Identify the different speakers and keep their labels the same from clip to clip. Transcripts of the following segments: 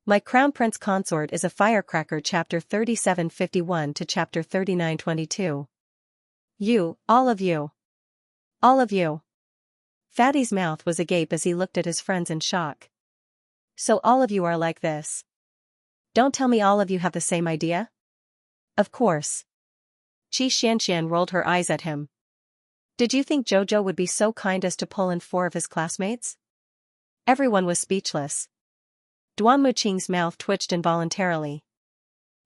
Speaker 1: My Crown Prince Consort is a Firecracker chapter 3751 to chapter 3922. You, all of you. All of you. Fatty's mouth was agape as he looked at his friends in shock. So all of you are like this. Don't tell me all of you have the same idea? Of course. Xianxia rolled her eyes at him. Did you think Jojo would be so kind as to pull in 4 of his classmates? Everyone was speechless. Duanmu Qing's mouth twitched involuntarily.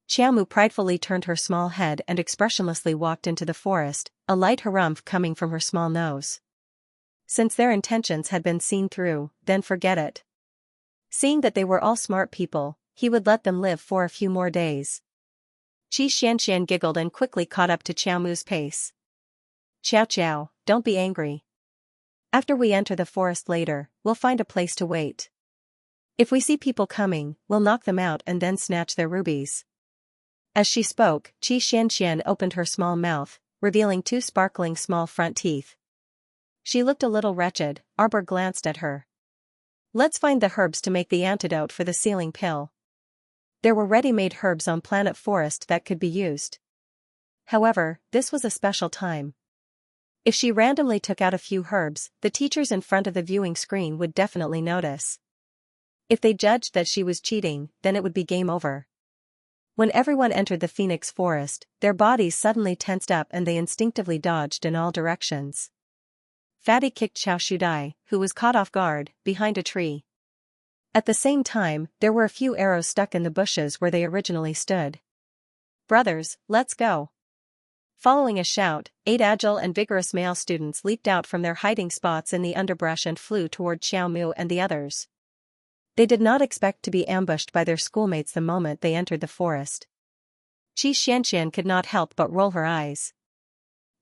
Speaker 1: Xiaomu pridefully turned her small head and expressionlessly walked into the forest, a light harumph coming from her small nose. Since their intentions had been seen through, then forget it. Seeing that they were all smart people, he would let them live for a few more days. Xianxia giggled and quickly caught up to Xiaomu's pace. Xiao, don't be angry. After we enter the forest later, we'll find a place to wait. If we see people coming, we'll knock them out and then snatch their rubies. As she spoke, Xianxia opened her small mouth, revealing 2 sparkling small front teeth. She looked a little wretched. Arbor glanced at her. Let's find the herbs to make the antidote for the ceiling pill. There were ready-made herbs on Planet Forest that could be used. However, this was a special time. If she randomly took out a few herbs, the teachers in front of the viewing screen would definitely notice. If they judged that she was cheating, then it would be game over. When everyone entered the Phoenix Forest, their bodies suddenly tensed up and they instinctively dodged in all directions. Fatty kicked Xiao Shudai, who was caught off guard, behind a tree. At the same time, there were a few arrows stuck in the bushes where they originally stood. Brothers, let's go. Following a shout, 8 agile and vigorous male students leaped out from their hiding spots in the underbrush and flew toward Xiaomu and the others. They did not expect to be ambushed by their schoolmates the moment they entered the forest. Xianxia could not help but roll her eyes.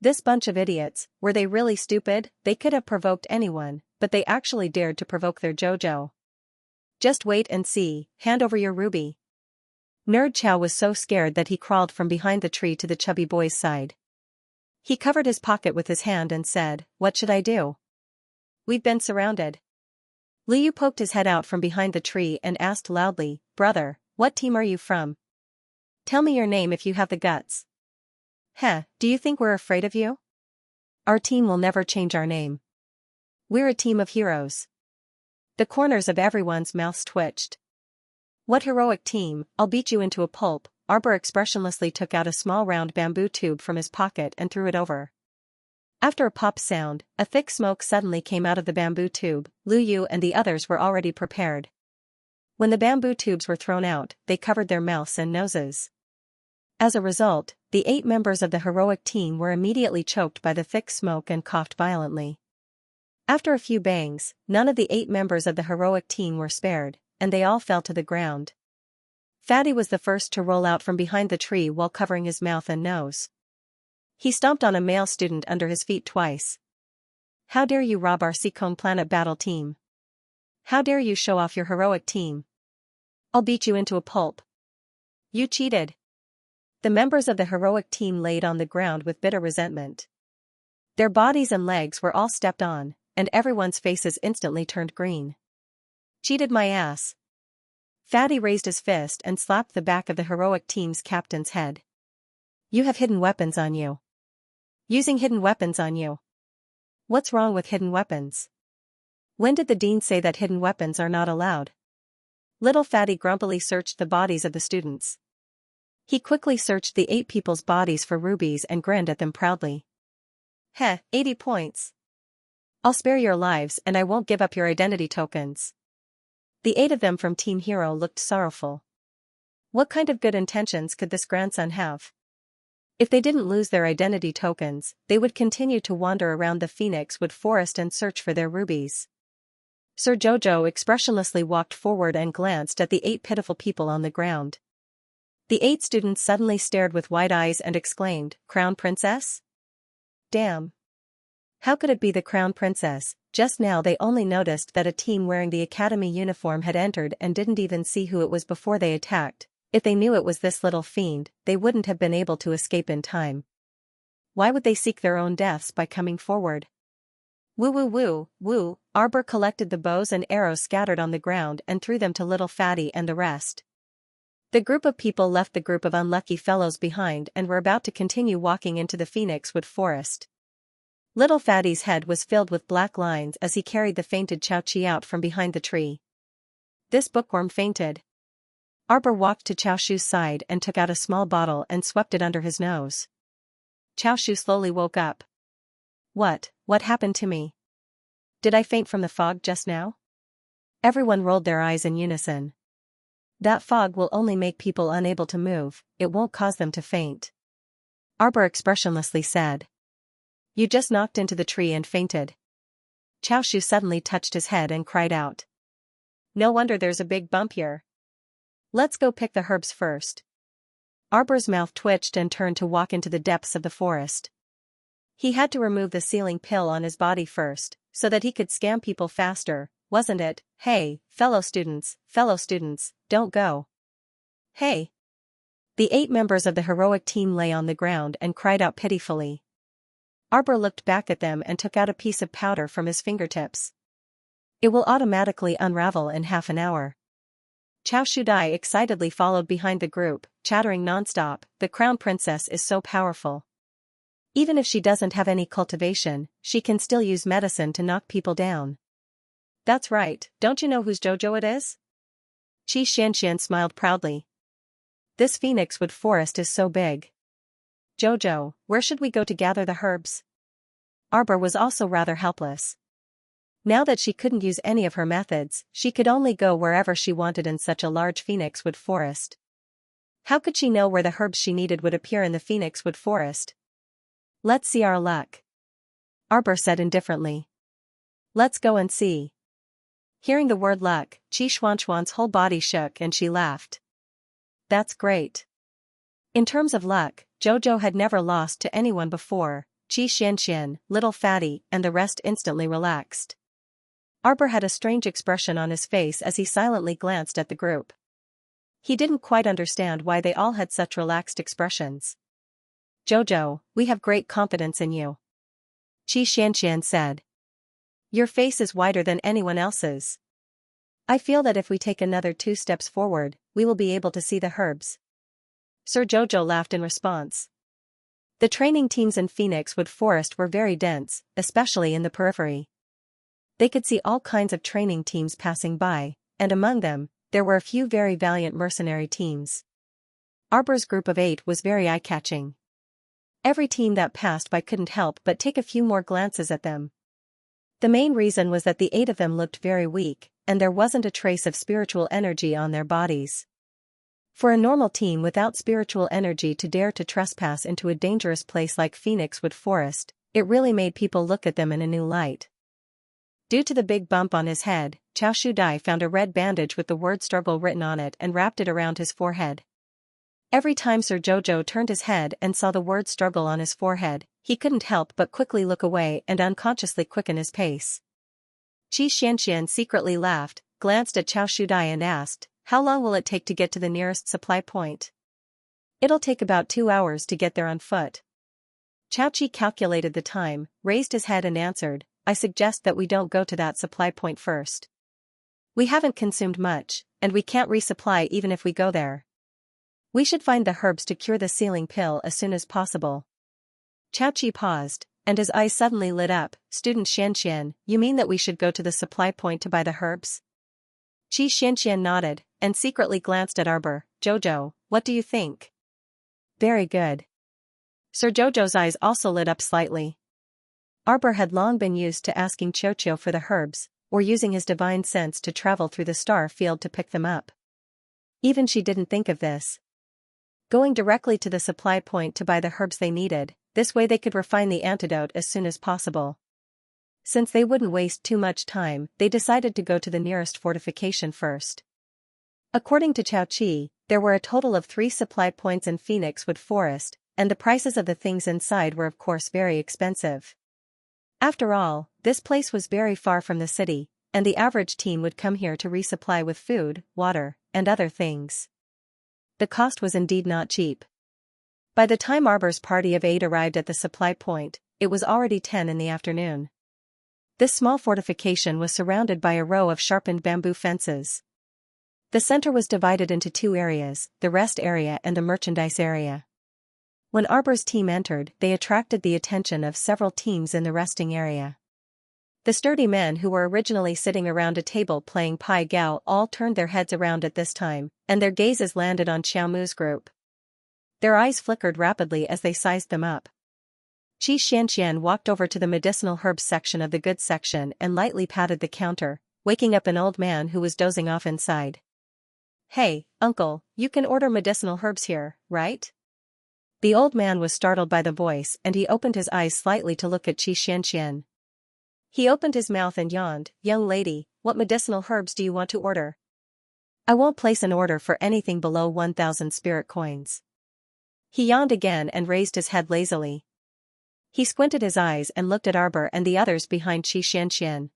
Speaker 1: This bunch of idiots, were they really stupid? They could have provoked anyone, but they actually dared to provoke their Jojo. Just wait and see, hand over your ruby. Nerd Chow was so scared that he crawled from behind the tree to the chubby boy's side. He covered his pocket with his hand and said, "What should I do? We've been surrounded." Liu poked his head out from behind the tree and asked loudly, "Brother, what team are you from? Tell me your name if you have the guts." Do you think we're afraid of you? Our team will never change our name. We're a team of heroes. The corners of everyone's mouths twitched. What heroic team, I'll beat you into a pulp. Arbor expressionlessly took out a small round bamboo tube from his pocket and threw it over. After a pop sound, a thick smoke suddenly came out of the bamboo tube. Lu Yu and the others were already prepared. When the bamboo tubes were thrown out, they covered their mouths and noses. As a result, the 8 members of the heroic team were immediately choked by the thick smoke and coughed violently. After a few bangs, none of the 8 members of the heroic team were spared, and they all fell to the ground. Fatty was the first to roll out from behind the tree while covering his mouth and nose. He stomped on a male student under his feet twice. How dare you rob our Seacone Planet Battle team? How dare you show off your heroic team? I'll beat you into a pulp. You cheated. The members of the heroic team laid on the ground with bitter resentment. Their bodies and legs were all stepped on, and everyone's faces instantly turned green. Cheated my ass. Fatty raised his fist and slapped the back of the heroic team's captain's head. You have hidden weapons on you. Using hidden weapons on you. What's wrong with hidden weapons? When did the dean say that hidden weapons are not allowed? Little Fatty grumpily searched the bodies of the students. He quickly searched the 8 people's bodies for rubies and grinned at them proudly. 80 points. I'll spare your lives and I won't give up your identity tokens. The 8 of them from Team Hero looked sorrowful. What kind of good intentions could this grandson have? If they didn't lose their identity tokens, they would continue to wander around the Phoenixwood Forest and search for their rubies. Sir Jojo expressionlessly walked forward and glanced at the 8 pitiful people on the ground. The 8 students suddenly stared with wide eyes and exclaimed, "Crown Princess? Damn. How could it be the Crown Princess?" Just now they only noticed that a team wearing the academy uniform had entered and didn't even see who it was before they attacked. If they knew it was this little fiend, they wouldn't have been able to escape in time. Why would they seek their own deaths by coming forward? Woo woo woo, woo, Arbor collected the bows and arrows scattered on the ground and threw them to little Fatty and the rest. The group of people left the group of unlucky fellows behind and were about to continue walking into the Phoenix Wood Forest. Little Fatty's head was filled with black lines as he carried the fainted Xianxia out from behind the tree. This bookworm fainted. Arbor walked to Xiaoshu's side and took out a small bottle and swept it under his nose. Xiaoshu slowly woke up. What happened to me? Did I faint from the fog just now? Everyone rolled their eyes in unison. That fog will only make people unable to move, it won't cause them to faint. Arbor expressionlessly said. You just knocked into the tree and fainted. Xiaoshu suddenly touched his head and cried out. No wonder there's a big bump here. Let's go pick the herbs first. Arbor's mouth twitched and turned to walk into the depths of the forest. He had to remove the ceiling pill on his body first, so that he could scam people faster, wasn't it? Hey, fellow students, don't go. Hey! The 8 members of the heroic team lay on the ground and cried out pitifully. Arbor looked back at them and took out a piece of powder from his fingertips. It will automatically unravel in half an hour. Xiaoshu Dai excitedly followed behind the group, chattering nonstop, the crown princess is so powerful. Even if she doesn't have any cultivation, she can still use medicine to knock people down. That's right, don't you know whose Jojo it is? Xianxia smiled proudly. This Phoenix Wood Forest is so big. Jojo, where should we go to gather the herbs? Arbor was also rather helpless. Now that she couldn't use any of her methods, she could only go wherever she wanted in such a large Phoenix Wood Forest. How could she know where the herbs she needed would appear in the Phoenix Wood Forest? Let's see our luck. Arbor said indifferently. Let's go and see. Hearing the word luck, Xianxia's whole body shook and she laughed. That's great. In terms of luck, Jojo had never lost to anyone before. Xianxia, little Fatty, and the rest instantly relaxed. Arbor had a strange expression on his face as he silently glanced at the group. He didn't quite understand why they all had such relaxed expressions. Jojo, we have great confidence in you. Xianxia said. Your face is whiter than anyone else's. I feel that if we take another 2 steps forward, we will be able to see the herbs. Sir Jojo laughed in response. The training teams in Phoenix Wood Forest were very dense, especially in the periphery. They could see all kinds of training teams passing by, and among them, there were a few very valiant mercenary teams. Arbor's group of 8 was very eye-catching. Every team that passed by couldn't help but take a few more glances at them. The main reason was that the 8 of them looked very weak, and there wasn't a trace of spiritual energy on their bodies. For a normal team without spiritual energy to dare to trespass into a dangerous place like Phoenix Wood Forest, it really made people look at them in a new light. Due to the big bump on his head, Xiaoshu Dai found a red bandage with the word struggle written on it and wrapped it around his forehead. Every time Sir Jojo turned his head and saw the word struggle on his forehead, he couldn't help but quickly look away and unconsciously quicken his pace. Xianxia secretly laughed, glanced at Xiaoshu Dai and asked, how long will it take to get to the nearest supply point? It'll take about 2 hours to get there on foot. Xiaoqi calculated the time, raised his head and answered, I suggest that we don't go to that supply point first. We haven't consumed much, and we can't resupply even if we go there. We should find the herbs to cure the ceiling pill as soon as possible. Xiaoqi paused, and his eyes suddenly lit up. Student Xianxia, you mean that we should go to the supply point to buy the herbs? Xianxia nodded, and secretly glanced at Arbor. Jojo, what do you think? Very good. Sir Jojo's eyes also lit up slightly. Arbor had long been used to asking Xiaoqiu for the herbs, or using his divine sense to travel through the star field to pick them up. Even she didn't think of this. Going directly to the supply point to buy the herbs they needed, this way they could refine the antidote as soon as possible. Since they wouldn't waste too much time, they decided to go to the nearest fortification first. According to Xiaoqi, there were a total of 3 supply points in Phoenix Wood Forest, and the prices of the things inside were of course very expensive. After all, this place was very far from the city, and the average team would come here to resupply with food, water, and other things. The cost was indeed not cheap. By the time Arbor's party of 8 arrived at the supply point, it was already 10 in the afternoon. This small fortification was surrounded by a row of sharpened bamboo fences. The center was divided into two areas, the rest area and the merchandise area. When Arbor's team entered, they attracted the attention of several teams in the resting area. The sturdy men who were originally sitting around a table playing Pai Gao all turned their heads around at this time, and their gazes landed on Xiaomu's group. Their eyes flickered rapidly as they sized them up. Xianxia walked over to the medicinal herbs section of the goods section and lightly patted the counter, waking up an old man who was dozing off inside. "Hey, uncle, you can order medicinal herbs here, right?" The old man was startled by the voice and he opened his eyes slightly to look at Xianxia. He opened his mouth and yawned. "Young lady, what medicinal herbs do you want to order?" "I won't place an order for anything below 1,000 spirit coins." He yawned again and raised his head lazily. He squinted his eyes and looked at Arbor and the others behind Xianxia.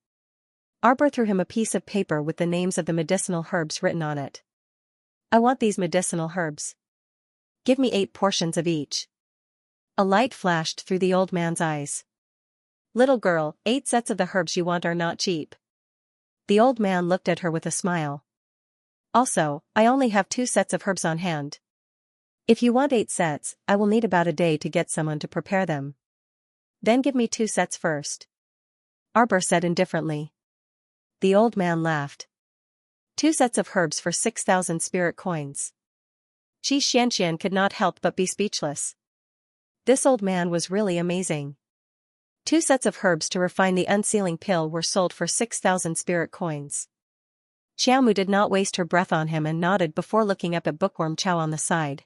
Speaker 1: Arbor threw him a piece of paper with the names of the medicinal herbs written on it. "I want these medicinal herbs. Give me 8 portions of each." A light flashed through the old man's eyes. "Little girl, 8 sets of the herbs you want are not cheap." The old man looked at her with a smile. "Also, I only have 2 sets of herbs on hand. If you want 8 sets, I will need about a day to get someone to prepare them." "Then give me 2 sets first," Arbor said indifferently. The old man laughed. 2 sets of herbs for 6,000 spirit coins. Xianxia could not help but be speechless. This old man was really amazing. 2 sets of herbs to refine the unsealing pill were sold for 6,000 spirit coins. Xiaomu did not waste her breath on him and nodded before looking up at Bookworm Chow on the side.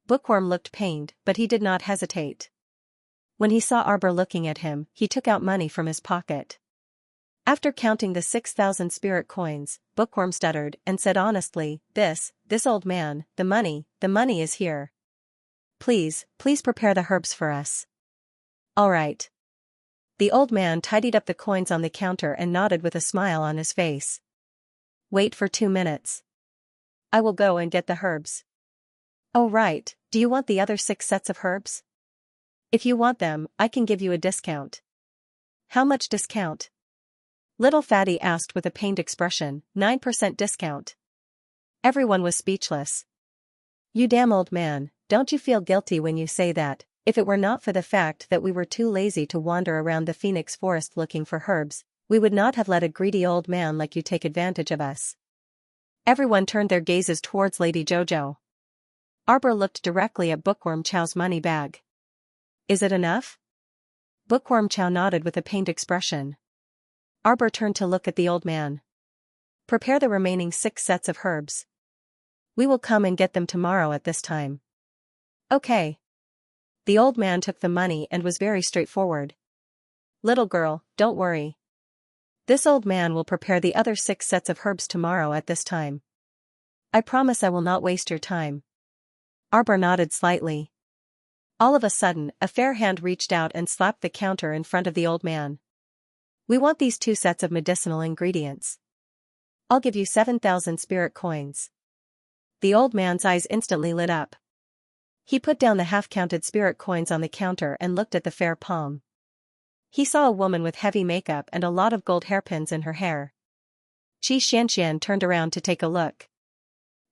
Speaker 1: Bookworm looked pained, but he did not hesitate. When he saw Arbor looking at him, he took out money from his pocket. After counting the 6,000 spirit coins, Bookworm stuttered and said honestly, this old man, the money is here. Please prepare the herbs for us." "All right." The old man tidied up the coins on the counter and nodded with a smile on his face. "Wait for 2 minutes. I will go and get the herbs." "Oh right, do you want the other 6 sets of herbs?" "If you want them, I can give you a discount." "How much discount?" Little Fatty asked with a pained expression. 9% discount. Everyone was speechless. "You damn old man, don't you feel guilty when you say that? If it were not for the fact that we were too lazy to wander around the Phoenix Forest looking for herbs, we would not have let a greedy old man like you take advantage of us." Everyone turned their gazes towards Lady Jojo. Arbor looked directly at Bookworm Chow's money bag. "Is it enough?" Bookworm Chow nodded with a pained expression. Arbor turned to look at the old man. "Prepare the remaining 6 sets of herbs. We will come and get them tomorrow at this time." "Okay." The old man took the money and was very straightforward. "Little girl, don't worry. This old man will prepare the other 6 sets of herbs tomorrow at this time. I promise I will not waste your time." Arbor nodded slightly. All of a sudden, a fair hand reached out and slapped the counter in front of the old man. "We want these 2 sets of medicinal ingredients. I'll give you 7,000 spirit coins." The old man's eyes instantly lit up. He put down the half-counted spirit coins on the counter and looked at the fair palm. He saw a woman with heavy makeup and a lot of gold hairpins in her hair. Xianxia turned around to take a look.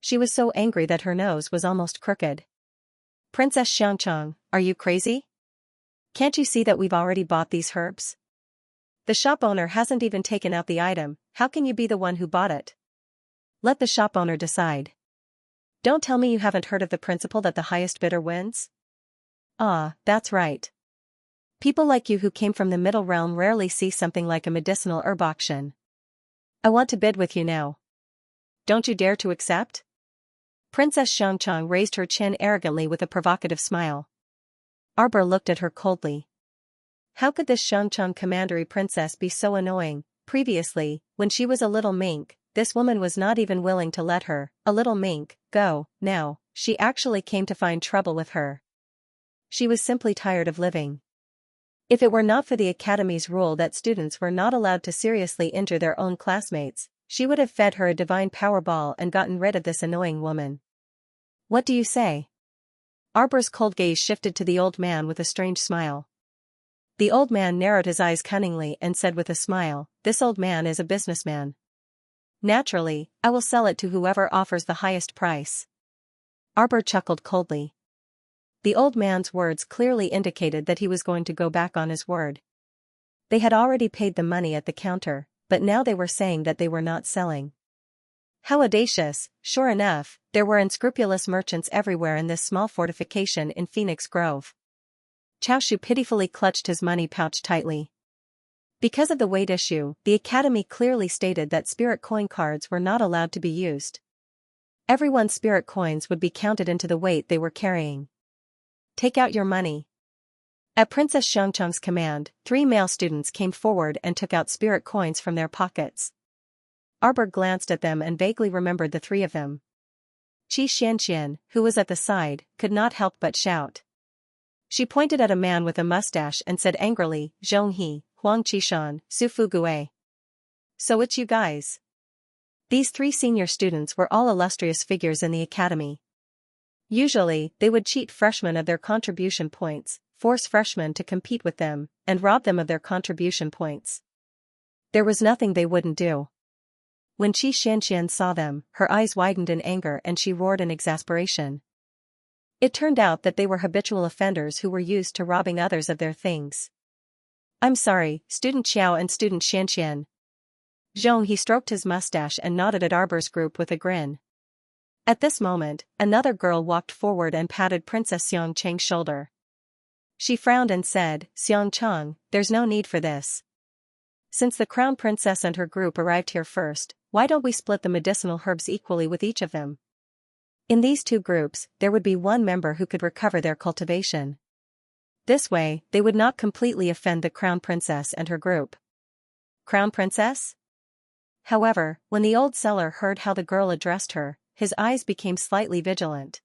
Speaker 1: She was so angry that her nose was almost crooked. "Princess Xiangchang, are you crazy? Can't you see that we've already bought these herbs? The shop owner hasn't even taken out the item, how can you be the one who bought it? Let the shop owner decide. Don't tell me you haven't heard of the principle that the highest bidder wins?" "Ah, that's right. People like you who came from the middle realm rarely see something like a medicinal herb auction. I want to bid with you now. Don't you dare to accept?" Princess Xiangchang raised her chin arrogantly with a provocative smile. Arbor looked at her coldly. How could this Xiangchang commandery princess be so annoying? Previously, when she was a little mink, this woman was not even willing to let her, a little mink, go. Now, she actually came to find trouble with her. She was simply tired of living. If it were not for the academy's rule that students were not allowed to seriously injure their own classmates, she would have fed her a divine power ball and gotten rid of this annoying woman. What do you say? Arbor's cold gaze shifted to the old man with a strange smile. The old man narrowed his eyes cunningly and said with a smile, "This old man is a businessman. Naturally, I will sell it to whoever offers the highest price." Arbor chuckled coldly. The old man's words clearly indicated that he was going to go back on his word. They had already paid the money at the counter, but now they were saying that they were not selling. How audacious! Sure enough, there were unscrupulous merchants everywhere in this small fortification in Phoenix Grove. Chaoshu pitifully clutched his money pouch tightly. Because of the weight issue, the academy clearly stated that spirit coin cards were not allowed to be used. Everyone's spirit coins would be counted into the weight they were carrying. "Take out your money." At Princess Xianxia's command, 3 male students came forward and took out spirit coins from their pockets. Arbor glanced at them and vaguely remembered the 3 of them. Xianxia, who was at the side, could not help but shout. She pointed at a man with a mustache and said angrily, "Zhonghe, Huang Qishan, Su Fugue. So it's you guys." These 3 senior students were all illustrious figures in the academy. Usually, they would cheat freshmen of their contribution points, force freshmen to compete with them, and rob them of their contribution points. There was nothing they wouldn't do. When Xianxia saw them, her eyes widened in anger and she roared in exasperation. It turned out that they were habitual offenders who were used to robbing others of their things. "I'm sorry, Student Xiao and Student Xianxian." He stroked his mustache and nodded at Arbor's group with a grin. At this moment, another girl walked forward and patted Princess Xiangcheng's shoulder. She frowned and said, "Xiangcheng, there's no need for this. Since the crown princess and her group arrived here first, why don't we split the medicinal herbs equally with each of them? In these 2 groups, there would be 1 member who could recover their cultivation. This way, they would not completely offend the crown princess and her group." Crown princess? However, when the old seller heard how the girl addressed her, his eyes became slightly vigilant.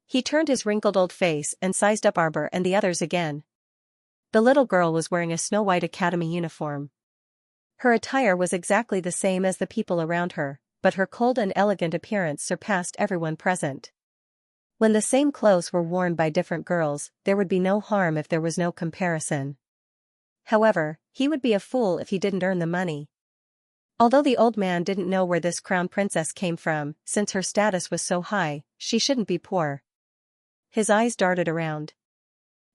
Speaker 1: He turned his wrinkled old face and sized up Arbor and the others again. The little girl was wearing a snow-white academy uniform. Her attire was exactly the same as the people around her, but her cold and elegant appearance surpassed everyone present. When the same clothes were worn by different girls, there would be no harm if there was no comparison. However, he would be a fool if he didn't earn the money. Although the old man didn't know where this crown princess came from, since her status was so high, she shouldn't be poor. His eyes darted around.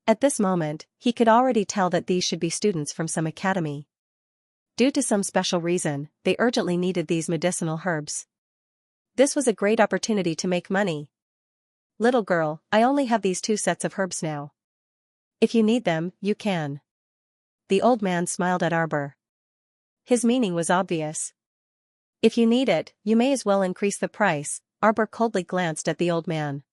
Speaker 1: At this moment, he could already tell that these should be students from some academy. Due to some special reason, they urgently needed these medicinal herbs. This was a great opportunity to make money. "Little girl, I only have these 2 sets of herbs now. If you need them, you can." The old man smiled at Arbor. His meaning was obvious. "If you need it, you may as well increase the price." Arbor coldly glanced at the old man.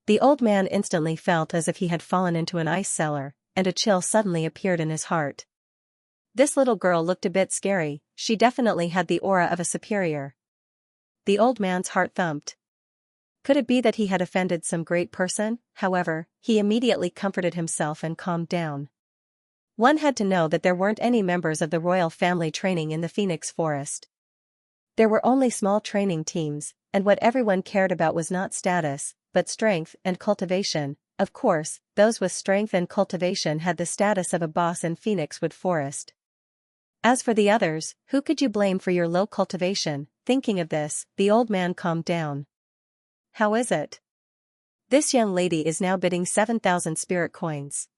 Speaker 1: The old man instantly felt as if he had fallen into an ice cellar, and a chill suddenly appeared in his heart. This little girl looked a bit scary, she definitely had the aura of a superior. The old man's heart thumped. Could it be that he had offended some great person? However, he immediately comforted himself and calmed down. One had to know that there weren't any members of the royal family training in the Phoenix Forest. There were only small training teams, and what everyone cared about was not status, but strength and cultivation. Of course, those with strength and cultivation had the status of a boss in Phoenix Wood Forest. As for the others, who could you blame for your low cultivation? Thinking of this, the old man calmed down. "How is it? This young lady is now bidding 7,000 spirit coins."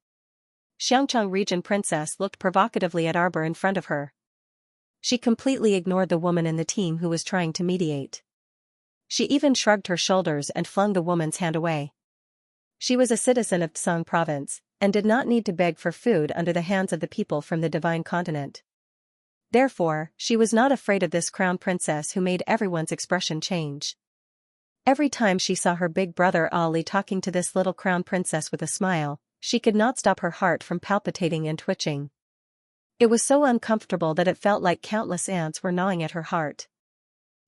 Speaker 1: Xiangcheng region princess looked provocatively at Arbor in front of her. She completely ignored the woman in the team who was trying to mediate. She even shrugged her shoulders and flung the woman's hand away. She was a citizen of Tsang province, and did not need to beg for food under the hands of the people from the divine continent. Therefore, she was not afraid of this crown princess who made everyone's expression change. Every time she saw her big brother Ali talking to this little crown princess with a smile, she could not stop her heart from palpitating and twitching. It was so uncomfortable that it felt like countless ants were gnawing at her heart.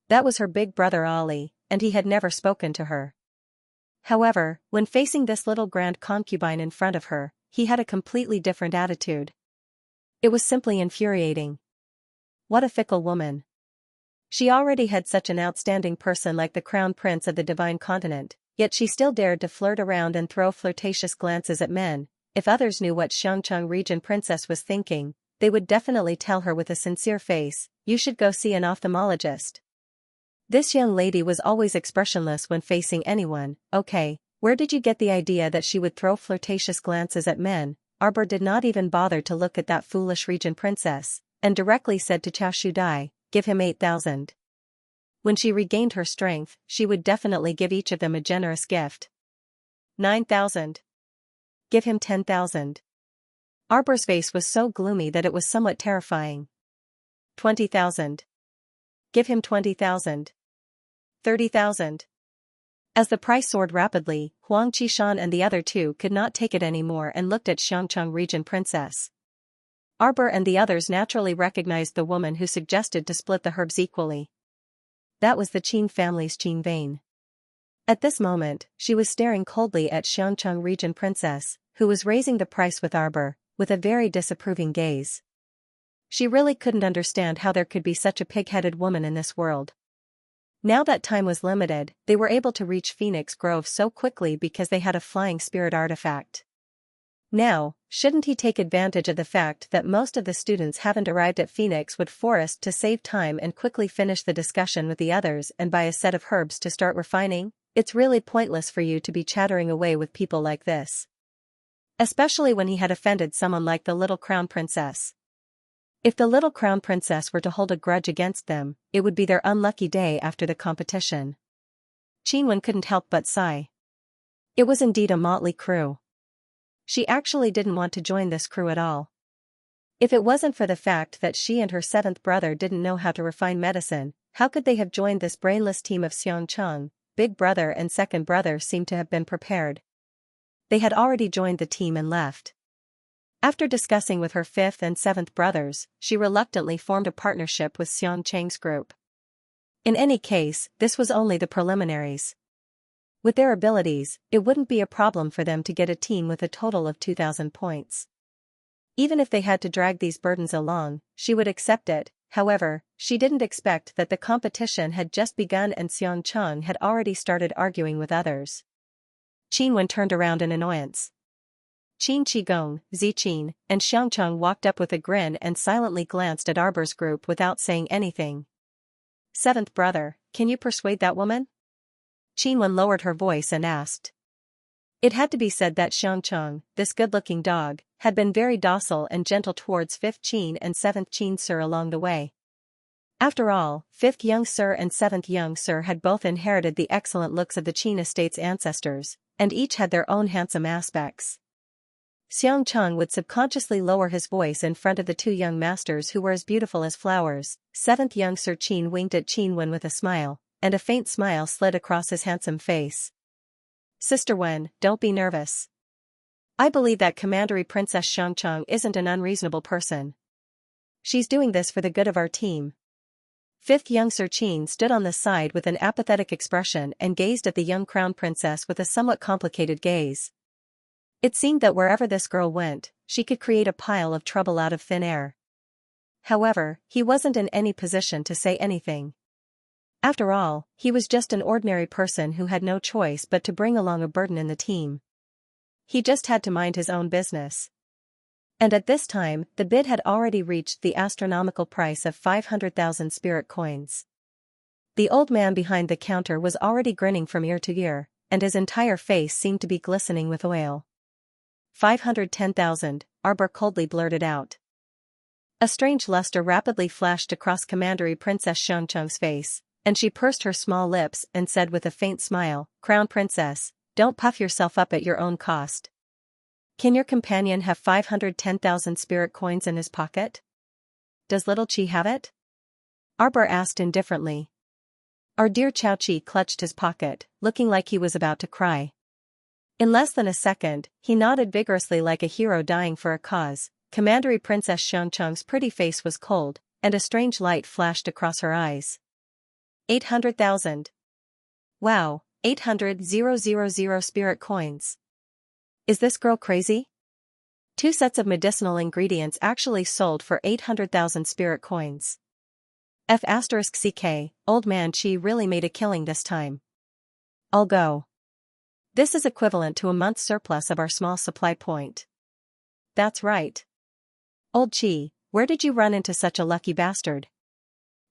Speaker 1: That was her big brother Ali, and he had never spoken to her. However, when facing this little grand concubine in front of her, he had a completely different attitude. It was simply infuriating. What a fickle woman. She already had such an outstanding person like the crown prince of the divine continent, yet she still dared to flirt around and throw flirtatious glances at men, if others knew what Xianxia region princess was thinking, they would definitely tell her with a sincere face, "You should go see an ophthalmologist." This young lady was always expressionless when facing anyone. "Okay, where did you get the idea that she would throw flirtatious glances at men?" Arbor did not even bother to look at that foolish region princess, and directly said to Chao Shudai, "Give him 8,000. When she regained her strength, she would definitely give each of them a generous gift. 9,000. Give him 10,000. Arbor's face was so gloomy that it was somewhat terrifying. 20,000. Give him 20,000. 30,000. As the price soared rapidly, Huang Qishan and the other two could not take it anymore and looked at Xianxia region princess. Arbor and the others naturally recognized the woman who suggested to split the herbs equally. That was the Qin family's Qin Vane. At this moment, she was staring coldly at Xianxia region princess, who was raising the price with Arbor, with a very disapproving gaze. She really couldn't understand how there could be such a pig-headed woman in this world. Now that time was limited, they were able to reach Phoenix Grove so quickly because they had a flying spirit artifact. Now, shouldn't he take advantage of the fact that most of the students haven't arrived at Phoenix Wood Forest to save time and quickly finish the discussion with the others and buy a set of herbs to start refining? It's really pointless for you to be chattering away with people like this. Especially when he had offended someone like the little crown princess. If the little crown princess were to hold a grudge against them, it would be their unlucky day after the competition. Qinwen couldn't help but sigh. It was indeed a motley crew. She actually didn't want to join this crew at all. If it wasn't for the fact that she and her seventh brother didn't know how to refine medicine, how could they have joined this brainless team of Xianxia? Big brother and second brother seemed to have been prepared. They had already joined the team and left. After discussing with her fifth and seventh brothers, she reluctantly formed a partnership with Xian Chang's group. In any case, this was only the preliminaries. With their abilities, it wouldn't be a problem for them to get a team with a total of 2,000 points. Even if they had to drag these burdens along, she would accept it. However, she didn't expect that the competition had just begun and Xianxia had already started arguing with others. Qinwen turned around in annoyance. Qin Qigong, Ziqin, and Xiangcheng walked up with a grin and silently glanced at Arbor's group without saying anything. "Seventh brother, can you persuade that woman?" Qinwen lowered her voice and asked. It had to be said that Xiangcheng, this good-looking dog, had been very docile and gentle towards 5th Qin and 7th Qin Sir along the way. After all, 5th Young Sir and 7th Young Sir had both inherited the excellent looks of the Qin estate's ancestors, and each had their own handsome aspects. Xiangcheng would subconsciously lower his voice in front of the two young masters who were as beautiful as flowers. 7th Young Sir Qin winked at Qinwen with a smile, and a faint smile slid across his handsome face. "Sister Wen, don't be nervous. I believe that Commandery Princess Xiangcheng isn't an unreasonable person. She's doing this for the good of our team." 5th Young Sir Qin stood on the side with an apathetic expression and gazed at the young crown princess with a somewhat complicated gaze. It seemed that wherever this girl went, she could create a pile of trouble out of thin air. However, he wasn't in any position to say anything. After all, he was just an ordinary person who had no choice but to bring along a burden in the team. He just had to mind his own business. And at this time, the bid had already reached the astronomical price of 500,000 spirit coins. The old man behind the counter was already grinning from ear to ear, and his entire face seemed to be glistening with oil. 510,000, Arbor coldly blurted out. A strange luster rapidly flashed across Commandery Princess Xiangcheng's face, and she pursed her small lips and said with a faint smile, "Crown Princess, don't puff yourself up at your own cost. Can your companion have 510,000 spirit coins in his pocket? Does little Qi have it?" Arbor asked indifferently. Our dear Chao Qi clutched his pocket, looking like he was about to cry. In less than a second, he nodded vigorously like a hero dying for a cause. Commandery Princess Xiangcheng's pretty face was cold, and a strange light flashed across her eyes. 800,000. Wow, 800,000 spirit coins. Is this girl crazy? 2 sets of medicinal ingredients actually sold for 800,000 spirit coins. F*CK, old man Qi really made a killing this time. I'll go. This is equivalent to a month's surplus of our small supply point. That's right. Old Chi, where did you run into such a lucky bastard?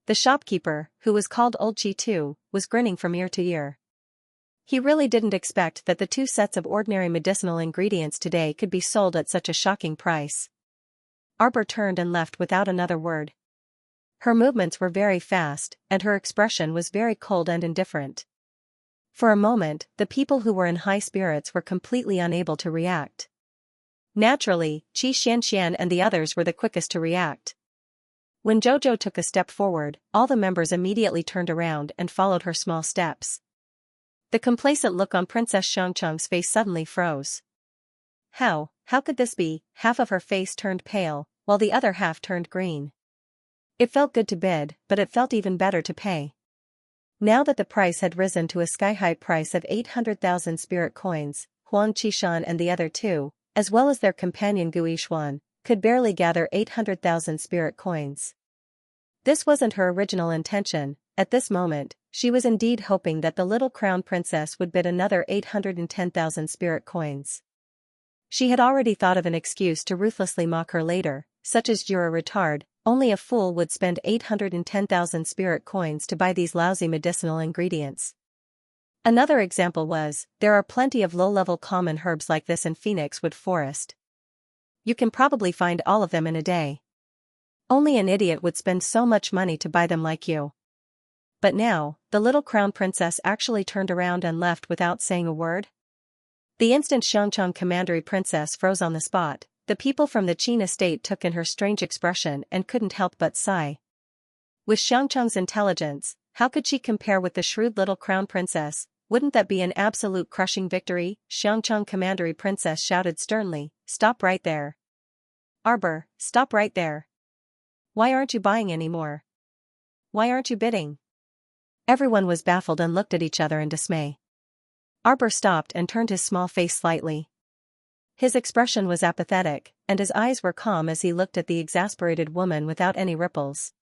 Speaker 1: The shopkeeper, who was called Old Chi too, was grinning from ear to ear. He really didn't expect that the 2 sets of ordinary medicinal ingredients today could be sold at such a shocking price. Arbor turned and left without another word. Her movements were very fast, and her expression was very cold and indifferent. For a moment, the people who were in high spirits were completely unable to react. Naturally, Xianxia and the others were the quickest to react. When Jojo took a step forward, all the members immediately turned around and followed her small steps. The complacent look on Princess Xianxia's face suddenly froze. How could this be? Half of her face turned pale, while the other half turned green. It felt good to bid, but it felt even better to pay. Now that the price had risen to a sky-high price of 800,000 spirit coins, Huang Qishan and the other 2, as well as their companion Gui Xuan, could barely gather 800,000 spirit coins. This wasn't her original intention. At this moment, she was indeed hoping that the little crown princess would bid another 810,000 spirit coins. She had already thought of an excuse to ruthlessly mock her later, such as "You're a retard, only a fool would spend 810,000 spirit coins to buy these lousy medicinal ingredients." Another example was, "There are plenty of low-level common herbs like this in Phoenix Wood Forest. You can probably find all of them in a day. Only an idiot would spend so much money to buy them like you." But now, the little crown princess actually turned around and left without saying a word. The instant Xiangchang commandery princess froze on the spot, the people from the Qin estate took in her strange expression and couldn't help but sigh. With Xiangchang's intelligence, how could she compare with the shrewd little crown princess? Wouldn't that be an absolute crushing victory? Xiangchang commandery princess shouted sternly, "Stop right there. Arbor, stop right there. Why aren't you buying any more? Why aren't you bidding?" Everyone was baffled and looked at each other in dismay. Arbor stopped and turned his small face slightly. His expression was apathetic, and his eyes were calm as he looked at the exasperated woman without any ripples.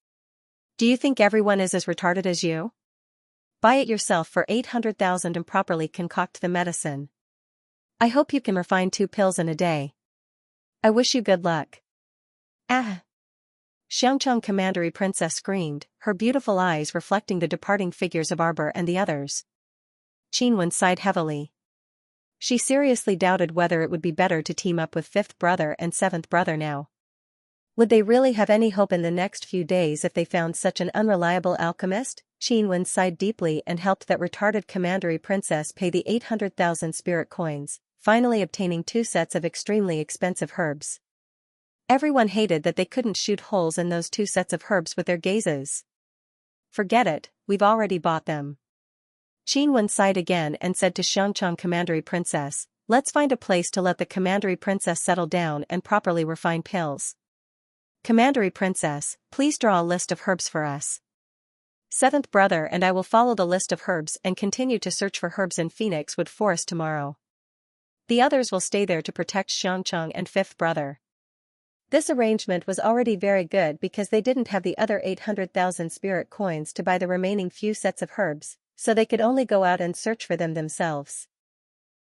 Speaker 1: "Do you think everyone is as retarded as you? Buy it yourself for 800,000 and properly concoct the medicine. I hope you can refine 2 pills in a day. I wish you good luck." "Ah!" Xiangchang commandery princess screamed, her beautiful eyes reflecting the departing figures of Arbor and the others. Qinwen sighed heavily. She seriously doubted whether it would be better to team up with 5th brother and 7th brother now. Would they really have any hope in the next few days if they found such an unreliable alchemist? Qinwen sighed deeply and helped that retarded commandery princess pay the 800,000 spirit coins, finally obtaining 2 sets of extremely expensive herbs. Everyone hated that they couldn't shoot holes in those 2 sets of herbs with their gazes. "Forget it, we've already bought them." Qinwen sighed again and said to Xiangchang commandery princess, "Let's find a place to let the commandery princess settle down and properly refine pills. Commandery princess, please draw a list of herbs for us. 7th brother and I will follow the list of herbs and continue to search for herbs in Phoenix Wood Forest tomorrow. The others will stay there to protect Xiangchang and 5th brother." This arrangement was already very good because they didn't have the other 800,000 spirit coins to buy the remaining few sets of herbs, so they could only go out and search for them themselves.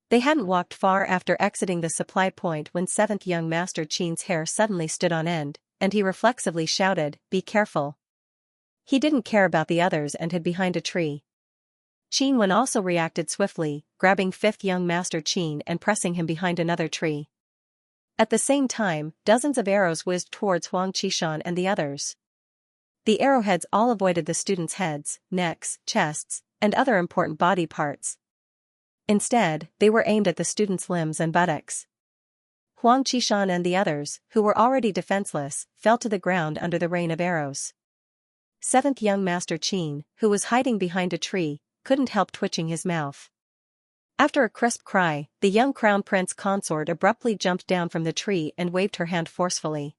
Speaker 1: They hadn't walked far after exiting the supply point when 7th young master Qin's hair suddenly stood on end, and he reflexively shouted, "Be careful." He didn't care about the others and hid behind a tree. Qinwen also reacted swiftly, grabbing 5th young master Qin and pressing him behind another tree. At the same time, dozens of arrows whizzed towards Huang Qishan and the others. The arrowheads all avoided the students' heads, necks, chests, and other important body parts. Instead, they were aimed at the students' limbs and buttocks. Huang Qishan and the others, who were already defenseless, fell to the ground under the rain of arrows. 7th young master Qin, who was hiding behind a tree, couldn't help twitching his mouth. After a crisp cry, the young crown prince Consort abruptly jumped down from the tree and waved her hand forcefully.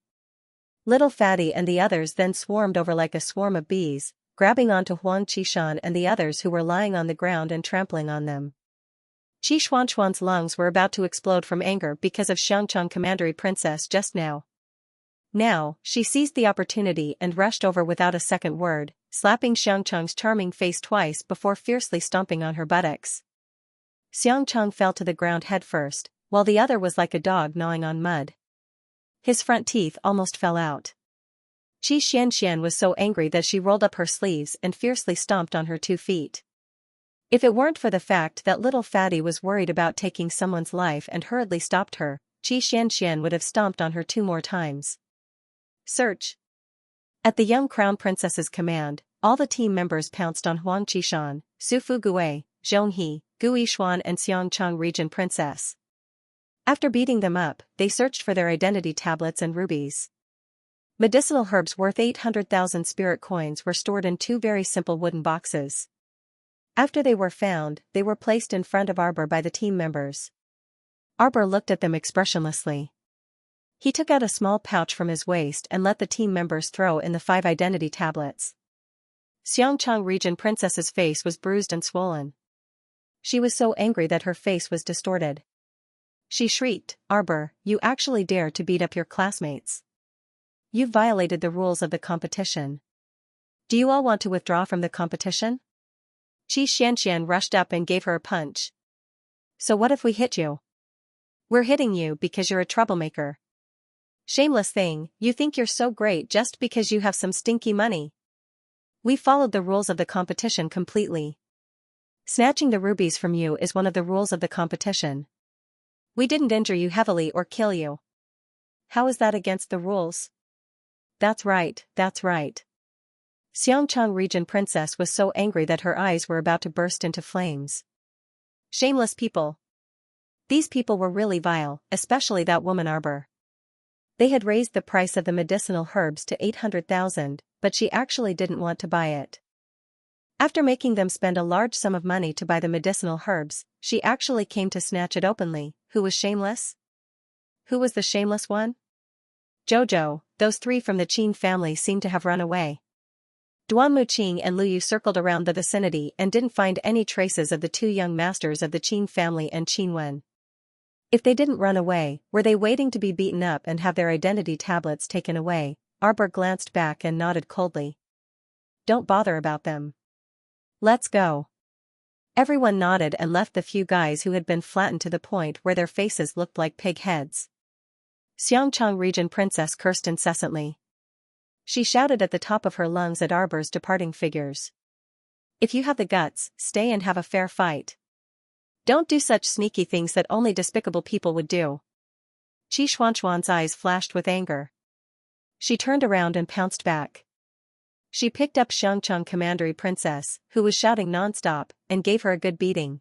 Speaker 1: Little Fatty and the others then swarmed over like a swarm of bees, grabbing onto Huang Qishan and the others who were lying on the ground and trampling on them. Qi Xuanchuan's lungs were about to explode from anger because of Xiangchang commandery princess just now. Now, she seized the opportunity and rushed over without a second word, slapping Xiangchang's charming face twice before fiercely stomping on her buttocks. Xiangchang fell to the ground headfirst, while the other was like a dog gnawing on mud. His front teeth almost fell out. Xianxia was so angry that she rolled up her sleeves and fiercely stomped on her 2 feet. If it weren't for the fact that little Fatty was worried about taking someone's life and hurriedly stopped her, Xianxia would have stomped on her 2 more times. Search. At the young crown princess's command, all the team members pounced on Huang Qishan, Su Fugue, Zhonghe, Gui Xuan and Xiangchang region princess. After beating them up, they searched for their identity tablets and rubies. Medicinal herbs worth 800,000 spirit coins were stored in 2 very simple wooden boxes. After they were found, they were placed in front of Arbor by the team members. Arbor looked at them expressionlessly. He took out a small pouch from his waist and let the team members throw in the 5 identity tablets. Xiangchang region princess's face was bruised and swollen. She was so angry that her face was distorted. She shrieked, "Arbor, you actually dare to beat up your classmates. You've violated the rules of the competition. Do you all want to withdraw from the competition?" Xianxia rushed up and gave her a punch. "So what if we hit you?" "We're hitting you because you're a troublemaker. Shameless thing, you think you're so great just because you have some stinky money. We followed the rules of the competition completely. Snatching the rubies from you is one of the rules of the competition. We didn't injure you heavily or kill you. How is that against the rules?" That's right, that's right." Xiangchang region princess was so angry that her eyes were about to burst into flames. Shameless people. These people were really vile, especially that woman Arbor. They had raised the price of the medicinal herbs to 800,000, but she actually didn't want to buy it. After making them spend a large sum of money to buy the medicinal herbs, she actually came to snatch it openly. Who was shameless? Who was the shameless one? Jojo. Those 3 from the Qin family seemed to have run away. Duan Muqing and Lu Yu circled around the vicinity and didn't find any traces of the 2 young masters of the Qin family and Qin Wen. If they didn't run away, were they waiting to be beaten up and have their identity tablets taken away? Arbor glanced back and nodded coldly. Don't bother about them. Let's go. Everyone nodded and left the few guys who had been flattened to the point where their faces looked like pig heads. Xiangchang region princess cursed incessantly. She shouted at the top of her lungs at Arbor's departing figures. If you have the guts, stay and have a fair fight. Don't do such sneaky things that only despicable people would do. Qi Xuanchuan's eyes flashed with anger. She turned around and pounced back. She picked up Xiangchang commandery princess, who was shouting non-stop, and gave her a good beating.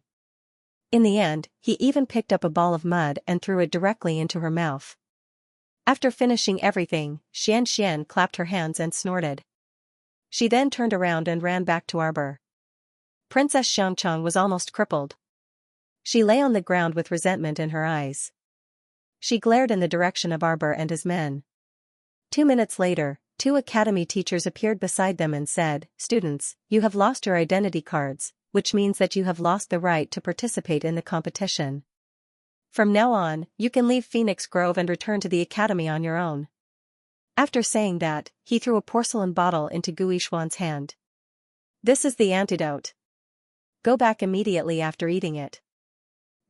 Speaker 1: In the end, he even picked up a ball of mud and threw it directly into her mouth. After finishing everything, Xianxia clapped her hands and snorted. She then turned around and ran back to Arbor. Princess Xiangchang was almost crippled. She lay on the ground with resentment in her eyes. She glared in the direction of Arbor and his men. 2 minutes later, 2 academy teachers appeared beside them and said, "Students, you have lost your identity cards, which means that you have lost the right to participate in the competition. From now on, you can leave Phoenix Grove and return to the academy on your own." After saying that, he threw a porcelain bottle into Gui Xuan's hand. "This is the antidote. Go back immediately after eating it."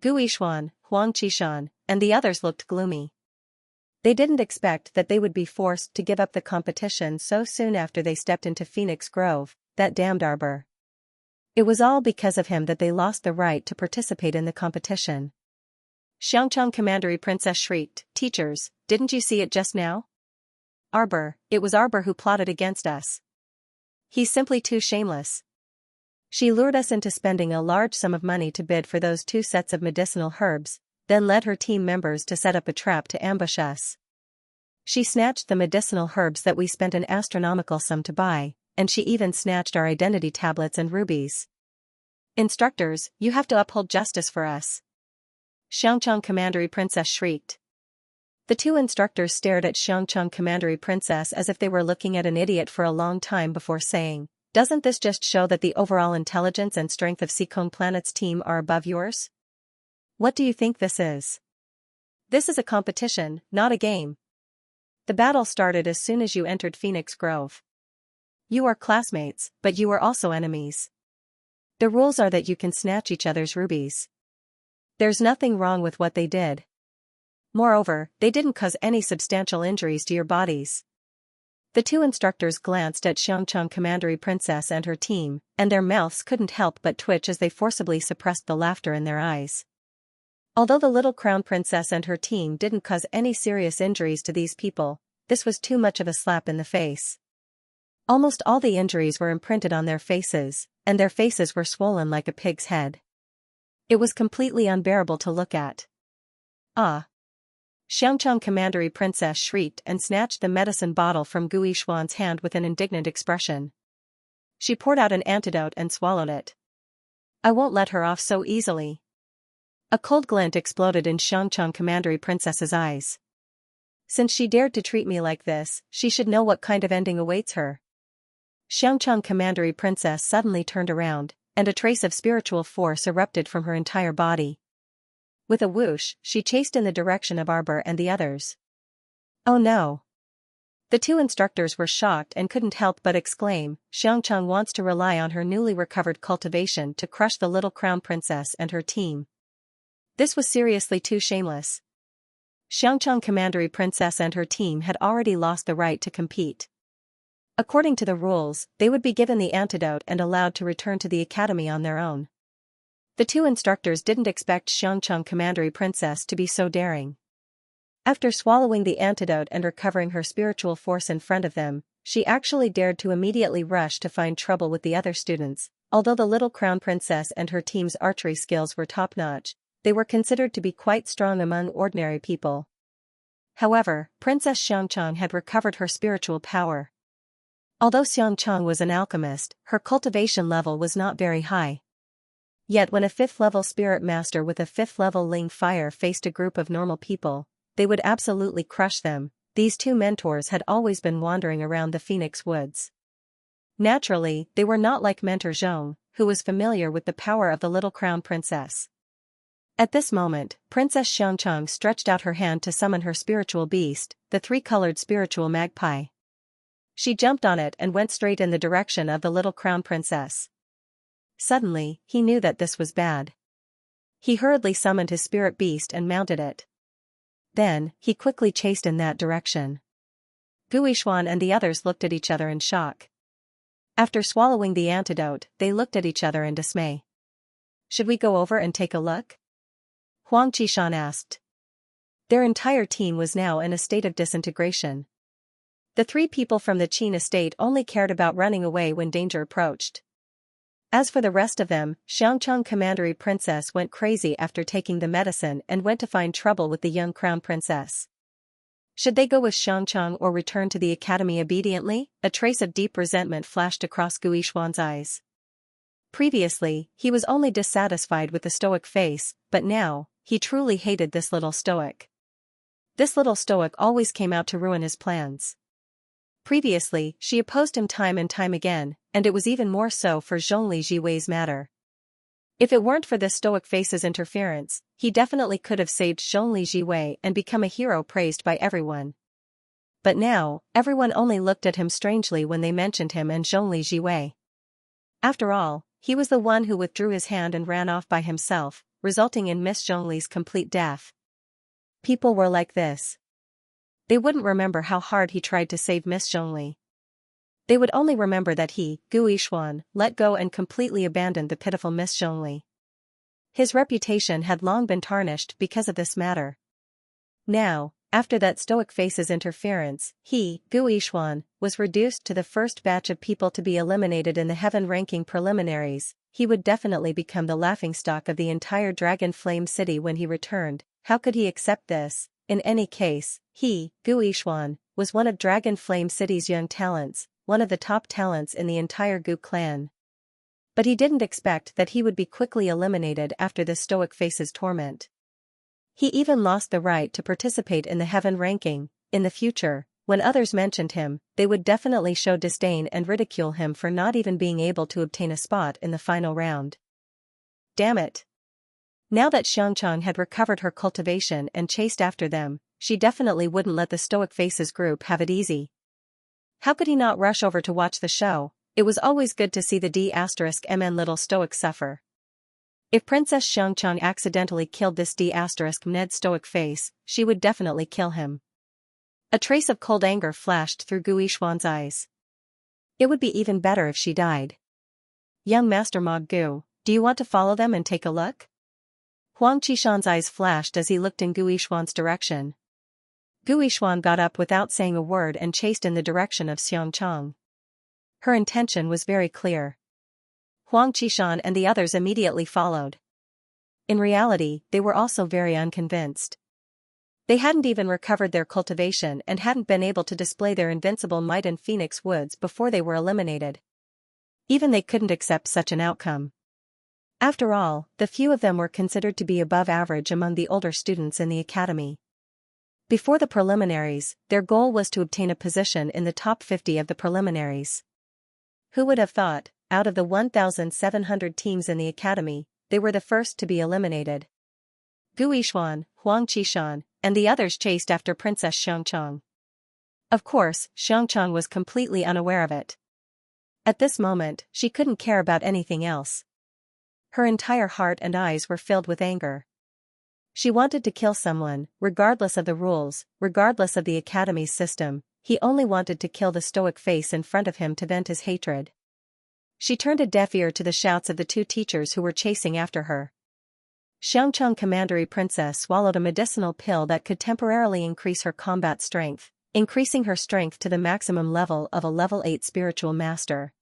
Speaker 1: Gui Xuan, Huang Qishan, and the others looked gloomy. They didn't expect that they would be forced to give up the competition so soon after they stepped into Phoenix Grove, that damned Arbor. It was all because of him that they lost the right to participate in the competition. Xiangchang commandery princess shrieked, "Teachers, didn't you see it just now? Arbor, it was Arbor who plotted against us. He's simply too shameless. She lured us into spending a large sum of money to bid for those 2 sets of medicinal herbs, then led her team members to set up a trap to ambush us. She snatched the medicinal herbs that we spent an astronomical sum to buy, and she even snatched our identity tablets and rubies. Instructors, you have to uphold justice for us." Xiangchang commandery princess shrieked. The 2 instructors stared at Xiangchang commandery princess as if they were looking at an idiot for a long time before saying, "Doesn't this just show that the overall intelligence and strength of Seacone Planet's team are above yours? What do you think this is? This is a competition, not a game. The battle started as soon as you entered Phoenix Grove. You are classmates, but you are also enemies. The rules are that you can snatch each other's rubies. There's nothing wrong with what they did. Moreover, they didn't cause any substantial injuries to your bodies. The two instructors glanced at Xianxia Commandery Princess and her team, and their mouths couldn't help but twitch as they forcibly suppressed the laughter in their eyes. Although the little crown princess and her team didn't cause any serious injuries to these people, this was too much of a slap in the face. Almost all the injuries were imprinted on their faces, and their faces were swollen like a pig's head. It was completely unbearable to look at. Ah! Xianxia Commandery Princess shrieked and snatched the medicine bottle from Gu Yishuan's hand with an indignant expression. She poured out an antidote and swallowed it. I won't let her off so easily. A cold glint exploded in Xianxia Commandery Princess's eyes. Since she dared to treat me like this, she should know what kind of ending awaits her. Xianxia Commandery Princess suddenly turned around, and a trace of spiritual force erupted from her entire body. With a whoosh, she chased in the direction of Arbor and the others. Oh no! The two instructors were shocked and couldn't help but exclaim, Xianxia wants to rely on her newly recovered cultivation to crush the little crown princess and her team. This was seriously too shameless. Xianxia Commandery Princess and her team had already lost the right to compete. According to the rules, they would be given the antidote and allowed to return to the academy on their own. The two instructors didn't expect Xianxia Commandery Princess to be so daring. After swallowing the antidote and recovering her spiritual force in front of them, she actually dared to immediately rush to find trouble with the other students. Although the little crown princess and her team's archery skills were top-notch, they were considered to be quite strong among ordinary people. However, Princess Xianxia had recovered her spiritual power. Although Xianxia was an alchemist, her cultivation level was not very high. Yet when a 5th-level spirit master with a 5th-level Ling fire faced a group of normal people, they would absolutely crush them. These two mentors had always been wandering around the Phoenix Woods. Naturally, they were not like Mentor Zhong, who was familiar with the power of the little crown princess. At this moment, Princess Xianxia stretched out her hand to summon her spiritual beast, the 3-colored spiritual magpie. She jumped on it and went straight in the direction of the little crown princess. Suddenly, he knew that this was bad. He hurriedly summoned his spirit beast and mounted it. Then, he quickly chased in that direction. Gu Yishuan and the others looked at each other in shock. After swallowing the antidote, they looked at each other in dismay. Should we go over and take a look? Huang Qishan asked. Their entire team was now in a state of disintegration. The 3 people from the Qin estate only cared about running away when danger approached. As for the rest of them, Xianxia Commandery Princess went crazy after taking the medicine and went to find trouble with the young crown princess. Should they go with Xianxia or return to the academy obediently? A trace of deep resentment flashed across Gu Yishuan's eyes. Previously, he was only dissatisfied with the stoic face, but now, he truly hated this little stoic. This little stoic always came out to ruin his plans. Previously, she opposed him time and time again, and it was even more so for Zhongli Jiwei's matter. If it weren't for this stoic face's interference, he definitely could have saved Zhongli Jiwei and become a hero praised by everyone. But now, everyone only looked at him strangely when they mentioned him and Zhongli Jiwei. After all, he was the one who withdrew his hand and ran off by himself, resulting in Miss Zhongli's complete death. People were like this. They wouldn't remember how hard he tried to save Miss Zhongli. They would only remember that he, Gu Yishuan, let go and completely abandoned the pitiful Miss Zhongli. His reputation had long been tarnished because of this matter. Now, after that stoic face's interference, he, Gu Yishuan, was reduced to the first batch of people to be eliminated in the heaven ranking preliminaries. He would definitely become the laughingstock of the entire Dragon Flame City when he returned. How could he accept this? In any case, he, Gu Yishuan, was one of Dragon Flame City's young talents, one of the top talents in the entire Gu clan. But he didn't expect that he would be quickly eliminated after the stoic face's torment. He even lost the right to participate in the heaven ranking. In the future, when others mentioned him, they would definitely show disdain and ridicule him for not even being able to obtain a spot in the final round. Damn it! Now that Xianxia had recovered her cultivation and chased after them, she definitely wouldn't let the stoic faces group have it easy. How could he not rush over to watch the show? It was always good to see the D*MN little stoic suffer. If Princess Xianxia accidentally killed this D*Ned stoic face, she would definitely kill him. A trace of cold anger flashed through Guishuan's eyes. It would be even better if she died. Young Master Ma Gu, do you want to follow them and take a look? Huang Qishan's eyes flashed as he looked in Guishuan's direction. Guishuan got up without saying a word and chased in the direction of Xianxia. Her intention was very clear. Huang Qishan and the others immediately followed. In reality, they were also very unconvinced. They hadn't even recovered their cultivation and hadn't been able to display their invincible might in Phoenix Woods before they were eliminated. Even they couldn't accept such an outcome. After all, the few of them were considered to be above average among the older students in the academy. Before the preliminaries, their goal was to obtain a position in the top 50 of the preliminaries. Who would have thought, out of the 1,700 teams in the academy, they were the first to be eliminated? Guishuan, Huang Qishan, and the others chased after Princess Xianxia. Of course, Xianxia was completely unaware of it. At this moment, she couldn't care about anything else. Her entire heart and eyes were filled with anger. She wanted to kill someone, regardless of the rules, regardless of the academy's system. He only wanted to kill the stoic face in front of him to vent his hatred. She turned a deaf ear to the shouts of the two teachers who were chasing after her. Xianxia Commandery Princess swallowed a medicinal pill that could temporarily increase her combat strength, increasing her strength to the maximum level of a level 8 spiritual master.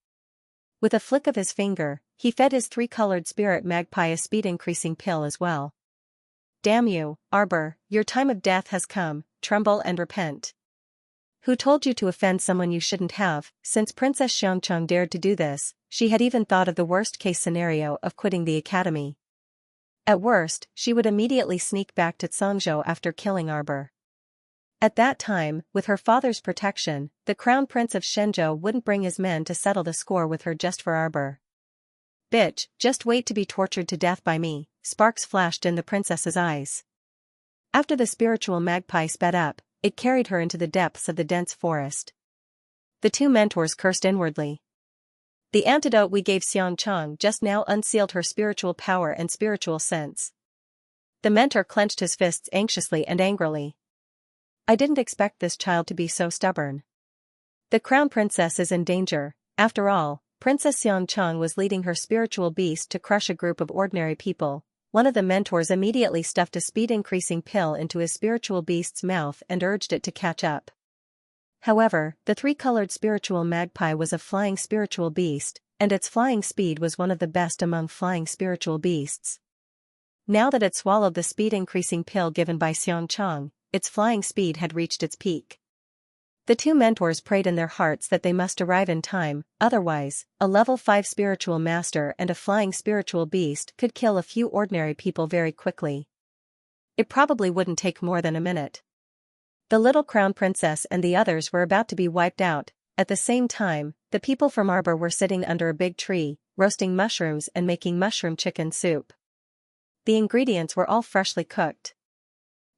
Speaker 1: With a flick of his finger, he fed his three-colored spirit magpie a speed-increasing pill as well. Damn you, Arbor, your time of death has come, tremble and repent. Who told you to offend someone you shouldn't have? Since Princess Xianxia dared to do this, she had even thought of the worst-case scenario of quitting the academy. At worst, she would immediately sneak back to Cangzhou after killing Arbor. At that time, with her father's protection, the Crown Prince of Shenzhou wouldn't bring his men to settle the score with her just for Arbor. Bitch, just wait to be tortured to death by me, sparks flashed in the princess's eyes. After the spiritual magpie sped up, it carried her into the depths of the dense forest. The two mentors cursed inwardly. The antidote we gave Xianxia just now unsealed her spiritual power and spiritual sense. The mentor clenched his fists anxiously and angrily. I didn't expect this child to be so stubborn. The crown princess is in danger. After all, Princess Xianxia was leading her spiritual beast to crush a group of ordinary people. One of the mentors immediately stuffed a speed-increasing pill into his spiritual beast's mouth and urged it to catch up. However, the three-colored spiritual magpie was a flying spiritual beast, and its flying speed was one of the best among flying spiritual beasts. Now that it swallowed the speed-increasing pill given by Xianxia, its flying speed had reached its peak. The two mentors prayed in their hearts that they must arrive in time, otherwise, a level 5 spiritual master and a flying spiritual beast could kill a few ordinary people very quickly. It probably wouldn't take more than a minute. The little crown princess and the others were about to be wiped out. At the same time, the people from Arbor were sitting under a big tree, roasting mushrooms and making mushroom chicken soup. The ingredients were all freshly cooked.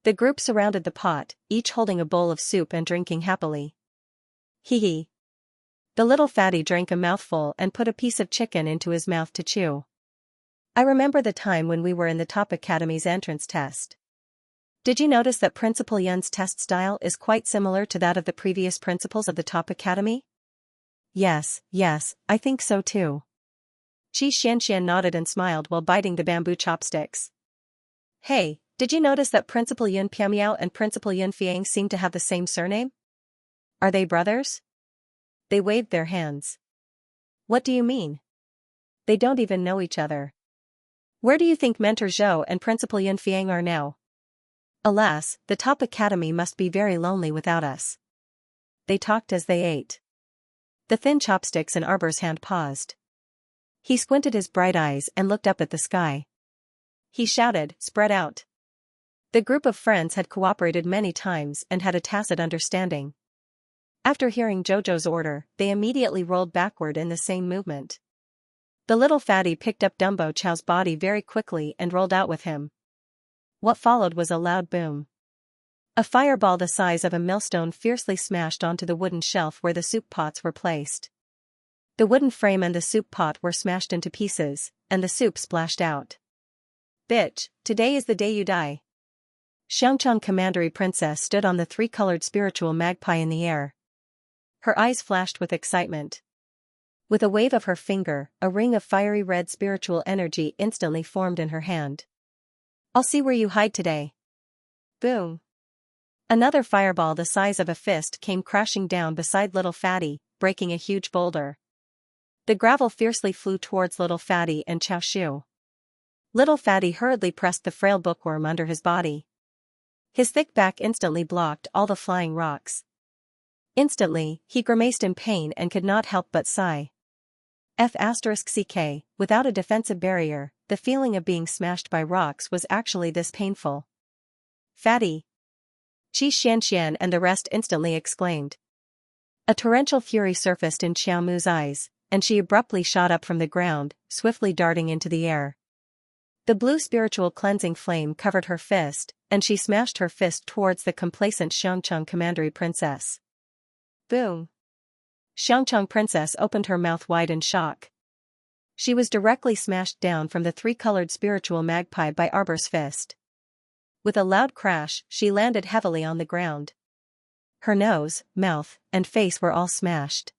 Speaker 1: The group surrounded the pot, each holding a bowl of soup and drinking happily. Hee hee. The little fatty drank a mouthful and put a piece of chicken into his mouth to chew. I remember the time when we were in the top academy's entrance test. Did you notice that Principal Yun's test style is quite similar to that of the previous principals of the top academy? Yes, I think so too. Xianxia nodded and smiled while biting the bamboo chopsticks. Hey, did you notice that Principal Yun Piamiao and Principal Yun Fiang seem to have the same surname? Are they brothers? They waved their hands. What do you mean? They don't even know each other. Where do you think Mentor Zhou and Principal Yun Fiang are now? Alas, the top academy must be very lonely without us. They talked as they ate. The thin chopsticks in Arbor's hand paused. He squinted his bright eyes and looked up at the sky. He shouted, "Spread out." The group of friends had cooperated many times and had a tacit understanding. After hearing Jojo's order, they immediately rolled backward in the same movement. The little fatty picked up Dumbo Chow's body very quickly and rolled out with him. What followed was a loud boom. A fireball the size of a millstone fiercely smashed onto the wooden shelf where the soup pots were placed. The wooden frame and the soup pot were smashed into pieces, and the soup splashed out. Bitch, today is the day you die. Xianxia Commandery Princess stood on the three-colored spiritual magpie in the air. Her eyes flashed with excitement. With a wave of her finger, a ring of fiery red spiritual energy instantly formed in her hand. I'll see where you hide today. Boom. Another fireball the size of a fist came crashing down beside Little Fatty, breaking a huge boulder. The gravel fiercely flew towards Little Fatty and Xiaoshu. Little Fatty hurriedly pressed the frail bookworm under his body. His thick back instantly blocked all the flying rocks. Instantly, he grimaced in pain and could not help but sigh. F***ck, without a defensive barrier, the feeling of being smashed by rocks was actually this painful. Fatty! Xianxia and the rest instantly exclaimed. A torrential fury surfaced in Xiaomu's eyes, and she abruptly shot up from the ground, swiftly darting into the air. The blue spiritual cleansing flame covered her fist, and she smashed her fist towards the complacent Xianxia Commandery Princess. Boom! Xianxia Princess opened her mouth wide in shock. She was directly smashed down from the three-colored spiritual magpie by Arbor's fist. With a loud crash, she landed heavily on the ground. Her nose, mouth, and face were all smashed.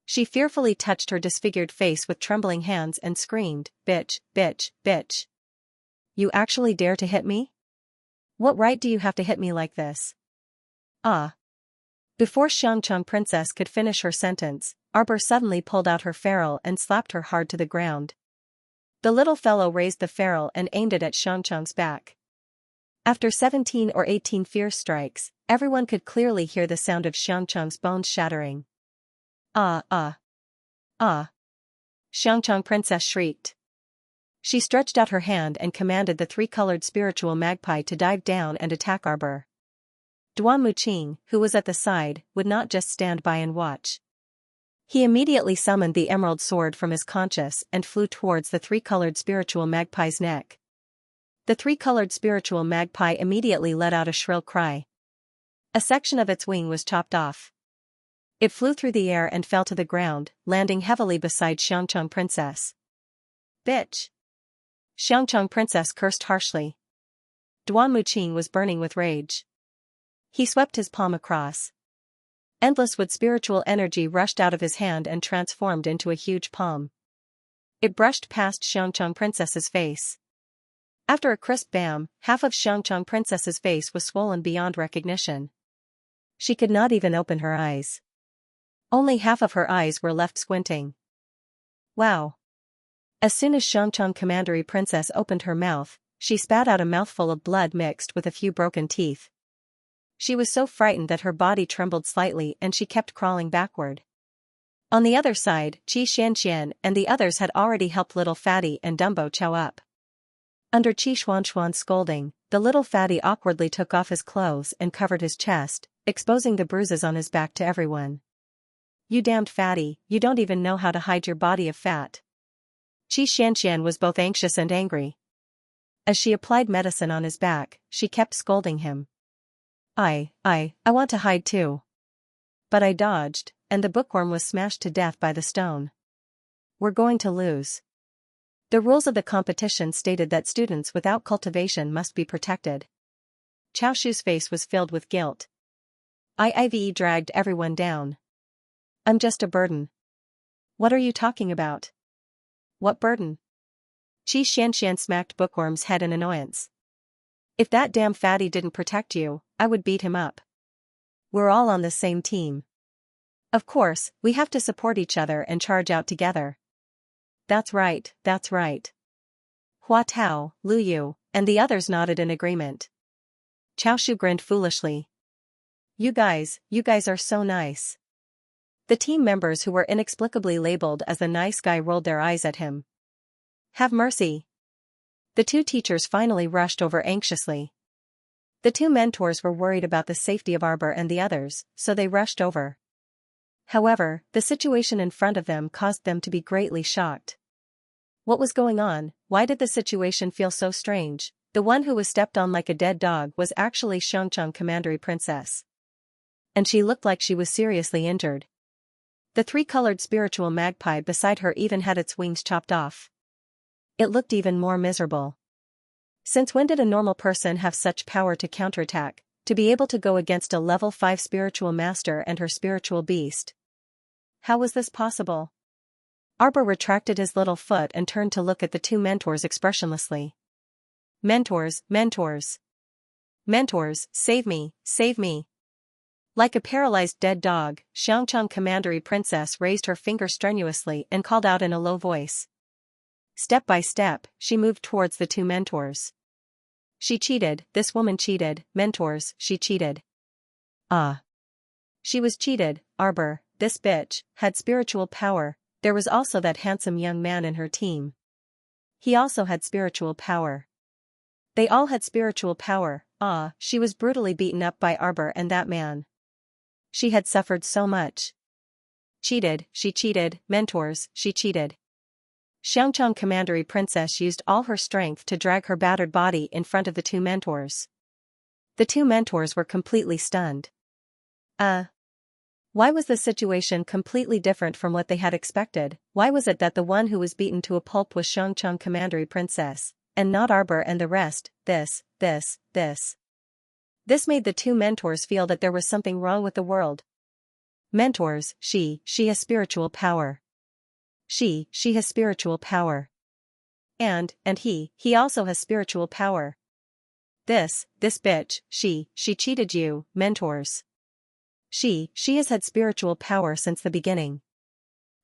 Speaker 1: She fearfully touched her disfigured face with trembling hands and screamed, "Bitch, bitch, bitch. You actually dare to hit me? What right do you have to hit me like this?" Ah! Before Xianxia Princess could finish her sentence, Arbor suddenly pulled out her ferrule and slapped her hard to the ground. The little fellow raised the ferrule and aimed it at Xianxia's back. After 17 or 18 fierce strikes, everyone could clearly hear the sound of Xianxia's bones shattering. Ah, ah. Ah. Xianxia Princess shrieked. She stretched out her hand and commanded the three-colored spiritual magpie to dive down and attack Arbor. Duan Muqing, who was at the side, would not just stand by and watch. He immediately summoned the emerald sword from his conscience and flew towards the three-colored spiritual magpie's neck. The three-colored spiritual magpie immediately let out a shrill cry. A section of its wing was chopped off. It flew through the air and fell to the ground, landing heavily beside Xianxia Princess. Bitch! Xianxia Princess cursed harshly. Duan Muqing was burning with rage. He swept his palm across. Endless wood spiritual energy rushed out of his hand and transformed into a huge palm. It brushed past Xianxia Princess's face. After a crisp bam, half of Xianxia Princess's face was swollen beyond recognition. She could not even open her eyes. Only half of her eyes were left squinting. Wow! As soon as Xianxia Commandery Princess opened her mouth, she spat out a mouthful of blood mixed with a few broken teeth. She was so frightened that her body trembled slightly and she kept crawling backward. On the other side, Xianxia and the others had already helped Little Fatty and Dumbo chow up. Under Xuanxuan's scolding, the Little Fatty awkwardly took off his clothes and covered his chest, exposing the bruises on his back to everyone. You damned fatty, you don't even know how to hide your body of fat. Xianxia was both anxious and angry. As she applied medicine on his back, she kept scolding him. I want to hide too. But I dodged, and the bookworm was smashed to death by the stone. We're going to lose. The rules of the competition stated that students without cultivation must be protected. Xiaoshu's face was filled with guilt. Ive dragged everyone down. I'm just a burden. What are you talking about? What burden? Xianxia smacked Bookworm's head in annoyance. If that damn fatty didn't protect you, I would beat him up. We're all on the same team. Of course, we have to support each other and charge out together. That's right, that's right. Hua Tao, Lu Yu, and the others nodded in agreement. Xiaoshu grinned foolishly. You guys are so nice. The team members who were inexplicably labeled as the nice guy rolled their eyes at him. Have mercy. The two teachers finally rushed over anxiously. The two mentors were worried about the safety of Arbor and the others, so they rushed over. However, the situation in front of them caused them to be greatly shocked. What was going on? Why did the situation feel so strange? The one who was stepped on like a dead dog was actually Xianxia Commandery Princess. And she looked like she was seriously injured. The three-colored spiritual magpie beside her even had its wings chopped off. It looked even more miserable. Since when did a normal person have such power to counterattack, to be able to go against a level 5 spiritual master and her spiritual beast? How was this possible? Arbor retracted his little foot and turned to look at the two mentors expressionlessly. Mentors, mentors. Mentors, save me, save me. Like a paralyzed dead dog, Xianxia Commandery Princess raised her finger strenuously and called out in a low voice. Step by step, she moved towards the two mentors. She cheated, this woman cheated, mentors, she cheated. Ah. She was cheated, Arbor, this bitch, had spiritual power. There was also that handsome young man in her team. He also had spiritual power. They all had spiritual power. Ah, she was brutally beaten up by Arbor and that man. She had suffered so much. Cheated, she cheated, mentors, she cheated. Xianxia Commandery Princess used all her strength to drag her battered body in front of the two mentors. The two mentors were completely stunned. Why was the situation completely different from what they had expected? Why was it that the one who was beaten to a pulp was Xianxia Commandery Princess, and not Arbor and the rest? This made the two mentors feel that there was something wrong with the world. Mentors, she has spiritual power. She has spiritual power. And he also has spiritual power. This bitch, she cheated you, mentors. She has had spiritual power since the beginning.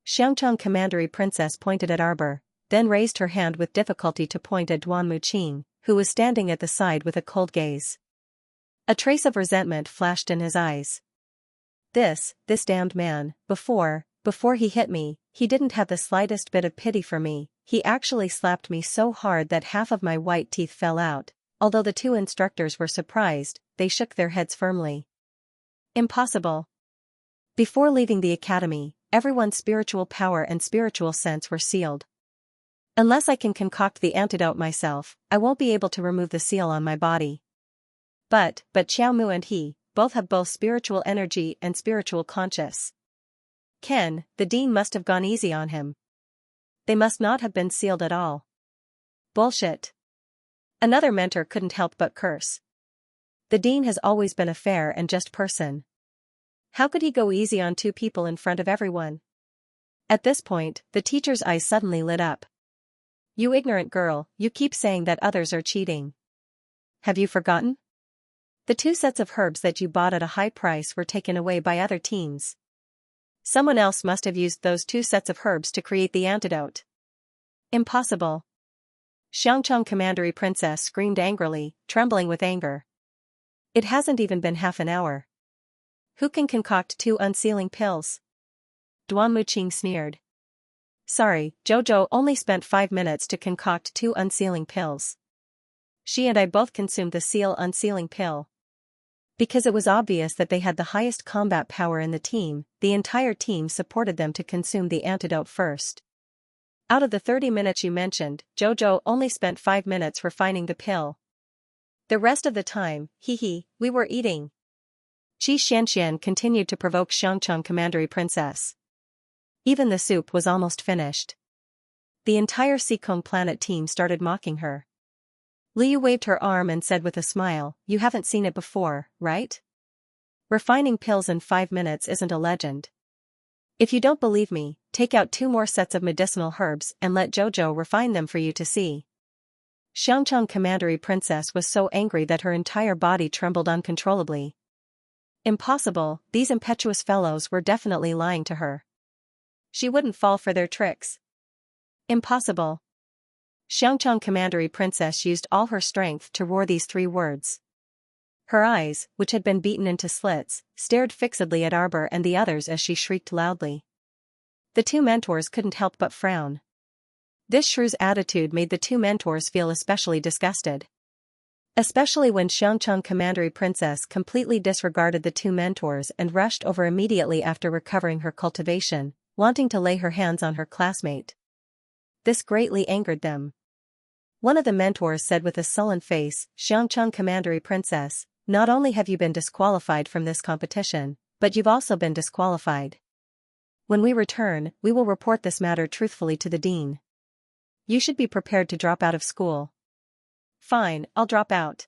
Speaker 1: Xianxia Commandery Princess pointed at Arbor, then raised her hand with difficulty to point at Duan Muqing, who was standing at the side with a cold gaze. A trace of resentment flashed in his eyes. This damned man, before he hit me, he didn't have the slightest bit of pity for me. He actually slapped me so hard that half of my white teeth fell out. Although the two instructors were surprised, they shook their heads firmly. Impossible. Before leaving the academy, everyone's spiritual power and spiritual sense were sealed. Unless I can concoct the antidote myself, I won't be able to remove the seal on my body. But Xiao Mu and he, both have both spiritual energy and spiritual conscious. Ken, the dean must have gone easy on him. They must not have been sealed at all. Bullshit. Another mentor couldn't help but curse. The dean has always been a fair and just person. How could he go easy on two people in front of everyone? At this point, the teacher's eyes suddenly lit up. You ignorant girl, you keep saying that others are cheating. Have you forgotten? The 2 sets of herbs that you bought at a high price were taken away by other teams. Someone else must have used those 2 sets of herbs to create the antidote. Impossible. Xianxia Commandery Princess screamed angrily, trembling with anger. It hasn't even been half an hour. Who can concoct 2 unsealing pills? Duan Muqing sneered. Sorry, Jojo only spent 5 minutes to concoct 2 unsealing pills. She and I both consumed the seal unsealing pill. Because it was obvious that they had the highest combat power in the team, the entire team supported them to consume the antidote first. Out of the 30 minutes you mentioned, Jojo only spent 5 minutes refining the pill. The rest of the time, we were eating. Xianxia continued to provoke Xianxia Commandery Princess. Even the soup was almost finished. The entire Seekong planet team started mocking her. Liu waved her arm and said with a smile, you haven't seen it before, right? Refining pills in 5 minutes isn't a legend. If you don't believe me, take out 2 more sets of medicinal herbs and let Jojo refine them for you to see. Xianxia Commandery Princess was so angry that her entire body trembled uncontrollably. Impossible, these impetuous fellows were definitely lying to her. She wouldn't fall for their tricks. Impossible. Xianxia Commandery Princess used all her strength to roar these 3 words. Her eyes, which had been beaten into slits, stared fixedly at Arbor and the others as she shrieked loudly. The 2 mentors couldn't help but frown. This shrew's attitude made the 2 mentors feel especially disgusted. Especially when Xianxia Commandery Princess completely disregarded the 2 mentors and rushed over immediately after recovering her cultivation, wanting to lay her hands on her classmate. This greatly angered them. One of the mentors said with a sullen face, Xianxia Commandery Princess, not only have you been disqualified from this competition, but you've also been disqualified. When we return, we will report this matter truthfully to the dean. You should be prepared to drop out of school. Fine, I'll drop out.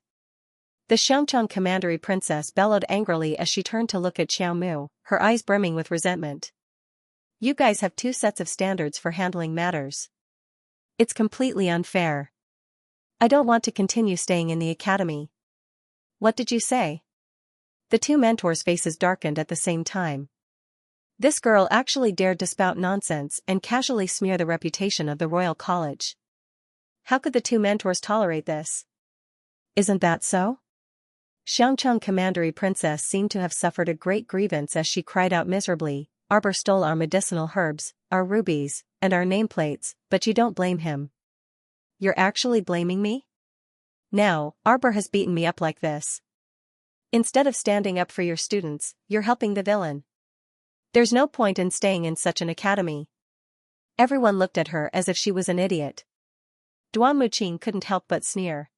Speaker 1: The Xianxia commandery princess bellowed angrily as she turned to look at Xiao Mu, her eyes brimming with resentment. You guys have two sets of standards for handling matters. It's completely unfair. I don't want to continue staying in the academy. What did you say? The two mentors' faces darkened at the same time. This girl actually dared to spout nonsense and casually smear the reputation of the Royal College. How could the two mentors tolerate this? Isn't that so? Xianxia commandery princess seemed to have suffered a great grievance as she cried out miserably, Arbor stole our medicinal herbs, our rubies, and our nameplates, but you don't blame him. You're actually blaming me? Now, Arbor has beaten me up like this. Instead of standing up for your students, you're helping the villain. There's no point in staying in such an academy. Everyone looked at her as if she was an idiot. Duan Muqing couldn't help but sneer.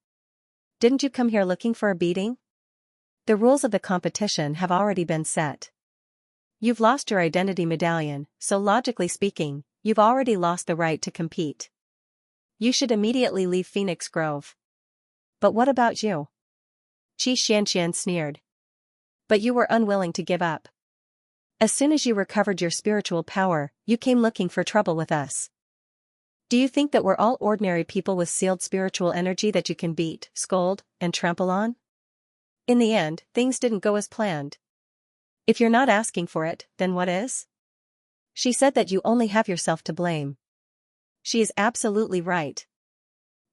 Speaker 1: Didn't you come here looking for a beating? The rules of the competition have already been set. You've lost your identity medallion, so logically speaking, you've already lost the right to compete. You should immediately leave Phoenix Grove. But what about you? Xianxia sneered. But you were unwilling to give up. As soon as you recovered your spiritual power, you came looking for trouble with us. Do you think that we're all ordinary people with sealed spiritual energy that you can beat, scold, and trample on? In the end, things didn't go as planned. If you're not asking for it, then what is? She said that you only have yourself to blame. She is absolutely right.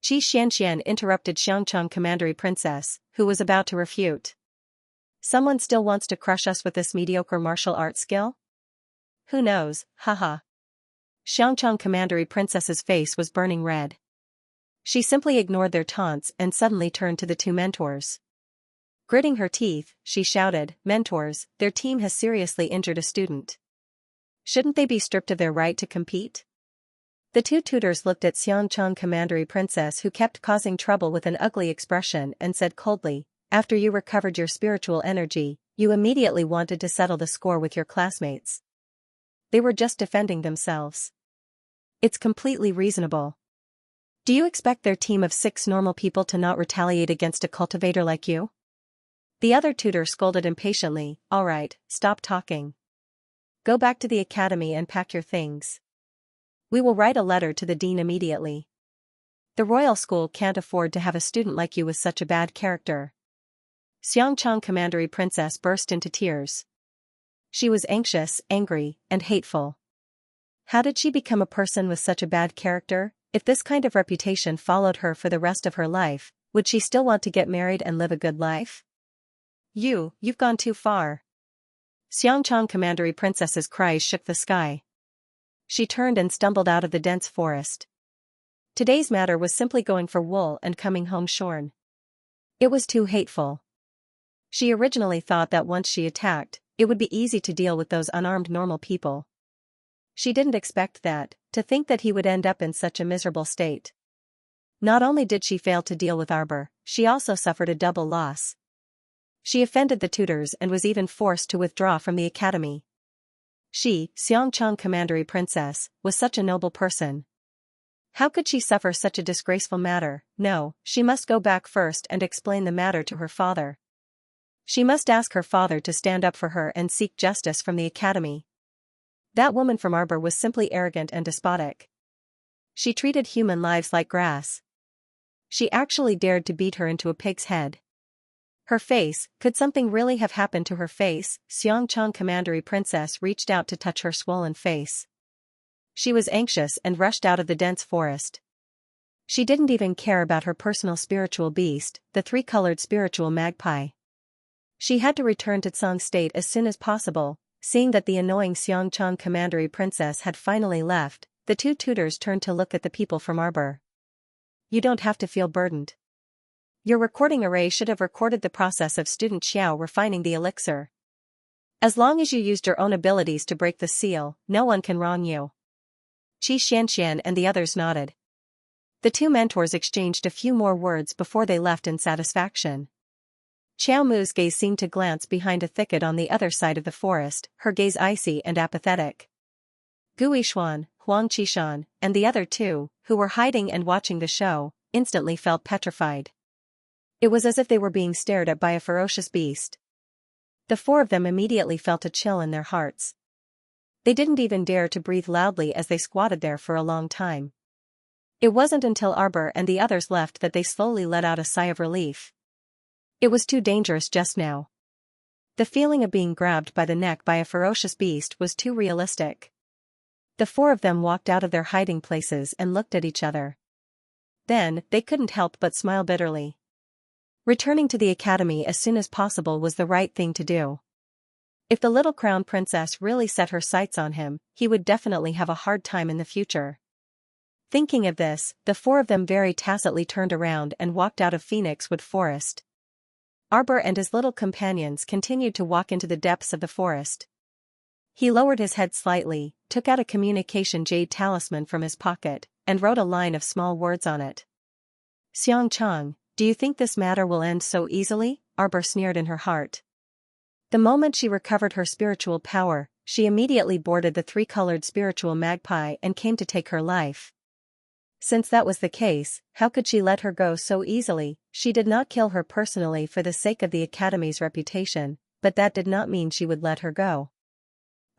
Speaker 1: Xianxia interrupted Xianxia commandery princess, who was about to refute. Someone still wants to crush us with this mediocre martial arts skill? Who knows, haha. Xianxia commandery princess's face was burning red. She simply ignored their taunts and suddenly turned to the two mentors. Gritting her teeth, she shouted, Mentors, their team has seriously injured a student. Shouldn't they be stripped of their right to compete? The two tutors looked at Xianxia commandery princess who kept causing trouble with an ugly expression and said coldly, After you recovered your spiritual energy, you immediately wanted to settle the score with your classmates. They were just defending themselves. It's completely reasonable. Do you expect their team of 6 normal people to not retaliate against a cultivator like you? The other tutor scolded impatiently, All right, stop talking. Go back to the academy and pack your things. We will write a letter to the dean immediately. The royal school can't afford to have a student like you with such a bad character. Xianxia commandery princess burst into tears. She was anxious, angry, and hateful. How did she become a person with such a bad character? If this kind of reputation followed her for the rest of her life, would she still want to get married and live a good life? You've gone too far. Xianxia commandery princess's cries shook the sky. She turned and stumbled out of the dense forest. Today's matter was simply going for wool and coming home shorn. It was too hateful. She originally thought that once she attacked, it would be easy to deal with those unarmed normal people. She didn't expect that, to think that he would end up in such a miserable state. Not only did she fail to deal with Arbor, she also suffered a double loss. She offended the tutors and was even forced to withdraw from the academy. She, Xianxia commandery princess, was such a noble person. How could she suffer such a disgraceful matter? No, she must go back first and explain the matter to her father. She must ask her father to stand up for her and seek justice from the academy. That woman from Arbor was simply arrogant and despotic. She treated human lives like grass. She actually dared to beat her into a pig's head. Her face, could something really have happened to her face? Xianxia commandery princess reached out to touch her swollen face. She was anxious and rushed out of the dense forest. She didn't even care about her personal spiritual beast, the 3-colored spiritual magpie. She had to return to Tsang State as soon as possible. Seeing that the annoying Xianxia commandery princess had finally left, the two tutors turned to look at the people from Arbor. You don't have to feel burdened. Your recording array should have recorded the process of student Xiao refining the elixir. As long as you used your own abilities to break the seal, no one can wrong you. Xianxia and the others nodded. The two mentors exchanged a few more words before they left in satisfaction. Xiao Mu's gaze seemed to glance behind a thicket on the other side of the forest, her gaze icy and apathetic. Gui Xuan, Huang Qishan, and the other two, who were hiding and watching the show, instantly felt petrified. It was as if they were being stared at by a ferocious beast. The four of them immediately felt a chill in their hearts. They didn't even dare to breathe loudly as they squatted there for a long time. It wasn't until Arbor and the others left that they slowly let out a sigh of relief. It was too dangerous just now. The feeling of being grabbed by the neck by a ferocious beast was too realistic. The four of them walked out of their hiding places and looked at each other. Then, they couldn't help but smile bitterly. Returning to the academy as soon as possible was the right thing to do. If the little crown princess really set her sights on him, he would definitely have a hard time in the future. Thinking of this, the four of them very tacitly turned around and walked out of Phoenix Wood Forest. Arbor and his little companions continued to walk into the depths of the forest. He lowered his head slightly, took out a communication jade talisman from his pocket, and wrote a line of small words on it. Xianxia, do you think this matter will end so easily? Arbor sneered in her heart. The moment she recovered her spiritual power, she immediately boarded the three-colored spiritual magpie and came to take her life. Since that was the case, how could she let her go so easily? She did not kill her personally for the sake of the Academy's reputation, but that did not mean she would let her go.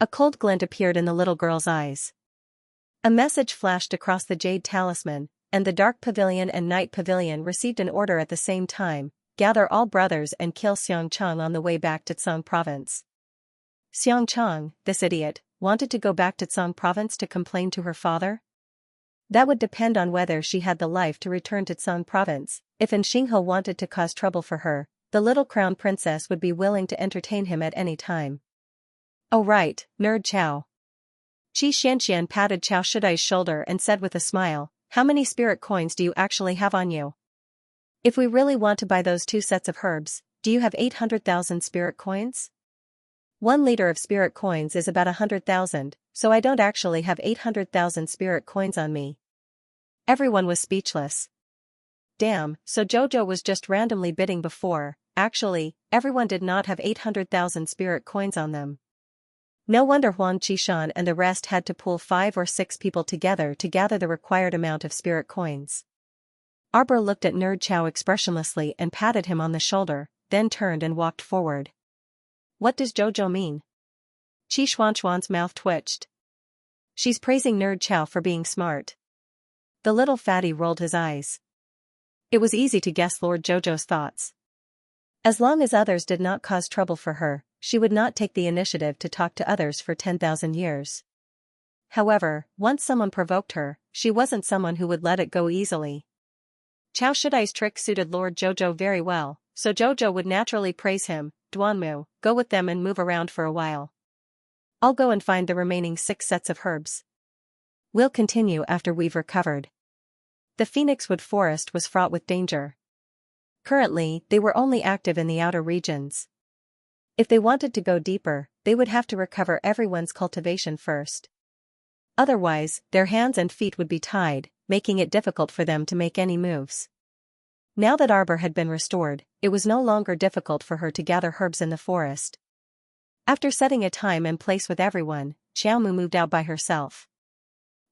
Speaker 1: A cold glint appeared in the little girl's eyes. A message flashed across the jade talisman, and the Dark Pavilion and Night Pavilion received an order at the same time: gather all brothers and kill Xianxia on the way back to Tsang Province. Xianxia, this idiot, wanted to go back to Tsang Province to complain to her father? That would depend on whether she had the life to return to Tsang Province. If Xinghe wanted to cause trouble for her, the little crown princess would be willing to entertain him at any time. Oh right, nerd Chao. Xianxia patted Chao Shidai's shoulder and said with a smile, how many spirit coins do you actually have on you? If we really want to buy those 2 sets of herbs, do you have 800,000 spirit coins? 1 liter of spirit coins is about 100,000, so I don't actually have 800,000 spirit coins on me. Everyone was speechless. Damn, so Jojo was just randomly bidding before. Actually, everyone did not have 800,000 spirit coins on them. No wonder Huang Qishan and the rest had to pool 5 or 6 people together to gather the required amount of spirit coins. Arbor looked at Nerd Chao expressionlessly and patted him on the shoulder, then turned and walked forward. What does Jojo mean? Qi Xuanxuan's mouth twitched. She's praising Nerd Chao for being smart. The little fatty rolled his eyes. It was easy to guess Lord Jojo's thoughts. As long as others did not cause trouble for her, she would not take the initiative to talk to others for 10,000 years. However, once someone provoked her, she wasn't someone who would let it go easily. Chao Shidai's trick suited Lord Jojo very well, so Jojo would naturally praise him. Duanmu, go with them and move around for a while. I'll go and find the remaining 6 sets of herbs. We'll continue after we've recovered. The Phoenix Wood Forest was fraught with danger. Currently, they were only active in the outer regions. If they wanted to go deeper, they would have to recover everyone's cultivation first. Otherwise, their hands and feet would be tied, making it difficult for them to make any moves. Now that Arbor had been restored, it was no longer difficult for her to gather herbs in the forest. After setting a time and place with everyone, Xiaomu moved out by herself.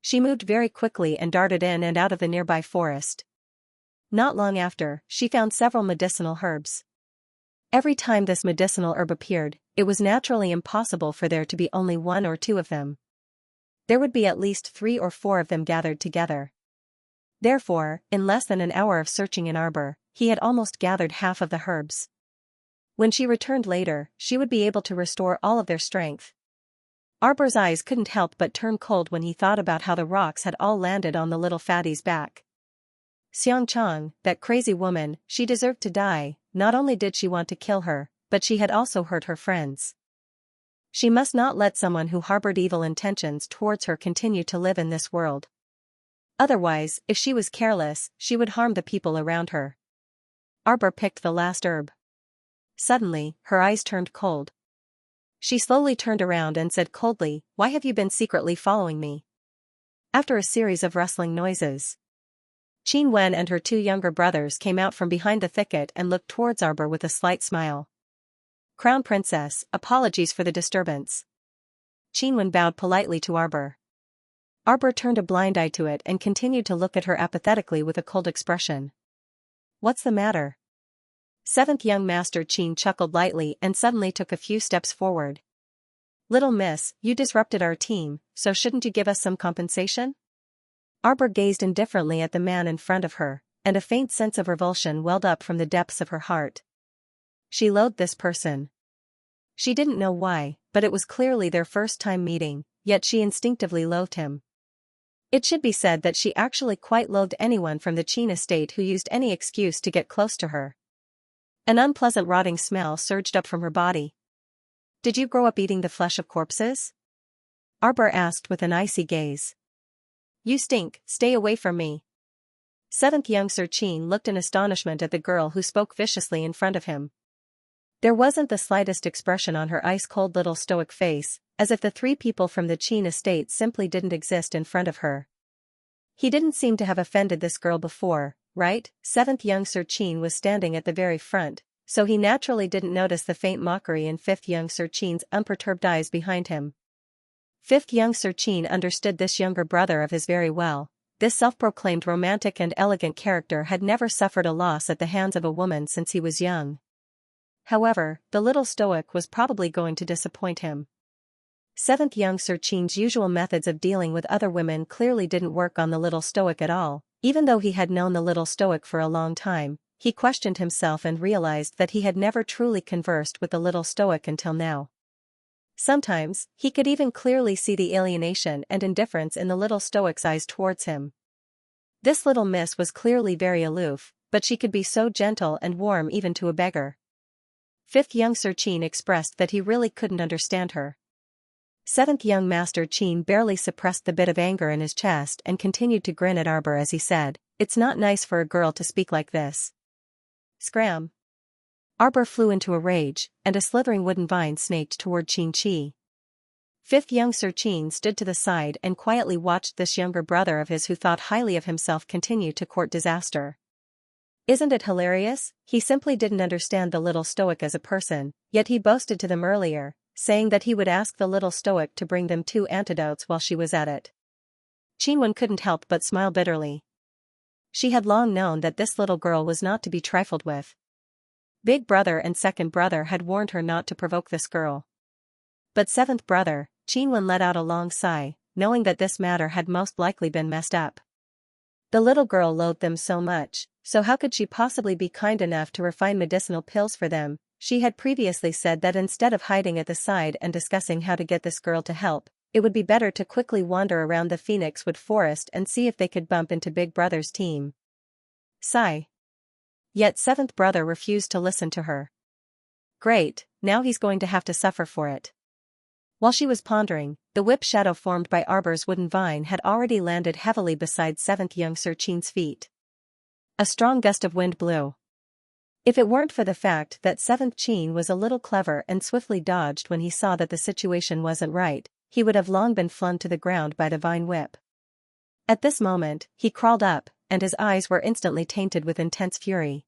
Speaker 1: She moved very quickly and darted in and out of the nearby forest. Not long after, she found several medicinal herbs. Every time this medicinal herb appeared, it was naturally impossible for there to be only 1 or 2 of them. There would be at least 3 or 4 of them gathered together. Therefore, in less than an hour of searching in Arbor, he had almost gathered half of the herbs. When she returned later, she would be able to restore all of their strength. Arbor's eyes couldn't help but turn cold when he thought about how the rocks had all landed on the little fatty's back. Xianxia, that crazy woman, she deserved to die. Not only did she want to kill her, but she had also hurt her friends. She must not let someone who harbored evil intentions towards her continue to live in this world. Otherwise, if she was careless, she would harm the people around her. Arbor picked the last herb. Suddenly, her eyes turned cold. She slowly turned around and said coldly, "Why have you been secretly following me?" After a series of rustling noises, Qin Wen and her 2 younger brothers came out from behind the thicket and looked towards Arbor with a slight smile. "Crown Princess, apologies for the disturbance." Qin Wen bowed politely to Arbor. Arbor turned a blind eye to it and continued to look at her apathetically with a cold expression. What's the matter? Seventh young master Qin chuckled lightly and suddenly took a few steps forward. Little miss, you disrupted our team, so shouldn't you give us some compensation? Arbor gazed indifferently at the man in front of her, and a faint sense of revulsion welled up from the depths of her heart. She loathed this person. She didn't know why, but it was clearly their first time meeting, yet she instinctively loathed him. It should be said that she actually quite loathed anyone from the Qin estate who used any excuse to get close to her. An unpleasant rotting smell surged up from her body. Did you grow up eating the flesh of corpses? Arbor asked with an icy gaze. You stink, stay away from me. Seventh young Sir Qin looked in astonishment at the girl who spoke viciously in front of him. There wasn't the slightest expression on her ice-cold little stoic face, as if the three people from the Qin estate simply didn't exist in front of her. He didn't seem to have offended this girl before, right? Seventh young Sir Qin was standing at the very front, so he naturally didn't notice the faint mockery in fifth young Sir Qin's unperturbed eyes behind him. Fifth young Sir Qin understood this younger brother of his very well. This self-proclaimed romantic and elegant character had never suffered a loss at the hands of a woman since he was young. However, the little stoic was probably going to disappoint him. Seventh young Sir Qin's usual methods of dealing with other women clearly didn't work on the little stoic at all. Even though he had known the little stoic for a long time, he questioned himself and realized that he had never truly conversed with the little stoic until now. Sometimes, he could even clearly see the alienation and indifference in the little stoic's eyes towards him. This little miss was clearly very aloof, but she could be so gentle and warm even to a beggar. Fifth young Sir Qin expressed that he really couldn't understand her. Seventh young master Qin barely suppressed the bit of anger in his chest and continued to grin at Arbor as he said, "It's not nice for a girl to speak like this." Scram! Arbor flew into a rage, and a slithering wooden vine snaked toward Qin Chi. Fifth young Sir Qin stood to the side and quietly watched this younger brother of his who thought highly of himself continue to court disaster. Isn't it hilarious? He simply didn't understand the little stoic as a person, yet he boasted to them earlier, saying that he would ask the little stoic to bring them 2 antidotes while she was at it. Qinwen couldn't help but smile bitterly. She had long known that this little girl was not to be trifled with. Big brother and second brother had warned her not to provoke this girl. But seventh brother, Qinwen let out a long sigh, knowing that this matter had most likely been messed up. The little girl loathed them so much, so how could she possibly be kind enough to refine medicinal pills for them? She had previously said that instead of hiding at the side and discussing how to get this girl to help, it would be better to quickly wander around the Phoenix Wood Forest and see if they could bump into Big Brother's team. Sigh. Yet seventh brother refused to listen to her. Great, now he's going to have to suffer for it. While she was pondering, the whip shadow formed by Arbor's wooden vine had already landed heavily beside seventh young Sir Qin's feet. A strong gust of wind blew. If it weren't for the fact that seventh Qin was a little clever and swiftly dodged when he saw that the situation wasn't right, he would have long been flung to the ground by the vine whip. At this moment, he crawled up, and his eyes were instantly tainted with intense fury.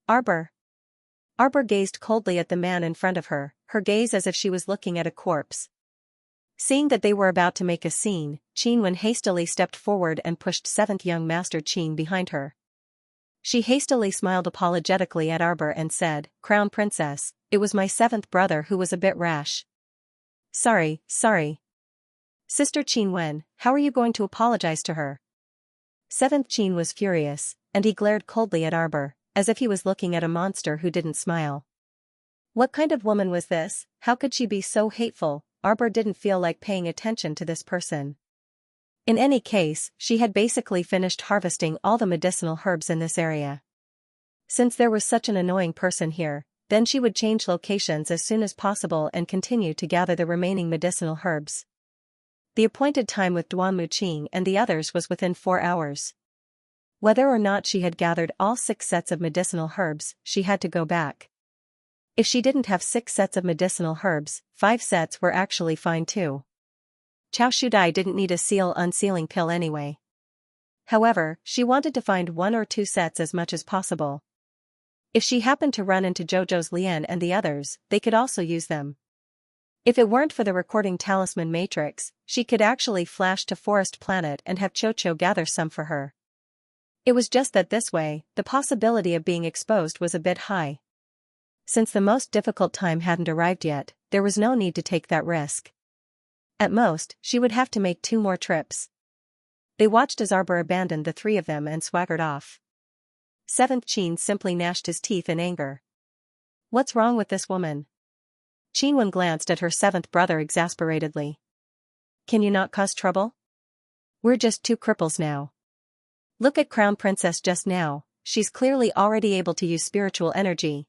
Speaker 1: Arbor. Arbor gazed coldly at the man in front of her, her gaze as if she was looking at a corpse. Seeing that they were about to make a scene, Qinwen hastily stepped forward and pushed seventh young master Qin behind her. She hastily smiled apologetically at Arbor and said, "Crown Princess, it was my seventh brother who was a bit rash." Sorry. Sister Qinwen, how are you going to apologize to her?" Seventh Qin was furious, and he glared coldly at Arbor, as if he was looking at a monster who didn't smile. What kind of woman was this? How could she be so hateful? Arbor didn't feel like paying attention to this person. In any case, she had basically finished harvesting all the medicinal herbs in this area. Since there was such an annoying person here, then she would change locations as soon as possible and continue to gather the remaining medicinal herbs. The appointed time with Duan Muqing and the others was within 4 hours. Whether or not she had gathered all 6 sets of medicinal herbs, she had to go back. If she didn't have 6 sets of medicinal herbs, 5 sets were actually fine too. Chao Shudai didn't need a unsealing pill anyway. However, she wanted to find 1 or 2 sets as much as possible. If she happened to run into Zhou's Lian and the others, they could also use them. If it weren't for the recording talisman matrix, she could actually flash to Forest Planet and have Cho-Cho gather some for her. It was just that this way, the possibility of being exposed was a bit high. Since the most difficult time hadn't arrived yet, there was no need to take that risk. At most, she would have to make 2 more trips. They watched as Arbor abandoned the 3 of them and swaggered off. 7th Qin simply gnashed his teeth in anger. What's wrong with this woman? Qinwen glanced at her 7th brother exasperatedly. Can you not cause trouble? We're just 2 cripples now. Look at Crown Princess just now, she's clearly already able to use spiritual energy.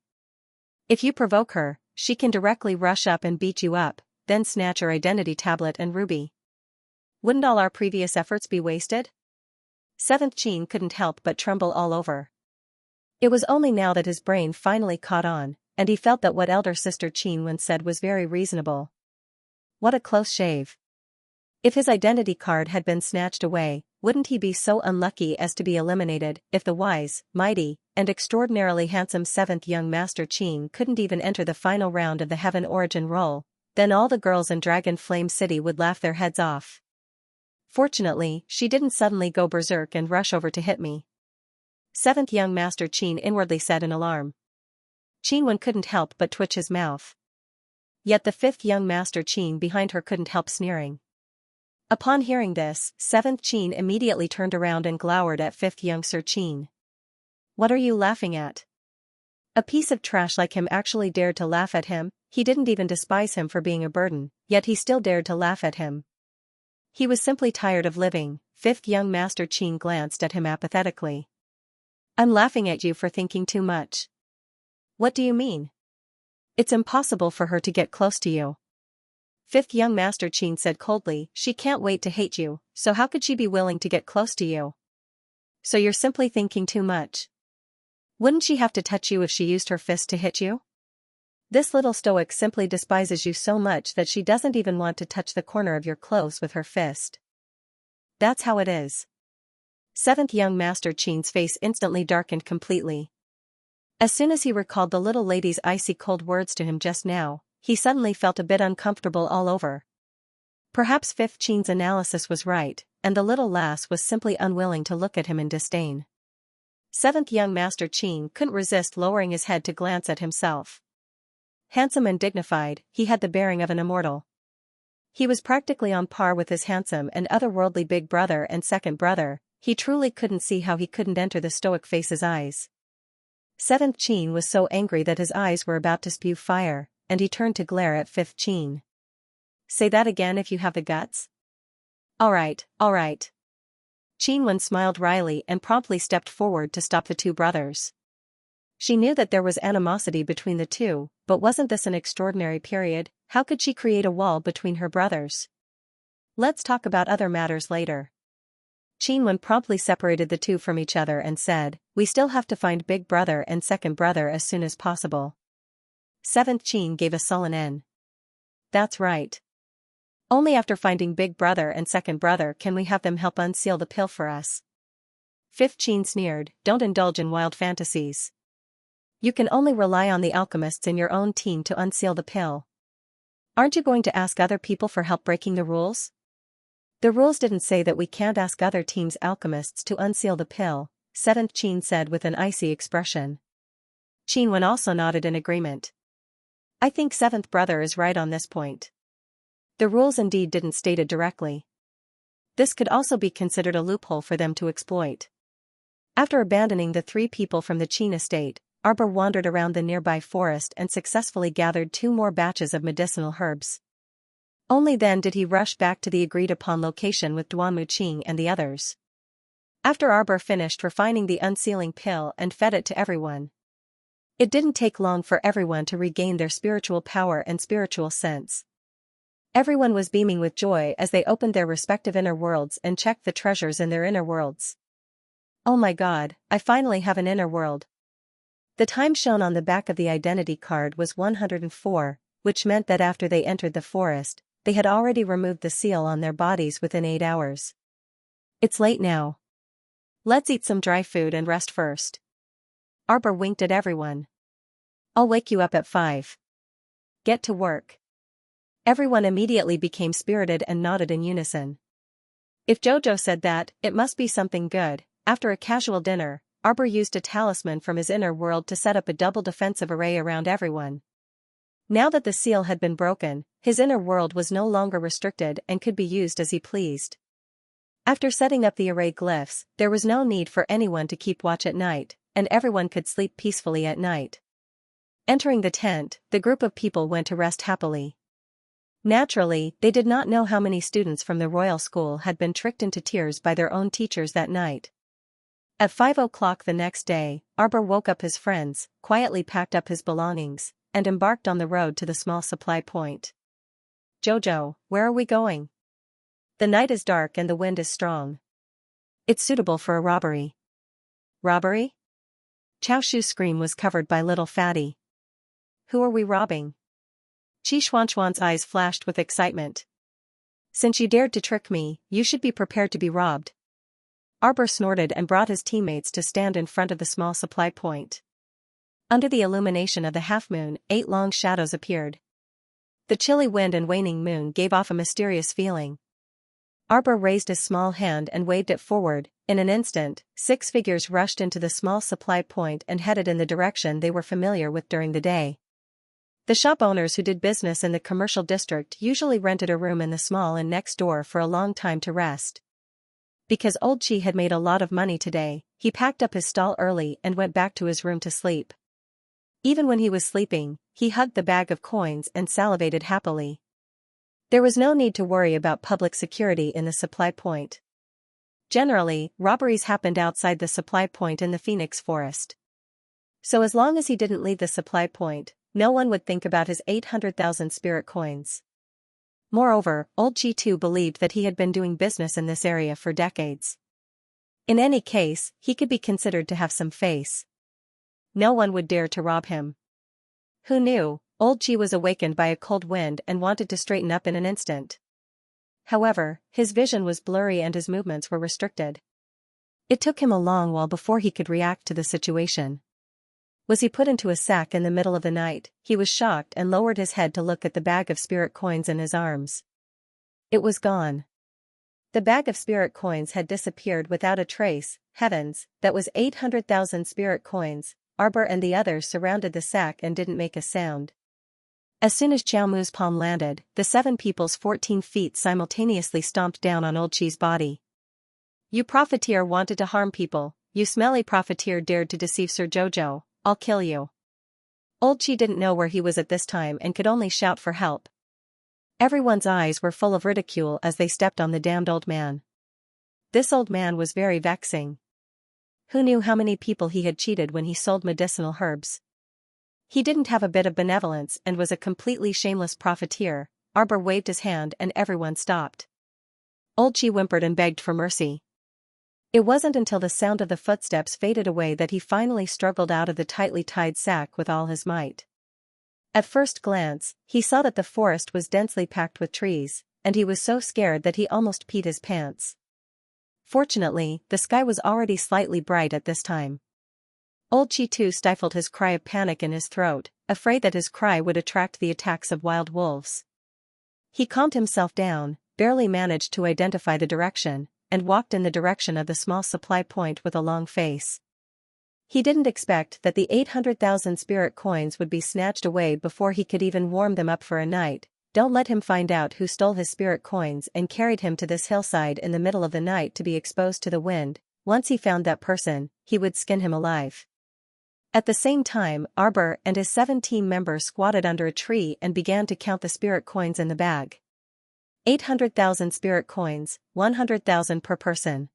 Speaker 1: If you provoke her, she can directly rush up and beat you up, then snatch her identity tablet and ruby. Wouldn't all our previous efforts be wasted? 7th Qin couldn't help but tremble all over. It was only now that his brain finally caught on, and he felt that what elder sister Qinwen said was very reasonable. What a close shave. If his identity card had been snatched away, wouldn't he be so unlucky as to be eliminated? If the wise, mighty, and extraordinarily handsome 7th young Master Qin couldn't even enter the final round of the Heaven Origin roll, then all the girls in Dragon Flame City would laugh their heads off. Fortunately, she didn't suddenly go berserk and rush over to hit me. 7th young Master Qin inwardly said in alarm. Qinwen couldn't help but twitch his mouth. Yet the 5th young Master Qin behind her couldn't help sneering. Upon hearing this, 7th Qin immediately turned around and glowered at 5th young Sir Qin. What are you laughing at? A piece of trash like him actually dared to laugh at him. He didn't even despise him for being a burden, yet he still dared to laugh at him. He was simply tired of living. 5th young Master Qin glanced at him apathetically. I'm laughing at you for thinking too much. What do you mean? It's impossible for her to get close to you. 5th young Master Qin said coldly, she can't wait to hate you, so how could she be willing to get close to you? So you're simply thinking too much. Wouldn't she have to touch you if she used her fist to hit you? This little stoic simply despises you so much that she doesn't even want to touch the corner of your clothes with her fist. That's how it is. 7th young Master Qin's face instantly darkened completely. As soon as he recalled the little lady's icy cold words to him just now, he suddenly felt a bit uncomfortable all over. Perhaps 5th Qin's analysis was right, and the little lass was simply unwilling to look at him in disdain. 7th young Master Qin couldn't resist lowering his head to glance at himself. Handsome and dignified, he had the bearing of an immortal. He was practically on par with his handsome and otherworldly big brother and second brother. He truly couldn't see how he couldn't enter the stoic face's eyes. 7th Qin was so angry that his eyes were about to spew fire, and he turned to glare at 5th Qin. Say that again if you have the guts. All right. Qinwen smiled wryly and promptly stepped forward to stop the 2 brothers. She knew that there was animosity between the 2, but wasn't this an extraordinary period? How could she create a wall between her brothers? Let's talk about other matters later. Qinwen promptly separated the 2 from each other and said, we still have to find big brother and second brother as soon as possible. 7th Qin gave a sullen N. That's right. Only after finding big brother and second brother can we have them help unseal the pill for us. 5th Qin sneered, don't indulge in wild fantasies. You can only rely on the alchemists in your own team to unseal the pill. Aren't you going to ask other people for help breaking the rules? The rules didn't say that we can't ask other teams' alchemists to unseal the pill, 7th Qin said with an icy expression. Qinwen also nodded in agreement. I think 7th brother is right on this point. The rules indeed didn't state it directly. This could also be considered a loophole for them to exploit. After abandoning the 3 people from the Qin estate, Arbor wandered around the nearby forest and successfully gathered 2 more batches of medicinal herbs. Only then did he rush back to the agreed-upon location with Duanmu Qing and the others. After Arbor finished refining the unsealing pill and fed it to everyone, it didn't take long for everyone to regain their spiritual power and spiritual sense. Everyone was beaming with joy as they opened their respective inner worlds and checked the treasures in their inner worlds. Oh my god, I finally have an inner world. The time shown on the back of the identity card was 104, which meant that after they entered the forest, they had already removed the seal on their bodies within 8 hours. It's late now. Let's eat some dry food and rest first. Arbor winked at everyone. I'll wake you up at 5. Get to work. Everyone immediately became spirited and nodded in unison. If Jojo said that, it must be something good. After a casual dinner, Arbor used a talisman from his inner world to set up a double defensive array around everyone. Now that the seal had been broken, his inner world was no longer restricted and could be used as he pleased. After setting up the array glyphs, there was no need for anyone to keep watch at night, and everyone could sleep peacefully at night. Entering the tent, the group of people went to rest happily. Naturally, they did not know how many students from the royal school had been tricked into tears by their own teachers that night. At 5 o'clock the next day, Arbor woke up his friends, quietly packed up his belongings, and embarked on the road to the small supply point. Jojo, where are we going? The night is dark and the wind is strong. It's suitable for a robbery. Robbery? Chao Shu's scream was covered by little Fatty. Who are we robbing? Qi Xuanxuan's eyes flashed with excitement. Since you dared to trick me, you should be prepared to be robbed. Arbor snorted and brought his teammates to stand in front of the small supply point. Under the illumination of the half-moon, 8 long shadows appeared. The chilly wind and waning moon gave off a mysterious feeling. Arbor raised his small hand and waved it forward. In an instant, 6 figures rushed into the small supply point and headed in the direction they were familiar with during the day. The shop owners who did business in the commercial district usually rented a room in the small inn next door for a long time to rest. Because Old Chi had made a lot of money today, he packed up his stall early and went back to his room to sleep. Even when he was sleeping, he hugged the bag of coins and salivated happily. There was no need to worry about public security in the supply point. Generally, robberies happened outside the supply point in the Phoenix Forest. So as long as he didn't leave the supply point, no one would think about his 800,000 spirit coins. Moreover, Old Chi too believed that he had been doing business in this area for decades. In any case, he could be considered to have some face. No one would dare to rob him. Who knew? Old Chi was awakened by a cold wind and wanted to straighten up in an instant. However, his vision was blurry and his movements were restricted. It took him a long while before he could react to the situation. Was he put into a sack in the middle of the night? He was shocked and lowered his head to look at the bag of spirit coins in his arms. It was gone. The bag of spirit coins had disappeared without a trace. Heavens, that was 800,000 spirit coins. Arbor and the others surrounded the sack and didn't make a sound. As soon as Jiao Mu's palm landed, the 7 people's 14 feet simultaneously stomped down on Old Chi's body. You profiteer wanted to harm people. You smelly profiteer dared to deceive Sir Jojo. I'll kill you. Old Chi didn't know where he was at this time and could only shout for help. Everyone's eyes were full of ridicule as they stepped on the damned old man. This old man was very vexing. Who knew how many people he had cheated when he sold medicinal herbs? He didn't have a bit of benevolence and was a completely shameless profiteer. Arbor waved his hand and everyone stopped. Old Chi whimpered and begged for mercy. It wasn't until the sound of the footsteps faded away that he finally struggled out of the tightly tied sack with all his might. At first glance, he saw that the forest was densely packed with trees, and he was so scared that he almost peed his pants. Fortunately, the sky was already slightly bright at this time. Old Chi too stifled his cry of panic in his throat, afraid that his cry would attract the attacks of wild wolves. He calmed himself down, barely managed to identify the direction, and walked in the direction of the small supply point with a long face. He didn't expect that the 800,000 spirit coins would be snatched away before he could even warm them up for a night. Don't let him find out who stole his spirit coins and carried him to this hillside in the middle of the night to be exposed to the wind. Once he found that person, he would skin him alive. At the same time, Arbor and his 7 team members squatted under a tree and began to count the spirit coins in the bag. 800,000 spirit coins, 100,000 per person.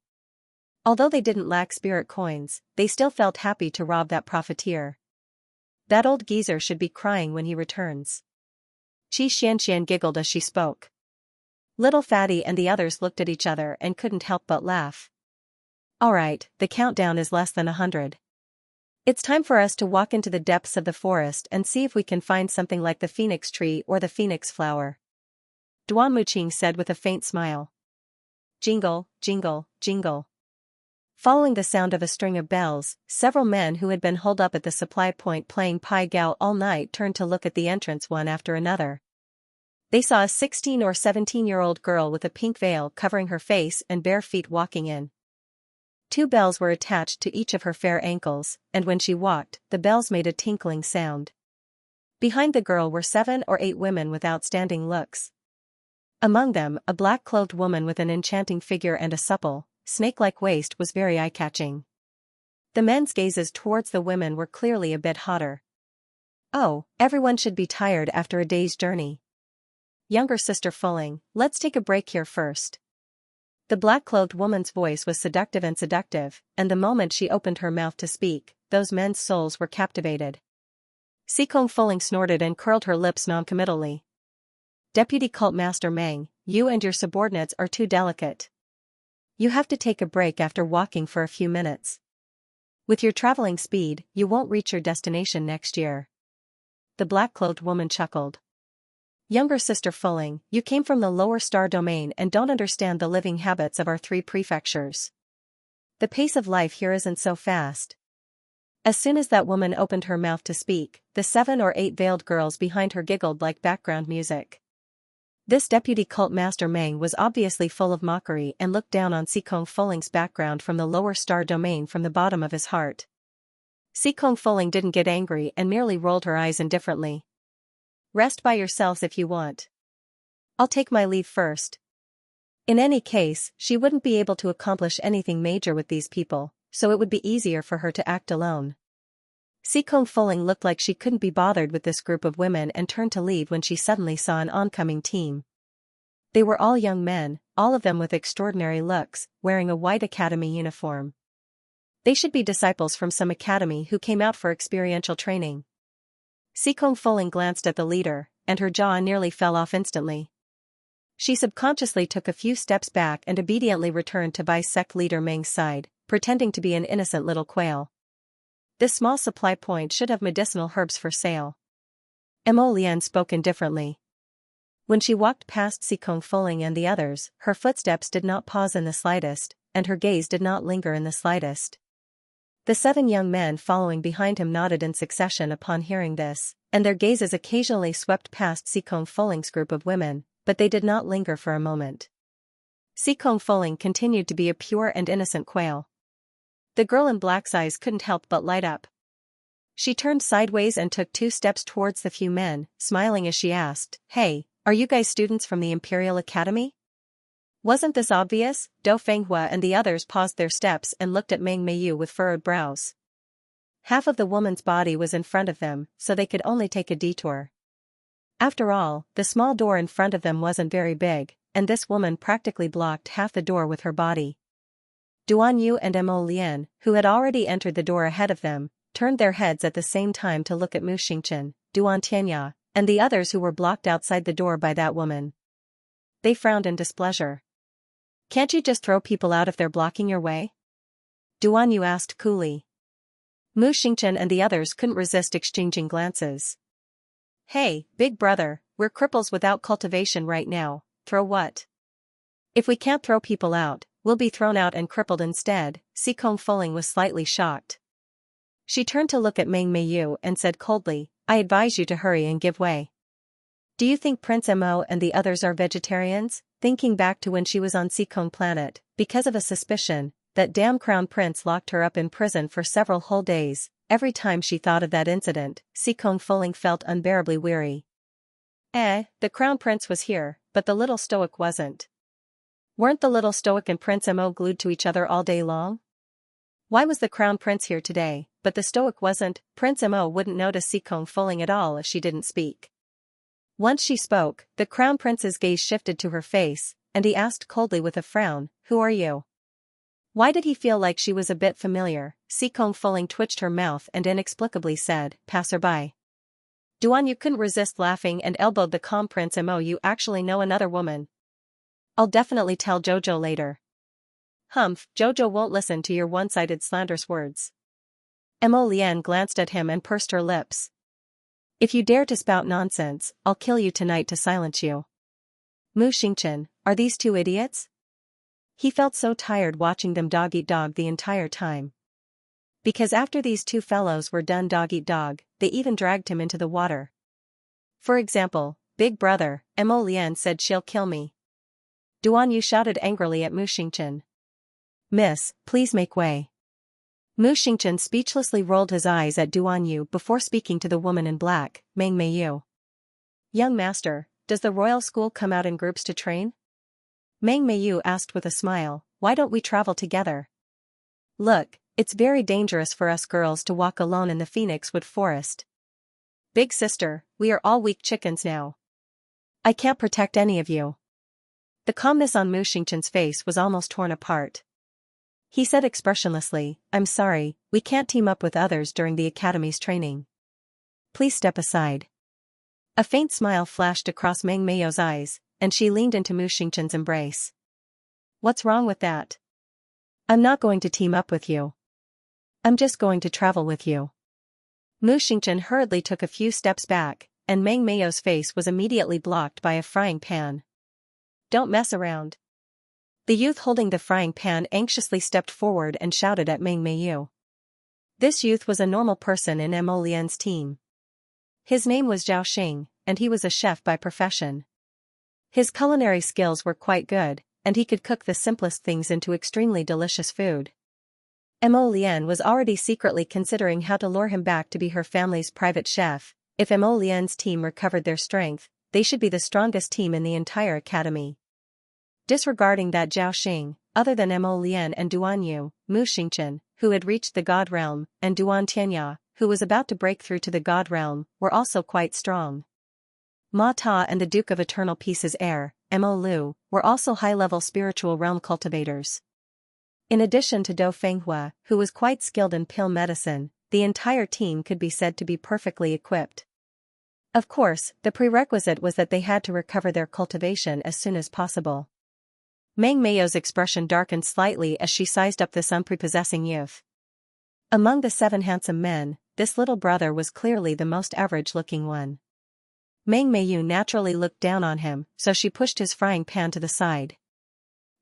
Speaker 1: Although they didn't lack spirit coins, they still felt happy to rob that profiteer. That old geezer should be crying when he returns. Xianxia giggled as she spoke. Little Fatty and the others looked at each other and couldn't help but laugh. Alright, the countdown is less than 100. It's time for us to walk into the depths of the forest and see if we can find something like the phoenix tree or the phoenix flower. Duan Muqing said with a faint smile. Jingle, jingle, jingle. Following the sound of a string of bells, several men who had been holed up at the supply point playing Pai Gao all night turned to look at the entrance one after another. They saw a 16 or 17-year-old girl with a pink veil covering her face and bare feet walking in. 2 bells were attached to each of her fair ankles, and when she walked, the bells made a tinkling sound. Behind the girl were 7 or 8 women with outstanding looks. Among them, a black-clothed woman with an enchanting figure and a supple, snake-like waist was very eye-catching. The men's gazes towards the women were clearly a bit hotter. Oh, everyone should be tired after a day's journey. Younger sister Fulling, let's take a break here first. The black-clothed woman's voice was seductive, and the moment she opened her mouth to speak, those men's souls were captivated. Sikong Fulling snorted and curled her lips noncommittally. Deputy Cult Master Meng, you and your subordinates are too delicate. You have to take a break after walking for a few minutes. With your traveling speed, you won't reach your destination next year. The black-clothed woman chuckled. Younger sister Fulling, you came from the lower star domain and don't understand the living habits of our 3 prefectures. The pace of life here isn't so fast. As soon as that woman opened her mouth to speak, the 7 or 8 veiled girls behind her giggled like background music. This deputy cult master Meng was obviously full of mockery and looked down on Sikong Fulling's background from the lower star domain from the bottom of his heart. Sikong Fulling didn't get angry and merely rolled her eyes indifferently. Rest by yourselves if you want. I'll take my leave first. In any case, she wouldn't be able to accomplish anything major with these people, so it would be easier for her to act alone. Sikong Fulling looked like she couldn't be bothered with this group of women and turned to leave when she suddenly saw an oncoming team. They were all young men, all of them with extraordinary looks, wearing a white academy uniform. They should be disciples from some academy who came out for experiential training. Sikong Fulling glanced at the leader, and her jaw nearly fell off instantly. She subconsciously took a few steps back and obediently returned to Vice Sect Leader Meng's side, pretending to be an innocent little quail. This small supply point should have medicinal herbs for sale. Mo Lian spoke indifferently. When she walked past Sikong Fulling and the others, her footsteps did not pause in the slightest, and her gaze did not linger in the slightest. The 7 young men following behind him nodded in succession upon hearing this, and their gazes occasionally swept past Sikong Fulling's group of women, but they did not linger for a moment. Sikong Fulling continued to be a pure and innocent quail. The girl in black's eyes couldn't help but light up. She turned sideways and took 2 steps towards the few men, smiling as she asked, "Hey, are you guys students from the Imperial Academy?" Wasn't this obvious? Do Fenghua and the others paused their steps and looked at Meng Meiyu with furrowed brows. Half of the woman's body was in front of them, so they could only take a detour. After all, the small door in front of them wasn't very big, and this woman practically blocked half the door with her body. Duan Yu and Mo Lian, who had already entered the door ahead of them, turned their heads at the same time to look at Mu Xingchen, Duan Tianya, and the others who were blocked outside the door by that woman. They frowned in displeasure. "Can't you just throw people out if they're blocking your way?" Duan Yu asked coolly. Mu Xingchen and the others couldn't resist exchanging glances. "Hey, big brother, we're cripples without cultivation right now, throw what? If we can't throw people out, we'll be thrown out and crippled instead." Sikong Fulling was slightly shocked. She turned to look at Meng Meiyu and said coldly, "I advise you to hurry and give way. Do you think Prince Mo and the others are vegetarians?" Thinking back to when she was on Sikong Planet, because of a suspicion, that damn Crown Prince locked her up in prison for several whole days, every time she thought of that incident, Sikong Fulling felt unbearably weary. The Crown Prince was here, but the little stoic wasn't. Weren't the little stoic and Prince Mo glued to each other all day long? Why was the Crown Prince here today, but the stoic wasn't? Prince Mo wouldn't notice Sikong Fulling at all if she didn't speak. Once she spoke, the Crown Prince's gaze shifted to her face, and he asked coldly with a frown, "Who are you?" Why did he feel like she was a bit familiar? Sikong Fulling twitched her mouth and inexplicably said, "Passerby." Duan Yu couldn't resist laughing and elbowed the calm Prince Mo. "You actually know another woman. I'll definitely tell Jojo later." "Humph, Jojo won't listen to your one-sided slanderous words." Mo Lian glanced at him and pursed her lips. "If you dare to spout nonsense, I'll kill you tonight to silence you." Mu Xingchen, are these 2 idiots? He felt so tired watching them dog-eat-dog the entire time. Because after these 2 fellows were done dog-eat-dog, they even dragged him into the water. For example, Big brother, Mo Lian said she'll kill me. Duan Yu shouted angrily at Mu Xingchen. Miss, please make way. Mu Xingchen speechlessly rolled his eyes at Duan Yu before speaking to the woman in black, Meng Meiyu. Young master, does the royal school come out in groups to train? Meng Meiyu asked with a smile, why don't we travel together? Look, it's very dangerous for us girls to walk alone in the Phoenix Wood Forest. Big sister, we are all weak chickens now. I can't protect any of you. The calmness on Mu Xingchen's face was almost torn apart. He said expressionlessly, I'm sorry, we can't team up with others during the academy's training. Please step aside. A faint smile flashed across Meng Meiyu's eyes, and she leaned into Mu Xingchen's embrace. What's wrong with that? I'm not going to team up with you. I'm just going to travel with you. Mu Xingchen hurriedly took a few steps back, and Meng Meiyu's face was immediately blocked by a frying pan. Don't mess around. The youth holding the frying pan anxiously stepped forward and shouted at Meng Meiyu. This youth was a normal person in Mo Lian's team. His name was Zhao Xing, and he was a chef by profession. His culinary skills were quite good, and he could cook the simplest things into extremely delicious food. Mo Lian was already secretly considering how to lure him back to be her family's private chef. If Mo Lian's team recovered their strength, they should be the strongest team in the entire academy. Disregarding that Zhao Xing, other than Mo Lian and Duan Yu, Mu Xingchen, who had reached the God Realm, and Duan Tianya, who was about to break through to the God Realm, were also quite strong. Ma Ta and the Duke of Eternal Peace's heir, Mo Lu, were also high-level spiritual realm cultivators. In addition to Dou Fenghua, who was quite skilled in pill medicine, the entire team could be said to be perfectly equipped. Of course, the prerequisite was that they had to recover their cultivation as soon as possible. Meng Meiyu's expression darkened slightly as she sized up this unprepossessing youth. Among the 7 handsome men, this little brother was clearly the most average-looking one. Meng Meiyu naturally looked down on him, so she pushed his frying pan to the side.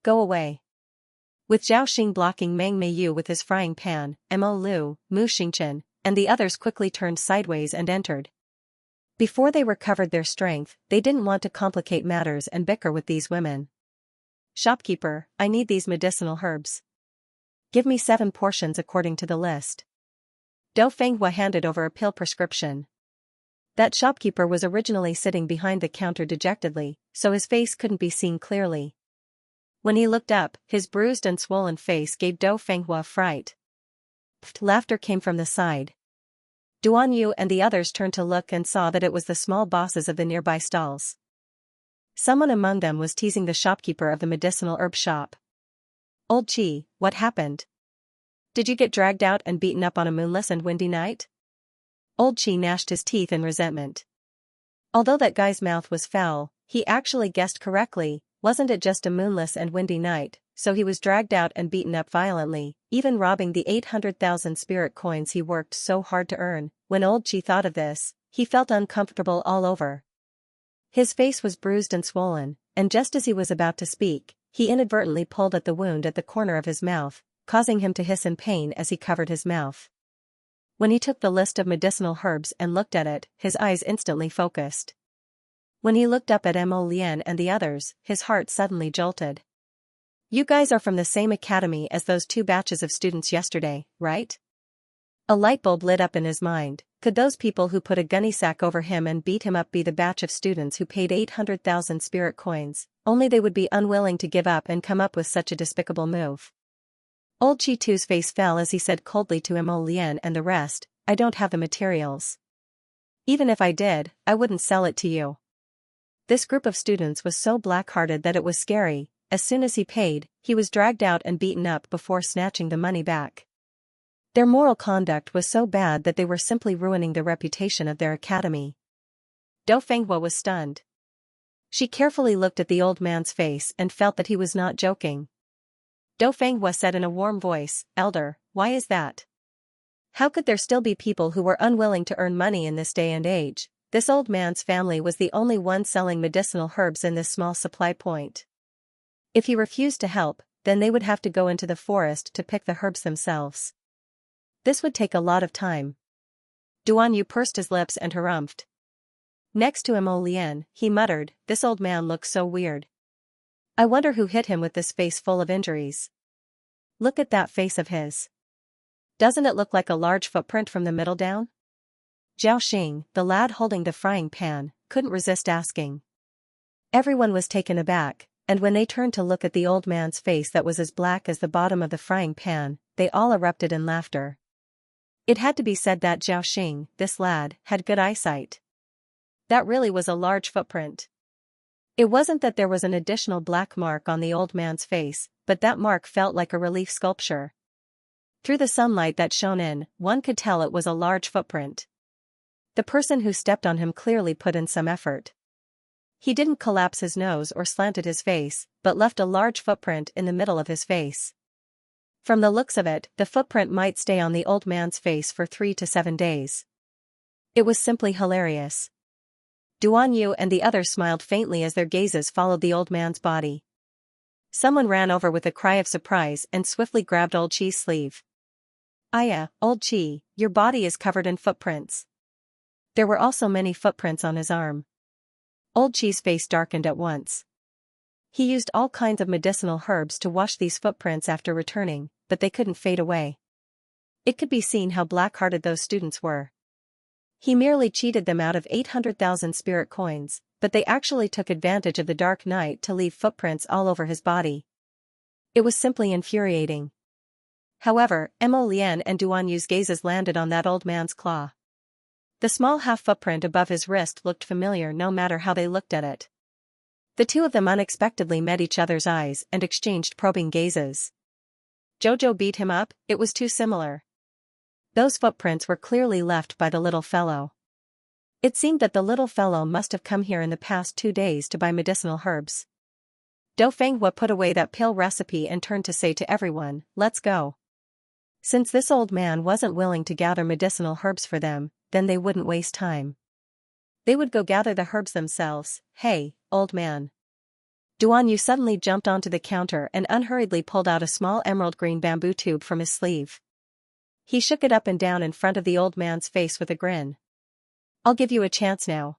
Speaker 1: Go away. With Zhao Xing blocking Meng Meiyu with his frying pan, Mo Lu, Mu Xingchen, and the others quickly turned sideways and entered. Before they recovered their strength, they didn't want to complicate matters and bicker with these women. Shopkeeper, I need these medicinal herbs. Give me 7 portions according to the list. Dou Fenghua handed over a pill prescription. That shopkeeper was originally sitting behind the counter dejectedly, so his face couldn't be seen clearly. When he looked up, his bruised and swollen face gave Dou Fenghua fright. Laughter came from the side. Duan Yu and the others turned to look and saw that it was the small bosses of the nearby stalls. Someone among them was teasing the shopkeeper of the medicinal herb shop. Old Chi, what happened? Did you get dragged out and beaten up on a moonless and windy night? Old Chi gnashed his teeth in resentment. Although that guy's mouth was foul, he actually guessed correctly. Wasn't it just a moonless and windy night, so he was dragged out and beaten up violently, even robbing the 800,000 spirit coins he worked so hard to earn. When Old Chi thought of this, he felt uncomfortable all over. His face was bruised and swollen, and just as he was about to speak, he inadvertently pulled at the wound at the corner of his mouth, causing him to hiss in pain as he covered his mouth. When he took the list of medicinal herbs and looked at it, his eyes instantly focused. When he looked up at Mo Lian and the others, his heart suddenly jolted. You guys are from the same academy as those 2 batches of students yesterday, right? A light bulb lit up in his mind. Could those people who put a gunny sack over him and beat him up be the batch of students who paid 800,000 spirit coins? Only they would be unwilling to give up and come up with such a despicable move. Old Chi Tu's face fell as he said coldly to Mo Lian and the rest, I don't have the materials. Even if I did, I wouldn't sell it to you. This group of students was so black-hearted that it was scary. As soon as he paid, he was dragged out and beaten up before snatching the money back. Their moral conduct was so bad that they were simply ruining the reputation of their academy. Dou Fenghua was stunned. She carefully looked at the old man's face and felt that he was not joking. Dou Fenghua said in a warm voice, Elder, why is that? How could there still be people who were unwilling to earn money in this day and age? This old man's family was the only one selling medicinal herbs in this small supply point. If he refused to help, then they would have to go into the forest to pick the herbs themselves. This would take a lot of time. Duan Yu pursed his lips and harumphed. Next to Mo Lian, he muttered, "This old man looks so weird. I wonder who hit him with this face full of injuries. Look at that face of his. Doesn't it look like a large footprint from the middle down?" Zhao Xing, the lad holding the frying pan, couldn't resist asking. Everyone was taken aback, and when they turned to look at the old man's face that was as black as the bottom of the frying pan, they all erupted in laughter. It had to be said that Zhao Xing, this lad, had good eyesight. That really was a large footprint. It wasn't that there was an additional black mark on the old man's face, but that mark felt like a relief sculpture. Through the sunlight that shone in, one could tell it was a large footprint. The person who stepped on him clearly put in some effort. He didn't collapse his nose or slanted his face, but left a large footprint in the middle of his face. From the looks of it, the footprint might stay on the old man's face for 3 to 7 days. It was simply hilarious. Duan Yu and the others smiled faintly as their gazes followed the old man's body. Someone ran over with a cry of surprise and swiftly grabbed Old Qi's sleeve. "Aya, Old Qi, your body is covered in footprints." There were also many footprints on his arm. Old Qi's face darkened at once. He used all kinds of medicinal herbs to wash these footprints after returning, but they couldn't fade away. It could be seen how black-hearted those students were. He merely cheated them out of 800,000 spirit coins, but they actually took advantage of the dark night to leave footprints all over his body. It was simply infuriating. However, Mo Lian and Duan Yu's gazes landed on that old man's claw. The small half-footprint above his wrist looked familiar no matter how they looked at it. The two of them unexpectedly met each other's eyes and exchanged probing gazes. Jojo beat him up, it was too similar. Those footprints were clearly left by the little fellow. It seemed that the little fellow must have come here in the past 2 days to buy medicinal herbs. Dou Fenghua put away that pill recipe and turned to say to everyone, "Let's go." Since this old man wasn't willing to gather medicinal herbs for them, then they wouldn't waste time. They would go gather the herbs themselves. "Hey, old man." Duan Yu suddenly jumped onto the counter and unhurriedly pulled out a small emerald green bamboo tube from his sleeve. He shook it up and down in front of the old man's face with a grin. "I'll give you a chance now.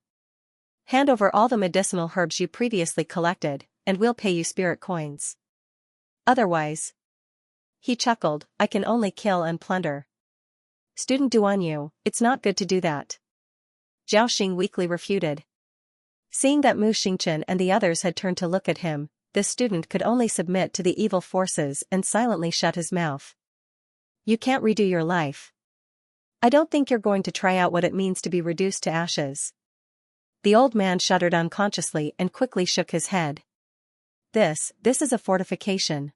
Speaker 1: Hand over all the medicinal herbs you previously collected, and we'll pay you spirit coins. Otherwise," he chuckled, "I can only kill and plunder." "Student Duan Yu, it's not good to do that," Zhao Xing weakly refuted. Seeing that Mu Xingchen and the others had turned to look at him, this student could only submit to the evil forces and silently shut his mouth. "You can't redo your life. I don't think you're going to try out what it means to be reduced to ashes." The old man shuddered unconsciously and quickly shook his head. This is a fortification.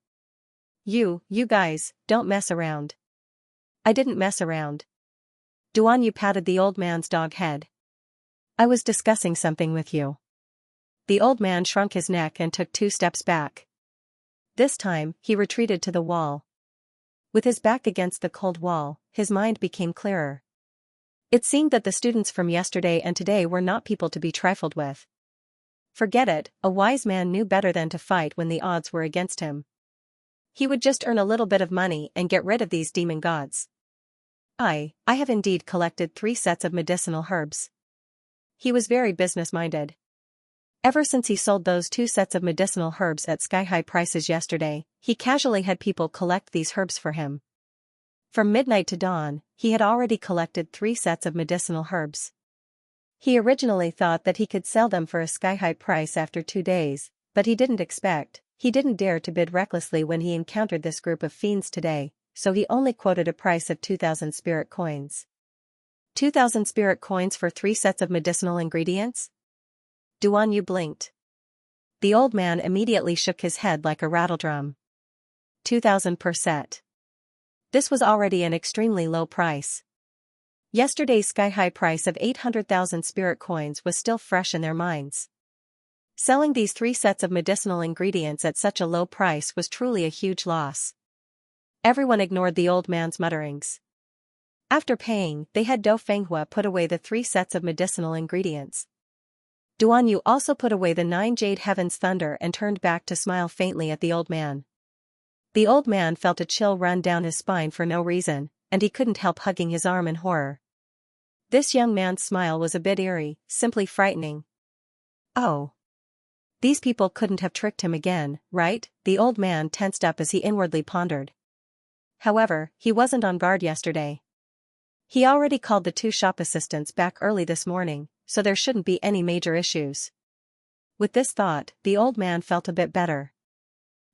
Speaker 1: You guys, don't mess around." "I didn't mess around." Duan Yu patted the old man's dog head. "I was discussing something with you." The old man shrunk his neck and took 2 steps back. This time, he retreated to the wall. With his back against the cold wall, his mind became clearer. It seemed that the students from yesterday and today were not people to be trifled with. Forget it, a wise man knew better than to fight when the odds were against him. He would just earn a little bit of money and get rid of these demon gods. I have indeed collected 3 sets of medicinal herbs." He was very business-minded. Ever since he sold those 2 sets of medicinal herbs at sky-high prices yesterday, he casually had people collect these herbs for him. From midnight to dawn, he had already collected 3 sets of medicinal herbs. He originally thought that he could sell them for a sky-high price after 2 days, but he didn't dare to bid recklessly when he encountered this group of fiends today, so he only quoted a price of 2,000 spirit coins. 2,000 spirit coins for 3 sets of medicinal ingredients? Duan Yu blinked. The old man immediately shook his head like a rattledrum. 2,000 per set. This was already an extremely low price. Yesterday's sky-high price of 800,000 spirit coins was still fresh in their minds. Selling these 3 sets of medicinal ingredients at such a low price was truly a huge loss. Everyone ignored the old man's mutterings. After paying, they had Dou Fenghua put away the 3 sets of medicinal ingredients. Duan Yu also put away the 9 Jade Heaven's Thunder and turned back to smile faintly at the old man. The old man felt a chill run down his spine for no reason, and he couldn't help hugging his arm in horror. This young man's smile was a bit eerie, simply frightening. Oh. These people couldn't have tricked him again, right? The old man tensed up as he inwardly pondered. However, he wasn't on guard yesterday. He already called the 2 shop assistants back early this morning, so there shouldn't be any major issues. With this thought, the old man felt a bit better.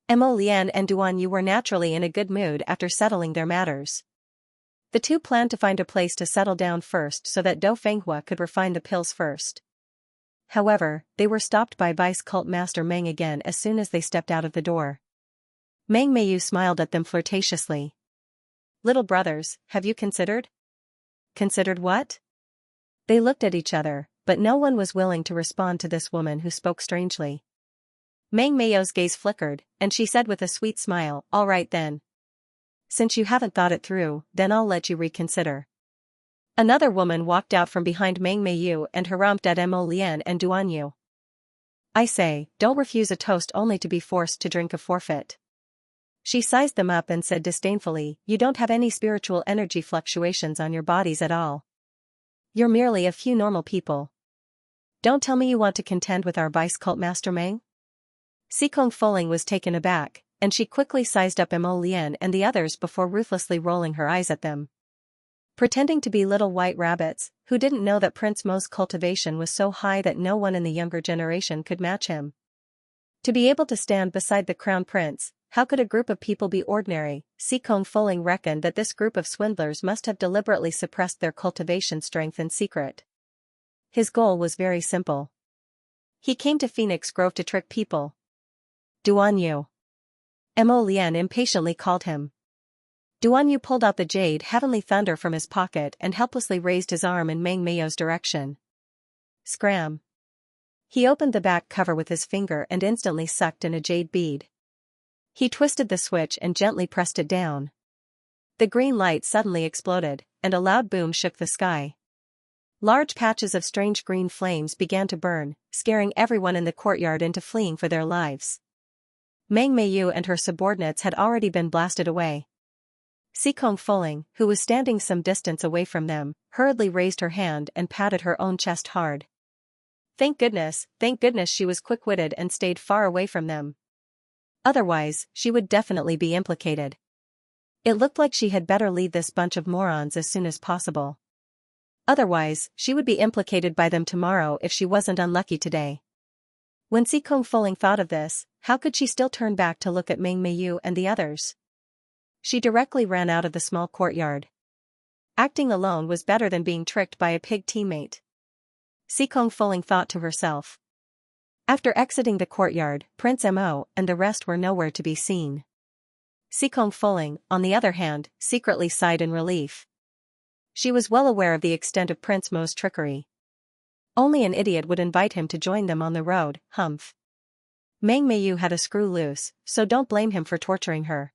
Speaker 1: Mo Lian and Duan Yu were naturally in a good mood after settling their matters. The 2 planned to find a place to settle down first so that Dou Fenghua could refine the pills first. However, they were stopped by Vice Cult Master Meng again as soon as they stepped out of the door. Meng Meiyu smiled at them flirtatiously. Little brothers, have you considered? Considered what? They looked at each other, but no one was willing to respond to this woman who spoke strangely. Meng Meiyu's gaze flickered, and she said with a sweet smile, all right then. Since you haven't thought it through, then I'll let you reconsider. Another woman walked out from behind Meng Meiyu and harumphed at Mo Lian and Duan Yu. I say, don't refuse a toast only to be forced to drink a forfeit. She sized them up and said disdainfully, you don't have any spiritual energy fluctuations on your bodies at all. You're merely a few normal people. Don't tell me you want to contend with our vice cult master Meng? Sikong Foling was taken aback, and she quickly sized up Mo Lian and the others before ruthlessly rolling her eyes at them. Pretending to be little white rabbits, who didn't know that Prince Mo's cultivation was so high that no one in the younger generation could match him. To be able to stand beside the crown prince, how could a group of people be ordinary? Sikong Foling reckoned that this group of swindlers must have deliberately suppressed their cultivation strength in secret. His goal was very simple. He came to Phoenix Grove to trick people. Duan Yu. Mo Lian impatiently called him. Duan Yu pulled out the jade heavenly thunder from his pocket and helplessly raised his arm in Meng Meiyu's direction. Scram. He opened the back cover with his finger and instantly sucked in a jade bead. He twisted the switch and gently pressed it down. The green light suddenly exploded, and a loud boom shook the sky. Large patches of strange green flames began to burn, scaring everyone in the courtyard into fleeing for their lives. Meng Meiyu and her subordinates had already been blasted away. Sikong Foling, who was standing some distance away from them, hurriedly raised her hand and patted her own chest hard. Thank goodness she was quick-witted and stayed far away from them. Otherwise, she would definitely be implicated. It looked like she had better leave this bunch of morons as soon as possible. Otherwise, she would be implicated by them tomorrow if she wasn't unlucky today. When Sikong Foling thought of this, how could she still turn back to look at Meng Meiyu and the others? She directly ran out of the small courtyard. Acting alone was better than being tricked by a pig teammate. Sikong Foling thought to herself. After exiting the courtyard, Prince Mo and the rest were nowhere to be seen. Sikong Foling, on the other hand, secretly sighed in relief. She was well aware of the extent of Prince Mo's trickery. Only an idiot would invite him to join them on the road, humph. Meng Meiyu had a screw loose, so don't blame him for torturing her.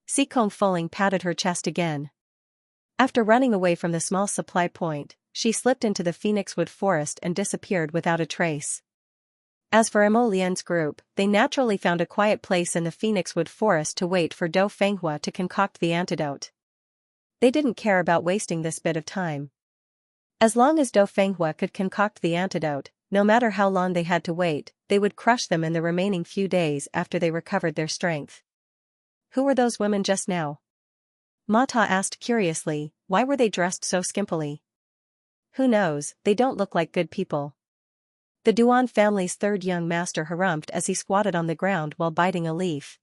Speaker 1: Sikong Foling patted her chest again. After running away from the small supply point, she slipped into the Phoenixwood forest and disappeared without a trace. As for Mo Lian's group, they naturally found a quiet place in the Phoenixwood forest to wait for Dou Fenghua to concoct the antidote. They didn't care about wasting this bit of time. As long as Dou Fenghua could concoct the antidote, no matter how long they had to wait, they would crush them in the remaining few days after they recovered their strength. Who were those women just now? Ma Ta asked curiously, why were they dressed so skimpily? Who knows, they don't look like good people. The Duan family's third young master harumphed as he squatted on the ground while biting a leaf.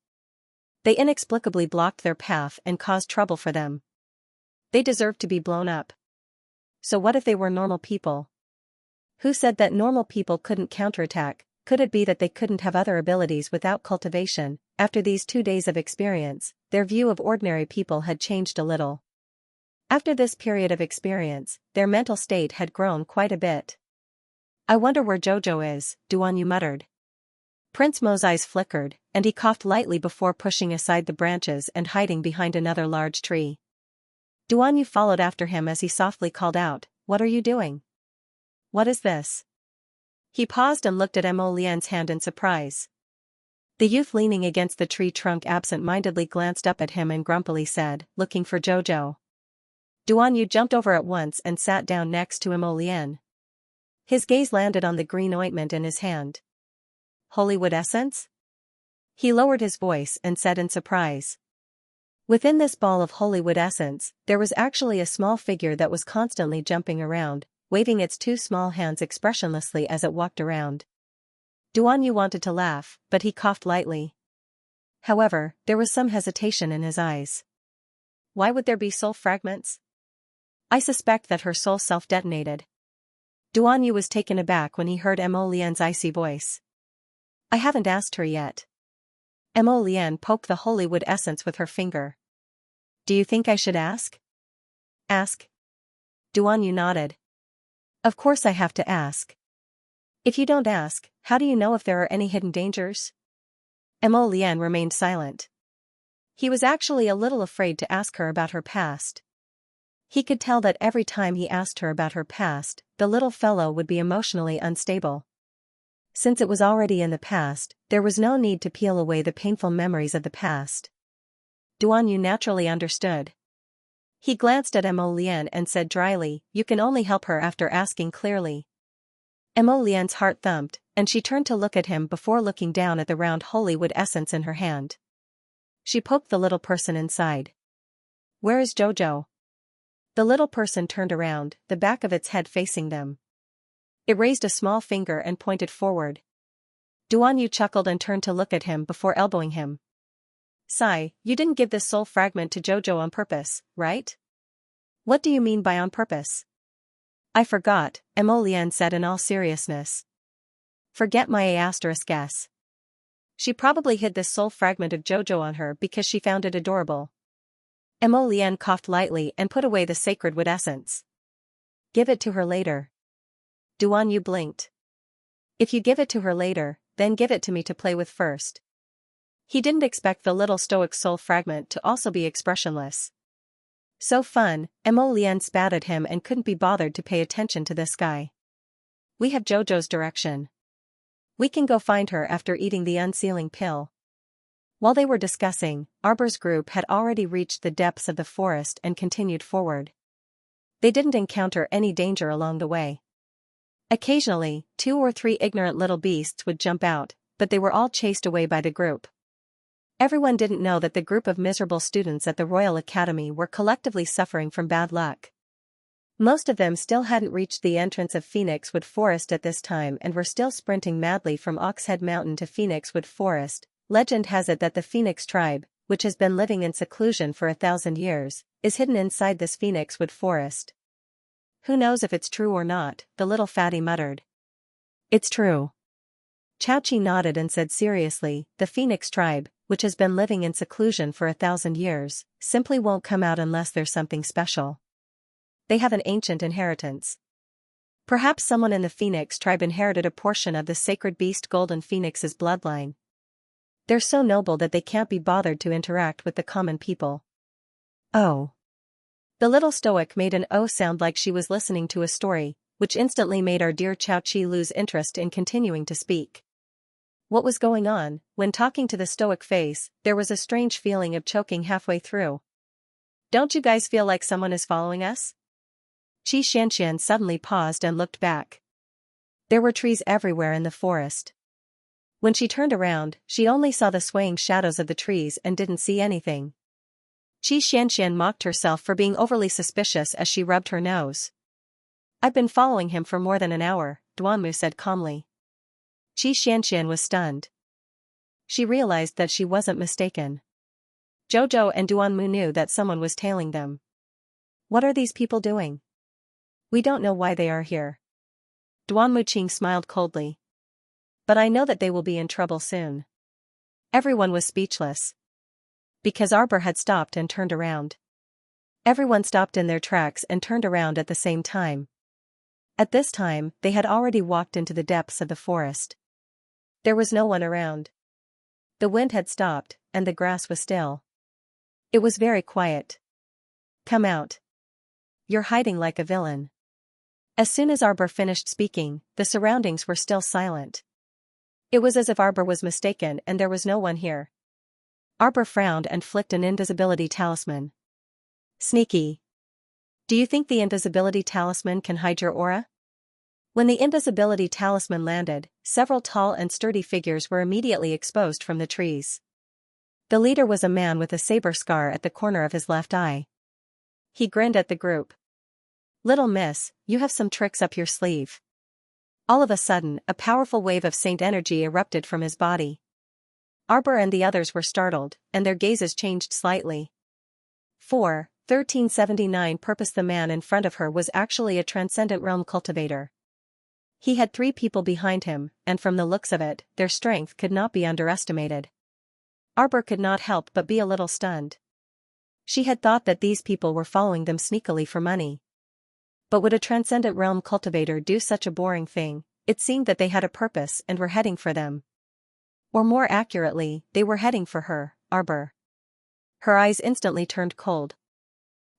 Speaker 1: They inexplicably blocked their path and caused trouble for them. They deserved to be blown up. So what if they were normal people? Who said that normal people couldn't counterattack? Could it be that they couldn't have other abilities without cultivation? After these 2 days of experience, their view of ordinary people had changed a little. After this period of experience, their mental state had grown quite a bit. I wonder where Jojo is, Duan Yu muttered. Prince Mo's eyes flickered, and he coughed lightly before pushing aside the branches and hiding behind another large tree. Duan Yu followed after him as he softly called out, "What are you doing? What is this?" He paused and looked at Mo Lian's hand in surprise. The youth leaning against the tree trunk absent-mindedly glanced up at him and grumpily said, "Looking for Jojo." Duan Yu jumped over at once and sat down next to Emolian. His gaze landed on the green ointment in his hand. Holywood essence? He lowered his voice and said in surprise. Within this ball of Holywood essence, there was actually a small figure that was constantly jumping around, waving its two small hands expressionlessly as it walked around. Duan Yu wanted to laugh, but he coughed lightly. However, there was some hesitation in his eyes. Why would there be soul fragments? I suspect that her soul self-detonated. Duan Yu was taken aback when he heard Emolian's icy voice. I haven't asked her yet. Emolian poked the Holywood essence with her finger. Do you think I should ask? Ask? Duan Yu nodded. Of course I have to ask. If you don't ask, how do you know if there are any hidden dangers? Emolian remained silent. He was actually a little afraid to ask her about her past. He could tell that every time he asked her about her past, the little fellow would be emotionally unstable. Since it was already in the past, there was no need to peel away the painful memories of the past. Duan Yu naturally understood. He glanced at Emolian and said dryly, you can only help her after asking clearly. Emolian's heart thumped, and she turned to look at him before looking down at the round Holywood essence in her hand. She poked the little person inside. Where is Jojo? The little person turned around, the back of its head facing them. It raised a small finger and pointed forward. Duan Yu chuckled and turned to look at him before elbowing him. Sai, you didn't give this soul fragment to Jojo on purpose, right? What do you mean by on purpose? I forgot, Emolian said in all seriousness. Forget my **s. She probably hid this soul fragment of Jojo on her because she found it adorable. Emolian coughed lightly and put away the sacred wood essence. Give it to her later. Duan Yu blinked. If you give it to her later, then give it to me to play with first. He didn't expect the little stoic soul fragment to also be expressionless. So fun, Emolian spat at him and couldn't be bothered to pay attention to this guy. We have Jojo's direction. We can go find her after eating the unsealing pill. While they were discussing, Arbor's group had already reached the depths of the forest and continued forward. They didn't encounter any danger along the way. Occasionally, 2 or 3 ignorant little beasts would jump out, but they were all chased away by the group. Everyone didn't know that the group of miserable students at the Royal Academy were collectively suffering from bad luck. Most of them still hadn't reached the entrance of Phoenix Wood Forest at this time and were still sprinting madly from Oxhead Mountain to Phoenix Wood Forest. Legend has it that the Phoenix tribe, which has been living in seclusion for 1,000 years, is hidden inside this Phoenix Wood Forest. Who knows if it's true or not, the little fatty muttered. It's true. Chao-Chi nodded and said seriously, the Phoenix tribe, which has been living in seclusion for 1,000 years, simply won't come out unless there's something special. They have an ancient inheritance. Perhaps someone in the Phoenix tribe inherited a portion of the sacred beast Golden Phoenix's bloodline. They're so noble that they can't be bothered to interact with the common people. Oh. The little stoic made an "oh" sound like she was listening to a story, which instantly made our dear Chao-Chi lose interest in continuing to speak. What was going on? When talking to the stoic face, there was a strange feeling of choking halfway through. Don't you guys feel like someone is following us? Xianxia suddenly paused and looked back. There were trees everywhere in the forest. When she turned around, she only saw the swaying shadows of the trees and didn't see anything. Xianxia mocked herself for being overly suspicious as she rubbed her nose. I've been following him for more than an hour, Duanmu said calmly. Xianxia was stunned. She realized that she wasn't mistaken. Jojo and Duanmu knew that someone was tailing them. What are these people doing? We don't know why they are here. Duanmu Qing smiled coldly. But I know that they will be in trouble soon. Everyone was speechless. Because Arbor had stopped and turned around. Everyone stopped in their tracks and turned around at the same time. At this time, they had already walked into the depths of the forest. There was no one around. The wind had stopped, and the grass was still. It was very quiet. Come out. You're hiding like a villain. As soon as Arbor finished speaking, the surroundings were still silent. It was as if Arbor was mistaken and there was no one here. Arbor frowned and flicked an invisibility talisman. Sneaky. Do you think the invisibility talisman can hide your aura? When the invisibility talisman landed, several tall and sturdy figures were immediately exposed from the trees. The leader was a man with a saber scar at the corner of his left eye. He grinned at the group. "Little miss, you have some tricks up your sleeve." All of a sudden, a powerful wave of saint energy erupted from his body. Arbor and the others were startled, and their gazes changed slightly. 1379 Purpose. The man in front of her was actually a transcendent realm cultivator. He had 3 people behind him, and from the looks of it, their strength could not be underestimated. Arbor could not help but be a little stunned. She had thought that these people were following them sneakily for money. But would a transcendent realm cultivator do such a boring thing? It seemed that they had a purpose and were heading for them. Or more accurately, they were heading for her, Arbor. Her eyes instantly turned cold.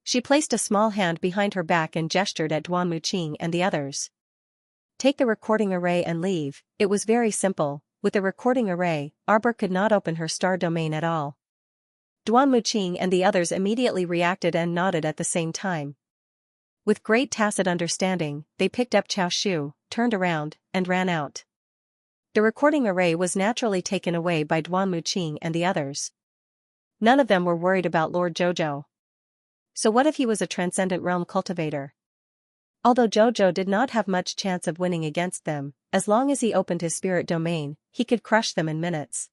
Speaker 1: She placed a small hand behind her back and gestured at Duan Muqing and the others. "Take the recording array and leave." It was very simple. With the recording array, Arbor could not open her star domain at all. Duan Muqing and the others immediately reacted and nodded at the same time. With great tacit understanding, they picked up Chao Shu, turned around, and ran out. The recording array was naturally taken away by Duan Muqing and the others. None of them were worried about Lord Jojo. So what if he was a transcendent realm cultivator? Although Jojo did not have much chance of winning against them, as long as he opened his spirit domain, he could crush them in minutes.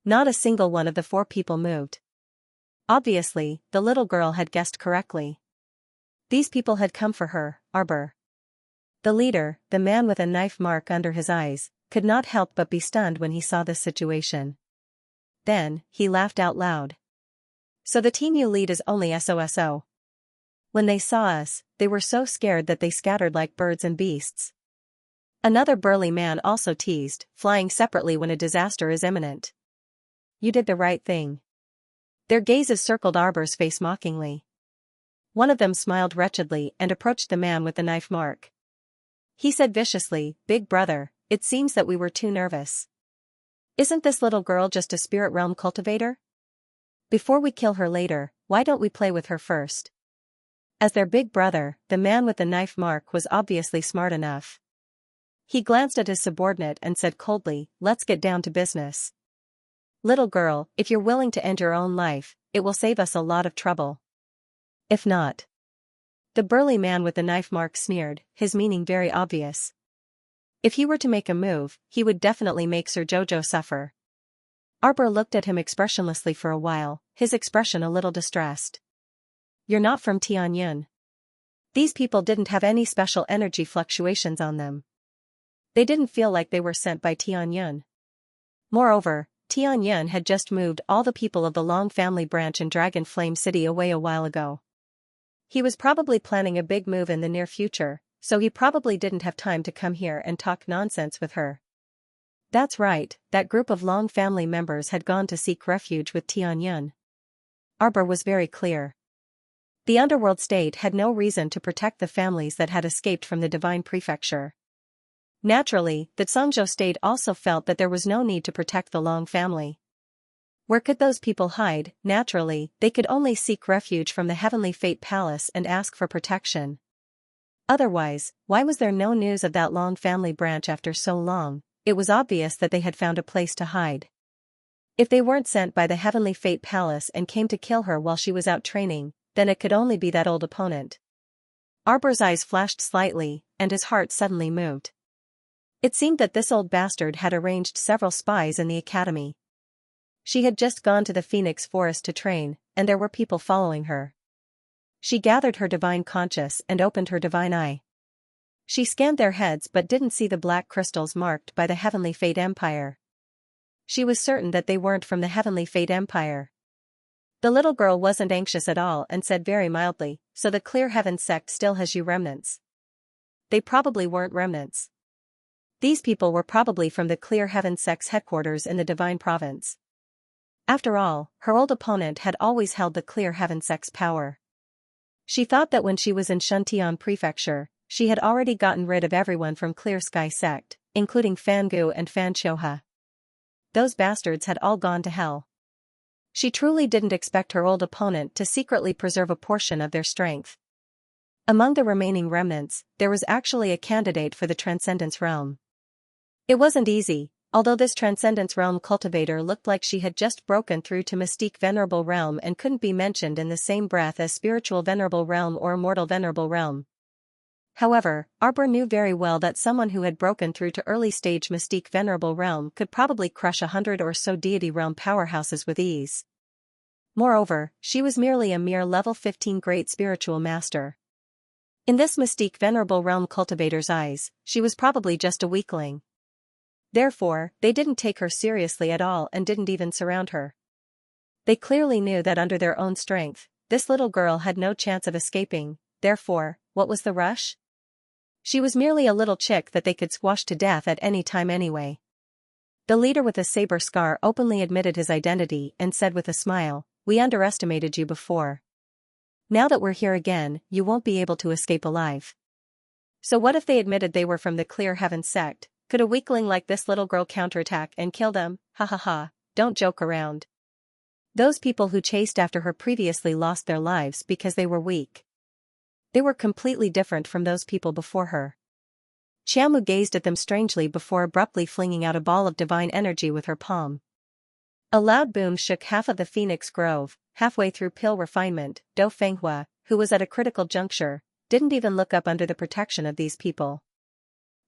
Speaker 1: Not a single one of the 4 people moved. Obviously, the little girl had guessed correctly. These people had come for her, Arbor. The leader, the man with a knife mark under his eyes, could not help but be stunned when he saw this situation. Then, he laughed out loud. "So the team you lead is only SOSO. When they saw us, they were so scared that they scattered like birds and beasts." Another burly man also teased, "Flying separately when a disaster is imminent. You did the right thing." Their gazes circled Arbor's face mockingly. One of them smiled wretchedly and approached the man with the knife mark. He said viciously, "Big brother, it seems that we were too nervous. Isn't this little girl just a spirit realm cultivator? Before we kill her later, why don't we play with her first?" As their big brother, the man with the knife mark was obviously smart enough. He glanced at his subordinate and said coldly, "Let's get down to business. Little girl, if you're willing to end your own life, it will save us a lot of trouble. If not..." The burly man with the knife mark sneered, his meaning very obvious. If he were to make a move, he would definitely make Sir Jojo suffer. Arbor looked at him expressionlessly for a while, his expression a little distressed. "You're not from Tianyun." These people didn't have any special energy fluctuations on them. They didn't feel like they were sent by Tianyun. Moreover, Tianyun had just moved all the people of the Long family branch in Dragon Flame City away a while ago. He was probably planning a big move in the near future, so he probably didn't have time to come here and talk nonsense with her. That's right, that group of Long family members had gone to seek refuge with Tianyun. Arbor was very clear. The underworld state had no reason to protect the families that had escaped from the divine prefecture. Naturally, the Zhongzhou state also felt that there was no need to protect the Long family. Where could those people hide? Naturally, they could only seek refuge from the Heavenly Fate Palace and ask for protection. Otherwise, why was there no news of that Long family branch after so long? It was obvious that they had found a place to hide. If they weren't sent by the Heavenly Fate Palace and came to kill her while she was out training, then it could only be that old opponent. Arbor's eyes flashed slightly, and his heart suddenly moved. It seemed that this old bastard had arranged several spies in the academy. She had just gone to the Phoenix Forest to train, and there were people following her. She gathered her divine conscious and opened her divine eye. She scanned their heads but didn't see the black crystals marked by the Heavenly Fate Empire. She was certain that they weren't from the Heavenly Fate Empire. The little girl wasn't anxious at all and said very mildly, "So the Clear Heaven sect still has you remnants?" They probably weren't remnants. These people were probably from the Clear Heaven sect's headquarters in the Divine Province. After all, her old opponent had always held the Clear Heaven sect's power. She thought that when she was in Shuntian Prefecture, she had already gotten rid of everyone from Clear Sky sect, including Fangu and Fan Choha. Those bastards had all gone to hell. She truly didn't expect her old opponent to secretly preserve a portion of their strength. Among the remaining remnants, there was actually a candidate for the Transcendence Realm. It wasn't easy, although this Transcendence Realm cultivator looked like she had just broken through to Mystique Venerable Realm and couldn't be mentioned in the same breath as Spiritual Venerable Realm or Immortal Venerable Realm. However, Arbor knew very well that someone who had broken through to early-stage Mystique Venerable Realm could probably crush 100 or so Deity Realm powerhouses with ease. Moreover, she was merely a mere level 15 Great Spiritual Master. In this Mystique Venerable Realm cultivator's eyes, she was probably just a weakling. Therefore, they didn't take her seriously at all and didn't even surround her. They clearly knew that under their own strength, this little girl had no chance of escaping, therefore, what was the rush? She was merely a little chick that they could squash to death at any time anyway. The leader with a saber scar openly admitted his identity and said with a smile, "We underestimated you before. Now that we're here again, you won't be able to escape alive." So what if they admitted they were from the Clear Heaven sect? Could a weakling like this little girl counterattack and kill them? Ha ha ha, don't joke around. Those people who chased after her previously lost their lives because they were weak. They were completely different from those people before her. Xiamu gazed at them strangely before abruptly flinging out a ball of divine energy with her palm. A loud boom shook half of the Phoenix Grove. Halfway through Pill Refinement, Do Fenghua, who was at a critical juncture, didn't even look up under the protection of these people.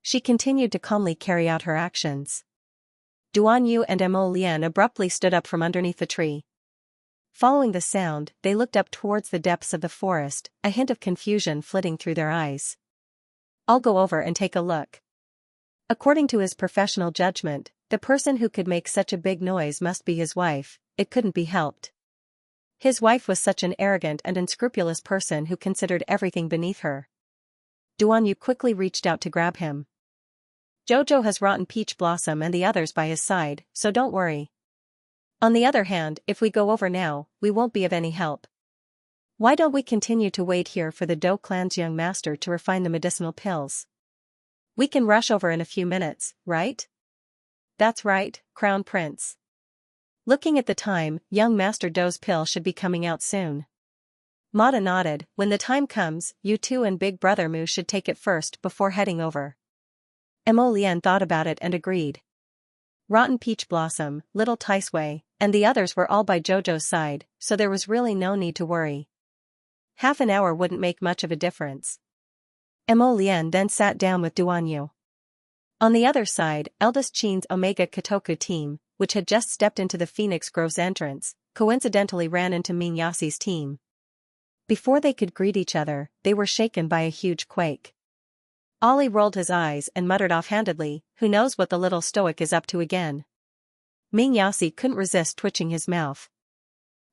Speaker 1: She continued to calmly carry out her actions. Duan Yu and Mo Lian abruptly stood up from underneath the tree. Following the sound, they looked up towards the depths of the forest, a hint of confusion flitting through their eyes. "I'll go over and take a look." According to his professional judgment, the person who could make such a big noise must be his wife. It couldn't be helped. His wife was such an arrogant and unscrupulous person who considered everything beneath her. Duan Yu quickly reached out to grab him. "Jojo has Rotten Peach Blossom and the others by his side, so don't worry. On the other hand, if we go over now, we won't be of any help. Why don't we continue to wait here for the Do clan's young master to refine the medicinal pills? We can rush over in a few minutes, right?" "That's right, Crown Prince. Looking at the time, young Master Do's pill should be coming out soon." Mata nodded. "When the time comes, you two and Big Brother Mu should take it first before heading over." Mo Lian thought about it and agreed. Rotten Peach Blossom, Little Taisui, and the others were all by Jojo's side, so there was really no need to worry. Half an hour wouldn't make much of a difference. Mo Lian then sat down with Duan Yu. On the other side, Eldest Qin's Omega Kotoku team, which had just stepped into the Phoenix Grove's entrance, coincidentally ran into Ming Yassi's team. Before they could greet each other, they were shaken by a huge quake. Ollie rolled his eyes and muttered offhandedly, "Who knows what the little stoic is up to again?" Ming Yassi couldn't resist twitching his mouth.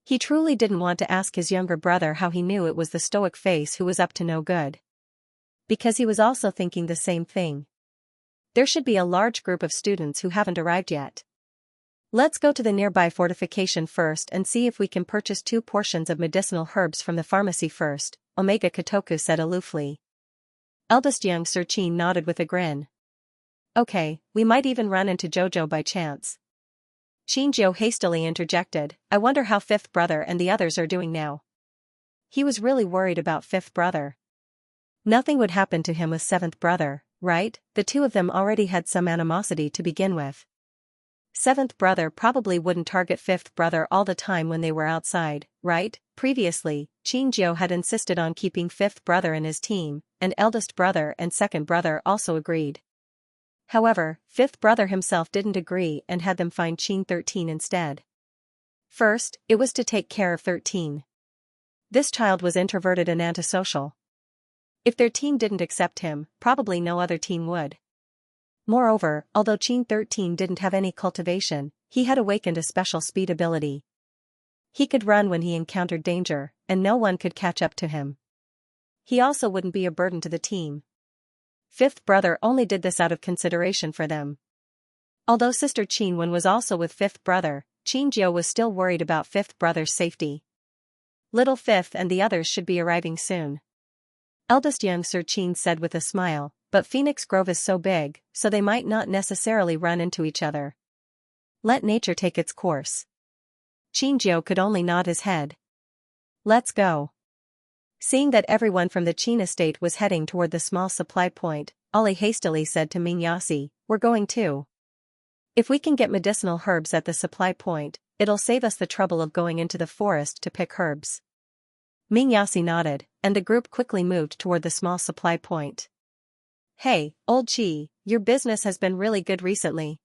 Speaker 1: He truly didn't want to ask his younger brother how he knew it was the stoic face who was up to no good. Because he was also thinking the same thing. There should be a large group of students who haven't arrived yet. Let's go to the nearby fortification first and see if we can purchase 2 portions of medicinal herbs from the pharmacy first, Omega Kotoku said aloofly. Eldest young Sir Qin nodded with a grin. "Okay, we might even run into Jojo by chance." Qinjiu hastily interjected, "I wonder how Fifth Brother and the others are doing now." He was really worried about Fifth Brother. Nothing would happen to him with Seventh Brother, right? The two of them already had some animosity to begin with. Seventh Brother probably wouldn't target Fifth Brother all the time when they were outside, right? Previously, Qinjiu had insisted on keeping Fifth Brother in his team, and Eldest Brother and Second Brother also agreed. However, Fifth Brother himself didn't agree and had them find Qin 13 instead. First, it was to take care of 13. This child was introverted and antisocial. If their team didn't accept him, probably no other team would. Moreover, although Qin 13 didn't have any cultivation, he had awakened a special speed ability. He could run when he encountered danger, and no one could catch up to him. He also wouldn't be a burden to the team. Fifth Brother only did this out of consideration for them. Although Sister Qinwen was also with Fifth Brother, Qinjiu was still worried about Fifth Brother's safety. Little Fifth and the others should be arriving soon. Eldest young Sir Qin said with a smile, but Phoenix Grove is so big, so they might not necessarily run into each other. Let nature take its course. Qinjiu could only nod his head. Let's go. Seeing that everyone from the Qin estate was heading toward the small supply point, Ollie hastily said to Xianxia, "We're going too. If we can get medicinal herbs at the supply point, it'll save us the trouble of going into the forest to pick herbs." Xianxia nodded, and the group quickly moved toward the small supply point. "Hey, old Chi, your business has been really good recently,"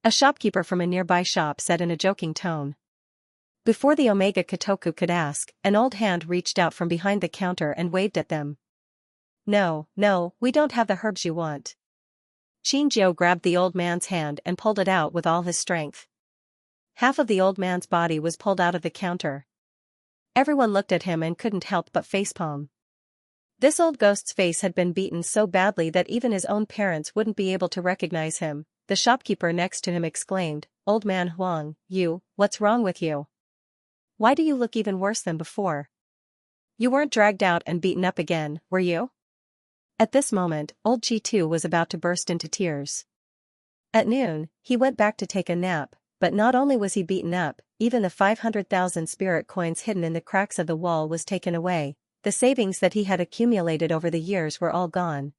Speaker 1: a shopkeeper from a nearby shop said in a joking tone. Before the Omega Kotoku could ask, an old hand reached out from behind the counter and waved at them. No, we don't have the herbs you want." Xianxia grabbed the old man's hand and pulled it out with all his strength. Half of the old man's body was pulled out of the counter. Everyone looked at him and couldn't help but facepalm. This old ghost's face had been beaten so badly that even his own parents wouldn't be able to recognize him. The shopkeeper next to him exclaimed, "Old man Huang, what's wrong with you? Why do you look even worse than before? You weren't dragged out and beaten up again, were you?" At this moment, old Chi too was about to burst into tears. At noon, he went back to take a nap, but not only was he beaten up, even the 500,000 spirit coins hidden in the cracks of the wall was taken away. The savings that he had accumulated over the years were all gone.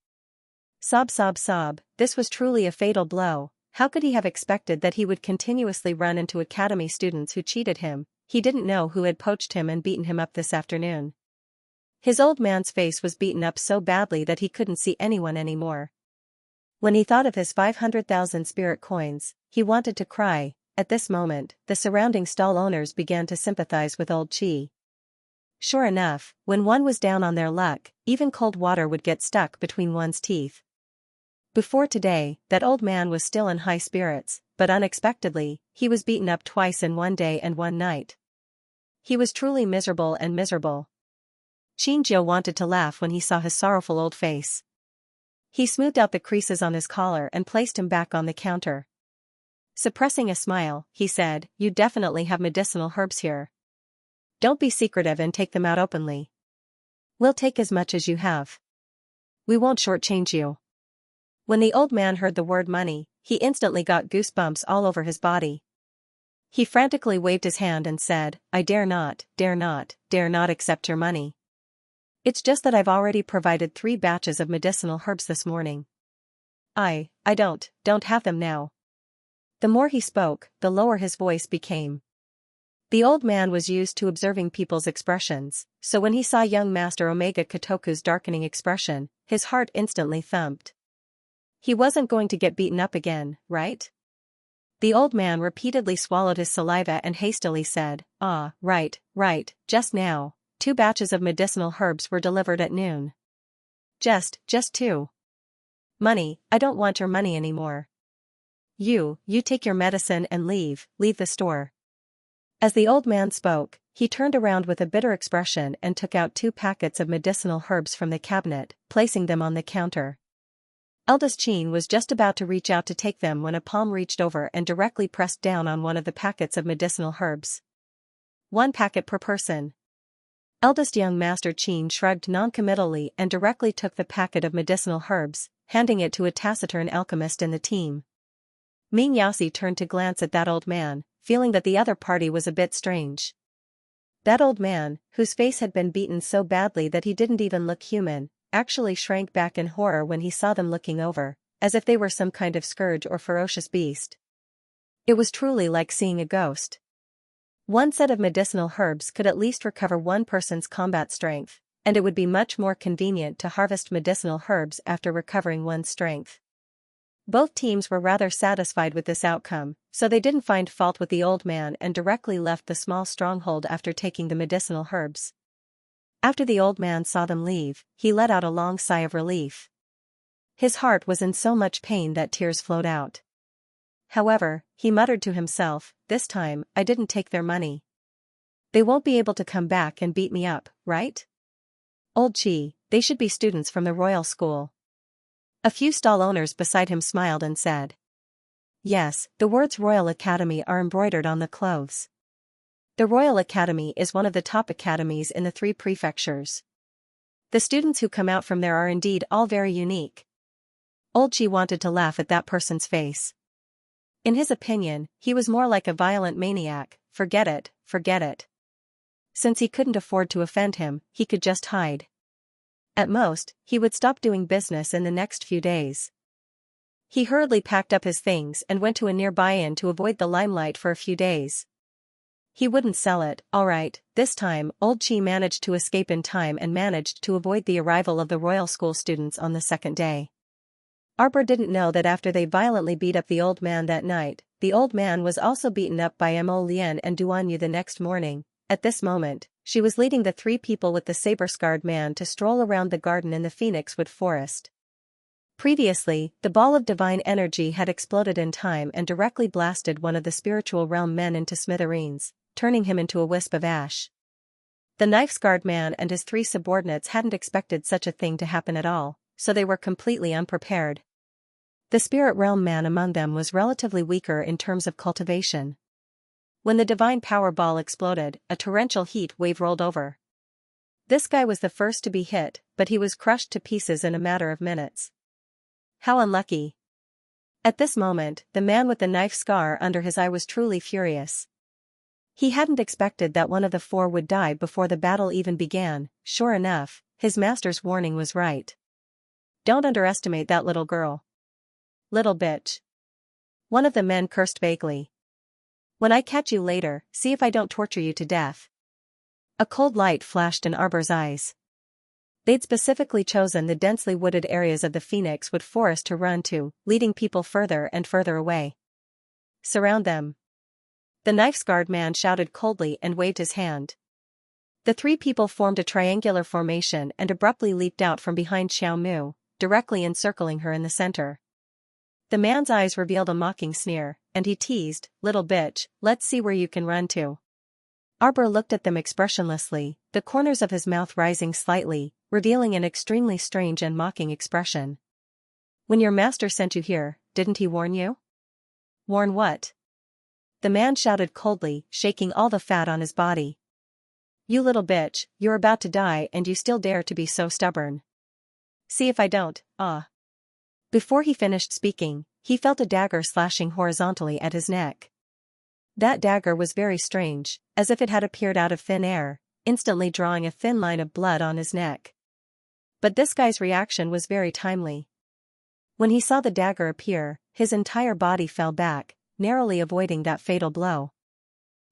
Speaker 1: Sob, sob, sob, this was truly a fatal blow. How could he have expected that he would continuously run into academy students who cheated him? He didn't know who had poached him and beaten him up this afternoon. His old man's face was beaten up so badly that he couldn't see anyone anymore. When he thought of his 500,000 spirit coins, he wanted to cry. At this moment, the surrounding stall owners began to sympathize with old Chi. Sure enough, when one was down on their luck, even cold water would get stuck between one's teeth. Before today, that old man was still in high spirits, but unexpectedly, he was beaten up twice in one day and one night. He was truly miserable and miserable. Xianxia wanted to laugh when he saw his sorrowful old face. He smoothed out the creases on his collar and placed him back on the counter. Suppressing a smile, he said, "You definitely have medicinal herbs here. Don't be secretive and take them out openly. We'll take as much as you have. We won't shortchange you." When the old man heard the word money, he instantly got goosebumps all over his body. He frantically waved his hand and said, "I dare not accept your money. It's just that I've already provided 3 batches of medicinal herbs this morning. I don't have them now." The more he spoke, the lower his voice became. The old man was used to observing people's expressions, so when he saw young Master Omega Kotoku's darkening expression, his heart instantly thumped. He wasn't going to get beaten up again, right? The old man repeatedly swallowed his saliva and hastily said, Right, just now, 2 batches of medicinal herbs were delivered at noon. Just 2. Money, I don't want your money anymore. You take your medicine and leave the store." As the old man spoke, he turned around with a bitter expression and took out 2 packets of medicinal herbs from the cabinet, placing them on the counter. Eldest Qin was just about to reach out to take them when a palm reached over and directly pressed down on one of the packets of medicinal herbs. 1 packet per person. Eldest young Master Qin shrugged noncommittally and directly took the packet of medicinal herbs, handing it to a taciturn alchemist in the team. Xianxia turned to glance at that old man, feeling that the other party was a bit strange. That old man, whose face had been beaten so badly that he didn't even look human, actually shrank back in horror when he saw them looking over, as if they were some kind of scourge or ferocious beast. It was truly like seeing a ghost. 1 set of medicinal herbs could at least recover one person's combat strength, and it would be much more convenient to harvest medicinal herbs after recovering one's strength. Both teams were rather satisfied with this outcome, so they didn't find fault with the old man and directly left the small stronghold after taking the medicinal herbs. After the old man saw them leave, he let out a long sigh of relief. His heart was in so much pain that tears flowed out. However, he muttered to himself, "This time, I didn't take their money. They won't be able to come back and beat me up, right? Old Chi, they should be students from the royal school." A few stall owners beside him smiled and said, "Yes, the words Royal Academy are embroidered on the clothes. The Royal Academy is one of the top academies in the 3 prefectures. The students who come out from there are indeed all very unique." Old Chi wanted to laugh at that person's face. In his opinion, he was more like a violent maniac. Forget it. Since he couldn't afford to offend him, he could just hide. At most, he would stop doing business in the next few days. He hurriedly packed up his things and went to a nearby inn to avoid the limelight for a few days. He wouldn't sell it, alright. This time, old Chi managed to escape in time and managed to avoid the arrival of the royal school students on the second day. Arbor didn't know that after they violently beat up the old man that night, the old man was also beaten up by Mo Lian and Duan Yu the next morning. At this moment, she was leading the three people with the saber-scarred man to stroll around the garden in the Phoenix Wood Forest. Previously, the ball of divine energy had exploded in time and directly blasted one of the spiritual realm men into smithereens, turning him into a wisp of ash. The knife-scarred man and his three subordinates hadn't expected such a thing to happen at all, so they were completely unprepared. The spirit realm man among them was relatively weaker in terms of cultivation. When the divine power ball exploded, a torrential heat wave rolled over. This guy was the first to be hit, but he was crushed to pieces in a matter of minutes. How unlucky. At this moment, the man with the knife scar under his eye was truly furious. He hadn't expected that one of the four would die before the battle even began. Sure enough, his master's warning was right. Don't underestimate that little girl. Little bitch. One of the men cursed vaguely. When I catch you later, see if I don't torture you to death. A cold light flashed in Arbor's eyes. They'd specifically chosen the densely wooded areas of the Phoenix Wood Forest to run to, leading people further and further away. Surround them. The knife-scarred man shouted coldly and waved his hand. The three people formed a triangular formation and abruptly leaped out from behind Xiao Mu, directly encircling her in the center. The man's eyes revealed a mocking sneer, and he teased, "Little bitch, let's see where you can run to." Arbor looked at them expressionlessly, the corners of his mouth rising slightly, revealing an extremely strange and mocking expression. When your master sent you here, didn't he warn you? Warn what? The man shouted coldly, shaking all the fat on his body. You little bitch, you're about to die and you still dare to be so stubborn. See if I don't, ah. Before he finished speaking, he felt a dagger slashing horizontally at his neck. That dagger was very strange, as if it had appeared out of thin air, instantly drawing a thin line of blood on his neck. But this guy's reaction was very timely. When he saw the dagger appear, his entire body fell back, narrowly avoiding that fatal blow.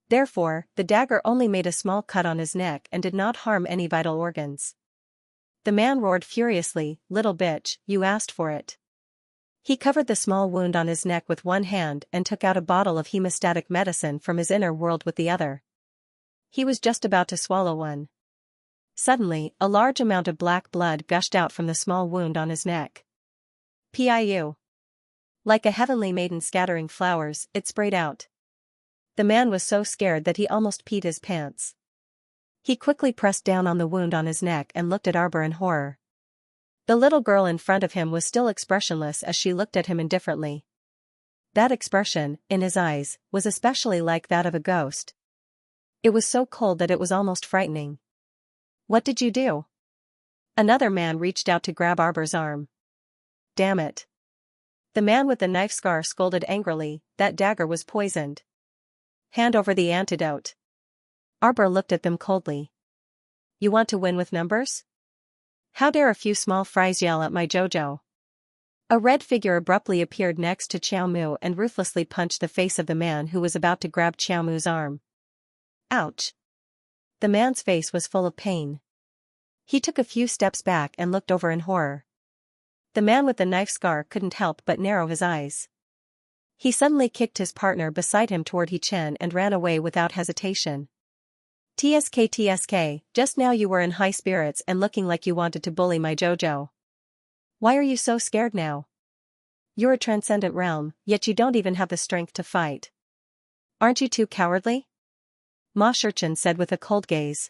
Speaker 1: Therefore, the dagger only made a small cut on his neck and did not harm any vital organs. The man roared furiously, "Little bitch, you asked for it." He covered the small wound on his neck with one hand and took out a bottle of hemostatic medicine from his inner world with the other. He was just about to swallow one. Suddenly, a large amount of black blood gushed out from the small wound on his neck. Piu. Like a heavenly maiden scattering flowers, it sprayed out. The man was so scared that he almost peed his pants. He quickly pressed down on the wound on his neck and looked at Arbor in horror. The little girl in front of him was still expressionless as she looked at him indifferently. That expression, in his eyes, was especially like that of a ghost. It was so cold that it was almost frightening. What did you do? Another man reached out to grab Arbor's arm. Damn it. The man with the knife scar scolded angrily, that dagger was poisoned. Hand over the antidote. Arbor looked at them coldly. You want to win with numbers? How dare a few small fries yell at my Jojo? A red figure abruptly appeared next to Xiao Mu and ruthlessly punched the face of the man who was about to grab Xiao Mu's arm. Ouch. The man's face was full of pain. He took a few steps back and looked over in horror. The man with the knife scar couldn't help but narrow his eyes. He suddenly kicked his partner beside him toward He Chen and ran away without hesitation. TSK, just now you were in high spirits and looking like you wanted to bully my Jojo. Why are you so scared now? You're a transcendent realm, yet you don't even have the strength to fight. Aren't you too cowardly? Ma Shurchen said with a cold gaze.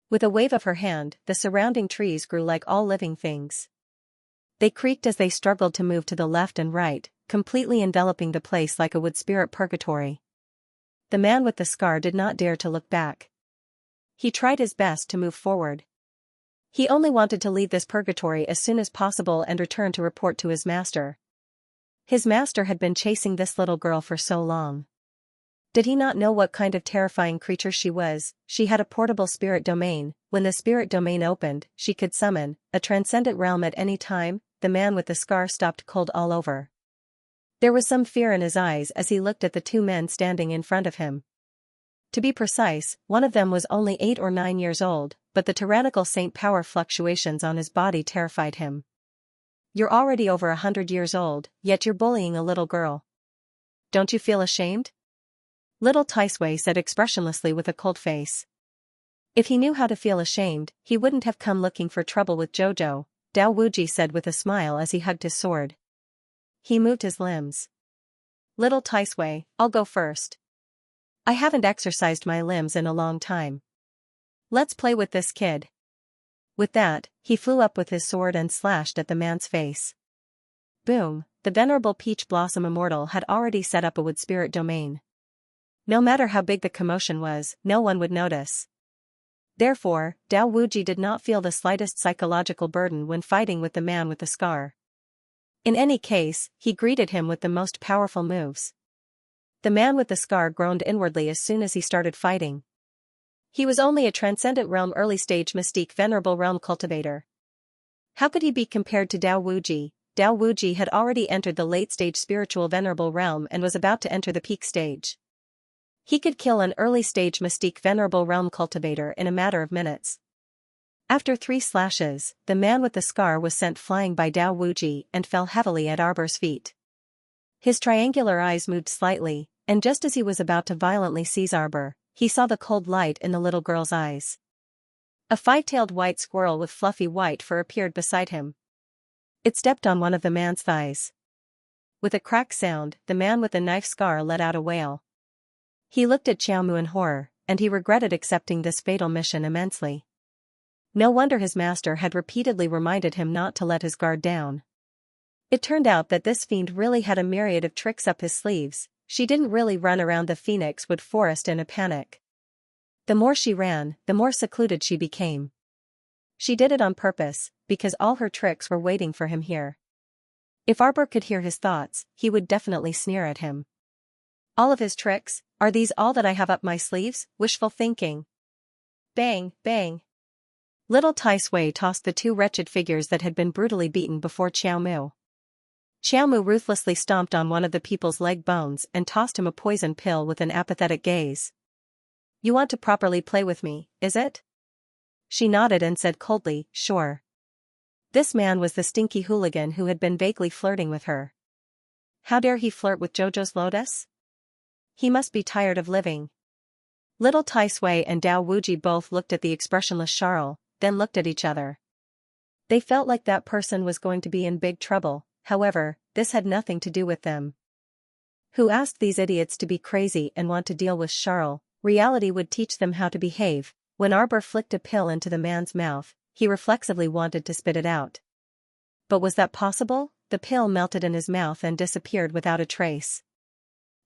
Speaker 1: With a wave of her hand, the surrounding trees grew like all living things. They creaked as they struggled to move to the left and right, completely enveloping the place like a wood spirit purgatory. The man with the scar did not dare to look back. He tried his best to move forward. He only wanted to leave this purgatory as soon as possible and return to report to his master. His master had been chasing this little girl for so long. Did he not know what kind of terrifying creature she was? She had a portable spirit domain. When the spirit domain opened, she could summon a transcendent realm at any time. The man with the scar stopped cold all over. There was some fear in his eyes as he looked at the two men standing in front of him. To be precise, one of them was only 8 or 9 years old, but the tyrannical saint power fluctuations on his body terrified him. You're already over 100 years old, yet you're bullying a little girl. Don't you feel ashamed? Little Taisui said expressionlessly with a cold face. If he knew how to feel ashamed, he wouldn't have come looking for trouble with Jojo, Dao Wuji said with a smile as he hugged his sword. He moved his limbs. Little Taisui, I'll go first. I haven't exercised my limbs in a long time. Let's play with this kid. With that, he flew up with his sword and slashed at the man's face. Boom, the venerable Peach Blossom Immortal had already set up a wood spirit domain. No matter how big the commotion was, no one would notice. Therefore, Dao Wuji did not feel the slightest psychological burden when fighting with the man with the scar. In any case, he greeted him with the most powerful moves. The man with the scar groaned inwardly as soon as he started fighting. He was only a transcendent realm early-stage mystique venerable realm cultivator. How could he be compared to Dao Wuji? Dao Wuji had already entered the late-stage spiritual venerable realm and was about to enter the peak stage. He could kill an early-stage mystique venerable realm cultivator in a matter of minutes. After 3 slashes, the man with the scar was sent flying by Dao Wuji and fell heavily at Arbor's feet. His triangular eyes moved slightly, and just as he was about to violently seize Arbor, he saw the cold light in the little girl's eyes. A 5-tailed white squirrel with fluffy white fur appeared beside him. It stepped on one of the man's thighs. With a crack sound, the man with the knife scar let out a wail. He looked at Xiaomu in horror, and he regretted accepting this fatal mission immensely. No wonder his master had repeatedly reminded him not to let his guard down. It turned out that this fiend really had a myriad of tricks up his sleeves. She didn't really run around the Phoenix Wood Forest in a panic. The more she ran, the more secluded she became. She did it on purpose, because all her tricks were waiting for him here. If Arbor could hear his thoughts, he would definitely sneer at him. All of his tricks? Are these all that I have up my sleeves? Wishful thinking. Bang, bang. Little Taisui tossed the 2 wretched figures that had been brutally beaten before Xiaomu. Xiaomu ruthlessly stomped on one of the people's leg bones and tossed him a poison pill with an apathetic gaze. You want to properly play with me, is it? She nodded and said coldly, sure. This man was the stinky hooligan who had been vaguely flirting with her. How dare he flirt with Jojo's Lotus? He must be tired of living. Little Taisui and Dao Wuji both looked at the expressionless Charles, then looked at each other. They felt like that person was going to be in big trouble, however, this had nothing to do with them. Who asked these idiots to be crazy and want to deal with Charles? Reality would teach them how to behave. When Arbor flicked a pill into the man's mouth, he reflexively wanted to spit it out. But was that possible? The pill melted in his mouth and disappeared without a trace.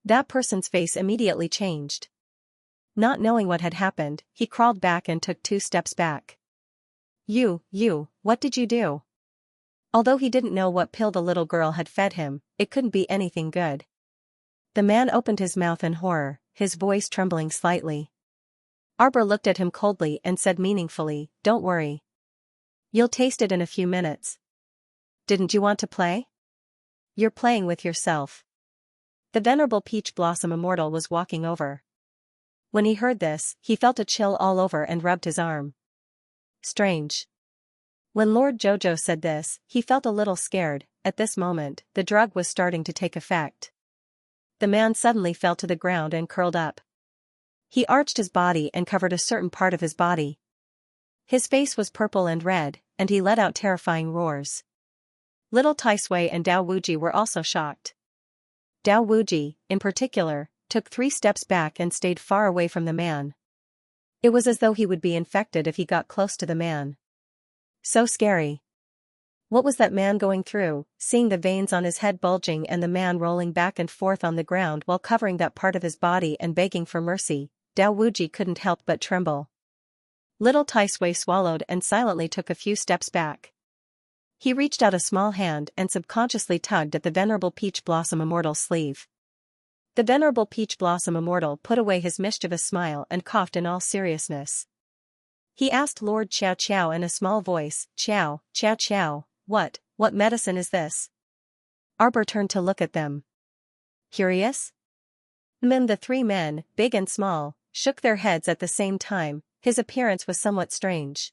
Speaker 1: That person's face immediately changed. Not knowing what had happened, he crawled back and took 2 steps back. You, what did you do? Although he didn't know what pill the little girl had fed him, it couldn't be anything good. The man opened his mouth in horror, his voice trembling slightly. Arbor looked at him coldly and said meaningfully, don't worry. You'll taste it in a few minutes. Didn't you want to play? You're playing with yourself. The venerable Peach Blossom Immortal was walking over. When he heard this, he felt a chill all over and rubbed his arm. Strange. When Lord Jojo said this, he felt a little scared. At this moment, the drug was starting to take effect. The man suddenly fell to the ground and curled up. He arched his body and covered a certain part of his body. His face was purple and red, and he let out terrifying roars. Little Taisui and Dao Wuji were also shocked. Dao Wuji, in particular, took 3 steps back and stayed far away from the man. It was as though he would be infected if he got close to the man. So scary. What was that man going through? Seeing the veins on his head bulging and the man rolling back and forth on the ground while covering that part of his body and begging for mercy, Dao Wuji couldn't help but tremble. Little Taisui swallowed and silently took a few steps back. He reached out a small hand and subconsciously tugged at the venerable Peach Blossom Immortal's sleeve. The venerable Peach Blossom Immortal put away his mischievous smile and coughed in all seriousness. He asked Lord Xiao Xiao in a small voice, Xiao, Xiao Xiao, what medicine is this? Arbor turned to look at them. Curious? The three men, big and small, shook their heads at the same time. His appearance was somewhat strange.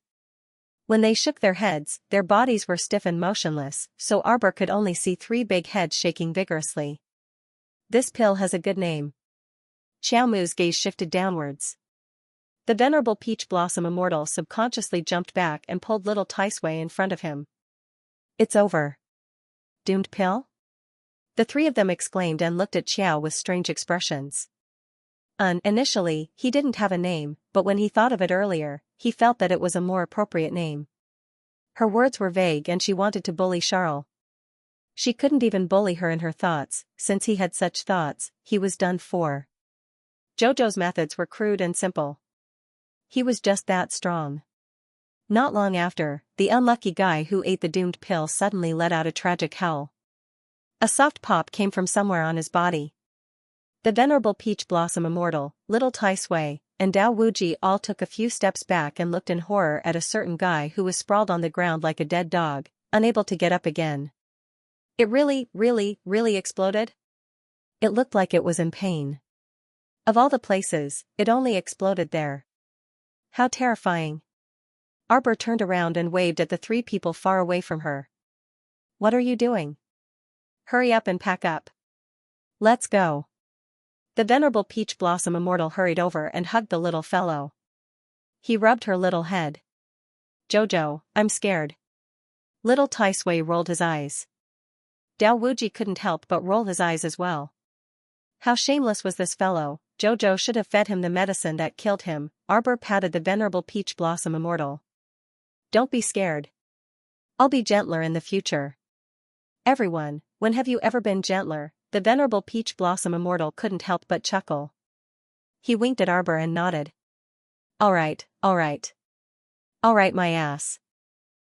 Speaker 1: When they shook their heads, their bodies were stiff and motionless, so Arbor could only see three big heads shaking vigorously. This pill has a good name. Xiao Mu's gaze shifted downwards. The venerable Peach Blossom Immortal subconsciously jumped back and pulled little Taisui in front of him. It's over. Doomed pill? The three of them exclaimed and looked at Xiao with strange expressions. Initially, he didn't have a name, but when he thought of it earlier, he felt that it was a more appropriate name. Her words were vague and she wanted to bully Charles. She couldn't even bully her in her thoughts, since he had such thoughts, he was done for. Jojo's methods were crude and simple. He was just that strong. Not long after, the unlucky guy who ate the doomed pill suddenly let out a tragic howl. A soft pop came from somewhere on his body. The venerable Peach Blossom Immortal, little Taisui, and Dao Wuji all took a few steps back and looked in horror at a certain guy who was sprawled on the ground like a dead dog, unable to get up again. It really exploded? It looked like it was in pain. Of all the places, it only exploded there. How terrifying. Arbor turned around and waved at the three people far away from her. What are you doing? Hurry up and pack up. Let's go. The venerable Peach Blossom Immortal hurried over and hugged the little fellow. He rubbed her little head. Jojo, I'm scared. Little Taisui rolled his eyes. Dao Wuji couldn't help but roll his eyes as well. How shameless was this fellow, Jojo should have fed him the medicine that killed him. Arbor patted the venerable Peach Blossom Immortal. Don't be scared. I'll be gentler in the future. Everyone, when have you ever been gentler? The venerable Peach Blossom Immortal couldn't help but chuckle. He winked at Arbor and nodded. Alright, my ass.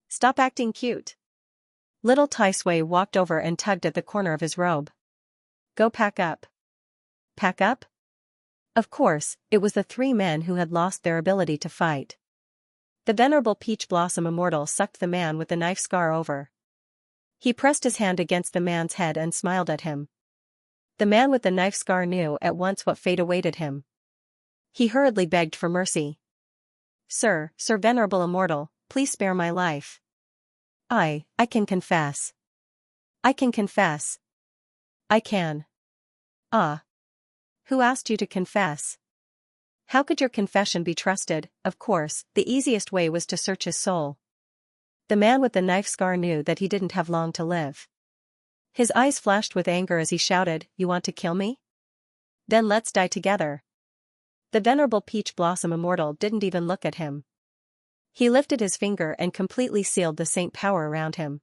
Speaker 1: Stop acting cute. Little Taisui walked over and tugged at the corner of his robe. Go pack up. Pack up? Of course, it was the three men who had lost their ability to fight. The venerable Peach Blossom Immortal sucked the man with the knife scar over. He pressed his hand against the man's head and smiled at him. The man with the knife scar knew at once what fate awaited him. He hurriedly begged for mercy. Sir Venerable Immortal, please spare my life. I can confess. I can confess. I can. Who asked you to confess? How could your confession be trusted? Of course, the easiest way was to search his soul. The man with the knife scar knew that he didn't have long to live. His eyes flashed with anger as he shouted, You want to kill me? Then let's die together. The venerable Peach Blossom Immortal didn't even look at him. He lifted his finger and completely sealed the saint power around him.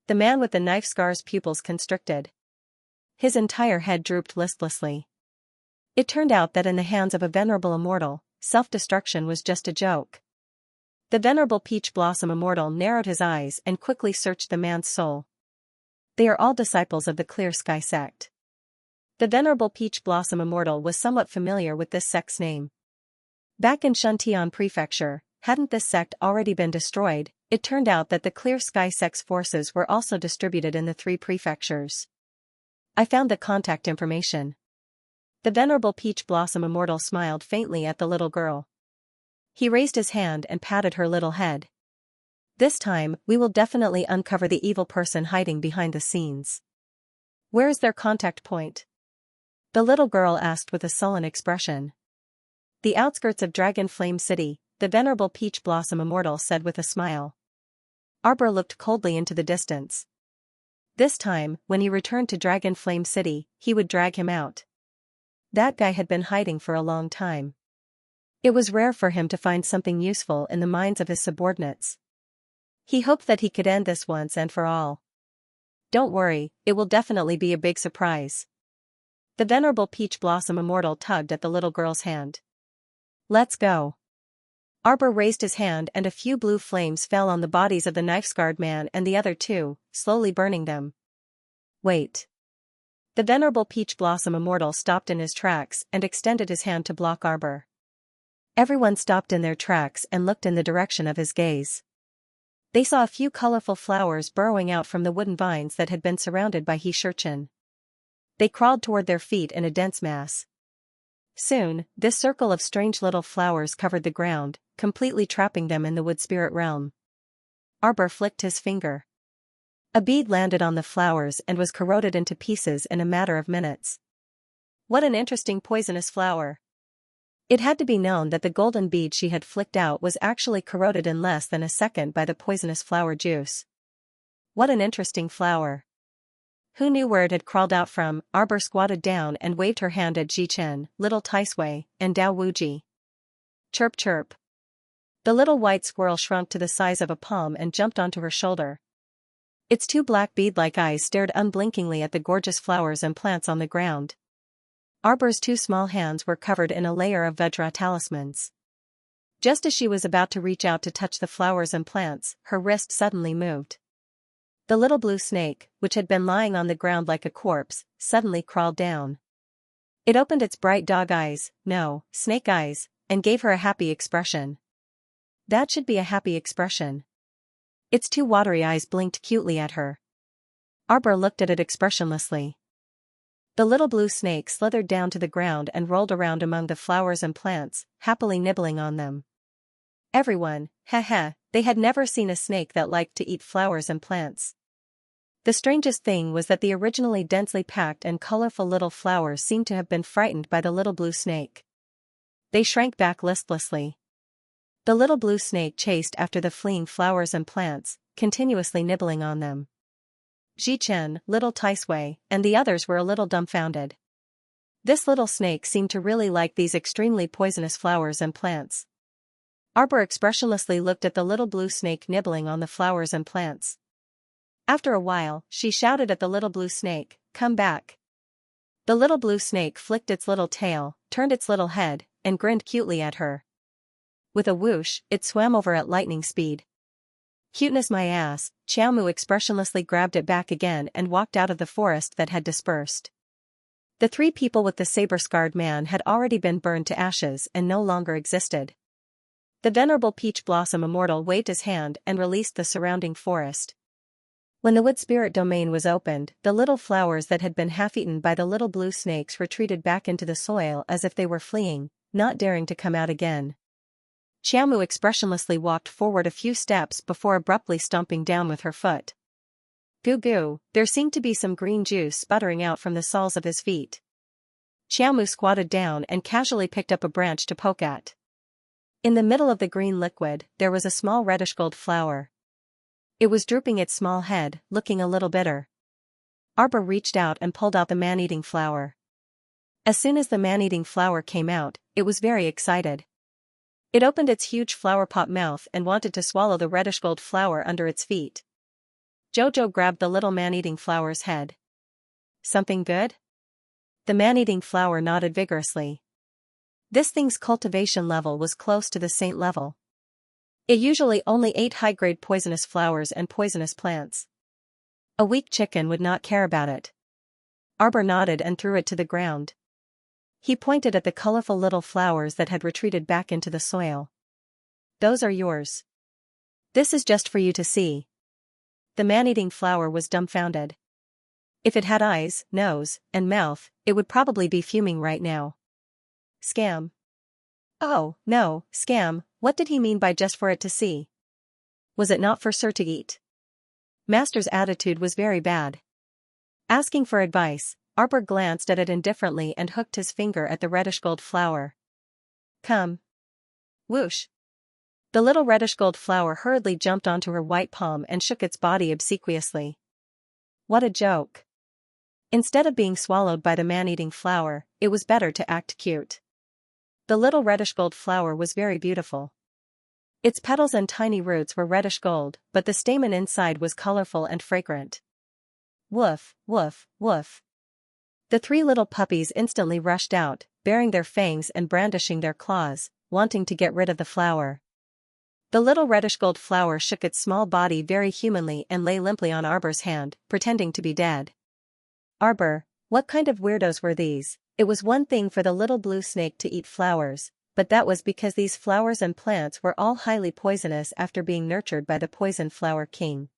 Speaker 1: The man with the knife scar's pupils constricted. His entire head drooped listlessly. It turned out that in the hands of a venerable immortal, self-destruction was just a joke. The venerable Peach Blossom Immortal narrowed his eyes and quickly searched the man's soul. They are all disciples of the Clear Sky sect. The venerable Peach Blossom Immortal was somewhat familiar with this sect's name. Back in Shuntian Prefecture, hadn't this sect already been destroyed? It turned out that the Clear Sky sect's forces were also distributed in the 3 prefectures. I found the contact information. The venerable Peach Blossom Immortal smiled faintly at the little girl. He raised his hand and patted her little head. This time, we will definitely uncover the evil person hiding behind the scenes. Where is their contact point? The little girl asked with a sullen expression. The outskirts of Dragon Flame City, the venerable Peach Blossom Immortal said with a smile. Arbor looked coldly into the distance. This time, when he returned to Dragon Flame City, he would drag him out. That guy had been hiding for a long time. It was rare for him to find something useful in the minds of his subordinates. He hoped that he could end this once and for all. Don't worry, it will definitely be a big surprise. The venerable Peach Blossom Immortal tugged at the little girl's hand. Let's go. Arbor raised his hand and a few blue flames fell on the bodies of the knife-scarred man and the other 2, slowly burning them. Wait. The venerable peach blossom immortal stopped in his tracks and extended his hand to block Arbor. Everyone stopped in their tracks and looked in the direction of his gaze. They saw a few colorful flowers burrowing out from the wooden vines that had been surrounded by Xianxia. They crawled toward their feet in a dense mass. Soon, this circle of strange little flowers covered the ground, completely trapping them in the wood spirit realm. Arbor flicked his finger. A bead landed on the flowers and was corroded into pieces in a matter of minutes. What an interesting poisonous flower. It had to be known that the golden bead she had flicked out was actually corroded in less than a second by the poisonous flower juice. What an interesting flower. Who knew where it had crawled out from? Arbor squatted down and waved her hand at Ji-Chen, little Taisui, and Dao Wuji. Chirp chirp. The little white squirrel shrunk to the size of a palm and jumped onto her shoulder. Its two black bead-like eyes stared unblinkingly at the gorgeous flowers and plants on the ground. Arbor's two small hands were covered in a layer of Vajra talismans. Just as she was about to reach out to touch the flowers and plants, her wrist suddenly moved. The little blue snake, which had been lying on the ground like a corpse, suddenly crawled down. It opened its bright dog eyes, no, snake eyes, and gave her a happy expression. That should be a happy expression. Its two watery eyes blinked cutely at her. Arbor looked at it expressionlessly. The little blue snake slithered down to the ground and rolled around among the flowers and plants, happily nibbling on them. Everyone, they had never seen a snake that liked to eat flowers and plants. The strangest thing was that the originally densely packed and colorful little flowers seemed to have been frightened by the little blue snake. They shrank back listlessly. The little blue snake chased after the fleeing flowers and plants, continuously nibbling on them. Ji-Chen, little Taisui, and the others were a little dumbfounded. This little snake seemed to really like these extremely poisonous flowers and plants. Arbor expressionlessly looked at the little blue snake nibbling on the flowers and plants. After a while, she shouted at the little blue snake, "Come back." The little blue snake flicked its little tail, turned its little head, and grinned cutely at her. With a whoosh, it swam over at lightning speed. Cuteness my ass, Xiaomu expressionlessly grabbed it back again and walked out of the forest that had dispersed. The three people with the saber-scarred man had already been burned to ashes and no longer existed. The venerable peach blossom immortal waved his hand and released the surrounding forest. When the wood spirit domain was opened, the little flowers that had been half-eaten by the little blue snakes retreated back into the soil as if they were fleeing, not daring to come out again. Xiaomu expressionlessly walked forward a few steps before abruptly stomping down with her foot. Goo goo, there seemed to be some green juice sputtering out from the soles of his feet. Xiaomu squatted down and casually picked up a branch to poke at. In the middle of the green liquid, there was a small reddish-gold flower. It was drooping its small head, looking a little bitter. Arbor reached out and pulled out the man-eating flower. As soon as the man-eating flower came out, it was very excited. It opened its huge flower-pot mouth and wanted to swallow the reddish-gold flower under its feet. Jojo grabbed the little man-eating flower's head. Something good? The man-eating flower nodded vigorously. This thing's cultivation level was close to the saint level. It usually only ate high-grade poisonous flowers and poisonous plants. A weak chicken would not care about it. Arbor nodded and threw it to the ground. He pointed at the colorful little flowers that had retreated back into the soil. Those are yours. This is just for you to see. The man-eating flower was dumbfounded. If it had eyes, nose, and mouth, it would probably be fuming right now. Scam. Oh, no, scam, what did he mean by just for it to see? Was it not for Sir to eat? Master's attitude was very bad. Asking for advice, Arbor glanced at it indifferently and hooked his finger at the reddish-gold flower. Come. Whoosh. The little reddish-gold flower hurriedly jumped onto her white palm and shook its body obsequiously. What a joke. Instead of being swallowed by the man-eating flower, it was better to act cute. The little reddish-gold flower was very beautiful. Its petals and tiny roots were reddish-gold, but the stamen inside was colorful and fragrant. Woof, woof, woof. The three little puppies instantly rushed out, baring their fangs and brandishing their claws, wanting to get rid of the flower. The little reddish-gold flower shook its small body very humanly and lay limply on Arbor's hand, pretending to be dead. Arbor, What kind of weirdos were these? It was one thing for the little blue snake to eat flowers, but that was because these flowers and plants were all highly poisonous after being nurtured by the poison flower king.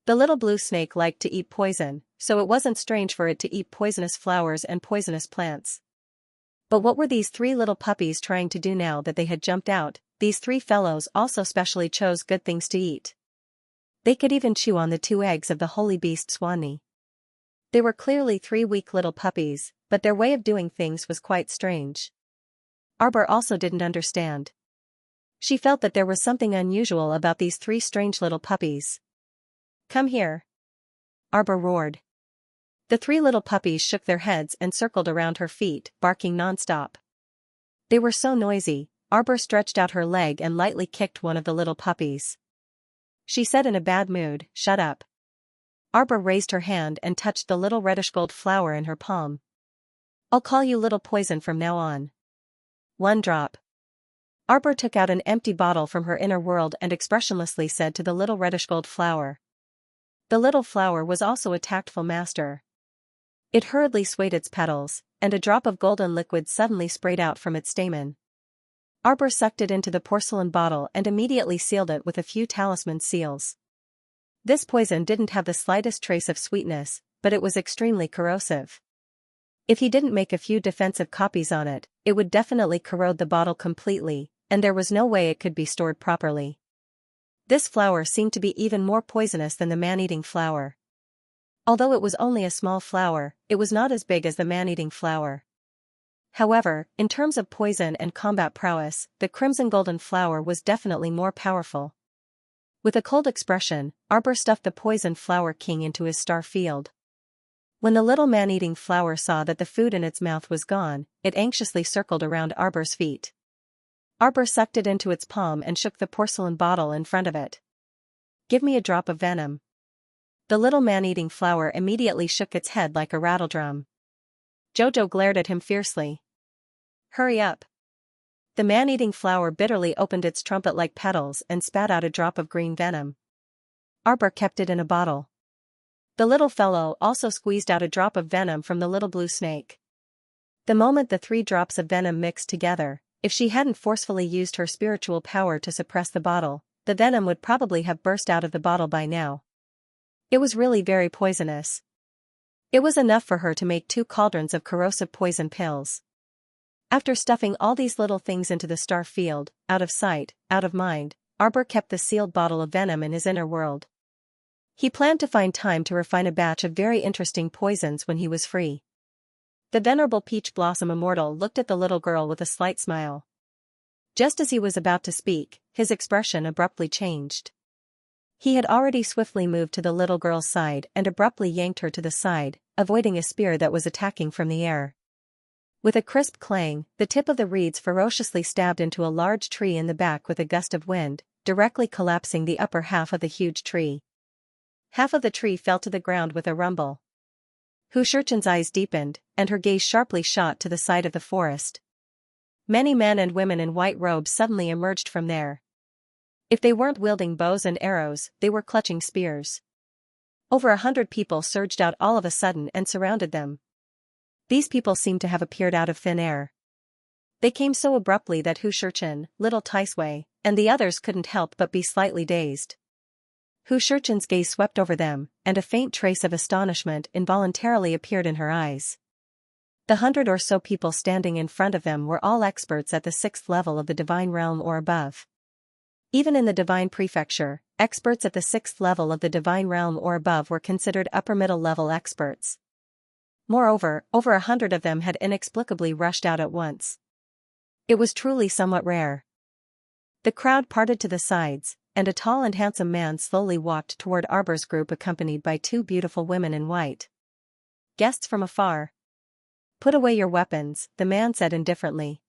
Speaker 1: The little blue snake liked to eat poison, so it wasn't strange for it to eat poisonous flowers and poisonous plants. But what were these three little puppies trying to do now that they had jumped out? These three fellows also specially chose good things to eat. They could even chew on the 2 eggs of the holy beast Swanee. They were clearly 3 weak little puppies, but their way of doing things was quite strange. Arbor also didn't understand. She felt that there was something unusual about these 3 strange little puppies. "Come here," Arbor roared. The 3 little puppies shook their heads and circled around her feet, barking nonstop. They were so noisy, Arbor stretched out her leg and lightly kicked one of the little puppies. She said in a bad mood, "Shut up." Arbor raised her hand and touched the little reddish gold flower in her palm. "I'll call you Little Poison from now on. 1 drop." Arbor took out an empty bottle from her inner world and expressionlessly said to the little reddish gold flower. The little flower was also a tactful master. It hurriedly swayed its petals, and a drop of golden liquid suddenly sprayed out from its stamen. Arbor sucked it into the porcelain bottle and immediately sealed it with a few talisman seals. This poison didn't have the slightest trace of sweetness, but it was extremely corrosive. If he didn't make a few defensive copies on it, it would definitely corrode the bottle completely, and there was no way it could be stored properly. This flower seemed to be even more poisonous than the man-eating flower. Although it was only a small flower, it was not as big as the man-eating flower. However, in terms of poison and combat prowess, the crimson golden flower was definitely more powerful. With a cold expression, Arbor stuffed the poison flower king into his star field. When the little man-eating flower saw that the food in its mouth was gone, it anxiously circled around Arbor's feet. Arbor sucked it into its palm and shook the porcelain bottle in front of it. "Give me a drop of venom." The little man-eating flower immediately shook its head like a rattledrum. Jojo glared at him fiercely. "Hurry up." The man-eating flower bitterly opened its trumpet-like petals and spat out a drop of green venom. Arbor kept it in a bottle. The little fellow also squeezed out a drop of venom from the little blue snake. The moment the 3 drops of venom mixed together, if she hadn't forcefully used her spiritual power to suppress the bottle, the venom would probably have burst out of the bottle by now. It was really very poisonous. It was enough for her to make 2 cauldrons of corrosive poison pills. After stuffing all these little things into the star field, out of sight, out of mind, Arbor kept the sealed bottle of venom in his inner world. He planned to find time to refine a batch of very interesting poisons when he was free. The venerable Peach Blossom Immortal looked at the little girl with a slight smile. Just as he was about to speak, his expression abruptly changed. He had already swiftly moved to the little girl's side and abruptly yanked her to the side, avoiding a spear that was attacking from the air. With a crisp clang, the tip of the reeds ferociously stabbed into a large tree in the back with a gust of wind, directly collapsing the upper half of the huge tree. Half of the tree fell to the ground with a rumble. Hu Shurchen's eyes deepened, and her gaze sharply shot to the side of the forest. Many men and women in white robes suddenly emerged from there. If they weren't wielding bows and arrows, they were clutching spears. Over 100 people surged out all of a sudden and surrounded them. These people seemed to have appeared out of thin air. They came so abruptly that Hu Shurchen, Little Taisui, and the others couldn't help but be slightly dazed. Hu Shurchen's gaze swept over them, and a faint trace of astonishment involuntarily appeared in her eyes. The 100 or so people standing in front of them were all experts at the 6th level of the divine realm or above. Even in the divine prefecture, experts at the 6th level of the divine realm or above were considered upper-middle level experts. Moreover, over 100 of them had inexplicably rushed out at once. It was truly somewhat rare. The crowd parted to the sides, and a tall and handsome man slowly walked toward Arbor's group accompanied by 2 beautiful women in white. "Guests from afar. Put away your weapons," the man said indifferently.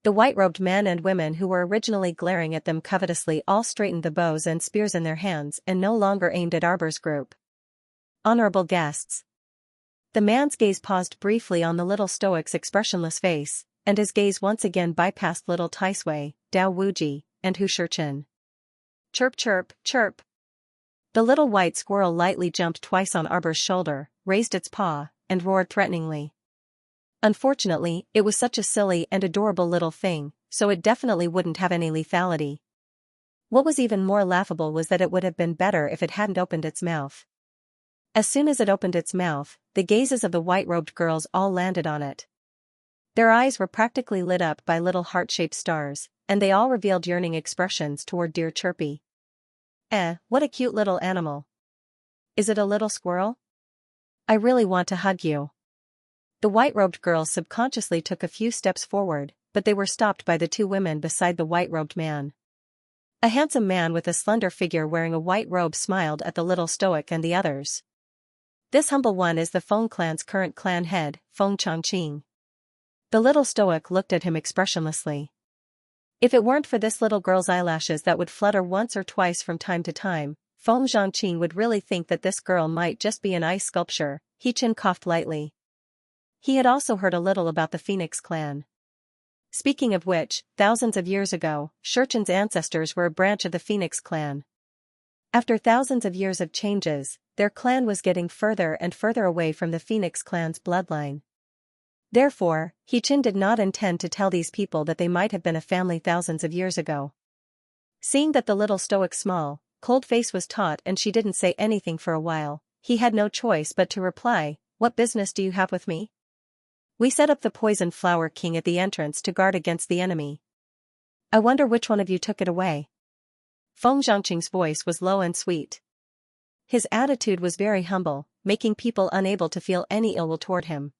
Speaker 1: The white-robed men and women who were originally glaring at them covetously all straightened the bows and spears in their hands and no longer aimed at Arbor's group. "Honorable guests." The man's gaze paused briefly on the little stoic's expressionless face, and his gaze once again bypassed Little Taisui, Dao Wuji, and Hu Shurchen. "Chirp chirp, chirp." The little white squirrel lightly jumped twice on Arbor's shoulder, raised its paw, and roared threateningly. Unfortunately, it was such a silly and adorable little thing, so it definitely wouldn't have any lethality. What was even more laughable was that it would have been better if it hadn't opened its mouth. As soon as it opened its mouth, the gazes of the white-robed girls all landed on it. Their eyes were practically lit up by little heart-shaped stars, and they all revealed yearning expressions toward dear Chirpy. What a cute little animal. Is it a little squirrel? I really want to hug you. The white-robed girls subconsciously took a few steps forward, but they were stopped by the two women beside the white-robed man. A handsome man with a slender figure wearing a white robe smiled at the little stoic and the others. This humble one is the Feng clan's current clan head, Feng Changqing. The little stoic looked at him expressionlessly. If it weren't for this little girl's eyelashes that would flutter once or twice from time to time, Feng Changqing would really think that this girl might just be an ice sculpture. He chin-coughed lightly. He had also heard a little about the Phoenix clan. Speaking of which, thousands of years ago, Shurchen's ancestors were a branch of the Phoenix clan. After thousands of years of changes, their clan was getting further and further away from the Phoenix clan's bloodline. Therefore, He-Chin did not intend to tell these people that they might have been a family thousands of years ago. Seeing that the little stoic's small, cold face was taut and she didn't say anything for a while, he had no choice but to reply, "What business do you have with me? We set up the poison flower king at the entrance to guard against the enemy. I wonder which one of you took it away." Feng Zhangqing's voice was low and sweet. His attitude was very humble, making people unable to feel any ill will toward him.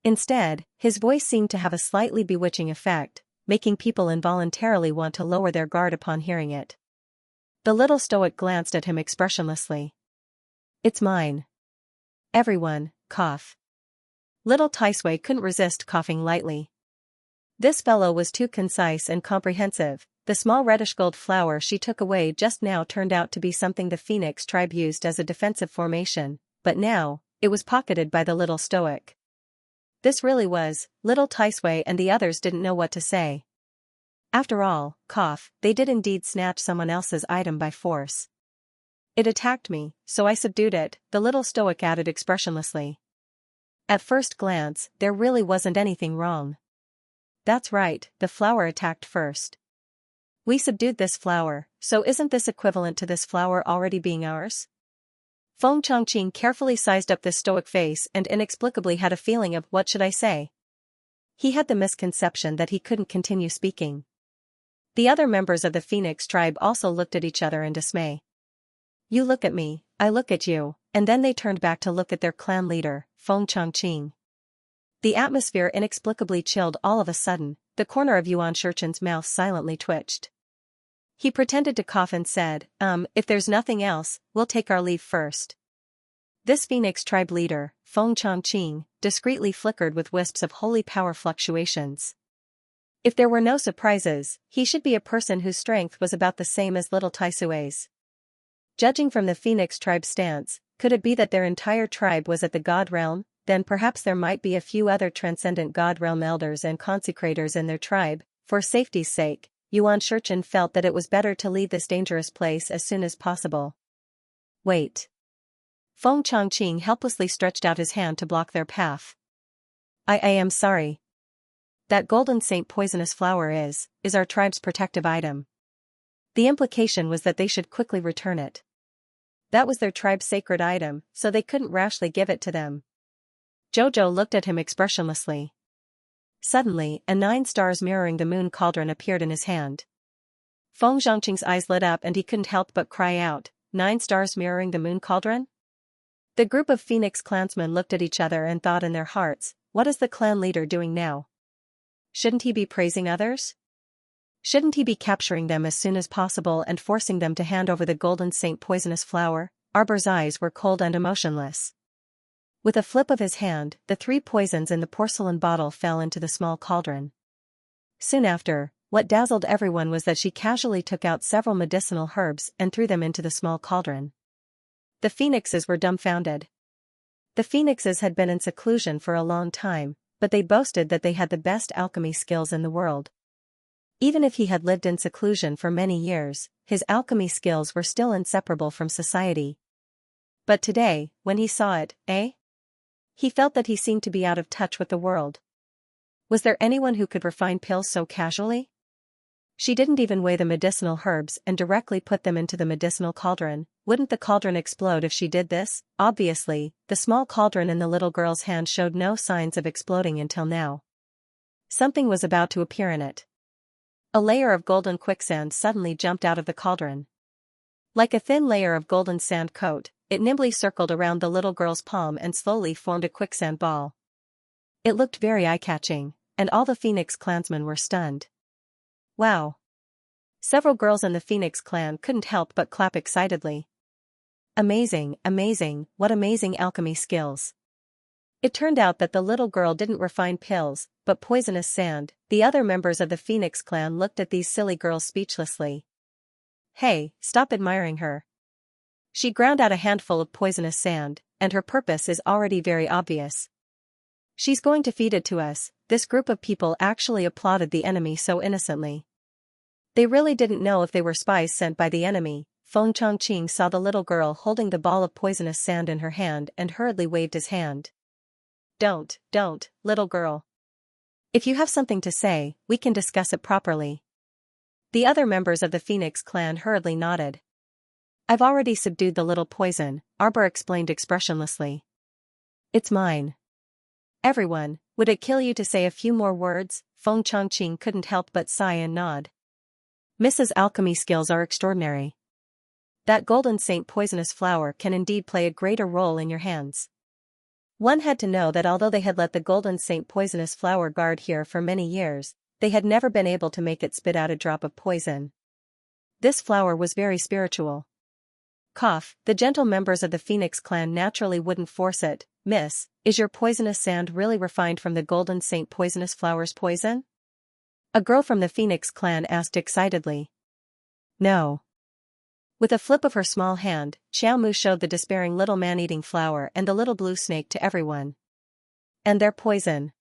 Speaker 1: Instead, his voice seemed to have a slightly bewitching effect, making people involuntarily want to lower their guard upon hearing it. The little stoic glanced at him expressionlessly. "It's mine." Everyone, cough. Little Taisui couldn't resist coughing lightly. This fellow was too concise and comprehensive. The small reddish gold flower she took away just now turned out to be something the Phoenix tribe used as a defensive formation, but now, it was pocketed by the little stoic. This really was, little Taisui and the others didn't know what to say. After all, cough, they did indeed snatch someone else's item by force. "It attacked me, so I subdued it," the little stoic added expressionlessly. At first glance, there really wasn't anything wrong. That's right, the flower attacked first. We subdued this flower, so isn't this equivalent to this flower already being ours? Feng Changqing carefully sized up this stoic face and inexplicably had a feeling of what should I say. He had the misconception that he couldn't continue speaking. The other members of the Phoenix tribe also looked at each other in dismay. You look at me, I look at you, and then they turned back to look at their clan leader, Feng Changqing. The atmosphere inexplicably chilled all of a sudden. The corner of Yuan Shurchen's mouth silently twitched. He pretended to cough and said, if there's nothing else, we'll take our leave first." This Phoenix tribe leader, Feng Changqing, discreetly flickered with wisps of holy power fluctuations. If there were no surprises, he should be a person whose strength was about the same as little Taisui's. Judging from the Phoenix tribe's stance, could it be that their entire tribe was at the God realm? Then perhaps there might be a few other transcendent God realm elders and consecrators in their tribe. For safety's sake, Yuan Shurchen felt that it was better to leave this dangerous place as soon as possible. "Wait." Feng Changqing helplessly stretched out his hand to block their path. I am sorry. That golden saint poisonous flower is our tribe's protective item." The implication was that they should quickly return it. That was their tribe's sacred item, so they couldn't rashly give it to them. Jojo looked at him expressionlessly. Suddenly, a 9 stars mirroring the moon cauldron appeared in his hand. Feng Zhangqing's eyes lit up and he couldn't help but cry out, 9 stars mirroring the moon cauldron? The group of Phoenix clansmen looked at each other and thought in their hearts, what is the clan leader doing now? Shouldn't he be praising others? Shouldn't he be capturing them as soon as possible and forcing them to hand over the golden saint poisonous flower? Arbor's eyes were cold and emotionless. With a flip of his hand, the 3 poisons in the porcelain bottle fell into the small cauldron. Soon after, what dazzled everyone was that she casually took out several medicinal herbs and threw them into the small cauldron. The Phoenixes were dumbfounded. The Phoenixes had been in seclusion for a long time, but they boasted that they had the best alchemy skills in the world. Even if he had lived in seclusion for many years, his alchemy skills were still inseparable from society. But today, when he saw it, He felt that he seemed to be out of touch with the world. Was there anyone who could refine pills so casually? She didn't even weigh the medicinal herbs and directly put them into the medicinal cauldron. Wouldn't the cauldron explode if she did this? Obviously, the small cauldron in the little girl's hand showed no signs of exploding until now. Something was about to appear in it. A layer of golden quicksand suddenly jumped out of the cauldron. Like a thin layer of golden sand coat, it nimbly circled around the little girl's palm and slowly formed a quicksand ball. It looked very eye-catching, and all the Phoenix clansmen were stunned. Wow! Several girls in the Phoenix clan couldn't help but clap excitedly. Amazing, amazing, what amazing alchemy skills. It turned out that the little girl didn't refine pills, but poisonous sand. The other members of the Phoenix clan looked at these silly girls speechlessly. Hey, stop admiring her. She ground out a handful of poisonous sand, and her purpose is already very obvious. She's going to feed it to us. This group of people actually applauded the enemy so innocently. They really didn't know if they were spies sent by the enemy. Feng Chongqing saw the little girl holding the ball of poisonous sand in her hand and hurriedly waved his hand. Don't, little girl. If you have something to say, we can discuss it properly. The other members of the Phoenix clan hurriedly nodded. I've already subdued the little poison, Arbor explained expressionlessly. It's mine. Everyone, would it kill you to say a few more words? Feng Chongqing couldn't help but sigh and nod. Mrs. Alchemy skills are extraordinary. That golden saint poisonous flower can indeed play a greater role in your hands. One had to know that although they had let the golden saint poisonous flower guard here for many years, they had never been able to make it spit out a drop of poison. This flower was very spiritual. Cough, the gentle members of the Phoenix clan naturally wouldn't force it. Miss, is your poisonous sand really refined from the golden saint poisonous flower's poison? A girl from the Phoenix clan asked excitedly. No. With a flip of her small hand, Xiaomu showed the despairing little man-eating flower and the little blue snake to everyone. And their poison.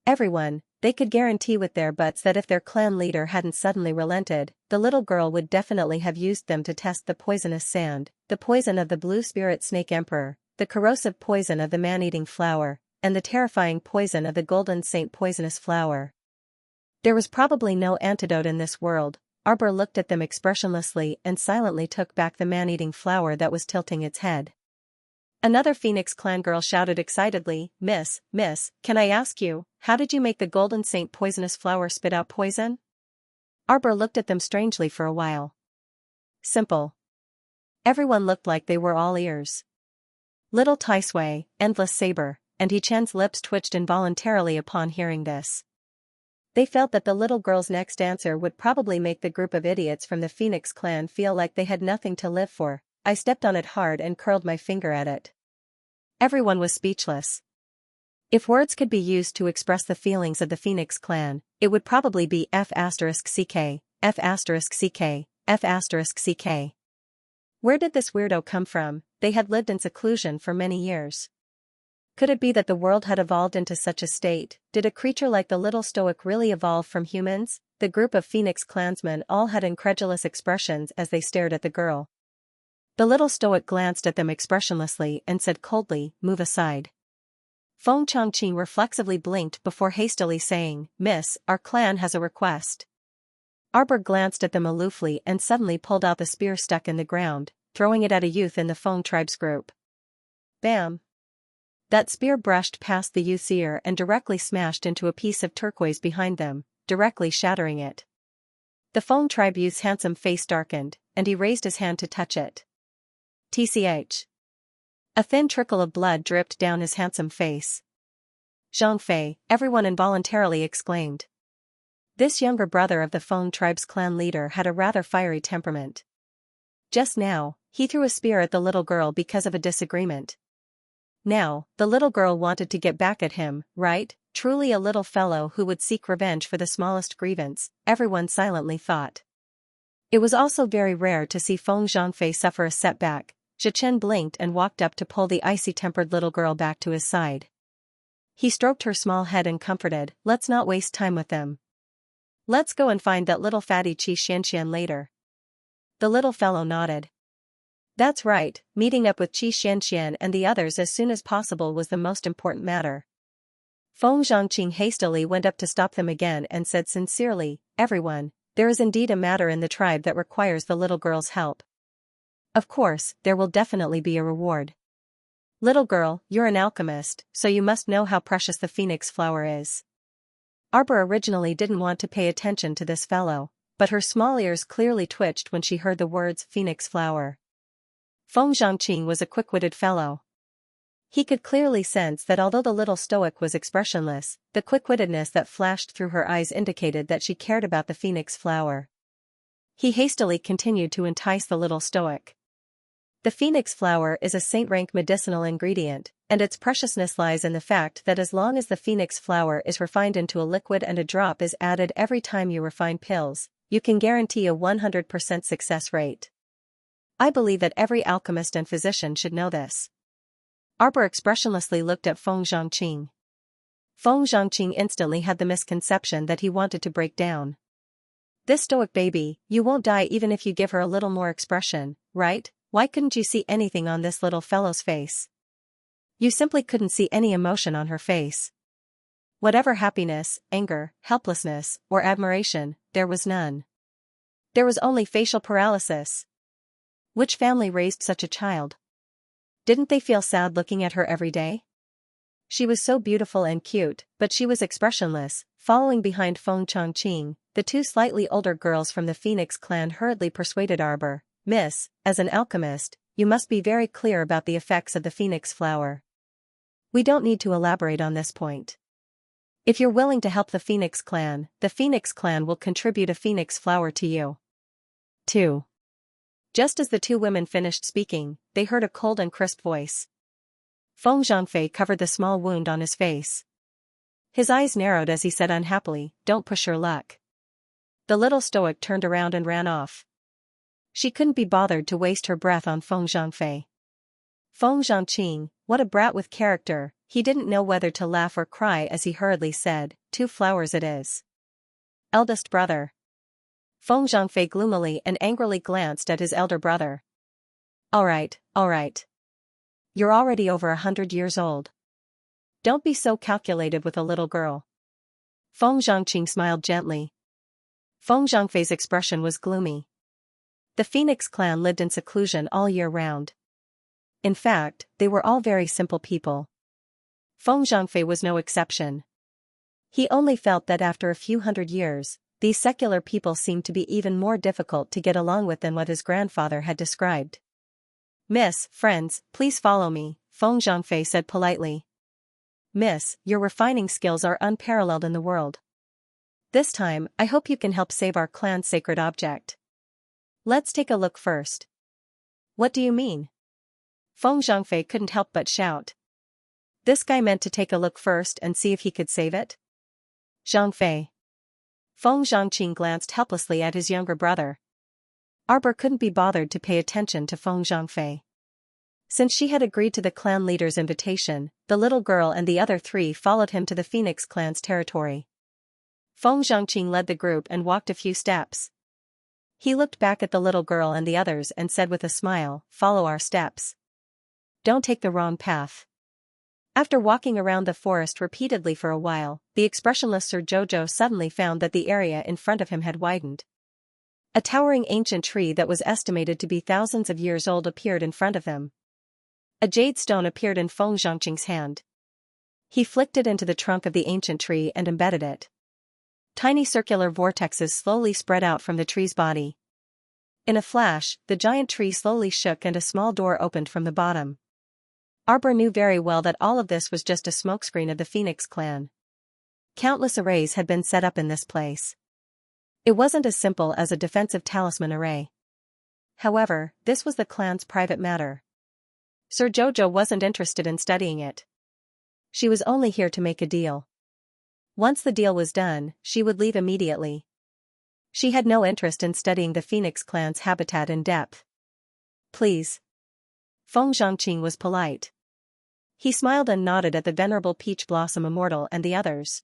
Speaker 1: Everyone, they could guarantee with their butts that if their clan leader hadn't suddenly relented, the little girl would definitely have used them to test the poisonous sand, the poison of the blue spirit snake emperor, the corrosive poison of the man-eating flower, and the terrifying poison of the golden saint poisonous flower. There was probably no antidote in this world. Arbor looked at them expressionlessly and silently took back the man-eating flower that was tilting its head. Another Phoenix clan girl shouted excitedly, Miss, can I ask you, how did you make the golden saint poisonous flower spit out poison? Arbor looked at them strangely for a while. Simple. Everyone looked like they were all ears. Little Tai Sui, Endless Saber, and He Chen's lips twitched involuntarily upon hearing this. They felt that the little girl's next answer would probably make the group of idiots from the Phoenix clan feel like they had nothing to live for. I stepped on it hard and curled my finger at it. Everyone was speechless. If words could be used to express the feelings of the Phoenix clan, it would probably be F***ck, F***ck, F***ck. Where did this weirdo come from? They had lived in seclusion for many years. Could it be that the world had evolved into such a state? Did a creature like the little stoic really evolve from humans? The group of Phoenix clansmen all had incredulous expressions as they stared at the girl. The little stoic glanced at them expressionlessly and said coldly, move aside. Feng Chongqing reflexively blinked before hastily saying, Miss, our clan has a request. Arbor glanced at them aloofly and suddenly pulled out the spear stuck in the ground, throwing it at a youth in the Feng tribe's group. Bam! That spear brushed past the youth's ear and directly smashed into a piece of turquoise behind them, directly shattering it. The Feng tribe youth's handsome face darkened, and he raised his hand to touch it. TCH. A thin trickle of blood dripped down his handsome face. Zhang Fei, everyone involuntarily exclaimed. This younger brother of the Feng tribe's clan leader had a rather fiery temperament. Just now, he threw a spear at the little girl because of a disagreement. Now, the little girl wanted to get back at him, right? Truly a little fellow who would seek revenge for the smallest grievance, everyone silently thought. It was also very rare to see Feng Zhangfei suffer a setback. Xichen blinked and walked up to pull the icy-tempered little girl back to his side. He stroked her small head and comforted, let's not waste time with them. Let's go and find that little fatty Xianxia later. The little fellow nodded. That's right, meeting up with Xianxia and the others as soon as possible was the most important matter. Feng Zhangqing hastily went up to stop them again and said sincerely, "Everyone, there is indeed a matter in the tribe that requires the little girl's help. Of course, there will definitely be a reward. Little girl, you're an alchemist, so you must know how precious the phoenix flower is." Arbor originally didn't want to pay attention to this fellow, but her small ears clearly twitched when she heard the words phoenix flower. Feng Zhangqing was a quick-witted fellow. He could clearly sense that although the little stoic was expressionless, the quick-wittedness that flashed through her eyes indicated that she cared about the phoenix flower. He hastily continued to entice the little stoic. The phoenix flower is a saint-rank medicinal ingredient, and its preciousness lies in the fact that as long as the phoenix flower is refined into a liquid and a drop is added every time you refine pills, you can guarantee a 100% success rate. I believe that every alchemist and physician should know this. Arbor expressionlessly looked at Feng Zhangqing. Feng Zhangqing instantly had the misconception that he wanted to break down. This stoic baby, you won't die even if you give her a little more expression, right? Why couldn't you see anything on this little fellow's face? You simply couldn't see any emotion on her face. Whatever happiness, anger, helplessness, or admiration, there was none. There was only facial paralysis. Which family raised such a child? Didn't they feel sad looking at her every day? She was so beautiful and cute, but she was expressionless. Following behind Feng Changqing, the two slightly older girls from the Phoenix clan hurriedly persuaded Arbor, "Miss, as an alchemist, you must be very clear about the effects of the phoenix flower. We don't need to elaborate on this point. If you're willing to help the Phoenix clan will contribute a phoenix flower to you." 2. Just as the two women finished speaking, they heard a cold and crisp voice. Feng Zhangfei covered the small wound on his face. His eyes narrowed as he said unhappily, "Don't push your luck." The little stoic turned around and ran off. She couldn't be bothered to waste her breath on Feng Zhangfei. Feng Zhangqing, what a brat with character, he didn't know whether to laugh or cry as he hurriedly said, "2 flowers it is." Eldest brother. Feng Zhangfei gloomily and angrily glanced at his elder brother. All right. You're already over 100 years old. Don't be so calculated with a little girl." Feng Zhangqing smiled gently. Feng Zhangfei's expression was gloomy. The Phoenix clan lived in seclusion all year round. In fact, they were all very simple people. Feng Zhangfei was no exception. He only felt that after a few hundred years, these secular people seemed to be even more difficult to get along with than what his grandfather had described. "Miss, friends, please follow me," Feng Zhangfei said politely. "Miss, your refining skills are unparalleled in the world. This time, I hope you can help save our clan's sacred object. Let's take a look first." "What do you mean?" Feng Zhangfei couldn't help but shout. This guy meant to take a look first and see if he could save it? Zhangfei. Feng Zhangqing glanced helplessly at his younger brother. Arbor couldn't be bothered to pay attention to Feng Zhangfei. Since she had agreed to the clan leader's invitation, the little girl and the other 3 followed him to the Phoenix clan's territory. Feng Zhangqing led the group and walked a few steps. He looked back at the little girl and the others and said with a smile, "Follow our steps. Don't take the wrong path." After walking around the forest repeatedly for a while, the expressionless Sir Jojo suddenly found that the area in front of him had widened. A towering ancient tree that was estimated to be thousands of years old appeared in front of him. A jade stone appeared in Feng Zhangqing's hand. He flicked it into the trunk of the ancient tree and embedded it. Tiny circular vortexes slowly spread out from the tree's body. In a flash, the giant tree slowly shook and a small door opened from the bottom. Arbor knew very well that all of this was just a smokescreen of the Phoenix clan. Countless arrays had been set up in this place. It wasn't as simple as a defensive talisman array. However, this was the clan's private matter. Sir Jojo wasn't interested in studying it. She was only here to make a deal. Once the deal was done, she would leave immediately. She had no interest in studying the Phoenix clan's habitat in depth. "Please." Feng Zhangqing was polite. He smiled and nodded at the venerable Peach Blossom Immortal and the others.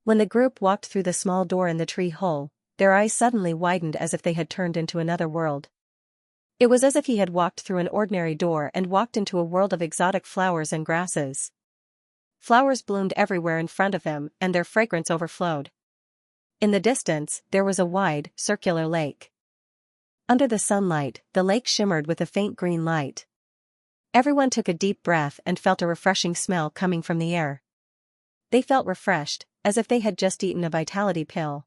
Speaker 1: When the group walked through the small door in the tree hole, their eyes suddenly widened as if they had turned into another world. It was as if he had walked through an ordinary door and walked into a world of exotic flowers and grasses. Flowers bloomed everywhere in front of him, and their fragrance overflowed. In the distance, there was a wide, circular lake. Under the sunlight, the lake shimmered with a faint green light. Everyone took a deep breath and felt a refreshing smell coming from the air. They felt refreshed, as if they had just eaten a vitality pill.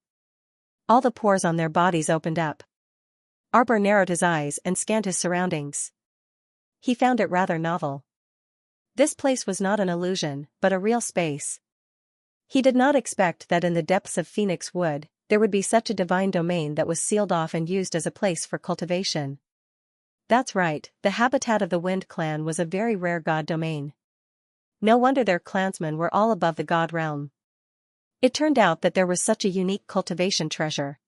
Speaker 1: All the pores on their bodies opened up. Arbor narrowed his eyes and scanned his surroundings. He found it rather novel. This place was not an illusion, but a real space. He did not expect that in the depths of Phoenix Wood, there would be such a divine domain that was sealed off and used as a place for cultivation. That's right, the habitat of the Wind Clan was a very rare god domain. No wonder their clansmen were all above the god realm. It turned out that there was such a unique cultivation treasure.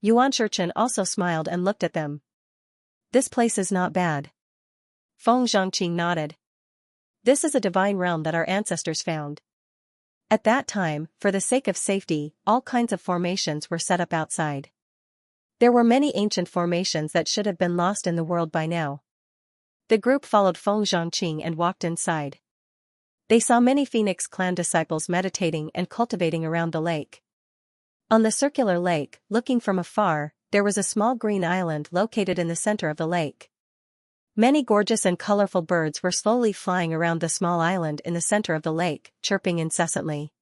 Speaker 1: Xianxia also smiled and looked at them. This place is not bad. Feng Zhangqing nodded. This is a divine realm that our ancestors found. At that time, for the sake of safety, all kinds of formations were set up outside. There were many ancient formations that should have been lost in the world by now. The group followed Feng Zhangqing and walked inside. They saw many Phoenix Clan disciples meditating and cultivating around the lake. On the circular lake, looking from afar, there was a small green island located in the center of the lake. Many gorgeous and colorful birds were slowly flying around the small island in the center of the lake, chirping incessantly.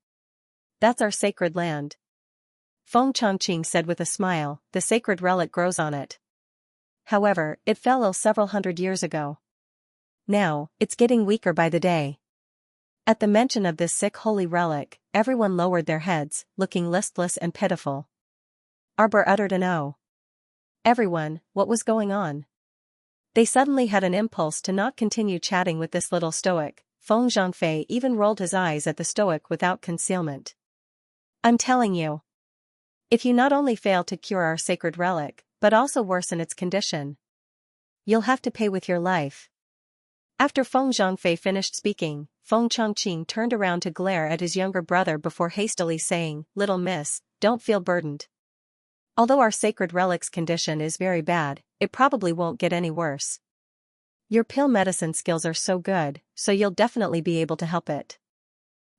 Speaker 1: That's our sacred land. Feng Changqing said with a smile, the sacred relic grows on it. However, it fell ill several hundred years ago. Now, it's getting weaker by the day. At the mention of this sick holy relic, everyone lowered their heads, looking listless and pitiful. Arbor uttered an "oh." Everyone, what was going on? They suddenly had an impulse to not continue chatting with this little stoic. Feng Zhangfei even rolled his eyes at the stoic without concealment. I'm telling you. If you not only fail to cure our sacred relic, but also worsen its condition, you'll have to pay with your life. After Feng Zhangfei finished speaking, Feng Changqing turned around to glare at his younger brother before hastily saying, "Little miss, don't feel burdened. Although our sacred relic's condition is very bad, it probably won't get any worse. Your pill medicine skills are so good, so you'll definitely be able to help it.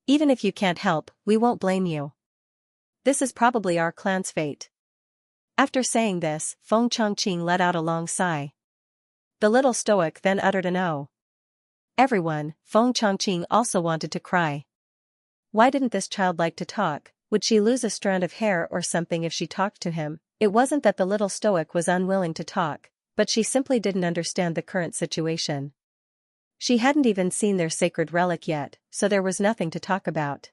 Speaker 1: Even if you can't help, we won't blame you. This is probably our clan's fate." After saying this, Feng Changqing let out a long sigh. The little stoic then uttered an "oh." Everyone, Feng Changqing also wanted to cry. Why didn't this child like to talk? Would she lose a strand of hair or something if she talked to him? It wasn't that the little stoic was unwilling to talk, but she simply didn't understand the current situation. She hadn't even seen their sacred relic yet, so there was nothing to talk about.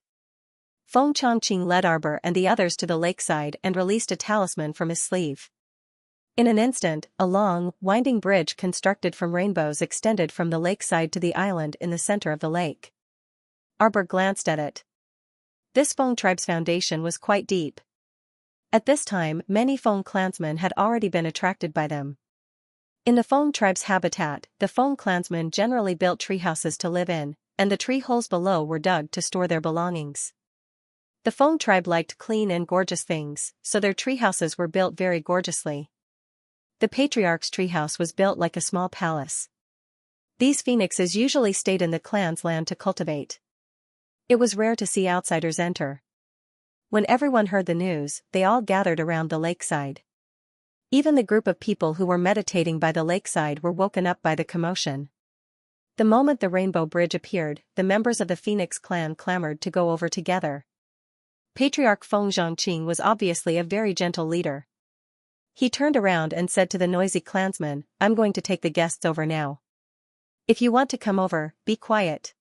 Speaker 1: Feng Changqing led Arbor and the others to the lakeside and released a talisman from his sleeve. In an instant, a long, winding bridge constructed from rainbows extended from the lakeside to the island in the center of the lake. Arbor glanced at it. This Feng tribe's foundation was quite deep. At this time, many Feng clansmen had already been attracted by them. In the Feng tribe's habitat, the Feng clansmen generally built tree houses to live in, and the tree holes below were dug to store their belongings. The Feng tribe liked clean and gorgeous things, so their tree houses were built very gorgeously. The patriarch's treehouse was built like a small palace. These phoenixes usually stayed in the clan's land to cultivate. It was rare to see outsiders enter. When everyone heard the news, they all gathered around the lakeside. Even the group of people who were meditating by the lakeside were woken up by the commotion. The moment the rainbow bridge appeared, the members of the Phoenix clan clamored to go over together. Patriarch Feng Zhangqing was obviously a very gentle leader. He turned around and said to the noisy clansmen, "I'm going to take the guests over now. If you want to come over, be quiet."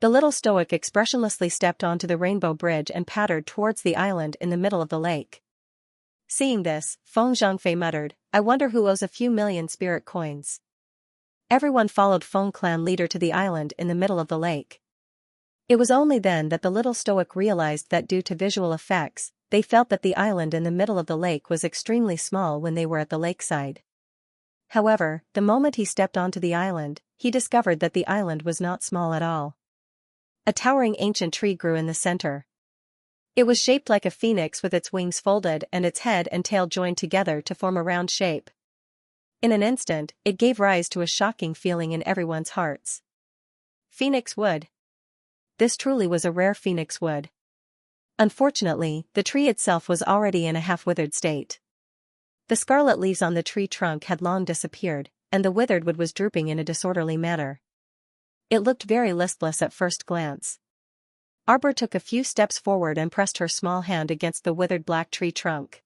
Speaker 1: The little stoic expressionlessly stepped onto the rainbow bridge and pattered towards the island in the middle of the lake. Seeing this, Feng Zhangfei muttered, "I wonder who owes a few million spirit coins." Everyone followed Feng clan leader to the island in the middle of the lake. It was only then that the little stoic realized that due to visual effects, they felt that the island in the middle of the lake was extremely small when they were at the lakeside. However, the moment he stepped onto the island, he discovered that the island was not small at all. A towering ancient tree grew in the center. It was shaped like a phoenix with its wings folded and its head and tail joined together to form a round shape. In an instant, it gave rise to a shocking feeling in everyone's hearts. Phoenix wood. This truly was a rare phoenix wood. Unfortunately, the tree itself was already in a half-withered state. The scarlet leaves on the tree trunk had long disappeared, and the withered wood was drooping in a disorderly manner. It looked very listless at first glance. Arbor took a few steps forward and pressed her small hand against the withered black tree trunk.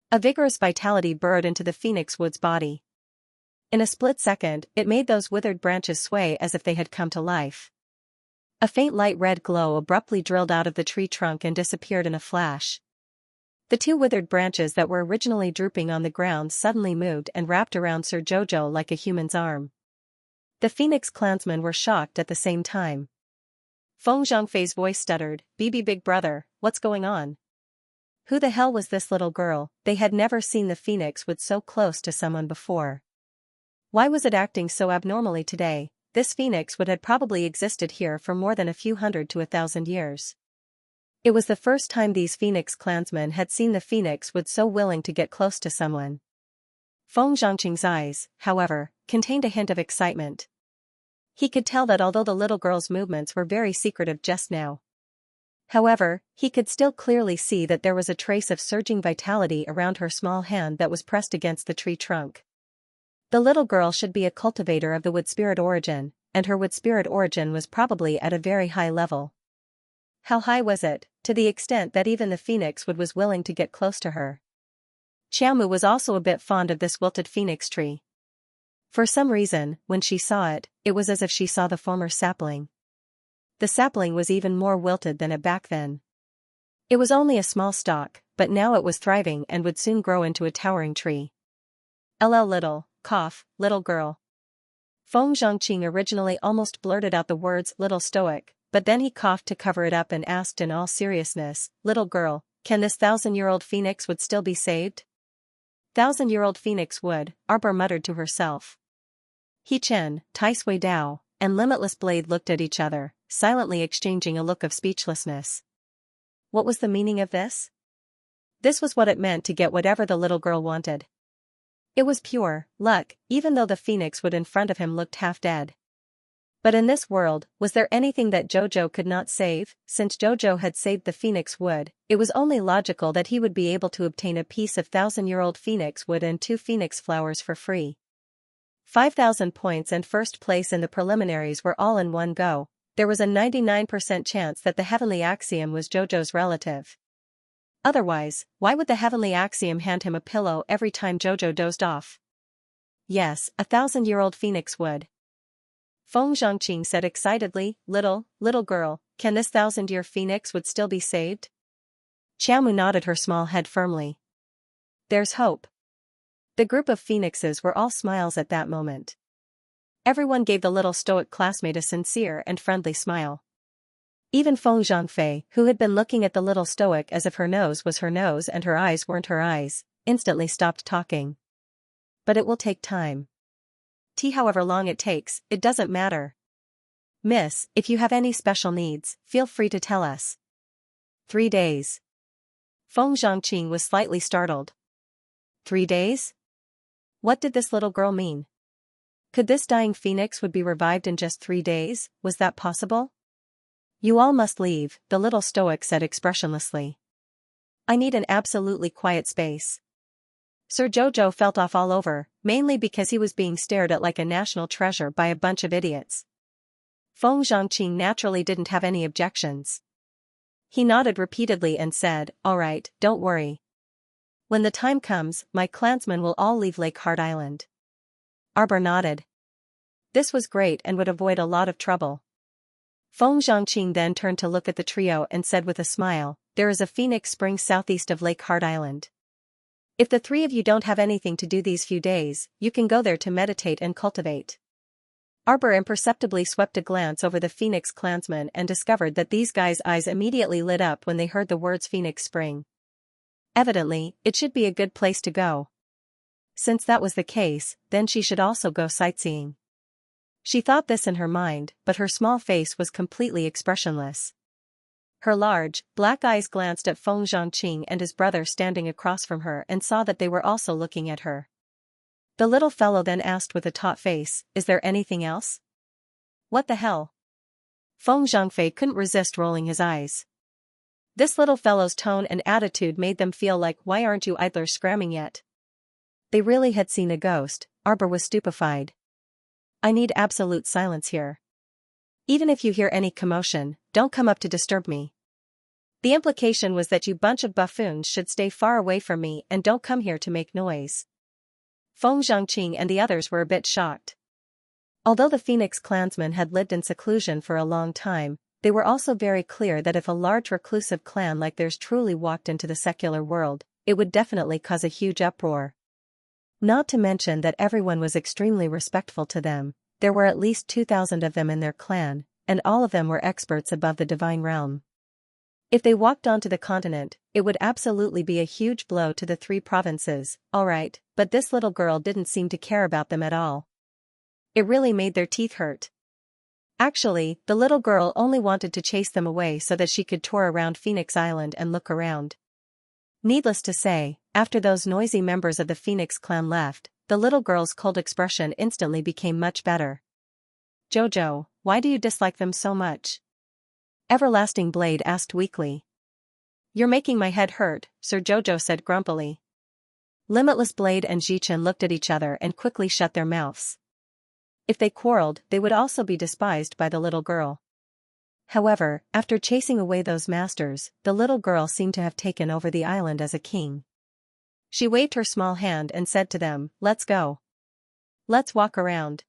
Speaker 1: A vigorous vitality burrowed into the phoenix wood's body. In a split second, it made those withered branches sway as if they had come to life. A faint light red glow abruptly drilled out of the tree trunk and disappeared in a flash. The two withered branches that were originally drooping on the ground suddenly moved and wrapped around Sir Jojo like a human's arm. The Phoenix clansmen were shocked at the same time. Feng Zhangfei's voice stuttered, "BB Big Brother, what's going on? Who the hell was this little girl?" They had never seen the Phoenix wood so close to someone before. Why was it acting so abnormally today? This Phoenix wood had probably existed here for more than a few hundred to 1,000 years. It was the first time these Phoenix clansmen had seen the Phoenix wood so willing to get close to someone. Feng Zhangqing's eyes, however, contained a hint of excitement. He could tell that although the little girl's movements were very secretive just now. However, he could still clearly see that there was a trace of surging vitality around her small hand that was pressed against the tree trunk. The little girl should be a cultivator of the wood spirit origin, and her wood spirit origin was probably at a very high level. How high was it? To the extent that even the phoenix wood was willing to get close to her. Xiaomu was also a bit fond of this wilted phoenix tree. For some reason, when she saw it, it was as if she saw the former sapling. The sapling was even more wilted than it back then. It was only a small stalk, but now it was thriving and would soon grow into a towering tree. Little girl. Feng Zhangqing originally almost blurted out the words little stoic, but then he coughed to cover it up and asked in all seriousness, "Little girl, can this 1,000-year-old phoenix wood still be saved?" 1,000-year-old phoenix wood, Arbor muttered to herself. He Chen, Tai Sui Dao, and Limitless Blade looked at each other, silently exchanging a look of speechlessness. What was the meaning of this? This was what it meant to get whatever the little girl wanted. It was pure luck, even though the phoenix wood in front of him looked half dead. But in this world, was there anything that Jojo could not save? Since Jojo had saved the phoenix wood, it was only logical that he would be able to obtain a piece of 1,000-year-old phoenix wood and 2 phoenix flowers for free. 5,000 points and first place in the preliminaries were all in one go. There was a 99% chance that the heavenly axiom was Jojo's relative. Otherwise, why would the heavenly axiom hand him a pillow every time Jojo dozed off? Yes, 1,000-year-old phoenix wood. Feng Zhangqing said excitedly, little girl, can this 1,000-year phoenix would still be saved?" Xiaomu nodded her small head firmly. There's hope. The group of phoenixes were all smiles at that moment. Everyone gave the little stoic classmate a sincere and friendly smile. Even Feng Zhangfei, who had been looking at the little stoic as if her nose was her nose and her eyes weren't her eyes, instantly stopped talking. But it will take time. However long it takes, it doesn't matter. Miss, if you have any special needs, feel free to tell us. 3 days. Feng Zhangqing was slightly startled. 3 days? What did this little girl mean? Could this dying phoenix would be revived in just 3 days? Was that possible? You all must leave, the little stoic said expressionlessly. I need an absolutely quiet space. Sir Jojo felt off all over, mainly because he was being stared at like a national treasure by a bunch of idiots. Feng Zhangqing naturally didn't have any objections. He nodded repeatedly and said, all right, don't worry. When the time comes, my clansmen will all leave Lake Heart Island. Arbor nodded. This was great and would avoid a lot of trouble. Feng Zhangqing then turned to look at the trio and said with a smile, there is a phoenix spring southeast of Lake Heart Island. If the 3 of you don't have anything to do these few days, you can go there to meditate and cultivate. Arbor imperceptibly swept a glance over the Phoenix clansmen and discovered that these guys' eyes immediately lit up when they heard the words Phoenix Spring. Evidently, it should be a good place to go. Since that was the case, then she should also go sightseeing. She thought this in her mind, but her small face was completely expressionless. Her large, black eyes glanced at Feng Zhangqing and his brother standing across from her and saw that they were also looking at her. The little fellow then asked with a taut face, is there anything else? What the hell? Feng Zhangfei couldn't resist rolling his eyes. This little fellow's tone and attitude made them feel like, why aren't you idlers scramming yet? They really had seen a ghost. Arbor was stupefied. I need absolute silence here. Even if you hear any commotion, don't come up to disturb me. The implication was that you bunch of buffoons should stay far away from me and don't come here to make noise. Feng Zhangqing and the others were a bit shocked. Although the Phoenix clansmen had lived in seclusion for a long time, they were also very clear that if a large reclusive clan like theirs truly walked into the secular world, it would definitely cause a huge uproar. Not to mention that everyone was extremely respectful to them. There were at least 2,000 of them in their clan, and all of them were experts above the divine realm. If they walked onto the continent, it would absolutely be a huge blow to the 3 provinces, alright, but this little girl didn't seem to care about them at all. It really made their teeth hurt. Actually, the little girl only wanted to chase them away so that she could tour around Phoenix Island and look around. Needless to say, after those noisy members of the Phoenix clan left, the little girl's cold expression instantly became much better. Jojo, why do you dislike them so much? Everlasting Blade asked weakly. You're making my head hurt, Sir Jojo said grumpily. Limitless Blade and Jichen looked at each other and quickly shut their mouths. If they quarreled, they would also be despised by the little girl. However, after chasing away those masters, the little girl seemed to have taken over the island as a king. She waved her small hand and said to them, let's go. Let's walk around.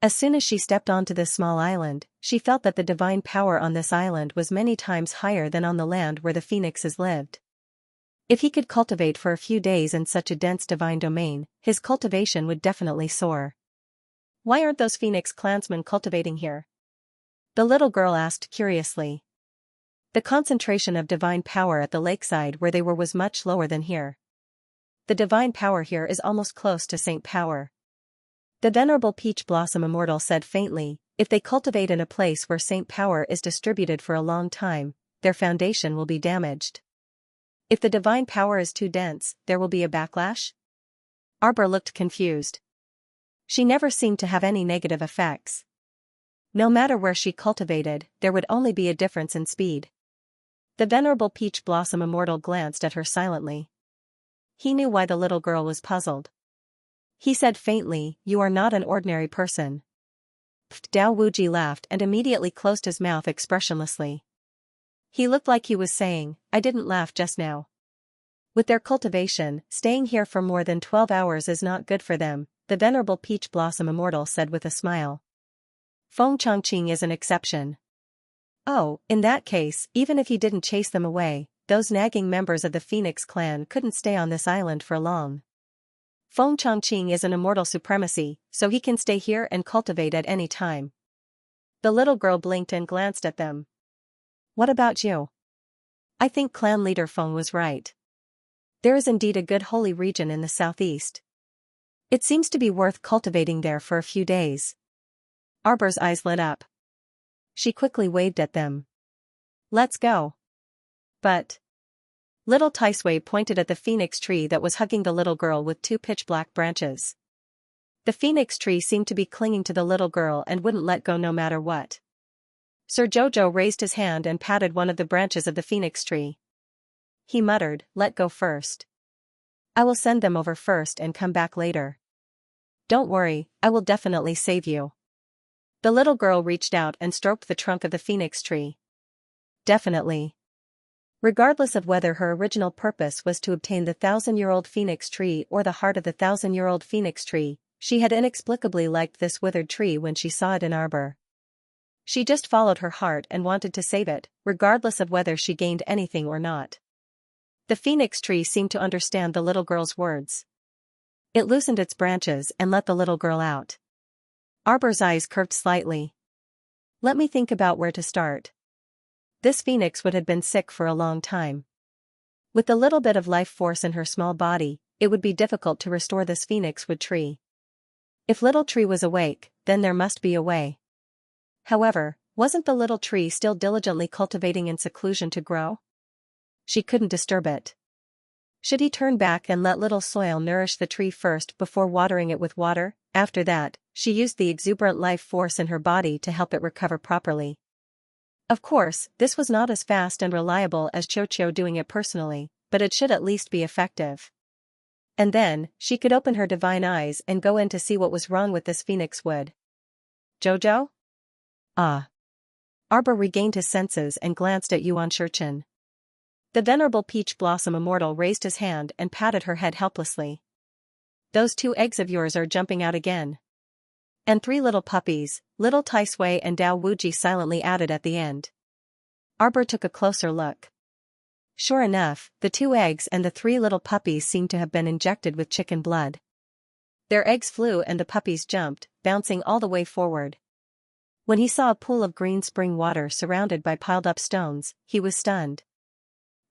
Speaker 1: As soon as she stepped onto this small island, she felt that the divine power on this island was many times higher than on the land where the phoenixes lived. If he could cultivate for a few days in such a dense divine domain, his cultivation would definitely soar. Why aren't those Phoenix clansmen cultivating here? The little girl asked curiously. The concentration of divine power at the lakeside where they were was much lower than here. The divine power here is almost close to Saint Power. The Venerable Peach Blossom Immortal said faintly, if they cultivate in a place where Saint Power is distributed for a long time, their foundation will be damaged. If the divine power is too dense, there will be a backlash? Arbor looked confused. She never seemed to have any negative effects. No matter where she cultivated, there would only be a difference in speed. The Venerable Peach Blossom Immortal glanced at her silently. He knew why the little girl was puzzled. He said faintly, you are not an ordinary person. Dao Wuji laughed and immediately closed his mouth expressionlessly. He looked like he was saying, I didn't laugh just now. With their cultivation, staying here for more than 12 hours is not good for them, the Venerable Peach Blossom Immortal said with a smile. Feng Chongqing is an exception. Oh, in that case, even if he didn't chase them away, those nagging members of the Phoenix clan couldn't stay on this island for long. Feng Chongqing is an immortal supremacy, so he can stay here and cultivate at any time. The little girl blinked and glanced at them. What about you? I think clan leader Feng was right. There is indeed a good holy region in the southeast. It seems to be worth cultivating there for a few days. Arbor's eyes lit up. She quickly waved at them. Let's go. But. Little Taisui pointed at the phoenix tree that was hugging the little girl with 2 pitch-black branches. The phoenix tree seemed to be clinging to the little girl and wouldn't let go no matter what. Sir Jojo raised his hand and patted one of the branches of the phoenix tree. He muttered, let go first. I will send them over first and come back later. Don't worry, I will definitely save you. The little girl reached out and stroked the trunk of the phoenix tree. Definitely. Regardless of whether her original purpose was to obtain the 1,000-year-old phoenix tree or the heart of the 1,000-year-old phoenix tree, she had inexplicably liked this withered tree when she saw it in Arbor. She just followed her heart and wanted to save it, regardless of whether she gained anything or not. The phoenix tree seemed to understand the little girl's words. It loosened its branches and let the little girl out. Arbor's eyes curved slightly. Let me think about where to start. This phoenix would have been sick for a long time. With the little bit of life force in her small body, it would be difficult to restore this phoenix wood tree. If little tree was awake, then there must be a way. However, wasn't the little tree still diligently cultivating in seclusion to grow? She couldn't disturb it. Should he turn back and let little soil nourish the tree first before watering it with water? After that, she used the exuberant life force in her body to help it recover properly. Of course, this was not as fast and reliable as Xiao doing it personally, but it should at least be effective. And then, she could open her divine eyes and go in to see what was wrong with this phoenix wood. Jojo? Ah. Arbor regained his senses and glanced at Xianxia. The venerable peach blossom immortal raised his hand and patted her head helplessly. Those 2 eggs of yours are jumping out again. And 3 little puppies, little Tai Sui and Dao Wuji silently added at the end. Arbor took a closer look. Sure enough, the 2 eggs and the 3 little puppies seemed to have been injected with chicken blood. Their eggs flew and the puppies jumped, bouncing all the way forward. When he saw a pool of green spring water surrounded by piled-up stones, he was stunned.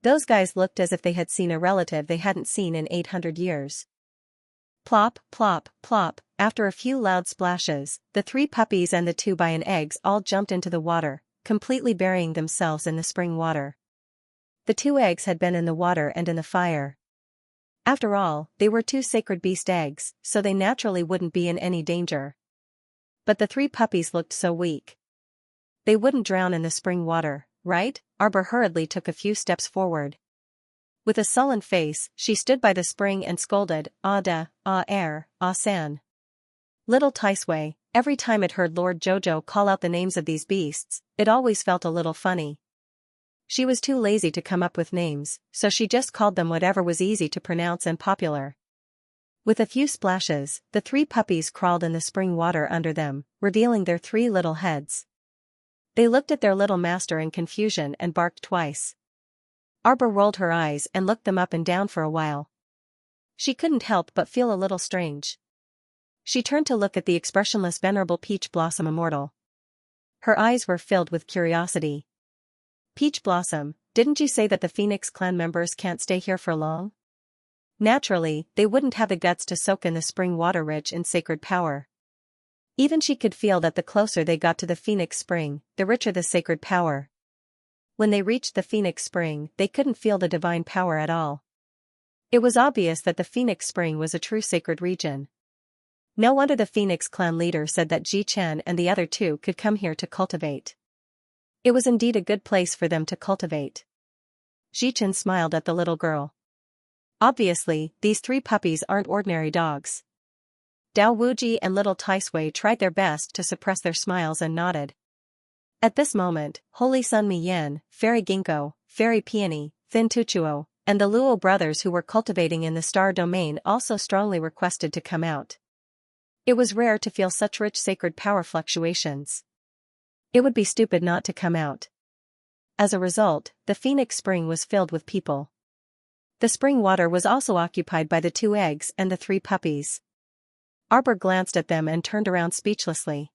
Speaker 1: Those guys looked as if they had seen a relative they hadn't seen in 800 years. Plop, plop, plop, after a few loud splashes, the 3 puppies and the 2 by an eggs all jumped into the water, completely burying themselves in the spring water. The 2 eggs had been in the water and in the fire. After all, they were 2 sacred beast eggs, so they naturally wouldn't be in any danger. But the 3 puppies looked so weak. They wouldn't drown in the spring water, right? Arbor hurriedly took a few steps forward. With a sullen face, she stood by the spring and scolded, "Ah da, ah air, ah san." Little Tai Sui, every time it heard Lord Jojo call out the names of these beasts, it always felt a little funny. She was too lazy to come up with names, so she just called them whatever was easy to pronounce and popular. With a few splashes, the 3 puppies crawled in the spring water under them, revealing their 3 little heads. They looked at their little master in confusion and barked twice. Arbor rolled her eyes and looked them up and down for a while. She couldn't help but feel a little strange. She turned to look at the expressionless venerable peach blossom immortal. Her eyes were filled with curiosity. "Peach blossom, didn't you say that the Phoenix clan members can't stay here for long?" Naturally, they wouldn't have the guts to soak in the spring water rich in sacred power. Even she could feel that the closer they got to the Phoenix Spring, the richer the sacred power. When they reached the Phoenix Spring, they couldn't feel the divine power at all. It was obvious that the Phoenix Spring was a true sacred region. No wonder the Phoenix clan leader said that Ji Chen and the other 2 could come here to cultivate. It was indeed a good place for them to cultivate. Ji Chen smiled at the little girl. Obviously, these 3 puppies aren't ordinary dogs. Dao Wuji and little Tai Sui tried their best to suppress their smiles and nodded. At this moment, Holy Sun Mi Yan, Fairy Ginkgo, Fairy Peony, Thin Tuchuo, and the Luo brothers who were cultivating in the Star Domain also strongly requested to come out. It was rare to feel such rich sacred power fluctuations. It would be stupid not to come out. As a result, the Phoenix Spring was filled with people. The spring water was also occupied by the 2 eggs and the 3 puppies. Arbor glanced at them and turned around speechlessly.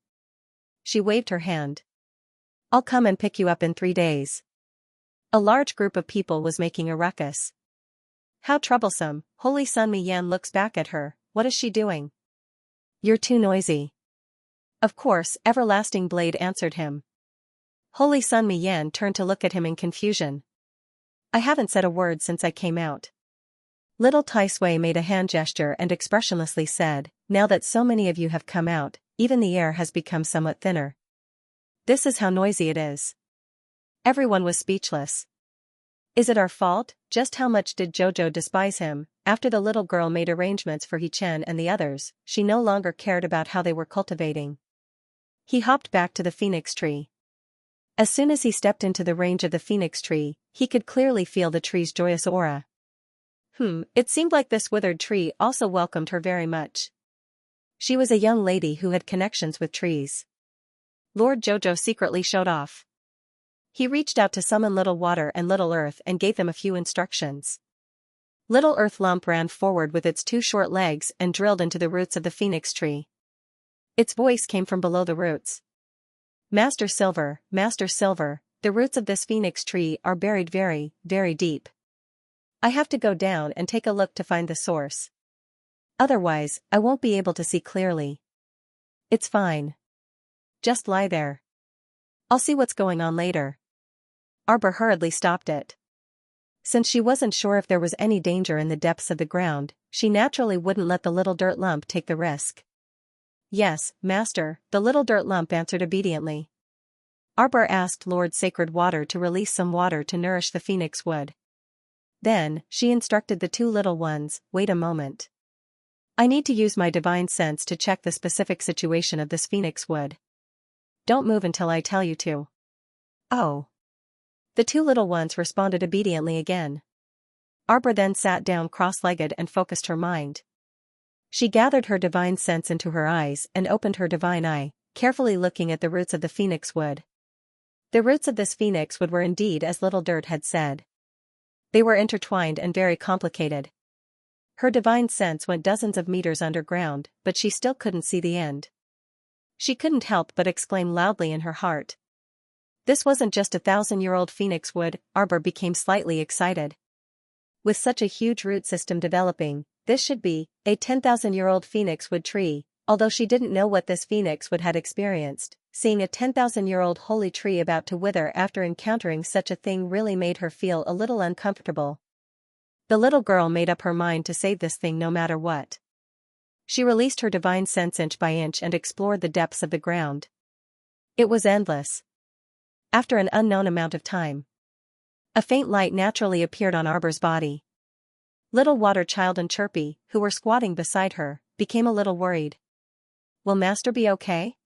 Speaker 1: She waved her hand. "I'll come and pick you up in 3 days." A large group of people was making a ruckus. "How troublesome." Holy Sun Mi Yan looks back at her. "What is she doing?" "You're too noisy." Of course, Everlasting Blade answered him. Holy Sun Mi Yan turned to look at him in confusion. "I haven't said a word since I came out." Little Tai Sui made a hand gesture and expressionlessly said, "Now that so many of you have come out, even the air has become somewhat thinner. This is how noisy it is." Everyone was speechless. Is it our fault? Just how much did Jojo despise him? After the little girl made arrangements for He Chen and the others, she no longer cared about how they were cultivating. He hopped back to the phoenix tree. As soon as he stepped into the range of the phoenix tree, he could clearly feel the tree's joyous aura. It seemed like this withered tree also welcomed her very much. She was a young lady who had connections with trees. Lord Jojo secretly showed off. He reached out to summon Little Water and Little Earth and gave them a few instructions. Little Earth Lump ran forward with its 2 short legs and drilled into the roots of the phoenix tree. Its voice came from below the roots. Master Silver, the roots of this phoenix tree are buried very, very deep. I have to go down and take a look to find the source. Otherwise, I won't be able to see clearly." "It's fine. Just lie there. I'll see what's going on later." Arbor hurriedly stopped it. Since she wasn't sure if there was any danger in the depths of the ground, she naturally wouldn't let the little dirt lump take the risk. "Yes, master," the little dirt lump answered obediently. Arbor asked Lord Sacred Water to release some water to nourish the phoenix wood. Then, she instructed the two little ones, "Wait a moment. I need to use my divine sense to check the specific situation of this phoenix wood. Don't move until I tell you to." "Oh." The two little ones responded obediently again. Arbor then sat down cross-legged and focused her mind. She gathered her divine sense into her eyes and opened her divine eye, carefully looking at the roots of the phoenix wood. The roots of this phoenix wood were indeed as Little Dirt had said. They were intertwined and very complicated. Her divine sense went dozens of meters underground, but she still couldn't see the end. She couldn't help but exclaim loudly in her heart. This wasn't just 1,000-year-old phoenix wood. Arbor became slightly excited. With such a huge root system developing, this should be a 10,000-year-old phoenix wood tree. Although she didn't know what this phoenix wood had experienced, seeing a 10,000-year-old holy tree about to wither after encountering such a thing really made her feel a little uncomfortable. The little girl made up her mind to save this thing no matter what. She released her divine sense inch by inch and explored the depths of the ground. It was endless. After an unknown amount of time, a faint light naturally appeared on Arbor's body. Little Water Child and Chirpy, who were squatting beside her, became a little worried. "Will Master be okay?"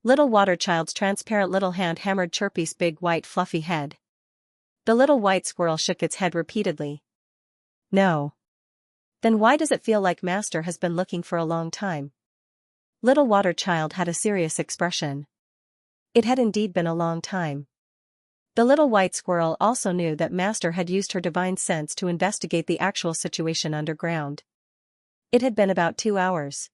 Speaker 1: Little Water Child's transparent little hand hammered Chirpy's big white fluffy head. The little white squirrel shook its head repeatedly. "No." "Then why does it feel like Master has been looking for a long time?" Little Water Child had a serious expression. It had indeed been a long time. The little white squirrel also knew that Master had used her divine sense to investigate the actual situation underground. It had been about 2 hours.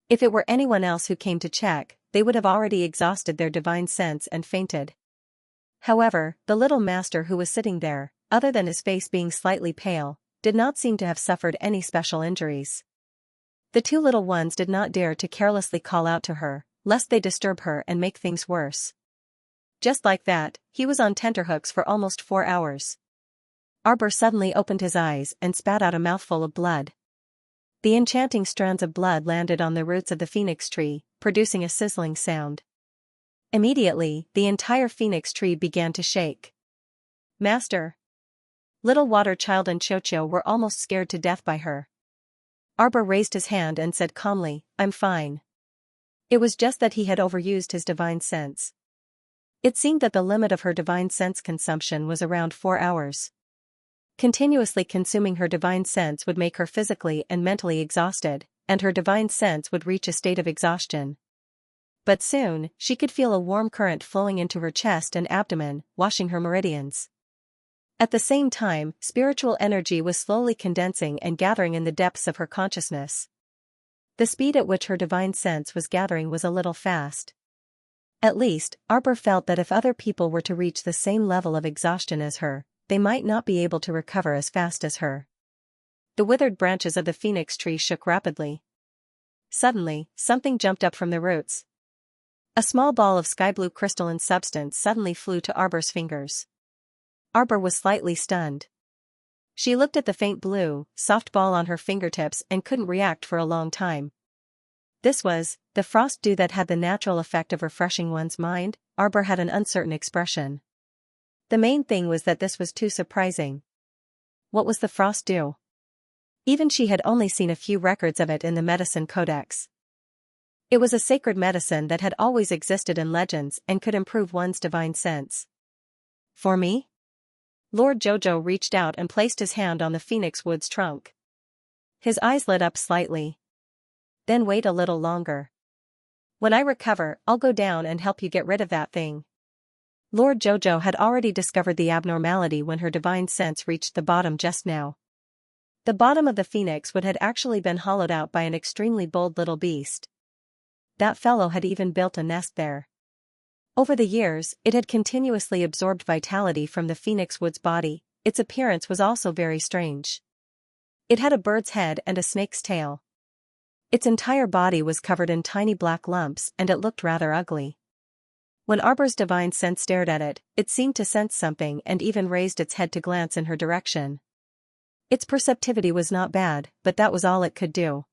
Speaker 1: If it were anyone else who came to check, they would have already exhausted their divine sense and fainted. However, the little Master who was sitting there, other than his face being slightly pale, did not seem to have suffered any special injuries. The two little ones did not dare to carelessly call out to her, lest they disturb her and make things worse. Just like that, he was on tenterhooks for almost 4 hours. Arbor suddenly opened his eyes and spat out a mouthful of blood. The enchanting strands of blood landed on the roots of the phoenix tree, producing a sizzling sound. Immediately, the entire phoenix tree began to shake. "Master!" Little Water Child and Cho-Cho were almost scared to death by her. Arbor raised his hand and said calmly, "I'm fine." It was just that he had overused his divine sense. It seemed that the limit of her divine sense consumption was around 4 hours. Continuously consuming her divine sense would make her physically and mentally exhausted, and her divine sense would reach a state of exhaustion. But soon, she could feel a warm current flowing into her chest and abdomen, washing her meridians. At the same time, spiritual energy was slowly condensing and gathering in the depths of her consciousness. The speed at which her divine sense was gathering was a little fast. At least, Arbor felt that if other people were to reach the same level of exhaustion as her, they might not be able to recover as fast as her. The withered branches of the phoenix tree shook rapidly. Suddenly, something jumped up from the roots. A small ball of sky-blue crystalline substance suddenly flew to Arbor's fingers. Arbor was slightly stunned. She looked at the faint blue, soft ball on her fingertips and couldn't react for a long time. This was the frost dew that had the natural effect of refreshing one's mind. Arbor had an uncertain expression. The main thing was that this was too surprising. What was the frost dew? Even she had only seen a few records of it in the medicine codex. It was a sacred medicine that had always existed in legends and could improve one's divine sense. "For me?" Lord Jojo reached out and placed his hand on the phoenix wood's trunk. His eyes lit up slightly. "Then wait a little longer. When I recover, I'll go down and help you get rid of that thing." Lord Jojo had already discovered the abnormality when her divine sense reached the bottom just now. The bottom of the phoenix wood had actually been hollowed out by an extremely bold little beast. That fellow had even built a nest there. Over the years, it had continuously absorbed vitality from the phoenix wood's body. Its appearance was also very strange. It had a bird's head and a snake's tail. Its entire body was covered in tiny black lumps and it looked rather ugly. When Arbor's divine sense stared at it, it seemed to sense something and even raised its head to glance in her direction. Its perceptivity was not bad, but that was all it could do.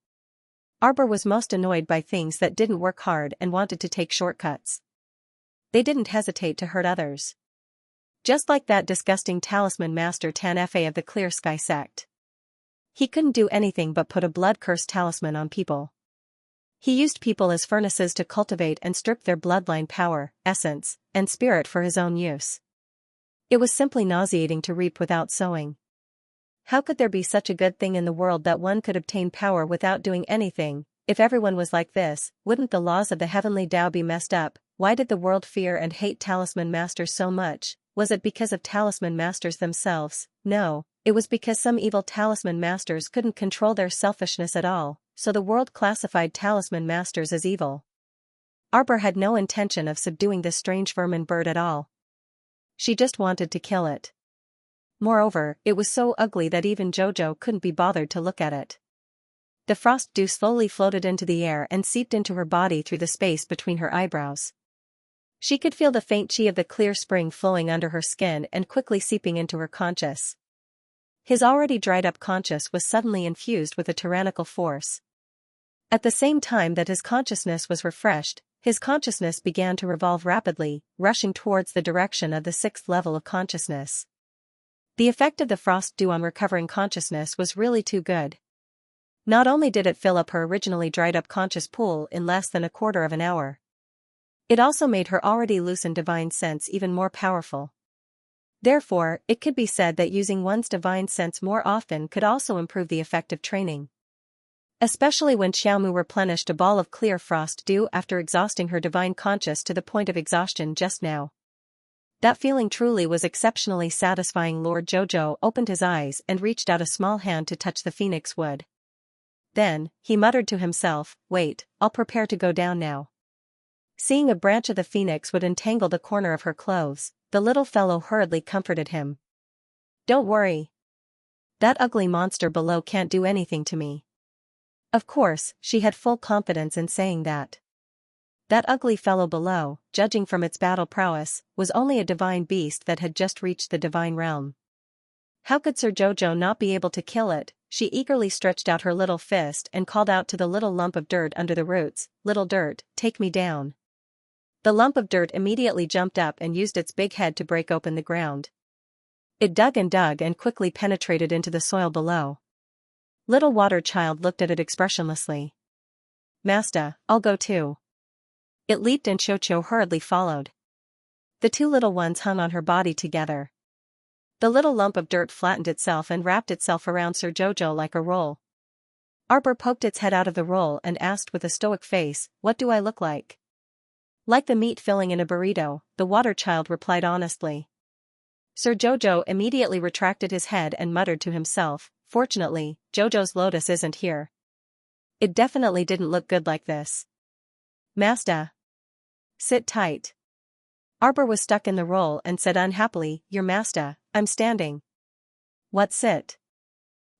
Speaker 1: Arbor was most annoyed by things that didn't work hard and wanted to take shortcuts. They didn't hesitate to hurt others. Just like that disgusting talisman master Tanfa of the Clear Sky sect. He couldn't do anything but put a blood-cursed talisman on people. He used people as furnaces to cultivate and strip their bloodline power, essence, and spirit for his own use. It was simply nauseating to reap without sowing. How could there be such a good thing in the world that one could obtain power without doing anything? If everyone was like this, wouldn't the laws of the heavenly Tao be messed up? Why did the world fear and hate talisman masters so much? Was it because of talisman masters themselves? No, it was because some evil talisman masters couldn't control their selfishness at all, so the world classified talisman masters as evil. Arbor had no intention of subduing this strange vermin bird at all. She just wanted to kill it. Moreover, it was so ugly that even Jojo couldn't be bothered to look at it. The frost dew slowly floated into the air and seeped into her body through the space between her eyebrows. She could feel the faint chi of the clear spring flowing under her skin and quickly seeping into her conscious. His already dried-up conscious was suddenly infused with a tyrannical force. At the same time that his consciousness was refreshed, his consciousness began to revolve rapidly, rushing towards the direction of the 6th level of consciousness. The effect of the frost dew on recovering consciousness was really too good. Not only did it fill up her originally dried-up conscious pool in less than a quarter of an hour, it also made her already loosened divine sense even more powerful. Therefore, it could be said that using one's divine sense more often could also improve the effect of training. Especially when Xiaomu replenished a ball of clear frost dew after exhausting her divine conscious to the point of exhaustion just now. That feeling truly was exceptionally satisfying. Lord Jojo opened his eyes and reached out a small hand to touch the phoenix wood. Then, he muttered to himself, "Wait, I'll prepare to go down now." Seeing a branch of the phoenix would entangle the corner of her clothes, the little fellow hurriedly comforted him. "Don't worry. That ugly monster below can't do anything to me." Of course, she had full confidence in saying that. That ugly fellow below, judging from its battle prowess, was only a divine beast that had just reached the divine realm. How could Sir Jojo not be able to kill it? She eagerly stretched out her little fist and called out to the little lump of dirt under the roots, "Little dirt, take me down." The lump of dirt immediately jumped up and used its big head to break open the ground. It dug and quickly penetrated into the soil below. Little water child looked at it expressionlessly. "Master, I'll go too." It leaped and Chocho hurriedly followed. The two little ones hung on her body together. The little lump of dirt flattened itself and wrapped itself around Sir Jojo like a roll. Arbor poked its head out of the roll and asked with a stoic face, "What do I look like?" "Like the meat filling in a burrito," the water child replied honestly. Sir Jojo immediately retracted his head and muttered to himself, "Fortunately, Jojo's lotus isn't here. It definitely didn't look good like this." "Master. Sit tight." Arbor was stuck in the roll and said unhappily, "Your master, I'm standing." "What's it?"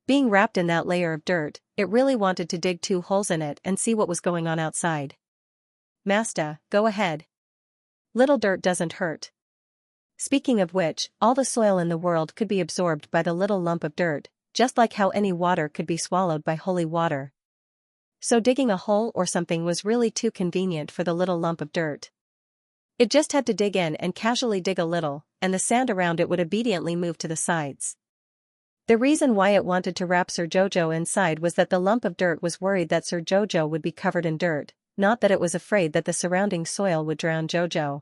Speaker 1: Being wrapped in that layer of dirt, it really wanted to dig 2 holes in it and see what was going on outside. "Master, go ahead. Little dirt doesn't hurt." Speaking of which, all the soil in the world could be absorbed by the little lump of dirt, just like how any water could be swallowed by holy water. So digging a hole or something was really too convenient for the little lump of dirt. It just had to dig in and casually dig a little, and the sand around it would obediently move to the sides. The reason why it wanted to wrap Sir Jojo inside was that the lump of dirt was worried that Sir Jojo would be covered in dirt, not that it was afraid that the surrounding soil would drown Jojo.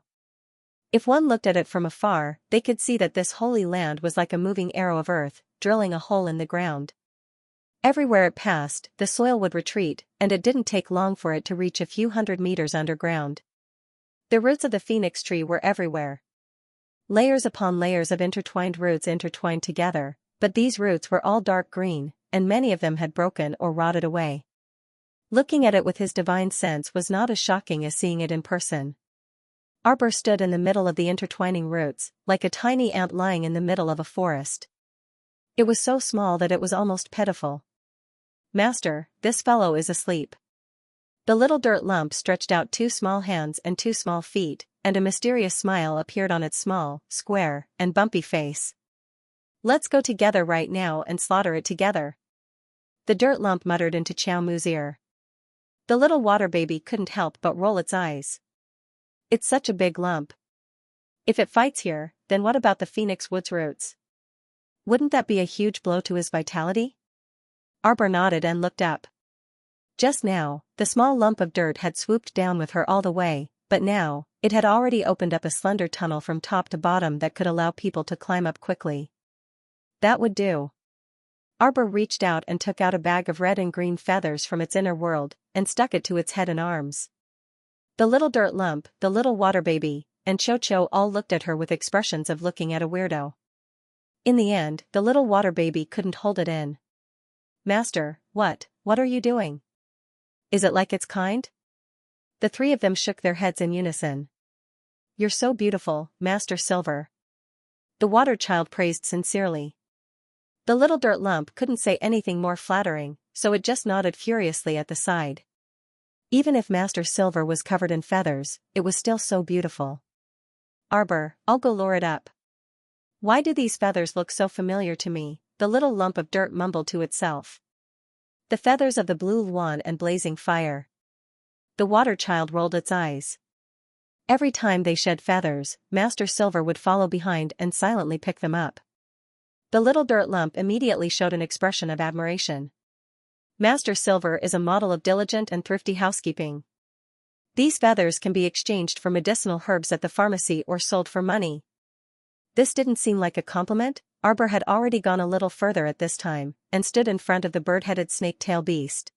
Speaker 1: If one looked at it from afar, they could see that this holy land was like a moving arrow of earth, drilling a hole in the ground. Everywhere it passed, the soil would retreat, and it didn't take long for it to reach a few hundred meters underground. The roots of the phoenix tree were everywhere. Layers upon layers of intertwined roots intertwined together, but these roots were all dark green, and many of them had broken or rotted away. Looking at it with his divine sense was not as shocking as seeing it in person. Arbor stood in the middle of the intertwining roots, like a tiny ant lying in the middle of a forest. It was so small that it was almost pitiful. "Master, this fellow is asleep." The little dirt lump stretched out 2 small hands and 2 small feet, and a mysterious smile appeared on its small, square, and bumpy face. "Let's go together right now and slaughter it together," the dirt lump muttered into Xiaomu's ear. The little water baby couldn't help but roll its eyes. It's such a big lump. If it fights here, then what about the Phoenix Woods roots? Wouldn't that be a huge blow to his vitality? Arbor nodded and looked up. Just now, the small lump of dirt had swooped down with her all the way, but now, it had already opened up a slender tunnel from top to bottom that could allow people to climb up quickly. That would do. Arbor reached out and took out a bag of red and green feathers from its inner world, and stuck it to its head and arms. The little dirt lump, the little water baby, and Cho-Cho all looked at her with expressions of looking at a weirdo. In the end, the little water baby couldn't hold it in. "Master, what are you doing? Is it like it's kind?" The three of them shook their heads in unison. "You're so beautiful, Master Silver," the water child praised sincerely. The little dirt lump couldn't say anything more flattering, so it just nodded furiously at the side. Even if Master Silver was covered in feathers, it was still so beautiful. "Arbor, I'll go lure it up. Why do these feathers look so familiar to me?" the little lump of dirt mumbled to itself. "The feathers of the blue Luan and blazing fire." The water child rolled its eyes. Every time they shed feathers, Master Silver would follow behind and silently pick them up. The little dirt lump immediately showed an expression of admiration. "Master Silver is a model of diligent and thrifty housekeeping. These feathers can be exchanged for medicinal herbs at the pharmacy or sold for money." This didn't seem like a compliment. Arbor had already gone a little further at this time, and stood in front of the bird-headed snake-tail beast.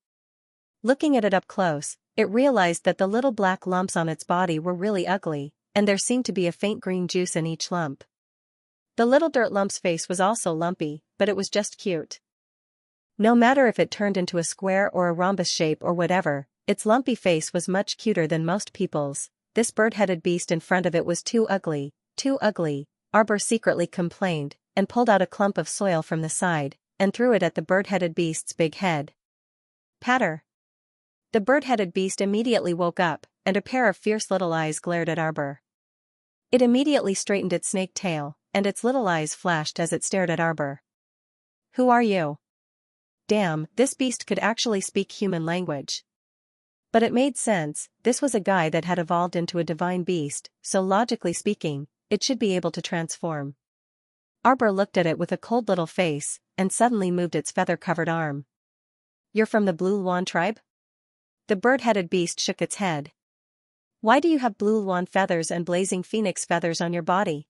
Speaker 1: Looking at it up close, it realized that the little black lumps on its body were really ugly, and there seemed to be a faint green juice in each lump. The little dirt lump's face was also lumpy, but it was just cute. No matter if it turned into a square or a rhombus shape or whatever, its lumpy face was much cuter than most people's. This bird-headed beast in front of it was too ugly, Arbor secretly complained, and pulled out a clump of soil from the side, and threw it at the bird-headed beast's big head. Patter! The bird-headed beast immediately woke up, and a pair of fierce little eyes glared at Arbor. It immediately straightened its snake tail, and its little eyes flashed as it stared at Arbor. "Who are you?" Damn, this beast could actually speak human language. But it made sense, this was a guy that had evolved into a divine beast, so logically speaking, it should be able to transform. Arbor looked at it with a cold little face, and suddenly moved its feather-covered arm. "You're from the Blue Luan tribe?" The bird-headed beast shook its head. "Why do you have blue Luan feathers and blazing phoenix feathers on your body?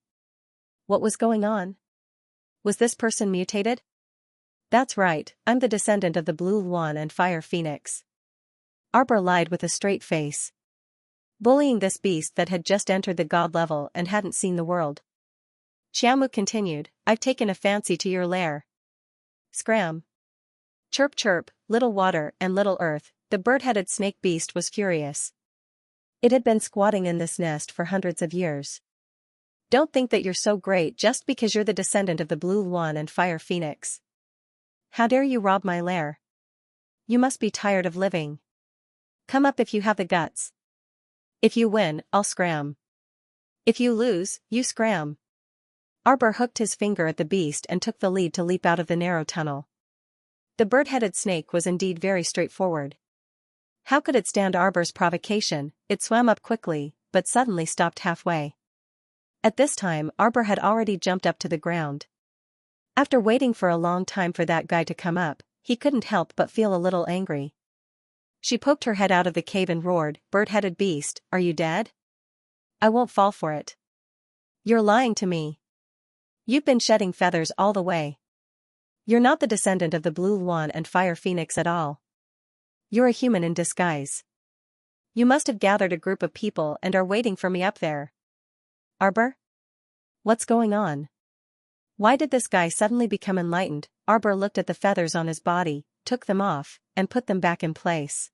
Speaker 1: What was going on? Was this person mutated?" "That's right, I'm the descendant of the blue Luan and fire phoenix." Arbor lied with a straight face. Bullying this beast that had just entered the god level and hadn't seen the world. Xiaomu continued, "I've taken a fancy to your lair." Scram. Chirp chirp, little water and little earth, the bird-headed snake beast was furious. It had been squatting in this nest for hundreds of years. "Don't think that you're so great just because you're the descendant of the blue Luan and fire phoenix. How dare you rob my lair? You must be tired of living. Come up if you have the guts. If you win, I'll scram. If you lose, you scram." Arbor hooked his finger at the beast and took the lead to leap out of the narrow tunnel. The bird-headed snake was indeed very straightforward. How could it stand Arbor's provocation? It swam up quickly, but suddenly stopped halfway. At this time, Arbor had already jumped up to the ground. After waiting for a long time for that guy to come up, he couldn't help but feel a little angry. She poked her head out of the cave and roared, "Bird-headed beast, are you dead? I won't fall for it. You're lying to me. You've been shedding feathers all the way. You're not the descendant of the blue Luan and fire phoenix at all. You're a human in disguise. You must have gathered a group of people and are waiting for me up there." "Arbor? What's going on? Why did this guy suddenly become enlightened?" Arbor looked at the feathers on his body, took them off, and put them back in place.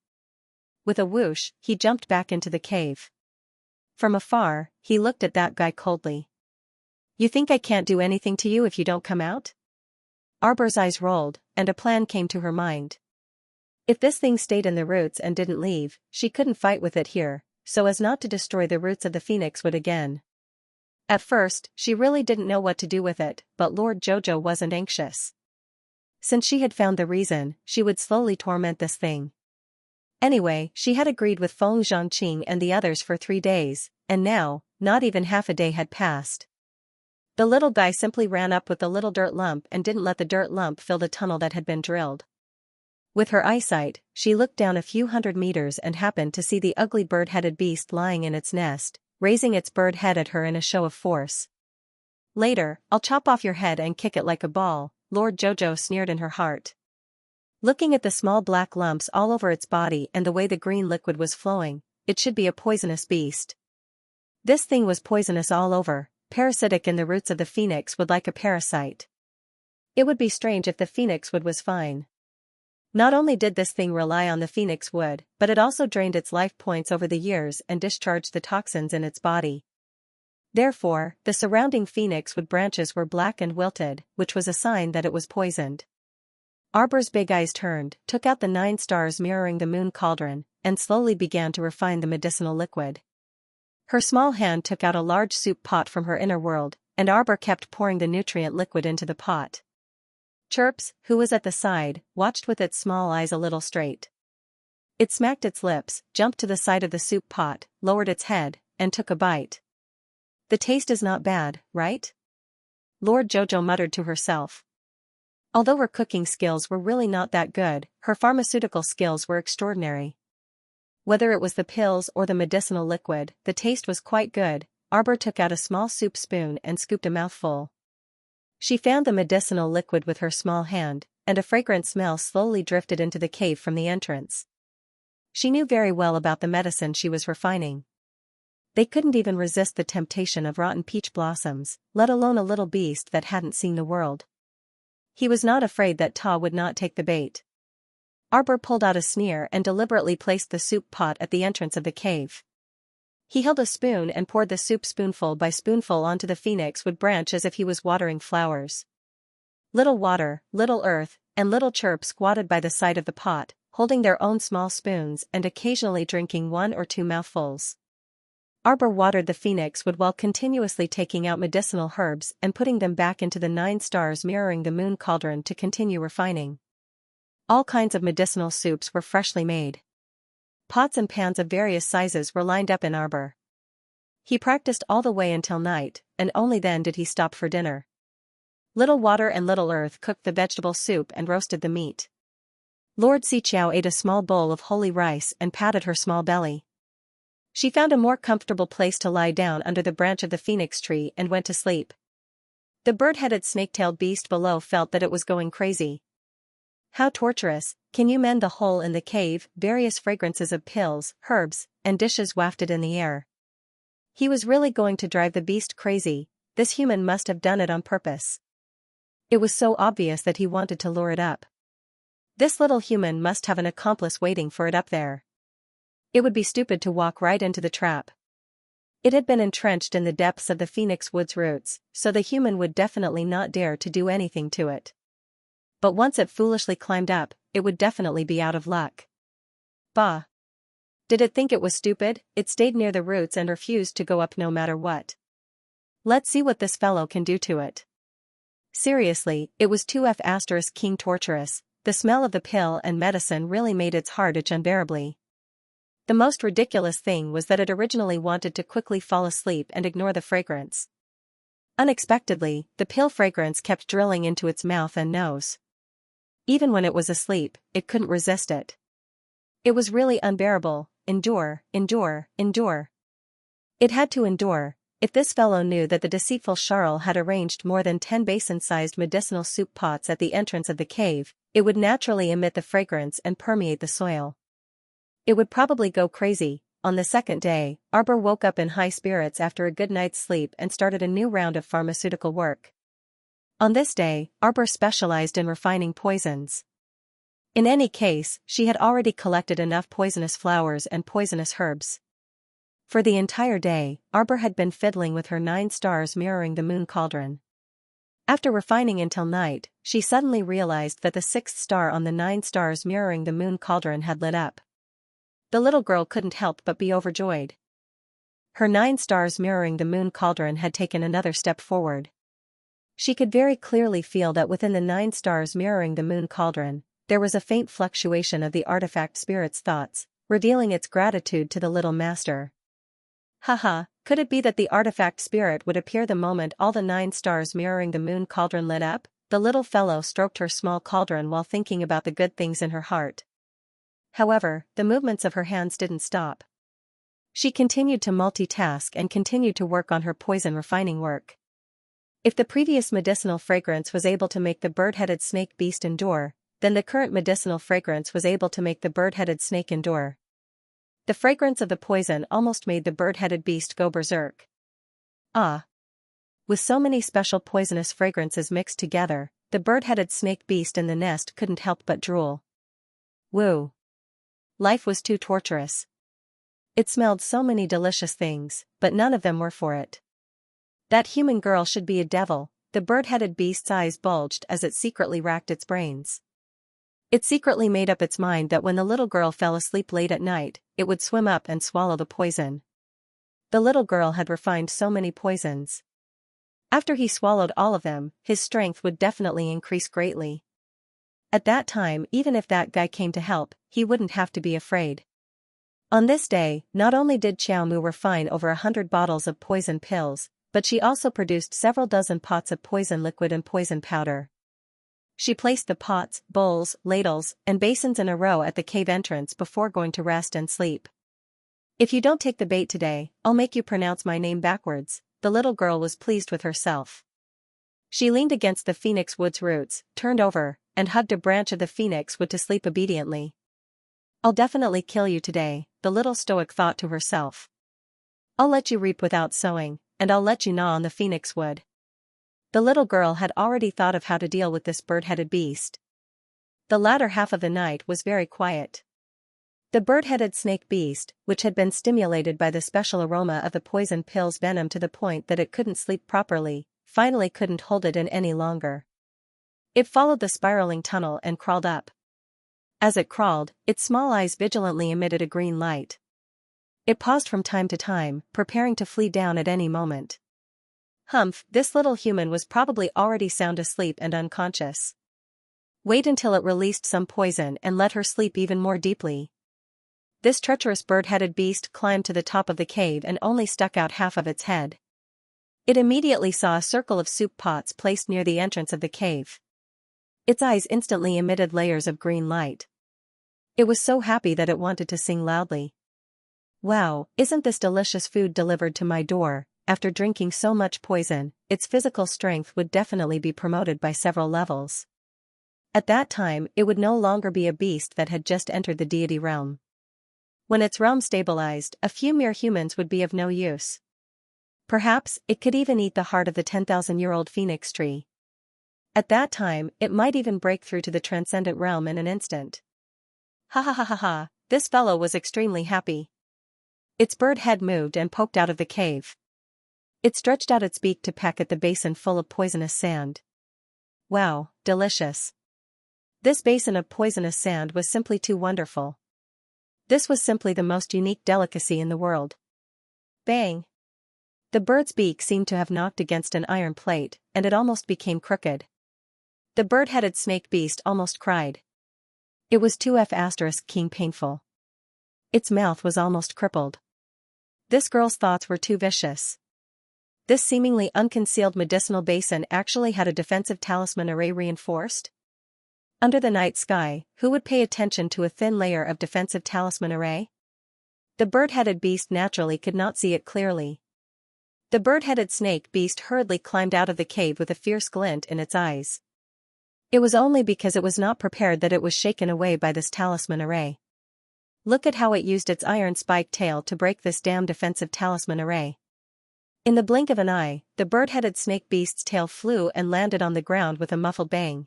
Speaker 1: With a whoosh, he jumped back into the cave. From afar, he looked at that guy coldly. "You think I can't do anything to you if you don't come out?" Arbor's eyes rolled, and a plan came to her mind. If this thing stayed in the roots and didn't leave, she couldn't fight with it here, so as not to destroy the roots of the phoenix wood again. At first, she really didn't know what to do with it, but Lord Jojo wasn't anxious. Since she had found the reason, she would slowly torment this thing. Anyway, she had agreed with Feng Zhangqing and the others for 3 days, and now, not even half a day had passed. The little guy simply ran up with the little dirt lump and didn't let the dirt lump fill the tunnel that had been drilled. With her eyesight, she looked down a few hundred meters and happened to see the ugly bird-headed beast lying in its nest, raising its bird head at her in a show of force. "Later, I'll chop off your head and kick it like a ball," Lord Jojo sneered in her heart. Looking at the small black lumps all over its body and the way the green liquid was flowing, it should be a poisonous beast. This thing was poisonous all over, parasitic in the roots of the phoenix wood like a parasite. It would be strange if the phoenix wood was fine. Not only did this thing rely on the phoenix wood, but it also drained its life points over the years and discharged the toxins in its body. Therefore, the surrounding phoenix wood branches were black and wilted, which was a sign that it was poisoned. Arbor's big eyes turned, took out the 9 stars mirroring the moon cauldron, and slowly began to refine the medicinal liquid. Her small hand took out a large soup pot from her inner world, and Arbor kept pouring the nutrient liquid into the pot. Chirps, who was at the side, watched with its small eyes a little straight. It smacked its lips, jumped to the side of the soup pot, lowered its head, and took a bite. "The taste is not bad, right?" Lord Jojo muttered to herself. Although her cooking skills were really not that good, her pharmaceutical skills were extraordinary. Whether it was the pills or the medicinal liquid, the taste was quite good. Arbor took out a small soup spoon and scooped a mouthful. She found the medicinal liquid with her small hand, and a fragrant smell slowly drifted into the cave from the entrance. She knew very well about the medicine she was refining. They couldn't even resist the temptation of rotten peach blossoms, let alone a little beast that hadn't seen the world. He was not afraid that Ta would not take the bait. Arbor pulled out a sneer and deliberately placed the soup pot at the entrance of the cave. He held a spoon and poured the soup spoonful by spoonful onto the phoenix wood branch as if he was watering flowers. Little Water, Little Earth, and Little Chirp squatted by the side of the pot, holding their own small spoons and occasionally drinking 1 or 2 mouthfuls. Arbor watered the phoenix wood while continuously taking out medicinal herbs and putting them back into the 9 stars mirroring the moon cauldron to continue refining. All kinds of medicinal soups were freshly made. Pots and pans of various sizes were lined up in Arbor. He practiced all the way until night, and only then did he stop for dinner. Little Water and Little Earth cooked the vegetable soup and roasted the meat. Lord Xianxia ate a small bowl of holy rice and patted her small belly. She found a more comfortable place to lie down under the branch of the phoenix tree and went to sleep. The bird-headed snake-tailed beast below felt that it was going crazy. "How torturous, can you mend the hole in the cave?" Various fragrances of pills, herbs, and dishes wafted in the air. He was really going to drive the beast crazy. This human must have done it on purpose. It was so obvious that he wanted to lure it up. This little human must have an accomplice waiting for it up there. It would be stupid to walk right into the trap. It had been entrenched in the depths of the phoenix wood's roots, so the human would definitely not dare to do anything to it. But once it foolishly climbed up, it would definitely be out of luck. Bah! Did it think it was stupid? It stayed near the roots and refused to go up no matter what. Let's see what this fellow can do to it. Seriously, it was 2F** king torturous. The smell of the pill and medicine really made its heart itch unbearably. The most ridiculous thing was that it originally wanted to quickly fall asleep and ignore the fragrance. Unexpectedly, the pill fragrance kept drilling into its mouth and nose. Even when it was asleep, it couldn't resist it. It was really unbearable. Endure, endure, endure. It had to endure. If this fellow knew that the deceitful Charles had arranged more than 10 basin-sized medicinal soup pots at the entrance of the cave, it would naturally emit the fragrance and permeate the soil. It would probably go crazy. On the second day, Arbor woke up in high spirits after a good night's sleep and started a new round of pharmaceutical work. On this day, Arbor specialized in refining poisons. In any case, she had already collected enough poisonous flowers and poisonous herbs. For the entire day, Arbor had been fiddling with her 9 stars mirroring the moon cauldron. After refining until night, she suddenly realized that the 6th star on the 9 stars mirroring the moon cauldron had lit up. the little girl couldn't help but be overjoyed. Her 9 stars mirroring the moon cauldron had taken another step forward. She could very clearly feel that within the 9 stars mirroring the moon cauldron, there was a faint fluctuation of the artifact spirit's thoughts, revealing its gratitude to the little master. Haha, could it be that the artifact spirit would appear the moment all the 9 stars mirroring the moon cauldron lit up? The little fellow stroked her small cauldron while thinking about the good things in her heart. However, the movements of her hands didn't stop. She continued to multitask and continued to work on her poison refining work. If the previous medicinal fragrance was able to make the bird-headed snake beast endure, then the current medicinal fragrance was able to make the bird-headed snake endure. The fragrance of the poison almost made the bird-headed beast go berserk. Ah! With so many special poisonous fragrances mixed together, the bird-headed snake beast in the nest couldn't help but drool. Woo! Life was too torturous. It smelled so many delicious things, but none of them were for it. That human girl should be a devil, the bird-headed beast's eyes bulged as it secretly racked its brains. It secretly made up its mind that when the little girl fell asleep late at night, it would swim up and swallow the poison. The little girl had refined so many poisons. After he swallowed all of them, his strength would definitely increase greatly. At that time, even if that guy came to help, he wouldn't have to be afraid. On this day, not only did Xiao Mu refine over 100 bottles of poison pills, but she also produced several dozen pots of poison liquid and poison powder. She placed the pots, bowls, ladles, and basins in a row at the cave entrance before going to rest and sleep. If you don't take the bait today, I'll make you pronounce my name backwards. The little girl was pleased with herself. She leaned against the phoenix wood's roots, turned over, and hugged a branch of the phoenix wood to sleep obediently. I'll definitely kill you today, the little stoic thought to herself. I'll let you reap without sowing, and I'll let you gnaw on the phoenix wood. The little girl had already thought of how to deal with this bird-headed beast. The latter half of the night was very quiet. The bird-headed snake beast, which had been stimulated by the special aroma of the poison pill's venom to the point that it couldn't sleep properly, finally couldn't hold it in any longer. It followed the spiraling tunnel and crawled up. As it crawled, its small eyes vigilantly emitted a green light. It paused from time to time, preparing to flee down at any moment. Humph, this little human was probably already sound asleep and unconscious. Wait until it released some poison and let her sleep even more deeply. This treacherous bird-headed beast climbed to the top of the cave and only stuck out half of its head. It immediately saw a circle of soup pots placed near the entrance of the cave. Its eyes instantly emitted layers of green light. It was so happy that it wanted to sing loudly. Wow, isn't this delicious food delivered to my door? After drinking so much poison, its physical strength would definitely be promoted by several levels. At that time, it would no longer be a beast that had just entered the deity realm. When its realm stabilized, a few mere humans would be of no use. Perhaps, it could even eat the heart of the 10,000-year-old phoenix tree. At that time, it might even break through to the transcendent realm in an instant. Ha ha ha ha ha, this fellow was extremely happy. Its bird head moved and poked out of the cave. It stretched out its beak to peck at the basin full of poisonous sand. Wow, delicious. This basin of poisonous sand was simply too wonderful. This was simply the most unique delicacy in the world. Bang! The bird's beak seemed to have knocked against an iron plate, and it almost became crooked. The bird-headed snake beast almost cried. It was too king painful. Its mouth was almost crippled. This girl's thoughts were too vicious. This seemingly unconcealed medicinal basin actually had a defensive talisman array reinforced? Under the night sky, who would pay attention to a thin layer of defensive talisman array? The bird-headed beast naturally could not see it clearly. The bird-headed snake beast hurriedly climbed out of the cave with a fierce glint in its eyes. It was only because it was not prepared that it was shaken away by this talisman array. Look at how it used its iron-spiked tail to break this damn defensive talisman array. In the blink of an eye, the bird-headed snake beast's tail flew and landed on the ground with a muffled bang.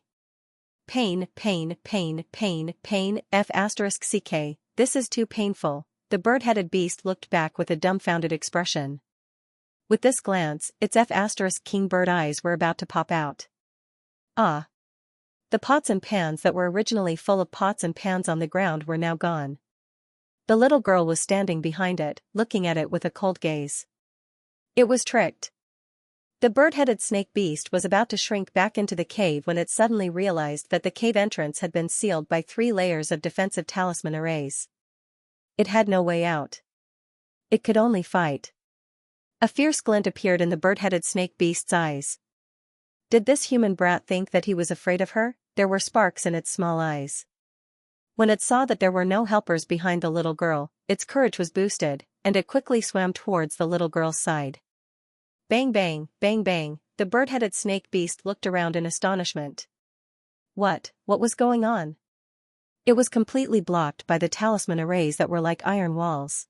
Speaker 1: Pain, pain, pain, pain, pain, *ck, this is too painful, the bird-headed beast looked back with a dumbfounded expression. With this glance, its king bird eyes were about to pop out. Ah! The pots and pans that were originally full of pots and pans on the ground were now gone. The little girl was standing behind it, looking at it with a cold gaze. It was tricked. The bird-headed snake beast was about to shrink back into the cave when it suddenly realized that the cave entrance had been sealed by 3 layers of defensive talisman arrays. It had no way out. It could only fight. A fierce glint appeared in the bird-headed snake beast's eyes. Did this human brat think that he was afraid of her? There were sparks in its small eyes. When it saw that there were no helpers behind the little girl, its courage was boosted, and it quickly swam towards the little girl's side. Bang bang, bang bang, the bird-headed snake beast looked around in astonishment. What was going on? It was completely blocked by the talisman arrays that were like iron walls.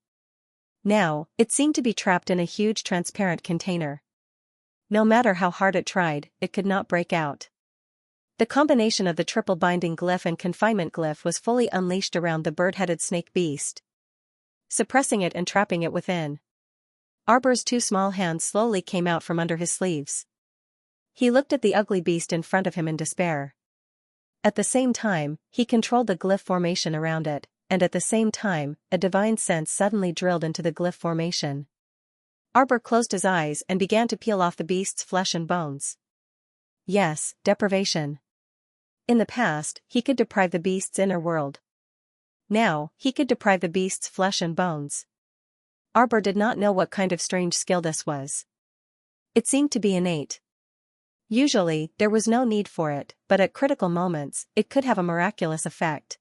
Speaker 1: Now, it seemed to be trapped in a huge transparent container. No matter how hard it tried, it could not break out. The combination of the triple binding glyph and confinement glyph was fully unleashed around the bird-headed snake beast, suppressing it and trapping it within. Arbor's 2 small hands slowly came out from under his sleeves. He looked at the ugly beast in front of him in despair. At the same time, he controlled the glyph formation around it, and at the same time, a divine sense suddenly drilled into the glyph formation. Arbor closed his eyes and began to peel off the beast's flesh and bones. Yes, deprivation. In the past, he could deprive the beast's inner world. Now, he could deprive the beast's flesh and bones. Arbor did not know what kind of strange skill this was. It seemed to be innate. Usually, there was no need for it, but at critical moments, it could have a miraculous effect.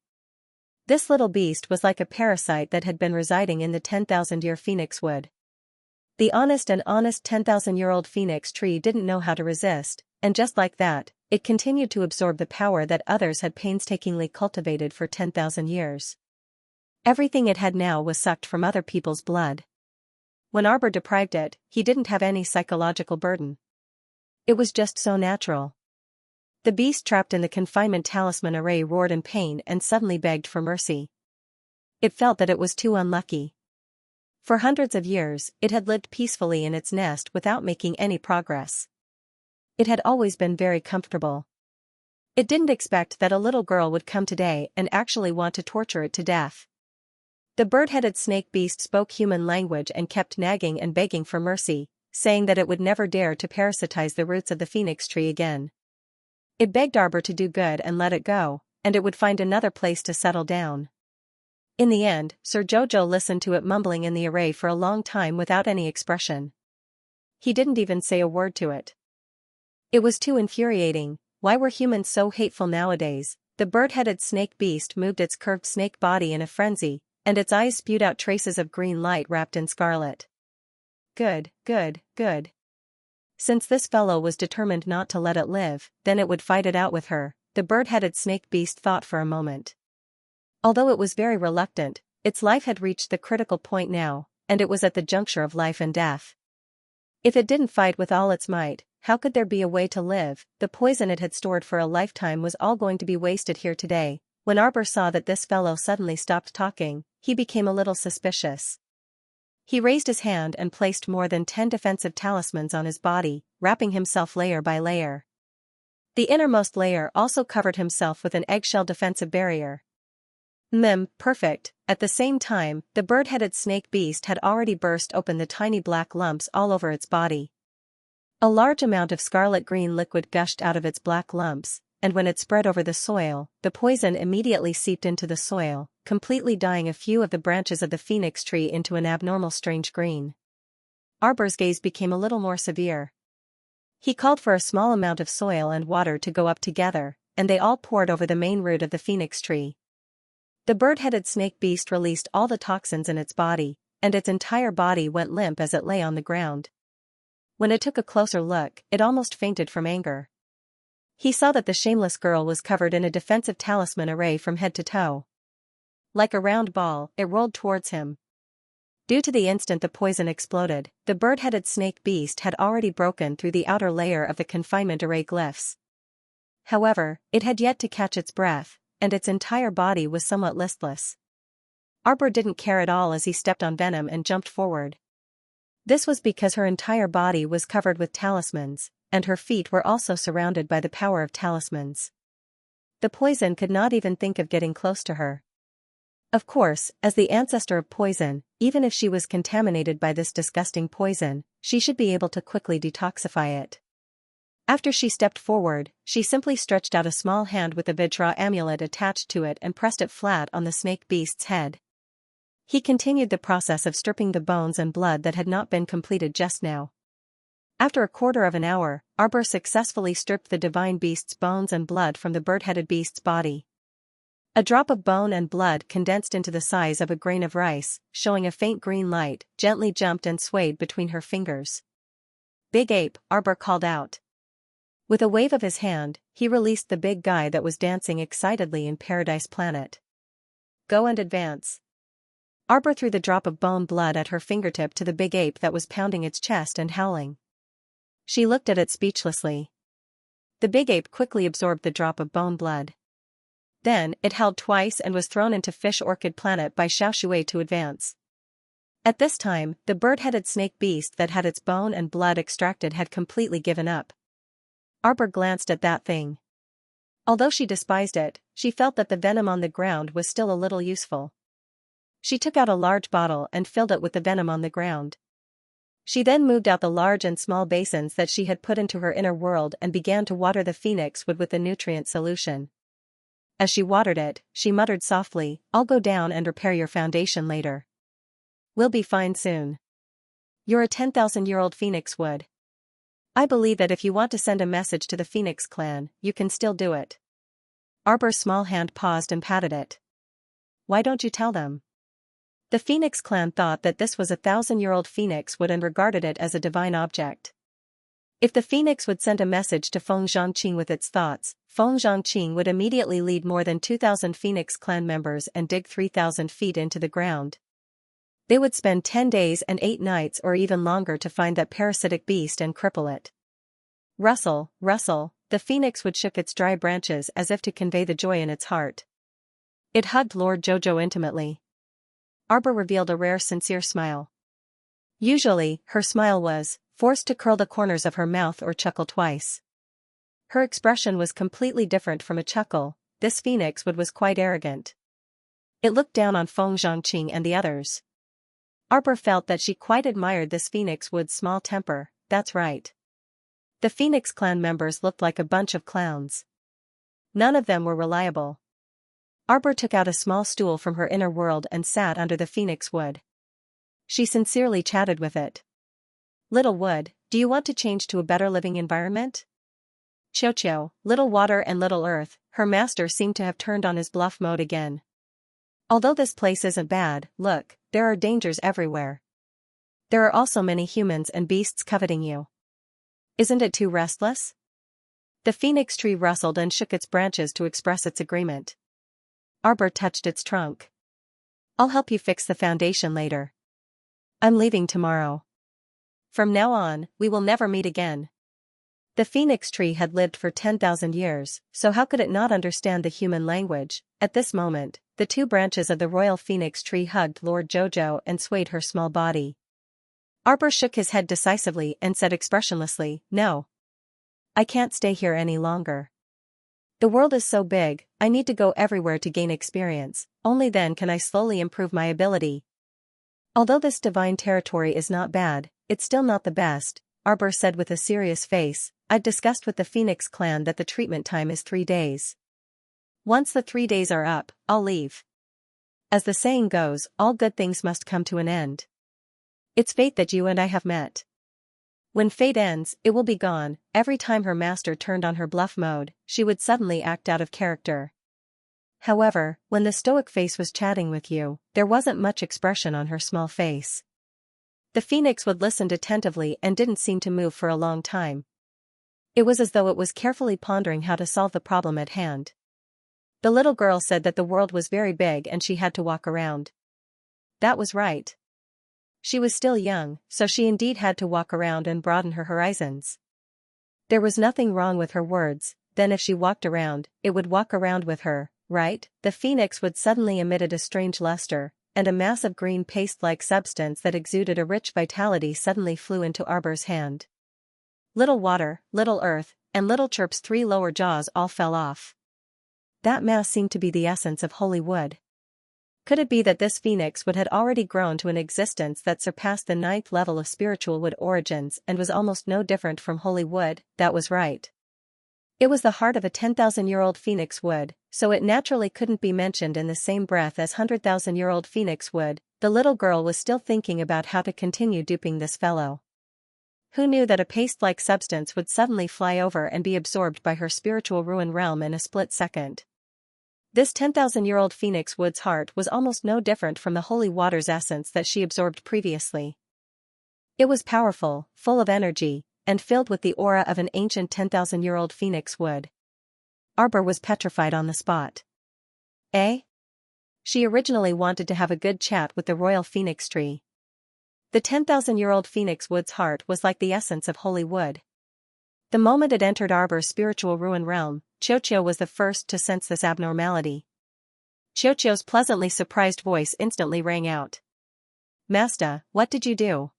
Speaker 1: This little beast was like a parasite that had been residing in the 10,000-year phoenix wood. The honest 10,000-year-old phoenix tree didn't know how to resist, and just like that, it continued to absorb the power that others had painstakingly cultivated for 10,000 years. Everything it had now was sucked from other people's blood. When Arbor deprived it, he didn't have any psychological burden. It was just so natural. The beast trapped in the confinement talisman array roared in pain and suddenly begged for mercy. It felt that it was too unlucky. For hundreds of years, it had lived peacefully in its nest without making any progress. It had always been very comfortable. It didn't expect that a little girl would come today and actually want to torture it to death. The bird-headed snake beast spoke human language and kept nagging and begging for mercy, saying that it would never dare to parasitize the roots of the phoenix tree again. It begged Arbor to do good and let it go, and it would find another place to settle down. In the end, Sir Jojo listened to it mumbling in the array for a long time without any expression. He didn't even say a word to it. It was too infuriating. Why were humans so hateful nowadays? The bird-headed snake beast moved its curved snake body in a frenzy, and its eyes spewed out traces of green light wrapped in scarlet. Good, good, good. Since this fellow was determined not to let it live, then it would fight it out with her, the bird-headed snake beast thought for a moment. Although it was very reluctant, its life had reached the critical point now, and it was at the juncture of life and death. If it didn't fight with all its might, how could there be a way to live? The poison it had stored for a lifetime was all going to be wasted here today. When Arbor saw that this fellow suddenly stopped talking, he became a little suspicious. He raised his hand and placed more than 10 defensive talismans on his body, wrapping himself layer by layer. The innermost layer also covered himself with an eggshell defensive barrier. Perfect. At the same time, the bird-headed snake beast had already burst open the tiny black lumps all over its body. A large amount of scarlet-green liquid gushed out of its black lumps, and when it spread over the soil, the poison immediately seeped into the soil, completely dyeing a few of the branches of the phoenix tree into an abnormal strange green. Arbor's gaze became a little more severe. He called for a small amount of soil and water to go up together, and they all poured over the main root of the phoenix tree. The bird-headed snake beast released all the toxins in its body, and its entire body went limp as it lay on the ground. When it took a closer look, it almost fainted from anger. He saw that the shameless girl was covered in a defensive talisman array from head to toe. Like a round ball, it rolled towards him. Due to the instant the poison exploded, the bird-headed snake beast had already broken through the outer layer of the confinement array glyphs. However, it had yet to catch its breath, and its entire body was somewhat listless. Arbor didn't care at all as he stepped on Venom and jumped forward. This was because her entire body was covered with talismans, and her feet were also surrounded by the power of talismans. The poison could not even think of getting close to her. Of course, as the ancestor of poison, even if she was contaminated by this disgusting poison, she should be able to quickly detoxify it. After she stepped forward, she simply stretched out a small hand with a Vajra amulet attached to it and pressed it flat on the snake beast's head. He continued the process of stripping the bones and blood that had not been completed just now. After a quarter of an hour, Arbor successfully stripped the divine beast's bones and blood from the bird-headed beast's body. A drop of bone and blood condensed into the size of a grain of rice, showing a faint green light, gently jumped and swayed between her fingers. "Big ape," Arbor called out. With a wave of his hand, he released the big guy that was dancing excitedly in Paradise Planet. "Go and advance." Arbor threw the drop of bone blood at her fingertip to the big ape that was pounding its chest and howling. She looked at it speechlessly. The big ape quickly absorbed the drop of bone blood. Then, it howled twice and was thrown into Fish Orchid Planet by Xiaoxue to advance. At this time, the bird-headed snake beast that had its bone and blood extracted had completely given up. Arbor glanced at that thing. Although she despised it, she felt that the venom on the ground was still a little useful. She took out a large bottle and filled it with the venom on the ground. She then moved out the large and small basins that she had put into her inner world and began to water the phoenix wood with the nutrient solution. As she watered it, she muttered softly, "I'll go down and repair your foundation later. We'll be fine soon. You're a 10,000-year-old phoenix wood. I believe that if you want to send a message to the Phoenix clan, you can still do it." Arbor's small hand paused and patted it. "Why don't you tell them?" The Phoenix clan thought that this was a 1,000-year-old phoenix wood and regarded it as a divine object. If the phoenix would send a message to Feng Zhangqing with its thoughts, Feng Zhangqing would immediately lead more than 2,000 Phoenix clan members and dig 3,000 feet into the ground. They would spend 10 days and 8 nights or even longer to find that parasitic beast and cripple it. Rustle, rustle, the phoenix would shook its dry branches as if to convey the joy in its heart. It hugged Lord Jojo intimately. Arbor revealed a rare sincere smile. Usually, her smile was forced to curl the corners of her mouth or chuckle twice. Her expression was completely different from a chuckle. This phoenix wood was quite arrogant. It looked down on Feng Zhangqing and the others. Arbor felt that she quite admired this phoenix wood's small temper. That's right. The Phoenix clan members looked like a bunch of clowns. None of them were reliable. Arbor took out a small stool from her inner world and sat under the phoenix wood. She sincerely chatted with it. "Little wood, do you want to change to a better living environment?" Xiao, Little Water and Little Earth, her master seemed to have turned on his bluff mode again. "Although this place isn't bad, look, there are dangers everywhere. There are also many humans and beasts coveting you. Isn't it too restless?" The phoenix tree rustled and shook its branches to express its agreement. Arbor touched its trunk. "I'll help you fix the foundation later. I'm leaving tomorrow. From now on, we will never meet again." The phoenix tree had lived for 10,000 years, so how could it not understand the human language? At this moment, the 2 branches of the royal phoenix tree hugged Lord Jojo and swayed her small body. Arbor shook his head decisively and said expressionlessly, "No. I can't stay here any longer. The world is so big, I need to go everywhere to gain experience, only then can I slowly improve my ability. Although this divine territory is not bad, it's still not the best," Arbor said with a serious face. "I've discussed with the Phoenix clan that the treatment time is 3 days. Once the 3 days are up, I'll leave. As the saying goes, all good things must come to an end. It's fate that you and I have met. When fate ends, it will be gone." Every time her master turned on her bluff mode, she would suddenly act out of character. However, when the stoic face was chatting with you, there wasn't much expression on her small face. The phoenix would listen attentively and didn't seem to move for a long time. It was as though it was carefully pondering how to solve the problem at hand. The little girl said that the world was very big and she had to walk around. That was right. She was still young, so she indeed had to walk around and broaden her horizons. There was nothing wrong with her words. Then if she walked around, it would walk around with her, right? The phoenix would suddenly emitted a strange luster, and a mass of green paste-like substance that exuded a rich vitality suddenly flew into Arbor's hand. Little Water, Little Earth, and Little Chirp's 3 lower jaws all fell off. That mass seemed to be the essence of holy wood. Could it be that this phoenix wood had already grown to an existence that surpassed the 9th level of spiritual wood origins and was almost no different from holy wood? That was right. It was the heart of a 10,000-year-old phoenix wood, so it naturally couldn't be mentioned in the same breath as 100,000-year-old phoenix wood. The little girl was still thinking about how to continue duping this fellow. Who knew that a paste-like substance would suddenly fly over and be absorbed by her spiritual ruin realm in a split second? This 10,000-year-old phoenix wood's heart was almost no different from the holy water's essence that she absorbed previously. It was powerful, full of energy, and filled with the aura of an ancient 10,000-year-old phoenix wood. Arbor was petrified on the spot. Eh? She originally wanted to have a good chat with the royal phoenix tree. The 10,000-year-old phoenix wood's heart was like the essence of holy wood. The moment it entered Arbor's spiritual ruin realm, Xianxia was the first to sense this abnormality. Xianxia's pleasantly surprised voice instantly rang out. "Master, what did you do?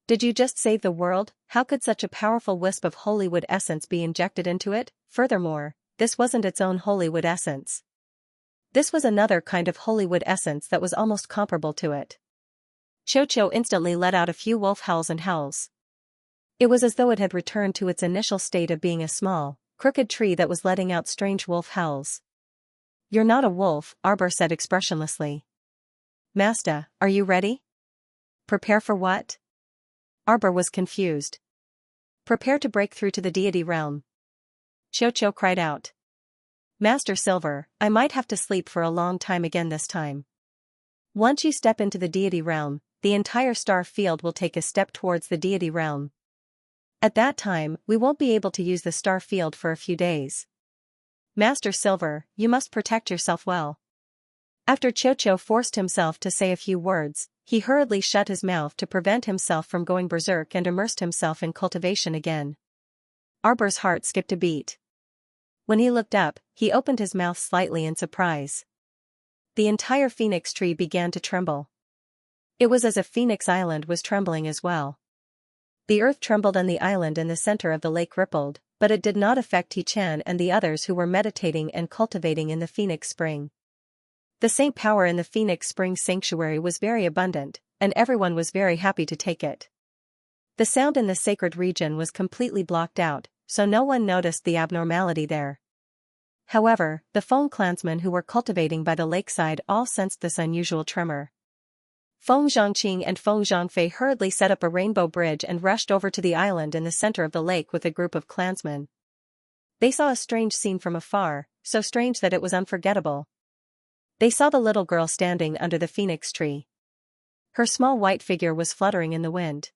Speaker 1: Did you just save the world? How could such a powerful wisp of holy wood essence be injected into it? Furthermore, this wasn't its own holy wood essence. This was another kind of holy wood essence that was almost comparable to it." Xianxia instantly let out a few wolf howls and howls. It was as though it had returned to its initial state of being a small, crooked tree that was letting out strange wolf howls. "You're not a wolf," Arbor said expressionlessly. "Master, are you ready?" "Prepare for what?" Arbor was confused. "Prepare to break through to the deity realm," Xianxia cried out. "Master Silver, I might have to sleep for a long time again this time. Once you step into the deity realm, the entire star field will take a step towards the deity realm. At that time, we won't be able to use the star field for a few days. Master Silver, you must protect yourself well." After Xianxia forced himself to say a few words, he hurriedly shut his mouth to prevent himself from going berserk and immersed himself in cultivation again. Arbor's heart skipped a beat. When he looked up, he opened his mouth slightly in surprise. The entire phoenix tree began to tremble. It was as if Phoenix Island was trembling as well. The earth trembled and the island in the center of the lake rippled, but it did not affect He-chan and the others who were meditating and cultivating in the Phoenix Spring. The saint power in the Phoenix Spring Sanctuary was very abundant, and everyone was very happy to take it. The sound in the sacred region was completely blocked out, so no one noticed the abnormality there. However, the Feng clansmen who were cultivating by the lakeside all sensed this unusual tremor. Feng Zhongqing and Feng Zhongfei hurriedly set up a rainbow bridge and rushed over to the island in the center of the lake with a group of clansmen. They saw a strange scene from afar, so strange that it was unforgettable. They saw the little girl standing under the phoenix tree. Her small white figure was fluttering in the wind.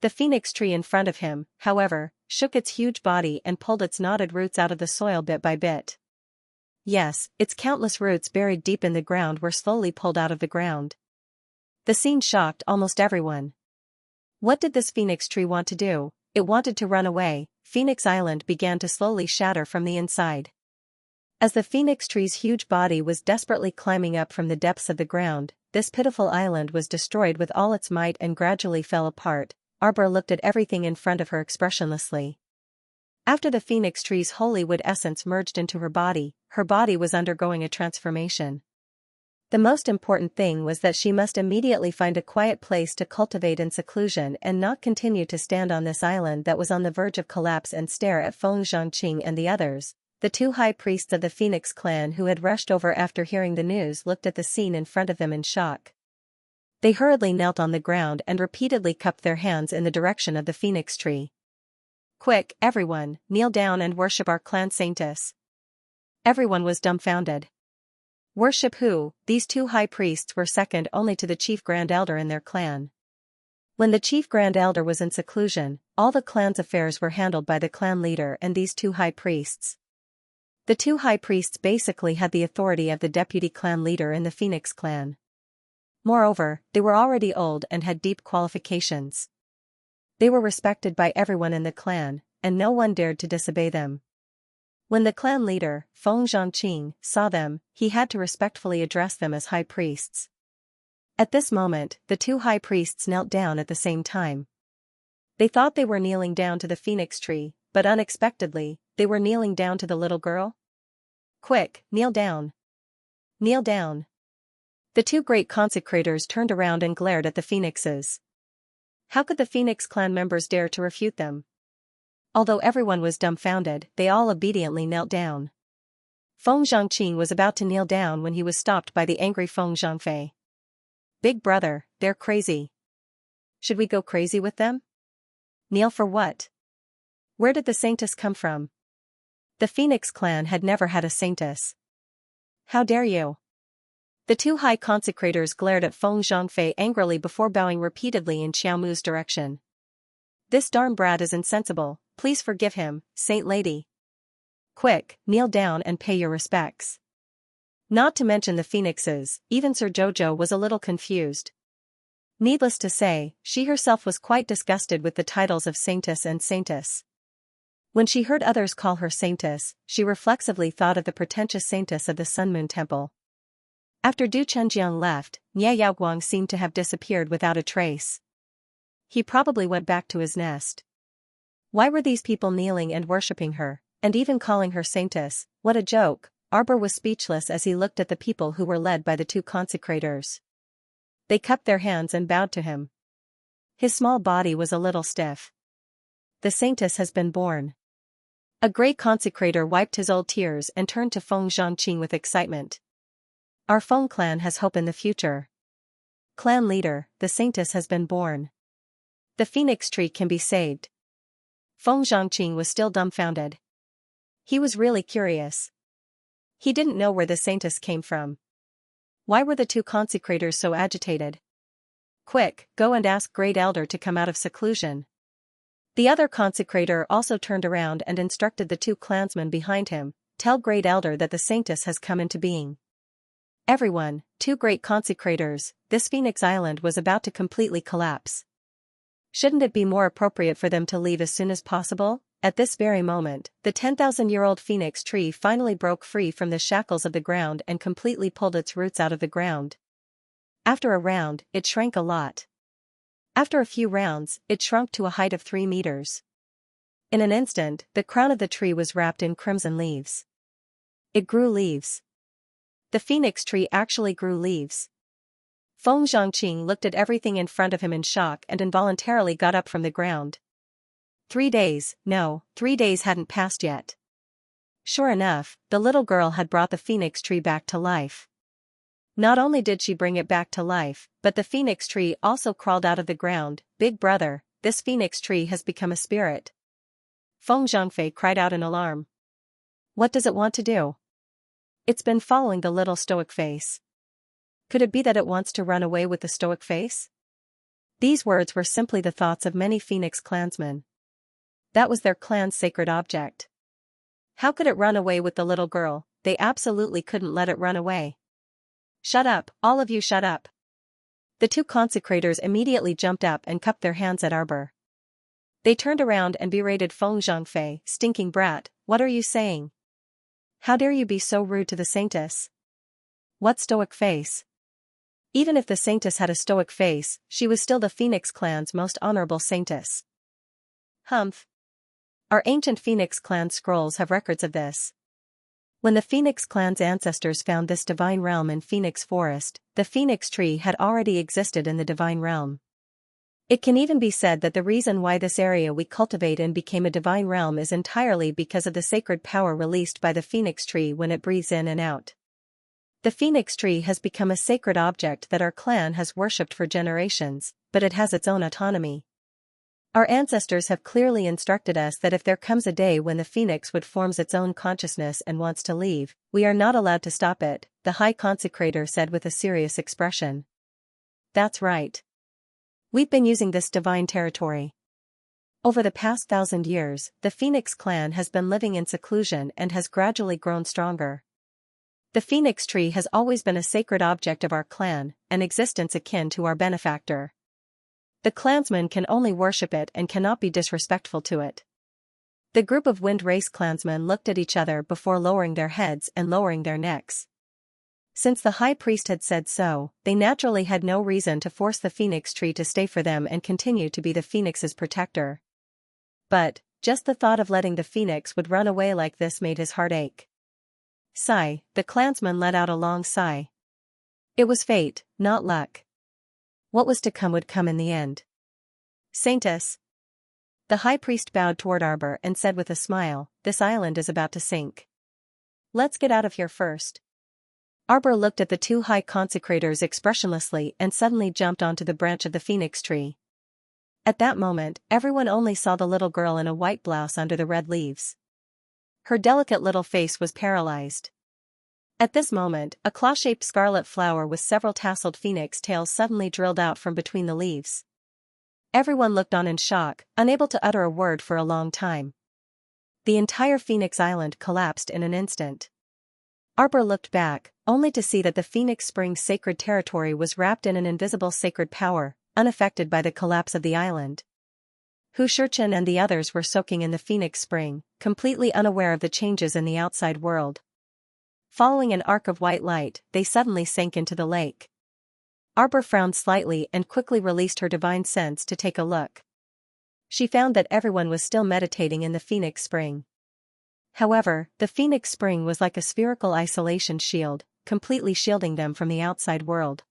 Speaker 1: The phoenix tree in front of him, however, shook its huge body and pulled its knotted roots out of the soil bit by bit. Yes, its countless roots buried deep in the ground were slowly pulled out of the ground. The scene shocked almost everyone. What did this phoenix tree want to do? It wanted to run away. Phoenix Island began to slowly shatter from the inside. As the phoenix tree's huge body was desperately climbing up from the depths of the ground, this pitiful island was destroyed with all its might and gradually fell apart. Arbor looked at everything in front of her expressionlessly. After the phoenix tree's holy wood essence merged into her body was undergoing a transformation. The most important thing was that she must immediately find a quiet place to cultivate in seclusion and not continue to stand on this island that was on the verge of collapse and stare at Feng Zhongqing and the others. The two high priests of the Phoenix clan who had rushed over after hearing the news looked at the scene in front of them in shock. They hurriedly knelt on the ground and repeatedly cupped their hands in the direction of the phoenix tree. "Quick, everyone, kneel down and worship our clan saintess." Everyone was dumbfounded. Worship who? These two high priests were second only to the chief grand elder in their clan. When the chief grand elder was in seclusion, all the clan's affairs were handled by the clan leader and these two high priests. The two high priests basically had the authority of the deputy clan leader in the Phoenix clan. Moreover, they were already old and had deep qualifications. They were respected by everyone in the clan, and no one dared to disobey them. When the clan leader, Feng Zhongqing, saw them, he had to respectfully address them as high priests. At this moment, the two high priests knelt down at the same time. They thought they were kneeling down to the phoenix tree, but unexpectedly, they were kneeling down to the little girl. "Quick, kneel down. Kneel down." The two great consecrators turned around and glared at the phoenixes. How could the Phoenix clan members dare to refute them? Although everyone was dumbfounded, they all obediently knelt down. Feng Zhangqing was about to kneel down when he was stopped by the angry Feng Zhangfei. Big brother, they're crazy. Should we go crazy with them? Kneel for what? Where did the saintess come from? The Phoenix clan had never had a saintess. How dare you? The two high consecrators glared at Feng Zhangfei angrily before bowing repeatedly in Xiaomu's direction. This darn brat is insensible, please forgive him, Saint Lady. Quick, kneel down and pay your respects. Not to mention the phoenixes, even Sir Jojo was a little confused. Needless to say, she herself was quite disgusted with the titles of saintess and saintess. When she heard others call her saintess, she reflexively thought of the pretentious saintess of the Sun Moon Temple. After Du Chenjiang left, Nie Yaoguang seemed to have disappeared without a trace. He probably went back to his nest. Why were these people kneeling and worshipping her, and even calling her saintess? What a joke! Arbor was speechless as he looked at the people who were led by the two consecrators. They cupped their hands and bowed to him. His small body was a little stiff. The saintess has been born. A great consecrator wiped his old tears and turned to Feng Zhangqing with excitement. Our Feng clan has hope in the future. Clan leader, the saintess has been born. The phoenix tree can be saved. Feng Zhangqing was still dumbfounded. He was really curious. He didn't know where the saintess came from. Why were the two consecrators so agitated? Quick, go and ask Great Elder to come out of seclusion. The other consecrator also turned around and instructed the two clansmen behind him, tell Great Elder that the saintess has come into being. Everyone, two great consecrators, this Phoenix Island was about to completely collapse. Shouldn't it be more appropriate for them to leave as soon as possible? At this very moment, the 10,000-year-old phoenix tree finally broke free from the shackles of the ground and completely pulled its roots out of the ground. After a round, it shrank a lot. After a few rounds, it shrunk to a height of 3 meters. In an instant, the crown of the tree was wrapped in crimson leaves. It grew leaves. The phoenix tree actually grew leaves. Feng Zhangqing looked at everything in front of him in shock and involuntarily got up from the ground. 3 days, no, 3 days hadn't passed yet. Sure enough, the little girl had brought the phoenix tree back to life. Not only did she bring it back to life, but the phoenix tree also crawled out of the ground. Big brother, this phoenix tree has become a spirit. Feng Zhangfei cried out in alarm. What does it want to do? It's been following the little stoic face. Could it be that it wants to run away with the stoic face? These words were simply the thoughts of many phoenix clansmen. That was their clan's sacred object. How could it run away with the little girl? They absolutely couldn't let it run away. Shut up, all of you shut up. The two consecrators immediately jumped up and cupped their hands at Arbor. They turned around and berated Feng Zhangfei, stinking brat, what are you saying? How dare you be so rude to the saintess? What stoic face? Even if the saintess had a stoic face, she was still the Phoenix clan's most honorable saintess. Humph. Our ancient Phoenix clan scrolls have records of this. When the Phoenix clan's ancestors found this divine realm in Phoenix Forest, the Phoenix tree had already existed in the divine realm. It can even be said that the reason why this area we cultivate in became a divine realm is entirely because of the sacred power released by the Phoenix tree when it breathes in and out. The Phoenix tree has become a sacred object that our clan has worshipped for generations, but it has its own autonomy. Our ancestors have clearly instructed us that if there comes a day when the phoenix would forms its own consciousness and wants to leave, we are not allowed to stop it, the high consecrator said with a serious expression. That's right. We've been using this divine territory. Over the past 1,000 years, the Phoenix clan has been living in seclusion and has gradually grown stronger. The Phoenix tree has always been a sacred object of our clan, an existence akin to our benefactor. The clansmen can only worship it and cannot be disrespectful to it. The group of Wind Race clansmen looked at each other before lowering their heads and lowering their necks. Since the high priest had said so, they naturally had no reason to force the Phoenix tree to stay for them and continue to be the Phoenix's protector. But, just the thought of letting the Phoenix would run away like this made his heart ache. Sigh, the clansman let out a long sigh. It was fate, not luck. What was to come would come in the end. Saintess. The high priest bowed toward Arbor and said with a smile, "This island is about to sink. Let's get out of here first." Arbor looked at the two high consecrators expressionlessly and suddenly jumped onto the branch of the phoenix tree. At that moment, everyone only saw the little girl in a white blouse under the red leaves. Her delicate little face was paralyzed. At this moment, a claw-shaped scarlet flower with several tasseled phoenix tails suddenly drilled out from between the leaves. Everyone looked on in shock, unable to utter a word for a long time. The entire Phoenix Island collapsed in an instant. Arbor looked back, only to see that the Phoenix Springs sacred territory was wrapped in an invisible sacred power, unaffected by the collapse of the island. Xianxia and the others were soaking in the Phoenix Spring, completely unaware of the changes in the outside world. Following an arc of white light, they suddenly sank into the lake. Arbor frowned slightly and quickly released her divine sense to take a look. She found that everyone was still meditating in the Phoenix Spring. However, the Phoenix Spring was like a spherical isolation shield, completely shielding them from the outside world.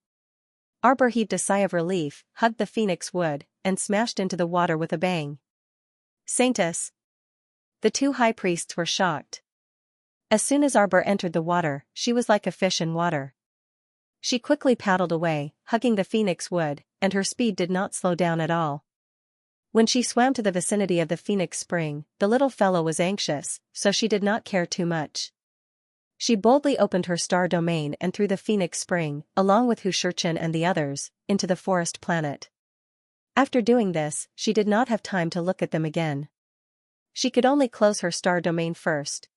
Speaker 1: Arbor heaved a sigh of relief, hugged the phoenix wood, and smashed into the water with a bang. Saintess. The two high priests were shocked. As soon as Arbor entered the water, she was like a fish in water. She quickly paddled away, hugging the phoenix wood, and her speed did not slow down at all. When she swam to the vicinity of the Phoenix Spring, the little fellow was anxious, so she did not care too much. She boldly opened her star domain and threw the Phoenix Spring, along with Xianxia and the others, into the forest planet. After doing this, she did not have time to look at them again. She could only close her star domain first.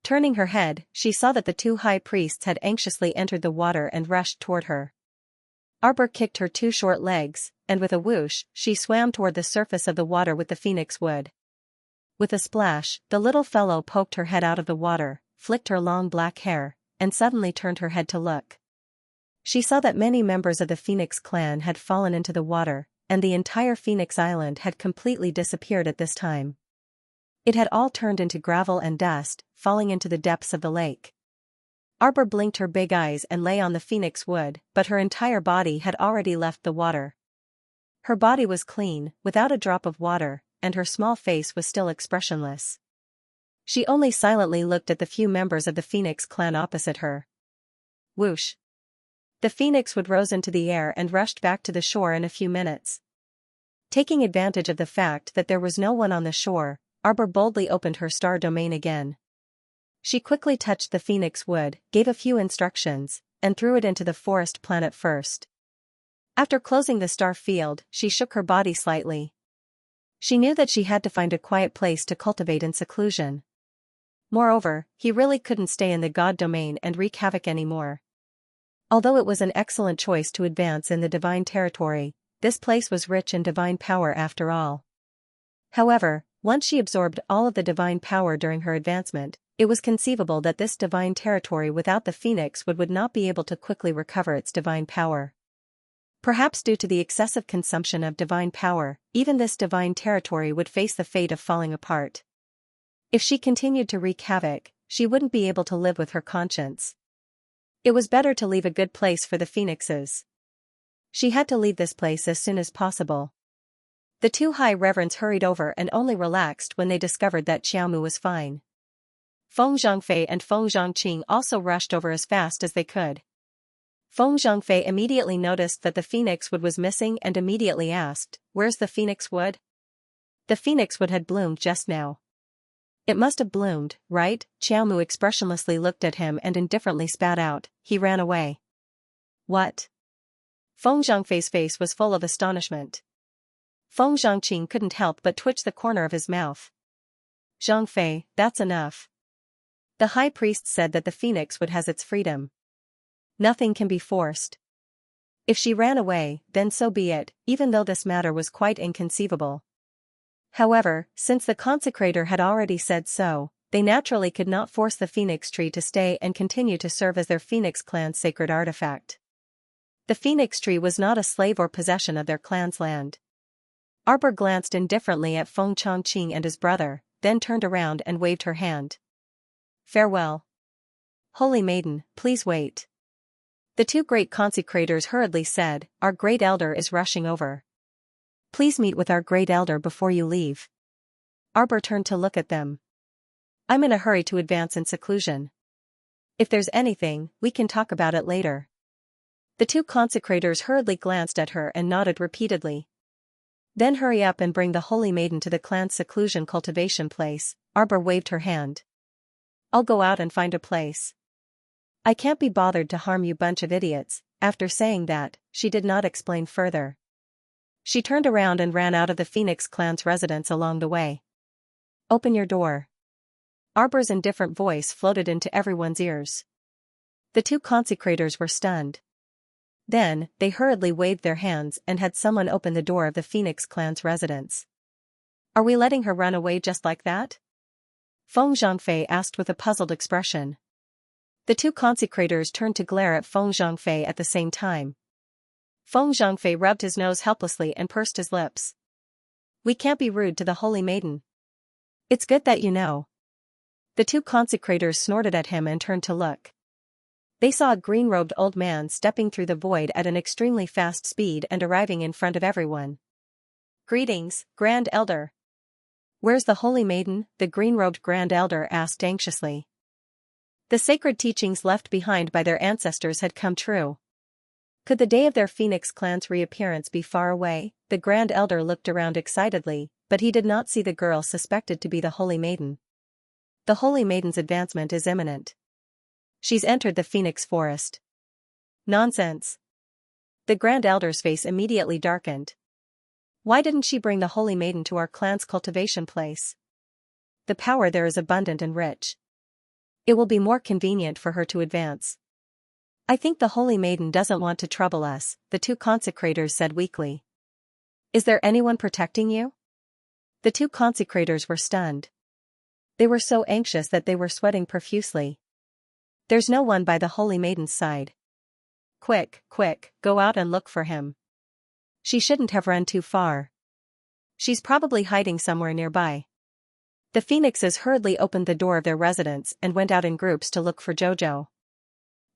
Speaker 1: Turning her head, she saw that the two high priests had anxiously entered the water and rushed toward her. Arbor kicked her two short legs, and with a whoosh, she swam toward the surface of the water with the phoenix wood. With a splash, the little fellow poked her head out of the water, flicked her long black hair, and suddenly turned her head to look. She saw that many members of the Phoenix clan had fallen into the water, and the entire Phoenix Island had completely disappeared at this time. It had all turned into gravel and dust, falling into the depths of the lake. Arbor blinked her big eyes and lay on the phoenix wood, but her entire body had already left the water. Her body was clean, without a drop of water, and her small face was still expressionless. She only silently looked at the few members of the Phoenix clan opposite her. Whoosh! The phoenix wood rose into the air and rushed back to the shore in a few minutes. Taking advantage of the fact that there was no one on the shore, Arbor boldly opened her star domain again. She quickly touched the phoenix wood, gave a few instructions, and threw it into the forest planet first. After closing the star field, she shook her body slightly. She knew that she had to find a quiet place to cultivate in seclusion. Moreover, he really couldn't stay in the god domain and wreak havoc anymore. Although it was an excellent choice to advance in the divine territory, this place was rich in divine power after all. However, once she absorbed all of the divine power during her advancement, it was conceivable that this divine territory without the phoenix would not be able to quickly recover its divine power. Perhaps due to the excessive consumption of divine power, even this divine territory would face the fate of falling apart. If she continued to wreak havoc, she wouldn't be able to live with her conscience. It was better to leave a good place for the phoenixes. She had to leave this place as soon as possible. The two high reverends hurried over and only relaxed when they discovered that Xiaomu was fine. Feng Zhangfei and Feng Zhangqing also rushed over as fast as they could. Feng Zhangfei immediately noticed that the phoenix wood was missing and immediately asked, "Where's the phoenix wood?" The phoenix wood had bloomed just now. It must have bloomed, right? Xiaomu expressionlessly looked at him and indifferently spat out, "He ran away." What? Feng Zhangfei's face was full of astonishment. Feng Zhangqing couldn't help but twitch the corner of his mouth. "Zhangfei, that's enough. The high priest said that the phoenix wood has its freedom. Nothing can be forced. If she ran away, then so be it, even though this matter was quite inconceivable." However, since the consecrator had already said so, they naturally could not force the phoenix tree to stay and continue to serve as their phoenix clan's sacred artifact. The phoenix tree was not a slave or possession of their clan's land. Arbor glanced indifferently at Feng Chongqing and his brother, then turned around and waved her hand. "Farewell. Holy Maiden, please wait." The two great consecrators hurriedly said, "Our great elder is rushing over. Please meet with our great elder before you leave." Arbor turned to look at them. "I'm in a hurry to advance in seclusion. If there's anything, we can talk about it later." The two consecrators hurriedly glanced at her and nodded repeatedly. "Then hurry up and bring the Holy Maiden to the clan's seclusion cultivation place." Arbor waved her hand. "I'll go out and find a place. I can't be bothered to harm you bunch of idiots." After saying that, she did not explain further. She turned around and ran out of the Phoenix clan's residence along the way. "Open your door." Arbor's indifferent voice floated into everyone's ears. The two consecrators were stunned. Then, they hurriedly waved their hands and had someone open the door of the Phoenix clan's residence. "Are we letting her run away just like that?" Feng Zhangfei asked with a puzzled expression. The two consecrators turned to glare at Feng Zhangfei at the same time. Feng Zhangfei rubbed his nose helplessly and pursed his lips. "We can't be rude to the Holy Maiden. It's good that you know." The two consecrators snorted at him and turned to look. They saw a green-robed old man stepping through the void at an extremely fast speed and arriving in front of everyone. "Greetings, Grand Elder." "Where's the Holy Maiden?" the green-robed Grand Elder asked anxiously. The sacred teachings left behind by their ancestors had come true. Could the day of their Phoenix clan's reappearance be far away? The Grand Elder looked around excitedly, but he did not see the girl suspected to be the Holy Maiden. "The Holy Maiden's advancement is imminent. She's entered the Phoenix forest." "Nonsense." The Grand Elder's face immediately darkened. "Why didn't she bring the Holy Maiden to our clan's cultivation place? The power there is abundant and rich. It will be more convenient for her to advance." "I think the Holy Maiden doesn't want to trouble us," the two consecrators said weakly. "Is there anyone protecting you?" The two consecrators were stunned. They were so anxious that they were sweating profusely. "There's no one by the Holy Maiden's side." Quick, go out and look for him. She shouldn't have run too far. She's probably hiding somewhere nearby." The Phoenixes hurriedly opened the door of their residence and went out in groups to look for Jojo.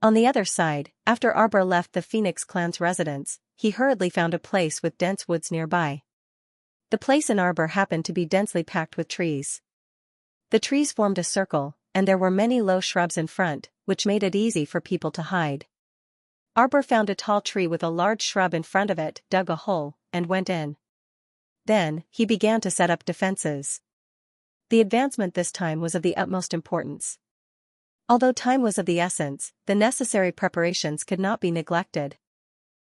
Speaker 1: On the other side, after Arbor left the Phoenix clan's residence, he hurriedly found a place with dense woods nearby. The place in Arbor happened to be densely packed with trees. The trees formed a circle, and there were many low shrubs in front, which made it easy for people to hide. Arbor found a tall tree with a large shrub in front of it, dug a hole, and went in. Then, he began to set up defenses. The advancement this time was of the utmost importance. Although time was of the essence, the necessary preparations could not be neglected.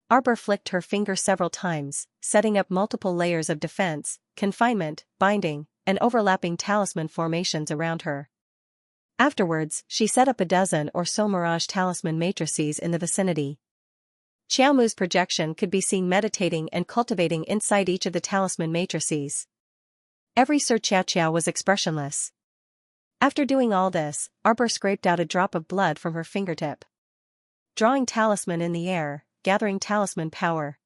Speaker 1: Arbor flicked her finger several times, setting up multiple layers of defense, confinement, binding, and overlapping talisman formations around her. Afterwards, she set up a dozen or so mirage talisman matrices in the vicinity. Xiaomu's projection could be seen meditating and cultivating inside each of the talisman matrices. Every Sir Xiaoxiao was expressionless. After doing all this, Arbor scraped out a drop of blood from her fingertip. Drawing talisman in the air, gathering talisman power.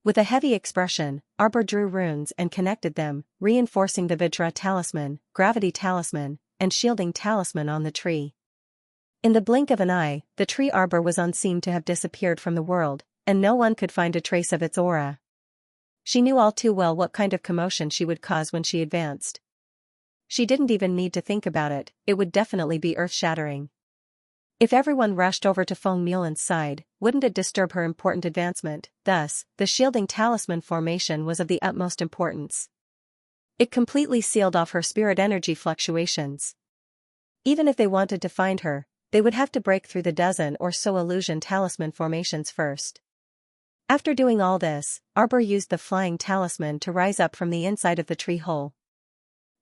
Speaker 1: With a heavy expression, Arbor drew runes and connected them, reinforcing the Vajra talisman, gravity talisman, and shielding talisman on the tree. In the blink of an eye, the tree Arbor was on seemed to have disappeared from the world, and no one could find a trace of its aura. She knew all too well what kind of commotion she would cause when she advanced. She didn't even need to think about it, it would definitely be earth-shattering. If everyone rushed over to Feng Mulan's side, wouldn't it disturb her important advancement? Thus, the shielding talisman formation was of the utmost importance. It completely sealed off her spirit energy fluctuations. Even if they wanted to find her, they would have to break through the dozen or so illusion talisman formations first. After doing all this, Arbor used the flying talisman to rise up from the inside of the tree hole.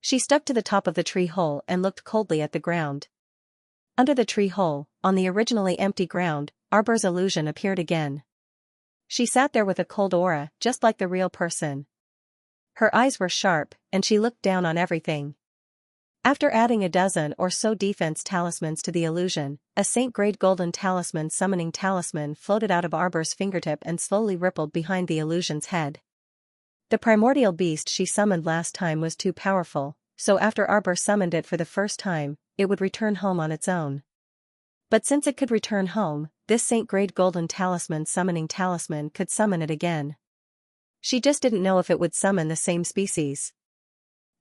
Speaker 1: She stuck to the top of the tree hole and looked coldly at the ground. Under the tree hole, on the originally empty ground, Arbor's illusion appeared again. She sat there with a cold aura, just like the real person. Her eyes were sharp, and she looked down on everything. After adding a dozen or so defense talismans to the illusion, a saint-grade golden talisman summoning talisman floated out of Arbor's fingertip and slowly rippled behind the illusion's head. The primordial beast she summoned last time was too powerful, so after Arbor summoned it for the first time, it would return home on its own. But since it could return home, this saint-grade golden talisman summoning talisman could summon it again. She just didn't know if it would summon the same species.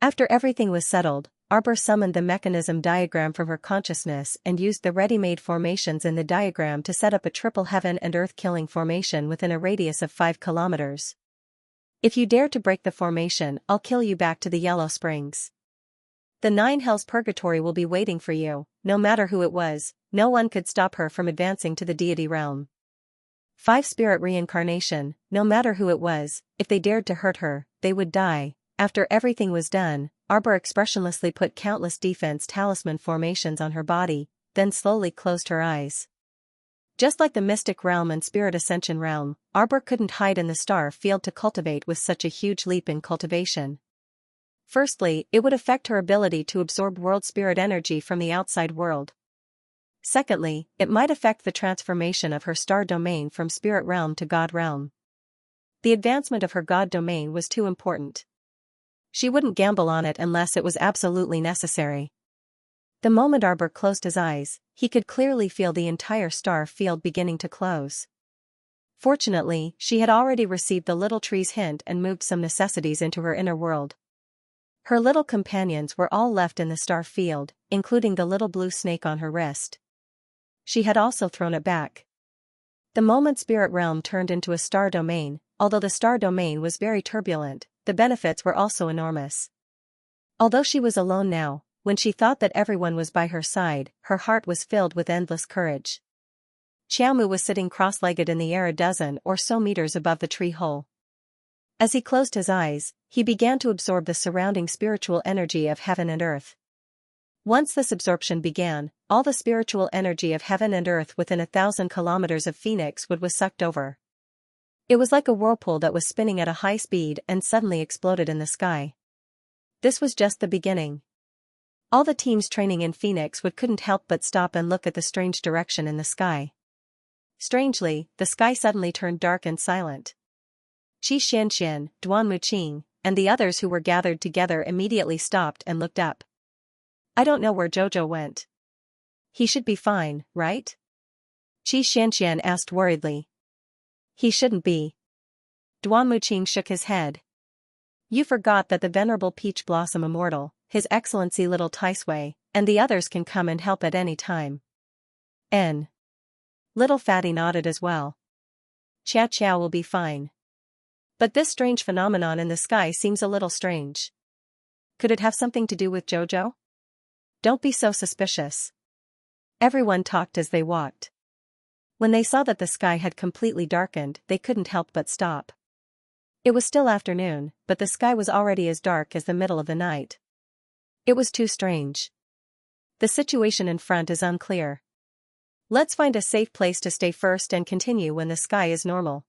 Speaker 1: After everything was settled, Arbor summoned the mechanism diagram from her consciousness and used the ready-made formations in the diagram to set up a triple heaven and earth killing formation within a radius of 5 kilometers. If you dare to break the formation, I'll kill you back to the Yellow Springs. The 9 hells purgatory will be waiting for you. No matter who it was, no one could stop her from advancing to the deity realm. 5 spirit reincarnation, no matter who it was, if they dared to hurt her, they would die. After everything was done, Arbor expressionlessly put countless defense talisman formations on her body, then slowly closed her eyes. Just like the mystic realm and spirit ascension realm, Arbor couldn't hide in the star field to cultivate with such a huge leap in cultivation. Firstly, it would affect her ability to absorb world spirit energy from the outside world. Secondly, it might affect the transformation of her star domain from spirit realm to god realm. The advancement of her god domain was too important. She wouldn't gamble on it unless it was absolutely necessary. The moment Arbor closed his eyes, he could clearly feel the entire star field beginning to close. Fortunately, she had already received the little tree's hint and moved some necessities into her inner world. Her little companions were all left in the star field, including the little blue snake on her wrist. She had also thrown it back. The moment spirit realm turned into a star domain, although the star domain was very turbulent, the benefits were also enormous. Although she was alone now, when she thought that everyone was by her side, her heart was filled with endless courage. Xiaomu was sitting cross-legged in the air a dozen or so meters above the tree hole. As he closed his eyes, he began to absorb the surrounding spiritual energy of heaven and earth. Once this absorption began, all the spiritual energy of heaven and earth within 1,000 kilometers of Phoenix Wood was sucked over. It was like a whirlpool that was spinning at a high speed and suddenly exploded in the sky. This was just the beginning. All the teams training in Phoenix Wood couldn't help but stop and look at the strange direction in the sky. Strangely, the sky suddenly turned dark and silent. Xianxia, Duan Muqing, and the others who were gathered together immediately stopped and looked up. I don't know where Jojo went. He should be fine, right? Xianxia asked worriedly. He shouldn't be. Duan Muqing shook his head. You forgot that the venerable Peach Blossom Immortal, His Excellency Little Taisui, and the others can come and help at any time. Little Fatty nodded as well. Xiao will be fine. But this strange phenomenon in the sky seems a little strange. Could it have something to do with Jojo? Don't be so suspicious. Everyone talked as they walked. When they saw that the sky had completely darkened, they couldn't help but stop. It was still afternoon, but the sky was already as dark as the middle of the night. It was too strange. The situation in front is unclear. Let's find a safe place to stay first and continue when the sky is normal.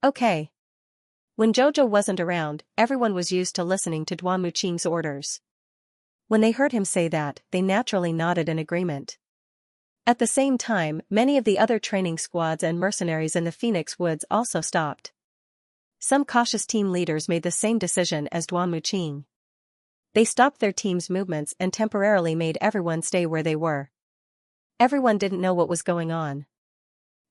Speaker 1: Okay. When Jojo wasn't around, everyone was used to listening to Duan Muqing's orders. When they heard him say that, they naturally nodded in agreement. At the same time, many of the other training squads and mercenaries in the Phoenix Woods also stopped. Some cautious team leaders made the same decision as Duan Muqing. They stopped their team's movements and temporarily made everyone stay where they were. Everyone didn't know what was going on.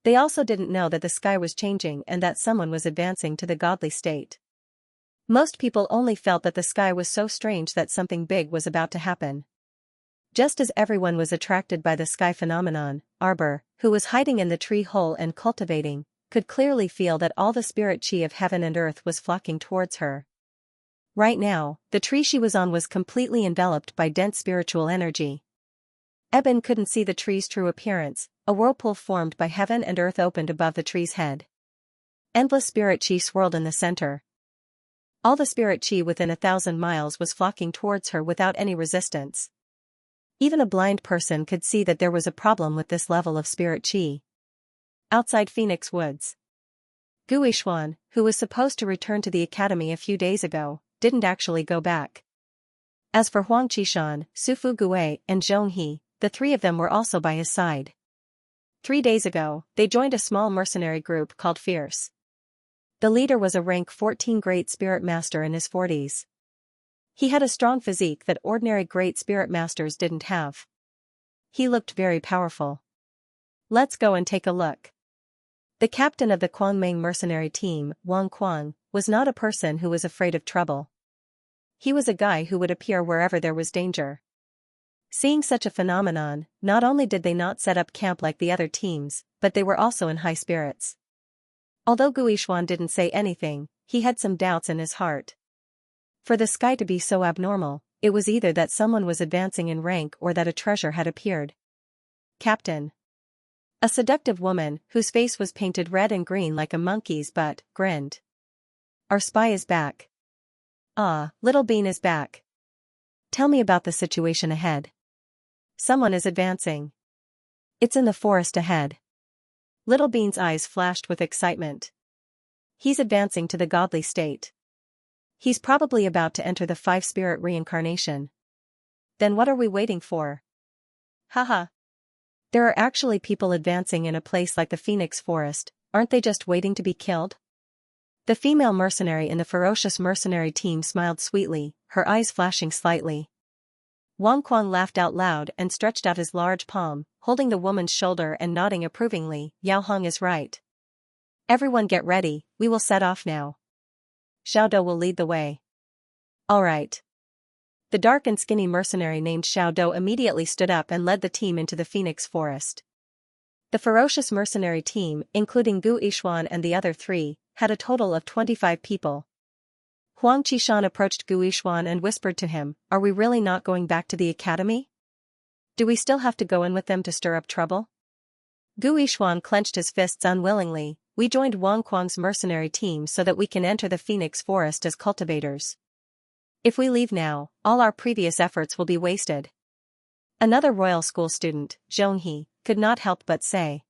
Speaker 1: They also didn't know that the sky was changing and that someone was advancing to the godly state. Most people only felt that the sky was so strange that something big was about to happen. Just as everyone was attracted by the sky phenomenon, Arbor, who was hiding in the tree hole and cultivating, could clearly feel that all the spirit chi of heaven and earth was flocking towards her. Right now, the tree she was on was completely enveloped by dense spiritual energy. Eben couldn't see the tree's true appearance. A whirlpool formed by heaven and earth opened above the tree's head. Endless spirit chi swirled in the center. All the spirit chi within 1,000 miles was flocking towards her without any resistance. Even a blind person could see that there was a problem with this level of spirit chi. Outside Phoenix Woods, Guishuan, who was supposed to return to the academy a few days ago, didn't actually go back. As for Huang Qishan, Sufu Gue, and Zhong He, the 3 of them were also by his side. 3 days ago, they joined a small mercenary group called Fierce. The leader was a rank 14 Great Spirit Master in his 40s. He had a strong physique that ordinary Great Spirit Masters didn't have. He looked very powerful. Let's go and take a look. The captain of the Quangming mercenary team, Wang Quang, was not a person who was afraid of trouble. He was a guy who would appear wherever there was danger. Seeing such a phenomenon, not only did they not set up camp like the other teams, but they were also in high spirits. Although Guishuan didn't say anything, he had some doubts in his heart. For the sky to be so abnormal, it was either that someone was advancing in rank or that a treasure had appeared. Captain. A seductive woman, whose face was painted red and green like a monkey's butt, grinned. Our spy is back. Ah, Little Bean is back. Tell me about the situation ahead. Someone is advancing. It's in the forest ahead. Little Bean's eyes flashed with excitement. He's advancing to the godly state. He's probably about to enter the 5-spirit reincarnation. Then what are we waiting for? Haha. There are actually people advancing in a place like the Phoenix Forest, aren't they just waiting to be killed? The female mercenary in the ferocious mercenary team smiled sweetly, her eyes flashing slightly. Wang Quang laughed out loud and stretched out his large palm, holding the woman's shoulder and nodding approvingly. Yao Hong is right. Everyone get ready, we will set off now. Xiao Dou will lead the way. All right. The dark and skinny mercenary named Xiao Dou immediately stood up and led the team into the Phoenix Forest. The ferocious mercenary team, including Gu Yishuan and the other 3, had a total of 25 people. Huang Qishan approached Gu Yishuan and whispered to him, "Are we really not going back to the academy? Do we still have to go in with them to stir up trouble?" Gu Yishuan clenched his fists unwillingly. We joined Wang Quang's mercenary team so that we can enter the Phoenix Forest as cultivators. If we leave now, all our previous efforts will be wasted. Another royal school student, Zhonghe, could not help but say.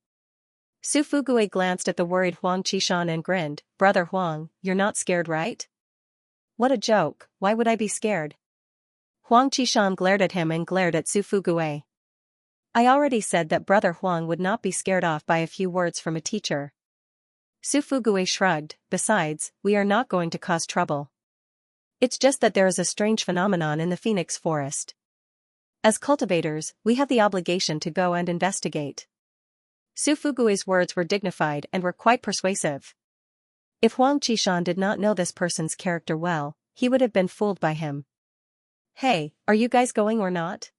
Speaker 1: Su Fugue glanced at the worried Huang Qishan and grinned. Brother Huang, you're not scared, right? What a joke, why would I be scared? Huang Qishan glared at him and glared at Su Fugue. I already said that Brother Huang would not be scared off by a few words from a teacher. Su Fugue shrugged. Besides, we are not going to cause trouble. It's just that there is a strange phenomenon in the Phoenix Forest. As cultivators, we have the obligation to go and investigate. Su Fugue's words were dignified and were quite persuasive. If Huang Qishan did not know this person's character well, he would have been fooled by him. Hey, are you guys going or not?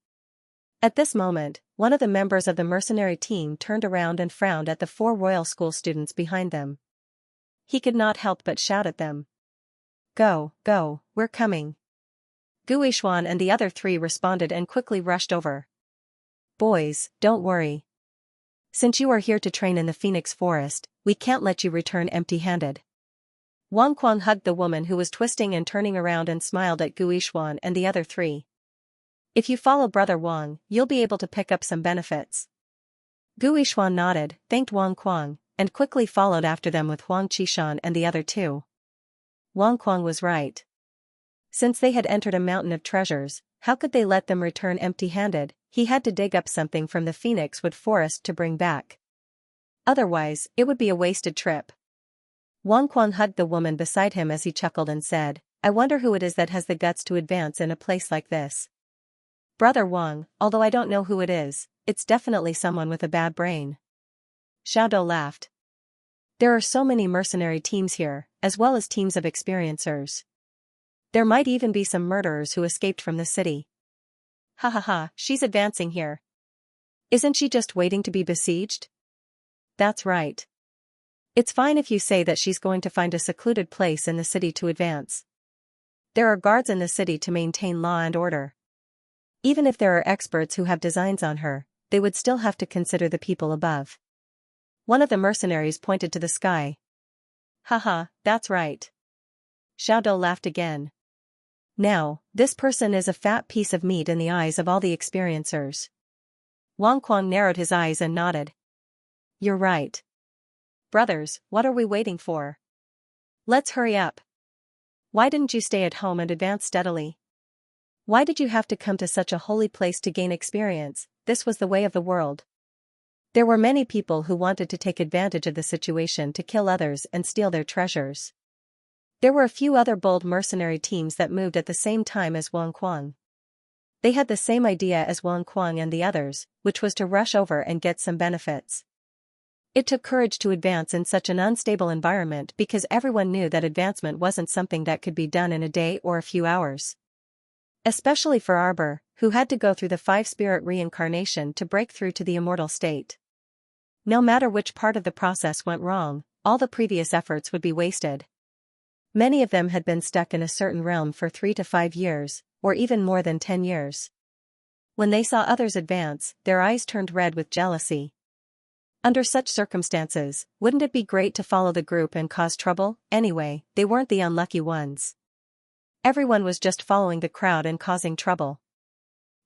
Speaker 1: At this moment, one of the members of the mercenary team turned around and frowned at the 4 royal school students behind them. He could not help but shout at them. Go, go, we're coming. Gu Yishuan and the other 3 responded and quickly rushed over. Boys, don't worry. Since you are here to train in the Phoenix Forest, we can't let you return empty-handed. Wang Quang hugged the woman who was twisting and turning around and smiled at Gu Yishuan and the other 3. If you follow Brother Wang, you'll be able to pick up some benefits. Gu Yishuan nodded, thanked Wang Quang, and quickly followed after them with Huang Qishan and the other 2. Wang Quang was right. Since they had entered a mountain of treasures, how could they let them return empty-handed? He had to dig up something from the Phoenix Wood Forest to bring back. Otherwise, it would be a wasted trip. Wang Quang hugged the woman beside him as he chuckled and said, I wonder who it is that has the guts to advance in a place like this. Brother Wang, although I don't know who it is, it's definitely someone with a bad brain. Xiao Dou laughed. There are so many mercenary teams here, as well as teams of experiencers. There might even be some murderers who escaped from the city. Ha ha ha, she's advancing here. Isn't she just waiting to be besieged? That's right. It's fine if you say that she's going to find a secluded place in the city to advance. There are guards in the city to maintain law and order. Even if there are experts who have designs on her, they would still have to consider the people above. One of the mercenaries pointed to the sky. Haha, that's right. Xiao Dou laughed again. Now, this person is a fat piece of meat in the eyes of all the experiencers. Wang Quang narrowed his eyes and nodded. You're right. Brothers, what are we waiting for? Let's hurry up. Why didn't you stay at home and advance steadily? Why did you have to come to such a holy place to gain experience? This was the way of the world. There were many people who wanted to take advantage of the situation to kill others and steal their treasures. There were a few other bold mercenary teams that moved at the same time as Wang Quang. They had the same idea as Wang Quang and the others, which was to rush over and get some benefits. It took courage to advance in such an unstable environment because everyone knew that advancement wasn't something that could be done in a day or a few hours. Especially for Arbor, who had to go through the 5-spirit reincarnation to break through to the immortal state. No matter which part of the process went wrong, all the previous efforts would be wasted. Many of them had been stuck in a certain realm for 3 to 5 years, or even more than 10 years. When they saw others advance, their eyes turned red with jealousy. Under such circumstances, wouldn't it be great to follow the group and cause trouble? Anyway, they weren't the unlucky ones. Everyone was just following the crowd and causing trouble.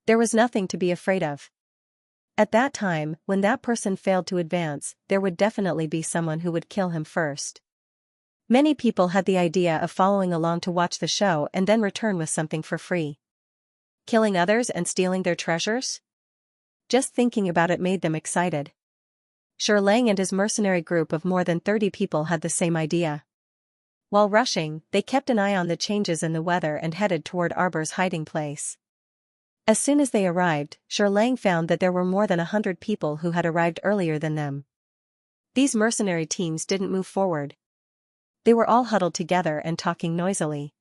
Speaker 1: There was nothing to be afraid of. At that time, when that person failed to advance, there would definitely be someone who would kill him first. Many people had the idea of following along to watch the show and then return with something for free. Killing others and stealing their treasures? Just thinking about it made them excited. Xianxia and his mercenary group of more than 30 people had the same idea. While rushing, they kept an eye on the changes in the weather and headed toward Arbor's hiding place. As soon as they arrived, Xianxia found that there were more than 100 people who had arrived earlier than them. These mercenary teams didn't move forward. They were all huddled together and talking noisily.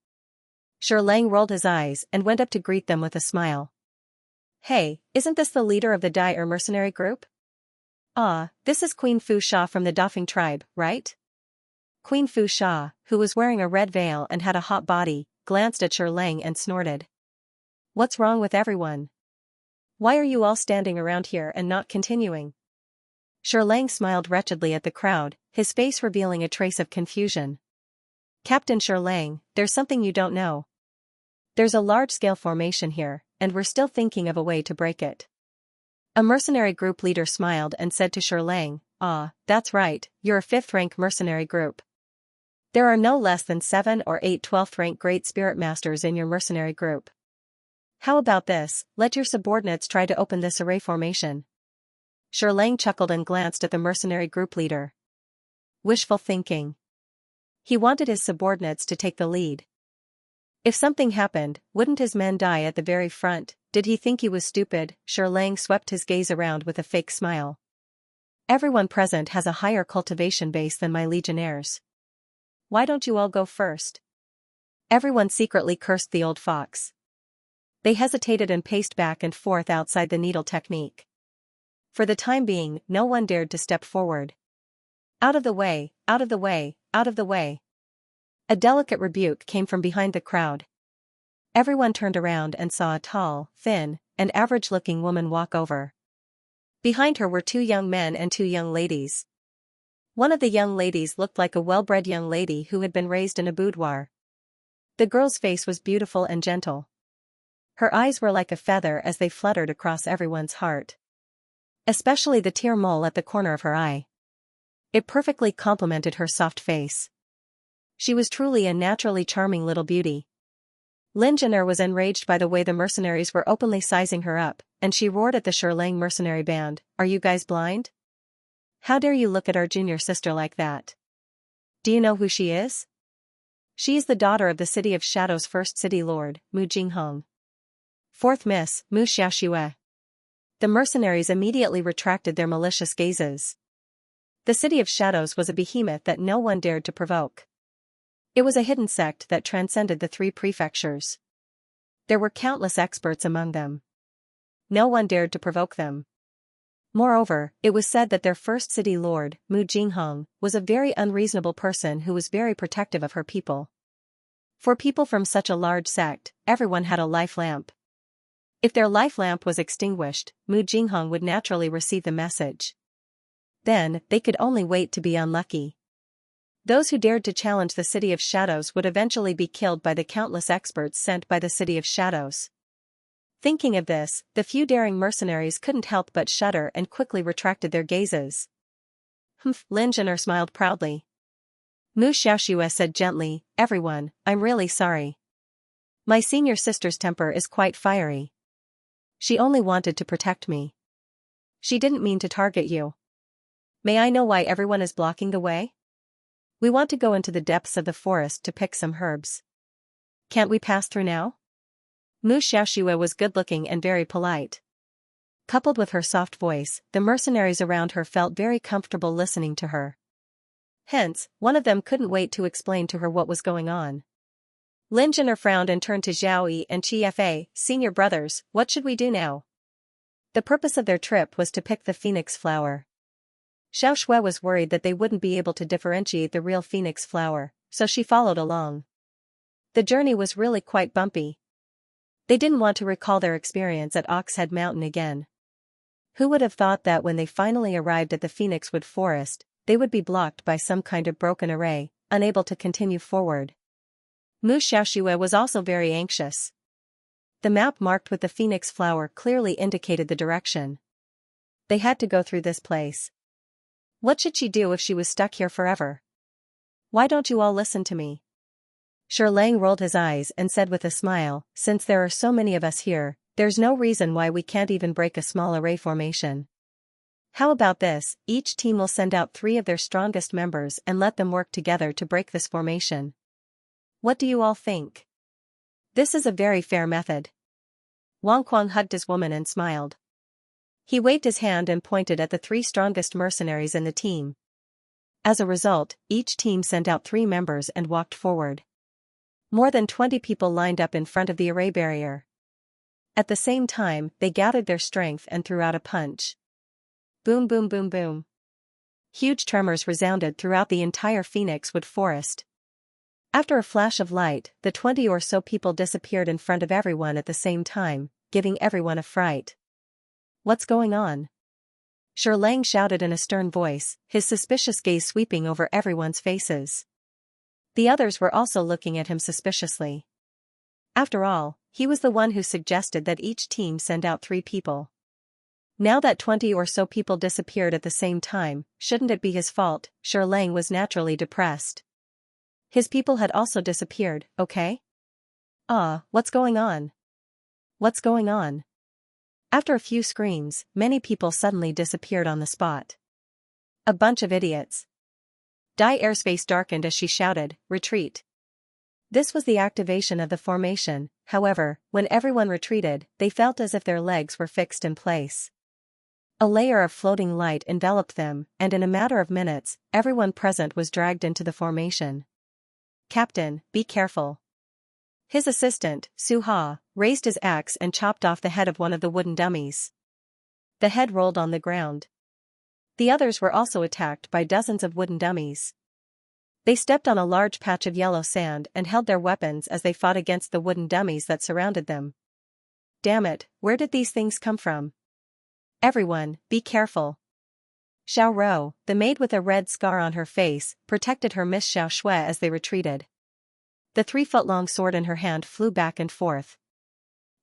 Speaker 1: Xianxia rolled his eyes and went up to greet them with a smile. "Hey, isn't this the leader of the Dai mercenary group? Ah, this is Queen Fu Sha from the Dafeng tribe, right?" Queen Fu Sha, who was wearing a red veil and had a hot body, glanced at Xianxia and snorted. "What's wrong with everyone? Why are you all standing around here and not continuing?" Xianxia smiled wretchedly at the crowd, his face revealing a trace of confusion. "Captain Xianxia, there's something you don't know. There's a large-scale formation here, and we're still thinking of a way to break it." A mercenary group leader smiled and said to Xianxia, "Ah, that's right, you're a 5th-rank mercenary group. There are no less than 7 or 8 12th-rank Great Spirit Masters in your mercenary group. How about this, let your subordinates try to open this array formation." Xianxia chuckled and glanced at the mercenary group leader. Wishful thinking. He wanted his subordinates to take the lead. If something happened, wouldn't his men die at the very front? Did he think he was stupid? Xianxia swept his gaze around with a fake smile. "Everyone present has a higher cultivation base than my legionnaires. Why don't you all go first?" Everyone secretly cursed the old fox. They hesitated and paced back and forth outside the needle technique. For the time being, no one dared to step forward. "Out of the way, out of the way, out of the way." A delicate rebuke came from behind the crowd. Everyone turned around and saw a tall, thin, and average-looking woman walk over. Behind her were 2 young men and 2 young ladies. One of the young ladies looked like a well-bred young lady who had been raised in a boudoir. The girl's face was beautiful and gentle. Her eyes were like a feather as they fluttered across everyone's heart. Especially the tear mole at the corner of her eye. It perfectly complemented her soft face. She was truly a naturally charming little beauty. Lingener was enraged by the way the mercenaries were openly sizing her up, and she roared at the Xianxia mercenary band, "Are you guys blind? How dare you look at our junior sister like that? Do you know who she is? She is the daughter of the City of Shadows' first city lord, Mu Jinghong. 4th Miss, Mu Xiaoxue." The mercenaries immediately retracted their malicious gazes. The City of Shadows was a behemoth that no one dared to provoke. It was a hidden sect that transcended the 3 prefectures. There were countless experts among them. No one dared to provoke them. Moreover, it was said that their first city lord, Mu Jinghong, was a very unreasonable person who was very protective of her people. For people from such a large sect, everyone had a life lamp. If their life lamp was extinguished, Mu Jinghong would naturally receive the message. Then, they could only wait to be unlucky. Those who dared to challenge the City of Shadows would eventually be killed by the countless experts sent by the City of Shadows. Thinking of this, the few daring mercenaries couldn't help but shudder and quickly retracted their gazes. "Humph," Lingener smiled proudly. Mu Xiaoxue said gently, "Everyone, I'm really sorry. My senior sister's temper is quite fiery. She only wanted to protect me. She didn't mean to target you. May I know why everyone is blocking the way? We want to go into the depths of the forest to pick some herbs. Can't we pass through now?" Mu Xiaoxue was good-looking and very polite. Coupled with her soft voice, the mercenaries around her felt very comfortable listening to her. Hence, one of them couldn't wait to explain to her what was going on. Lin Jin'er frowned and turned to Zhao Yi and Chi Fa, "Senior brothers, what should we do now?" The purpose of their trip was to pick the phoenix flower. Xiao Shui was worried that they wouldn't be able to differentiate the real phoenix flower, so she followed along. The journey was really quite bumpy. They didn't want to recall their experience at Oxhead Mountain again. Who would have thought that when they finally arrived at the Phoenixwood Forest, they would be blocked by some kind of broken array, unable to continue forward. Mu Xiaoxue was also very anxious. The map marked with the phoenix flower clearly indicated the direction. They had to go through this place. What should she do if she was stuck here forever? "Why don't you all listen to me?" Lang rolled his eyes and said with a smile, "Since there are so many of us here, there's no reason why we can't even break a small array formation. How about this, each team will send out 3 of their strongest members and let them work together to break this formation. What do you all think? This is a very fair method." Wang Kuang hugged his woman and smiled. He waved his hand and pointed at the 3 strongest mercenaries in the team. As a result, each team sent out 3 members and walked forward. More than 20 people lined up in front of the array barrier. At the same time, they gathered their strength and threw out a punch. Boom boom boom boom. Huge tremors resounded throughout the entire Phoenixwood Forest. After a flash of light, the 20 or so people disappeared in front of everyone at the same time, giving everyone a fright. "What's going on?" Lang shouted in a stern voice, his suspicious gaze sweeping over everyone's faces. The others were also looking at him suspiciously. After all, he was the one who suggested that each team send out 3 people. Now that 20 or so people disappeared at the same time, shouldn't it be his fault? Lang was naturally depressed. His people had also disappeared, okay? What's going on? What's going on? After a few screams, many people suddenly disappeared on the spot. A bunch of idiots. Dai Air's face darkened as she shouted, "Retreat." This was the activation of the formation, however, when everyone retreated, they felt as if their legs were fixed in place. A layer of floating light enveloped them, and in a matter of minutes, everyone present was dragged into the formation. "Captain, be careful." His assistant, Su Ha, raised his axe and chopped off the head of one of the wooden dummies. The head rolled on the ground. The others were also attacked by dozens of wooden dummies. They stepped on a large patch of yellow sand and held their weapons as they fought against the wooden dummies that surrounded them. Damn it, where did these things come from? Everyone, be careful. Xiao Rou, the maid with a red scar on her face, protected her Miss Xiao Shui as they retreated. The 3-foot-long sword in her hand flew back and forth.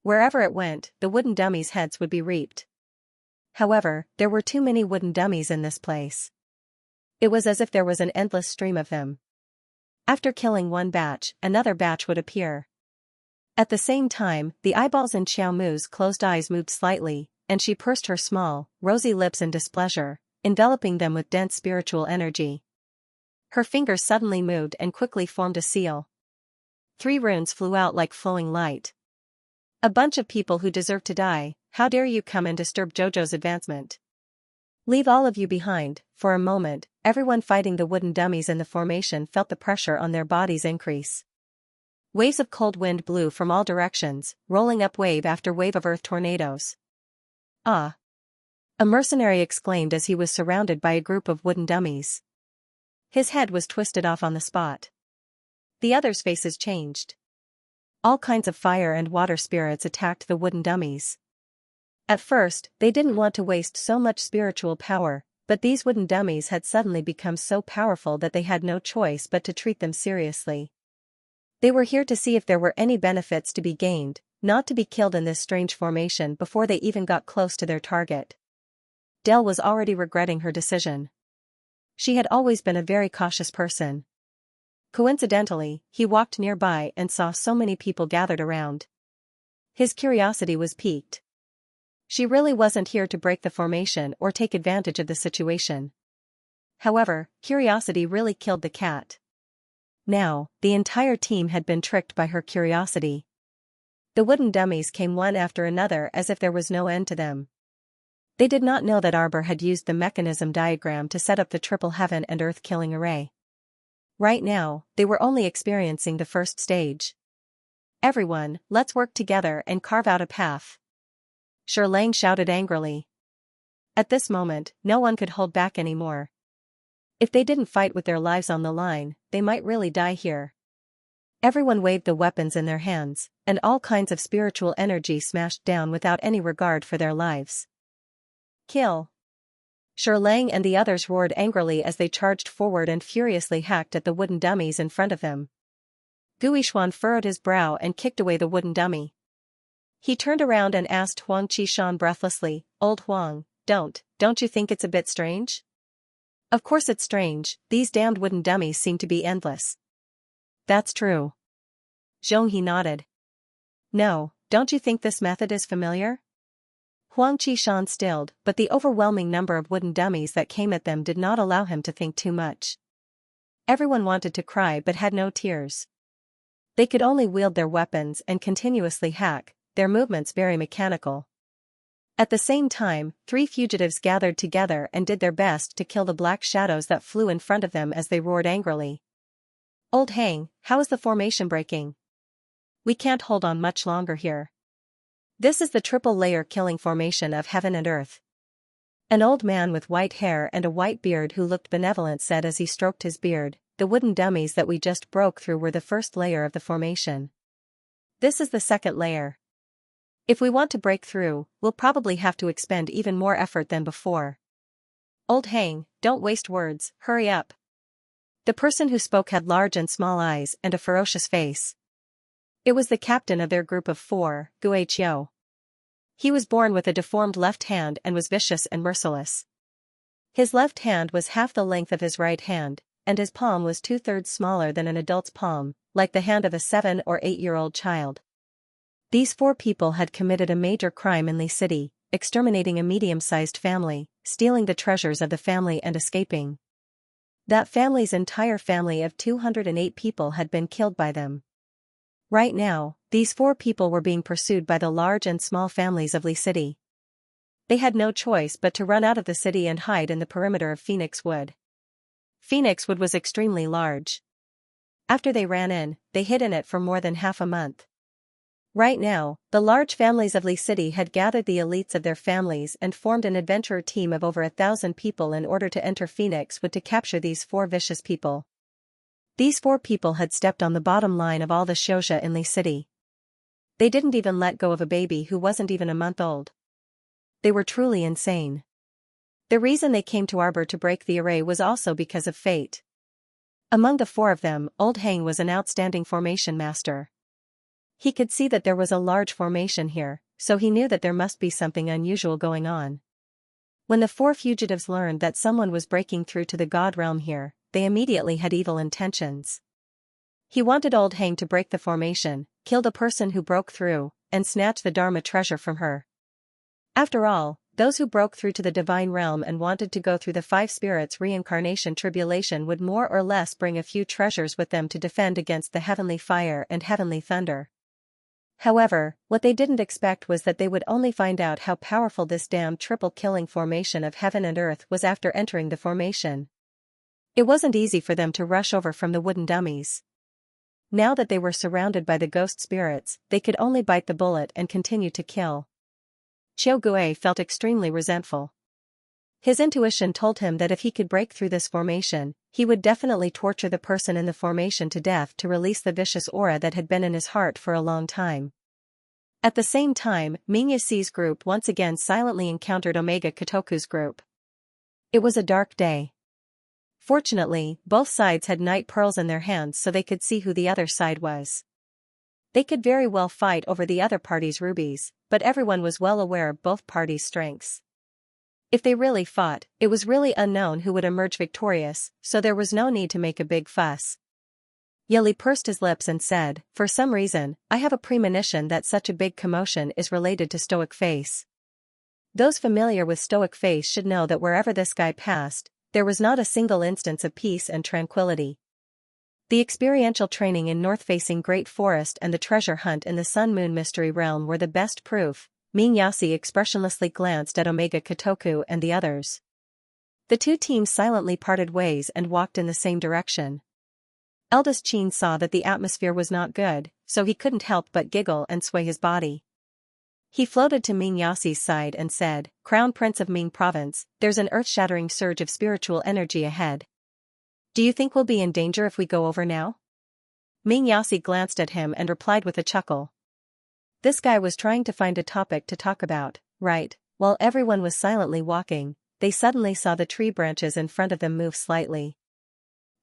Speaker 1: Wherever it went, the wooden dummies' heads would be reaped. However, there were too many wooden dummies in this place. It was as if there was an endless stream of them. After killing one batch, another batch would appear. At the same time, the eyeballs in Xiao Mu's closed eyes moved slightly, and she pursed her small, rosy lips in displeasure, enveloping them with dense spiritual energy. Her fingers suddenly moved and quickly formed a seal. 3 runes flew out like flowing light. "A bunch of people who deserve to die, how dare you come and disturb Jojo's advancement? Leave all of you behind." For a moment, everyone fighting the wooden dummies in the formation felt the pressure on their bodies increase. Waves of cold wind blew from all directions, rolling up wave after wave of earth tornadoes. "Ah!" a mercenary exclaimed as he was surrounded by a group of wooden dummies. His head was twisted off on the spot. The others' faces changed. All kinds of fire and water spirits attacked the wooden dummies. At first, they didn't want to waste so much spiritual power, but these wooden dummies had suddenly become so powerful that they had no choice but to treat them seriously. They were here to see if there were any benefits to be gained, not to be killed in this strange formation before they even got close to their target. Dell was already regretting her decision. She had always been a very cautious person. Coincidentally, he walked nearby and saw so many people gathered around. His curiosity was piqued. She really wasn't here to break the formation or take advantage of the situation. However, curiosity really killed the cat. Now, the entire team had been tricked by her curiosity. The wooden dummies came one after another as if there was no end to them. They did not know that Arbor had used the mechanism diagram to set up the triple heaven and earth killing array. Right now, they were only experiencing the first stage. Everyone, let's work together and carve out a path. Lang shouted angrily. At this moment, no one could hold back anymore. If they didn't fight with their lives on the line, they might really die here. Everyone waved the weapons in their hands, and all kinds of spiritual energy smashed down without any regard for their lives. Kill! Lang and the others roared angrily as they charged forward and furiously hacked at the wooden dummies in front of them. Guishuan furrowed his brow and kicked away the wooden dummy. He turned around and asked Huang Qishan breathlessly, "Old Huang, don't you think it's a bit strange?" "Of course it's strange, these damned wooden dummies seem to be endless." "That's true." Zhonghe nodded. "No, don't you think this method is familiar?" Huang Qishan stilled, but the overwhelming number of wooden dummies that came at them did not allow him to think too much. Everyone wanted to cry but had no tears. They could only wield their weapons and continuously hack, their movements very mechanical. At the same time, 3 fugitives gathered together and did their best to kill the black shadows that flew in front of them as they roared angrily. "Old Hang, how is the formation breaking? We can't hold on much longer here. This is the triple-layer killing formation of heaven and earth." An old man with white hair and a white beard who looked benevolent said as he stroked his beard, "The wooden dummies that we just broke through were the first layer of the formation. This is the second layer. If we want to break through, we'll probably have to expend even more effort than before. Old Hang, don't waste words, hurry up." The person who spoke had large and small eyes and a ferocious face. It was the captain of their group of 4, Guiqiu. He was born with a deformed left hand and was vicious and merciless. His left hand was half the length of his right hand, and his palm was 2/3 smaller than an adult's palm, like the hand of a 7- or 8-year-old child. These 4 people had committed a major crime in Li City, exterminating a medium-sized family, stealing the treasures of the family and escaping. That family's entire family of 208 people had been killed by them. Right now, these 4 people were being pursued by the large and small families of Li City. They had no choice but to run out of the city and hide in the perimeter of Phoenix Wood. Phoenix Wood was extremely large. After they ran in, they hid in it for more than half a month. Right now, the large families of Li City had gathered the elites of their families and formed an adventurer team of over 1,000 people in order to enter Phoenix Wood to capture these 4 vicious people. These 4 people had stepped on the bottom line of all the Xianxia in Li City. They didn't even let go of a baby who wasn't even a month old. They were truly insane. The reason they came to Arbor to break the array was also because of fate. Among the 4 of them, Old Hang was an outstanding formation master. He could see that there was a large formation here, so he knew that there must be something unusual going on. When the 4 fugitives learned that someone was breaking through to the God realm here, they immediately had evil intentions. He wanted Old Hang to break the formation, kill the person who broke through, and snatch the Dharma treasure from her. After all, those who broke through to the divine realm and wanted to go through the 5 spirits' reincarnation tribulation would more or less bring a few treasures with them to defend against the heavenly fire and heavenly thunder. However, what they didn't expect was that they would only find out how powerful this damned triple-killing formation of heaven and earth was after entering the formation. It wasn't easy for them to rush over from the wooden dummies. Now that they were surrounded by the ghost spirits, they could only bite the bullet and continue to kill. Qiu Gui felt extremely resentful. His intuition told him that if he could break through this formation, he would definitely torture the person in the formation to death to release the vicious aura that had been in his heart for a long time. At the same time, Ming Yasi's group once again silently encountered Omega Kotoku's group. It was a dark day. Fortunately, both sides had night pearls in their hands so they could see who the other side was. They could very well fight over the other party's rubies, but everyone was well aware of both parties' strengths. If they really fought, it was really unknown who would emerge victorious, so there was no need to make a big fuss. Yeli pursed his lips and said, "For some reason, I have a premonition that such a big commotion is related to Stoic Face." Those familiar with Stoic Face should know that wherever this guy passed, there was not a single instance of peace and tranquility. The experiential training in north-facing Great Forest and the treasure hunt in the Sun Moon Mystery Realm were the best proof. Xianxia expressionlessly glanced at Omega Kotoku and the others. The two teams silently parted ways and walked in the same direction. Eldest Qin saw that the atmosphere was not good, so he couldn't help but giggle and sway his body. He floated to Xiaxia's side and said, "Crown Prince of Ming Province, there's an earth-shattering surge of spiritual energy ahead. Do you think we'll be in danger if we go over now?" Xiaxia glanced at him and replied with a chuckle. This guy was trying to find a topic to talk about, right? While everyone was silently walking, they suddenly saw the tree branches in front of them move slightly.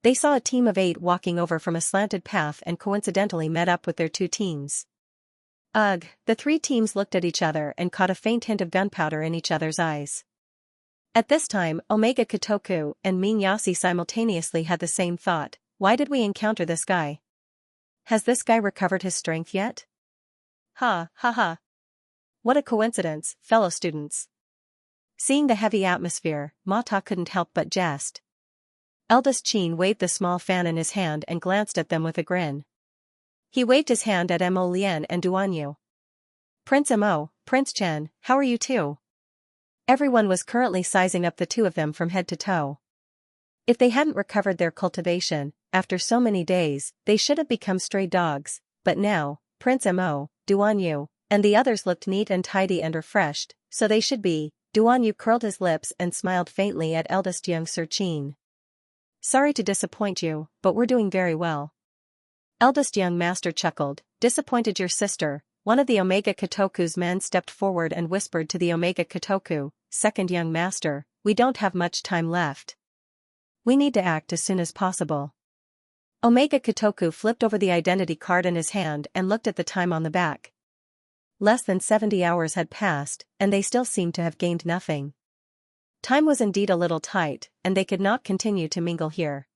Speaker 1: They saw a team of 8 walking over from a slanted path and coincidentally met up with their 2 teams. Ugh, the 3 teams looked at each other and caught a faint hint of gunpowder in each other's eyes. At this time, Omega Kotoku and Xianxia simultaneously had the same thought: why did we encounter this guy? Has this guy recovered his strength yet? Ha, ha, ha. What a coincidence, fellow students. Seeing the heavy atmosphere, Mata couldn't help but jest. Eldest Qin waved the small fan in his hand and glanced at them with a grin. He waved his hand at Mo Lian and Duanyu. "Prince Mo, Prince Chen, how are you two?" Everyone was currently sizing up the two of them from head to toe. If they hadn't recovered their cultivation, after so many days, they should have become stray dogs, but now, Prince Mo, Duanyu, and the others looked neat and tidy and refreshed, so they should be. Duanyu curled his lips and smiled faintly at eldest young Sir Qin. "Sorry to disappoint you, but we're doing very well." Eldest young master chuckled. "Disappointed your sister?" One of the Omega Kotoku's men stepped forward and whispered to the Omega Kotoku, "Second young master, we don't have much time left. We need to act as soon as possible." Omega Kotoku flipped over the identity card in his hand and looked at the time on the back. Less than 70 hours had passed, and they still seemed to have gained nothing. Time was indeed a little tight, and they could not continue to mingle here.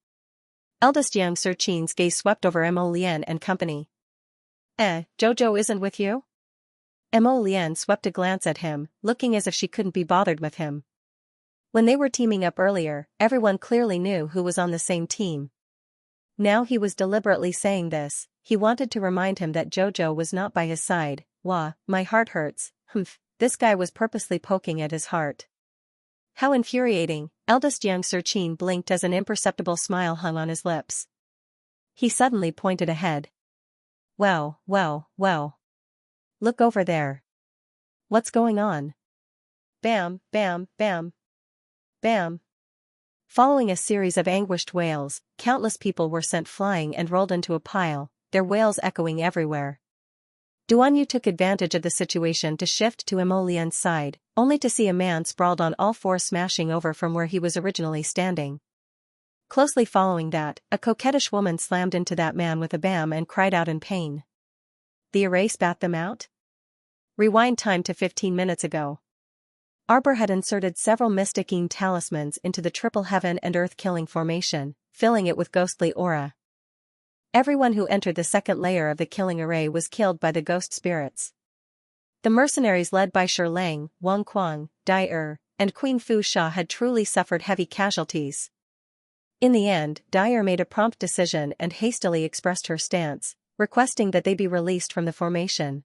Speaker 1: Eldest young Sir Qin's gaze swept over Mo Lian and company. Jojo isn't with you?" Mo Lian swept a glance at him, looking as if she couldn't be bothered with him. When they were teaming up earlier, everyone clearly knew who was on the same team. Now he was deliberately saying this. He wanted to remind him that Jojo was not by his side. Wah, my heart hurts. Humph, this guy was purposely poking at his heart. How infuriating. Eldest young Sir Qin blinked as an imperceptible smile hung on his lips. He suddenly pointed ahead. Wow. Look over there. What's going on? Bam, bam, bam. Bam. Following a series of anguished wails, countless people were sent flying and rolled into a pile, their wails echoing everywhere. Duanyu took advantage of the situation to shift to Mo Lian's side, only to see a man sprawled on all fours smashing over from where he was originally standing. Closely following that, a coquettish woman slammed into that man with a bam and cried out in pain. The array spat them out? Rewind time to 15 minutes ago. Arbor had inserted several mystic-ing talismans into the triple heaven and earth killing formation, filling it with ghostly aura. Everyone who entered the second layer of the killing array was killed by the ghost spirits. The mercenaries led by Shi Lang, Wang Kuang, Dai and Queen Fu Sha had truly suffered heavy casualties. In the end, Dai made a prompt decision and hastily expressed her stance, requesting that they be released from the formation.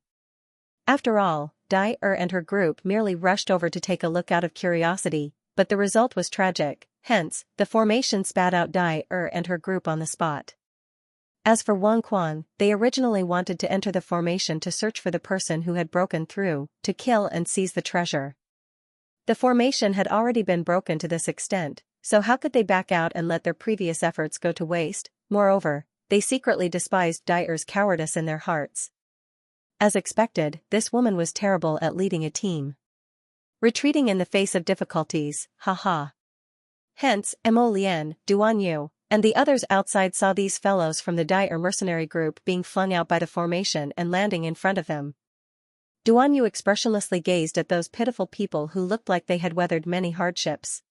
Speaker 1: After all, Dai and her group merely rushed over to take a look out of curiosity, but the result was tragic, hence, the formation spat out Dai and her group on the spot. As for Wang Kuang, they originally wanted to enter the formation to search for the person who had broken through, to kill and seize the treasure. The formation had already been broken to this extent, so how could they back out and let their previous efforts go to waste? Moreover, they secretly despised Dai's cowardice in their hearts. As expected, this woman was terrible at leading a team. Retreating in the face of difficulties, haha. Hence, Mo Lian, Duanyu, and the others outside saw these fellows from the Dai mercenary group being flung out by the formation and landing in front of them. Duanyu expressionlessly gazed at those pitiful people who looked like they had weathered many hardships.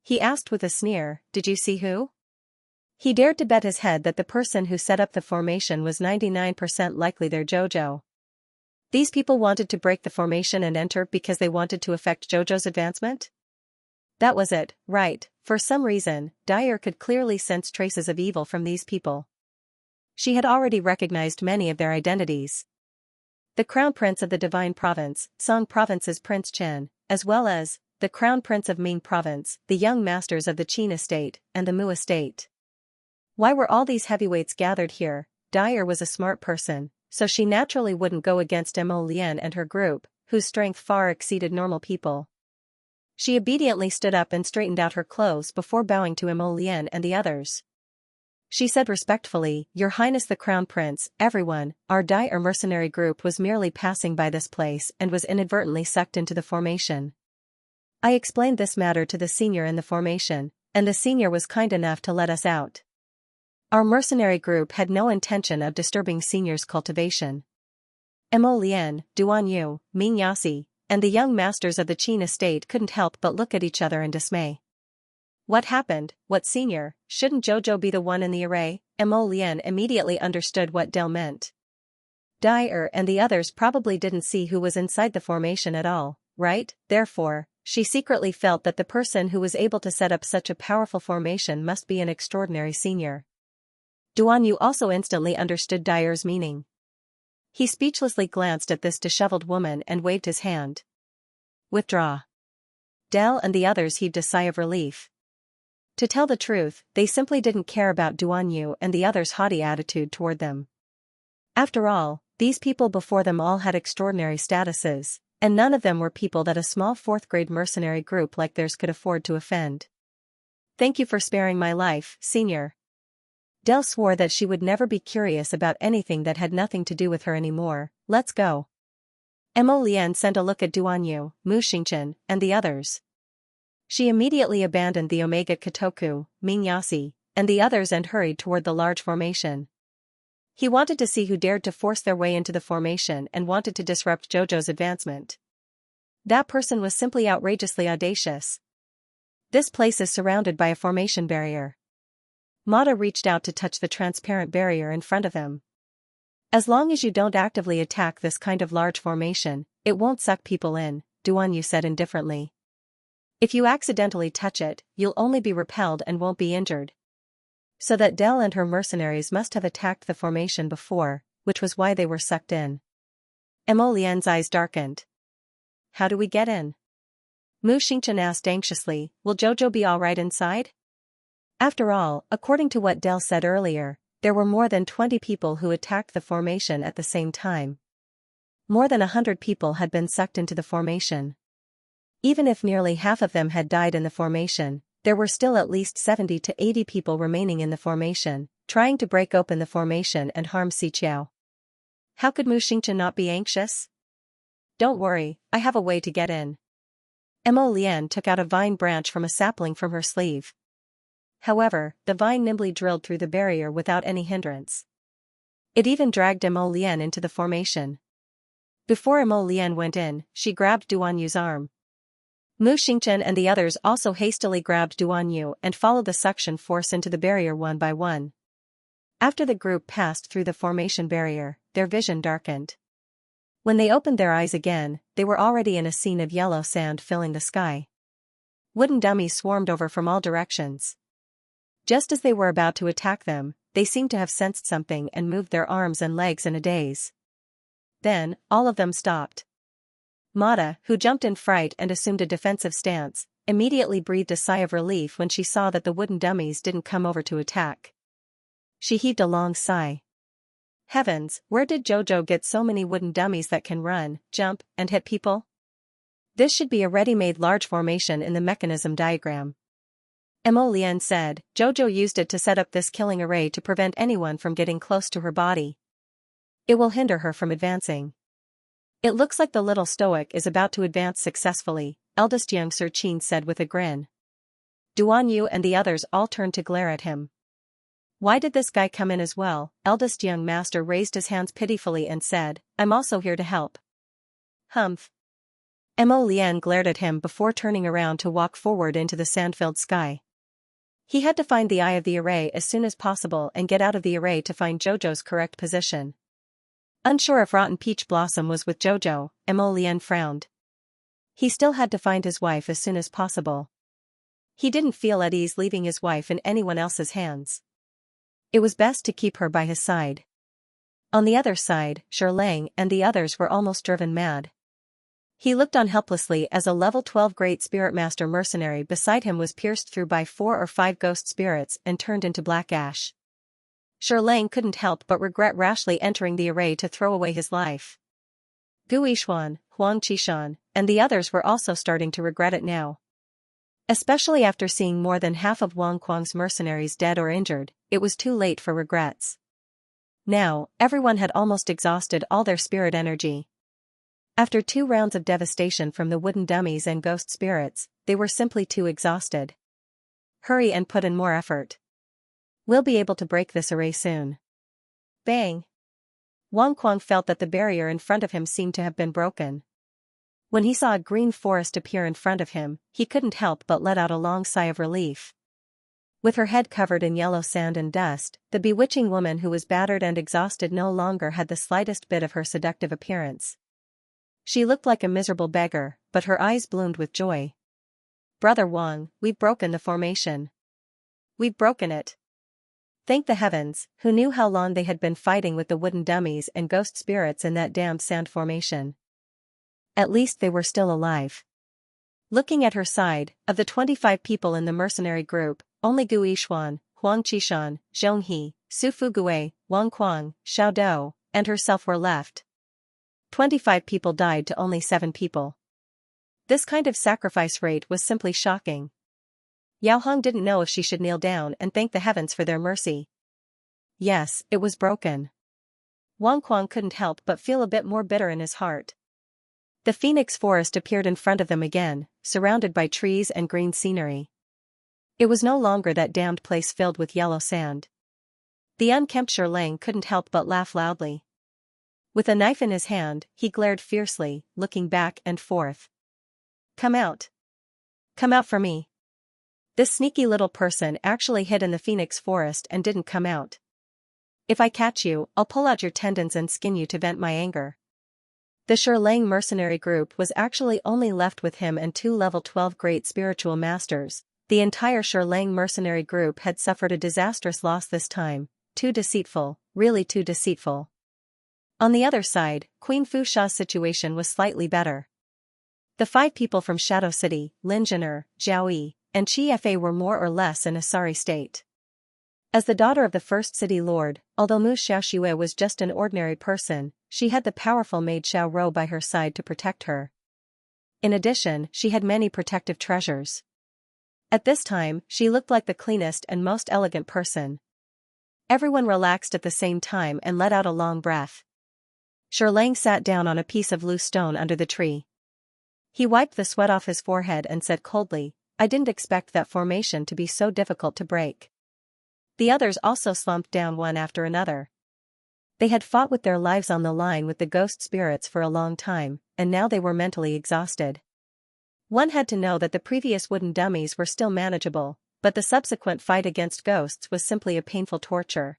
Speaker 1: He asked with a sneer, "Did you see who?" He dared to bet his head that the person who set up the formation was 99% likely their Jojo. These people wanted to break the formation and enter because they wanted to affect Jojo's advancement? That was it, right? For some reason, Dai could clearly sense traces of evil from these people. She had already recognized many of their identities. the Crown Prince of the Divine Province, Song Province's Prince Chen, as well as the Crown Prince of Ming Province, the young masters of the Qin estate, and the Mu estate. Why were all these heavyweights gathered here? Dyer was a smart person, so she naturally wouldn't go against Mo Lian and her group, whose strength far exceeded normal people. She obediently stood up and straightened out her clothes before bowing to Mo Lian and the others. She said respectfully, "Your Highness the Crown Prince, everyone, our Dyer mercenary group was merely passing by this place and was inadvertently sucked into the formation. I explained this matter to the senior in the formation, and the senior was kind enough to let us out. Our mercenary group had no intention of disturbing senior's cultivation." Mo Lian, Duan Yu, Ming Yasi, and the young masters of the Qin estate couldn't help but look at each other in dismay. What happened? What senior? Shouldn't Jojo be the one in the array? Mo Lian immediately understood what Del meant. Dyer and the others probably didn't see who was inside the formation at all, right? Therefore, she secretly felt that the person who was able to set up such a powerful formation must be an extraordinary senior. Duan Yu also instantly understood Dyer's meaning. He speechlessly glanced at this disheveled woman and waved his hand. Withdraw. Del and the others heaved a sigh of relief. To tell the truth, they simply didn't care about Duan Yu and the others' haughty attitude toward them. After all, these people before them all had extraordinary statuses, and none of them were people that a small fourth-grade mercenary group like theirs could afford to offend. Thank you for sparing my life, senior. Del swore that she would never be curious about anything that had nothing to do with her anymore. Let's go. Mo Lian sent a look at Duan Yu, Mu Xingchen, and the others. She immediately abandoned the Omega Kotoku, Ming Yasi, and the others and hurried toward the large formation. He wanted to see who dared to force their way into the formation and wanted to disrupt Jojo's advancement. That person was simply outrageously audacious. This place is surrounded by a formation barrier. Mata reached out to touch the transparent barrier in front of him. As long as you don't actively attack this kind of large formation, it won't suck people in, Duan Yu said indifferently. If you accidentally touch it, you'll only be repelled and won't be injured. So that Del and her mercenaries must have attacked the formation before, which was why they were sucked in. Mo Lian's eyes darkened. How do we get in? Mu Xingchen asked anxiously, will Jojo be alright inside? After all, according to what Del said earlier, there were more than 20 people who attacked the formation at the same time. More than 100 people had been sucked into the formation. Even if nearly half of them had died in the formation, there were still at least 70 to 80 people remaining in the formation, trying to break open the formation and harm Xiao. How could Mu Xingchen not be anxious? Don't worry, I have a way to get in. Mo Lian took out a vine branch from a sapling from her sleeve. However, the vine nimbly drilled through the barrier without any hindrance. It even dragged Mo Lian into the formation. Before Mo Lian went in, she grabbed Duan Yu's arm. Mu Xingchen and the others also hastily grabbed Duan Yu and followed the suction force into the barrier one by one. After the group passed through the formation barrier, their vision darkened. When they opened their eyes again, they were already in a scene of yellow sand filling the sky. Wooden dummies swarmed over from all directions. Just as they were about to attack them, they seemed to have sensed something and moved their arms and legs in a daze. Then, all of them stopped. Mata, who jumped in fright and assumed a defensive stance, immediately breathed a sigh of relief when she saw that the wooden dummies didn't come over to attack. She heaved a long sigh. Heavens, where did Jojo get so many wooden dummies that can run, jump, and hit people? This should be a ready-made large formation in the mechanism diagram. Mo Lian said, Jojo used it to set up this killing array to prevent anyone from getting close to her body. It will hinder her from advancing. It looks like the little stoic is about to advance successfully, eldest young Sir Qin said with a grin. Duan Yu and the others all turned to glare at him. Why did this guy come in as well? Eldest young master raised his hands pitifully and said, I'm also here to help. Humph. Mo Lian glared at him before turning around to walk forward into the sand-filled sky. He had to find the eye of the array as soon as possible and get out of the array to find Jojo's correct position. Unsure if Rotten Peach Blossom was with Jojo, Mo Lian frowned. He still had to find his wife as soon as possible. He didn't feel at ease leaving his wife in anyone else's hands. It was best to keep her by his side. On the other side, Lang and the others were almost driven mad. He looked on helplessly as a level 12 Great Spirit Master mercenary beside him was pierced through by 4 or 5 ghost spirits and turned into black ash. Lang couldn't help but regret rashly entering the array to throw away his life. Gu Yishuan, Huang Qishan, and the others were also starting to regret it now. Especially after seeing more than half of Wang Kuang's mercenaries dead or injured, it was too late for regrets. Now, everyone had almost exhausted all their spirit energy. After 2 rounds of devastation from the wooden dummies and ghost spirits, they were simply too exhausted. Hurry and put in more effort. We'll be able to break this array soon. Bang! Wang Kuang felt that the barrier in front of him seemed to have been broken. When he saw a green forest appear in front of him, he couldn't help but let out a long sigh of relief. With her head covered in yellow sand and dust, the bewitching woman who was battered and exhausted no longer had the slightest bit of her seductive appearance. She looked like a miserable beggar, but her eyes bloomed with joy. Brother Wang, we've broken the formation. We've broken it. Thank the heavens, who knew how long they had been fighting with the wooden dummies and ghost spirits in that damned sand formation. At least they were still alive. Looking at her side, of the 25 people in the mercenary group, only Gu Yishuan, Huang Qishan, Zhong He, Su Fugue, Wang Kuang, Xiao Dou, and herself were left. 25 people died to only 7 people. This kind of sacrifice rate was simply shocking. Yao Hong didn't know if she should kneel down and thank the heavens for their mercy. Yes, it was broken. Wang Kuang couldn't help but feel a bit more bitter in his heart. The phoenix forest appeared in front of them again, surrounded by trees and green scenery. It was no longer that damned place filled with yellow sand. The unkempt Lang couldn't help but laugh loudly. With a knife in his hand, he glared fiercely, looking back and forth. Come out. Come out for me. This sneaky little person actually hid in the phoenix forest and didn't come out. If I catch you, I'll pull out your tendons and skin you to vent my anger. The Lang mercenary group was actually only left with him and 2 level 12 great spiritual masters. The entire Lang mercenary group had suffered a disastrous loss this time. Too deceitful, really too deceitful. On the other side, Queen Fu Sha's situation was slightly better. The 5 people from Shadow City, Lin Zhener, Zhao Yi, and Chi Fa were more or less in a sorry state. As the daughter of the first city lord, although Mu Xiaoxue was just an ordinary person, she had the powerful maid Xiao Rou by her side to protect her. In addition, she had many protective treasures. At this time, she looked like the cleanest and most elegant person. Everyone relaxed at the same time and let out a long breath. Lang sat down on a piece of loose stone under the tree. He wiped the sweat off his forehead and said coldly, I didn't expect that formation to be so difficult to break. The others also slumped down one after another. They had fought with their lives on the line with the ghost spirits for a long time, and now they were mentally exhausted. One had to know that the previous wooden dummies were still manageable, but the subsequent fight against ghosts was simply a painful torture.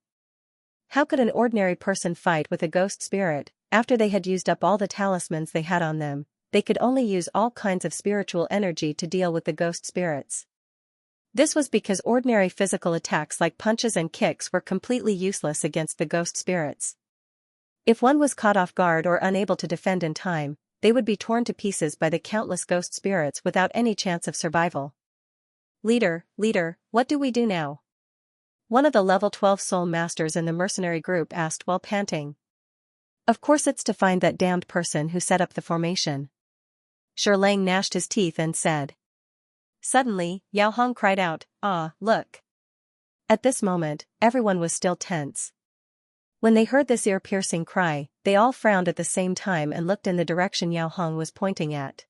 Speaker 1: How could an ordinary person fight with a ghost spirit? After they had used up all the talismans they had on them, they could only use all kinds of spiritual energy to deal with the ghost spirits. This was because ordinary physical attacks like punches and kicks were completely useless against the ghost spirits. If one was caught off guard or unable to defend in time, they would be torn to pieces by the countless ghost spirits without any chance of survival. Leader, what do we do now? One of the level 12 soul masters in the mercenary group asked while panting. Of course it's to find that damned person who set up the formation. Lang gnashed his teeth and said. Suddenly, Yao Hong cried out, "Ah, look!" At this moment, everyone was still tense. When they heard this ear-piercing cry, they all frowned at the same time and looked in the direction Yao Hong was pointing at.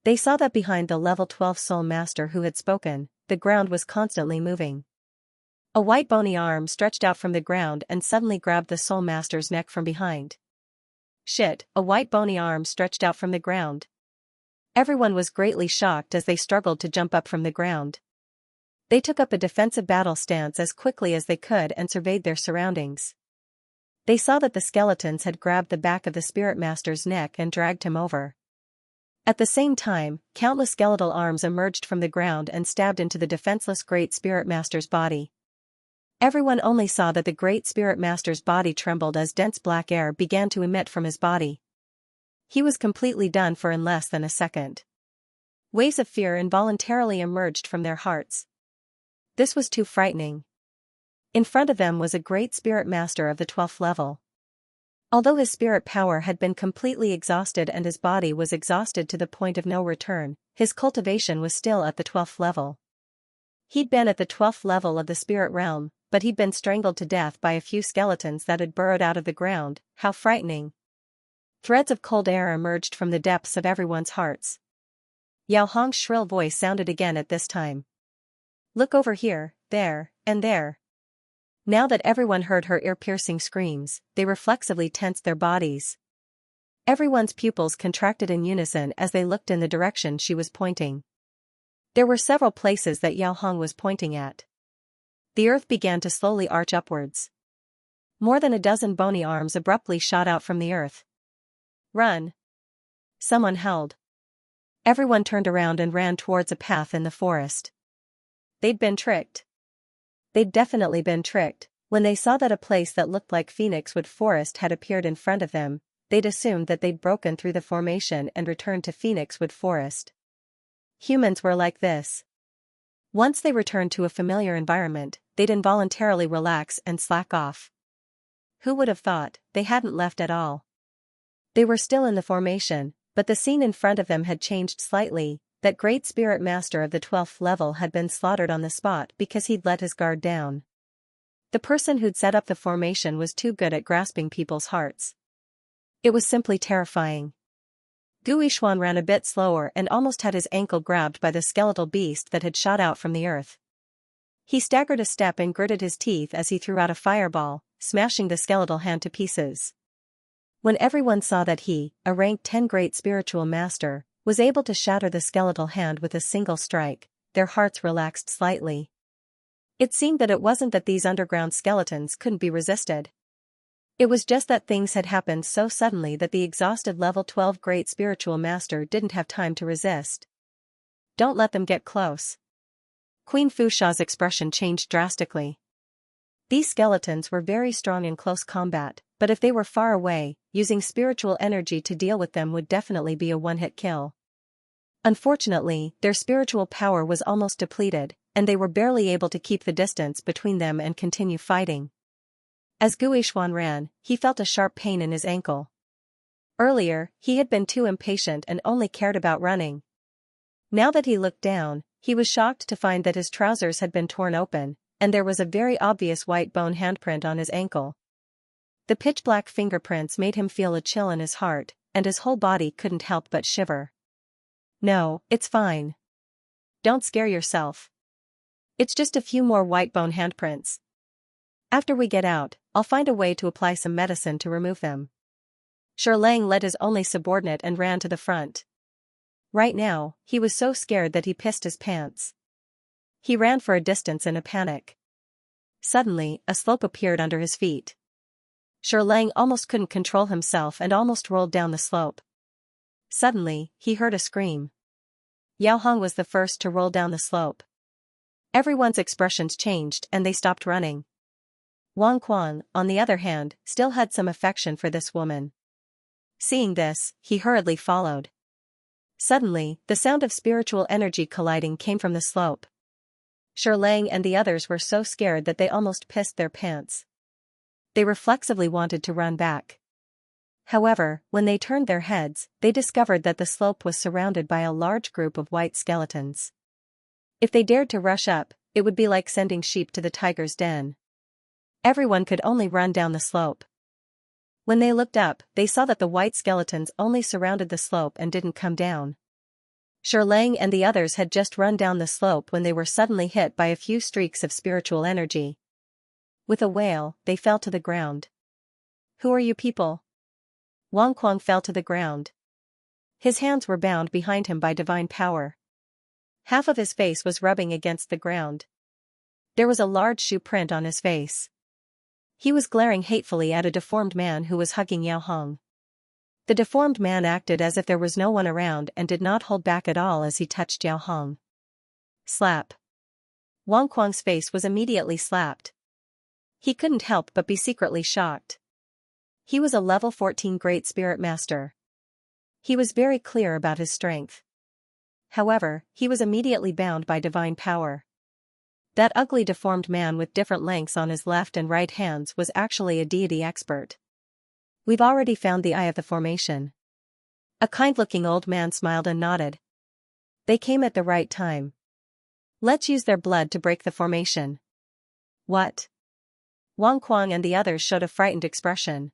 Speaker 1: They saw that behind the level 12 soul master who had spoken, the ground was constantly moving. A white bony arm stretched out from the ground and suddenly grabbed the soul master's neck from behind. Shit, a white bony arm stretched out from the ground. Everyone was greatly shocked as they struggled to jump up from the ground. They took up a defensive battle stance as quickly as they could and surveyed their surroundings. They saw that the skeletons had grabbed the back of the spirit master's neck and dragged him over. At the same time, countless skeletal arms emerged from the ground and stabbed into the defenseless great spirit master's body. Everyone only saw that the Great Spirit Master's body trembled as dense black air began to emit from his body. He was completely done for in less than a second. Waves of fear involuntarily emerged from their hearts. This was too frightening. In front of them was a Great Spirit Master of the 12th level. Although his spirit power had been completely exhausted and his body was exhausted to the point of no return, his cultivation was still at the 12th level. He'd been at the 12th level of the spirit realm, but he'd been strangled to death by a few skeletons that had burrowed out of the ground. How frightening. Threads of cold air emerged from the depths of everyone's hearts. Yao Hong's shrill voice sounded again at this time. Look over here, there, and there. Now that everyone heard her ear-piercing screams, they reflexively tensed their bodies. Everyone's pupils contracted in unison as they looked in the direction she was pointing. There were several places that Yao Hong was pointing at. The earth began to slowly arch upwards. More than a dozen bony arms abruptly shot out from the earth. Run! Someone howled. Everyone turned around and ran towards a path in the forest. They'd been tricked. They'd definitely been tricked. When they saw that a place that looked like Phoenixwood Forest had appeared in front of them, they'd assumed that they'd broken through the formation and returned to Phoenixwood Forest. Humans were like this. Once they returned to a familiar environment, they'd involuntarily relax and slack off. Who would have thought they hadn't left at all? They were still in the formation, but the scene in front of them had changed slightly. That Great Spirit Master of the 12th level had been slaughtered on the spot because he'd let his guard down. The person who'd set up the formation was too good at grasping people's hearts. It was simply terrifying. Gu Yishuan ran a bit slower and almost had his ankle grabbed by the skeletal beast that had shot out from the earth. He staggered a step and gritted his teeth as he threw out a fireball, smashing the skeletal hand to pieces. When everyone saw that he, a rank 10 Great Spiritual Master, was able to shatter the skeletal hand with a single strike, their hearts relaxed slightly. It seemed that it wasn't that these underground skeletons couldn't be resisted. It was just that things had happened so suddenly that the exhausted level 12 Great Spiritual Master didn't have time to resist. Don't let them get close. Queen Fusha's expression changed drastically. These skeletons were very strong in close combat, but if they were far away, using spiritual energy to deal with them would definitely be a one-hit kill. Unfortunately, their spiritual power was almost depleted, and they were barely able to keep the distance between them and continue fighting. As Gu Yishuan ran, he felt a sharp pain in his ankle. Earlier, he had been too impatient and only cared about running. Now that he looked down, he was shocked to find that his trousers had been torn open, and there was a very obvious white bone handprint on his ankle. The pitch-black fingerprints made him feel a chill in his heart, and his whole body couldn't help but shiver. No, it's fine. Don't scare yourself. It's just a few more white bone handprints. After we get out, I'll find a way to apply some medicine to remove them. Lang led his only subordinate and ran to the front. Right now, he was so scared that he pissed his pants. He ran for a distance in a panic. Suddenly, a slope appeared under his feet. Lang almost couldn't control himself and almost rolled down the slope. Suddenly, he heard a scream. Yao Hong was the first to roll down the slope. Everyone's expressions changed and they stopped running. Wang Quan, on the other hand, still had some affection for this woman. Seeing this, he hurriedly followed. Suddenly, the sound of spiritual energy colliding came from the slope. Lang and the others were so scared that they almost pissed their pants. They reflexively wanted to run back. However, when they turned their heads, they discovered that the slope was surrounded by a large group of white skeletons. If they dared to rush up, it would be like sending sheep to the tiger's den. Everyone could only run down the slope. When they looked up, they saw that the white skeletons only surrounded the slope and didn't come down. Lang and the others had just run down the slope when they were suddenly hit by a few streaks of spiritual energy. With a wail, they fell to the ground. Who are you people? Wang Kuang fell to the ground. His hands were bound behind him by divine power. Half of his face was rubbing against the ground. There was a large shoe print on his face. He was glaring hatefully at a deformed man who was hugging Yao Hong. The deformed man acted as if there was no one around and did not hold back at all as he touched Yao Hong. Slap. Wang Kuang's face was immediately slapped. He couldn't help but be secretly shocked. He was a level 14 Great Spirit Master. He was very clear about his strength. However, he was immediately bound by divine power. That ugly deformed man with different lengths on his left and right hands was actually a deity expert. We've already found the Eye of the Formation. A kind-looking old man smiled and nodded. They came at the right time. Let's use their blood to break the formation. What? Wang Kuang and the others showed a frightened expression.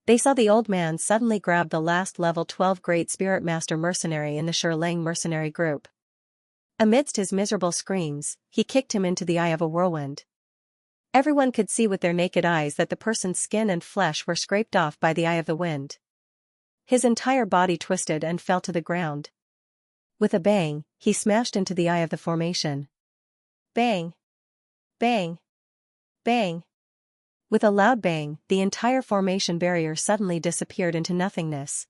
Speaker 1: They saw the old man suddenly grab the last level 12 Great Spirit Master mercenary in the Shirlang mercenary group. Amidst his miserable screams, he kicked him into the eye of a whirlwind. Everyone could see with their naked eyes that the person's skin and flesh were scraped off by the eye of the wind. His entire body twisted and fell to the ground. With a bang, he smashed into the eye of the formation. Bang! Bang! Bang! With a loud bang, the entire formation barrier suddenly disappeared into nothingness.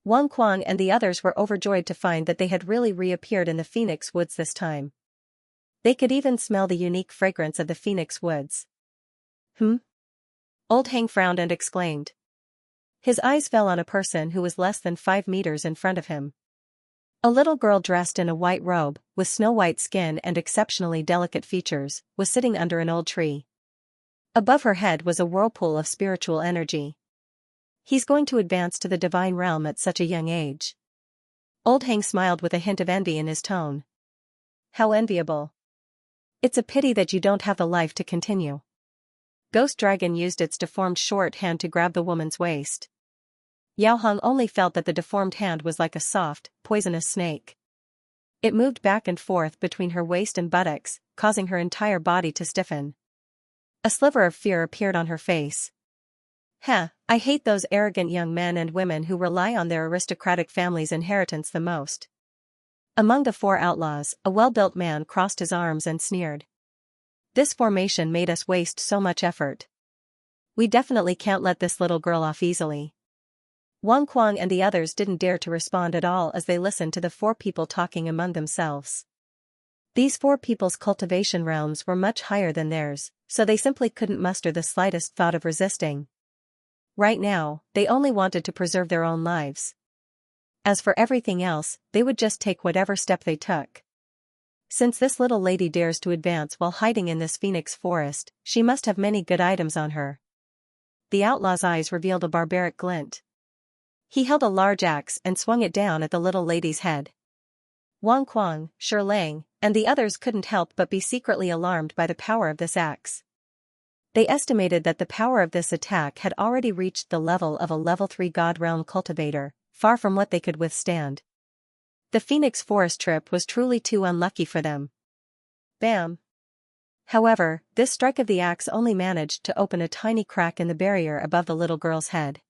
Speaker 1: Wang Kuang and the others were overjoyed to find that they had really reappeared in the Phoenix Woods this time. They could even smell the unique fragrance of the Phoenix Woods. Old Hang frowned and exclaimed. His eyes fell on a person who was less than 5 meters in front of him. A little girl dressed in a white robe, with snow-white skin and exceptionally delicate features, was sitting under an old tree. Above her head was a whirlpool of spiritual energy. He's going to advance to the divine realm at such a young age. Old Hang smiled with a hint of envy in his tone. How enviable. It's a pity that you don't have the life to continue. Ghost Dragon used its deformed short hand to grab the woman's waist. Yao Hong only felt that the deformed hand was like a soft, poisonous snake. It moved back and forth between her waist and buttocks, causing her entire body to stiffen. A sliver of fear appeared on her face. I hate those arrogant young men and women who rely on their aristocratic family's inheritance the most. Among the 4 outlaws, a well-built man crossed his arms and sneered. This formation made us waste so much effort. We definitely can't let this little girl off easily. Wang Kuang and the others didn't dare to respond at all as they listened to the 4 people talking among themselves. These 4 people's cultivation realms were much higher than theirs, so they simply couldn't muster the slightest thought of resisting. Right now, they only wanted to preserve their own lives. As for everything else, they would just take whatever step they took. Since this little lady dares to advance while hiding in this phoenix forest, she must have many good items on her. The outlaw's eyes revealed a barbaric glint. He held a large axe and swung it down at the little lady's head. Wang Kuang, Shirlang, and the others couldn't help but be secretly alarmed by the power of this axe. They estimated that the power of this attack had already reached the level of a level 3 God Realm cultivator, far from what they could withstand. The Phoenix Forest trip was truly too unlucky for them. Bam! However, this strike of the axe only managed to open a tiny crack in the barrier above the little girl's head.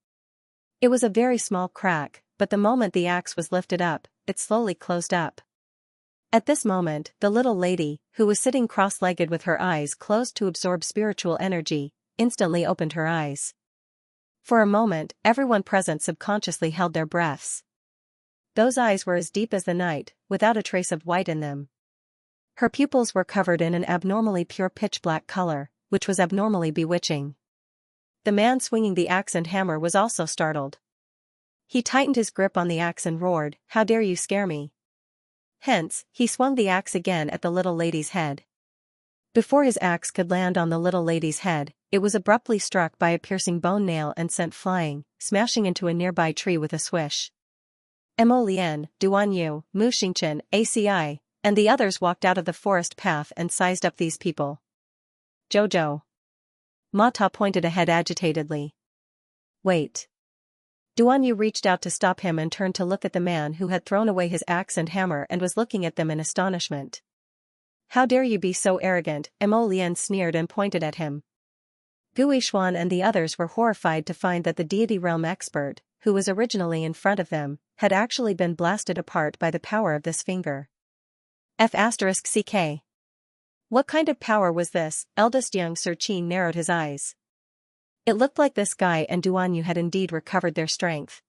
Speaker 1: It was a very small crack, but the moment the axe was lifted up, it slowly closed up. At this moment, the little lady, who was sitting cross-legged with her eyes closed to absorb spiritual energy, instantly opened her eyes. For a moment, everyone present subconsciously held their breaths. Those eyes were as deep as the night, without a trace of white in them. Her pupils were covered in an abnormally pure pitch-black color, which was abnormally bewitching. The man swinging the axe and hammer was also startled. He tightened his grip on the axe and roared, "How dare you scare me?" Hence, he swung the axe again at the little lady's head. Before his axe could land on the little lady's head, it was abruptly struck by a piercing bone nail and sent flying, smashing into a nearby tree with a swish. Mo Lian, Duan Yu, Mu Xingchen, ACI, and the others walked out of the forest path and sized up these people. Jojo. Ma Ta pointed ahead agitatedly. Wait. Duan Yu reached out to stop him and turned to look at the man who had thrown away his axe and hammer and was looking at them in astonishment. How dare you be so arrogant? Mo Lian sneered and pointed at him. Gui Xuan and the others were horrified to find that the deity realm expert, who was originally in front of them, had actually been blasted apart by the power of this finger. F***CK. What kind of power was this? Eldest young Sir Qin narrowed his eyes. It looked like this guy and Duan Yu had indeed recovered their strength.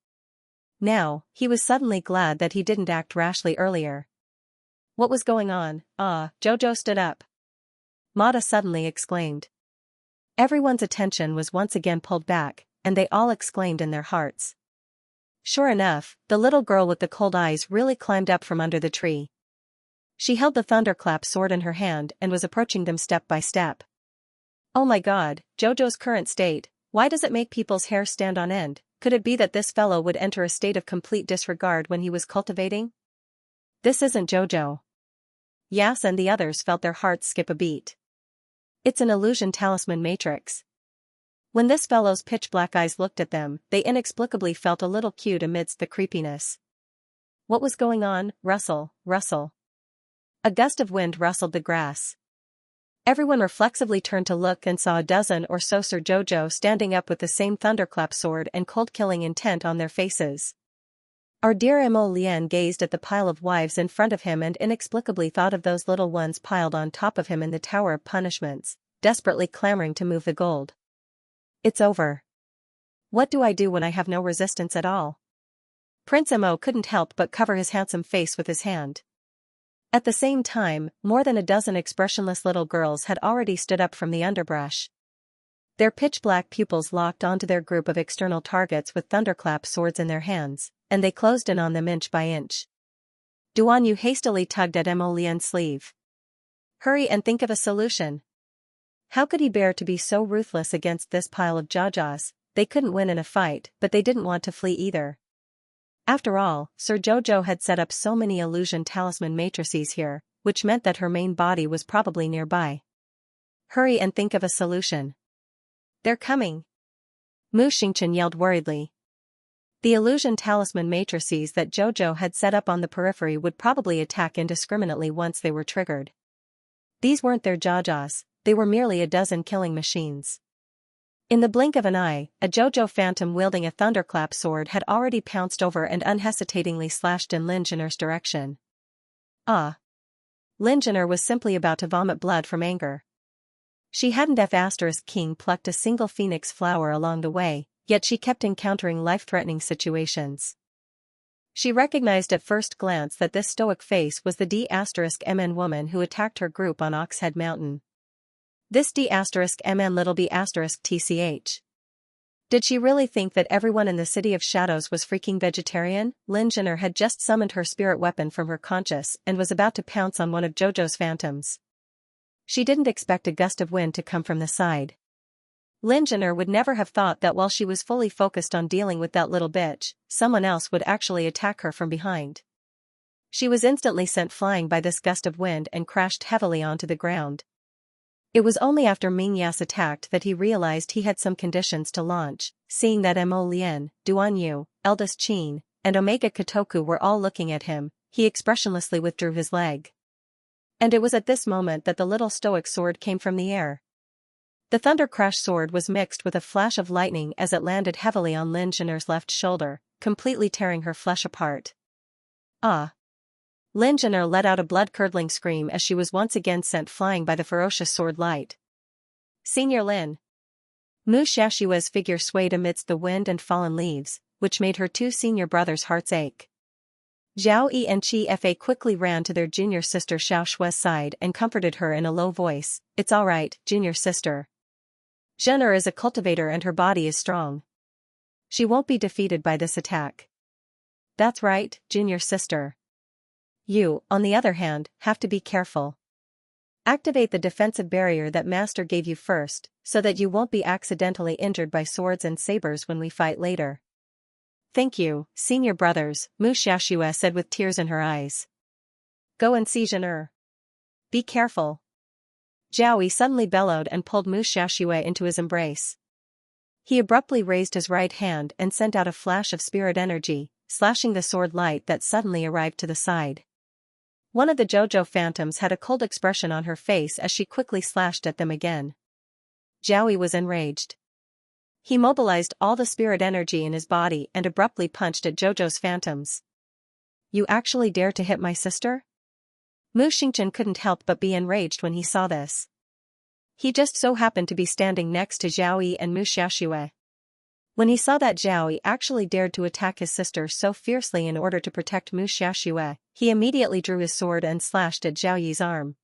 Speaker 1: Now, he was suddenly glad that he didn't act rashly earlier. What was going on? Jojo stood up. Mata suddenly exclaimed. Everyone's attention was once again pulled back, and they all exclaimed in their hearts. Sure enough, the little girl with the cold eyes really climbed up from under the tree. She held the thunderclap sword in her hand and was approaching them step by step. Oh my god, Jojo's current state, why does it make people's hair stand on end? Could it be that this fellow would enter a state of complete disregard when he was cultivating? This isn't Jojo. Yas and the others felt their hearts skip a beat. It's an illusion talisman matrix. When this fellow's pitch-black eyes looked at them, they inexplicably felt a little cute amidst the creepiness. What was going on? Rustle, rustle. A gust of wind rustled the grass. Everyone reflexively turned to look and saw a dozen or so Sir Jojo standing up with the same thunderclap sword and cold-killing intent on their faces. Our dear Mo Lien gazed at the pile of wives in front of him and inexplicably thought of those little ones piled on top of him in the Tower of Punishments, desperately clamoring to move the gold. It's over. What do I do when I have no resistance at all? Prince Mo couldn't help but cover his handsome face with his hand. At the same time, more than a dozen expressionless little girls had already stood up from the underbrush. Their pitch-black pupils locked onto their group of external targets with thunderclap swords in their hands, and they closed in on them inch by inch. Duan Yu hastily tugged at Mo Lien's sleeve. Hurry and think of a solution. How could he bear to be so ruthless against this pile of Jajas? They couldn't win in a fight, but they didn't want to flee either. After all, Sir Jojo had set up so many illusion talisman matrices here, which meant that her main body was probably nearby. Hurry and think of a solution. They're coming. Mu Xingchen yelled worriedly. The illusion talisman matrices that Jojo had set up on the periphery would probably attack indiscriminately once they were triggered. These weren't their Jajas, they were merely a dozen killing machines. In the blink of an eye, a Jojo phantom wielding a thunderclap sword had already pounced over and unhesitatingly slashed in Lin Jin'er's direction. Ah! Lin Jin'er was simply about to vomit blood from anger. She hadn't F***king plucked a single phoenix flower along the way, yet she kept encountering life-threatening situations. She recognized at first glance that this stoic face was the D***MN woman who attacked her group on Oxhead Mountain. This D***MN little B***TCH. Did she really think that everyone in the City of Shadows was freaking vegetarian? Lin Jin'er had just summoned her spirit weapon from her conscious and was about to pounce on one of Jojo's phantoms. She didn't expect a gust of wind to come from the side. Lin Jin'er would never have thought that while she was fully focused on dealing with that little bitch, someone else would actually attack her from behind. She was instantly sent flying by this gust of wind and crashed heavily onto the ground. It was only after Ming Yas attacked that he realized he had some conditions to launch, seeing that Mo Lien, Duan Yu, Eldest Qin, and Omega Kotoku were all looking at him. He expressionlessly withdrew his leg. And it was at this moment that the little stoic sword came from the air. The thunder crash sword was mixed with a flash of lightning as it landed heavily on Lin Jin'er's left shoulder, completely tearing her flesh apart. Ah! Lin Jin'er let out a blood-curdling scream as she was once again sent flying by the ferocious sword light. Senior Lin. Mu Xiaoxiu's figure swayed amidst the wind and fallen leaves, which made her two senior brothers' hearts ache. Zhao Yi and Qi Fa quickly ran to their junior sister Xiao Shue's side and comforted her in a low voice. It's all right, junior sister. Zhen'er is a cultivator and her body is strong. She won't be defeated by this attack. That's right, junior sister. You, on the other hand, have to be careful. Activate the defensive barrier that Master gave you first, so that you won't be accidentally injured by swords and sabers when we fight later. Thank you, senior brothers, Mu Xiaoxue said with tears in her eyes. Go and see Zhen'er. Be careful. Zhao Yi suddenly bellowed and pulled Mu Xiaoxue into his embrace. He abruptly raised his right hand and sent out a flash of spirit energy, slashing the sword light that suddenly arrived to the side. One of the Jojo phantoms had a cold expression on her face as she quickly slashed at them again. Zhao Yi was enraged. He mobilized all the spirit energy in his body and abruptly punched at Jojo's phantoms. You actually dare to hit my sister? Mu Xingchen couldn't help but be enraged when he saw this. He just so happened to be standing next to Zhao Yi and Mu Xiaoxue. When he saw that Zhao Yi actually dared to attack his sister so fiercely in order to protect Mu Xiaoxue, he immediately drew his sword and slashed at Zhao Yi's arm.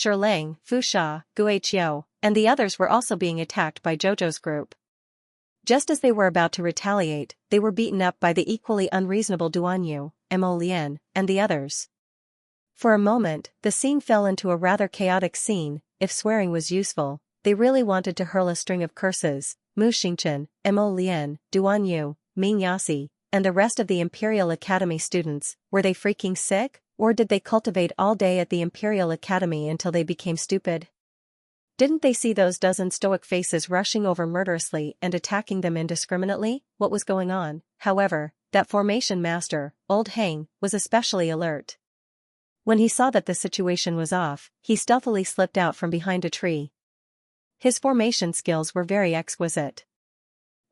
Speaker 1: Lang, Fu Sha, Guiqiu, and the others were also being attacked by Zhouzhou's group. Just as they were about to retaliate, they were beaten up by the equally unreasonable Duan Yu, Mo Lian, and the others. For a moment, the scene fell into a rather chaotic scene. If swearing was useful, they really wanted to hurl a string of curses. Mu Xingchen, Mo Lian, Duan Yu, Ming Yasi, and the rest of the Imperial Academy students, were they freaking sick, or did they cultivate all day at the Imperial Academy until they became stupid? Didn't they see those dozen stoic faces rushing over murderously and attacking them indiscriminately? What was going on, however? That formation master, Old Hang, was especially alert. When he saw that the situation was off, he stealthily slipped out from behind a tree. His formation skills were very exquisite.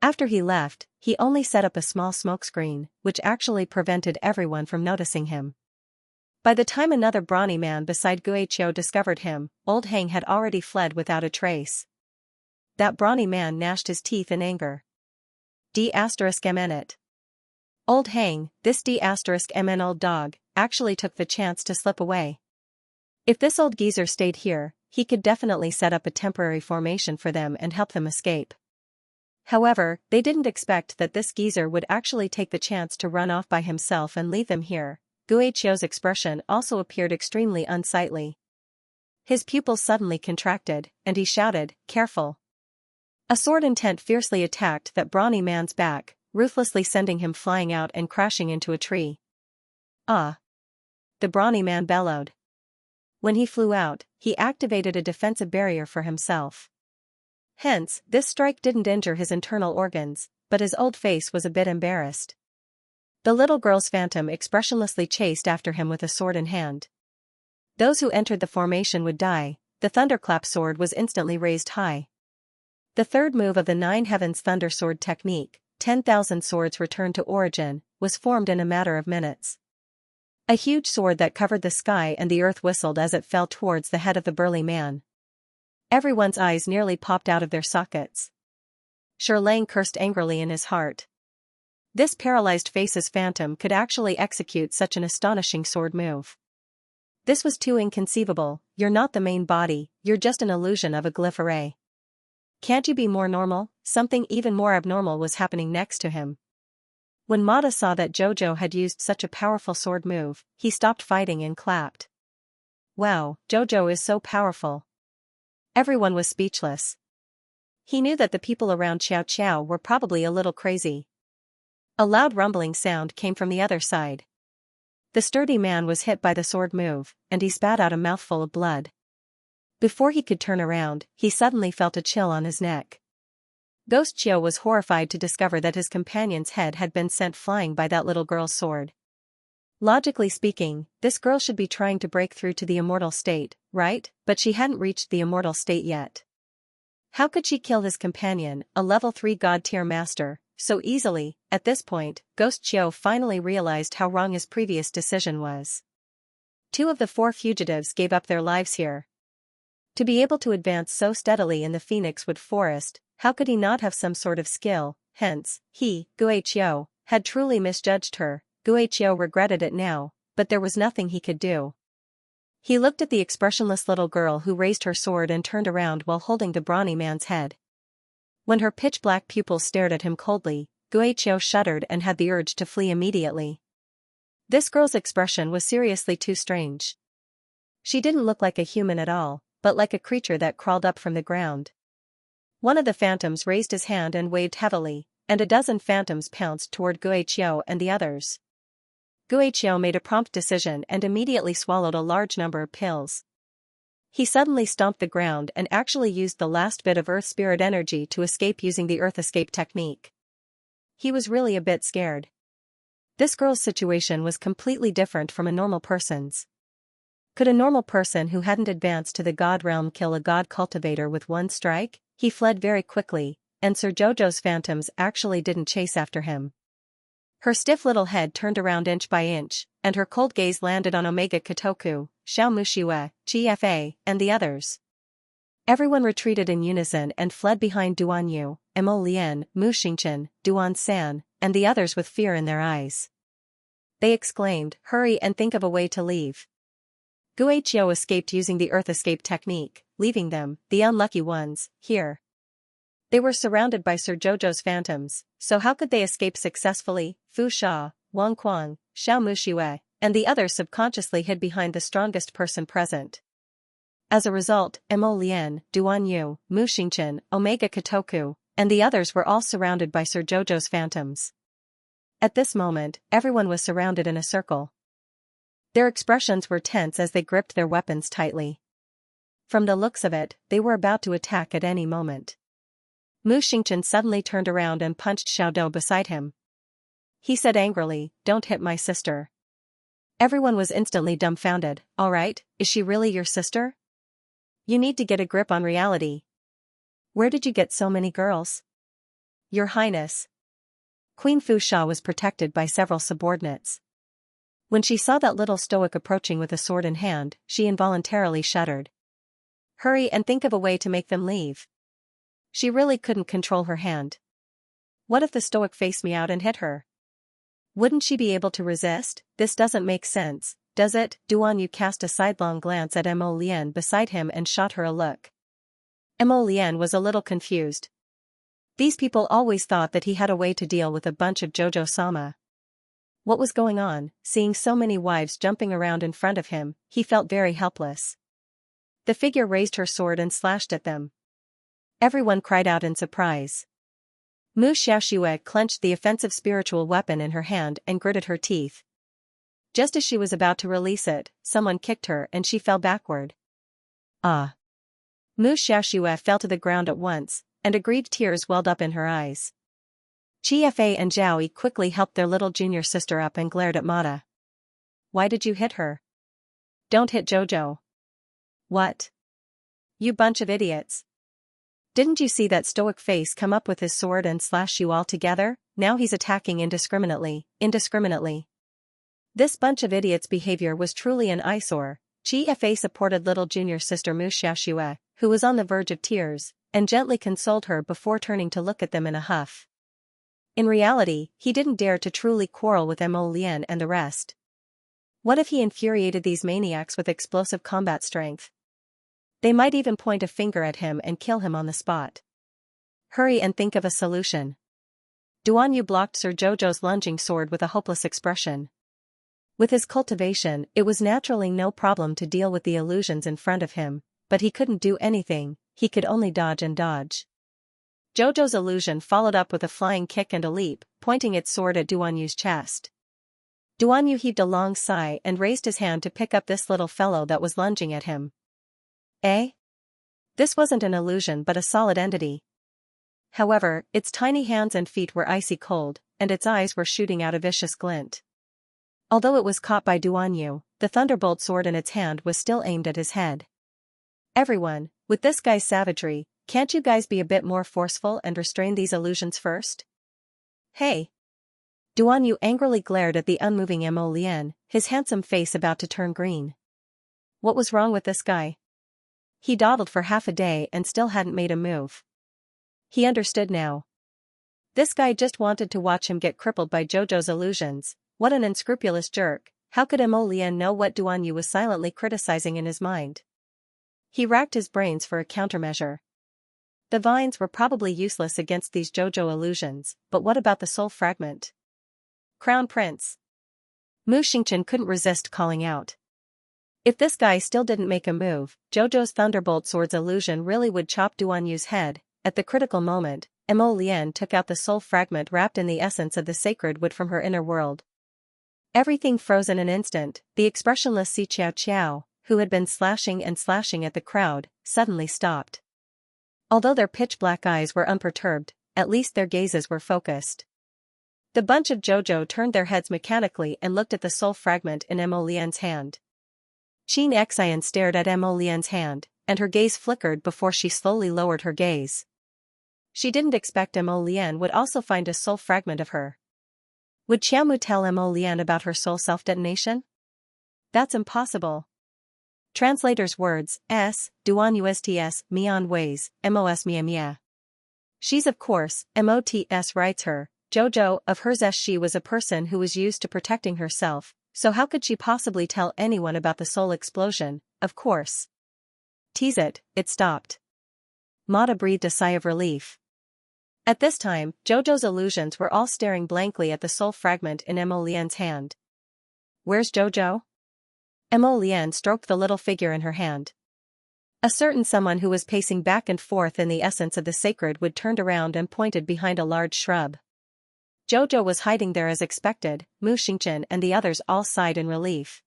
Speaker 1: After he left, he only set up a small smokescreen, which actually prevented everyone from noticing him. By the time another brawny man beside Guiqiu discovered him, Old Hang had already fled without a trace. That brawny man gnashed his teeth in anger. D*mn it. Old Hang, this D*mn old dog, actually took the chance to slip away. If this old geezer stayed here, he could definitely set up a temporary formation for them and help them escape. However, they didn't expect that this geezer would actually take the chance to run off by himself and leave them here. Guiqiu's expression also appeared extremely unsightly. His pupils suddenly contracted, and he shouted, "Careful!" A sword intent fiercely attacked that brawny man's back, ruthlessly sending him flying out and crashing into a tree. "Ah!" the brawny man bellowed. When he flew out, he activated a defensive barrier for himself. Hence, this strike didn't injure his internal organs, but his old face was a bit embarrassed. The little girl's phantom expressionlessly chased after him with a sword in hand. Those who entered the formation would die. The thunderclap sword was instantly raised high. The third move of the Nine Heavens Thunder Sword technique, 10,000 swords returned to origin, was formed in a matter of minutes. A huge sword that covered the sky and the earth whistled as it fell towards the head of the burly man. Everyone's eyes nearly popped out of their sockets. Lang cursed angrily in his heart. This paralyzed face's phantom could actually execute such an astonishing sword move. This was too inconceivable. You're not the main body, you're just an illusion of a glyph array. Can't you be more normal? Something even more abnormal was happening next to him. When Mata saw that Zhouzhou had used such a powerful sword move, he stopped fighting and clapped. Wow, Zhouzhou is so powerful. Everyone was speechless. He knew that the people around Xiao were probably a little crazy. A loud rumbling sound came from the other side. The sturdy man was hit by the sword move, and he spat out a mouthful of blood. Before he could turn around, he suddenly felt a chill on his neck. Ghost Qiu was horrified to discover that his companion's head had been sent flying by that little girl's sword. Logically speaking, this girl should be trying to break through to the immortal state, right? But she hadn't reached the immortal state yet. How could she kill his companion, a level 3 god-tier master, so easily? At this point, Ghost Qiu finally realized how wrong his previous decision was. 2 of the 4 fugitives gave up their lives here. To be able to advance so steadily in the Phoenixwood Forest, how could he not have some sort of skill? Hence, he, Guiqiu, had truly misjudged her. Guiqiu regretted it now, but there was nothing he could do. He looked at the expressionless little girl who raised her sword and turned around while holding the brawny man's head. When her pitch-black pupils stared at him coldly, Guiqiu shuddered and had the urge to flee immediately. This girl's expression was seriously too strange. She didn't look like a human at all, but like a creature that crawled up from the ground. One of the phantoms raised his hand and waved heavily, and a dozen phantoms pounced toward Guiqiu and the others. Guiqiu made a prompt decision and immediately swallowed a large number of pills. He suddenly stomped the ground and actually used the last bit of earth spirit energy to escape using the earth escape technique. He was really a bit scared. This girl's situation was completely different from a normal person's. Could a normal person who hadn't advanced to the god realm kill a god cultivator with one strike? He fled very quickly, and Sir Zhouzhou's phantoms actually didn't chase after him. Her stiff little head turned around inch by inch, and her cold gaze landed on Omega Kotoku, Xiao Mushiwe, Chi Fa, and the others. Everyone retreated in unison and fled behind Duan Yu, Mo Lian, Mu Xingchen, Duan San, and the others with fear in their eyes. They exclaimed, "Hurry and think of a way to leave." Guichio escaped using the Earth escape technique, leaving them, the unlucky ones, here. They were surrounded by Sir Jojo's phantoms, so how could they escape successfully? Fu Sha, Wang Kuang, Xiao Muxue, and the others subconsciously hid behind the strongest person present. As a result, Mo Lian, Duan Yu, Mu Xingchen, Omega Kotoku, and the others were all surrounded by Sir Jojo's phantoms. At this moment, everyone was surrounded in a circle. Their expressions were tense as they gripped their weapons tightly. From the looks of it, they were about to attack at any moment. Mu Xingchen suddenly turned around and punched Xiao Dou beside him. He said angrily, "Don't hit my sister." Everyone was instantly dumbfounded. "All right, is she really your sister? You need to get a grip on reality. Where did you get so many girls?" "Your Highness." Queen Fu Sha was protected by several subordinates. When she saw that little stoic approaching with a sword in hand, she involuntarily shuddered. Hurry and think of a way to make them leave. She really couldn't control her hand. What if the stoic faced me out and hit her? Wouldn't she be able to resist? This doesn't make sense, does it? Duan Yu cast a sidelong glance at Mo Lian beside him and shot her a look. Mo Lian was a little confused. These people always thought that he had a way to deal with a bunch of Jojo-sama. What was going on? Seeing so many wives jumping around in front of him, he felt very helpless. The figure raised her sword and slashed at them. Everyone cried out in surprise. Mu Xiaoxue clenched the offensive spiritual weapon in her hand and gritted her teeth. Just as she was about to release it, someone kicked her and she fell backward. Ah! Mu Xiaoxue fell to the ground at once, and aggrieved tears welled up in her eyes. Chi Fa and Zhao Yi quickly helped their little junior sister up and glared at Mata. "Why did you hit her? Don't hit Jojo." "What? You bunch of idiots. Didn't you see that stoic face come up with his sword and slash you all together? Now he's attacking indiscriminately. This bunch of idiots' behavior was truly an eyesore." Chi Fa supported little junior sister Mu Xiaoxue, who was on the verge of tears, and gently consoled her before turning to look at them in a huff. In reality, he didn't dare to truly quarrel with Mo Lian and the rest. What if he infuriated these maniacs with explosive combat strength? They might even point a finger at him and kill him on the spot. Hurry and think of a solution. Duan Yu blocked Sir Jojo's lunging sword with a hopeless expression. With his cultivation, it was naturally no problem to deal with the illusions in front of him, but he couldn't do anything, he could only dodge and dodge. Jojo's illusion followed up with a flying kick and a leap, pointing its sword at Duan Yu's chest. Duan Yu heaved a long sigh and raised his hand to pick up this little fellow that was lunging at him. Eh? This wasn't an illusion but a solid entity. However, its tiny hands and feet were icy cold, and its eyes were shooting out a vicious glint. Although it was caught by Duan Yu, the thunderbolt sword in its hand was still aimed at his head. "Everyone, with this guy's savagery, can't you guys be a bit more forceful and restrain these illusions first? Hey!" Duan Yu angrily glared at the unmoving Mo Lian, his handsome face about to turn green. What was wrong with this guy? He dawdled for half a day and still hadn't made a move. He understood now. This guy just wanted to watch him get crippled by Jojo's illusions. What an unscrupulous jerk. How could Mo Lian know what Duan Yu was silently criticizing in his mind? He racked his brains for a countermeasure. The vines were probably useless against these Jojo illusions, but what about the soul fragment? Crown Prince. Mu Xingchen couldn't resist calling out. If this guy still didn't make a move, Jojo's Thunderbolt Sword's illusion really would chop Duan Yu's head. At the critical moment, Mo Lian took out the soul fragment wrapped in the essence of the sacred wood from her inner world. Everything froze in an instant. The expressionless Si Qiao Qiao, who had been slashing and slashing at the crowd, suddenly stopped. Although their pitch-black eyes were unperturbed, at least their gazes were focused. The bunch of Jojo turned their heads mechanically and looked at the soul fragment in Mo Lian's hand. Xianxia stared at Mo Lian's hand, and her gaze flickered before she slowly lowered her gaze. She didn't expect Mo Lian would also find a soul fragment of her. Would Qiaomu tell Mo Lian about her soul self-detonation? That's impossible. Translator's words, S, Duan Usts, Mian Ways, Mos Mia Mia. She's of course, Mots writes her, Jojo, of hers she was a person who was used to protecting herself, So how could she possibly tell anyone about the soul explosion? Of course. Tease it, it stopped. Mata breathed a sigh of relief. At this time, Jojo's illusions were all staring blankly at the soul fragment in Mo Lian's hand. Where's Jojo? Mo Lian stroked the little figure in her hand. A certain someone who was pacing back and forth in the essence of the sacred wood turned around and pointed behind a large shrub. Jojo was hiding there as expected. Mu Xingchen and the others all sighed in relief.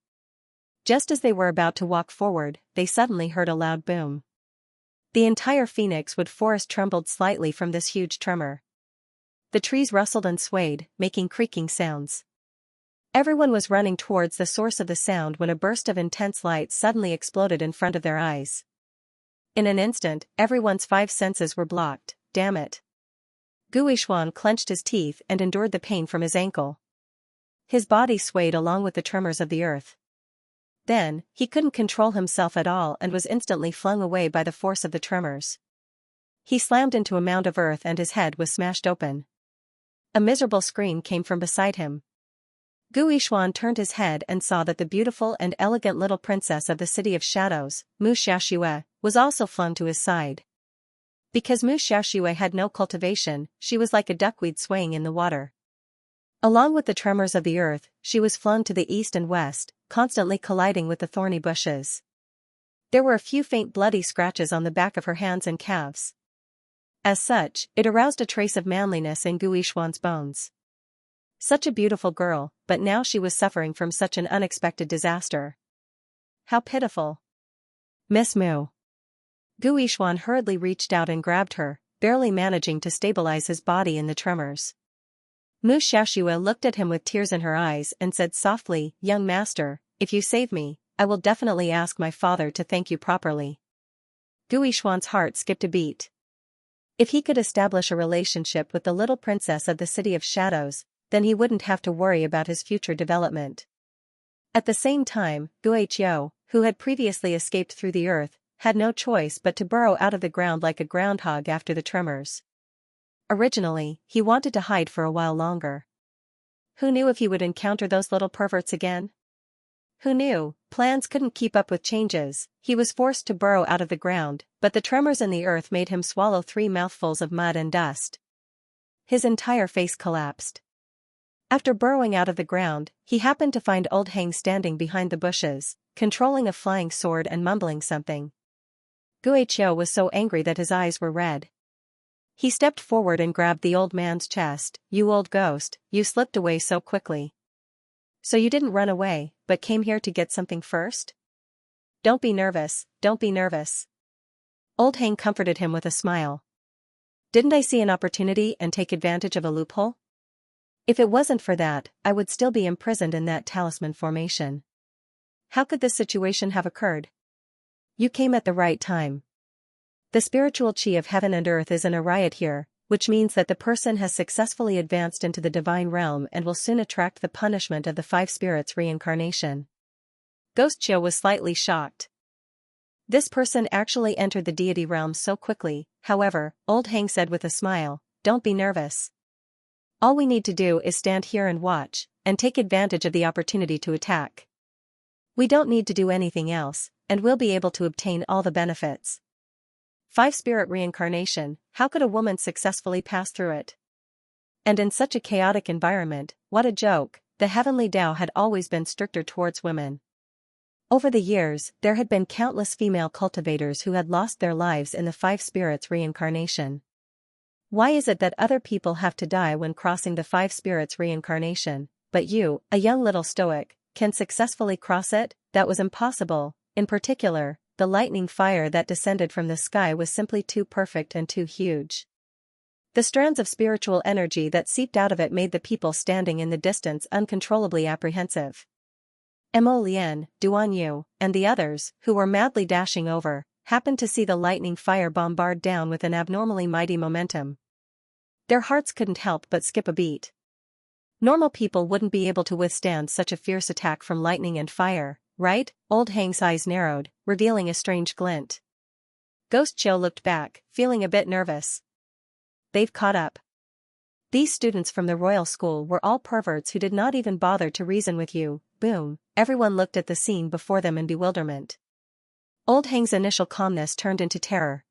Speaker 1: Just as they were about to walk forward, they suddenly heard a loud boom. The entire Phoenix Wood forest trembled slightly from this huge tremor. The trees rustled and swayed, making creaking sounds. Everyone was running towards the source of the sound when a burst of intense light suddenly exploded in front of their eyes. In an instant, everyone's 5 senses were blocked. Damn it. Gu Yishuan clenched his teeth and endured the pain from his ankle. His body swayed along with the tremors of the earth. Then, he couldn't control himself at all and was instantly flung away by the force of the tremors. He slammed into a mound of earth and his head was smashed open. A miserable scream came from beside him. Gu Yishuan turned his head and saw that the beautiful and elegant little princess of the City of Shadows, Mu Xiaoxue, was also flung to his side. Because Mu Xiaoxue had no cultivation, she was like a duckweed swaying in the water. Along with the tremors of the earth, she was flung to the east and west, constantly colliding with the thorny bushes. There were a few faint bloody scratches on the back of her hands and calves. As such, it aroused a trace of manliness in Gu Yishuan's bones. Such a beautiful girl, but now she was suffering from such an unexpected disaster. How pitiful. Miss Mu. Gu Yishuan hurriedly reached out and grabbed her, barely managing to stabilize his body in the tremors. Mu Xiaoxue looked at him with tears in her eyes and said softly, "Young master, if you save me, I will definitely ask my father to thank you properly." Gu Yishuan's heart skipped a beat. If he could establish a relationship with the little princess of the City of Shadows, then he wouldn't have to worry about his future development. At the same time, Gu Hyo, who had previously escaped through the earth, had no choice but to burrow out of the ground like a groundhog after the tremors. Originally, he wanted to hide for a while longer. Who knew if he would encounter those little perverts again? Who knew? Plans couldn't keep up with changes. He was forced to burrow out of the ground, but the tremors in the earth made him swallow 3 mouthfuls of mud and dust. His entire face collapsed. After burrowing out of the ground, he happened to find Old Hang standing behind the bushes, controlling a flying sword and mumbling something. Gu Hyo was so angry that his eyes were red. He stepped forward and grabbed the old man's chest. "You old ghost, you slipped away so quickly. So you didn't run away, but came here to get something first? Don't be nervous, don't be nervous." Old Hang comforted him with a smile. "Didn't I see an opportunity and take advantage of a loophole? If it wasn't for that, I would still be imprisoned in that talisman formation. How could this situation have occurred? You came at the right time. The spiritual chi of heaven and earth is in a riot here, which means that the person has successfully advanced into the divine realm and will soon attract the punishment of the 5 spirits' reincarnation." Ghost Chiu was slightly shocked. This person actually entered the deity realm so quickly. However, Old Hang said with a smile, "Don't be nervous. All we need to do is stand here and watch, and take advantage of the opportunity to attack. We don't need to do anything else, and we'll be able to obtain all the benefits. 5 spirit reincarnation, how could a woman successfully pass through it? And in such a chaotic environment, what a joke. The heavenly Tao had always been stricter towards women. Over the years, there had been countless female cultivators who had lost their lives in the 5 spirits reincarnation. Why is it that other people have to die when crossing the 5 spirits reincarnation, but you, a young little stoic, can successfully cross it? That was impossible. In particular, the lightning fire that descended from the sky was simply too perfect and too huge. The strands of spiritual energy that seeped out of it made the people standing in the distance uncontrollably apprehensive. Mo Lian, Duan Yu, and the others, who were madly dashing over, happened to see the lightning fire bombard down with an abnormally mighty momentum. Their hearts couldn't help but skip a beat. Normal people wouldn't be able to withstand such a fierce attack from lightning and fire, right? Old Hang's eyes narrowed, revealing a strange glint. Ghost Chiu looked back, feeling a bit nervous. They've caught up. These students from the royal school were all perverts who did not even bother to reason with you. boom, everyone looked at the scene before them in bewilderment. Old Hang's initial calmness turned into terror.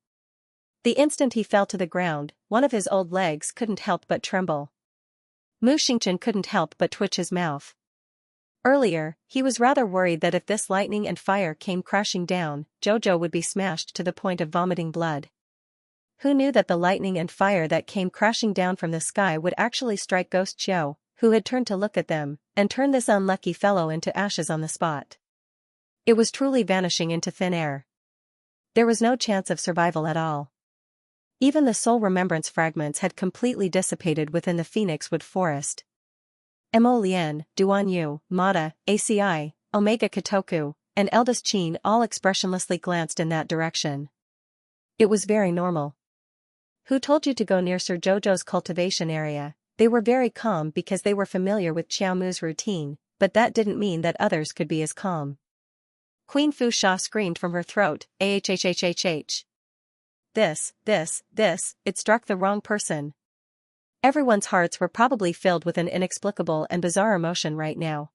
Speaker 1: The instant he fell to the ground, one of his old legs couldn't help but tremble. Xianxia couldn't help but twitch his mouth. Earlier, he was rather worried that if this lightning and fire came crashing down, Jojo would be smashed to the point of vomiting blood. Who knew that the lightning and fire that came crashing down from the sky would actually strike Ghost Xiao, who had turned to look at them, and turn this unlucky fellow into ashes on the spot. It was truly vanishing into thin air. There was no chance of survival at all. Even the soul remembrance fragments had completely dissipated within the Phoenix Wood Forest. Mo Lian, Duan Yu, Mata, ACI, Omega Katoku, and eldest Qin all expressionlessly glanced in that direction. It was very normal. Who told you to go near Sir Jojo's cultivation area? They were very calm because they were familiar with Qiao Mu's routine, but that didn't mean that others could be as calm. Queen Fu Sha screamed from her throat, ahhhhhh. It struck the wrong person. Everyone's hearts were probably filled with an inexplicable and bizarre emotion right now.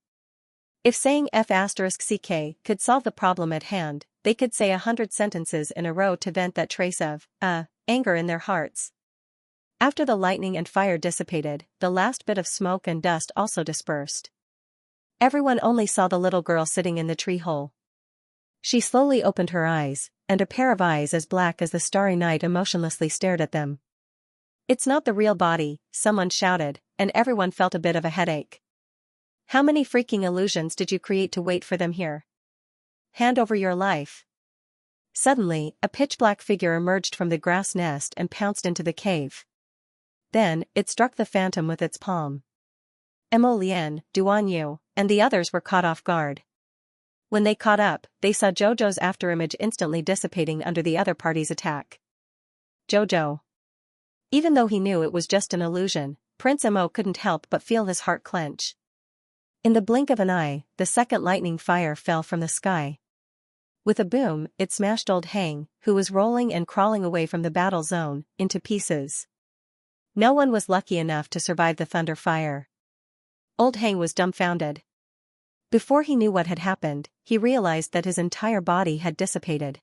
Speaker 1: If saying F***ck could solve the problem at hand, they could say 100 sentences in a row to vent that trace of, anger in their hearts. After the lightning and fire dissipated, the last bit of smoke and dust also dispersed. Everyone only saw the little girl sitting in the tree hole. She slowly opened her eyes, and a pair of eyes as black as the starry night emotionlessly stared at them. "It's not the real body," someone shouted, and everyone felt a bit of a headache. "How many freaking illusions did you create to wait for them here? Hand over your life." Suddenly, a pitch-black figure emerged from the grass nest and pounced into the cave. Then, it struck the phantom with its palm. Mo Lian, Duan Yu, and the others were caught off guard. When they caught up, they saw Jojo's afterimage instantly dissipating under the other party's attack. Jojo. Even though he knew it was just an illusion, Prince Mo couldn't help but feel his heart clench. In the blink of an eye, the second lightning fire fell from the sky. With a boom, it smashed Old Hang, who was rolling and crawling away from the battle zone, into pieces. No one was lucky enough to survive the thunder fire. Old Hang was dumbfounded. Before he knew what had happened, he realized that his entire body had dissipated.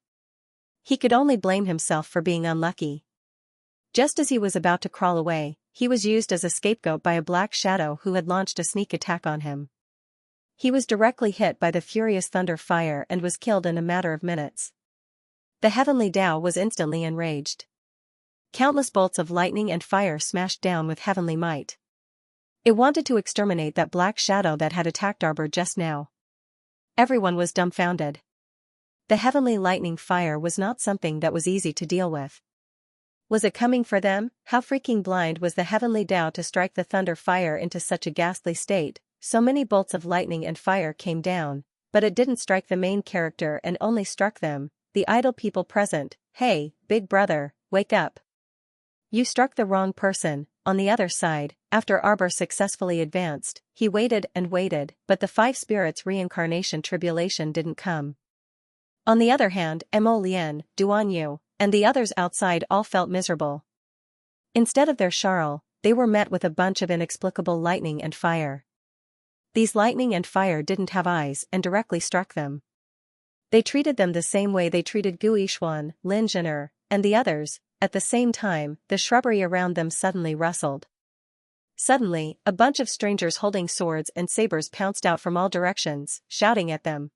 Speaker 1: He could only blame himself for being unlucky. Just as he was about to crawl away, he was used as a scapegoat by a black shadow who had launched a sneak attack on him. He was directly hit by the furious thunder fire and was killed in a matter of minutes. The heavenly Tao was instantly enraged. Countless bolts of lightning and fire smashed down with heavenly might. It wanted to exterminate that black shadow that had attacked Arbor just now. Everyone was dumbfounded. The heavenly lightning fire was not something that was easy to deal with. Was it coming for them? How freaking blind was the heavenly Tao to strike the thunder fire into such a ghastly state? So many bolts of lightning and fire came down, but it didn't strike the main character and only struck them, the idle people present. "Hey, big brother, wake up. You struck the wrong person." On the other side, after Arbor successfully advanced, he waited and waited, but the five spirits' reincarnation tribulation didn't come. On the other hand, Mo Lian, Duan Yu, and the others outside all felt miserable. Instead of their Charles, they were met with a bunch of inexplicable lightning and fire. These lightning and fire didn't have eyes and directly struck them. They treated them the same way they treated Gu Yishuan, Lin Zhener, and the others. At the same time, the shrubbery around them suddenly rustled. Suddenly, a bunch of strangers holding swords and sabers pounced out from all directions, shouting at them.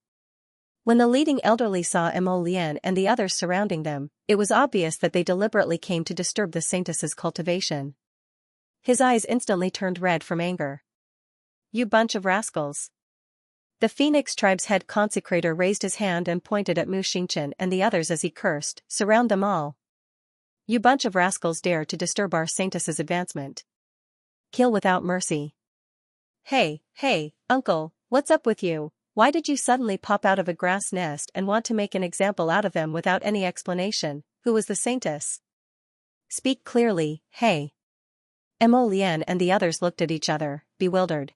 Speaker 1: When the leading elderly saw Mo Lian and the others surrounding them, it was obvious that they deliberately came to disturb the saintess's cultivation. His eyes instantly turned red from anger. "You bunch of rascals." The Phoenix tribe's head consecrator raised his hand and pointed at Xianxia and the others as he cursed, "Surround them all. You bunch of rascals dare to disturb our saintess's advancement. Kill without mercy." Hey, uncle, what's up with you? Why did you suddenly pop out of a grass nest and want to make an example out of them without any explanation? Who was the saintess? Speak clearly, hey. Mo Lian and the others looked at each other, bewildered.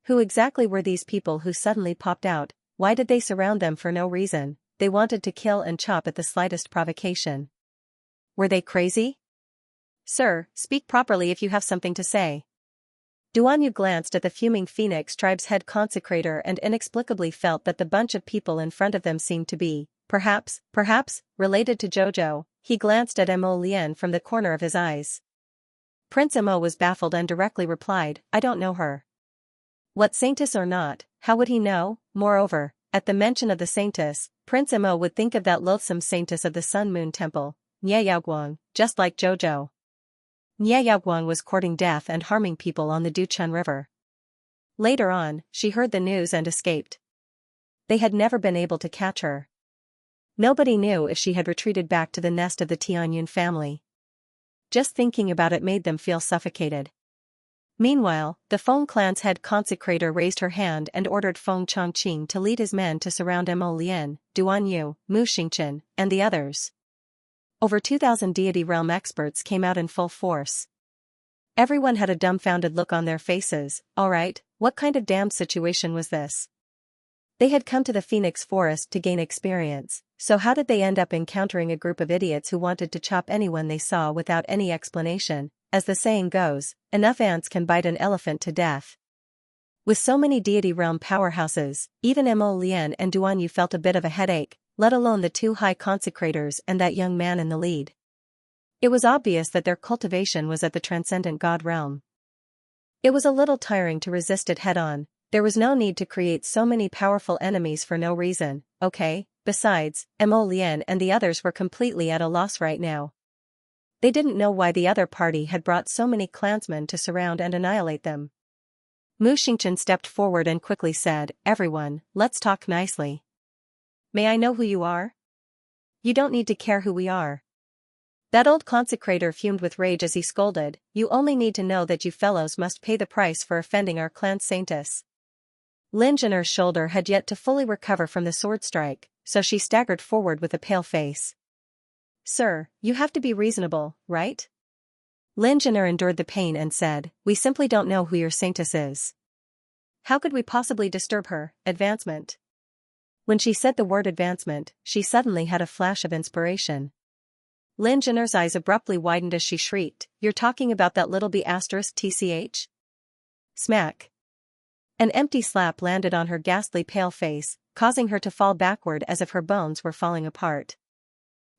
Speaker 1: Who exactly were these people who suddenly popped out? Why did they surround them for no reason? They wanted to kill and chop at the slightest provocation. Were they crazy? Sir, speak properly if you have something to say. Duan Yu glanced at the fuming Phoenix tribe's head consecrator and inexplicably felt that the bunch of people in front of them seemed to be, perhaps, related to Jojo. He glanced at Mo Lian from the corner of his eyes. Prince Mo was baffled and directly replied, I don't know her. What saintess or not, how would he know? Moreover, at the mention of the saintess, Prince Mo would think of that loathsome saintess of the Sun Moon Temple, Nye Yaoguang, just like Jojo. Nye Yaoguang was courting death and harming people on the Duchun River. Later on, she heard the news and escaped. They had never been able to catch her. Nobody knew if she had retreated back to the nest of the Tianyun family. Just thinking about it made them feel suffocated. Meanwhile, the Feng clan's head consecrator raised her hand and ordered Feng Chongqing to lead his men to surround Mo Lian, Duan Yu, Mu Xingchen, and the others. Over 2,000 deity realm experts came out in full force. Everyone had a dumbfounded look on their faces. Alright, what kind of damned situation was this? They had come to the Phoenix Forest to gain experience, so how did they end up encountering a group of idiots who wanted to chop anyone they saw without any explanation? As the saying goes, enough ants can bite an elephant to death. With so many deity realm powerhouses, even Mo Lian and Duan Yu felt a bit of a headache, let alone the two high consecrators and that young man in the lead. It was obvious that their cultivation was at the transcendent god realm. It was a little tiring to resist it head-on. There was no need to create so many powerful enemies for no reason, okay? Besides, Mo Lian and the others were completely at a loss right now. They didn't know why the other party had brought so many clansmen to surround and annihilate them. Mu Xingchen stepped forward and quickly said, Everyone, let's talk nicely. May I know who you are? You don't need to care who we are. That old consecrator fumed with rage as he scolded, You only need to know that you fellows must pay the price for offending our clan's saintess. Lin Jinner's shoulder had yet to fully recover from the sword strike, so she staggered forward with a pale face. Sir, you have to be reasonable, right? Lin Jinner endured the pain and said, We simply don't know who your saintess is. How could we possibly disturb her advancement? When she said the word advancement, she suddenly had a flash of inspiration. Lin Jinner's eyes abruptly widened as she shrieked, You're talking about that little B***TCH? Smack. An empty slap landed on her ghastly pale face, causing her to fall backward as if her bones were falling apart.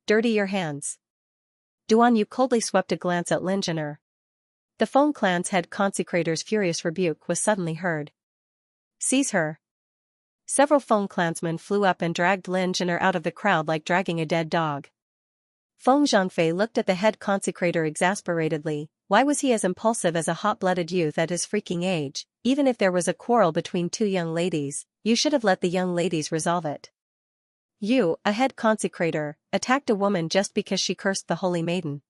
Speaker 1: Dirty your hands. Duan Yu coldly swept a glance at Lin Jinner. The Feng clan's head consecrator's furious rebuke was suddenly heard. Seize her. Several Feng clansmen flew up and dragged Lin Jinner out of the crowd like dragging a dead dog. Feng Zhangfei looked at the head consecrator exasperatedly. Why was he as impulsive as a hot-blooded youth at his freaking age? Even if there was a quarrel between two young ladies, you should have let the young ladies resolve it. You, a head consecrator, attacked a woman just because she cursed the holy maiden.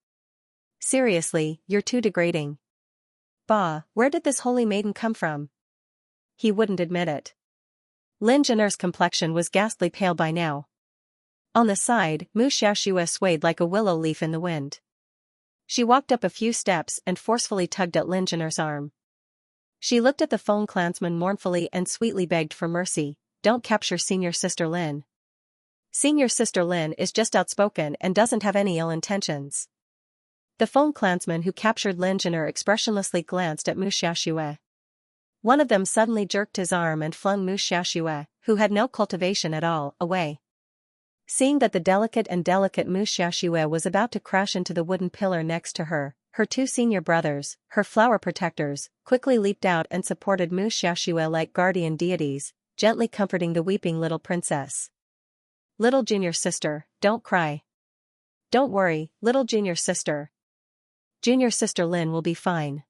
Speaker 1: Seriously, you're too degrading. Bah, where did this holy maiden come from? He wouldn't admit it. Lin Jinner's complexion was ghastly pale by now. On the side, Mu Xiaoxue swayed like a willow leaf in the wind. She walked up a few steps and forcefully tugged at Lin Jinner's arm. She looked at the Feng clansman mournfully and sweetly begged for mercy, Don't capture Senior Sister Lin. Senior Sister Lin is just outspoken and doesn't have any ill intentions. The Feng clansman who captured Lin Jinner expressionlessly glanced at Mu Xiaoxue. One of them suddenly jerked his arm and flung Mu Xiaoxue, who had no cultivation at all, away. Seeing that the delicate Mu Xiaoxue was about to crash into the wooden pillar next to her, her two senior brothers, her flower protectors, quickly leaped out and supported Mu Xiaoxue like guardian deities, gently comforting the weeping little princess. Little junior sister, don't cry. Don't worry, little junior sister. Junior sister Lin will be fine.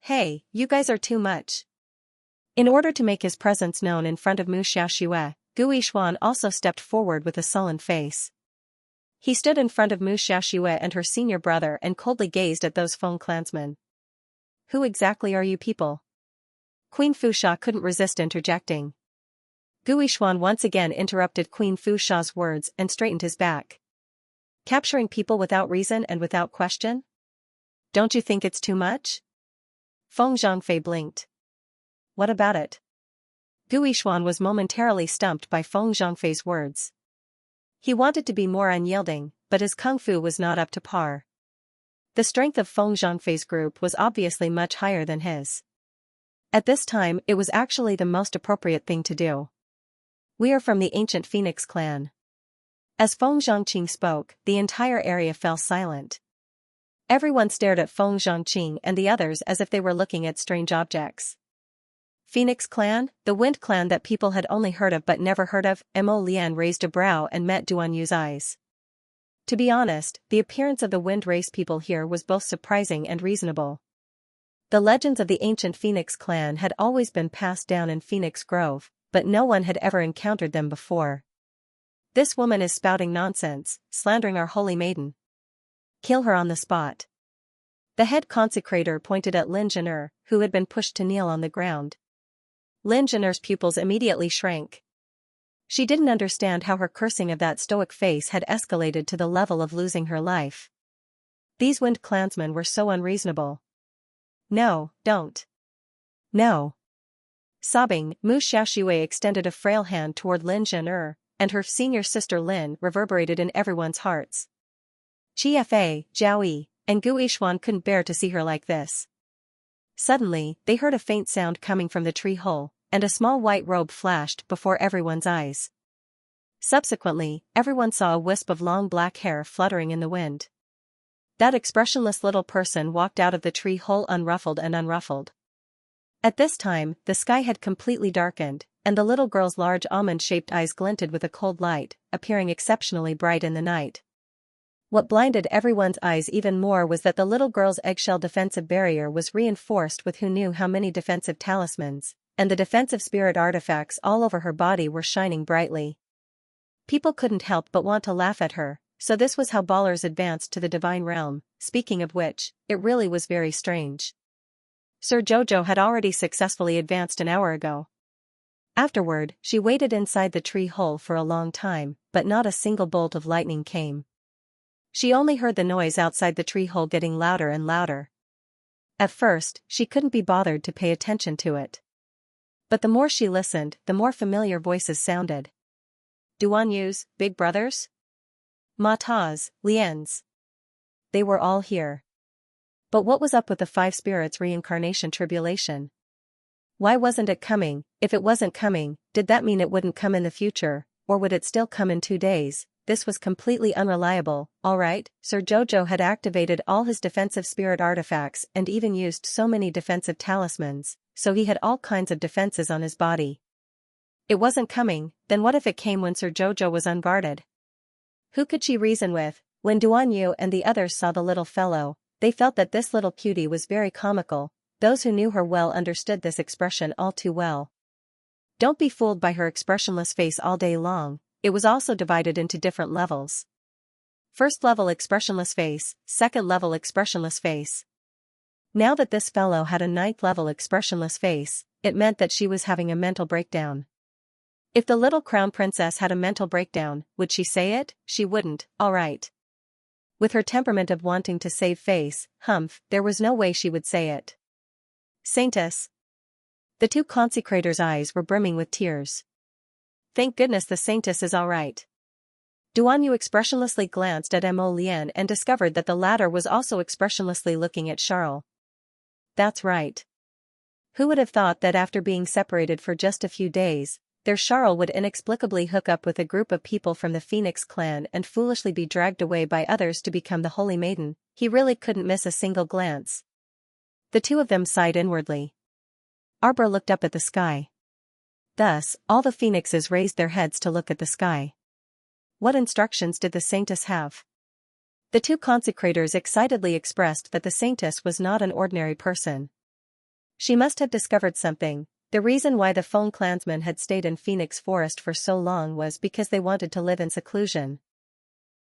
Speaker 1: Hey, you guys are too much. In order to make his presence known in front of Mu Xiaoxue, Gu Yishuan also stepped forward with a sullen face. He stood in front of Mu Xiaoxue and her senior brother and coldly gazed at those Feng clansmen. Who exactly are you people? Queen Fusha couldn't resist interjecting. Gu Yishuan once again interrupted Queen Fusha's words and straightened his back. Capturing people without reason and without question? Don't you think it's too much? Feng Zhangfei blinked. What about it? Gu Yishuan was momentarily stumped by Feng Zhangfei's words. He wanted to be more unyielding, but his kung fu was not up to par. The strength of Feng Zhangfei's group was obviously much higher than his. At this time, it was actually the most appropriate thing to do. We are from the ancient Phoenix clan. As Feng Zhangqing spoke, the entire area fell silent. Everyone stared at Feng Zhangqing and the others as if they were looking at strange objects. Phoenix clan, the wind clan that people had only heard of but never heard of. Mo Lian raised a brow and met Duan Yu's eyes. To be honest, the appearance of the wind race people here was both surprising and reasonable. The legends of the ancient Phoenix clan had always been passed down in Phoenix Grove, but no one had ever encountered them before. This woman is spouting nonsense, slandering our holy maiden. Kill her on the spot. The head consecrator pointed at Lin Zhan'er, who had been pushed to kneel on the ground. Lin Zhan'er's pupils immediately shrank. She didn't understand how her cursing of that stoic face had escalated to the level of losing her life. These wind clansmen were so unreasonable. No, don't. No. Sobbing, Mu Xiaoxue extended a frail hand toward Lin Zhan'er, and her senior sister Lin reverberated in everyone's hearts. Chifa, Zhao, and Gu Yishuan couldn't bear to see her like this. Suddenly, they heard a faint sound coming from the tree hole, and a small white robe flashed before everyone's eyes. Subsequently, everyone saw a wisp of long black hair fluttering in the wind. That expressionless little person walked out of the tree hole unruffled and unruffled. At this time, the sky had completely darkened, and the little girl's large almond-shaped eyes glinted with a cold light, appearing exceptionally bright in the night. What blinded everyone's eyes even more was that the little girl's eggshell defensive barrier was reinforced with who knew how many defensive talismans, and the defensive spirit artifacts all over her body were shining brightly. People couldn't help but want to laugh at her, so this was how ballers advanced to the divine realm. Speaking of which, it really was very strange. Sir Jojo had already successfully advanced an hour ago. Afterward, she waited inside the tree hole for a long time, but not a single bolt of lightning came. She only heard the noise outside the tree hole getting louder and louder. At first, she couldn't be bothered to pay attention to it. But the more she listened, the more familiar voices sounded. Duan Yu's big brothers? Ma Ta's, Lian's. They were all here. But what was up with the five spirits' reincarnation tribulation? Why wasn't it coming? If it wasn't coming, did that mean it wouldn't come in the future, or would it still come in 2 days? This was completely unreliable. Alright, Sir Jojo had activated all his defensive spirit artifacts and even used so many defensive talismans, so he had all kinds of defenses on his body. It wasn't coming, then what if it came when Sir Jojo was unguarded? Who could she reason with? When Duan Yu and the others saw the little fellow, they felt that this little cutie was very comical. Those who knew her well understood this expression all too well. Don't be fooled by her expressionless face all day long. It was also divided into different levels. First level expressionless face, second level expressionless face. Now that this fellow had a 9th level expressionless face, it meant that she was having a mental breakdown. If the little crown princess had a mental breakdown, would she say it? She wouldn't, alright. With her temperament of wanting to save face, there was no way she would say it. Saintess. The two consecrators' eyes were brimming with tears. Thank goodness the Saintess is alright. Duan Yu expressionlessly glanced at Mo Lian and discovered that the latter was also expressionlessly looking at Charles. That's right. Who would have thought that after being separated for just a few days, their Charles would inexplicably hook up with a group of people from the Phoenix clan and foolishly be dragged away by others to become the Holy Maiden? He really couldn't miss a single glance. The two of them sighed inwardly. Arbor looked up at the sky. Thus, all the phoenixes raised their heads to look at the sky. What instructions did the Saintess have? The two consecrators excitedly expressed that the Saintess was not an ordinary person. She must have discovered something. The reason why the Feng clansmen had stayed in Phoenix Forest for so long was because they wanted to live in seclusion.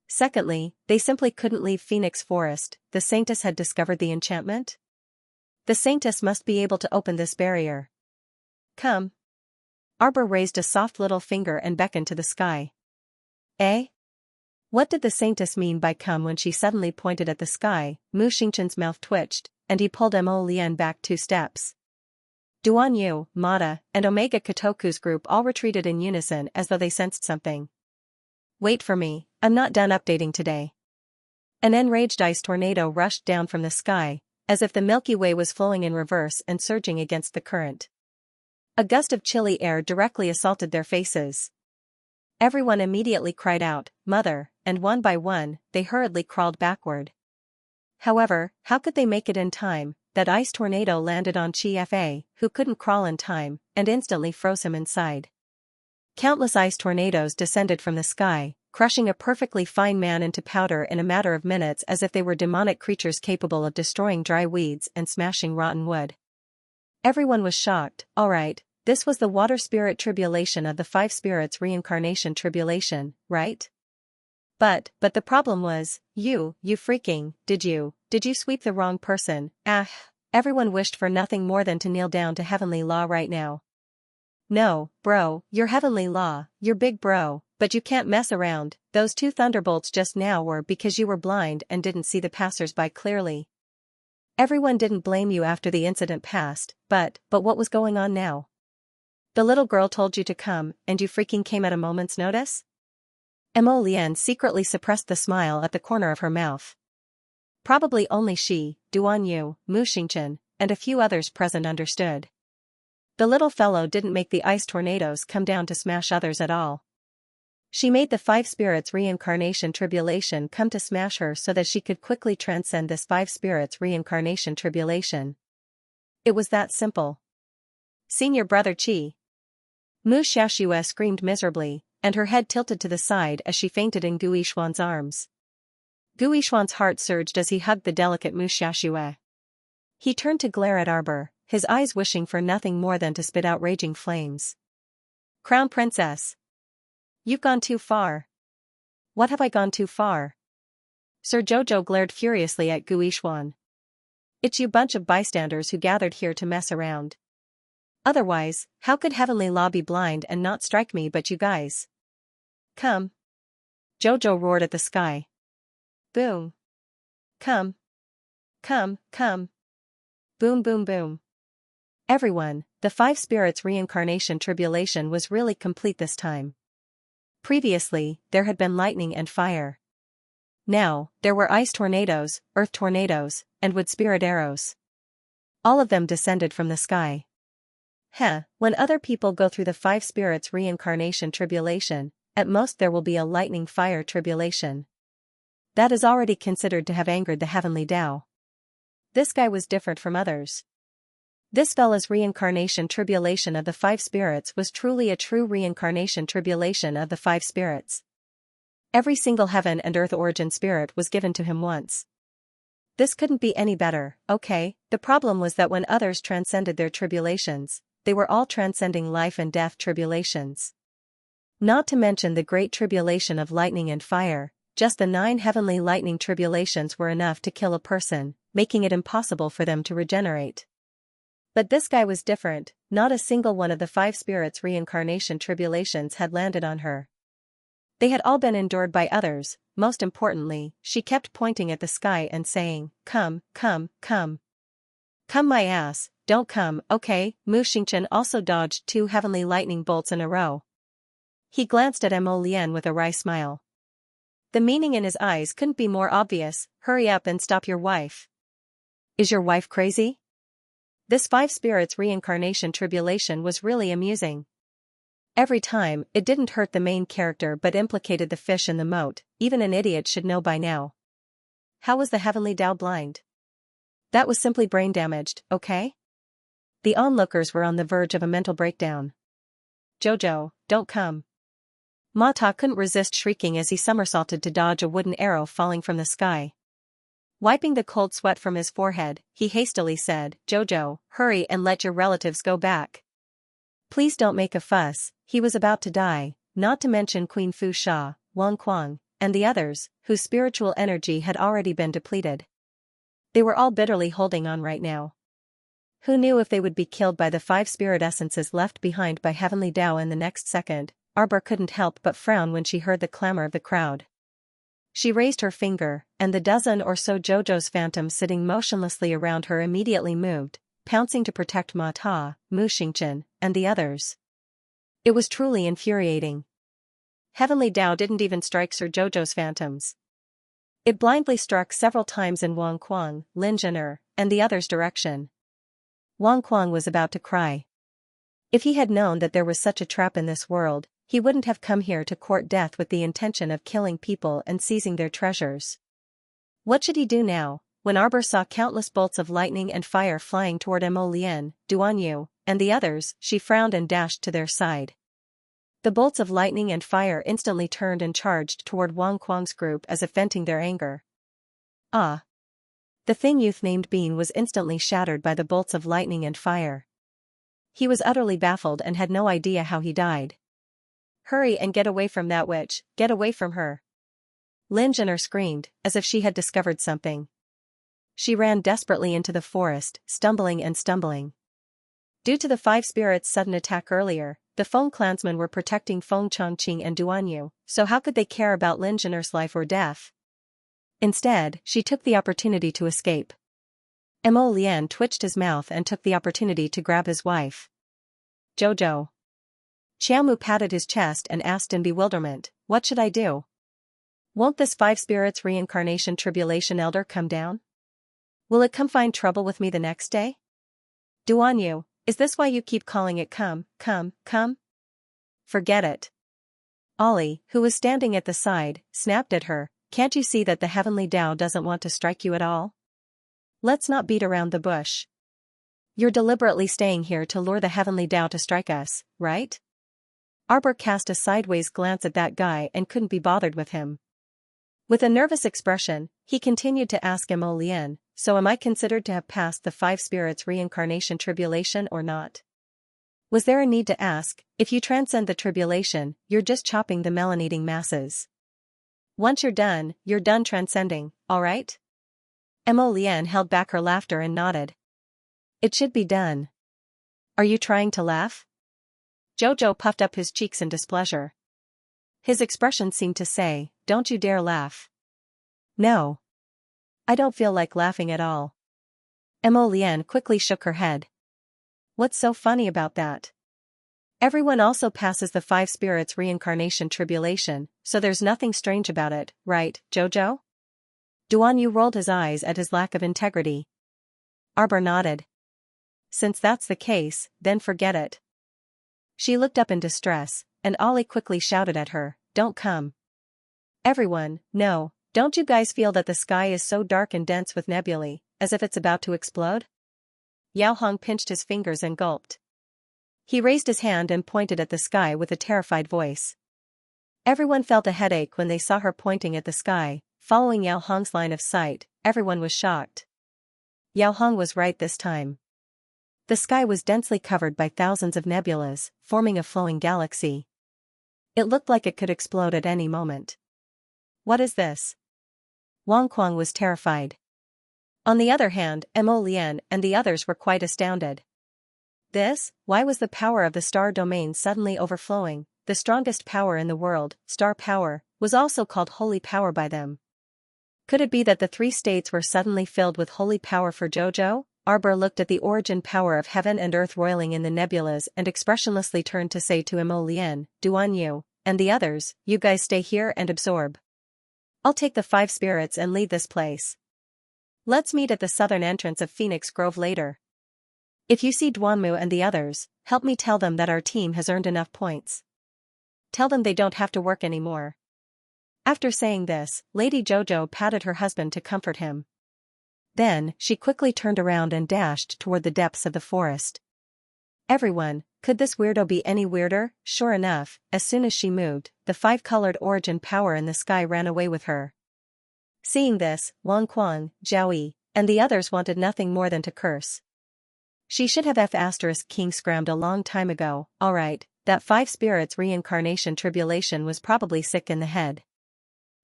Speaker 1: Secondly, they simply couldn't leave Phoenix Forest. The Saintess had discovered the enchantment? The Saintess must be able to open this barrier. Come. Arbor raised a soft little finger and beckoned to the sky. Eh? What did the Saintess mean by come when she suddenly pointed at the sky? Mu Xingqian's mouth twitched, and he pulled Mo Lian back 2 steps. Duan Yu, Mata, and Omega Kotoku's group all retreated in unison as though they sensed something. Wait for me, I'm not done updating today. An enraged ice tornado rushed down from the sky, as if the Milky Way was flowing in reverse and surging against the current. A gust of chilly air directly assaulted their faces. Everyone immediately cried out, "Mother," and one by one, they hurriedly crawled backward. However, how could they make it in time? That ice tornado landed on Xianxia, who couldn't crawl in time, and instantly froze him inside. Countless ice tornadoes descended from the sky, crushing a perfectly fine man into powder in a matter of minutes as if they were demonic creatures capable of destroying dry weeds and smashing rotten wood. Everyone was shocked. Alright, this was the water spirit tribulation of the 5 spirits reincarnation tribulation, right? But the problem was, you freaking, did you sweep the wrong person? Everyone wished for nothing more than to kneel down to heavenly law right now. No, bro, you're heavenly law, you're big bro, but you can't mess around. Those 2 thunderbolts just now were because you were blind and didn't see the passers-by clearly. Everyone didn't blame you after the incident passed, but what was going on now? The little girl told you to come, and you freaking came at a moment's notice? Mo Lian secretly suppressed the smile at the corner of her mouth. Probably only she, Duan Yu, Mu Xingchen, and a few others present understood. The little fellow didn't make the ice tornadoes come down to smash others at all. She made the 5 spirits reincarnation tribulation come to smash her so that she could quickly transcend this 5 spirits reincarnation tribulation. It was that simple. Senior brother Qi. Mu Xiaoxue screamed miserably, and her head tilted to the side as she fainted in Gu Yishuan's arms. Gu Yishuan's heart surged as he hugged the delicate Mu Xiaoxue. He turned to glare at Arbor, his eyes wishing for nothing more than to spit out raging flames. Crown Princess! You've gone too far. What have I gone too far? Sir Jojo glared furiously at Gu Yishuan. It's you bunch of bystanders who gathered here to mess around. Otherwise, how could heavenly law be blind and not strike me but you guys? Come. Jojo roared at the sky. Boom. Come. Come. Boom boom boom. Everyone, the 5 spirits reincarnation tribulation was really complete this time. Previously, there had been lightning and fire. Now, there were ice tornadoes, earth tornadoes, and wood spirit arrows. All of them descended from the sky. When other people go through the 5 spirits reincarnation tribulation, at most there will be a lightning fire tribulation. That is already considered to have angered the heavenly Tao. This guy was different from others. This fella's reincarnation tribulation of the 5 spirits was truly a true reincarnation tribulation of the 5 spirits. Every single heaven and earth origin spirit was given to him once. This couldn't be any better, okay? The problem was that when others transcended their tribulations, they were all transcending life and death tribulations. Not to mention the great tribulation of lightning and fire, just the 9 heavenly lightning tribulations were enough to kill a person, making it impossible for them to regenerate. But this guy was different, not a single one of the 5 spirits reincarnation tribulations had landed on her. They had all been endured by others. Most importantly, she kept pointing at the sky and saying, "Come, come, come. Come my ass, don't come, okay?" Mu Xingchen also dodged 2 heavenly lightning bolts in a row. He glanced at Mo Lian with a wry smile. The meaning in his eyes couldn't be more obvious. Hurry up and stop your wife. Is your wife crazy? This 5 spirits reincarnation tribulation was really amusing. Every time, it didn't hurt the main character but implicated the fish in the moat. Even an idiot should know by now. How was the heavenly Tao blind? That was simply brain damaged, okay? The onlookers were on the verge of a mental breakdown. Jojo, don't come. Ma Ta couldn't resist shrieking as he somersaulted to dodge a wooden arrow falling from the sky. Wiping the cold sweat from his forehead, he hastily said, "Jojo, hurry and let your relatives go back. Please don't make a fuss." He was about to die, not to mention Queen Fu Sha, Wang Kuang, and the others, whose spiritual energy had already been depleted. They were all bitterly holding on right now. Who knew if they would be killed by the 5 spirit essences left behind by Heavenly Tao in the next second? Arbor couldn't help but frown when she heard the clamor of the crowd. She raised her finger, and the dozen or so Jojo's phantoms sitting motionlessly around her immediately moved, pouncing to protect Ma Ta, Mu Xingchen, and the others. It was truly infuriating. Heavenly Tao didn't even strike Sir Jojo's phantoms. It blindly struck several times in Wang Kuang, Lin Zhener, and the other's direction. Wang Kuang was about to cry. If he had known that there was such a trap in this world, he wouldn't have come here to court death with the intention of killing people and seizing their treasures. What should he do now, when Arbor saw countless bolts of lightning and fire flying toward Mo Lian, Duan Yu, and the others? She frowned and dashed to their side. The bolts of lightning and fire instantly turned and charged toward Wang Kuang's group as if venting their anger. Ah! The thing youth named Bean was instantly shattered by the bolts of lightning and fire. He was utterly baffled and had no idea how he died. Hurry and get away from that witch, get away from her! Lin Jin'er screamed, as if she had discovered something. She ran desperately into the forest, stumbling and stumbling. Due to the five spirits' sudden attack earlier, the Feng clansmen were protecting Feng Chongqing and Duan Yu, so how could they care about Lin Jin'er's life or death? Instead, she took the opportunity to escape. Mo Lian twitched his mouth and took the opportunity to grab his wife. Jojo. Xiaomu patted his chest and asked in bewilderment, what should I do? Won't this five spirits reincarnation tribulation elder come down? Will it come find trouble with me the next day? Duan Yu, is this why you keep calling it come? Forget it. Ollie, who was standing at the side, snapped at her, can't you see that the heavenly Tao doesn't want to strike you at all? Let's not beat around the bush. You're deliberately staying here to lure the heavenly Tao to strike us, right? Arbor cast a sideways glance at that guy and couldn't be bothered with him. With a nervous expression, he continued to ask Mo Lian, so am I considered to have passed the five spirits reincarnation tribulation or not? Was there a need to ask? If you transcend the tribulation, you're just chopping the melon-eating masses. Once you're done transcending, alright? Mo Lian held back her laughter and nodded. It should be done. Are you trying to laugh? Jojo puffed up his cheeks in displeasure. His expression seemed to say, don't you dare laugh. No. I don't feel like laughing at all. Mo Lian quickly shook her head. What's so funny about that? Everyone also passes the five spirits reincarnation tribulation, so there's nothing strange about it, right, Jojo? Duan Yu rolled his eyes at his lack of integrity. Arbor nodded. Since that's the case, then forget it. She looked up in distress, and Ollie quickly shouted at her, don't come. Everyone, no, don't you guys feel that the sky is so dark and dense with nebulae, as if it's about to explode? Yao Hong pinched his fingers and gulped. He raised his hand and pointed at the sky with a terrified voice. Everyone felt a headache when they saw her pointing at the sky. Following Yao Hong's line of sight, everyone was shocked. Yao Hong was right this time. The sky was densely covered by thousands of nebulas, forming a flowing galaxy. It looked like it could explode at any moment. What is this? Wang Kuang was terrified. On the other hand, Mo Lian and the others were quite astounded. Why was the power of the star domain suddenly overflowing? The strongest power in the world, star power, was also called holy power by them. Could it be that the three states were suddenly filled with holy power for Jojo? Arbor looked at the origin power of heaven and earth roiling in the nebulas and expressionlessly turned to say to Mo Lian, Duan Yu, and the others, you guys stay here and absorb. I'll take the five spirits and leave this place. Let's meet at the southern entrance of Phoenix Grove later. If you see Duanmu and the others, help me tell them that our team has earned enough points. Tell them they don't have to work anymore. After saying this, Lady Jojo patted her husband to comfort him. Then, she quickly turned around and dashed toward the depths of the forest. Everyone, could this weirdo be any weirder? Sure enough, as soon as she moved, the five-colored origin power in the sky ran away with her. Seeing this, Wang Kuang, Zhao Yi, and the others wanted nothing more than to curse. She should have King scrammed a long time ago. Alright, that five spirits reincarnation tribulation was probably sick in the head.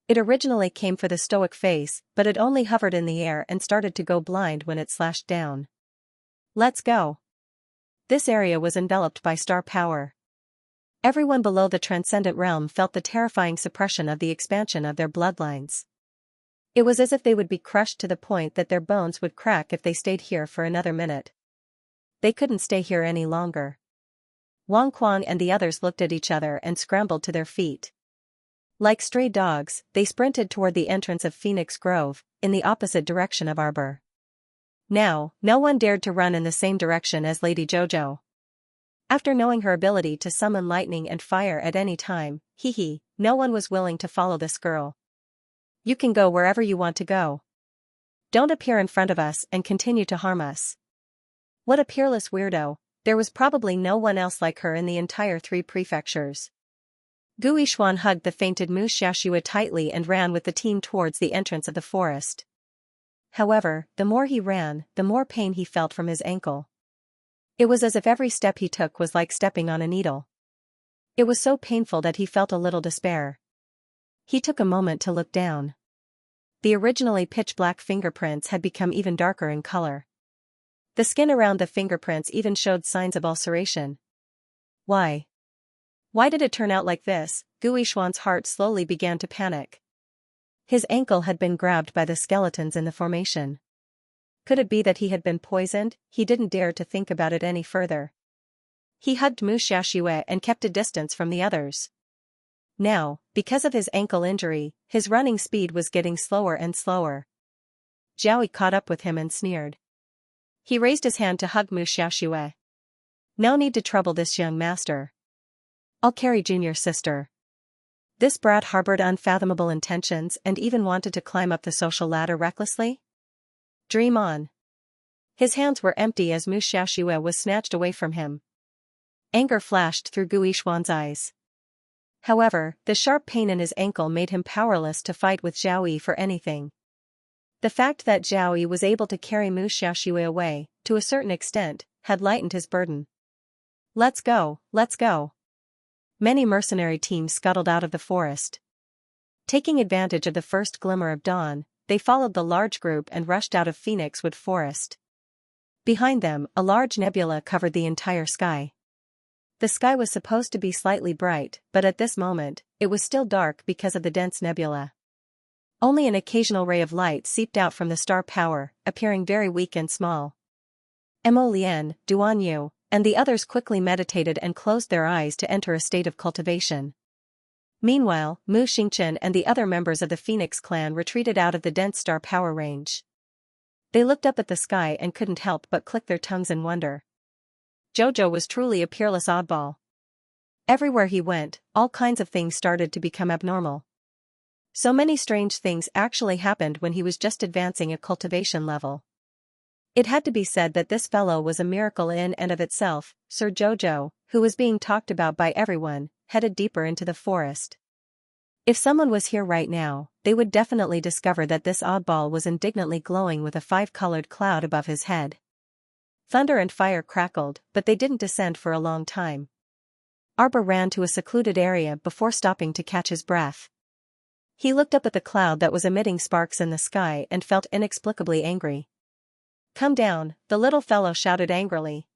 Speaker 1: It originally came for the stoic face, but it only hovered in the air and started to go blind when it slashed down. Let's go. This area was enveloped by star power. Everyone below the transcendent realm felt the terrifying suppression of the expansion of their bloodlines. It was as if they would be crushed to the point that their bones would crack if they stayed here for another minute. They couldn't stay here any longer. Wang Kuang and the others looked at each other and scrambled to their feet. Like stray dogs, they sprinted toward the entrance of Phoenix Grove, in the opposite direction of Arbor. Now, no one dared to run in the same direction as Lady Jojo. After knowing her ability to summon lightning and fire at any time, no one was willing to follow this girl. You can go wherever you want to go. Don't appear in front of us and continue to harm us. What a peerless weirdo, there was probably no one else like her in the entire 3 prefectures. Gu Yixuan hugged the fainted Mu Xiaoxue tightly and ran with the team towards the entrance of the forest. However, the more he ran, the more pain he felt from his ankle. It was as if every step he took was like stepping on a needle. It was so painful that he felt a little despair. He took a moment to look down. The originally pitch-black fingerprints had become even darker in color. The skin around the fingerprints even showed signs of ulceration. Why? Why did it turn out like this? Gu Yixuan's heart slowly began to panic. His ankle had been grabbed by the skeletons in the formation. Could it be that he had been poisoned? He didn't dare to think about it any further. He hugged Mu Xiaoxue and kept a distance from the others. Now, because of his ankle injury, his running speed was getting slower and slower. Zhao caught up with him and sneered. He raised his hand to hug Mu Xiaoxue. No need to trouble this young master. I'll carry junior sister. This brat harbored unfathomable intentions and even wanted to climb up the social ladder recklessly? Dream on. His hands were empty as Mu Xiaoxue was snatched away from him. Anger flashed through Gu Yixuan's eyes. However, the sharp pain in his ankle made him powerless to fight with Zhao Yi for anything. The fact that Zhao Yi was able to carry Mu Xiaoxue away, to a certain extent, had lightened his burden. Let's go, let's go. Many mercenary teams scuttled out of the forest. Taking advantage of the first glimmer of dawn, they followed the large group and rushed out of Phoenix Wood Forest. Behind them, a large nebula covered the entire sky. The sky was supposed to be slightly bright, but at this moment, it was still dark because of the dense nebula. Only an occasional ray of light seeped out from the star power, appearing very weak and small. Mo Lian, Duan Yu, and the others quickly meditated and closed their eyes to enter a state of cultivation. Meanwhile, Mu Xingchen and the other members of the Phoenix clan retreated out of the dense star power range. They looked up at the sky and couldn't help but click their tongues in wonder. Jojo was truly a peerless oddball. Everywhere he went, all kinds of things started to become abnormal. So many strange things actually happened when he was just advancing a cultivation level. It had to be said that this fellow was a miracle in and of itself. Sir Jojo, who was being talked about by everyone, headed deeper into the forest. If someone was here right now, they would definitely discover that this oddball was indignantly glowing with a 5-colored cloud above his head. Thunder and fire crackled, but they didn't descend for a long time. Arbor ran to a secluded area before stopping to catch his breath. He looked up at the cloud that was emitting sparks in the sky and felt inexplicably angry. Come down, the little fellow shouted angrily.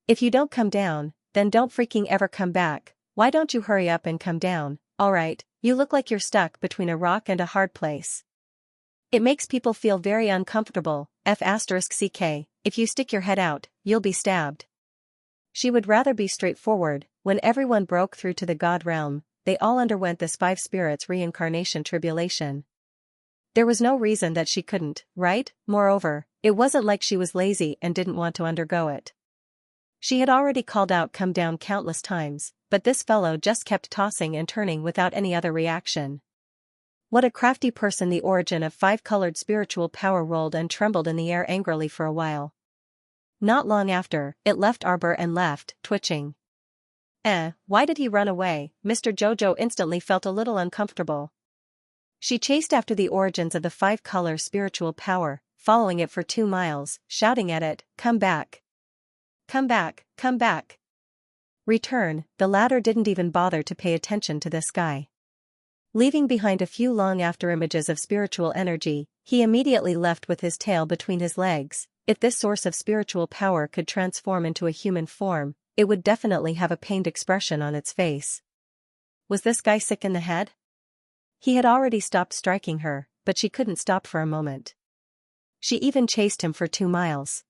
Speaker 1: If you don't come down, then don't freaking ever come back. Why don't you hurry up and come down? Alright, you look like you're stuck between a rock and a hard place. It makes people feel very uncomfortable. F***ck, if you stick your head out, you'll be stabbed. She would rather be straightforward. When everyone broke through to the god realm, they all underwent this 5 spirits reincarnation tribulation. There was no reason that she couldn't, right? Moreover, it wasn't like she was lazy and didn't want to undergo it. She had already called out come down countless times, but this fellow just kept tossing and turning without any other reaction. What a crafty person! The origin of 5-colored spiritual power rolled and trembled in the air angrily for a while. Not long after, it left Arbor and left, twitching. Why did he run away? Mr. Jojo instantly felt a little uncomfortable. She chased after the origins of the 5-color spiritual power, following it for 2 miles, shouting at it, come back. Come back, come back. Return. The latter didn't even bother to pay attention to this guy. Leaving behind a few long after images of spiritual energy, he immediately left with his tail between his legs. If this source of spiritual power could transform into a human form, it would definitely have a pained expression on its face. Was this guy sick in the head? He had already stopped striking her, but she couldn't stop for a moment. She even chased him for 2 miles.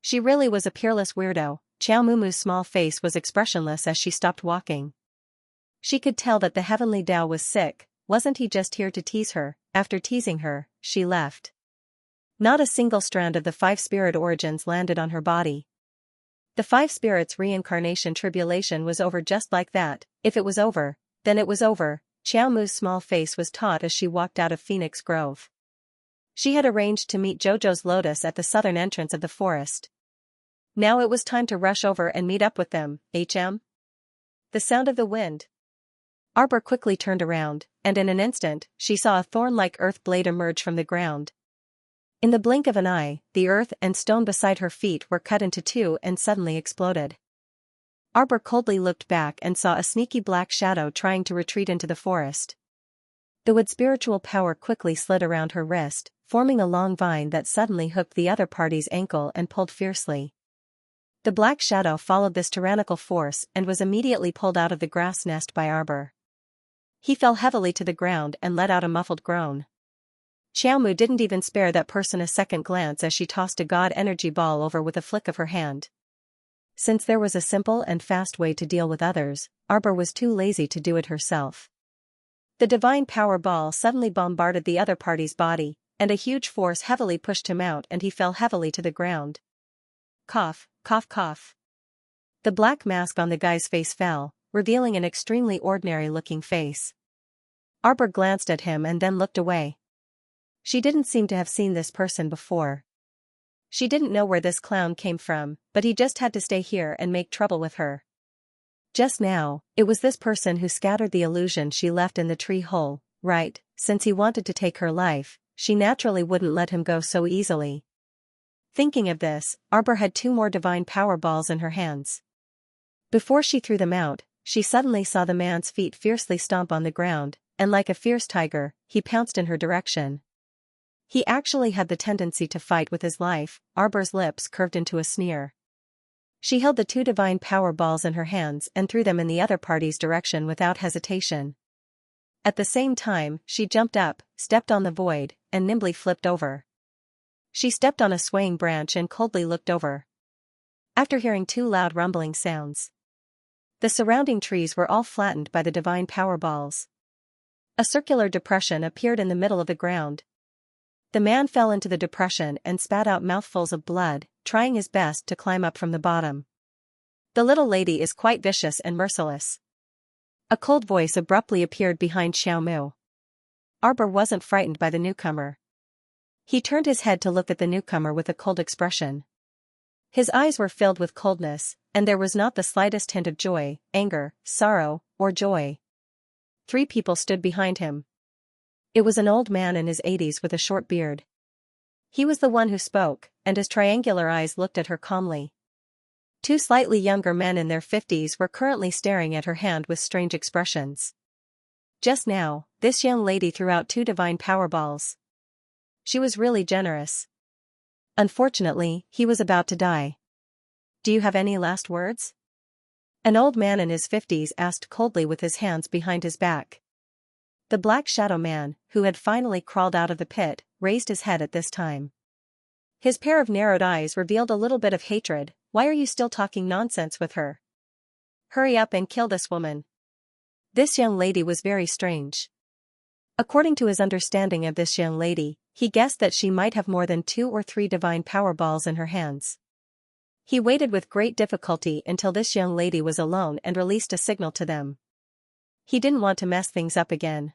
Speaker 1: She really was a peerless weirdo. Qiao Mumu's small face was expressionless as she stopped walking. She could tell that the heavenly Tao was sick. Wasn't he just here to tease her? After teasing her, she left. Not a single strand of the 5 spirit origins landed on her body. The 5 spirits reincarnation tribulation was over just like that. If it was over, then it was over. Xiao Mu's small face was taut as she walked out of Phoenix Grove. She had arranged to meet Jojo's Lotus at the southern entrance of the forest. Now it was time to rush over and meet up with them. The sound of the wind. Arbor quickly turned around, and in an instant, she saw a thorn-like earth blade emerge from the ground. In the blink of an eye, the earth and stone beside her feet were cut into two and suddenly exploded. Arbor coldly looked back and saw a sneaky black shadow trying to retreat into the forest. The wood spiritual power quickly slid around her wrist, forming a long vine that suddenly hooked the other party's ankle and pulled fiercely. The black shadow followed this tyrannical force and was immediately pulled out of the grass nest by Arbor. He fell heavily to the ground and let out a muffled groan. Xiao Mu didn't even spare that person a second glance as she tossed a god energy ball over with a flick of her hand. Since there was a simple and fast way to deal with others, Arbor was too lazy to do it herself. The divine power ball suddenly bombarded the other party's body, and a huge force heavily pushed him out and he fell heavily to the ground. Cough, cough, cough. The black mask on the guy's face fell, revealing an extremely ordinary-looking face. Arbor glanced at him and then looked away. She didn't seem to have seen this person before. She didn't know where this clown came from, but he just had to stay here and make trouble with her. Just now, it was this person who scattered the illusion she left in the tree hole, right? Since he wanted to take her life, she naturally wouldn't let him go so easily. Thinking of this, Arbor had 2 more divine power balls in her hands. Before she threw them out, she suddenly saw the man's feet fiercely stomp on the ground, and like a fierce tiger, he pounced in her direction. He actually had the tendency to fight with his life. Arbor's lips curved into a sneer. She held the 2 divine power balls in her hands and threw them in the other party's direction without hesitation. At the same time, she jumped up, stepped on the void, and nimbly flipped over. She stepped on a swaying branch and coldly looked over. After hearing 2 loud rumbling sounds, the surrounding trees were all flattened by the divine power balls. A circular depression appeared in the middle of the ground. The man fell into the depression and spat out mouthfuls of blood, trying his best to climb up from the bottom. The little lady is quite vicious and merciless. A cold voice abruptly appeared behind Xiao Mu. Arbor wasn't frightened by the newcomer. He turned his head to look at the newcomer with a cold expression. His eyes were filled with coldness, and there was not the slightest hint of joy, anger, sorrow, or joy. 3 people stood behind him. It was an old man in his 80s with a short beard. He was the one who spoke, and his triangular eyes looked at her calmly. 2 slightly younger men in their 50s were currently staring at her hand with strange expressions. Just now, this young lady threw out 2 divine power balls. She was really generous. Unfortunately, he was about to die. Do you have any last words? An old man in his 50s asked coldly with his hands behind his back. The black shadow man, who had finally crawled out of the pit, raised his head at this time. His pair of narrowed eyes revealed a little bit of hatred. Why are you still talking nonsense with her? Hurry up and kill this woman. This young lady was very strange. According to his understanding of this young lady, he guessed that she might have more than 2 or 3 divine power balls in her hands. He waited with great difficulty until this young lady was alone and released a signal to them. He didn't want to mess things up again.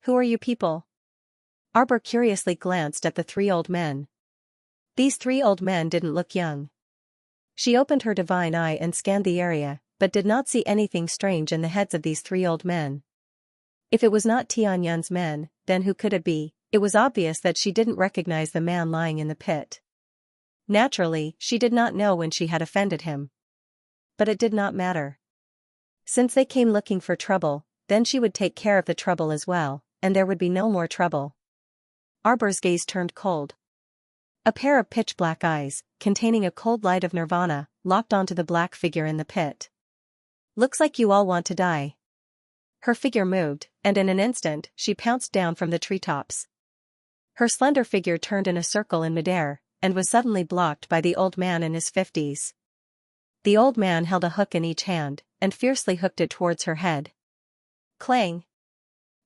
Speaker 1: Who are you people? Arbor curiously glanced at the 3 old men. These 3 old men didn't look young. She opened her divine eye and scanned the area, but did not see anything strange in the heads of these 3 old men. If it was not Tianyun's men, then who could it be? It was obvious that she didn't recognize the man lying in the pit. Naturally, she did not know when she had offended him. But it did not matter. Since they came looking for trouble, then she would take care of the trouble as well, and there would be no more trouble. Arbor's gaze turned cold. A pair of pitch-black eyes, containing a cold light of nirvana, locked onto the black figure in the pit. Looks like you all want to die. Her figure moved, and in an instant, she pounced down from the treetops. Her slender figure turned in a circle in midair, and was suddenly blocked by the old man in his 50s. The old man held a hook in each hand, and fiercely hooked it towards her head. Clang!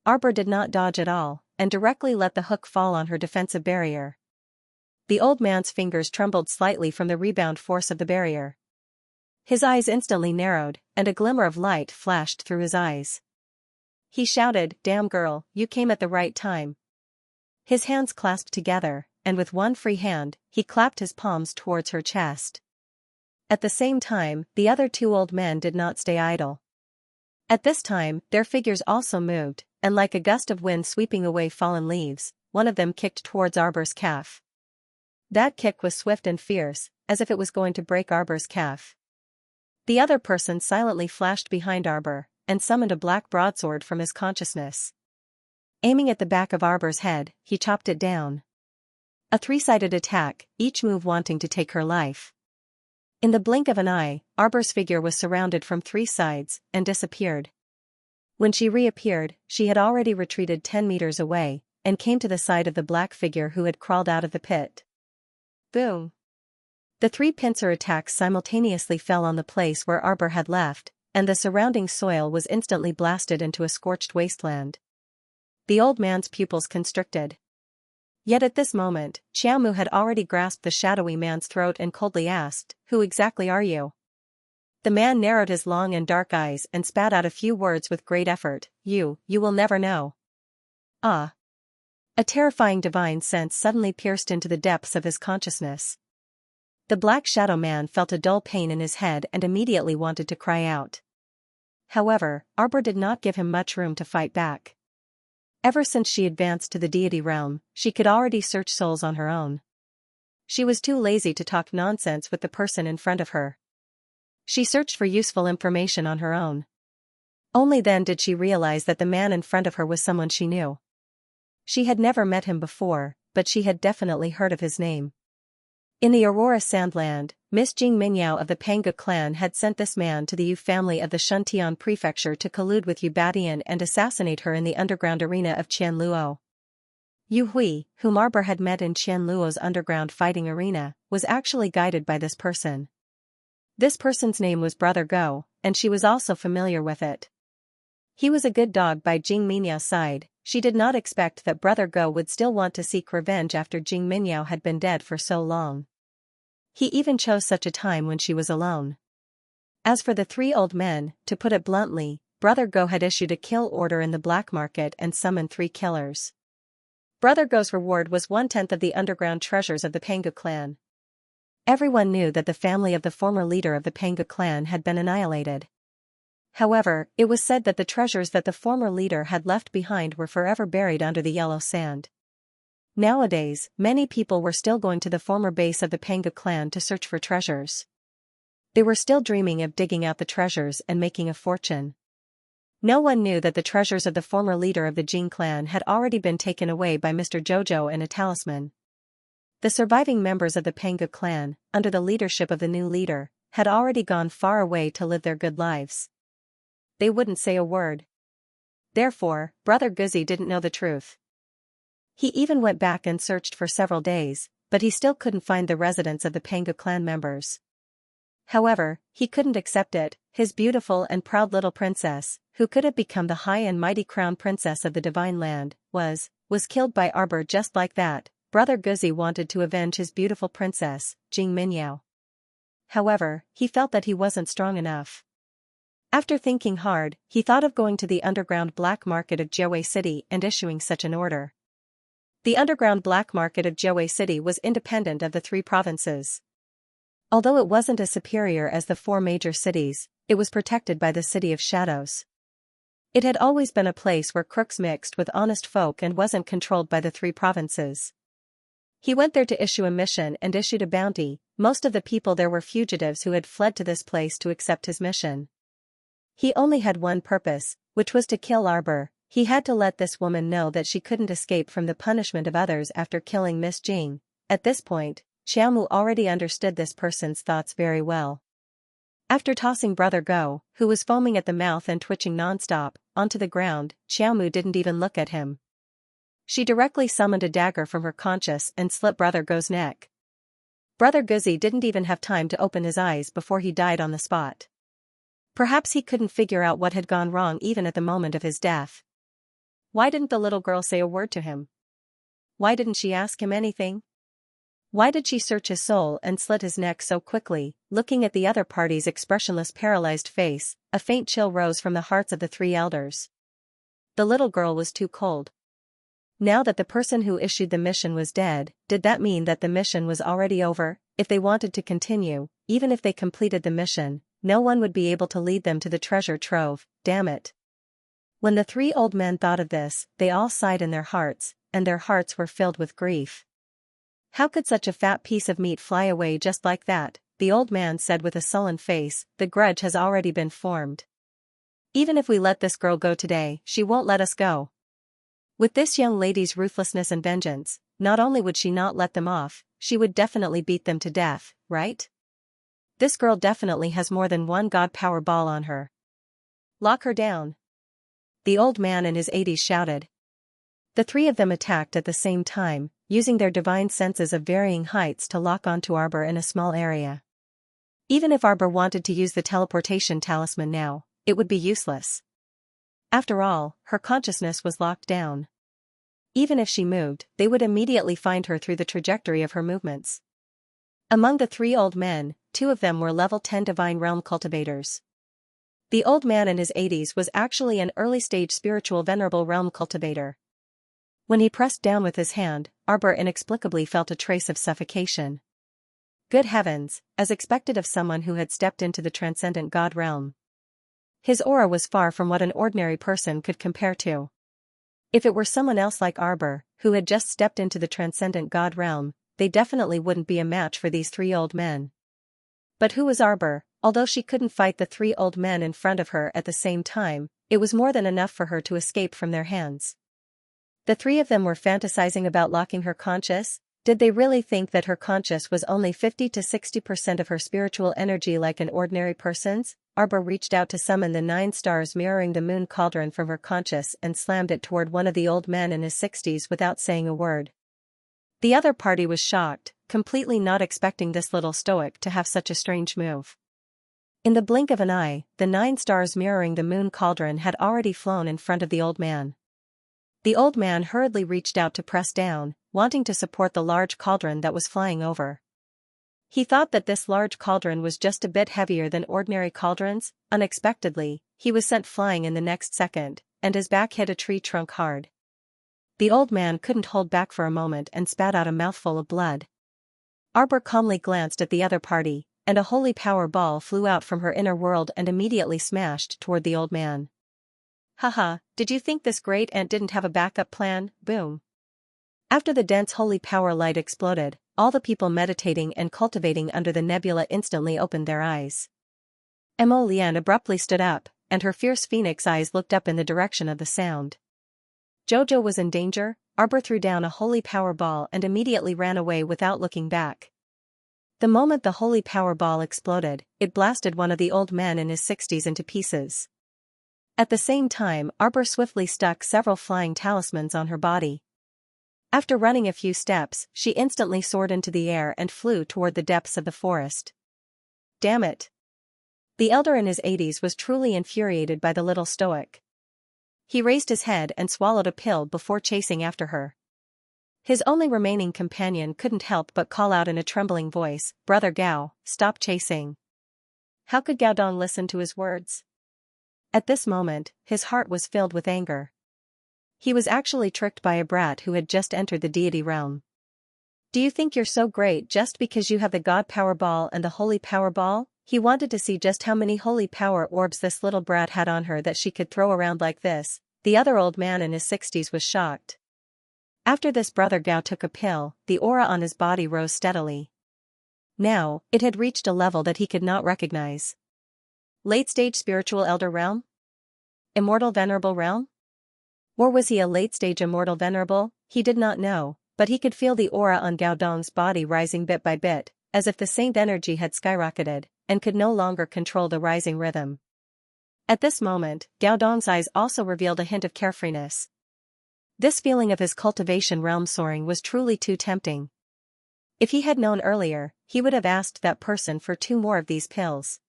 Speaker 1: Arbor did not dodge at all, and directly let the hook fall on her defensive barrier. the old man's fingers trembled slightly from the rebound force of the barrier. His eyes instantly narrowed, and a glimmer of light flashed through his eyes. He shouted, "Damn girl, you came at the right time." His hands clasped together, and with one free hand, he clapped his palms towards her chest. At the same time, the other two old men did not stay idle. At this time, their figures also moved, and like a gust of wind sweeping away fallen leaves, one of them kicked towards Arbor's calf. That kick was swift and fierce, as if it was going to break Arbor's calf. The other person silently flashed behind Arbor, and summoned a black broadsword from his consciousness. Aiming at the back of Arbor's head, he chopped it down. A three-sided attack, each move wanting to take her life. In the blink of an eye, Arbor's figure was surrounded from three sides, and disappeared. When she reappeared, she had already retreated 10 meters away, and came to the side of the black figure who had crawled out of the pit. Boom! The three pincer attacks simultaneously fell on the place where Arbor had left, and the surrounding soil was instantly blasted into a scorched wasteland. The old man's pupils constricted. Yet at this moment, Xiaomu had already grasped the shadowy man's throat and coldly asked, "Who exactly are you?" The man narrowed his long and dark eyes and spat out a few words with great effort, You will never know." Ah! A terrifying divine sense suddenly pierced into the depths of his consciousness. The black shadow man felt a dull pain in his head and immediately wanted to cry out. However, Arbor did not give him much room to fight back. Ever since she advanced to the deity realm, she could already search souls on her own. She was too lazy to talk nonsense with the person in front of her. She searched for useful information on her own. Only then did she realize that the man in front of her was someone she knew. She had never met him before, but she had definitely heard of his name. In the Aurora Sandland, Miss Jing Mingyao of the Panga clan had sent this man to the Yu family of the Shuntian prefecture to collude with Yu Badian and assassinate her in the underground arena of Qianluo. Yu Hui, whom Arbor had met in Qianluo's underground fighting arena, was actually guided by this person. This person's name was Brother Go, and she was also familiar with it. He was a good dog by Jing Minyao's side. She did not expect that Brother Go would still want to seek revenge after Jing Minyao had been dead for so long. He even chose such a time when she was alone. As for the three old men, to put it bluntly, Brother Go had issued a kill order in the black market and summoned 3 killers. Brother Go's reward was 1/10 of the underground treasures of the Panga clan. Everyone knew that the family of the former leader of the Panga clan had been annihilated. However, it was said that the treasures that the former leader had left behind were forever buried under the yellow sand. Nowadays, many people were still going to the former base of the Panga clan to search for treasures. They were still dreaming of digging out the treasures and making a fortune. No one knew that the treasures of the former leader of the Jing clan had already been taken away by Mr. Jojo and a talisman. The surviving members of the Panga clan, under the leadership of the new leader, had already gone far away to live their good lives. They wouldn't say a word. Therefore, Brother Guzzi didn't know the truth. He even went back and searched for several days, but he still couldn't find the residence of the Panga clan members. However, he couldn't accept it. His beautiful and proud little princess, who could have become the high and mighty crown princess of the divine land, was killed by Arbor just like that. Brother Guzzi wanted to avenge his beautiful princess, Jing Minyao. However, he felt that he wasn't strong enough. After thinking hard, he thought of going to the underground black market of Jiawei City and issuing such an order. The underground black market of Jiawei City was independent of the 3 provinces. Although it wasn't as superior as the 4 major cities, it was protected by the City of Shadows. It had always been a place where crooks mixed with honest folk and wasn't controlled by the 3 provinces. He went there to issue a mission and issued a bounty. Most of the people there were fugitives who had fled to this place to accept his mission. He only had one purpose, which was to kill Arbor. He had to let this woman know that she couldn't escape from the punishment of others after killing Miss Jing. At this point, Xiaomu already understood this person's thoughts very well. After tossing Brother Go, who was foaming at the mouth and twitching non-stop, onto the ground, Xiaomu didn't even look at him. She directly summoned a dagger from her conscience and slit Brother Go's neck. Brother Guzzi didn't even have time to open his eyes before he died on the spot. Perhaps he couldn't figure out what had gone wrong even at the moment of his death. Why didn't the little girl say a word to him? Why didn't she ask him anything? Why did she search his soul and slit his neck so quickly? Looking at the other party's expressionless paralyzed face, a faint chill rose from the hearts of the three elders. The little girl was too cold. Now that the person who issued the mission was dead, did that mean that the mission was already over? If they wanted to continue, even if they completed the mission, no one would be able to lead them to the treasure trove, damn it. When the three old men thought of this, they all sighed in their hearts, and their hearts were filled with grief. How could such a fat piece of meat fly away just like that? The old man said with a sullen face. The grudge has already been formed. Even if we let this girl go today, she won't let us go. With this young lady's ruthlessness and vengeance, not only would she not let them off, she would definitely beat them to death, right? This girl definitely has more than one god power ball on her. Lock her down. The old man in his 80s shouted. The three of them attacked at the same time, using their divine senses of varying heights to lock onto Arbor in a small area. Even if Arbor wanted to use the teleportation talisman now, it would be useless. After all, her consciousness was locked down. Even if she moved, they would immediately find her through the trajectory of her movements. Among the three old men, two of them were level 10 divine realm cultivators. The old man in his 80s was actually an early-stage spiritual venerable realm cultivator. When he pressed down with his hand, Arbor inexplicably felt a trace of suffocation. Good heavens, as expected of someone who had stepped into the transcendent god realm. His aura was far from what an ordinary person could compare to. If it were someone else like Arbor, who had just stepped into the transcendent god realm, they definitely wouldn't be a match for these three old men. But who was Arbor? Although she couldn't fight the three old men in front of her at the same time, it was more than enough for her to escape from their hands. The three of them were fantasizing about locking her conscious. Did they really think that her conscious was only 50 to 60% of her spiritual energy like an ordinary person's? Arbor reached out to summon the 9 stars mirroring the moon cauldron from her conscious and slammed it toward one of the old men in his 60s without saying a word. The other party was shocked, completely not expecting this little stoic to have such a strange move. In the blink of an eye, the 9 stars mirroring the moon cauldron had already flown in front of the old man. The old man hurriedly reached out to press down, wanting to support the large cauldron that was flying over. He thought that this large cauldron was just a bit heavier than ordinary cauldrons. Unexpectedly, he was sent flying in the next second, and his back hit a tree trunk hard. The old man couldn't hold back for a moment and spat out a mouthful of blood. Arbor calmly glanced at the other party, and a holy power ball flew out from her inner world and immediately smashed toward the old man. Haha, did you think this great aunt didn't have a backup plan? Boom. After the dense holy power light exploded, all the people meditating and cultivating under the nebula instantly opened their eyes. Emo Lian abruptly stood up, and her fierce phoenix eyes looked up in the direction of the sound. Jojo was in danger. Arbor threw down a holy power ball and immediately ran away without looking back. The moment the holy power ball exploded, it blasted one of the old men in his 60s into pieces. At the same time, Arbor swiftly stuck several flying talismans on her body. After running a few steps, she instantly soared into the air and flew toward the depths of the forest. Damn it! The elder in his 80s was truly infuriated by the little stoic. He raised his head and swallowed a pill before chasing after her. His only remaining companion couldn't help but call out in a trembling voice, "Brother Gao, stop chasing." How could Gao Dong listen to his words? At this moment, his heart was filled with anger. He was actually tricked by a brat who had just entered the deity realm. Do you think you're so great just because you have the God Power Ball and the Holy Power Ball? He wanted to see just how many holy power orbs this little brat had on her that she could throw around like this. The other old man in his 60s was shocked. After this, Brother Gao took a pill, the aura on his body rose steadily. Now, it had reached a level that he could not recognize. Late-stage spiritual elder realm? Immortal venerable realm? Or was he a late-stage immortal venerable? He did not know, but he could feel the aura on Gao Dong's body rising bit by bit, as if the saint energy had skyrocketed, and could no longer control the rising rhythm. At this moment, Gao Dong's eyes also revealed a hint of carefreeness. This feeling of his cultivation realm soaring was truly too tempting. If he had known earlier, he would have asked that person for 2 more of these pills.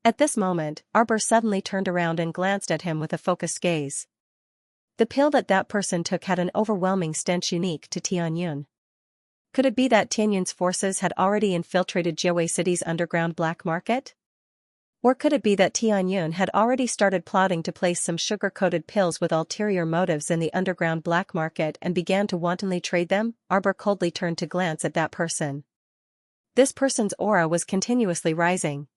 Speaker 1: At this moment, Arbor suddenly turned around and glanced at him with a focused gaze. The pill that person took had an overwhelming stench unique to Tianyun. Could it be that Tianyun's forces had already infiltrated Jiawei City's underground black market? Or could it be that Tianyun had already started plotting to place some sugar-coated pills with ulterior motives in the underground black market and began to wantonly trade them? Arbor coldly turned to glance at that person. This person's aura was continuously rising.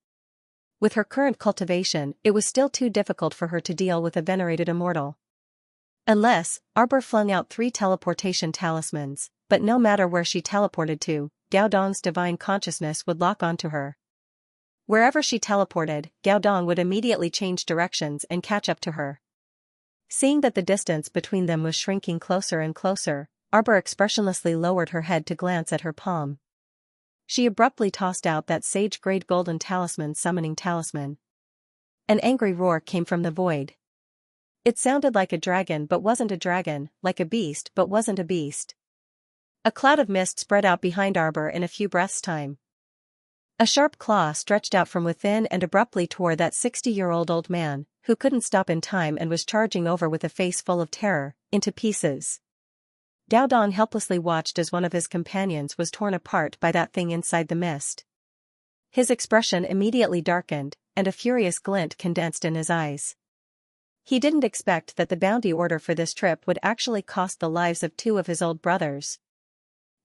Speaker 1: With her current cultivation, it was still too difficult for her to deal with a venerated immortal. Unless, Arbor flung out 3 teleportation talismans, but no matter where she teleported to, Gao Dong's divine consciousness would lock onto her. Wherever she teleported, Gao Dong would immediately change directions and catch up to her. Seeing that the distance between them was shrinking closer and closer, Arbor expressionlessly lowered her head to glance at her palm. She abruptly tossed out that sage-grade golden talisman summoning talisman. An angry roar came from the void. It sounded like a dragon but wasn't a dragon, like a beast but wasn't a beast. A cloud of mist spread out behind Arbor in a few breaths' time. A sharp claw stretched out from within and abruptly tore that 60-year-old old man, who couldn't stop in time and was charging over with a face full of terror, into pieces. Gao Dong helplessly watched as one of his companions was torn apart by that thing inside the mist. His expression immediately darkened, and a furious glint condensed in his eyes. He didn't expect that the bounty order for this trip would actually cost the lives of 2 of his old brothers.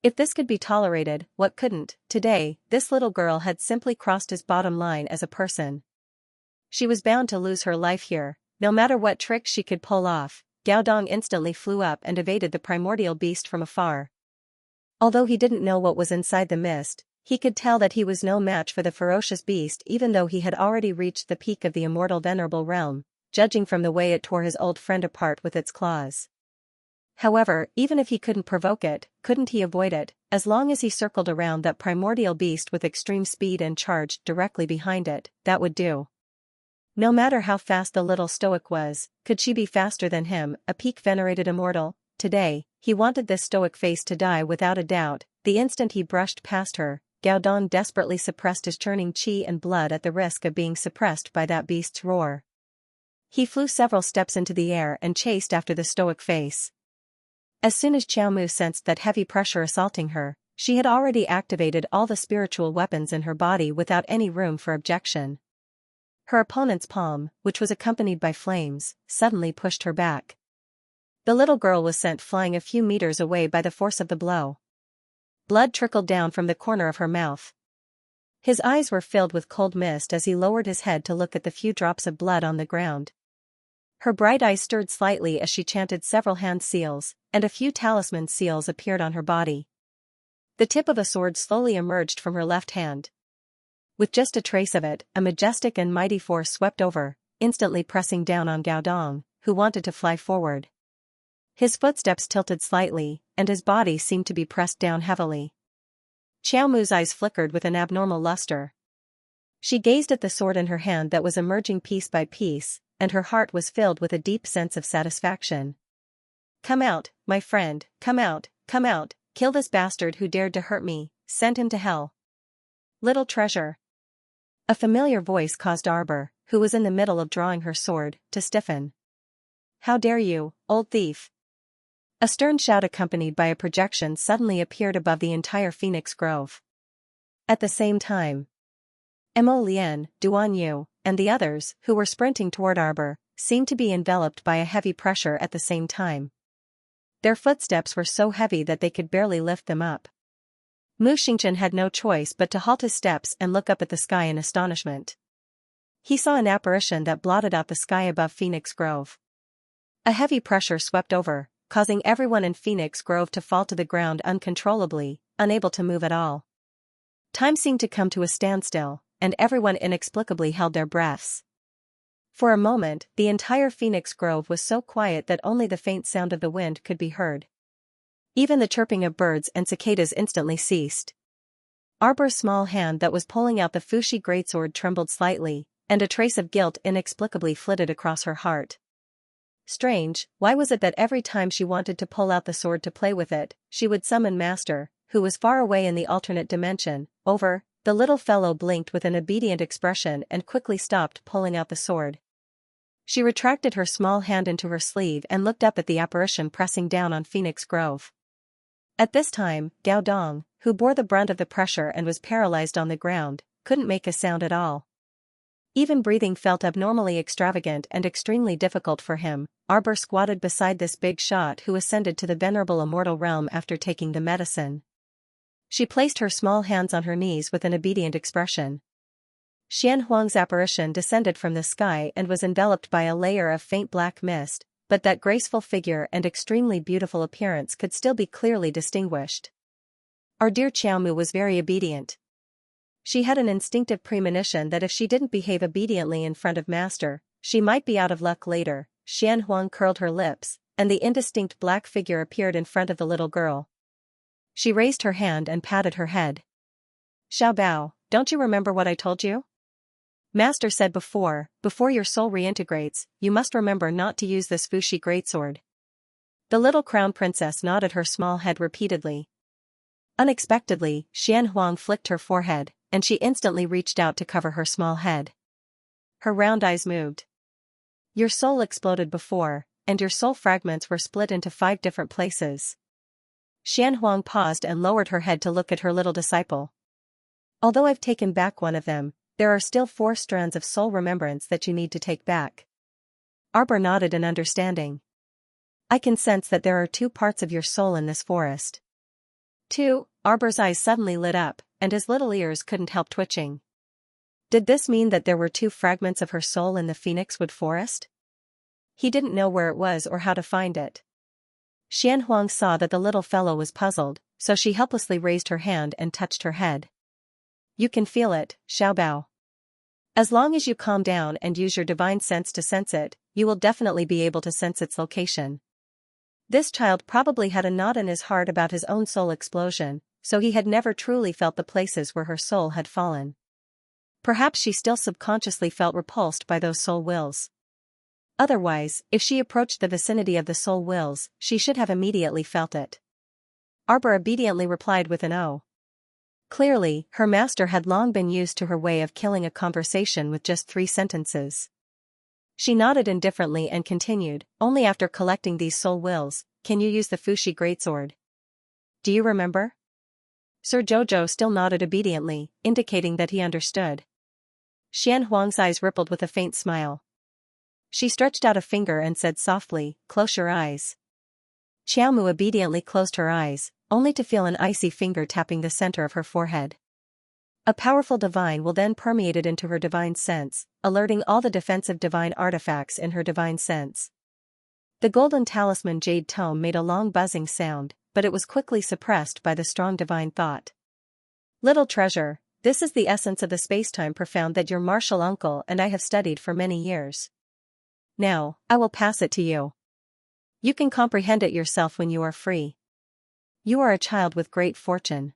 Speaker 1: If this could be tolerated, what couldn't? Today, this little girl had simply crossed his bottom line as a person. She was bound to lose her life here, no matter what trick she could pull off. Gao Dong instantly flew up and evaded the primordial beast from afar. Although he didn't know what was inside the mist, he could tell that he was no match for the ferocious beast even though he had already reached the peak of the immortal venerable realm, judging from the way it tore his old friend apart with its claws. However, even if he couldn't provoke it, couldn't he avoid it? As long as he circled around that primordial beast with extreme speed and charged directly behind it, that would do. No matter how fast the little stoic was, could she be faster than him, a peak venerated immortal? Today, he wanted this stoic face to die without a doubt. The instant he brushed past her, Gao Dong desperately suppressed his churning qi and blood at the risk of being suppressed by that beast's roar. He flew several steps into the air and chased after the stoic face. As soon as Qiao Mu sensed that heavy pressure assaulting her, she had already activated all the spiritual weapons in her body without any room for objection. Her opponent's palm, which was accompanied by flames, suddenly pushed her back. The little girl was sent flying a few meters away by the force of the blow. Blood trickled down from the corner of her mouth. His eyes were filled with cold mist as he lowered his head to look at the few drops of blood on the ground. Her bright eyes stirred slightly as she chanted several hand seals, and a few talisman seals appeared on her body. The tip of a sword slowly emerged from her left hand. With just a trace of it, a majestic and mighty force swept over, instantly pressing down on Gao Dong, who wanted to fly forward. His footsteps tilted slightly, and his body seemed to be pressed down heavily. Qiao Mu's eyes flickered with an abnormal luster. She gazed at the sword in her hand that was emerging piece by piece, and her heart was filled with a deep sense of satisfaction. "Come out, my friend, come out, kill this bastard who dared to hurt me, send him to hell. Little treasure." A familiar voice caused Arbor, who was in the middle of drawing her sword, to stiffen. "How dare you, old thief!" A stern shout accompanied by a projection suddenly appeared above the entire Phoenix Grove. At the same time, Mo Lian, Duan Yu, and the others, who were sprinting toward Arbor, seemed to be enveloped by a heavy pressure at the same time. Their footsteps were so heavy that they could barely lift them up. Mu Xingchen had no choice but to halt his steps and look up at the sky in astonishment. He saw an apparition that blotted out the sky above Phoenix Grove. A heavy pressure swept over, causing everyone in Phoenix Grove to fall to the ground uncontrollably, unable to move at all. Time seemed to come to a standstill, and everyone inexplicably held their breaths. For a moment, the entire Phoenix Grove was so quiet that only the faint sound of the wind could be heard. Even the chirping of birds and cicadas instantly ceased. Arbor's small hand that was pulling out the Fushi greatsword trembled slightly, and a trace of guilt inexplicably flitted across her heart. Strange, why was it that every time she wanted to pull out the sword to play with it, she would summon Master, who was far away in the alternate dimension? Over. The little fellow blinked with an obedient expression and quickly stopped pulling out the sword. She retracted her small hand into her sleeve and looked up at the apparition pressing down on Phoenix Grove. At this time, Gao Dong, who bore the brunt of the pressure and was paralyzed on the ground, couldn't make a sound at all. Even breathing felt abnormally extravagant and extremely difficult for him. Arbor squatted beside this big shot who ascended to the venerable immortal realm after taking the medicine. She placed her small hands on her knees with an obedient expression. Xian Huang's apparition descended from the sky and was enveloped by a layer of faint black mist, but that graceful figure and extremely beautiful appearance could still be clearly distinguished. Our dear Xiaomu was very obedient. She had an instinctive premonition that if she didn't behave obediently in front of Master, she might be out of luck later. Xian Huang curled her lips, and the indistinct black figure appeared in front of the little girl. She raised her hand and patted her head. Xiao Bao, don't you remember what I told you? Master said before your soul reintegrates, you must remember not to use this Fuxi greatsword. The little crown princess nodded her small head repeatedly. Unexpectedly, Xian Huang flicked her forehead, and she instantly reached out to cover her small head. Her round eyes moved. Your soul exploded before, and your soul fragments were split into 5 different places. Xian Huang paused and lowered her head to look at her little disciple. Although I've taken back one of them, there are still 4 strands of soul remembrance that you need to take back. Arbor nodded in understanding. I can sense that there are 2 parts of your soul in this forest. 2, Arbor's eyes suddenly lit up, and his little ears couldn't help twitching. Did this mean that there were 2 fragments of her soul in the Phoenixwood forest? He didn't know where it was or how to find it. Xian Huang saw that the little fellow was puzzled, so she helplessly raised her hand and touched her head. You can feel it, Xiao Bao. As long as you calm down and use your divine sense to sense it, you will definitely be able to sense its location. This child probably had a knot in his heart about his own soul explosion, so he had never truly felt the places where her soul had fallen. Perhaps she still subconsciously felt repulsed by those soul wills. Otherwise, if she approached the vicinity of the soul wills, she should have immediately felt it. Arbor obediently replied with an "oh." Clearly, her master had long been used to her way of killing a conversation with just 3 sentences. She nodded indifferently and continued, only after collecting these soul wills, can you use the Fuxi greatsword? Do you remember? Sir Jojo still nodded obediently, indicating that he understood. Xian Huang's eyes rippled with a faint smile. She stretched out a finger and said softly, close your eyes. Xiaomu obediently closed her eyes, only to feel an icy finger tapping the center of her forehead. A powerful divine will then permeated into her divine sense, alerting all the defensive divine artifacts in her divine sense. The golden talisman jade tome made a long buzzing sound, but it was quickly suppressed by the strong divine thought. Little treasure, this is the essence of the spacetime profound that your martial uncle and I have studied for many years. Now, I will pass it to you. You can comprehend it yourself when you are free. You are a child with great fortune.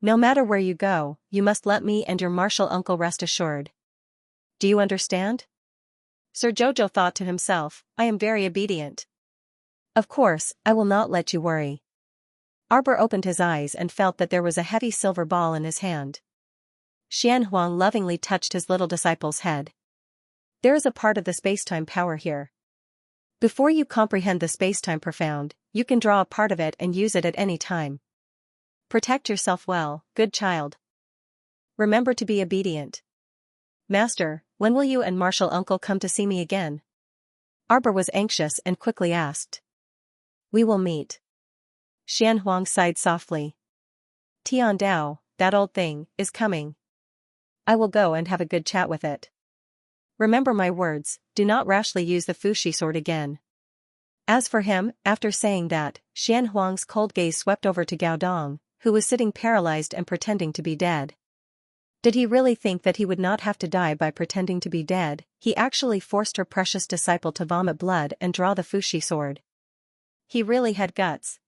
Speaker 1: No matter where you go, you must let me and your martial uncle rest assured. Do you understand? Sir Jojo thought to himself, I am very obedient. Of course, I will not let you worry. Arbor opened his eyes and felt that there was a heavy silver ball in his hand. Xian Huang lovingly touched his little disciple's head. There is a part of the spacetime power here. Before you comprehend the spacetime profound, you can draw a part of it and use it at any time. Protect yourself well, good child. Remember to be obedient. Master, when will you and martial uncle come to see me again? Arbor was anxious and quickly asked. We will meet. Xian Huang sighed softly. Tian Dao, that old thing, is coming. I will go and have a good chat with it. Remember my words, do not rashly use the Fuxi sword again. As for him, after saying that, Xian Huang's cold gaze swept over to Gao Dong, who was sitting paralyzed and pretending to be dead. Did he really think that he would not have to die by pretending to be dead? He actually forced her precious disciple to vomit blood and draw the Fuxi sword. He really had guts.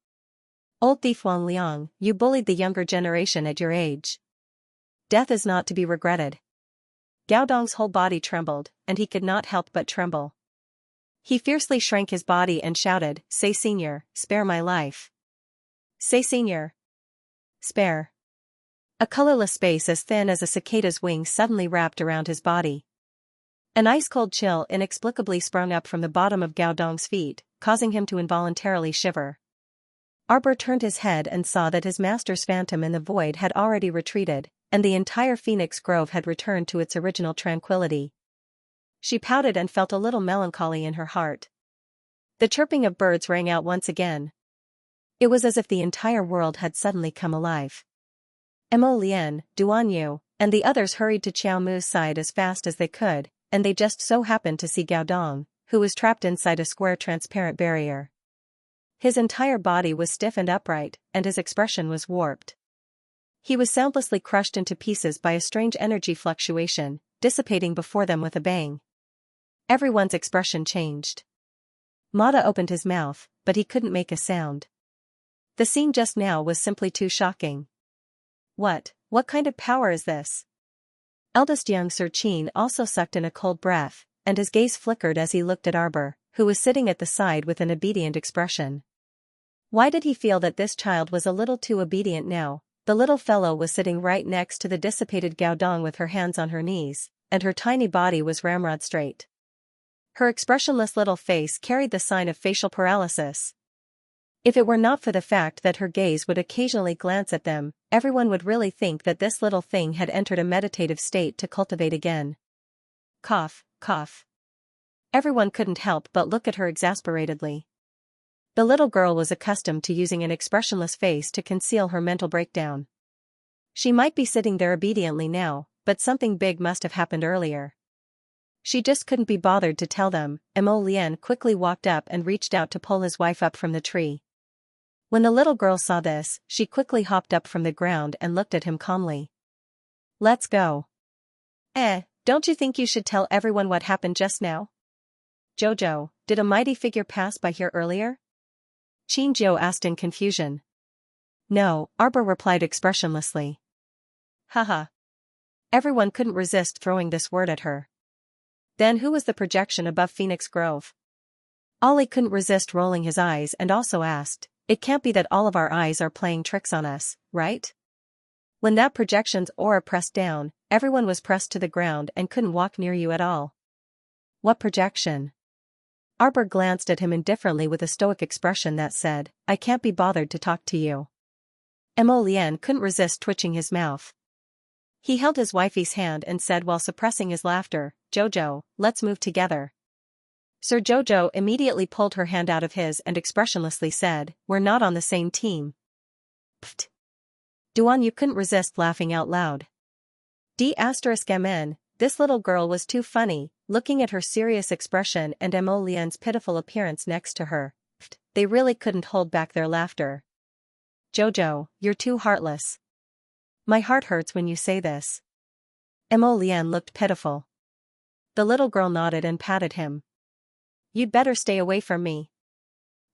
Speaker 1: Old thief Wang Liang, you bullied the younger generation at your age. Death is not to be regretted. Gao Dong's whole body trembled, and he could not help but tremble. He fiercely shrank his body and shouted, Say Senior, spare my life. Say Senior. Spare. A colorless space as thin as a cicada's wing suddenly wrapped around his body. An ice-cold chill inexplicably sprung up from the bottom of Gao Dong's feet, causing him to involuntarily shiver. Arbor turned his head and saw that his master's phantom in the void had already retreated, and the entire Phoenix Grove had returned to its original tranquility. She pouted and felt a little melancholy in her heart. The chirping of birds rang out once again. It was as if the entire world had suddenly come alive. Mo Lian, Duan Yu, and the others hurried to Qiao Mu's side as fast as they could, and they just so happened to see Gao Dong, who was trapped inside a square transparent barrier. His entire body was stiff and upright, and his expression was warped. He was soundlessly crushed into pieces by a strange energy fluctuation, dissipating before them with a bang. Everyone's expression changed. Mata opened his mouth, but he couldn't make a sound. The scene just now was simply too shocking. What kind of power is this? Eldest young Sir Qin also sucked in a cold breath, and his gaze flickered as he looked at Arbor, who was sitting at the side with an obedient expression. Why did he feel that this child was a little too obedient now? The little fellow was sitting right next to the dissipated Gao Dong with her hands on her knees, and her tiny body was ramrod straight. Her expressionless little face carried the sign of facial paralysis. If it were not for the fact that her gaze would occasionally glance at them, everyone would really think that this little thing had entered a meditative state to cultivate again. Cough, cough. Everyone couldn't help but look at her exasperatedly. The little girl was accustomed to using an expressionless face to conceal her mental breakdown. She might be sitting there obediently now, but something big must have happened earlier. She just couldn't be bothered to tell them. Mo Lian quickly walked up and reached out to pull his wife up from the tree. When the little girl saw this, she quickly hopped up from the ground and looked at him calmly. Let's go. Don't you think you should tell everyone what happened just now? Jojo, did a mighty figure pass by here earlier? Qin Jiu asked in confusion. No, Arbor replied expressionlessly. Haha. Everyone couldn't resist throwing this word at her. Then who was the projection above Phoenix Grove? Ollie couldn't resist rolling his eyes and also asked, it can't be that all of our eyes are playing tricks on us, right? When that projection's aura pressed down, everyone was pressed to the ground and couldn't walk near you at all. What projection? Arbor glanced at him indifferently with a stoic expression that said, I can't be bothered to talk to you. Mo Lian couldn't resist twitching his mouth. He held his wifey's hand and said while suppressing his laughter, Jojo, let's move together. Sir Jojo immediately pulled her hand out of his and expressionlessly said, we're not on the same team. Pfft. Duan Yu couldn't resist laughing out loud. D***mn, this little girl was too funny, looking at her serious expression and Mo Lian's pitiful appearance next to her. Pfft, they really couldn't hold back their laughter. Jojo, you're too heartless. My heart hurts when you say this. Mo Lian looked pitiful. The little girl nodded and patted him. You'd better stay away from me.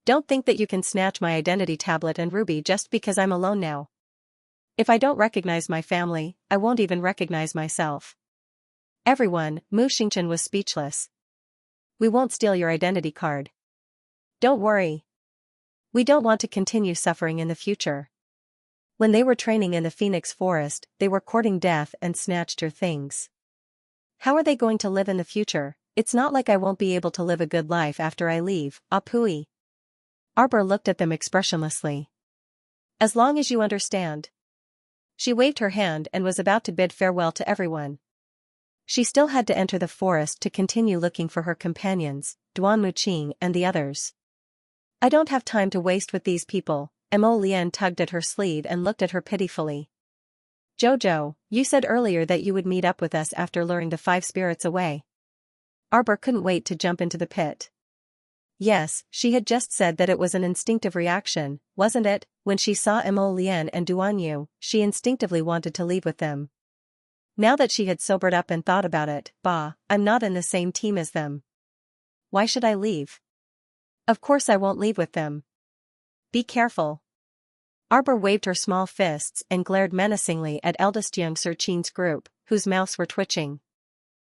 Speaker 1: Don't think that you can snatch my identity tablet and ruby just because I'm alone now. If I don't recognize my family, I won't even recognize myself. Everyone, Mu Xingchen was speechless. We won't steal your identity card. Don't worry. We don't want to continue suffering in the future. When they were training in the Phoenix Forest, they were courting death and snatched your things. How are they going to live in the future? It's not like I won't be able to live a good life after I leave, Apui. Arbor looked at them expressionlessly. As long as you understand. She waved her hand and was about to bid farewell to everyone. She still had to enter the forest to continue looking for her companions, Duan Muqing and the others. I don't have time to waste with these people. Mo Lian tugged at her sleeve and looked at her pitifully. Jojo, you said earlier that you would meet up with us after luring the 5 spirits away. Arbor couldn't wait to jump into the pit. Yes, she had just said that it was an instinctive reaction, wasn't it? When she saw Mo Lian and Duan Yu, she instinctively wanted to leave with them. Now that she had sobered up and thought about it, I'm not in the same team as them. Why should I leave? Of course I won't leave with them. Be careful. Arbor waved her small fists and glared menacingly at eldest young Sir Qin's group, whose mouths were twitching.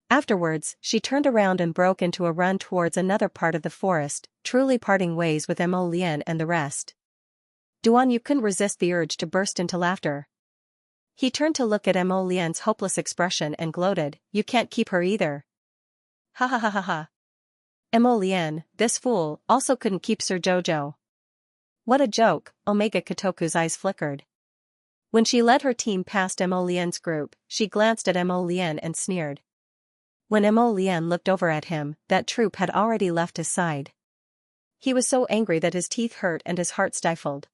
Speaker 1: Afterwards, she turned around and broke into a run towards another part of the forest, truly parting ways with Mo Lian and the rest. Duan Yu couldn't resist the urge to burst into laughter. He turned to look at Mo Lian's hopeless expression and gloated, you can't keep her either. Ha ha ha ha ha. Mo Lian, this fool, also couldn't keep Sir Jojo. What a joke, Omega Kotoku's eyes flickered. When she led her team past Mo Lian's group, she glanced at Mo Lian and sneered. When Mo Lian looked over at him, that troop had already left his side. He was so angry that his teeth hurt and his heart stifled.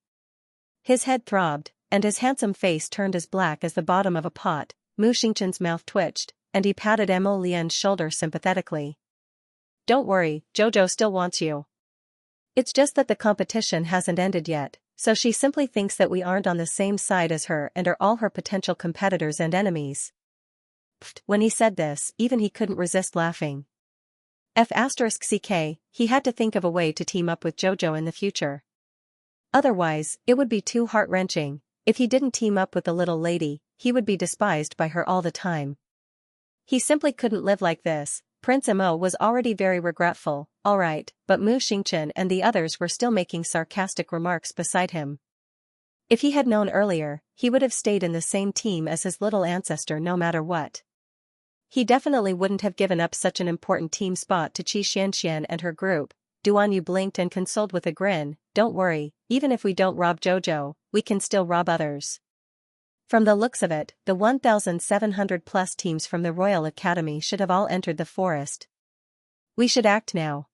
Speaker 1: His head throbbed, and his handsome face turned as black as the bottom of a pot. Mu Xingqian's mouth twitched, and he patted Mo Lian's shoulder sympathetically. Don't worry, Jojo still wants you. It's just that the competition hasn't ended yet, so she simply thinks that we aren't on the same side as her and are all her potential competitors and enemies. Pfft, when he said this, even he couldn't resist laughing. F*ck, he had to think of a way to team up with Jojo in the future. Otherwise, it would be too heart-wrenching. If he didn't team up with the little lady, he would be despised by her all the time. He simply couldn't live like this. Prince Mo was already very regretful, alright, but Mu Xingqian and the others were still making sarcastic remarks beside him. If he had known earlier, he would have stayed in the same team as his little ancestor no matter what. He definitely wouldn't have given up such an important team spot to Xianxia and her group. Duan Yu blinked and consoled with a grin. Don't worry, even if we don't rob Jojo, we can still rob others. From the looks of it, the 1,700 plus teams from the Royal Academy should have all entered the forest. We should act now.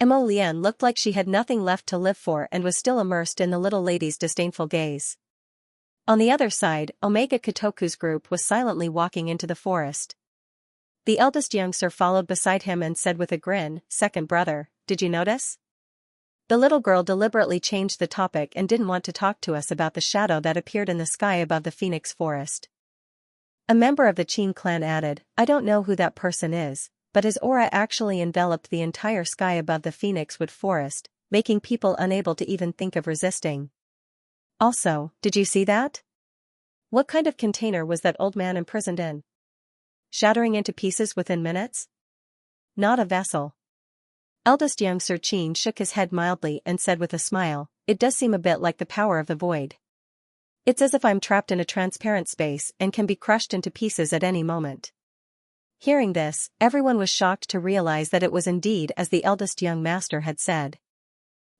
Speaker 1: Mo Lian looked like she had nothing left to live for and was still immersed in the little lady's disdainful gaze. On the other side, Omega Kotoku's group was silently walking into the forest. The eldest youngster followed beside him and said with a grin, "Second brother, did you notice?" The little girl deliberately changed the topic and didn't want to talk to us about the shadow that appeared in the sky above the Phoenix Forest. A member of the Qin clan added, "I don't know who that person is, but his aura actually enveloped the entire sky above the Phoenix Wood Forest, making people unable to even think of resisting. Also, did you see that? What kind of container was that old man imprisoned in? Shattering into pieces within minutes? Not a vessel." Eldest youngster Qin shook his head mildly and said with a smile, "It does seem a bit like the power of the void. It's as if I'm trapped in a transparent space and can be crushed into pieces at any moment." Hearing this, everyone was shocked to realize that it was indeed as the eldest young master had said.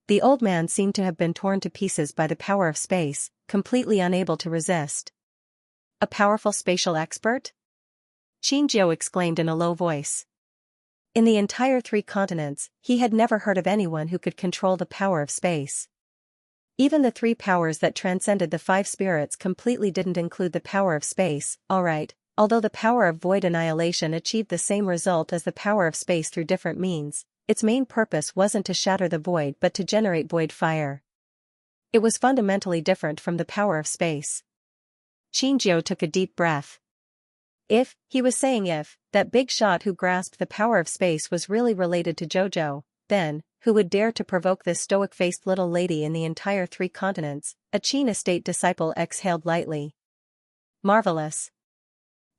Speaker 1: The old man seemed to have been torn to pieces by the power of space, completely unable to resist. A powerful spatial expert? Qinjiu exclaimed in a low voice. In the entire 3 continents, he had never heard of anyone who could control the power of space. Even the 3 powers that transcended the 5 spirits completely didn't include the power of space. Alright, although the power of void annihilation achieved the same result as the power of space through different means, its main purpose wasn't to shatter the void but to generate void fire. It was fundamentally different from the power of space. Qinjiu took a deep breath. If, he was saying if, that big shot who grasped the power of space was really related to Jojo, then, who would dare to provoke this stoic-faced little lady in the entire 3 continents? A Qin estate disciple exhaled lightly. Marvelous.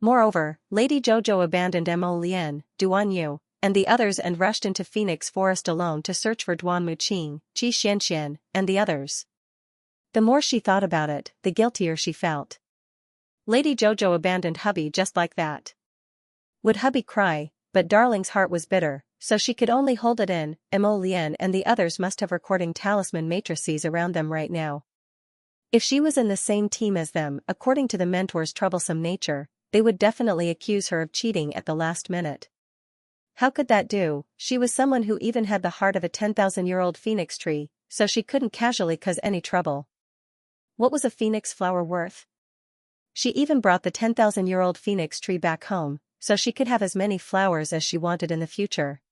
Speaker 1: Moreover, Lady Jojo abandoned Mo Lian, Duan Yu, and the others and rushed into Phoenix Forest alone to search for Duan Muqing, Xianxia, and the others. The more she thought about it, the guiltier she felt. Lady Jojo abandoned hubby just like that. Would hubby cry? But darling's heart was bitter, so she could only hold it in. Mo Lian and the others must have recording talisman matrices around them right now. If she was in the same team as them, according to the mentor's troublesome nature, they would definitely accuse her of cheating at the last minute. How could that do? She was someone who even had the heart of a 10,000-year-old phoenix tree, so she couldn't casually cause any trouble. What was a phoenix flower worth? She even brought the 10,000-year-old phoenix tree back home, so she could have as many flowers as she wanted in the future.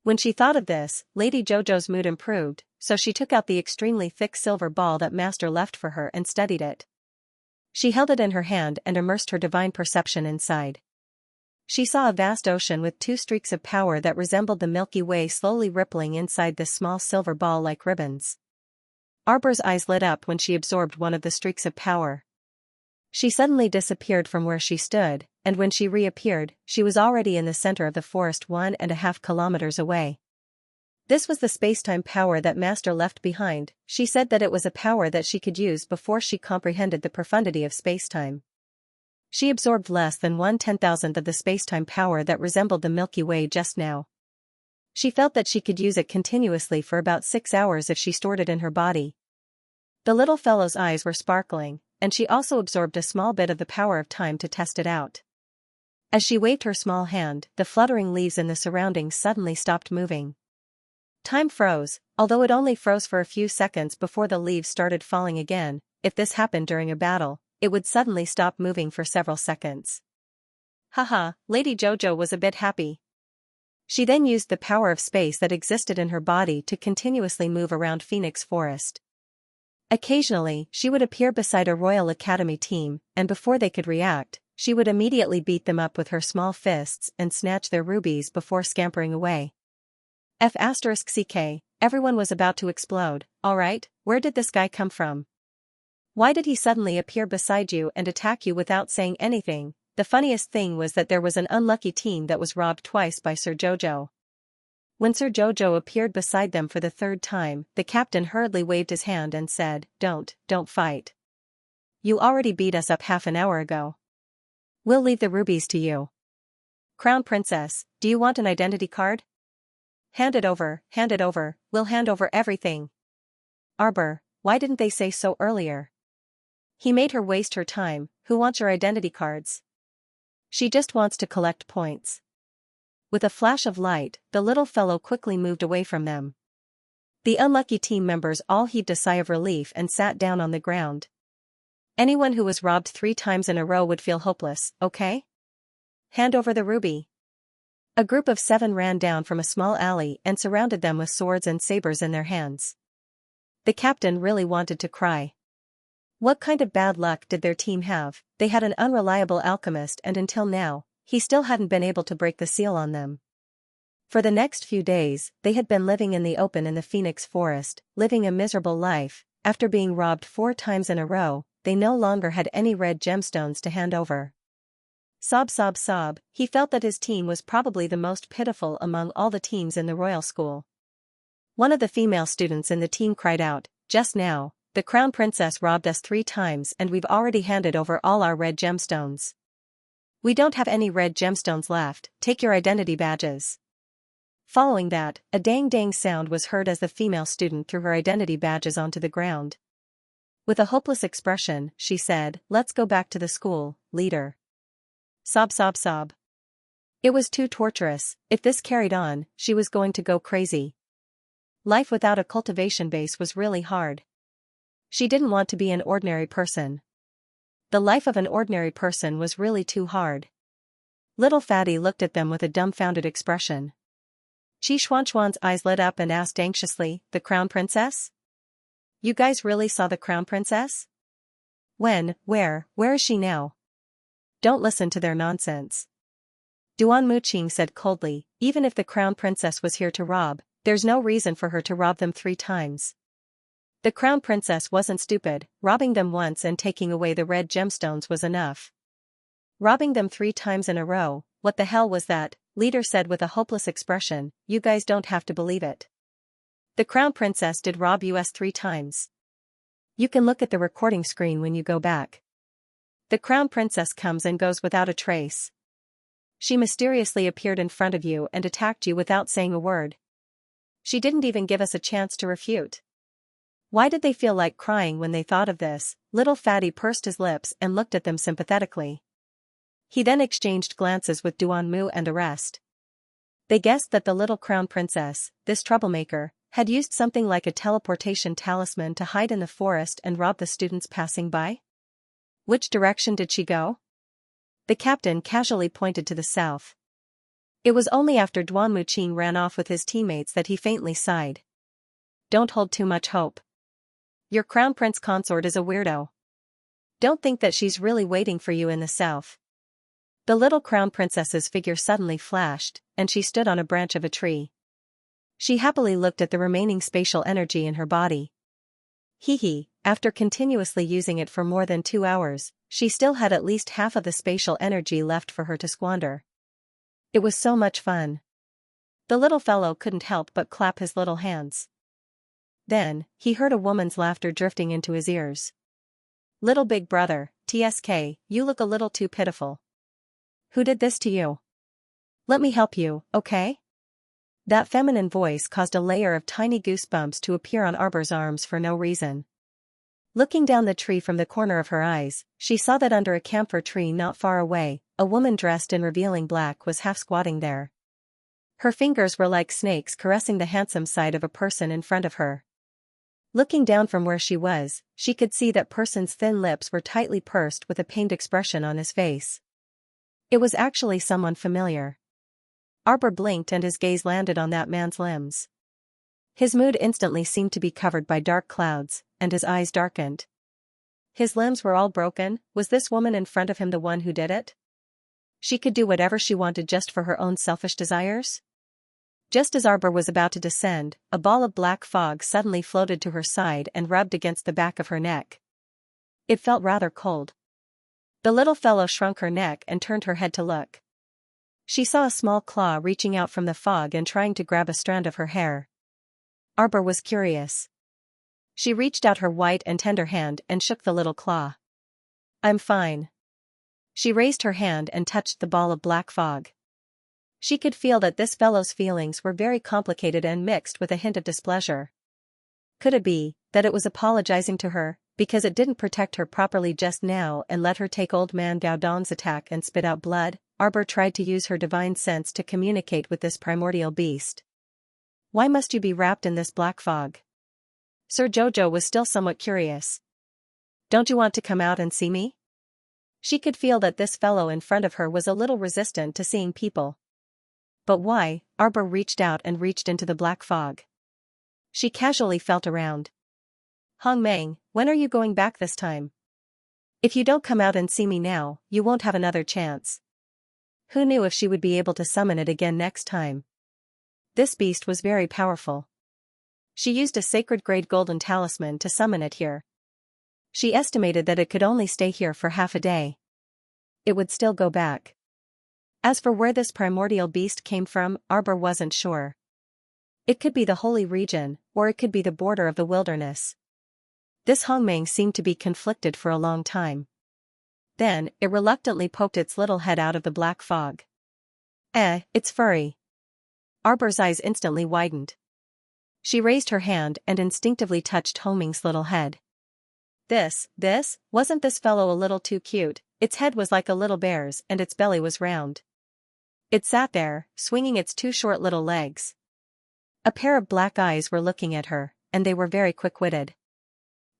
Speaker 1: When she thought of this, Lady Jojo's mood improved, so she took out the extremely thick silver ball that Master left for her and studied it. She held it in her hand and immersed her divine perception inside. She saw a vast ocean with 2 streaks of power that resembled the Milky Way slowly rippling inside this small silver ball like ribbons. Arbor's eyes lit up when she absorbed one of the streaks of power. She suddenly disappeared from where she stood, and when she reappeared, she was already in the center of the forest 1.5 kilometers away. This was the spacetime power that Master left behind. She said that it was a power that she could use before she comprehended the profundity of spacetime. She absorbed less than 1/10,000th of the spacetime power that resembled the Milky Way just now. She felt that she could use it continuously for about 6 hours if she stored it in her body. The little fellow's eyes were sparkling, and she also absorbed a small bit of the power of time to test it out. As she waved her small hand, the fluttering leaves in the surroundings suddenly stopped moving. Time froze, although it only froze for a few seconds before the leaves started falling again. If this happened during a battle, it would suddenly stop moving for several seconds. Haha, Lady Jojo was a bit happy. She then used the power of space that existed in her body to continuously move around Phoenix Forest. Occasionally, she would appear beside a Royal Academy team, and before they could react, she would immediately beat them up with her small fists and snatch their rubies before scampering away. F***ck, everyone was about to explode. Alright, where did this guy come from? Why did he suddenly appear beside you and attack you without saying anything? The funniest thing was that there was an unlucky team that was robbed twice by Sir Jojo. When Sir Jojo appeared beside them for the third time, the captain hurriedly waved his hand and said, Don't fight. You already beat us up half an hour ago. We'll leave the rubies to you. Crown Princess, do you want an identity card? Hand it over, we'll hand over everything. Arbor, why didn't they say so earlier? He made her waste her time. Who wants your identity cards? She just wants to collect points. With a flash of light, the little fellow quickly moved away from them. The unlucky team members all heaved a sigh of relief and sat down on the ground. Anyone who was robbed 3 times in a row would feel hopeless, okay? Hand over the ruby. A group of 7 ran down from a small alley and surrounded them with swords and sabers in their hands. The captain really wanted to cry. What kind of bad luck did their team have? They had an unreliable alchemist, and until now, he still hadn't been able to break the seal on them. For the next few days, they had been living in the open in the Phoenix Forest, living a miserable life. After being robbed 4 times in a row, they no longer had any red gemstones to hand over. Sob, sob, sob, he felt that his team was probably the most pitiful among all the teams in the royal school. One of the female students in the team cried out, Just now, the Crown Princess robbed us 3 times and we've already handed over all our red gemstones. We don't have any red gemstones left, take your identity badges. Following that, a dang sound was heard as the female student threw her identity badges onto the ground. With a hopeless expression, she said, Let's go back to the school, leader. Sob, sob, sob. It was too torturous. If this carried on, she was going to go crazy. Life without a cultivation base was really hard. She didn't want to be an ordinary person. The life of an ordinary person was really too hard. Little Fatty looked at them with a dumbfounded expression. Chi Xuanchuan's eyes lit up and asked anxiously, The Crown Princess? You guys really saw the Crown Princess? When, where is she now? Don't listen to their nonsense. Duan Muqing said coldly, even if the Crown Princess was here to rob, there's no reason for her to rob them 3 times. The Crown Princess wasn't stupid, robbing them once and taking away the red gemstones was enough. Robbing them 3 times in a row, what the hell was that? Leader said with a hopeless expression, You guys don't have to believe it. The Crown Princess did rob us 3 times. You can look at the recording screen when you go back. The Crown Princess comes and goes without a trace. She mysteriously appeared in front of you and attacked you without saying a word. She didn't even give us a chance to refute. Why did they feel like crying when they thought of this? Little Fatty pursed his lips and looked at them sympathetically. He then exchanged glances with Duan Mu and the rest. They guessed that the little Crown Princess, this troublemaker, had used something like a teleportation talisman to hide in the forest and rob the students passing by? Which direction did she go? The captain casually pointed to the south. It was only after Duan Muqing ran off with his teammates that he faintly sighed. Don't hold too much hope. Your Crown Prince Consort is a weirdo. Don't think that she's really waiting for you in the south. The little Crown Princess's figure suddenly flashed, and she stood on a branch of a tree. She happily looked at the remaining spatial energy in her body. Hee, after continuously using it for more than 2 hours, she still had at least half of the spatial energy left for her to squander. It was so much fun. The little fellow couldn't help but clap his little hands. Then, he heard a woman's laughter drifting into his ears. Little big brother, TSK, you look a little too pitiful. Who did this to you? Let me help you, okay? That feminine voice caused a layer of tiny goosebumps to appear on Arbor's arms for no reason. Looking down the tree from the corner of her eyes, she saw that under a camphor tree not far away, a woman dressed in revealing black was half squatting there. Her fingers were like snakes caressing the handsome side of a person in front of her. Looking down from where she was, she could see that person's thin lips were tightly pursed with a pained expression on his face. It was actually someone familiar. Arbor blinked and his gaze landed on that man's limbs. His mood instantly seemed to be covered by dark clouds, and his eyes darkened. His limbs were all broken. Was this woman in front of him the one who did it? She could do whatever she wanted just for her own selfish desires? Just as Arbor was about to descend, a ball of black fog suddenly floated to her side and rubbed against the back of her neck. It felt rather cold. The little fellow shrunk her neck and turned her head to look. She saw a small claw reaching out from the fog and trying to grab a strand of her hair. Arbor was curious. She reached out her white and tender hand and shook the little claw. "I'm fine." She raised her hand and touched the ball of black fog. She could feel that this fellow's feelings were very complicated and mixed with a hint of displeasure. Could it be that it was apologizing to her because it didn't protect her properly just now and let her take old man Gaudon's attack and spit out blood? Arbor tried to use her divine sense to communicate with this primordial beast. "Why must you be wrapped in this black fog?" Sir Jojo was still somewhat curious. "Don't you want to come out and see me?" She could feel that this fellow in front of her was a little resistant to seeing people. But why? Arbor reached out and reached into the black fog. She casually felt around. "Hong Meng, when are you going back this time? If you don't come out and see me now, you won't have another chance." Who knew if she would be able to summon it again next time? This beast was very powerful. She used a sacred-grade golden talisman to summon it here. She estimated that it could only stay here for half a day. It would still go back. As for where this primordial beast came from, Arbor wasn't sure. It could be the holy region, or it could be the border of the wilderness. This Hongmeng seemed to be conflicted for a long time. Then, it reluctantly poked its little head out of the black fog. It's furry." Arbor's eyes instantly widened. She raised her hand and instinctively touched Hongmeng's little head. Wasn't this fellow a little too cute? Its head was like a little bear's and its belly was round. It sat there, swinging its two short little legs. A pair of black eyes were looking at her, and they were very quick-witted.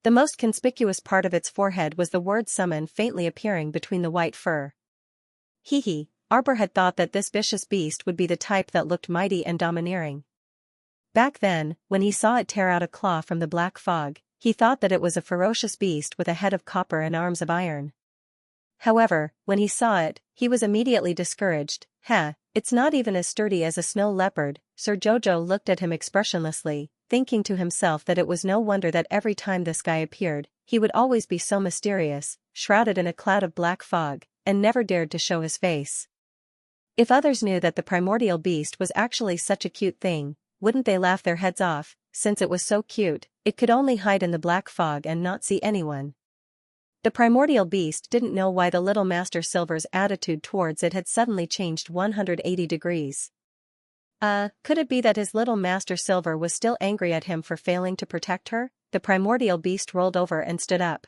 Speaker 1: The most conspicuous part of its forehead was the word summon faintly appearing between the white fur. Hee. Arbor had thought that this vicious beast would be the type that looked mighty and domineering. Back then, when he saw it tear out a claw from the black fog, he thought that it was a ferocious beast with a head of copper and arms of iron. However, when he saw it, he was immediately discouraged. It's not even as sturdy as a snow leopard." Sir Jojo looked at him expressionlessly, thinking to himself that it was no wonder that every time this guy appeared, he would always be so mysterious, shrouded in a cloud of black fog, and never dared to show his face. If others knew that the primordial beast was actually such a cute thing, wouldn't they laugh their heads off? Since it was so cute, it could only hide in the black fog and not see anyone. The primordial beast didn't know why the little Master Silver's attitude towards it had suddenly changed 180 degrees. Could it be that his little Master Silver was still angry at him for failing to protect her? The primordial beast rolled over and stood up.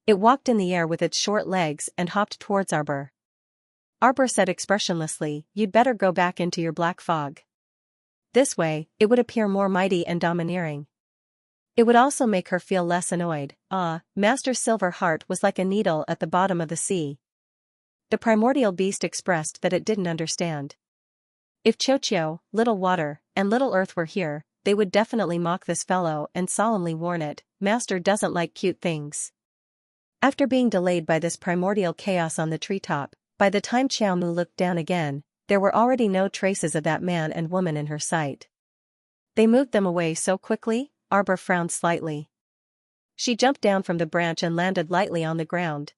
Speaker 1: It walked in the air with its short legs and hopped towards Arbor. Arbor said expressionlessly, "You'd better go back into your black fog. This way, it would appear more mighty and domineering. It would also make her feel less annoyed." Master Silver Heart was like a needle at the bottom of the sea. The primordial beast expressed that it didn't understand. If Chochio, Little Water, and Little Earth were here, they would definitely mock this fellow and solemnly warn it, "Master doesn't like cute things." After being delayed by this primordial chaos on the treetop, by the time Xiao Mu looked down again, there were already no traces of that man and woman in her sight. They moved them away so quickly. Arbor frowned slightly. She jumped down from the branch and landed lightly on the ground.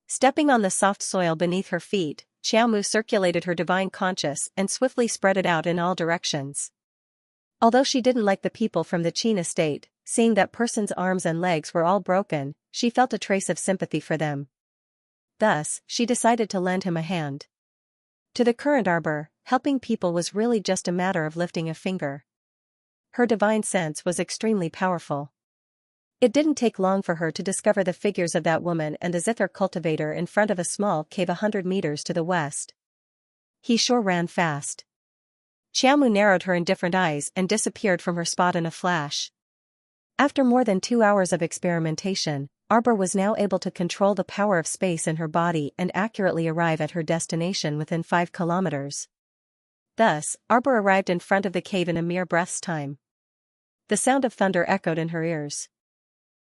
Speaker 1: Stepping on the soft soil beneath her feet, Xiao Mu circulated her divine conscience and swiftly spread it out in all directions. Although she didn't like the people from the Qin estate, seeing that person's arms and legs were all broken, she felt a trace of sympathy for them. Thus, she decided to lend him a hand. To the current Arbor, helping people was really just a matter of lifting a finger. Her divine sense was extremely powerful. It didn't take long for her to discover the figures of that woman and a zither cultivator in front of a small cave 100 meters to the west. He sure ran fast. Xiaomu narrowed her indifferent eyes and disappeared from her spot in a flash. After more than 2 hours of experimentation, Arbor was now able to control the power of space in her body and accurately arrive at her destination within 5 kilometers. Thus, Arbor arrived in front of the cave in a mere breath's time. The sound of thunder echoed in her ears.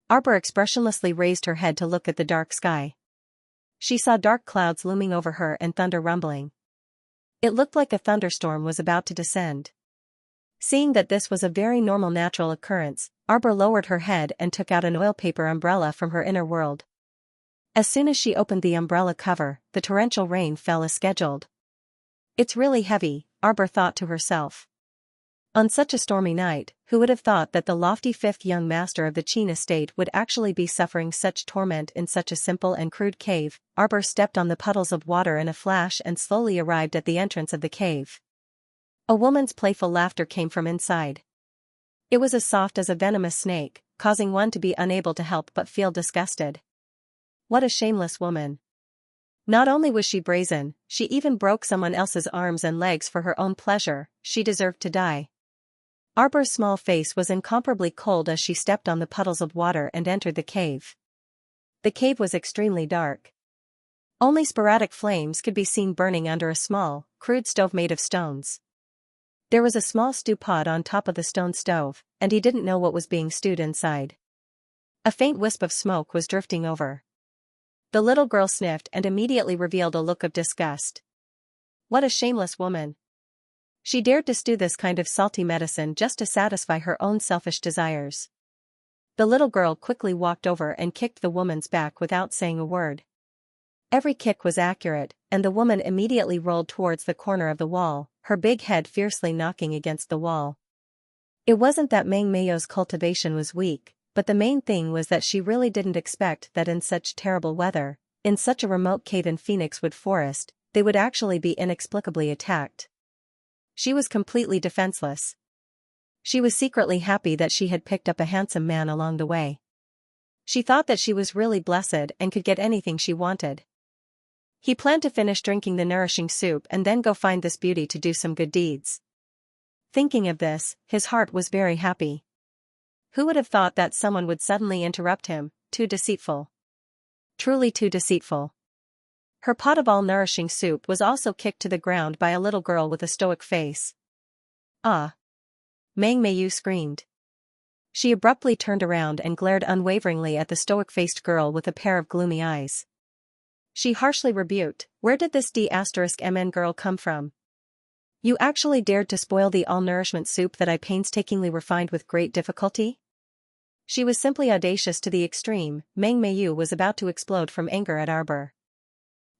Speaker 1: Arbor expressionlessly raised her head to look at the dark sky. She saw dark clouds looming over her and thunder rumbling. It looked like a thunderstorm was about to descend. Seeing that this was a very normal natural occurrence, Arbor lowered her head and took out an oil paper umbrella from her inner world. As soon as she opened the umbrella cover, the torrential rain fell as scheduled. It's really heavy, Arbor thought to herself. On such a stormy night, who would have thought that the lofty fifth young master of the Qin estate would actually be suffering such torment in such a simple and crude cave? Arbor stepped on the puddles of water in a flash and slowly arrived at the entrance of the cave. A woman's playful laughter came from inside. It was as soft as a venomous snake, causing one to be unable to help but feel disgusted. What a shameless woman. Not only was she brazen, she even broke someone else's arms and legs for her own pleasure. She deserved to die. Arbor's small face was incomparably cold as she stepped on the puddles of water and entered the cave. The cave was extremely dark. Only sporadic flames could be seen burning under a small, crude stove made of stones. There was a small stew pot on top of the stone stove, and he didn't know what was being stewed inside. A faint wisp of smoke was drifting over. The little girl sniffed and immediately revealed a look of disgust. What a shameless woman. She dared to stew this kind of salty medicine just to satisfy her own selfish desires. The little girl quickly walked over and kicked the woman's back without saying a word. Every kick was accurate, and the woman immediately rolled towards the corner of the wall, her big head fiercely knocking against the wall. It wasn't that Meng Meio's cultivation was weak, but the main thing was that she really didn't expect that in such terrible weather, in such a remote cave in Phoenixwood Forest, they would actually be inexplicably attacked. She was completely defenseless. She was secretly happy that she had picked up a handsome man along the way. She thought that she was really blessed and could get anything she wanted. He planned to finish drinking the nourishing soup and then go find this beauty to do some good deeds. Thinking of this, his heart was very happy. Who would have thought that someone would suddenly interrupt him? Too deceitful. Truly too deceitful. Her pot of all-nourishing soup was also kicked to the ground by a little girl with a stoic face. Ah! Meng Meiyu screamed. She abruptly turned around and glared unwaveringly at the stoic-faced girl with a pair of gloomy eyes. She harshly rebuked, "Where did this D*MN girl come from? You actually dared to spoil the all-nourishment soup that I painstakingly refined with great difficulty?" She was simply audacious to the extreme. Meng Meiyu was about to explode from anger at Arbor.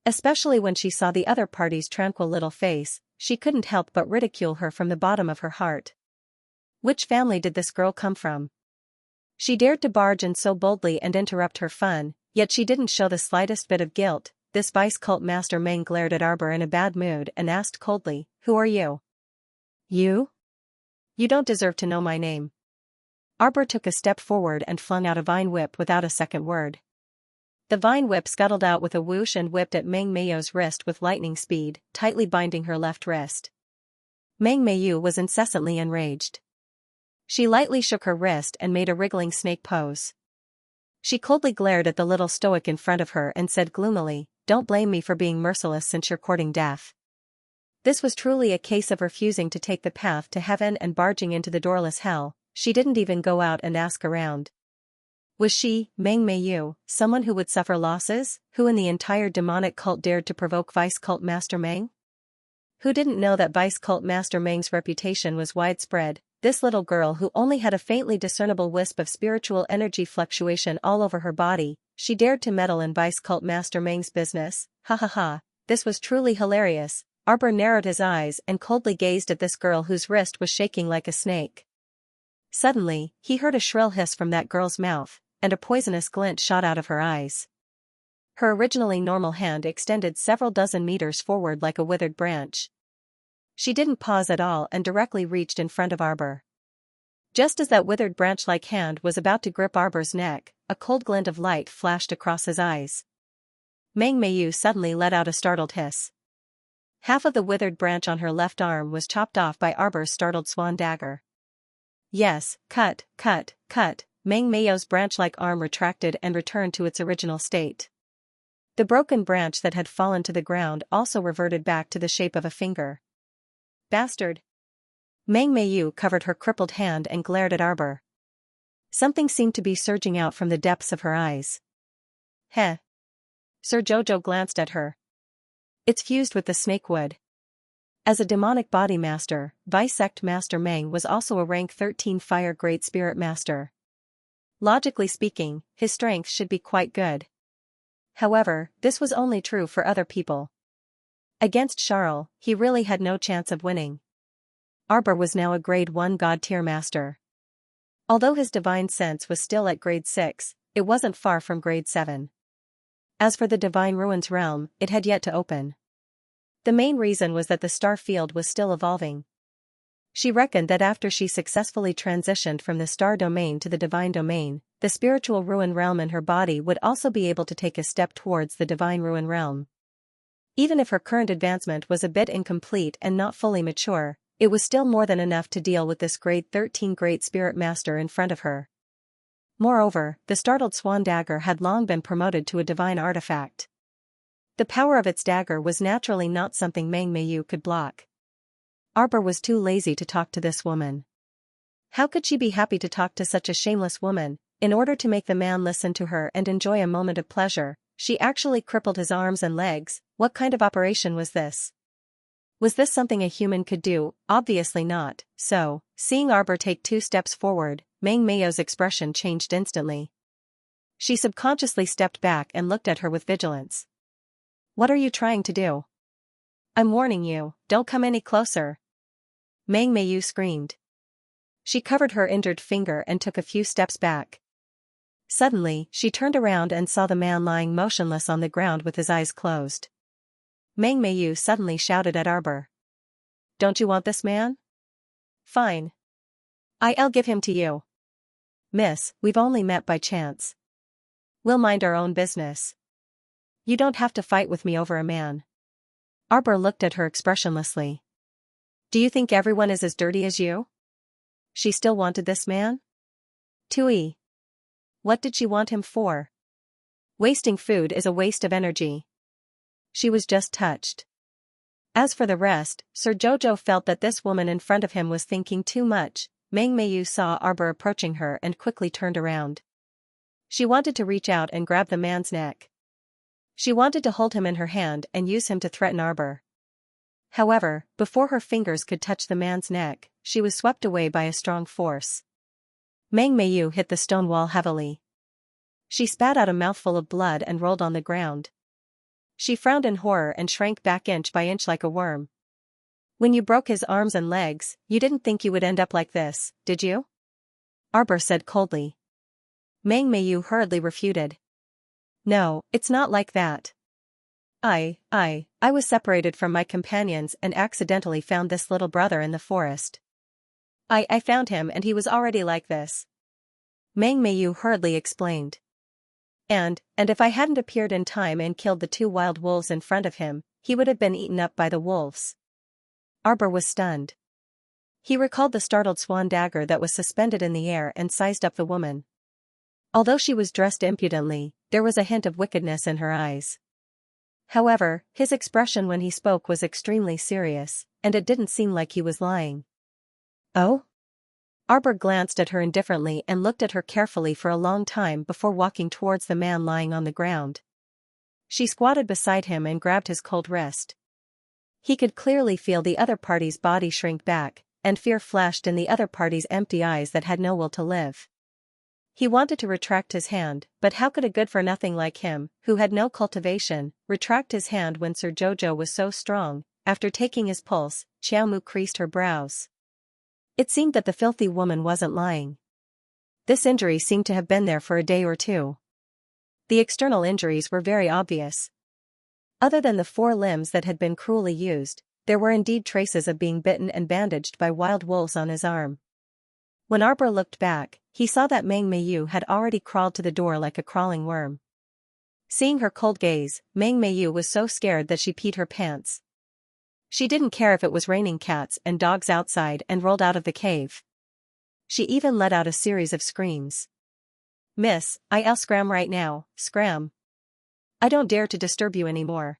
Speaker 1: Especially when she saw the other party's tranquil little face, she couldn't help but ridicule her from the bottom of her heart. Which family did this girl come from? She dared to barge in so boldly and interrupt her fun, yet she didn't show the slightest bit of guilt. This vice cult master Meng glared at Arbor in a bad mood and asked coldly, "Who are you?" "You? You don't deserve to know my name." Arbor took a step forward and flung out a vine whip without a second word. The vine whip scuttled out with a whoosh and whipped at Meng Meiyu's wrist with lightning speed, tightly binding her left wrist. Meng Meiyu was incessantly enraged. She lightly shook her wrist and made a wriggling snake pose. She coldly glared at the little stoic in front of her and said gloomily, "Don't blame me for being merciless since you're courting death." This was truly a case of refusing to take the path to heaven and barging into the doorless hell. She didn't even go out and ask around. Was she, Meng Meiyu, someone who would suffer losses? Who in the entire demonic cult dared to provoke Vice Cult Master Meng? Who didn't know that Vice Cult Master Meng's reputation was widespread? This little girl who only had a faintly discernible wisp of spiritual energy fluctuation all over her body, she dared to meddle in Vice Cult Master Meng's business? Ha ha ha, this was truly hilarious. Arbor narrowed his eyes and coldly gazed at this girl whose wrist was shaking like a snake. Suddenly, he heard a shrill hiss from that girl's mouth, and a poisonous glint shot out of her eyes. Her originally normal hand extended several dozen meters forward like a withered branch. She didn't pause at all and directly reached in front of Arbor. Just as that withered branch-like hand was about to grip Arbor's neck, a cold glint of light flashed across his eyes. Meng Meiyu suddenly let out a startled hiss. Half of the withered branch on her left arm was chopped off by Arbor's startled swan dagger. Yes, cut. Meng Meiyu's branch-like arm retracted and returned to its original state. The broken branch that had fallen to the ground also reverted back to the shape of a finger. Bastard! Meng Meiyu covered her crippled hand and glared at Arbor. Something seemed to be surging out from the depths of her eyes. Heh! Sir Jojo glanced at her. It's fused with the snakewood. As a demonic body master, Vice-Sect Master Meng was also a rank 13 Fire Great Spirit Master. Logically speaking, his strength should be quite good. However, this was only true for other people. Against Charles, he really had no chance of winning. Arbor was now a grade 1 God-tier master. Although his divine sense was still at grade 6, it wasn't far from grade 7. As for the Divine Ruins realm, it had yet to open. The main reason was that the star field was still evolving. She reckoned that after she successfully transitioned from the star domain to the divine domain, the spiritual ruin realm in her body would also be able to take a step towards the divine ruin realm. Even if her current advancement was a bit incomplete and not fully mature, it was still more than enough to deal with this grade 13 Great Spirit Master in front of her. Moreover, the startled swan dagger had long been promoted to a divine artifact. The power of its dagger was naturally not something Meng Meiyu could block. Arbor was too lazy to talk to this woman. How could she be happy to talk to such a shameless woman? In order to make the man listen to her and enjoy a moment of pleasure, she actually crippled his arms and legs. What kind of operation was this? Was this something a human could do? Obviously not, so, seeing Arbor take 2 steps forward, Meng Meiyu's expression changed instantly. She subconsciously stepped back and looked at her with vigilance. What are you trying to do? I'm warning you, don't come any closer. Meng Meiyu screamed. She covered her injured finger and took a few steps back. Suddenly, she turned around and saw the man lying motionless on the ground with his eyes closed. Meng Meiyu suddenly shouted at Arbor. Don't you want this man? Fine. I'll give him to you. Miss, we've only met by chance. We'll mind our own business. You don't have to fight with me over a man. Arbor looked at her expressionlessly. Do you think everyone is as dirty as you? She still wanted this man? Tui. What did she want him for? Wasting food is a waste of energy. She was just touched. As for the rest, Sir Jojo felt that this woman in front of him was thinking too much. Meng Meiyu saw Arbor approaching her and quickly turned around. She wanted to reach out and grab the man's neck. She wanted to hold him in her hand and use him to threaten Arbor. However, before her fingers could touch the man's neck, she was swept away by a strong force. Meng Meiyu hit the stone wall heavily. She spat out a mouthful of blood and rolled on the ground. She frowned in horror and shrank back inch by inch like a worm. When you broke his arms and legs, you didn't think you would end up like this, did you? Arbor said coldly. Meng Meiyu hurriedly refuted. No, it's not like that. I was separated from my companions and accidentally found this little brother in the forest. I found him and he was already like this. Meng Meiyu hurriedly explained. And if I hadn't appeared in time and killed the 2 wild wolves in front of him, he would have been eaten up by the wolves. Arbor was stunned. He recalled the startled swan dagger that was suspended in the air and sized up the woman. Although she was dressed impudently, there was a hint of wickedness in her eyes. However, his expression when he spoke was extremely serious, and it didn't seem like he was lying. Oh? Arbor glanced at her indifferently and looked at her carefully for a long time before walking towards the man lying on the ground. She squatted beside him and grabbed his cold wrist. He could clearly feel the other party's body shrink back, and fear flashed in the other party's empty eyes that had no will to live. He wanted to retract his hand, but how could a good-for-nothing like him, who had no cultivation, retract his hand when Sir Jojo was so strong? After taking his pulse, Xiaomu creased her brows. It seemed that the filthy woman wasn't lying. This injury seemed to have been there for a day or two. The external injuries were very obvious. Other than the 4 limbs that had been cruelly used, there were indeed traces of being bitten and bandaged by wild wolves on his arm. When Arbor looked back, he saw that Meng Meiyu had already crawled to the door like a crawling worm. Seeing her cold gaze, Meng Meiyu was so scared that she peed her pants. She didn't care if it was raining cats and dogs outside and rolled out of the cave. She even let out a series of screams. "Miss, I'll scram right now, scram. I don't dare to disturb you anymore."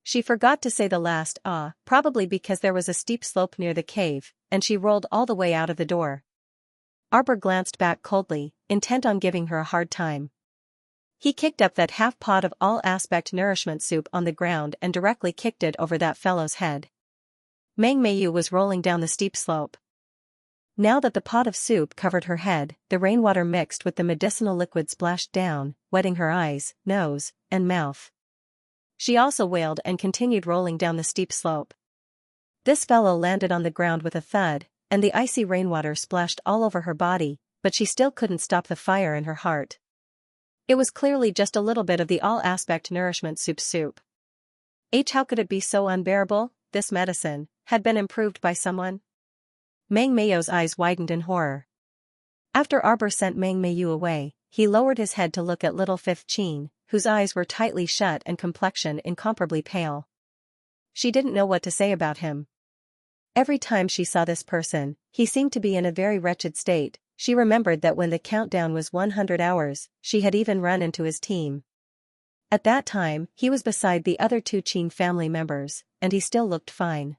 Speaker 1: She forgot to say the last probably because there was a steep slope near the cave, and she rolled all the way out of the door. Arbor glanced back coldly, intent on giving her a hard time. He kicked up that half pot of all-aspect nourishment soup on the ground and directly kicked it over that fellow's head. Meng Meiyu was rolling down the steep slope. Now that the pot of soup covered her head, the rainwater mixed with the medicinal liquid splashed down, wetting her eyes, nose, and mouth. She also wailed and continued rolling down the steep slope. This fellow landed on the ground with a thud, and the icy rainwater splashed all over her body, but she still couldn't stop the fire in her heart. It was clearly just a little bit of the all-aspect nourishment soup. How could it be so unbearable? This medicine had been improved by someone? Meng Meiyu's eyes widened in horror. After Arbor sent Meng Meiyu away, he lowered his head to look at little Fifth Qin, whose eyes were tightly shut and complexion incomparably pale. She didn't know what to say about him. Every time she saw this person, he seemed to be in a very wretched state. She remembered that when the countdown was 100 hours, she had even run into his team. At that time, he was beside the other 2 Qin family members, and he still looked fine.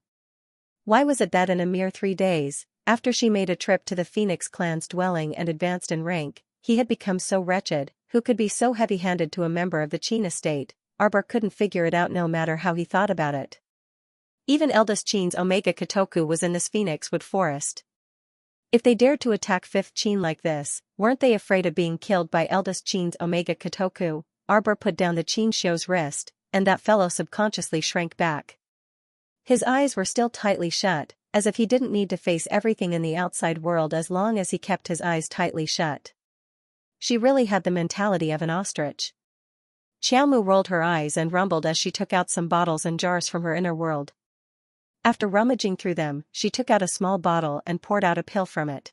Speaker 1: Why was it that in a mere 3 days, after she made a trip to the Phoenix clan's dwelling and advanced in rank, he had become so wretched? Who could be so heavy-handed to a member of the Qin estate? Arbor couldn't figure it out no matter how he thought about it. Even eldest Qin's Omega Kotoku was in this Phoenix Wood forest. If they dared to attack 5th Qin like this, weren't they afraid of being killed by eldest Qin's Omega Kotoku? Arbor put down the Qianxia's wrist, and that fellow subconsciously shrank back. His eyes were still tightly shut, as if he didn't need to face everything in the outside world as long as he kept his eyes tightly shut. She really had the mentality of an ostrich. Xiaomu rolled her eyes and rumbled as she took out some bottles and jars from her inner world. After rummaging through them, she took out a small bottle and poured out a pill from it.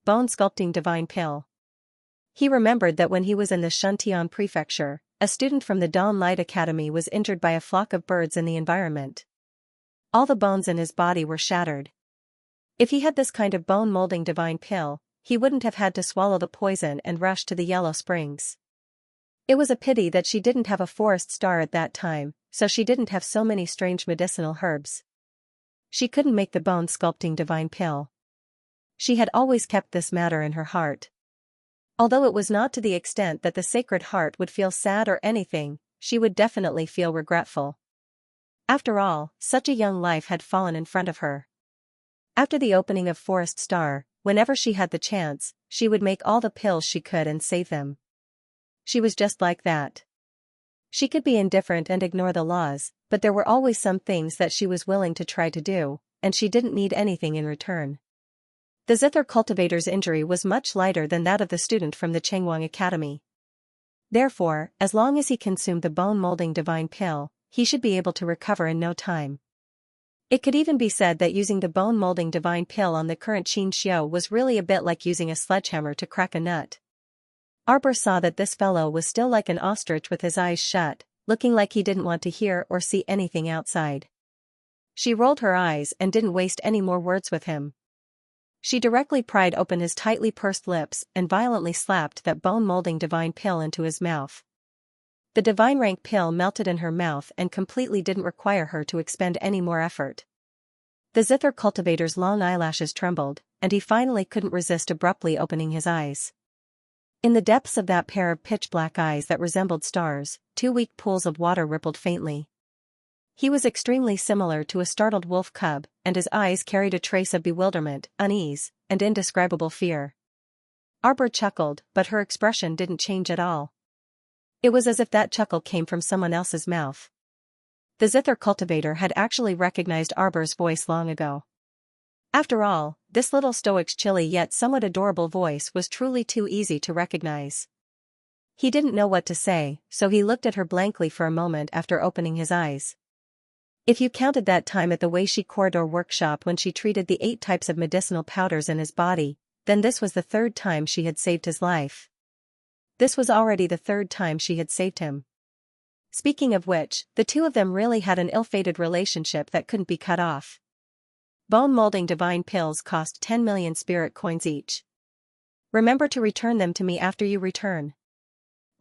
Speaker 1: Bone Sculpting Divine Pill. He remembered that when he was in the Shuntian Prefecture, a student from the Dawn Light Academy was injured by a flock of birds in the environment. All the bones in his body were shattered. If he had this kind of bone-molding divine pill, he wouldn't have had to swallow the poison and rush to the Yellow Springs. It was a pity that she didn't have a forest star at that time, so she didn't have so many strange medicinal herbs. She couldn't make the bone-sculpting divine pill. She had always kept this matter in her heart. Although it was not to the extent that the Sacred Heart would feel sad or anything, she would definitely feel regretful. After all, such a young life had fallen in front of her. After the opening of Forest Star, whenever she had the chance, she would make all the pills she could and save them. She was just like that. She could be indifferent and ignore the laws, but there were always some things that she was willing to try to do, and she didn't need anything in return. The Zither cultivator's injury was much lighter than that of the student from the Chengwang Academy. Therefore, as long as he consumed the bone-molding divine pill, he should be able to recover in no time. It could even be said that using the bone-molding divine pill on the current Xianxia was really a bit like using a sledgehammer to crack a nut. Arbor saw that this fellow was still like an ostrich with his eyes shut, looking like he didn't want to hear or see anything outside. She rolled her eyes and didn't waste any more words with him. She directly pried open his tightly pursed lips and violently slapped that bone-molding divine pill into his mouth. The divine rank pill melted in her mouth and completely didn't require her to expend any more effort. The Zither cultivator's long eyelashes trembled, and he finally couldn't resist abruptly opening his eyes. In the depths of that pair of pitch-black eyes that resembled stars, 2 weak pools of water rippled faintly. He was extremely similar to a startled wolf cub, and his eyes carried a trace of bewilderment, unease, and indescribable fear. Arbor chuckled, but her expression didn't change at all. It was as if that chuckle came from someone else's mouth. The Zither cultivator had actually recognized Arbor's voice long ago. After all, this little stoic's chilly yet somewhat adorable voice was truly too easy to recognize. He didn't know what to say, so he looked at her blankly for a moment after opening his eyes. If you counted that time at the Weishi Corridor workshop when she treated the 8 types of medicinal powders in his body, then this was the 3rd time she had saved his life. This was already the 3rd time she had saved him. Speaking of which, the two of them really had an ill-fated relationship that couldn't be cut off. Bone molding divine pills cost 10 million spirit coins each. Remember to return them to me after you return.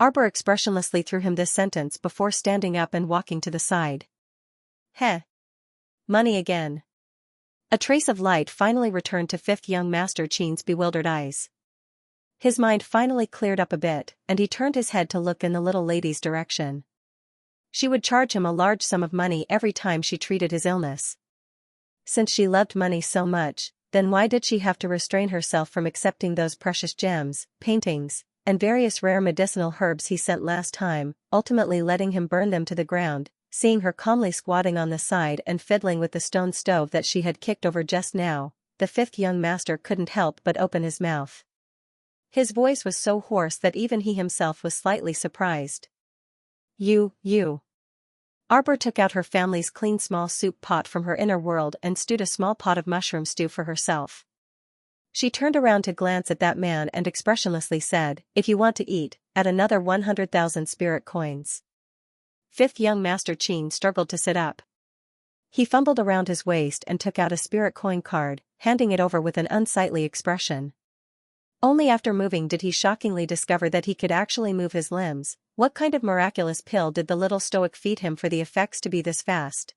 Speaker 1: Arbor expressionlessly threw him this sentence before standing up and walking to the side. Heh. Money again. A trace of light finally returned to 5th young Master Qin's bewildered eyes. His mind finally cleared up a bit, and he turned his head to look in the little lady's direction. She would charge him a large sum of money every time she treated his illness. Since she loved money so much, then why did she have to restrain herself from accepting those precious gems, paintings, and various rare medicinal herbs he sent last time, ultimately letting him burn them to the ground? Seeing her calmly squatting on the side and fiddling with the stone stove that she had kicked over just now, the 5th young master couldn't help but open his mouth. His voice was so hoarse that even he himself was slightly surprised. You. Arbor took out her family's clean small soup pot from her inner world and stewed a small pot of mushroom stew for herself. She turned around to glance at that man and expressionlessly said, "If you want to eat, add another 100,000 spirit coins." 5th young Master Qin struggled to sit up. He fumbled around his waist and took out a spirit coin card, handing it over with an unsightly expression. Only after moving did he shockingly discover that he could actually move his limbs. What kind of miraculous pill did the little stoic feed him for the effects to be this fast?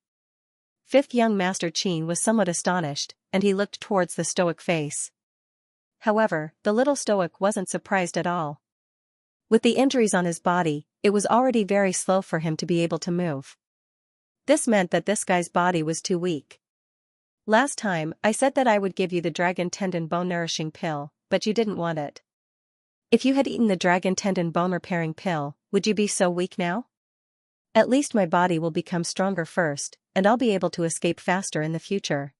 Speaker 1: 5th young Master Qin was somewhat astonished, and he looked towards the stoic face. However, the little stoic wasn't surprised at all. With the injuries on his body, it was already very slow for him to be able to move. This meant that this guy's body was too weak. Last time, I said that I would give you the dragon tendon bone nourishing pill, but you didn't want it. If you had eaten the dragon tendon bone repairing pill, would you be so weak now? At least my body will become stronger first, and I'll be able to escape faster in the future.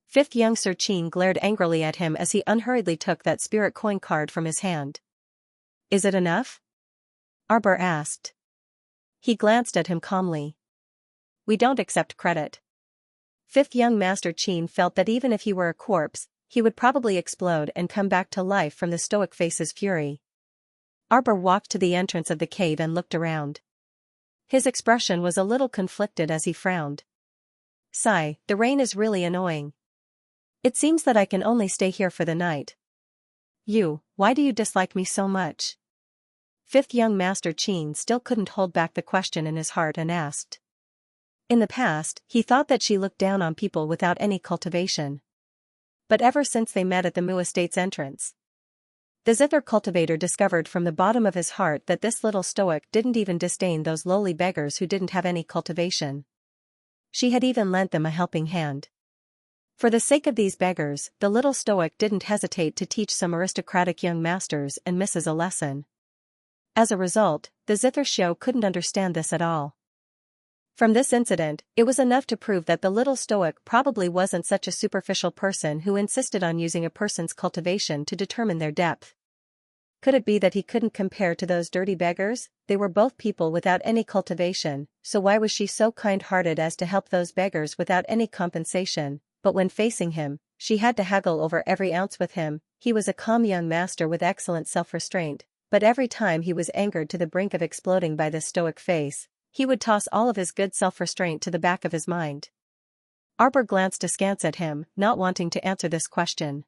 Speaker 1: 5th young Sir Qin glared angrily at him as he unhurriedly took that spirit coin card from his hand. Is it enough? Arbor asked. He glanced at him calmly. We don't accept credit. 5th young Master Qin felt that even if he were a corpse, he would probably explode and come back to life from the stoic face's fury. Arbor walked to the entrance of the cave and looked around. His expression was a little conflicted as he frowned. Sigh, the rain is really annoying. It seems that I can only stay here for the night. Why do you dislike me so much? 5th young Master Qin still couldn't hold back the question in his heart and asked. In the past, he thought that she looked down on people without any cultivation. But ever since they met at the Mu Estate's entrance, the zither cultivator discovered from the bottom of his heart that this little stoic didn't even disdain those lowly beggars who didn't have any cultivation. She had even lent them a helping hand. For the sake of these beggars, the little stoic didn't hesitate to teach some aristocratic young masters and misses a lesson. As a result, the zither show couldn't understand this at all. From this incident, it was enough to prove that the little stoic probably wasn't such a superficial person who insisted on using a person's cultivation to determine their depth. Could it be that he couldn't compare to those dirty beggars? They were both people without any cultivation, so why was she so kind-hearted as to help those beggars without any compensation? But when facing him, she had to haggle over every ounce with him. He was a calm young master with excellent self-restraint, but every time he was angered to the brink of exploding by this stoic face, he would toss all of his good self-restraint to the back of his mind. Arbor glanced askance at him, not wanting to answer this question.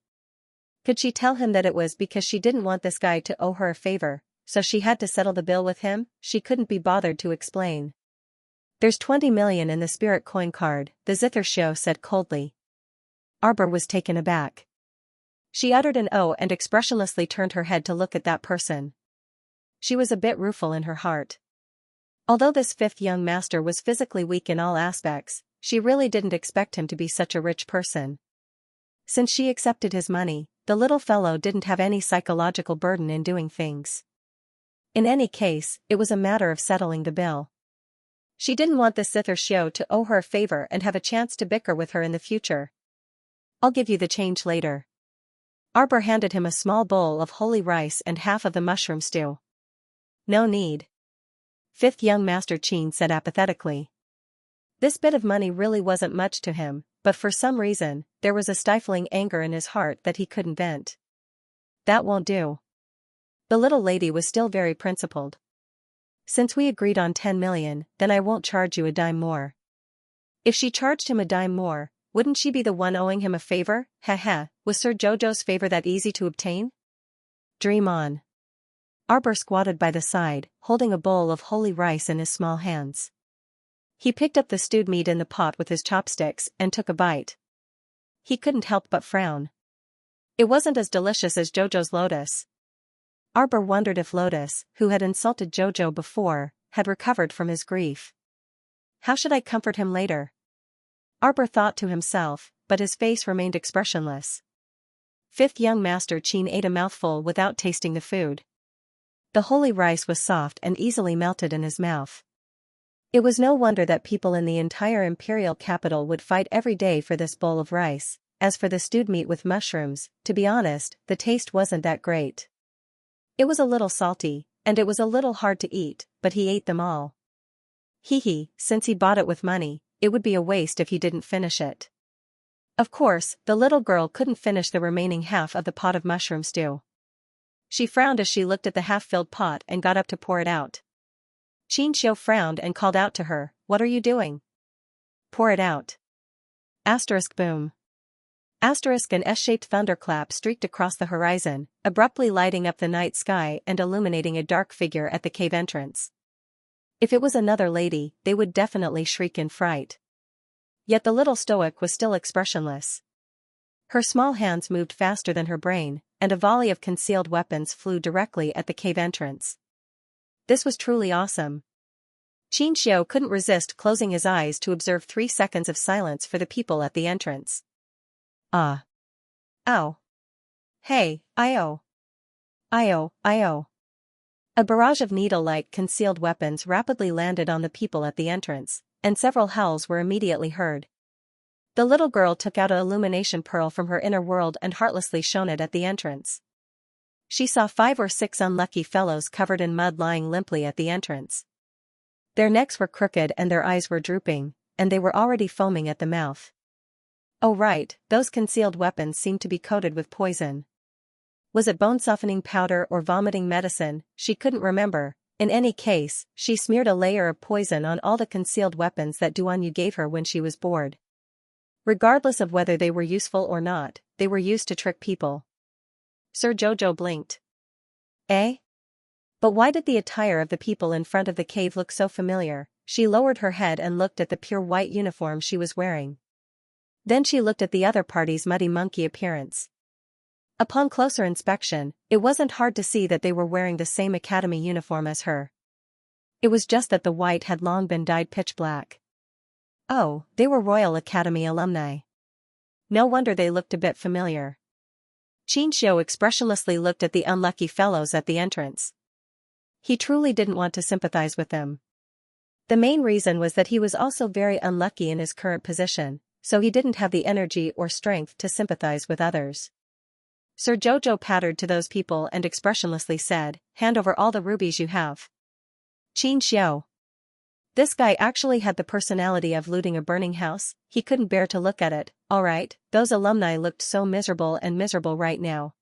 Speaker 1: Could she tell him that it was because she didn't want this guy to owe her a favor, so she had to settle the bill with him? She couldn't be bothered to explain. There's 20 million in the spirit coin card, the zither show said coldly. Arbor was taken aback. She uttered an "oh" and expressionlessly turned her head to look at that person. She was a bit rueful in her heart. Although this 5th young master was physically weak in all aspects, she really didn't expect him to be such a rich person. Since she accepted his money, the little fellow didn't have any psychological burden in doing things. In any case, it was a matter of settling the bill. She didn't want the zither show to owe her a favor and have a chance to bicker with her in the future. I'll give you the change later. Arbor handed him a small bowl of holy rice and half of the mushroom stew. No need. Fifth young Master Qin said apathetically. This bit of money really wasn't much to him, but for some reason, there was a stifling anger in his heart that he couldn't vent. That won't do. The little lady was still very principled. Since we agreed on 10 million, then I won't charge you a dime more. If she charged him a dime more, wouldn't she be the one owing him a favor? Heh. Was Sir Jojo's favor that easy to obtain? Dream on. Arbor squatted by the side, holding a bowl of holy rice in his small hands. He picked up the stewed meat in the pot with his chopsticks and took a bite. He couldn't help but frown. It wasn't as delicious as Jojo's lotus. Arbor wondered if Lotus, who had insulted Jojo before, had recovered from his grief. How should I comfort him later? Arbor thought to himself, but his face remained expressionless. Fifth young Master Qin ate a mouthful without tasting the food. The holy rice was soft and easily melted in his mouth. It was no wonder that people in the entire imperial capital would fight every day for this bowl of rice. As for the stewed meat with mushrooms, to be honest, the taste wasn't that great. It was a little salty, and it was a little hard to eat, but he ate them all. Since he bought it with money, it would be a waste if he didn't finish it. Of course, the little girl couldn't finish the remaining half of the pot of mushroom stew. She frowned as she looked at the half-filled pot and got up to pour it out. Xianxia frowned and called out to her, "What are you doing?" "Pour it out." Asterisk boom. Asterisk an S-shaped thunderclap streaked across the horizon, abruptly lighting up the night sky and illuminating a dark figure at the cave entrance. If it was another lady, they would definitely shriek in fright. Yet the little stoic was still expressionless. Her small hands moved faster than her brain, and a volley of concealed weapons flew directly at the cave entrance. This was truly awesome. Xianxia couldn't resist closing his eyes to observe 3 seconds of silence for the people at the entrance. Ah. Ow. Hey, Io. Io. A barrage of needle-like concealed weapons rapidly landed on the people at the entrance, and several howls were immediately heard. The little girl took out an illumination pearl from her inner world and heartlessly shone it at the entrance. She saw 5 or 6 unlucky fellows covered in mud lying limply at the entrance. Their necks were crooked and their eyes were drooping, and they were already foaming at the mouth. Oh right, those concealed weapons seemed to be coated with poison. Was it bone-softening powder or vomiting medicine? She couldn't remember. In any case, she smeared a layer of poison on all the concealed weapons that Duanyu gave her when she was bored. Regardless of whether they were useful or not, they were used to trick people. Sir Jojo blinked. Eh? But why did the attire of the people in front of the cave look so familiar? She lowered her head and looked at the pure white uniform she was wearing. Then she looked at the other party's muddy monkey appearance. Upon closer inspection, it wasn't hard to see that they were wearing the same academy uniform as her. It was just that the white had long been dyed pitch black. Oh, they were Royal Academy alumni. No wonder they looked a bit familiar. Xianxia expressionlessly looked at the unlucky fellows at the entrance. He truly didn't want to sympathize with them. The main reason was that he was also very unlucky in his current position, so he didn't have the energy or strength to sympathize with others. Sir Jojo pattered to those people and expressionlessly said, "Hand over all the rubies you have." Xianxia. This guy actually had the personality of looting a burning house. He couldn't bear to look at it. Alright, those alumni looked so miserable right now.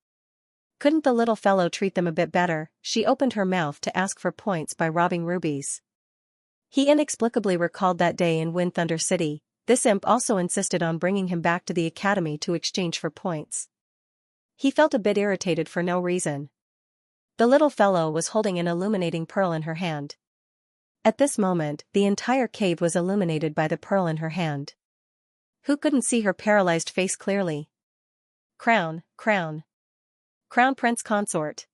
Speaker 1: Couldn't the little fellow treat them a bit better? She opened her mouth to ask for points by robbing rubies. He inexplicably recalled that day in Wind Thunder City. This imp also insisted on bringing him back to the academy to exchange for points. He felt a bit irritated for no reason. The little fellow was holding an illuminating pearl in her hand. At this moment, the entire cave was illuminated by the pearl in her hand. Who couldn't see her paralyzed face clearly? Crown Prince Consort.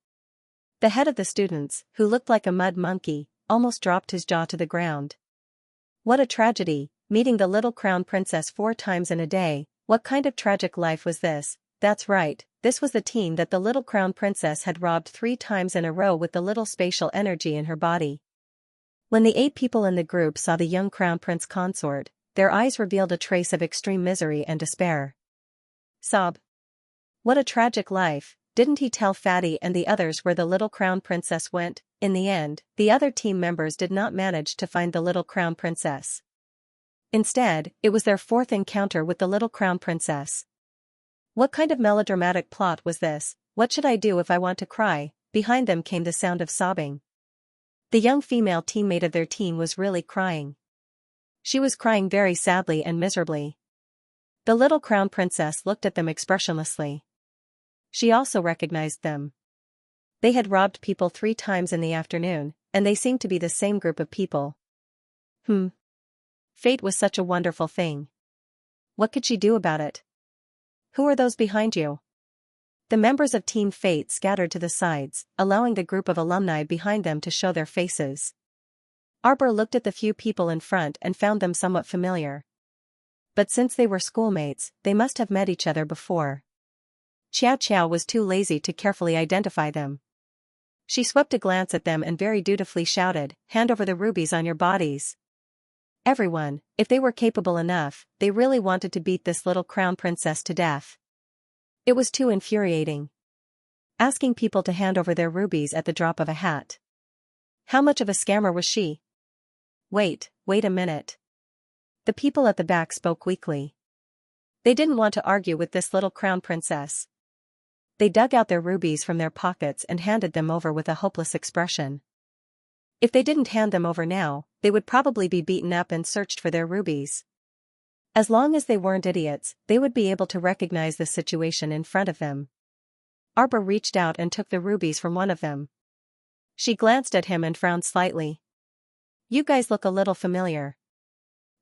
Speaker 1: The head of the students, who looked like a mud monkey, almost dropped his jaw to the ground. What a tragedy, meeting the little crown princess 4 times in a day. What kind of tragic life was this? That's right, this was the team that the little crown princess had robbed 3 times in a row with the little spatial energy in her body. When the 8 people in the group saw the young crown prince consort, their eyes revealed a trace of extreme misery and despair. Sob. What a tragic life. didn't he tell Fatty and the others where the little crown princess went? In the end, the other team members did not manage to find the little crown princess. Instead, it was their fourth encounter with the little crown princess. What kind of melodramatic plot was this? What should I do if I want to cry? Behind them came the sound of sobbing. The young female teammate of their team was really crying. She was crying very sadly and miserably. The little crown princess looked at them expressionlessly. She also recognized them. They had robbed people 3 times in the afternoon, and they seemed to be the same group of people. Fate was such a wonderful thing. What could she do about it? Who are those behind you? The members of Team Fate scattered to the sides, allowing the group of alumni behind them to show their faces. Arbor looked at the few people in front and found them somewhat familiar. But since they were schoolmates, they must have met each other before. Xianxia was too lazy to carefully identify them. She swept a glance at them and very dutifully shouted, "Hand over the rubies on your bodies." Everyone, if they were capable enough, they really wanted to beat this little crown princess to death. It was too infuriating. Asking people to hand over their rubies at the drop of a hat. How much of a scammer was she? Wait a minute. The people at the back spoke weakly. They didn't want to argue with this little crown princess. They dug out their rubies from their pockets and handed them over with a hopeless expression. If they didn't hand them over now, they would probably be beaten up and searched for their rubies. As long as they weren't idiots, they would be able to recognize the situation in front of them. Arbor reached out and took the rubies from one of them. She glanced at him and frowned slightly. "You guys look a little familiar."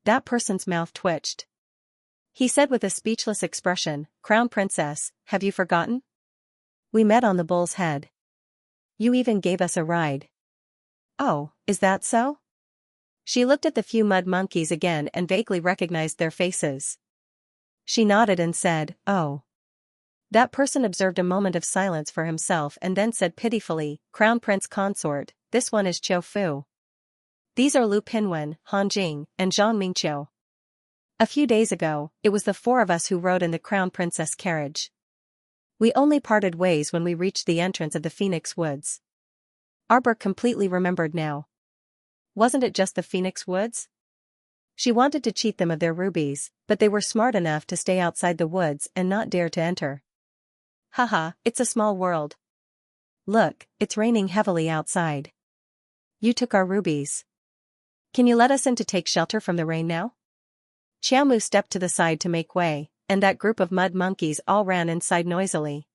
Speaker 1: That person's mouth twitched. He said with a speechless expression, "Crown Princess, have you forgotten? We met on the Bull's Head. You even gave us a ride." "Oh, is that so?" She looked at the few mud monkeys again and vaguely recognized their faces. She nodded and said, "Oh." That person observed a moment of silence for himself and then said pitifully, "Crown Prince Consort, this one is Qiu Fu. These are Lu Pinwen, Han Jing, and Zhang Mingqiu. A few days ago, it was the 4 of us who rode in the Crown Princess carriage. We only parted ways when we reached the entrance of the Phoenix Woods." Arbor completely remembered now. Wasn't it just the Phoenix Woods? She wanted to cheat them of their rubies, but they were smart enough to stay outside the woods and not dare to enter. Haha, it's a small world. Look, it's raining heavily outside. You took our rubies. Can you let us in to take shelter from the rain now? Xiaomu stepped to the side to make way, and that group of mud monkeys all ran inside noisily.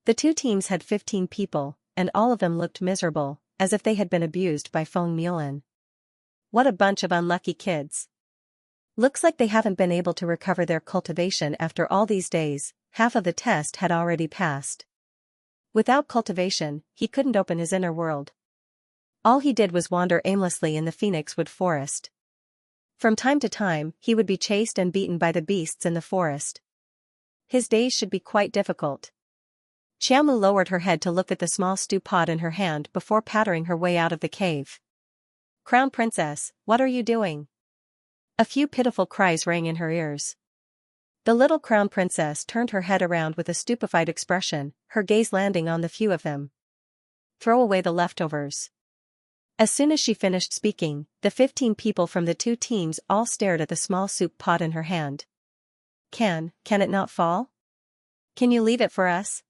Speaker 1: The 2 teams had 15 people, and all of them looked miserable, as if they had been abused by Feng Mulan. What a bunch of unlucky kids. Looks like they haven't been able to recover their cultivation after all these days. Half of the test had already passed. Without cultivation, he couldn't open his inner world. All he did was wander aimlessly in the Phoenix Wood forest. From time to time, he would be chased and beaten by the beasts in the forest. His days should be quite difficult. Xiaomu lowered her head to look at the small stew pot in her hand before pattering her way out of the cave. "Crown Princess, what are you doing?" A few pitiful cries rang in her ears. The little Crown Princess turned her head around with a stupefied expression, her gaze landing on the few of them. "Throw away the leftovers." As soon as she finished speaking, the 15 people from the 2 teams all stared at the small soup pot in her hand. Can it not fall? Can you leave it for us?"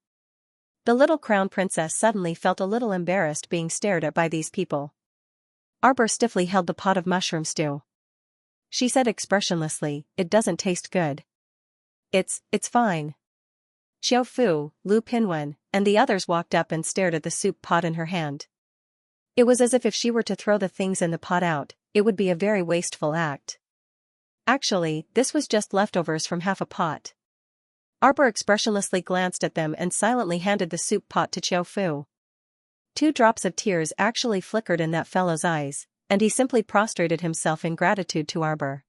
Speaker 1: The little Crown Princess suddenly felt a little embarrassed being stared at by these people. Arbor stiffly held the pot of mushroom stew. She said expressionlessly, "It doesn't taste good." It's fine." Qiu Fu, Lu Pinwen, and the others walked up and stared at the soup pot in her hand. It was as if she were to throw the things in the pot out, it would be a very wasteful act. Actually, this was just leftovers from half a pot. Arbor expressionlessly glanced at them and silently handed the soup pot to Qiu Fu. 2 drops of tears actually flickered in that fellow's eyes, and he simply prostrated himself in gratitude to Arbor.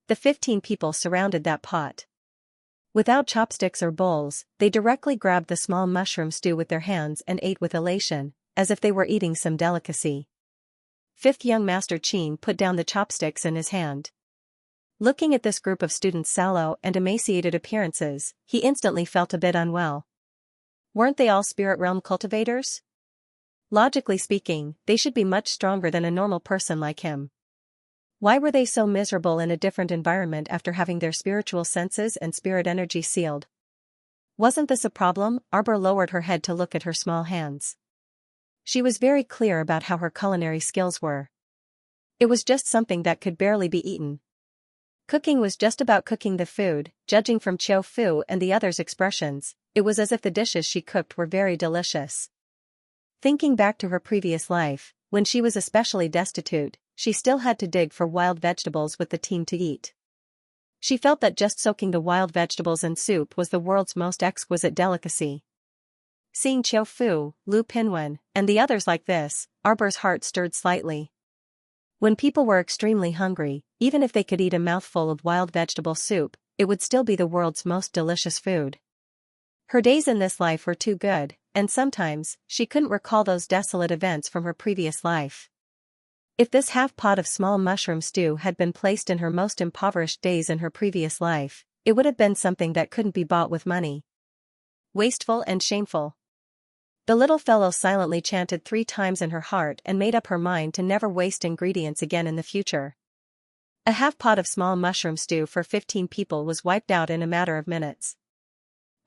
Speaker 1: The 15 people surrounded that pot. Without chopsticks or bowls, they directly grabbed the small mushroom stew with their hands and ate with elation, as if they were eating some delicacy. 5th young Master Qin put down the chopsticks in his hand. Looking at this group of students' sallow and emaciated appearances, he instantly felt a bit unwell. Weren't they all spirit realm cultivators? Logically speaking, they should be much stronger than a normal person like him. Why were they so miserable in a different environment after having their spiritual senses and spirit energy sealed? Wasn't this a problem? Arbor lowered her head to look at her small hands. She was very clear about how her culinary skills were. It was just something that could barely be eaten. Cooking was just about cooking the food. Judging from Qiu Fu and the others' expressions, it was as if the dishes she cooked were very delicious. Thinking back to her previous life, when she was especially destitute, she still had to dig for wild vegetables with the team to eat. She felt that just soaking the wild vegetables in soup was the world's most exquisite delicacy. Seeing Qiu Fu, Lu Pinwen, and the others like this, Arbor's heart stirred slightly. When people were extremely hungry, even if they could eat a mouthful of wild vegetable soup, it would still be the world's most delicious food. Her days in this life were too good, and sometimes, she couldn't recall those desolate events from her previous life. If this half-pot of small mushroom stew had been placed in her most impoverished days in her previous life, it would have been something that couldn't be bought with money. Wasteful and shameful. The little fellow silently chanted 3 times in her heart and made up her mind to never waste ingredients again in the future. A half-pot of small mushroom stew for 15 people was wiped out in a matter of minutes.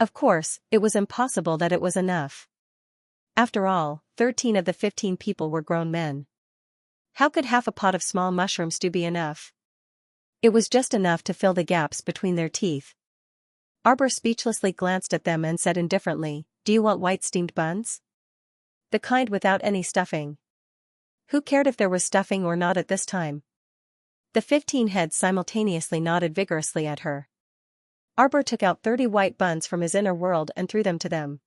Speaker 1: Of course, it was impossible that it was enough. After all, 13 of the 15 people were grown men. How could half a pot of small mushroom stew be enough? It was just enough to fill the gaps between their teeth. Arbor speechlessly glanced at them and said indifferently, "Do you want white steamed buns? The kind without any stuffing." Who cared if there was stuffing or not at this time? The 15 heads simultaneously nodded vigorously at her. Arbor took out 30 white buns from his inner world and threw them to them.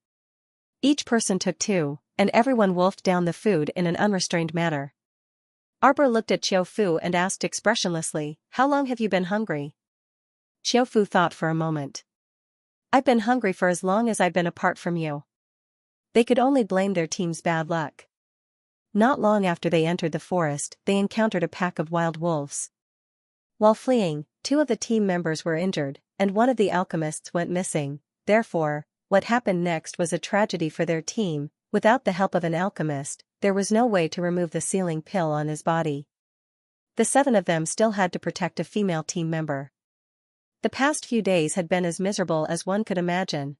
Speaker 1: Each person took 2, and everyone wolfed down the food in an unrestrained manner. Arbor looked at Qiu Fu and asked expressionlessly, "How long have you been hungry?" Qiu Fu thought for a moment. "I've been hungry for as long as I've been apart from you." They could only blame their team's bad luck. Not long after they entered the forest, they encountered a pack of wild wolves. While fleeing, 2 of the team members were injured, and one of the alchemists went missing. Therefore, what happened next was a tragedy for their team. Without the help of an alchemist, there was no way to remove the sealing pill on his body. The 7 of them still had to protect a female team member. The past few days had been as miserable as one could imagine.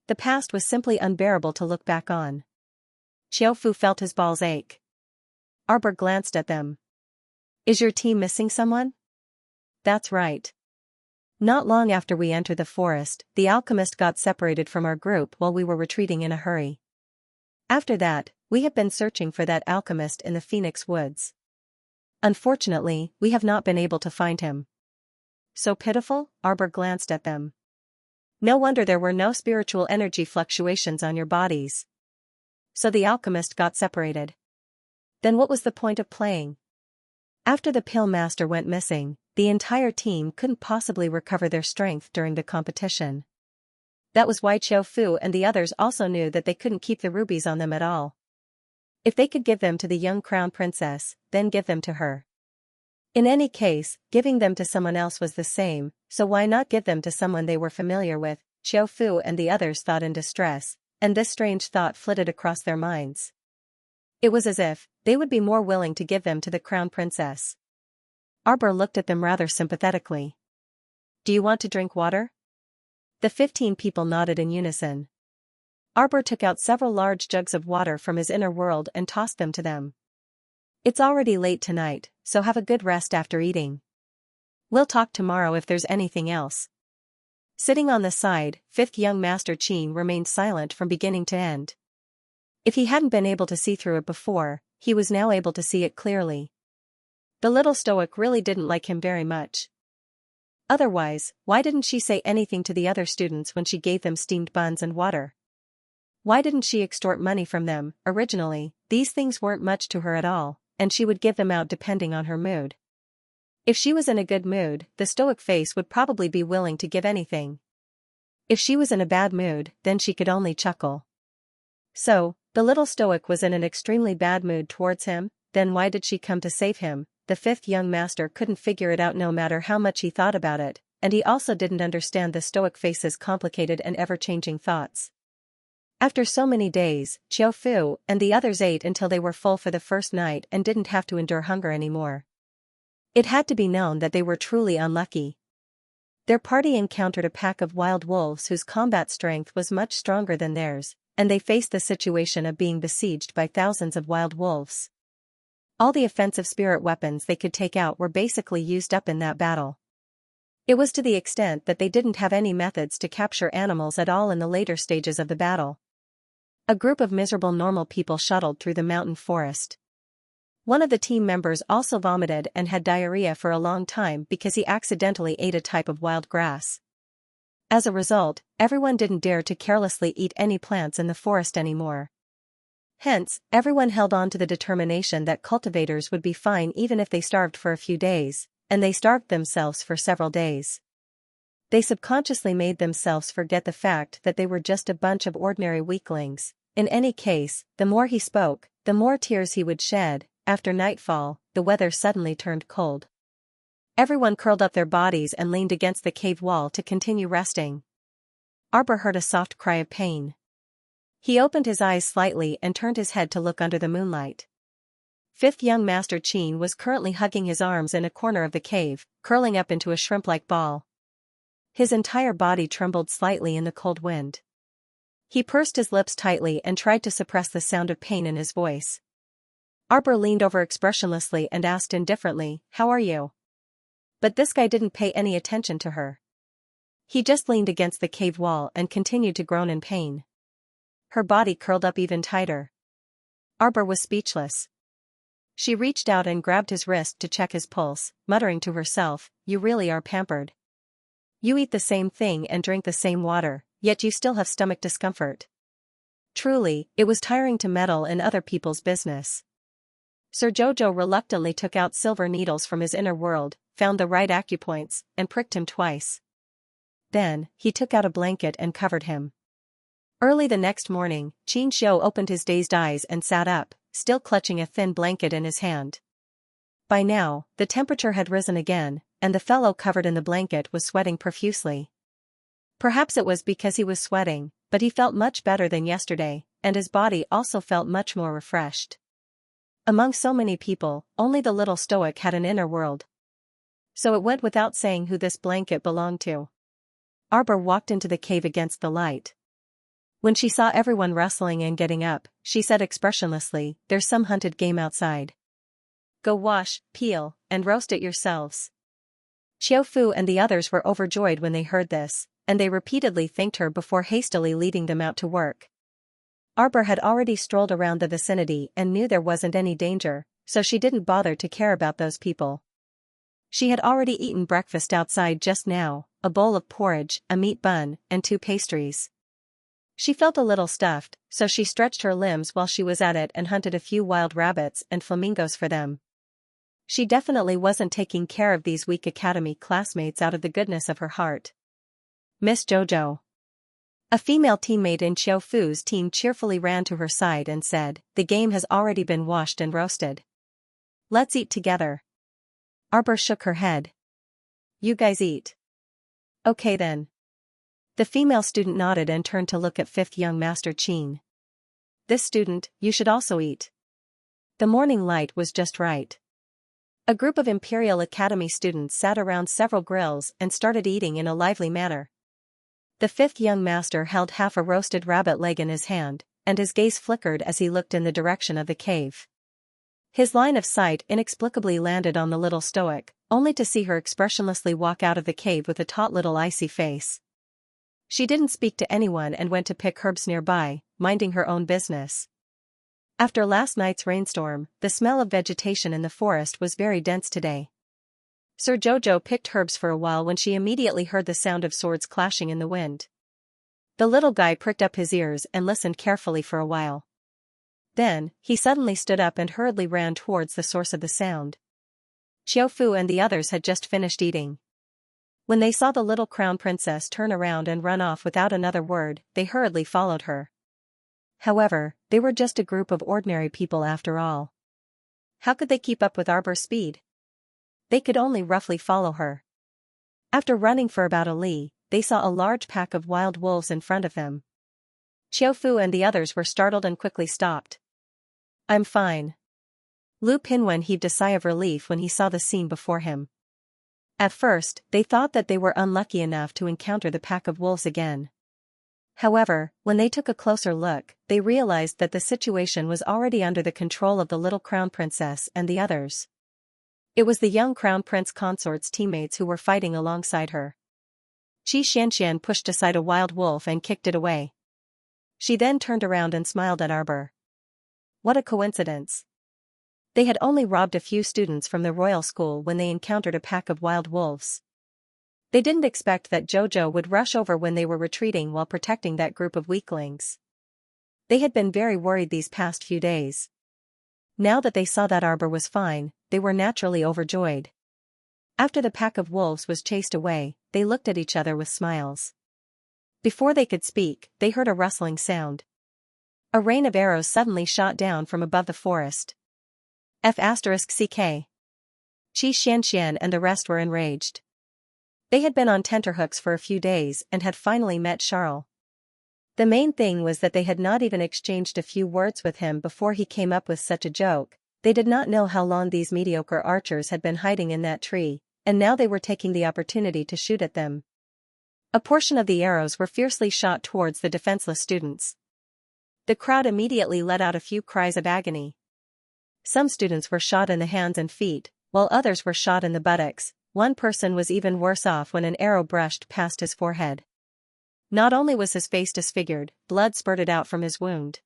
Speaker 1: The past was simply unbearable to look back on. Qiu Fu felt his balls ache. Arbor glanced at them. "Is your team missing someone?" "That's right. Not long after we entered the forest, the alchemist got separated from our group while we were retreating in a hurry. After that, we have been searching for that alchemist in the Phoenix Woods. Unfortunately, we have not been able to find him." "So pitiful?" Arbor glanced at them. "No wonder there were no spiritual energy fluctuations on your bodies. So the alchemist got separated. Then what was the point of playing?" After the pill master went missing, the entire team couldn't possibly recover their strength during the competition. That was why Qiu Fu and the others also knew that they couldn't keep the rubies on them at all. If they could give them to the young crown princess, then give them to her. In any case, giving them to someone else was the same, so why not give them to someone they were familiar with? Qiu Fu and the others thought in distress, and this strange thought flitted across their minds. It was as if they would be more willing to give them to the crown princess. Arbor looked at them rather sympathetically. "Do you want to drink water?" The 15 people nodded in unison. Arbor took out several large jugs of water from his inner world and tossed them to them. "It's already late tonight, so have a good rest after eating. We'll talk tomorrow if there's anything else." Sitting on the side, 5th young master Qin remained silent from beginning to end. If he hadn't been able to see through it before, he was now able to see it clearly. The little stoic really didn't like him very much. Otherwise, why didn't she say anything to the other students when she gave them steamed buns and water? Why didn't she extort money from them? Originally, these things weren't much to her at all, and she would give them out depending on her mood. If she was in a good mood, the stoic face would probably be willing to give anything. If she was in a bad mood, then she could only chuckle. So, the little stoic was in an extremely bad mood towards him. Then why did she come to save him? The 5th young master couldn't figure it out no matter how much he thought about it, and he also didn't understand the stoic face's complicated and ever-changing thoughts. After so many days, Xiao Fu and the others ate until they were full for the first night and didn't have to endure hunger anymore. It had to be known that they were truly unlucky. Their party encountered a pack of wild wolves whose combat strength was much stronger than theirs, and they faced the situation of being besieged by thousands of wild wolves. All the offensive spirit weapons they could take out were basically used up in that battle. It was to the extent that they didn't have any methods to capture animals at all in the later stages of the battle. A group of miserable normal people shuttled through the mountain forest. One of the team members also vomited and had diarrhea for a long time because he accidentally ate a type of wild grass. As a result, everyone didn't dare to carelessly eat any plants in the forest anymore. Hence, everyone held on to the determination that cultivators would be fine even if they starved for a few days, and they starved themselves for several days. They subconsciously made themselves forget the fact that they were just a bunch of ordinary weaklings. In any case, the more he spoke, the more tears he would shed. After nightfall, the weather suddenly turned cold. Everyone curled up their bodies and leaned against the cave wall to continue resting. Arbor heard a soft cry of pain. He opened his eyes slightly and turned his head to look under the moonlight. Fifth young Master Qin was currently hugging his arms in a corner of the cave, curling up into a shrimp-like ball. His entire body trembled slightly in the cold wind. He pursed his lips tightly and tried to suppress the sound of pain in his voice. Arbor leaned over expressionlessly and asked indifferently, "How are you?" But this guy didn't pay any attention to her. He just leaned against the cave wall and continued to groan in pain. Her body curled up even tighter. Arbor was speechless. She reached out and grabbed his wrist to check his pulse, muttering to herself, "You really are pampered. You eat the same thing and drink the same water, yet you still have stomach discomfort." Truly, it was tiring to meddle in other people's business. Sir Jojo reluctantly took out silver needles from his inner world, found the right acupoints, and pricked him twice. Then, he took out a blanket and covered him. Early the next morning, Xianxia opened his dazed eyes and sat up, still clutching a thin blanket in his hand. By now, the temperature had risen again, and the fellow covered in the blanket was sweating profusely. Perhaps it was because he was sweating, but he felt much better than yesterday, and his body also felt much more refreshed. Among so many people, only the little stoic had an inner world. So it went without saying who this blanket belonged to. Arbor walked into the cave against the light. When she saw everyone wrestling and getting up, she said expressionlessly, "There's some hunted game outside. Go wash, peel, and roast it yourselves." Xiao Fu and the others were overjoyed when they heard this, and they repeatedly thanked her before hastily leading them out to work. Arbor had already strolled around the vicinity and knew there wasn't any danger, so she didn't bother to care about those people. She had already eaten breakfast outside just now, a bowl of porridge, a meat bun, and 2 pastries. She felt a little stuffed, so she stretched her limbs while she was at it and hunted a few wild rabbits and flamingos for them. She definitely wasn't taking care of these weak academy classmates out of the goodness of her heart. "Miss Jojo." A female teammate in Xiao Fu's team cheerfully ran to her side and said, "The game has already been washed and roasted. Let's eat together." Arbor shook her head. "You guys eat." "Okay then." The female student nodded and turned to look at fifth young Master Qin. "This student, you should also eat." The morning light was just right. A group of Imperial Academy students sat around several grills and started eating in a lively manner. The fifth young master held half a roasted rabbit leg in his hand, and his gaze flickered as he looked in the direction of the cave. His line of sight inexplicably landed on the little stoic, only to see her expressionlessly walk out of the cave with a taut little icy face. She didn't speak to anyone and went to pick herbs nearby, minding her own business. After last night's rainstorm, the smell of vegetation in the forest was very dense today. Sir Jojo picked herbs for a while when she immediately heard the sound of swords clashing in the wind. The little guy pricked up his ears and listened carefully for a while. Then, he suddenly stood up and hurriedly ran towards the source of the sound. Xiao Fu and the others had just finished eating. When they saw the little crown princess turn around and run off without another word, they hurriedly followed her. However, they were just a group of ordinary people after all. How could they keep up with Arbor's speed? They could only roughly follow her. After running for about a li, they saw a large pack of wild wolves in front of them. Xiaofu and the others were startled and quickly stopped. I'm fine. Lu Pinwen heaved a sigh of relief when he saw the scene before him. At first, they thought that they were unlucky enough to encounter the pack of wolves again. However, when they took a closer look, they realized that the situation was already under the control of the little crown princess and the others. It was the young crown prince consort's teammates who were fighting alongside her. Xianxia pushed aside a wild wolf and kicked it away. She then turned around and smiled at Arbor. What a coincidence. They had only robbed a few students from the royal school when they encountered a pack of wild wolves. They didn't expect that Jojo would rush over when they were retreating while protecting that group of weaklings. They had been very worried these past few days. Now that they saw that Arbor was fine, they were naturally overjoyed. After the pack of wolves was chased away, they looked at each other with smiles. Before they could speak, they heard a rustling sound. A rain of arrows suddenly shot down from above the forest. F***CK. Xianxia and the rest were enraged. They had been on tenterhooks for a few days and had finally met Charles. The main thing was that they had not even exchanged a few words with him before he came up with such a joke. They did not know how long these mediocre archers had been hiding in that tree, and now they were taking the opportunity to shoot at them. A portion of the arrows were fiercely shot towards the defenseless students. The crowd immediately let out a few cries of agony. Some students were shot in the hands and feet, while others were shot in the buttocks. One person was even worse off when an arrow brushed past his forehead. Not only was his face disfigured, blood spurted out from his wound.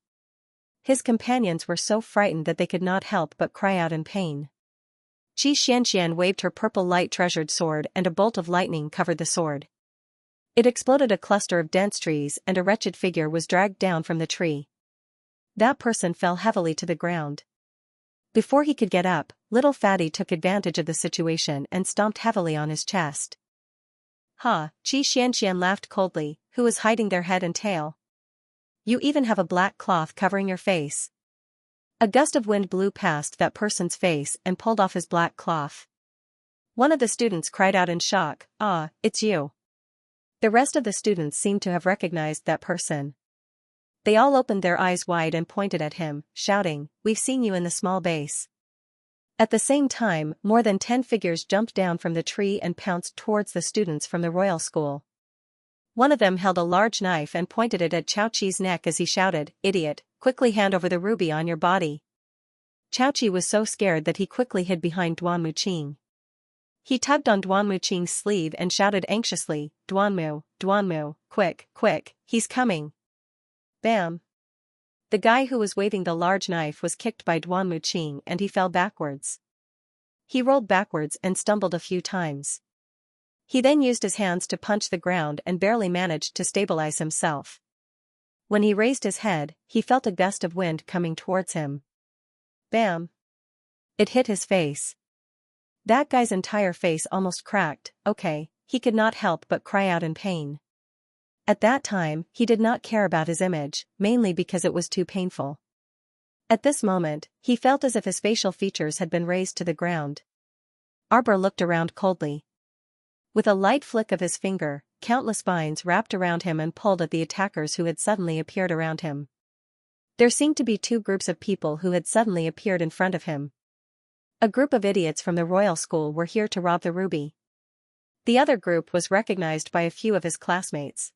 Speaker 1: His companions were so frightened that they could not help but cry out in pain. Xianxia waved her purple light treasured sword and a bolt of lightning covered the sword. It exploded a cluster of dense trees and a wretched figure was dragged down from the tree. That person fell heavily to the ground. Before he could get up, little Fatty took advantage of the situation and stomped heavily on his chest. Ha! Xianxia laughed coldly. Who is hiding their head and tail? You even have a black cloth covering your face. A gust of wind blew past that person's face and pulled off his black cloth. One of the students cried out in shock, "Ah, it's you." The rest of the students seemed to have recognized that person. They all opened their eyes wide and pointed at him, shouting, "We've seen you in the small base." At the same time, more than 10 figures jumped down from the tree and pounced towards the students from the royal school. One of them held a large knife and pointed it at Chao Chi's neck as he shouted, "Idiot, quickly hand over the ruby on your body." Chao Chi was so scared that he quickly hid behind Duan Muqing. He tugged on Duan Muqing's sleeve and shouted anxiously, Duanmu, quick, quick, he's coming." Bam! The guy who was waving the large knife was kicked by Duan Muqing and he fell backwards. He rolled backwards and stumbled a few times. He then used his hands to punch the ground and barely managed to stabilize himself. When he raised his head, he felt a gust of wind coming towards him. Bam! It hit his face. That guy's entire face almost cracked. Okay, he could not help but cry out in pain. At that time, he did not care about his image, mainly because it was too painful. At this moment, he felt as if his facial features had been razed to the ground. Arbor looked around coldly. With a light flick of his finger, countless vines wrapped around him and pulled at the attackers who had suddenly appeared around him. There seemed to be two groups of people who had suddenly appeared in front of him. A group of idiots from the royal school were here to rob the ruby. The other group was recognized by a few of his classmates.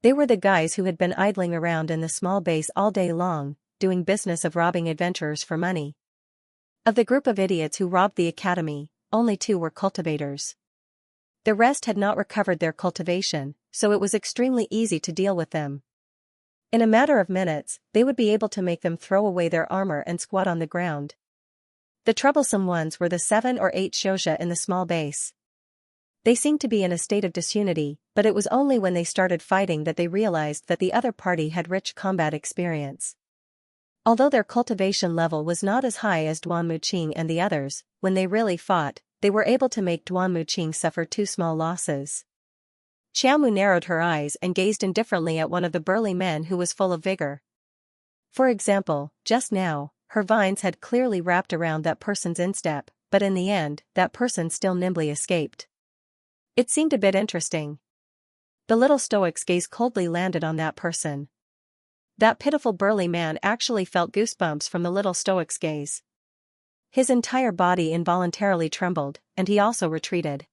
Speaker 1: They were the guys who had been idling around in the small base all day long, doing business of robbing adventurers for money. Of the group of idiots who robbed the academy, only 2 were cultivators. The rest had not recovered their cultivation, so it was extremely easy to deal with them. In a matter of minutes, they would be able to make them throw away their armor and squat on the ground. The troublesome ones were the 7 or 8 Xianxia in the small base. They seemed to be in a state of disunity, but it was only when they started fighting that they realized that the other party had rich combat experience. Although their cultivation level was not as high as Duan Muqing and the others, when they really fought, they were able to make Duan Muqing suffer 2 small losses. Xiaomu narrowed her eyes and gazed indifferently at one of the burly men who was full of vigor. For example, just now, her vines had clearly wrapped around that person's instep, but in the end, that person still nimbly escaped. It seemed a bit interesting. The little stoic's gaze coldly landed on that person. That pitiful burly man actually felt goosebumps from the little stoic's gaze. His entire body involuntarily trembled, and he also retreated.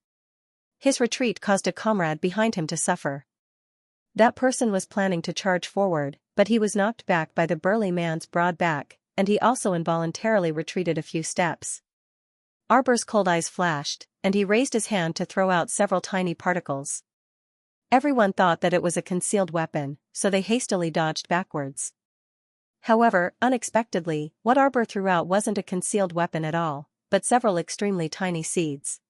Speaker 1: His retreat caused a comrade behind him to suffer. That person was planning to charge forward, but he was knocked back by the burly man's broad back, and he also involuntarily retreated a few steps. Arbor's cold eyes flashed, and he raised his hand to throw out several tiny particles. Everyone thought that it was a concealed weapon, so they hastily dodged backwards. However, unexpectedly, what Arbor threw out wasn't a concealed weapon at all, but several extremely tiny seeds.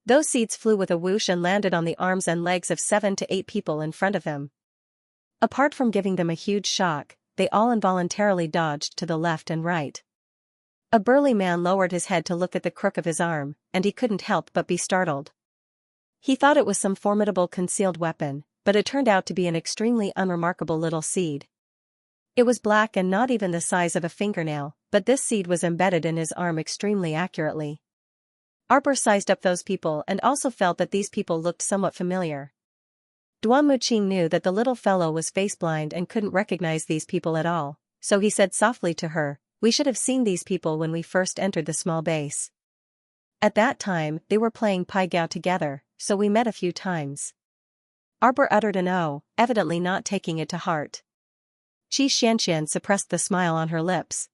Speaker 1: Those seeds flew with a whoosh and landed on the arms and legs of 7 to 8 people in front of him. Apart from giving them a huge shock, they all involuntarily dodged to the left and right. A burly man lowered his head to look at the crook of his arm, and he couldn't help but be startled. He thought it was some formidable concealed weapon, but it turned out to be an extremely unremarkable little seed. It was black and not even the size of a fingernail, but this seed was embedded in his arm extremely accurately. Arbor sized up those people and also felt that these people looked somewhat familiar. Duan Muqing knew that the little fellow was face-blind and couldn't recognize these people at all, so he said softly to her, "We should have seen these people when we first entered the small base. At that time, they were playing Pai Gao together, so we met a few times." Arbor uttered an "oh," evidently not taking it to heart. Xianxia suppressed the smile on her lips.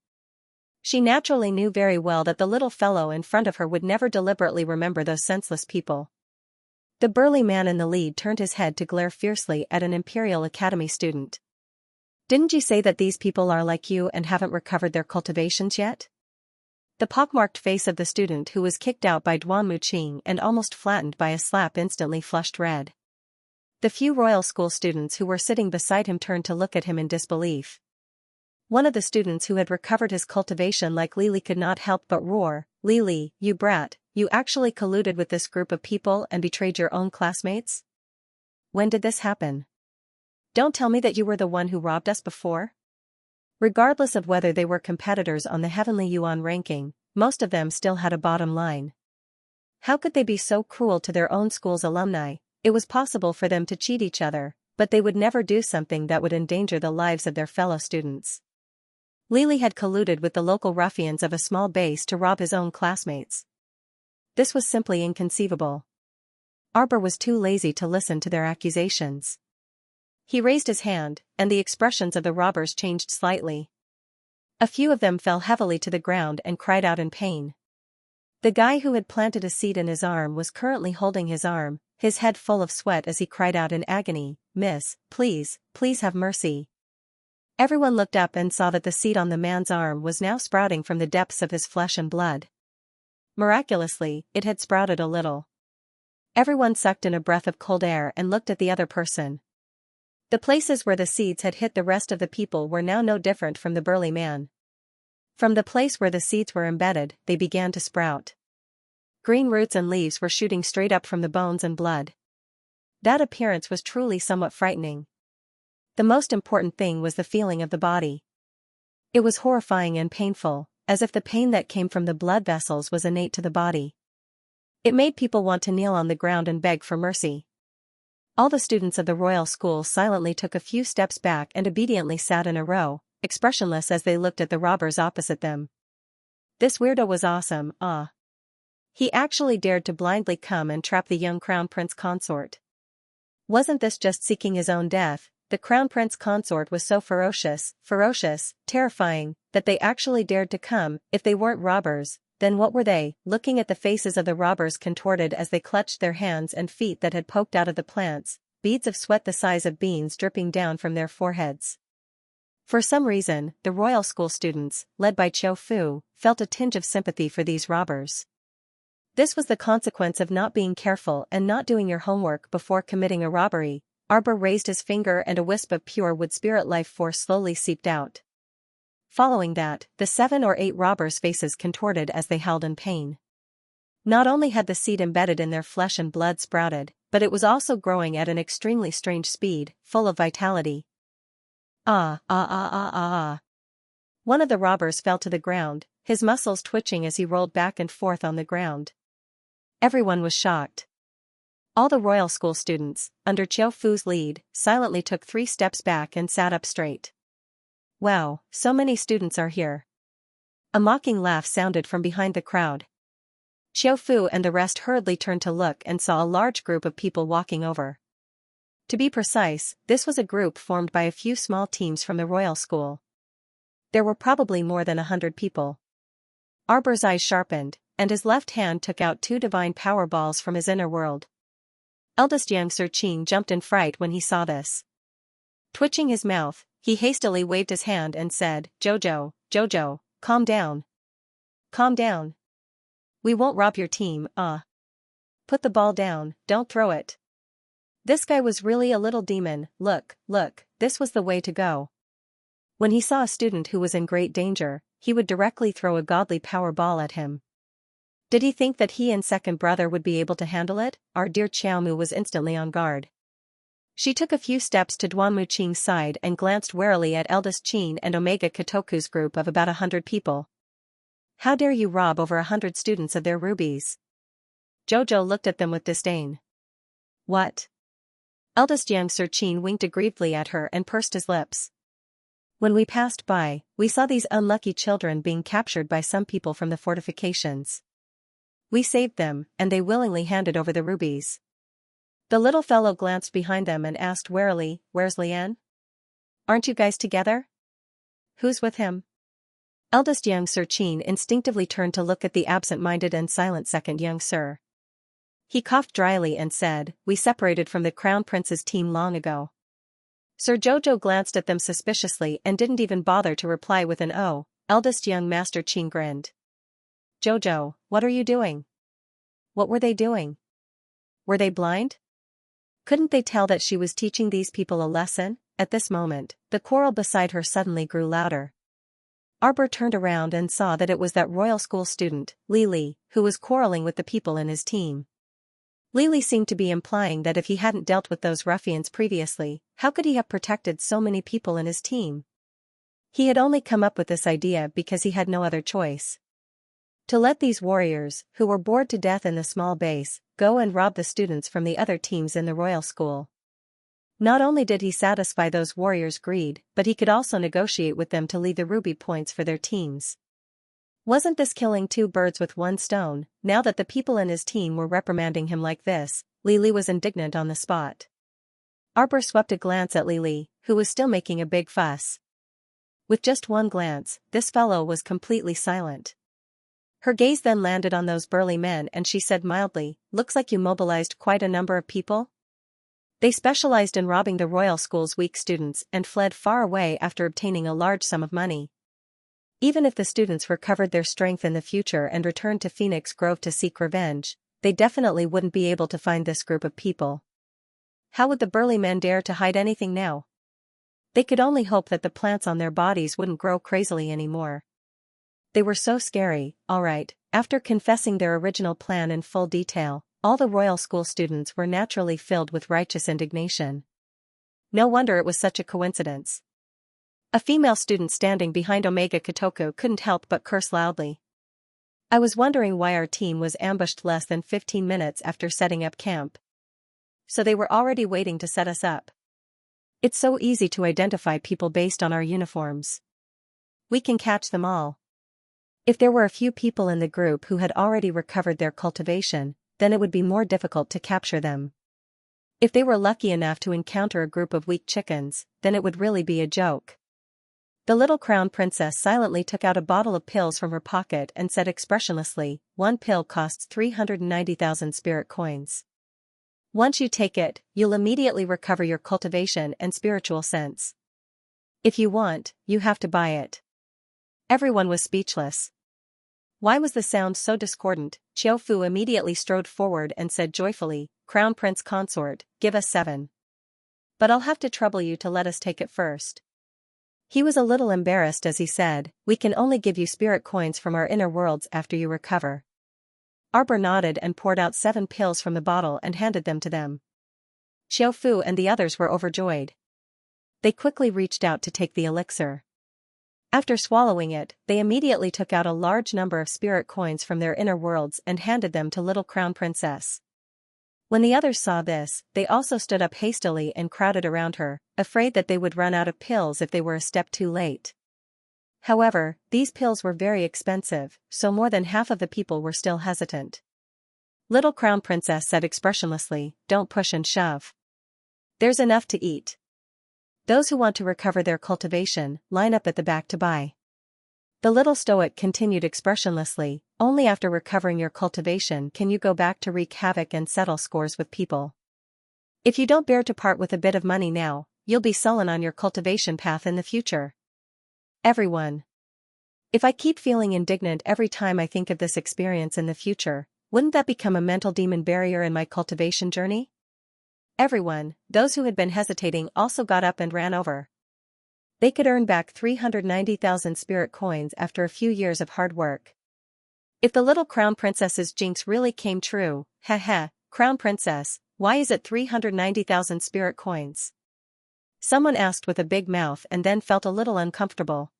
Speaker 1: She naturally knew very well that the little fellow in front of her would never deliberately remember those senseless people. The burly man in the lead turned his head to glare fiercely at an Imperial Academy student. "Didn't you say that these people are like you and haven't recovered their cultivations yet?" The pockmarked face of the student who was kicked out by Duan Muqing and almost flattened by a slap instantly flushed red. The few royal school students who were sitting beside him turned to look at him in disbelief. One of the students who had recovered his cultivation like Lily could not help but roar, "Lily, you brat, you actually colluded with this group of people and betrayed your own classmates? When did this happen? Don't tell me that you were the one who robbed us before?" Regardless of whether they were competitors on the Heavenly Yuan ranking, most of them still had a bottom line. How could they be so cruel to their own school's alumni? It was possible for them to cheat each other, but they would never do something that would endanger the lives of their fellow students. Lily had colluded with the local ruffians of a small base to rob his own classmates. This was simply inconceivable. Arbor was too lazy to listen to their accusations. He raised his hand, and the expressions of the robbers changed slightly. A few of them fell heavily to the ground and cried out in pain. The guy who had planted a seed in his arm was currently holding his arm, his head full of sweat as he cried out in agony, "Miss, please, please have mercy." Everyone looked up and saw that the seed on the man's arm was now sprouting from the depths of his flesh and blood. Miraculously, it had sprouted a little. Everyone sucked in a breath of cold air and looked at the other person. The places where the seeds had hit the rest of the people were now no different from the burly man. From the place where the seeds were embedded, they began to sprout. Green roots and leaves were shooting straight up from the bones and blood. That appearance was truly somewhat frightening. The most important thing was the feeling of the body. It was horrifying and painful, as if the pain that came from the blood vessels was innate to the body. It made people want to kneel on the ground and beg for mercy. All the students of the royal school silently took a few steps back and obediently sat in a row, expressionless as they looked at the robbers opposite them. This weirdo was awesome, ah. He actually dared to blindly come and trap the young crown prince consort. Wasn't this just seeking his own death? The crown prince consort was so ferocious, terrifying, that they actually dared to come. If they weren't robbers, then what were they? Looking at the faces of the robbers contorted as they clutched their hands and feet that had poked out of the plants, beads of sweat the size of beans dripping down from their foreheads. For some reason, the royal school students, led by Qiu Fu, felt a tinge of sympathy for these robbers. This was the consequence of not being careful and not doing your homework before committing a robbery. Arbor raised his finger and a wisp of pure wood spirit life force slowly seeped out. Following that, the 7 or 8 robbers' faces contorted as they howled in pain. Not only had the seed embedded in their flesh and blood sprouted, but it was also growing at an extremely strange speed, full of vitality. Ah. One of the robbers fell to the ground, his muscles twitching as he rolled back and forth on the ground. Everyone was shocked. All the royal school students, under Qiu Fu's lead, silently took 3 steps back and sat up straight. Wow, so many students are here. A mocking laugh sounded from behind the crowd. Xiao Fu and the rest hurriedly turned to look and saw a large group of people walking over. To be precise, this was a group formed by a few small teams from the royal school. There were probably more than 100 people. Arbor's eyes sharpened, and his left hand took out 2 divine power balls from his inner world. Eldest Xianxia jumped in fright when he saw this. Twitching his mouth, he hastily waved his hand and said, Jojo, Jojo, calm down. Calm down. We won't rob your team, Put the ball down, don't throw it. This guy was really a little demon. Look, this was the way to go. When he saw a student who was in great danger, he would directly throw a godly power ball at him. Did he think that he and second brother would be able to handle it? Our dear Xiaomu was instantly on guard. She took a few steps to Duanmu Qing's side and glanced warily at eldest Qin and Omega Kotoku's group of about 100 people. How dare you rob over 100 students of their rubies? Jojo looked at them with disdain. What? Eldest Xianxia winked aggrievedly at her and pursed his lips. When we passed by, we saw these unlucky children being captured by some people from the fortifications. We saved them, and they willingly handed over the rubies. The little fellow glanced behind them and asked warily, Where's Lian? Aren't you guys together? Who's with him? Eldest Xianxia instinctively turned to look at the absent-minded and silent second young sir. He coughed dryly and said, We separated from the Crown Prince's team long ago. Sir Jojo glanced at them suspiciously and didn't even bother to reply with an "Oh." Eldest young Master Qin grinned. Jojo, what are you doing? What were they doing? Were they blind? Couldn't they tell that she was teaching these people a lesson? At this moment, the quarrel beside her suddenly grew louder. Arbor turned around and saw that it was that royal school student, Li, who was quarreling with the people in his team. Li seemed to be implying that if he hadn't dealt with those ruffians previously, how could he have protected so many people in his team? He had only come up with this idea because he had no other choice. To let these warriors, who were bored to death in the small base, go and rob the students from the other teams in the royal school. Not only did he satisfy those warriors' greed, but he could also negotiate with them to leave the ruby points for their teams. Wasn't this killing 2 birds with 1 stone? Now that the people in his team were reprimanding him like this, Li was indignant on the spot. Arbor swept a glance at Li, who was still making a big fuss. With just one glance, this fellow was completely silent. Her gaze then landed on those burly men and she said mildly, Looks like you mobilized quite a number of people? They specialized in robbing the royal school's weak students and fled far away after obtaining a large sum of money. Even if the students recovered their strength in the future and returned to Phoenix Grove to seek revenge, they definitely wouldn't be able to find this group of people. How would the burly men dare to hide anything now? They could only hope that the plants on their bodies wouldn't grow crazily anymore. They were so scary. Alright, after confessing their original plan in full detail, all the royal school students were naturally filled with righteous indignation. No wonder it was such a coincidence. A female student standing behind Omega Kotoku couldn't help but curse loudly. I was wondering why our team was ambushed less than 15 minutes after setting up camp. So they were already waiting to set us up. It's so easy to identify people based on our uniforms. We can catch them all. If there were a few people in the group who had already recovered their cultivation, then it would be more difficult to capture them. If they were lucky enough to encounter a group of weak chickens, then it would really be a joke. The little crown princess silently took out a bottle of pills from her pocket and said expressionlessly, 1 pill costs 390,000 spirit coins. Once you take it, you'll immediately recover your cultivation and spiritual sense. If you want, you have to buy it. Everyone was speechless. Why was the sound so discordant? Xiao Fu immediately strode forward and said joyfully, Crown Prince Consort, give us 7. But I'll have to trouble you to let us take it first. He was a little embarrassed as he said, We can only give you spirit coins from our inner worlds after you recover. Arbor nodded and poured out 7 pills from the bottle and handed them to them. Xiao Fu and the others were overjoyed. They quickly reached out to take the elixir. After swallowing it, they immediately took out a large number of spirit coins from their inner worlds and handed them to little Crown Princess. When the others saw this, they also stood up hastily and crowded around her, afraid that they would run out of pills if they were a step too late. However, these pills were very expensive, so more than half of the people were still hesitant. Little Crown Princess said expressionlessly, "Don't push and shove. There's enough to eat. Those who want to recover their cultivation, line up at the back to buy." The little stoic continued expressionlessly, "Only after recovering your cultivation can you go back to wreak havoc and settle scores with people. If you don't bear to part with a bit of money now, you'll be sullen on your cultivation path in the future." Everyone. If I keep feeling indignant every time I think of this experience in the future, wouldn't that become a mental demon barrier in my cultivation journey? Everyone, those who had been hesitating also got up and ran over. They could earn back 390,000 spirit coins after a few years of hard work. If the little Crown Princess's jinx really came true, Crown Princess, why is it 390,000 spirit coins? Someone asked with a big mouth and then felt a little uncomfortable.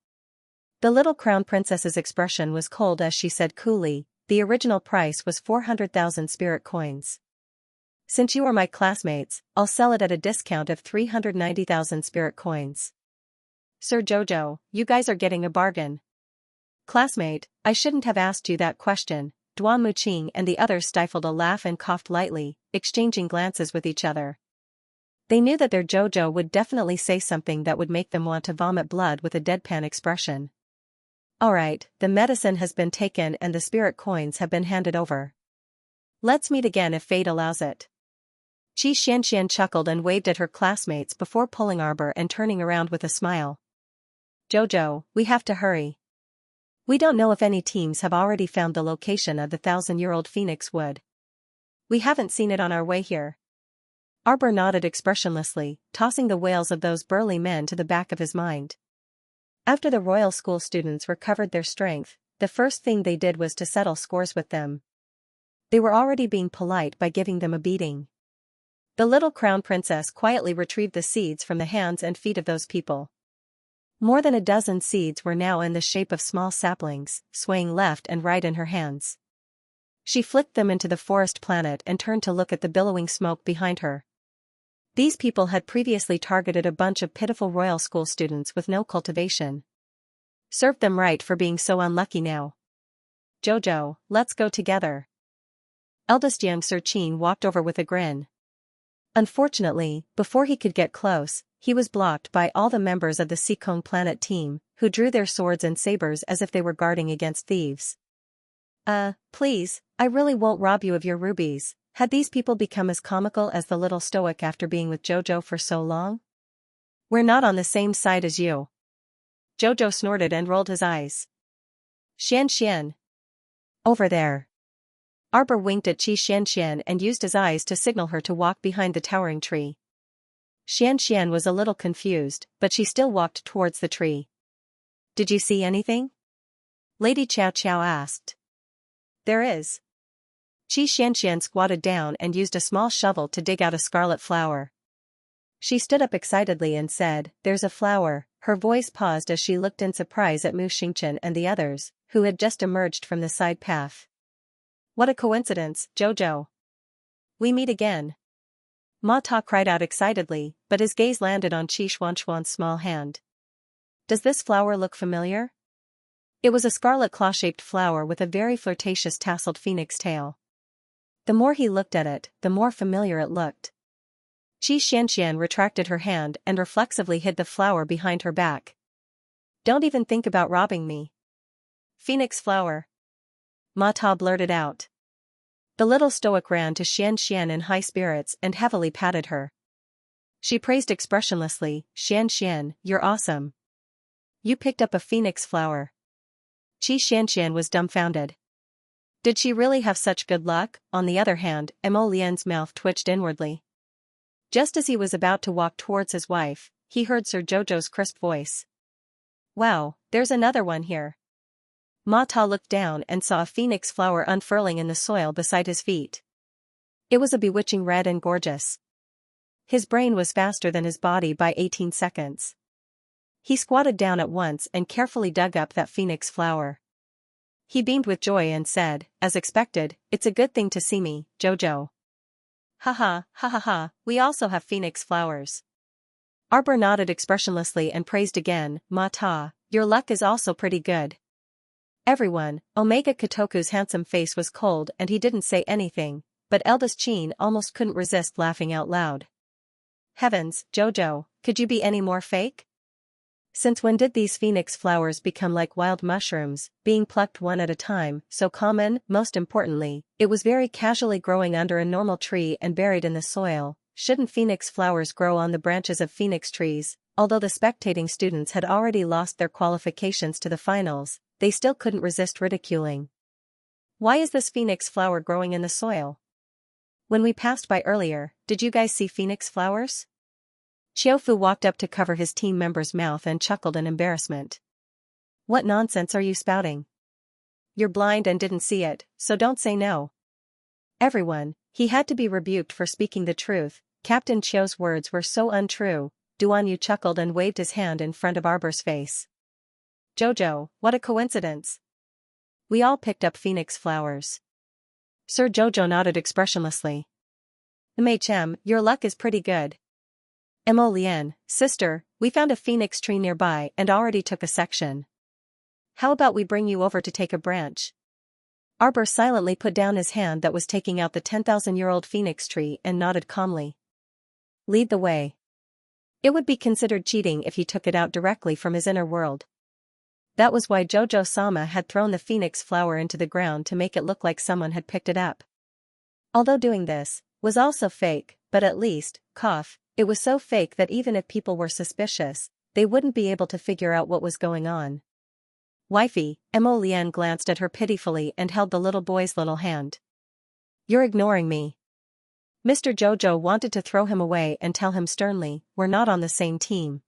Speaker 1: The little Crown Princess's expression was cold as she said coolly, "The original price was 400,000 spirit coins. Since you are my classmates, I'll sell it at a discount of 390,000 spirit coins." "Sir Jojo, you guys are getting a bargain." "Classmate, I shouldn't have asked you that question." Duan Muqing and the others stifled a laugh and coughed lightly, exchanging glances with each other. They knew that their Jojo would definitely say something that would make them want to vomit blood with a deadpan expression. "Alright, the medicine has been taken and the spirit coins have been handed over. Let's meet again if fate allows it." Xianxia chuckled and waved at her classmates before pulling Arbor and turning around with a smile. "Jojo, we have to hurry. We don't know if any teams have already found the location of the 1,000-year-old Phoenix Wood. We haven't seen it on our way here." Arbor nodded expressionlessly, tossing the wails of those burly men to the back of his mind. After the royal school students recovered their strength, the first thing they did was to settle scores with them. They were already being polite by giving them a beating. The little Crown Princess quietly retrieved the seeds from the hands and feet of those people. More than a dozen seeds were now in the shape of small saplings, swaying left and right in her hands. She flicked them into the forest planet and turned to look at the billowing smoke behind her. These people had previously targeted a bunch of pitiful royal school students with no cultivation. Served them right for being so unlucky now. "Jojo, let's go together." Eldest young Sir Qin walked over with a grin. Unfortunately, before he could get close, he was blocked by all the members of the Seacone Planet team, who drew their swords and sabers as if they were guarding against thieves. Please, I really won't rob you of your rubies." Had these people become as comical as the little stoic after being with Jojo for so long? "We're not on the same side as you." Jojo snorted and rolled his eyes. "Xianxia. Over there." Arbor winked at Xianxia and used his eyes to signal her to walk behind the towering tree. Xianxia was a little confused, but she still walked towards the tree. "Did you see anything?" Lady Chow Chow asked. "There is." Xianxia squatted down and used a small shovel to dig out a scarlet flower. She stood up excitedly and said, "There's a flower." Her voice paused as she looked in surprise at Mu Xingchen and the others, who had just emerged from the side path. "What a coincidence, Jojo. We meet again." Ma Ta cried out excitedly, but his gaze landed on Qi Xuanxuan's small hand. "Does this flower look familiar?" It was a scarlet claw-shaped flower with a very flirtatious tasseled phoenix tail. The more he looked at it, the more familiar it looked. Xianxia retracted her hand and reflexively hid the flower behind her back. "Don't even think about robbing me." "Phoenix flower." Ma Ta blurted out. The little stoic ran to Xianxia in high spirits and heavily patted her. She praised expressionlessly, "Xianxia, you're awesome. You picked up a phoenix flower." Xianxia was dumbfounded. Did she really have such good luck? On the other hand, Mo Lian's mouth twitched inwardly. Just as he was about to walk towards his wife, he heard Sir Jojo's crisp voice. "Wow, there's another one here." Ma Ta looked down and saw a phoenix flower unfurling in the soil beside his feet. It was a bewitching red and gorgeous. His brain was faster than his body by 18 seconds. He squatted down at once and carefully dug up that phoenix flower. He beamed with joy and said, as expected, "It's a good thing to see me, Jojo." Ha ha, we also have phoenix flowers. Arbor nodded expressionlessly and praised again, Ma, your luck is also pretty good. Everyone, Omega Kotoku's handsome face was cold and he didn't say anything, but eldest Chin almost couldn't resist laughing out loud. Heavens, Jojo, could you be any more fake? Since when did these phoenix flowers become like wild mushrooms, being plucked one at a time, so common? Most importantly, it was very casually growing under a normal tree and buried in the soil. Shouldn't phoenix flowers grow on the branches of phoenix trees? Although the spectating students had already lost their qualifications to the finals, they still couldn't resist ridiculing. Why is this phoenix flower growing in the soil? When we passed by earlier, did you guys see phoenix flowers? Chiofu walked up to cover his team member's mouth and chuckled in embarrassment. What nonsense are you spouting? You're blind and didn't see it, so don't say no. Everyone, he had to be rebuked for speaking the truth. Captain Chio's words were so untrue. Duan Yu chuckled and waved his hand in front of Arbor's face. Jojo, what a coincidence. We all picked up phoenix flowers. Sir Jojo nodded expressionlessly. Mei Chem, your luck is pretty good. Mo Lien, sister, we found a phoenix tree nearby and already took a section. How about we bring you over to take a branch? Arbor silently put down his hand that was taking out the 10,000-year-old phoenix tree and nodded calmly. Lead the way. It would be considered cheating if he took it out directly from his inner world. That was why Jojo-sama had thrown the phoenix flower into the ground to make it look like someone had picked it up. Although doing this was also fake, but at least, it was so fake that even if people were suspicious, they wouldn't be able to figure out what was going on. Wifey, Mo Lien glanced at her pitifully and held the little boy's little hand. You're ignoring me. Mr. Jojo wanted to throw him away and tell him sternly, we're not on the same team.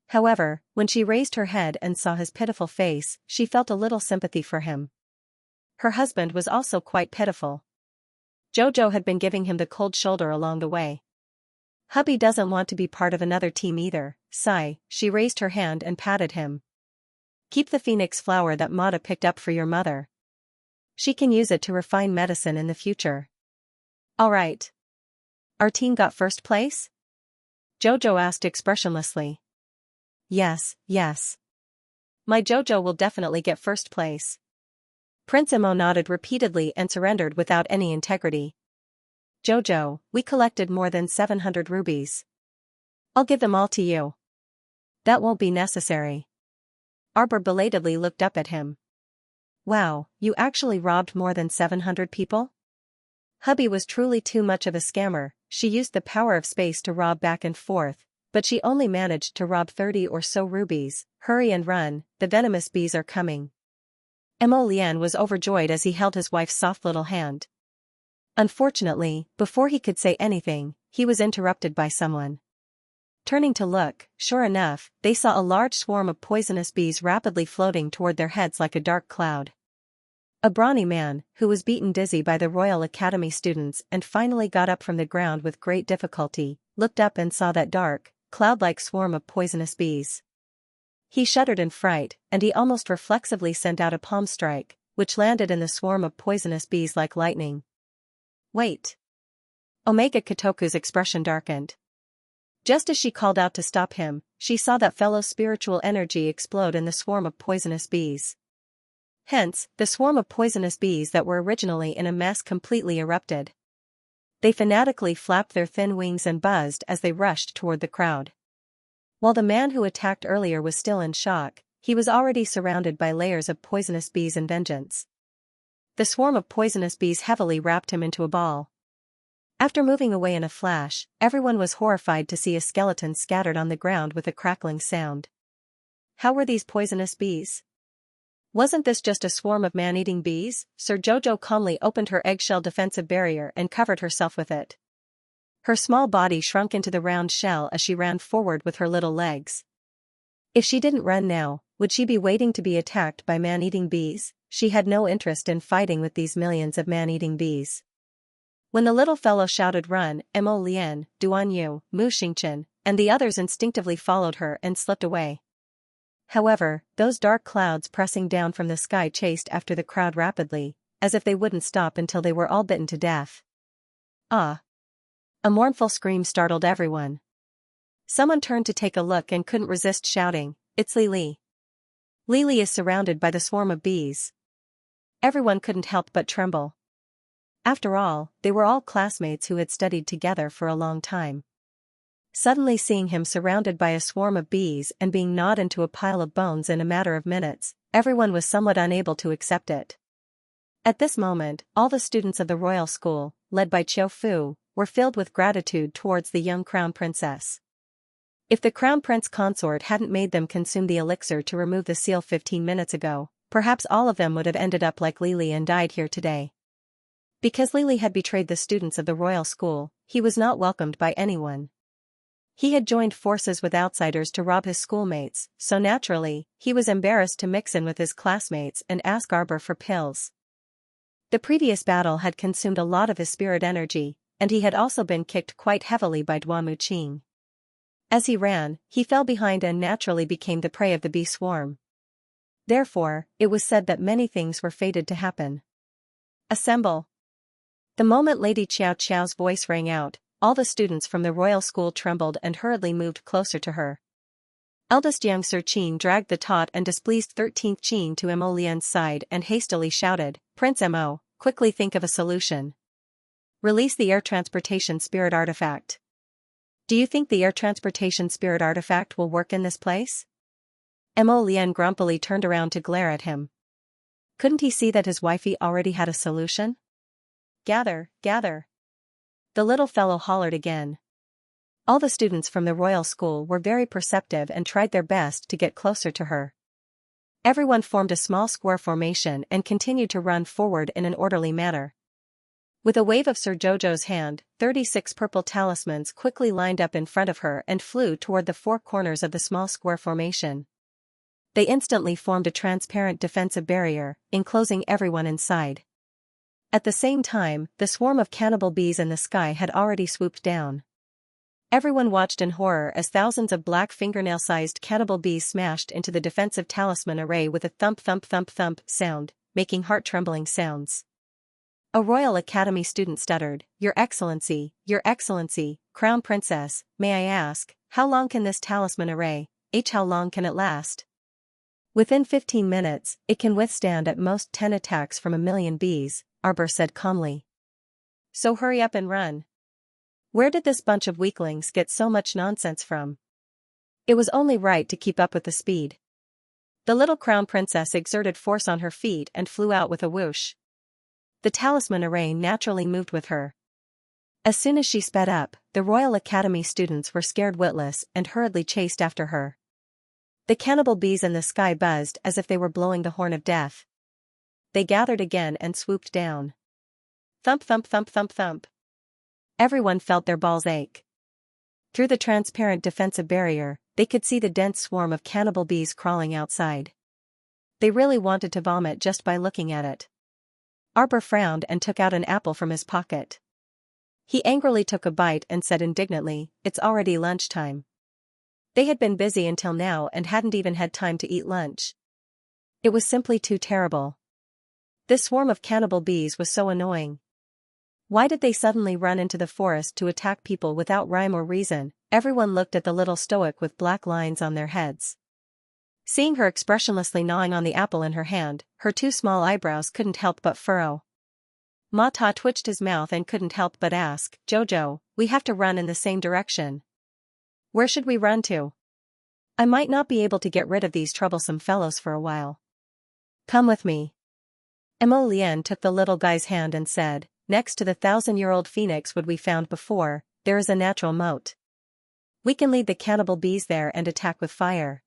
Speaker 1: However, when she raised her head and saw his pitiful face, she felt a little sympathy for him. Her husband was also quite pitiful. Jojo had been giving him the cold shoulder along the way. Hubby doesn't want to be part of another team either, sigh, she raised her hand and patted him. Keep the phoenix flower that Mata picked up for your mother. She can use it to refine medicine in the future. Alright. Our team got first place? Jojo asked expressionlessly. Yes. My Jojo will definitely get first place. Prince Imo nodded repeatedly and surrendered without any integrity. Jojo, we collected more than 700 rubies. I'll give them all to you. That won't be necessary. Arbor belatedly looked up at him. Wow, you actually robbed more than 700 people? Hubby was truly too much of a scammer. She used the power of space to rob back and forth, but she only managed to rob 30 or so rubies. Hurry and run, the venomous bees are coming. Mo Lien was overjoyed as he held his wife's soft little hand. Unfortunately, before he could say anything, he was interrupted by someone. Turning to look, sure enough, they saw a large swarm of poisonous bees rapidly floating toward their heads like a dark cloud. A brawny man, who was beaten dizzy by the Royal Academy students and finally got up from the ground with great difficulty, looked up and saw that dark, cloud-like swarm of poisonous bees. He shuddered in fright, and he almost reflexively sent out a palm strike, which landed in the swarm of poisonous bees like lightning. Wait. Omega Kotoku's expression darkened. Just as she called out to stop him, she saw that fellow's spiritual energy explode in the swarm of poisonous bees. Hence, the swarm of poisonous bees that were originally in a mess completely erupted. They fanatically flapped their thin wings and buzzed as they rushed toward the crowd. While the man who attacked earlier was still in shock, he was already surrounded by layers of poisonous bees and vengeance. The swarm of poisonous bees heavily wrapped him into a ball. After moving away in a flash, everyone was horrified to see a skeleton scattered on the ground with a crackling sound. How were these poisonous bees? Wasn't this just a swarm of man-eating bees? Sir Jojo calmly opened her eggshell defensive barrier and covered herself with it. Her small body shrunk into the round shell as she ran forward with her little legs. If she didn't run now, would she be waiting to be attacked by man-eating bees? She had no interest in fighting with these millions of man-eating bees. When the little fellow shouted run, Mo Lien, Duan Yu, Mu Xingchen, and the others instinctively followed her and slipped away. However, those dark clouds pressing down from the sky chased after the crowd rapidly, as if they wouldn't stop until they were all bitten to death. Ah! A mournful scream startled everyone. Someone turned to take a look and couldn't resist shouting, "It's Lily." Lily is surrounded by the swarm of bees. Everyone couldn't help but tremble. After all, they were all classmates who had studied together for a long time. Suddenly seeing him surrounded by a swarm of bees and being gnawed into a pile of bones in a matter of minutes, everyone was somewhat unable to accept it. At this moment, all the students of the royal school, led by Qiu Fu, were filled with gratitude towards the young crown princess. If the crown prince consort hadn't made them consume the elixir to remove the seal 15 minutes ago, perhaps all of them would have ended up like Lily and died here today. Because Lily had betrayed the students of the royal school, he was not welcomed by anyone. He had joined forces with outsiders to rob his schoolmates, so naturally, he was embarrassed to mix in with his classmates and ask Arbor for pills. The previous battle had consumed a lot of his spirit energy, and he had also been kicked quite heavily by Duamu Qing. As he ran, he fell behind and naturally became the prey of the bee swarm. Therefore, it was said that many things were fated to happen. Assemble! The moment Lady Qiao Qiao's voice rang out, all the students from the royal school trembled and hurriedly moved closer to her. Eldest young Sir Qin dragged the taut and displeased 13th Qin to Mo Lian's side and hastily shouted, "Prince Mo, quickly think of a solution. Release the air transportation spirit artifact." "Do you think the air transportation spirit artifact will work in this place?" Mo Lian grumpily turned around to glare at him. Couldn't he see that his wifey already had a solution? "Gather, gather!" The little fellow hollered again. All the students from the royal school were very perceptive and tried their best to get closer to her. Everyone formed a small square formation and continued to run forward in an orderly manner. With a wave of Sir Jojo's hand, 36 purple talismans quickly lined up in front of her and flew toward the four corners of the small square formation. They instantly formed a transparent defensive barrier, enclosing everyone inside. At the same time, the swarm of cannibal bees in the sky had already swooped down. Everyone watched in horror as thousands of black fingernail-sized cannibal bees smashed into the defensive talisman array with a thump-thump-thump-thump sound, making heart-trembling sounds. A Royal Academy student stuttered, Your Excellency, Crown Princess, may I ask, how long can this talisman array, how long can it last?" "Within 15 minutes, it can withstand at most 10 attacks from 1,000,000 bees, Arbor said calmly. "So hurry up and run. Where did this bunch of weaklings get so much nonsense from?" It was only right to keep up with the speed. The little crown princess exerted force on her feet and flew out with a whoosh. The talisman array naturally moved with her. As soon as she sped up, the Royal Academy students were scared witless and hurriedly chased after her. The cannibal bees in the sky buzzed as if they were blowing the horn of death. They gathered again and swooped down. Thump thump thump thump thump. Everyone felt their balls ache. Through the transparent defensive barrier, they could see the dense swarm of cannibal bees crawling outside. They really wanted to vomit just by looking at it. Arbor frowned and took out an apple from his pocket. He angrily took a bite and said indignantly, "It's already lunchtime." They had been busy until now and hadn't even had time to eat lunch. It was simply too terrible. This swarm of cannibal bees was so annoying. Why did they suddenly run into the forest to attack people without rhyme or reason? Everyone looked at the little stoic with black lines on their heads. Seeing her expressionlessly gnawing on the apple in her hand, her two small eyebrows couldn't help but furrow. Ma Ta twitched his mouth and couldn't help but ask, "Jojo, we have to run in the same direction. Where should we run to? I might not be able to get rid of these troublesome fellows for a while. Come with me." Mo Lian took the little guy's hand and said, "Next to the 1,000-year-old phoenix wood we found before, there is a natural moat. We can lead the cannibal bees there and attack with fire.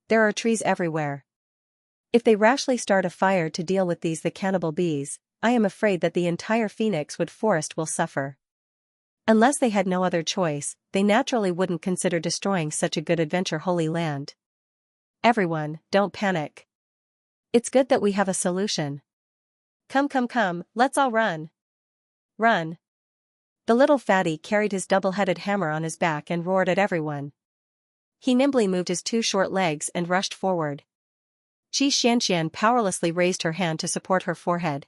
Speaker 1: There are trees everywhere. If they rashly start a fire to deal with the cannibal bees, I am afraid that the entire phoenix wood forest will suffer." Unless they had no other choice, they naturally wouldn't consider destroying such a good adventure holy land. "Everyone, don't panic. It's good that we have a solution. Come, let's all run. Run." The little fatty carried his double-headed hammer on his back and roared at everyone. He nimbly moved his two short legs and rushed forward. Xianxia powerlessly raised her hand to support her forehead.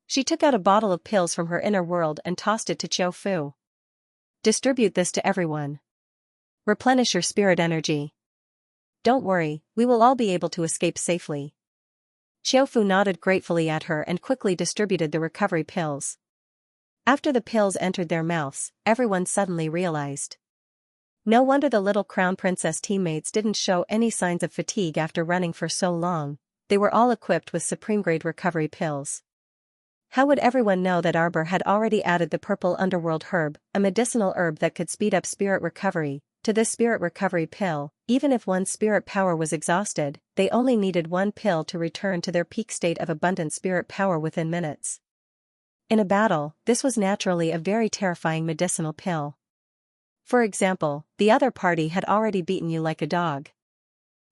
Speaker 1: She took out a bottle of pills from her inner world and tossed it to Qiu Fu. Distribute this to everyone. Replenish your spirit energy. Don't worry, we will all be able to escape safely. Xiaofu nodded gratefully at her and quickly distributed the recovery pills. After the pills entered their mouths, everyone suddenly realized. No wonder the little crown princess teammates didn't show any signs of fatigue after running for so long. They were all equipped with supreme-grade recovery pills. How would everyone know that Arbor had already added the purple underworld herb, a medicinal herb that could speed up spirit recovery, to this spirit recovery pill? Even if one's spirit power was exhausted, they only needed one pill to return to their peak state of abundant spirit power within minutes. In a battle, this was naturally a very terrifying medicinal pill. For example, the other party had already beaten you like a dog.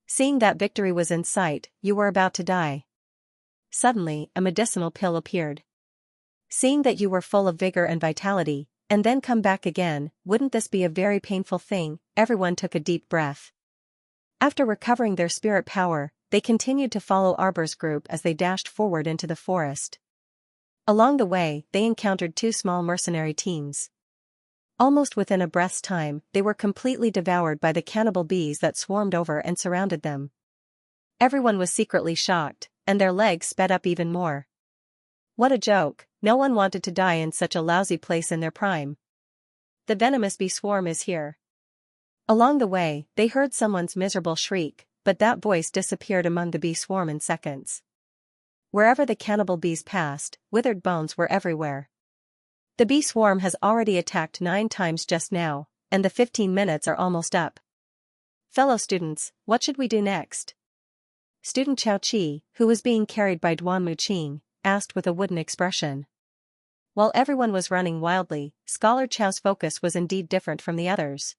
Speaker 1: Seeing that victory was in sight, you were about to die. Suddenly, a medicinal pill appeared. Seeing that you were full of vigor and vitality, and then come back again, wouldn't this be a very painful thing? Everyone took a deep breath. After recovering their spirit power, they continued to follow Arbor's group as they dashed forward into the forest. Along the way, they encountered two small mercenary teams. Almost within a breath's time, they were completely devoured by the cannibal bees that swarmed over and surrounded them. Everyone was secretly shocked, and their legs sped up even more. What a joke, no one wanted to die in such a lousy place in their prime. The venomous bee swarm is here. Along the way, they heard someone's miserable shriek, but that voice disappeared among the bee swarm in seconds. Wherever the cannibal bees passed, withered bones were everywhere. The bee swarm has already attacked 9 times just now, and the 15 minutes are almost up. Fellow students, what should we do next? Student Chao Qi, who was being carried by Duan Muqing, asked with a wooden expression. While everyone was running wildly, Scholar Chao's focus was indeed different from the others.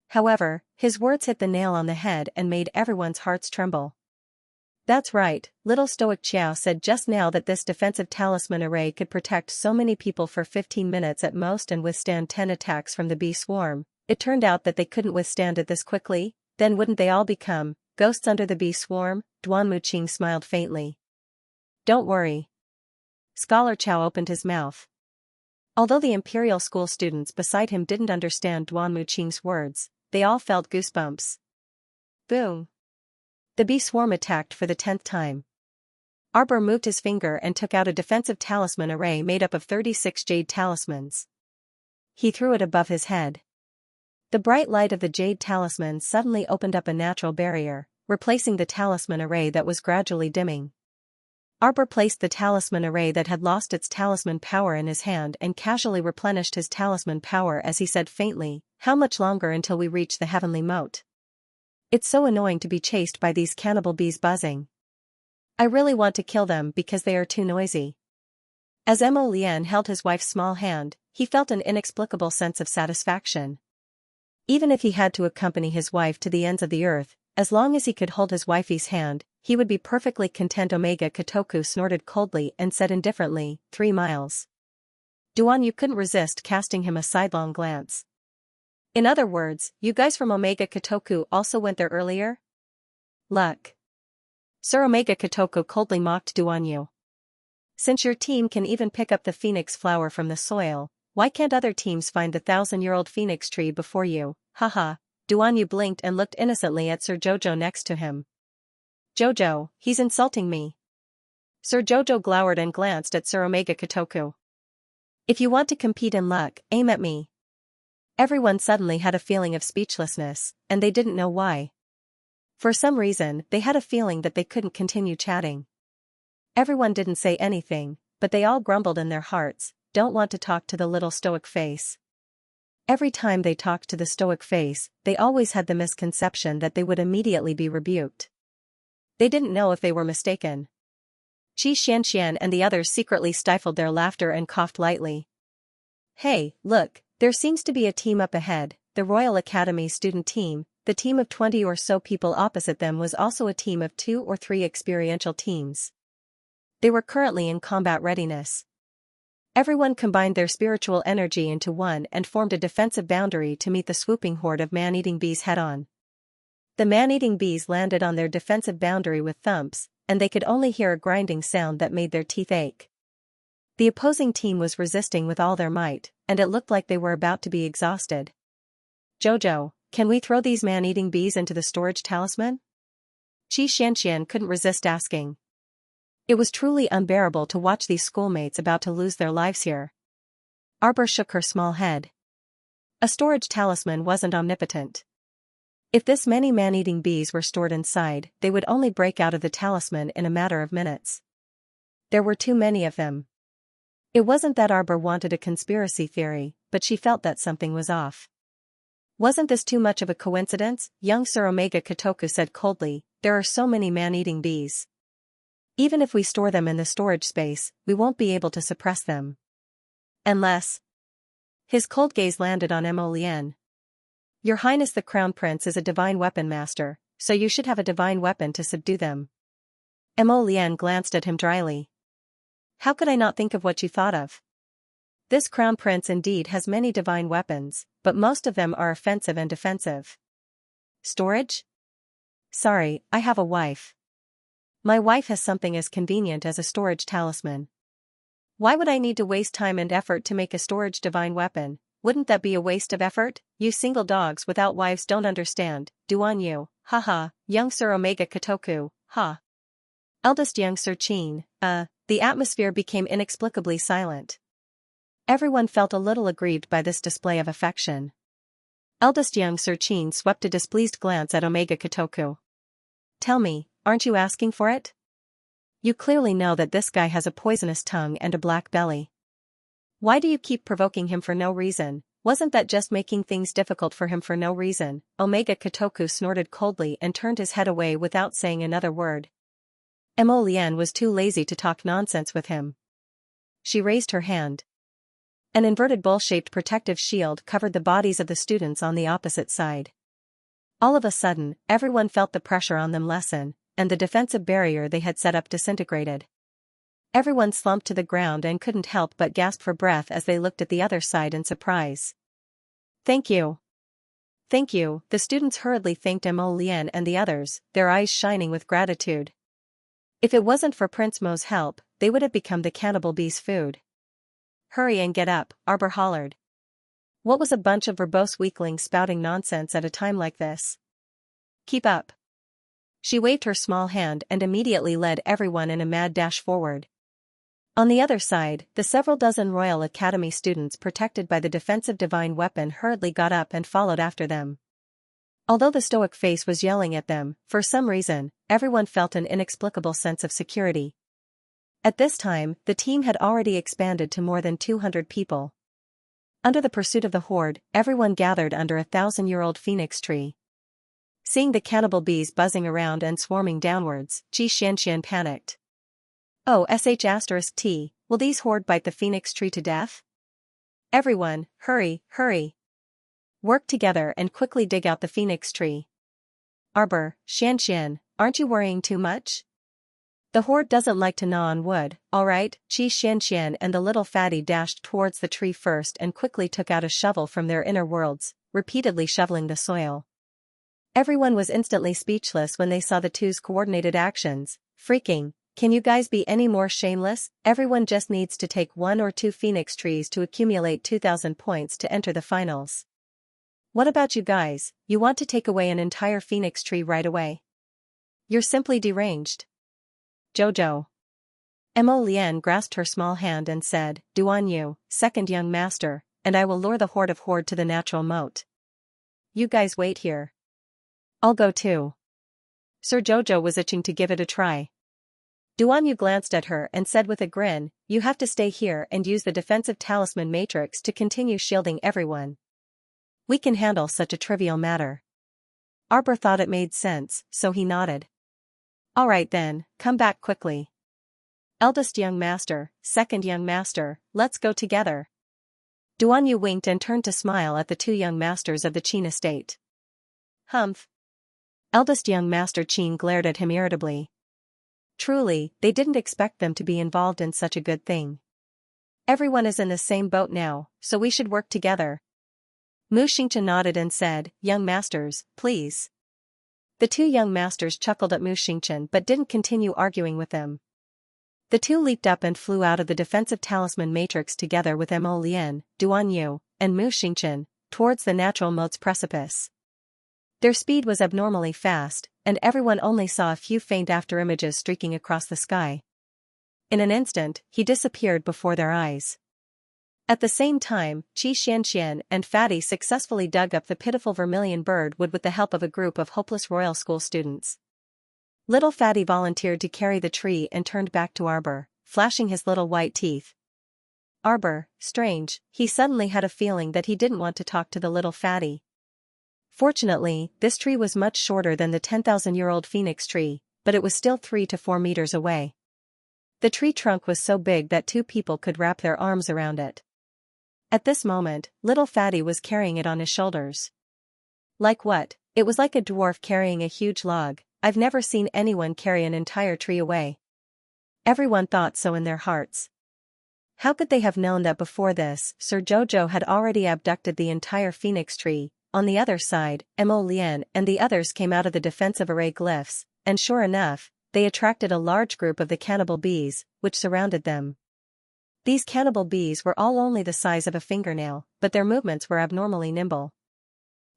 Speaker 1: However, his words hit the nail on the head and made everyone's hearts tremble. That's right, little Stoic Chiao said just now that this defensive talisman array could protect so many people for 15 minutes at most and withstand 10 attacks from the bee swarm. It turned out that they couldn't withstand it this quickly, then wouldn't they all become ghosts under the bee swarm? Duan Muqing smiled faintly. Don't worry. Scholar Chao opened his mouth. Although the Imperial School students beside him didn't understand Duan Muqing's words, they all felt goosebumps. Boom. The bee swarm attacked for the 10th time. Arbor moved his finger and took out a defensive talisman array made up of 36 jade talismans. He threw it above his head. The bright light of the jade talisman suddenly opened up a natural barrier, replacing the talisman array that was gradually dimming. Arbor placed the talisman array that had lost its talisman power in his hand and casually replenished his talisman power as he said faintly, "How much longer until we reach the heavenly moat? It's so annoying to be chased by these cannibal bees buzzing. I really want to kill them because they are too noisy." As Mo Lian held his wife's small hand, he felt an inexplicable sense of satisfaction. Even if he had to accompany his wife to the ends of the earth, as long as he could hold his wifey's hand, he would be perfectly content. Omega Kotoku snorted coldly and said indifferently, 3 miles. Duan Yu couldn't resist casting him a sidelong glance. In other words, you guys from Omega Kotoku also went there earlier? Luck. Sir Omega Kotoku coldly mocked Duan Yu. Since your team can even pick up the phoenix flower from the soil, why can't other teams find the 1,000-year-old phoenix tree before you? Haha. Duan Yu blinked and looked innocently at Sir Jojo next to him. Jojo, he's insulting me. Sir Jojo glowered and glanced at Sir Omega Kotoku. If you want to compete in luck, aim at me. Everyone suddenly had a feeling of speechlessness, and they didn't know why. For some reason, they had a feeling that they couldn't continue chatting. Everyone didn't say anything, but they all grumbled in their hearts, don't want to talk to the little stoic face. Every time they talked to the stoic face, they always had the misconception that they would immediately be rebuked. They didn't know if they were mistaken. Xianxia and the others secretly stifled their laughter and coughed lightly. Hey, look, there seems to be a team up ahead, the Royal Academy student team. The team of 20 or so people opposite them was also a team of 2 or 3 experiential teams. They were currently in combat readiness. Everyone combined their spiritual energy into one and formed a defensive boundary to meet the swooping horde of man-eating bees head-on. The man-eating bees landed on their defensive boundary with thumps, and they could only hear a grinding sound that made their teeth ache. The opposing team was resisting with all their might, and it looked like they were about to be exhausted. Jojo, can we throw these man-eating bees into the storage talisman? Xianxia couldn't resist asking. It was truly unbearable to watch these schoolmates about to lose their lives here. Arbor shook her small head. A storage talisman wasn't omnipotent. If this many man-eating bees were stored inside, they would only break out of the talisman in a matter of minutes. There were too many of them. It wasn't that Arbor wanted a conspiracy theory, but she felt that something was off. Wasn't this too much of a coincidence? Young Sir Omega Kotoku said coldly, there are so many man-eating bees. Even if we store them in the storage space, we won't be able to suppress them. Unless... His cold gaze landed on Mo Lien. Your Highness the Crown Prince is a divine weapon master, so you should have a divine weapon to subdue them. Mo Lien glanced at him dryly. How could I not think of what you thought of? This Crown Prince indeed has many divine weapons, but most of them are offensive and defensive. Storage? Sorry, I have a wife. My wife has something as convenient as a storage talisman. Why would I need to waste time and effort to make a storage divine weapon? Wouldn't that be a waste of effort? You single dogs without wives don't understand, do on you, haha, young Sir Omega Kotoku, ha. Eldest young Sir Qin, the atmosphere became inexplicably silent. Everyone felt a little aggrieved by this display of affection. Eldest young Sir Qin swept a displeased glance at Omega Kotoku. Tell me, aren't you asking for it? You clearly know that this guy has a poisonous tongue and a black belly. Why do you keep provoking him for no reason? Wasn't that just making things difficult for him for no reason? Omega Kotoku snorted coldly and turned his head away without saying another word. Mo Lien was too lazy to talk nonsense with him. She raised her hand. An inverted bowl-shaped protective shield covered the bodies of the students on the opposite side. All of a sudden, everyone felt the pressure on them lessen, and the defensive barrier they had set up disintegrated. Everyone slumped to the ground and couldn't help but gasp for breath as they looked at the other side in surprise. Thank you. Thank you, the students hurriedly thanked Mo Lien and the others, their eyes shining with gratitude. If it wasn't for Prince Mo's help, they would have become the cannibal bees' food. Hurry and get up, Arbor hollered. What was a bunch of verbose weaklings spouting nonsense at a time like this? Keep up. She waved her small hand and immediately led everyone in a mad dash forward. On the other side, the several dozen Royal Academy students protected by the defensive divine weapon hurriedly got up and followed after them. Although the stoic face was yelling at them, for some reason, everyone felt an inexplicable sense of security. At this time, the team had already expanded to more than 200 people. Under the pursuit of the horde, everyone gathered under a 1,000-year-old phoenix tree. Seeing the cannibal bees buzzing around and swarming downwards, Xianxia panicked. Oh sh*t, will these horde bite the phoenix tree to death? Everyone, hurry, hurry. Work together and quickly dig out the phoenix tree. Arbor, Xianxia, aren't you worrying too much? The horde doesn't like to gnaw on wood, alright? Xianxia and the little fatty dashed towards the tree first and quickly took out a shovel from their inner worlds, repeatedly shoveling the soil. Everyone was instantly speechless when they saw the two's coordinated actions, freaking. Can you guys be any more shameless? Everyone just needs to take 1 or 2 phoenix trees to accumulate 2,000 points to enter the finals. What about you guys? You want to take away an entire phoenix tree right away? You're simply deranged. Jojo. Mo Lien grasped her small hand and said, "Do on you, second young master, and I will lure the horde to the natural moat. You guys wait here. I'll go too." Sir Jojo was itching to give it a try. Duanyu glanced at her and said with a grin, "You have to stay here and use the defensive talisman matrix to continue shielding everyone. We can handle such a trivial matter." Arbor thought it made sense, so he nodded. "Alright then, come back quickly. Eldest young master, second young master, let's go together." Duanyu winked and turned to smile at the 2 young masters of the Qin estate. Humph. Eldest young master Qin glared at him irritably. Truly, they didn't expect them to be involved in such a good thing. Everyone is in the same boat now, so we should work together. Mu Xingqian nodded and said, "Young masters, please." The 2 young masters chuckled at Mu Xingqian but didn't continue arguing with them. The two leaped up and flew out of the defensive talisman matrix together with Mo Lian, Duan Yu, and Mu Xingchen, towards the natural moat's precipice. Their speed was abnormally fast, and everyone only saw a few faint afterimages streaking across the sky. In an instant, he disappeared before their eyes. At the same time, Xianxia and Fatty successfully dug up the pitiful vermilion birdwood with the help of a group of hopeless royal school students. Little Fatty volunteered to carry the tree and turned back to Arbor, flashing his little white teeth. Arbor, strange, he suddenly had a feeling that he didn't want to talk to the little Fatty. Fortunately, this tree was much shorter than the 10,000-year-old phoenix tree, but it was still 3 to 4 meters away. The tree trunk was so big that 2 people could wrap their arms around it. At this moment, little Fatty was carrying it on his shoulders. Like what? It was like a dwarf carrying a huge log. I've never seen anyone carry an entire tree away. Everyone thought so in their hearts. How could they have known that before this, Sir Jojo had already abducted the entire phoenix tree? On the other side, Mo Lian and the others came out of the defensive array glyphs, and sure enough, they attracted a large group of the cannibal bees, which surrounded them. These cannibal bees were all only the size of a fingernail, but their movements were abnormally nimble.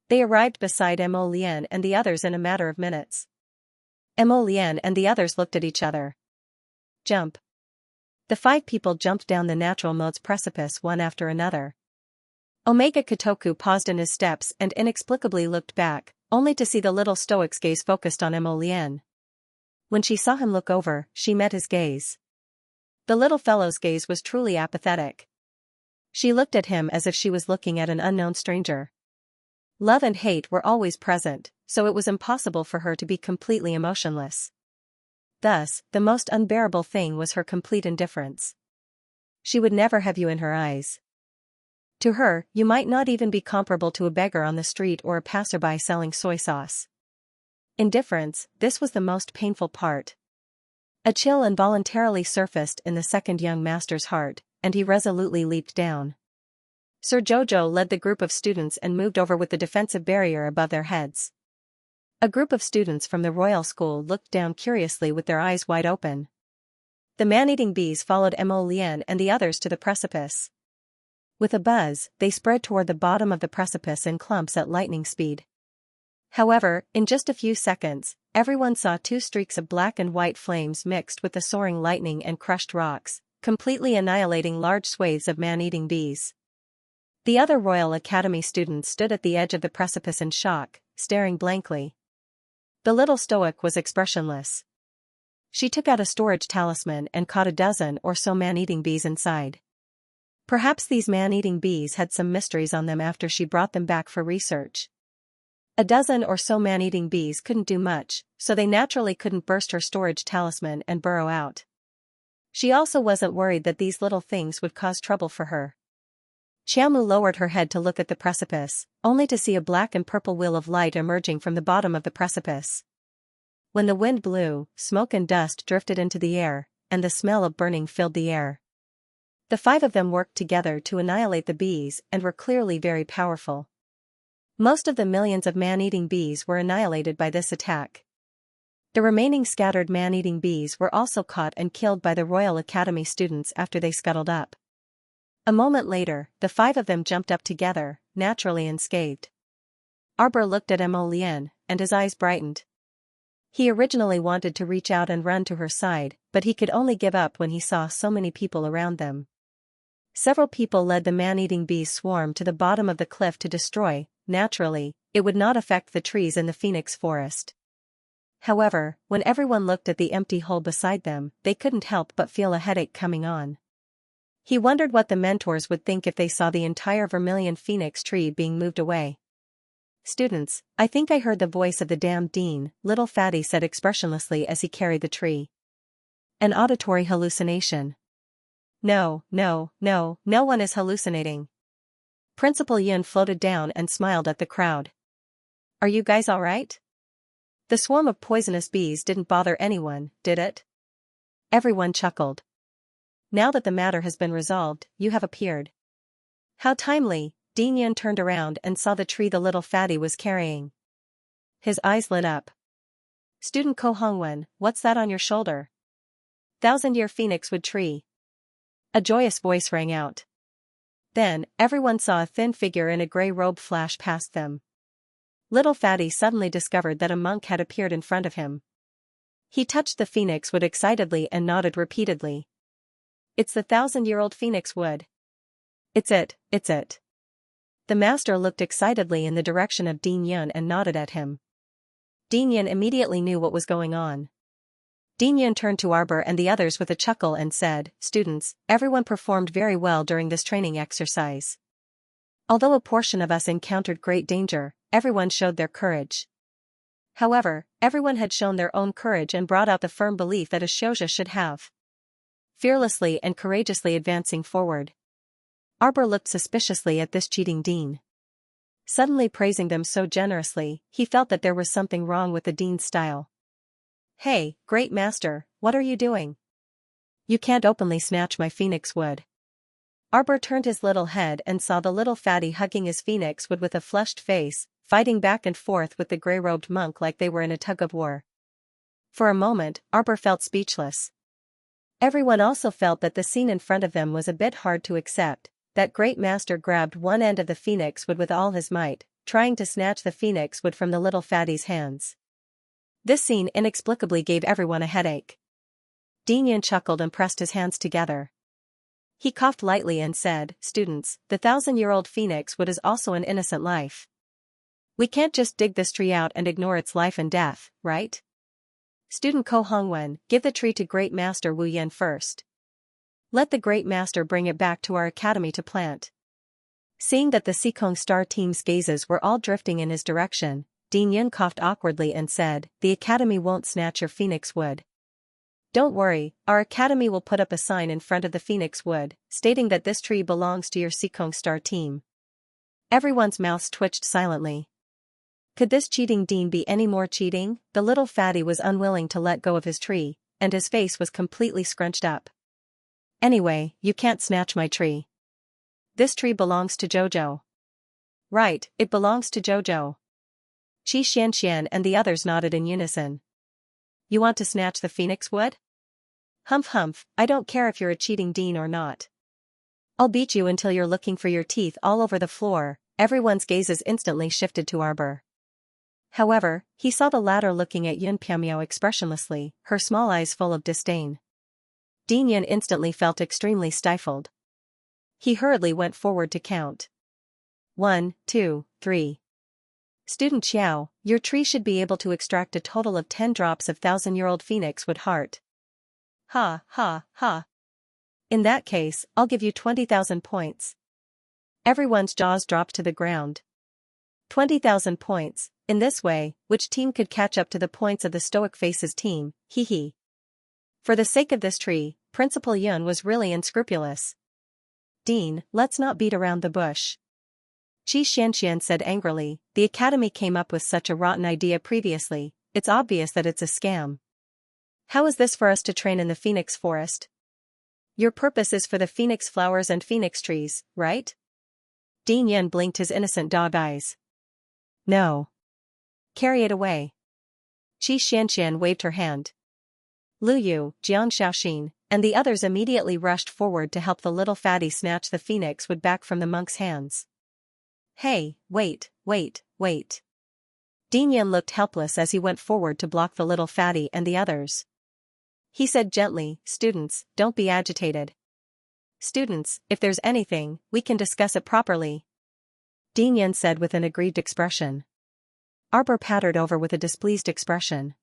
Speaker 1: They arrived beside Mo Lian and the others in a matter of minutes. Mo Lian and the others looked at each other. Jump. The 5 people jumped down the natural moat's precipice one after another. Omega Kotoku paused in his steps and inexplicably looked back, only to see the little stoic's gaze focused on Mo Lian. When she saw him look over, she met his gaze. The little fellow's gaze was truly apathetic. She looked at him as if she was looking at an unknown stranger. Love and hate were always present, so it was impossible for her to be completely emotionless. Thus, the most unbearable thing was her complete indifference. She would never have you in her eyes. To her, you might not even be comparable to a beggar on the street or a passerby selling soy sauce. Indifference, this was the most painful part. A chill involuntarily surfaced in the second young master's heart, and he resolutely leaped down. Sir Jojo led the group of students and moved over with the defensive barrier above their heads. A group of students from the royal school looked down curiously with their eyes wide open. The man-eating bees followed Mo Lian and the others to the precipice. With a buzz, they spread toward the bottom of the precipice in clumps at lightning speed. However, in just a few seconds, everyone saw 2 streaks of black and white flames mixed with the soaring lightning and crushed rocks, completely annihilating large swathes of man-eating bees. The other Royal Academy students stood at the edge of the precipice in shock, staring blankly. The little stoic was expressionless. She took out a storage talisman and caught a dozen or so man-eating bees inside. Perhaps these man-eating bees had some mysteries on them after she brought them back for research. A dozen or so man-eating bees couldn't do much, so they naturally couldn't burst her storage talisman and burrow out. She also wasn't worried that these little things would cause trouble for her. Xiaomu lowered her head to look at the precipice, only to see a black and purple wheel of light emerging from the bottom of the precipice. When the wind blew, smoke and dust drifted into the air, and the smell of burning filled the air. The 5 of them worked together to annihilate the bees and were clearly very powerful. Most of the millions of man-eating bees were annihilated by this attack. The remaining scattered man-eating bees were also caught and killed by the Royal Academy students after they scuttled up. A moment later, the 5 of them jumped up together, naturally unscathed. Arbor looked at Mo Lian, and his eyes brightened. He originally wanted to reach out and run to her side, but he could only give up when he saw so many people around them. Several people led the man-eating bees swarm to the bottom of the cliff to destroy. Naturally, it would not affect the trees in the Phoenix Forest. However, when everyone looked at the empty hole beside them, they couldn't help but feel a headache coming on. He wondered what the mentors would think if they saw the entire vermilion phoenix tree being moved away. "Students, I think I heard the voice of the damned dean," little Fatty said expressionlessly as he carried the tree. "An auditory hallucination." No one is hallucinating." Principal Yun floated down and smiled at the crowd. "Are you guys alright? The swarm of poisonous bees didn't bother anyone, did it?" Everyone chuckled. "Now that the matter has been resolved, you have appeared." "How timely." Dean Yun turned around and saw the tree the little Fatty was carrying. His eyes lit up. "Student Ko Hongwen, what's that on your shoulder?" 1,000-year phoenix wood tree. A joyous voice rang out. Then, everyone saw a thin figure in a gray robe flash past them. Little Fatty suddenly discovered that a monk had appeared in front of him. He touched the phoenix wood excitedly and nodded repeatedly. It's the 1,000-year-old phoenix wood. It's it. The master looked excitedly in the direction of Dean Yun and nodded at him. Dean Yun immediately knew what was going on. Dean Yun turned to Arbor and the others with a chuckle and said, "Students, everyone performed very well during this training exercise. Although a portion of us encountered great danger, everyone showed their courage. However, everyone had shown their own courage and brought out the firm belief that a Xianxia should have. Fearlessly and courageously advancing forward." Arbor looked suspiciously at this cheating dean. Suddenly praising them so generously, he felt that there was something wrong with the dean's style. "Hey, great master, what are you doing? You can't openly snatch my phoenix wood." Arbor turned his little head and saw the little fatty hugging his phoenix wood with a flushed face, fighting back and forth with the gray-robed monk like they were in a tug-of-war. For a moment, Arbor felt speechless. Everyone also felt that the scene in front of them was a bit hard to accept. That great master grabbed one end of the phoenix wood with all his might, trying to snatch the phoenix wood from the little fatty's hands. This scene inexplicably gave everyone a headache. Dean Yun chuckled and pressed his hands together. He coughed lightly and said, "Students, the 1,000-year-old phoenix wood is also an innocent life. We can't just dig this tree out and ignore its life and death, right? Student Ko Hongwen, give the tree to Great Master Wu Yan first. Let the Great Master bring it back to our academy to plant." Seeing that the Xikong Star team's gazes were all drifting in his direction, Dean Yun coughed awkwardly and said, "The academy won't snatch your phoenix wood. Don't worry, our academy will put up a sign in front of the phoenix wood, stating that this tree belongs to your Xikong Star team." Everyone's mouths twitched silently. Could this cheating dean be any more cheating? The little fatty was unwilling to let go of his tree, and his face was completely scrunched up. "Anyway, you can't snatch my tree. This tree belongs to Jojo." "Right, it belongs to Jojo." Xianxia and the others nodded in unison. "You want to snatch the phoenix wood? Humph humph, I don't care if you're a cheating dean or not. I'll beat you until you're looking for your teeth all over the floor." Everyone's gazes instantly shifted to Arbor. However, he saw the latter looking at Yun Piamiao expressionlessly, her small eyes full of disdain. Dean Yun instantly felt extremely stifled. He hurriedly went forward to count. 1, 2, 3. "Student Xiao, your tree should be able to extract a total of 10 drops of 1,000-year-old phoenix wood heart." "Ha, ha, ha. In that case, I'll give you 20,000 points." Everyone's jaws dropped to the ground. 20,000 points, in this way, which team could catch up to the points of the Stoic Faces team, hee. For the sake of this tree, Principal Yun was really unscrupulous. "Dean, let's not beat around the bush." Xianxia said angrily, "The academy came up with such a rotten idea previously, it's obvious that it's a scam. How is this for us to train in the phoenix forest? Your purpose is for the phoenix flowers and phoenix trees, right?" Dean Yun blinked his innocent dog eyes. "No. Carry it away." Xianxia waved her hand. Lu Yu, Jiang Shaoxin, and the others immediately rushed forward to help the little fatty snatch the phoenix wood back from the monk's hands. "Hey, wait. Dean Yun looked helpless as he went forward to block the little fatty and the others. He said gently, "Students, don't be agitated. Students, if there's anything, we can discuss it properly." Dean Yun said with an aggrieved expression. Arbor pattered over with a displeased expression.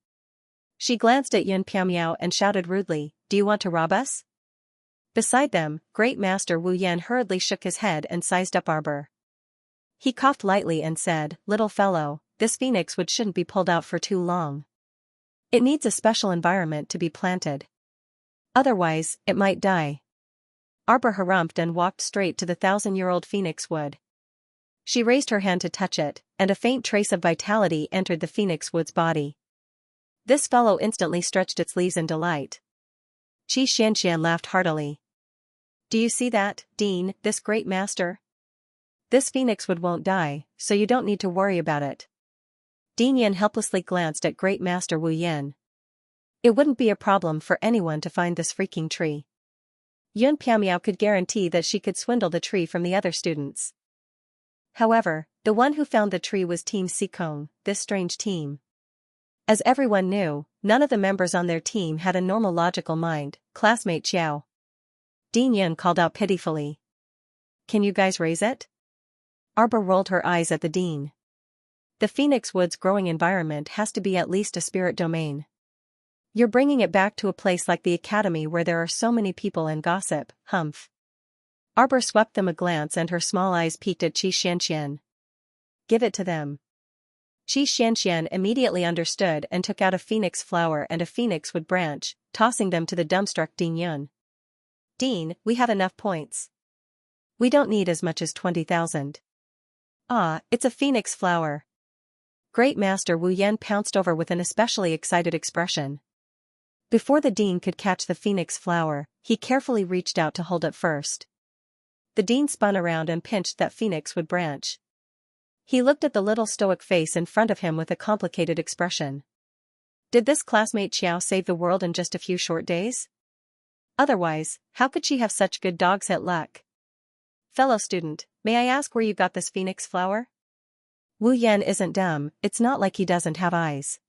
Speaker 1: She glanced at Yun Piamiao and shouted rudely, "Do you want to rob us?" Beside them, Great Master Wu Yan hurriedly shook his head and sized up Arbor. He coughed lightly and said, "Little fellow, this phoenix wood shouldn't be pulled out for too long. It needs a special environment to be planted. Otherwise, it might die." Arbor harumphed and walked straight to the 1,000-year-old phoenix wood. She raised her hand to touch it, and a faint trace of vitality entered the phoenix wood's body. This fellow instantly stretched its leaves in delight. Xianxia laughed heartily. "Do you see that, Dean, this great master? This phoenix wood won't die, so you don't need to worry about it." Dean Yin helplessly glanced at Great Master Wu Yan. It wouldn't be a problem for anyone to find this freaking tree. Yun Piaomiao could guarantee that she could swindle the tree from the other students. However, the one who found the tree was Team Sikong, this strange team. As everyone knew, none of the members on their team had a normal logical mind. Classmate Xiao. Dean Yun called out pitifully. Can you guys raise it? Arbor rolled her eyes at the dean. The Phoenix Woods growing environment has to be at least a spirit domain. You're bringing it back to a place like the academy where there are so many people and gossip, humph. Arbor swept them a glance and her small eyes peeked at Xianxia. Give it to them. Xianxia immediately understood and took out a phoenix flower and a phoenix wood branch, tossing them to the dumbstruck Dean Yun. Dean, we have enough points. We don't need as much as 20,000. Ah, it's a phoenix flower. Great Master Wu Yan pounced over with an especially excited expression. Before the dean could catch the phoenix flower, he carefully reached out to hold it first. The dean spun around and pinched that phoenix wood branch. He looked at the little stoic face in front of him with a complicated expression. Did this classmate Xiao save the world in just a few short days? Otherwise, how could she have such good dog's hit luck? Fellow student, may I ask where you got this phoenix flower? Wu Yan isn't dumb, it's not like he doesn't have eyes.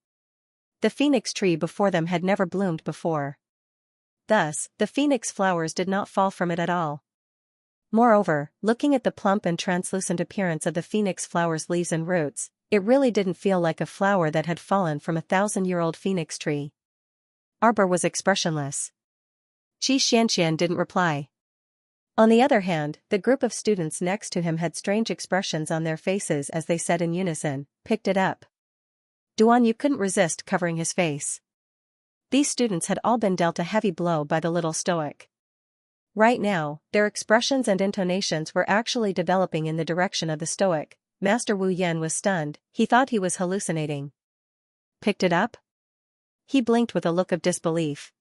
Speaker 1: The phoenix tree before them had never bloomed before. Thus, the phoenix flowers did not fall from it at all. Moreover, looking at the plump and translucent appearance of the phoenix flower's leaves and roots, it really didn't feel like a flower that had fallen from a 1,000-year-old phoenix tree. Arbor was expressionless. Xianxia didn't reply. On the other hand, the group of students next to him had strange expressions on their faces as they said in unison, picked it up. Duan Yu couldn't resist covering his face. These students had all been dealt a heavy blow by the little stoic. Right now, their expressions and intonations were actually developing in the direction of the stoic. Master Wu Yan was stunned, he thought he was hallucinating. Picked it up? He blinked with a look of disbelief.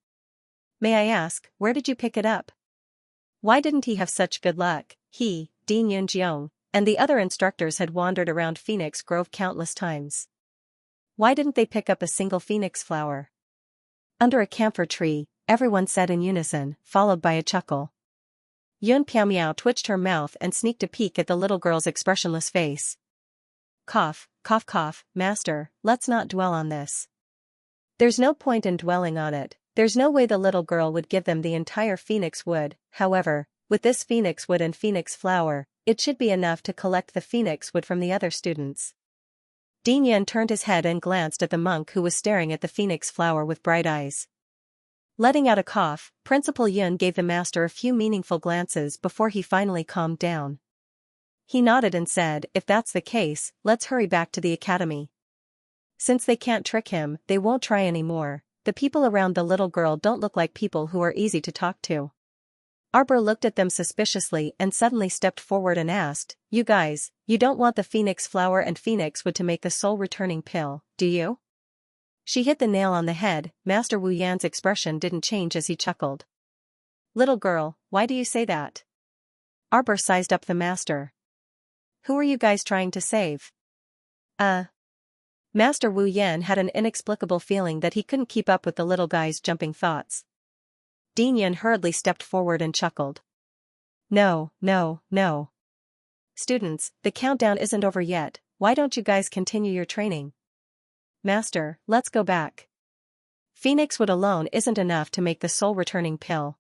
Speaker 1: May I ask, where did you pick it up? Why didn't he have such good luck? He, Dean Yunjiong, and the other instructors had wandered around Phoenix Grove countless times. Why didn't they pick up a single phoenix flower? Under a camphor tree, everyone said in unison, followed by a chuckle. Yun Piaomiao twitched her mouth and sneaked a peek at the little girl's expressionless face. Cough, cough, cough, master, let's not dwell on this. There's no point in dwelling on it, there's no way the little girl would give them the entire phoenix wood. However, with this phoenix wood and phoenix flower, it should be enough to collect the phoenix wood from the other students. Dean Yun turned his head and glanced at the monk who was staring at the phoenix flower with bright eyes. Letting out a cough, Principal Yun gave the master a few meaningful glances before he finally calmed down. He nodded and said, if that's the case, let's hurry back to the academy. Since they can't trick him, they won't try anymore. The people around the little girl don't look like people who are easy to talk to. Arbor looked at them suspiciously and suddenly stepped forward and asked, you guys, you don't want the phoenix flower and phoenix wood to make the soul-returning pill, do you? She hit the nail on the head. Master Wu Yan's expression didn't change as he chuckled. Little girl, why do you say that? Arbor sized up the master. Who are you guys trying to save? Master Wu Yan had an inexplicable feeling that he couldn't keep up with the little guy's jumping thoughts. Dean Yun hurriedly stepped forward and chuckled. No, no, no. Students, the countdown isn't over yet, why don't you guys continue your training? Master, let's go back. Phoenix wood alone isn't enough to make the soul-returning pill.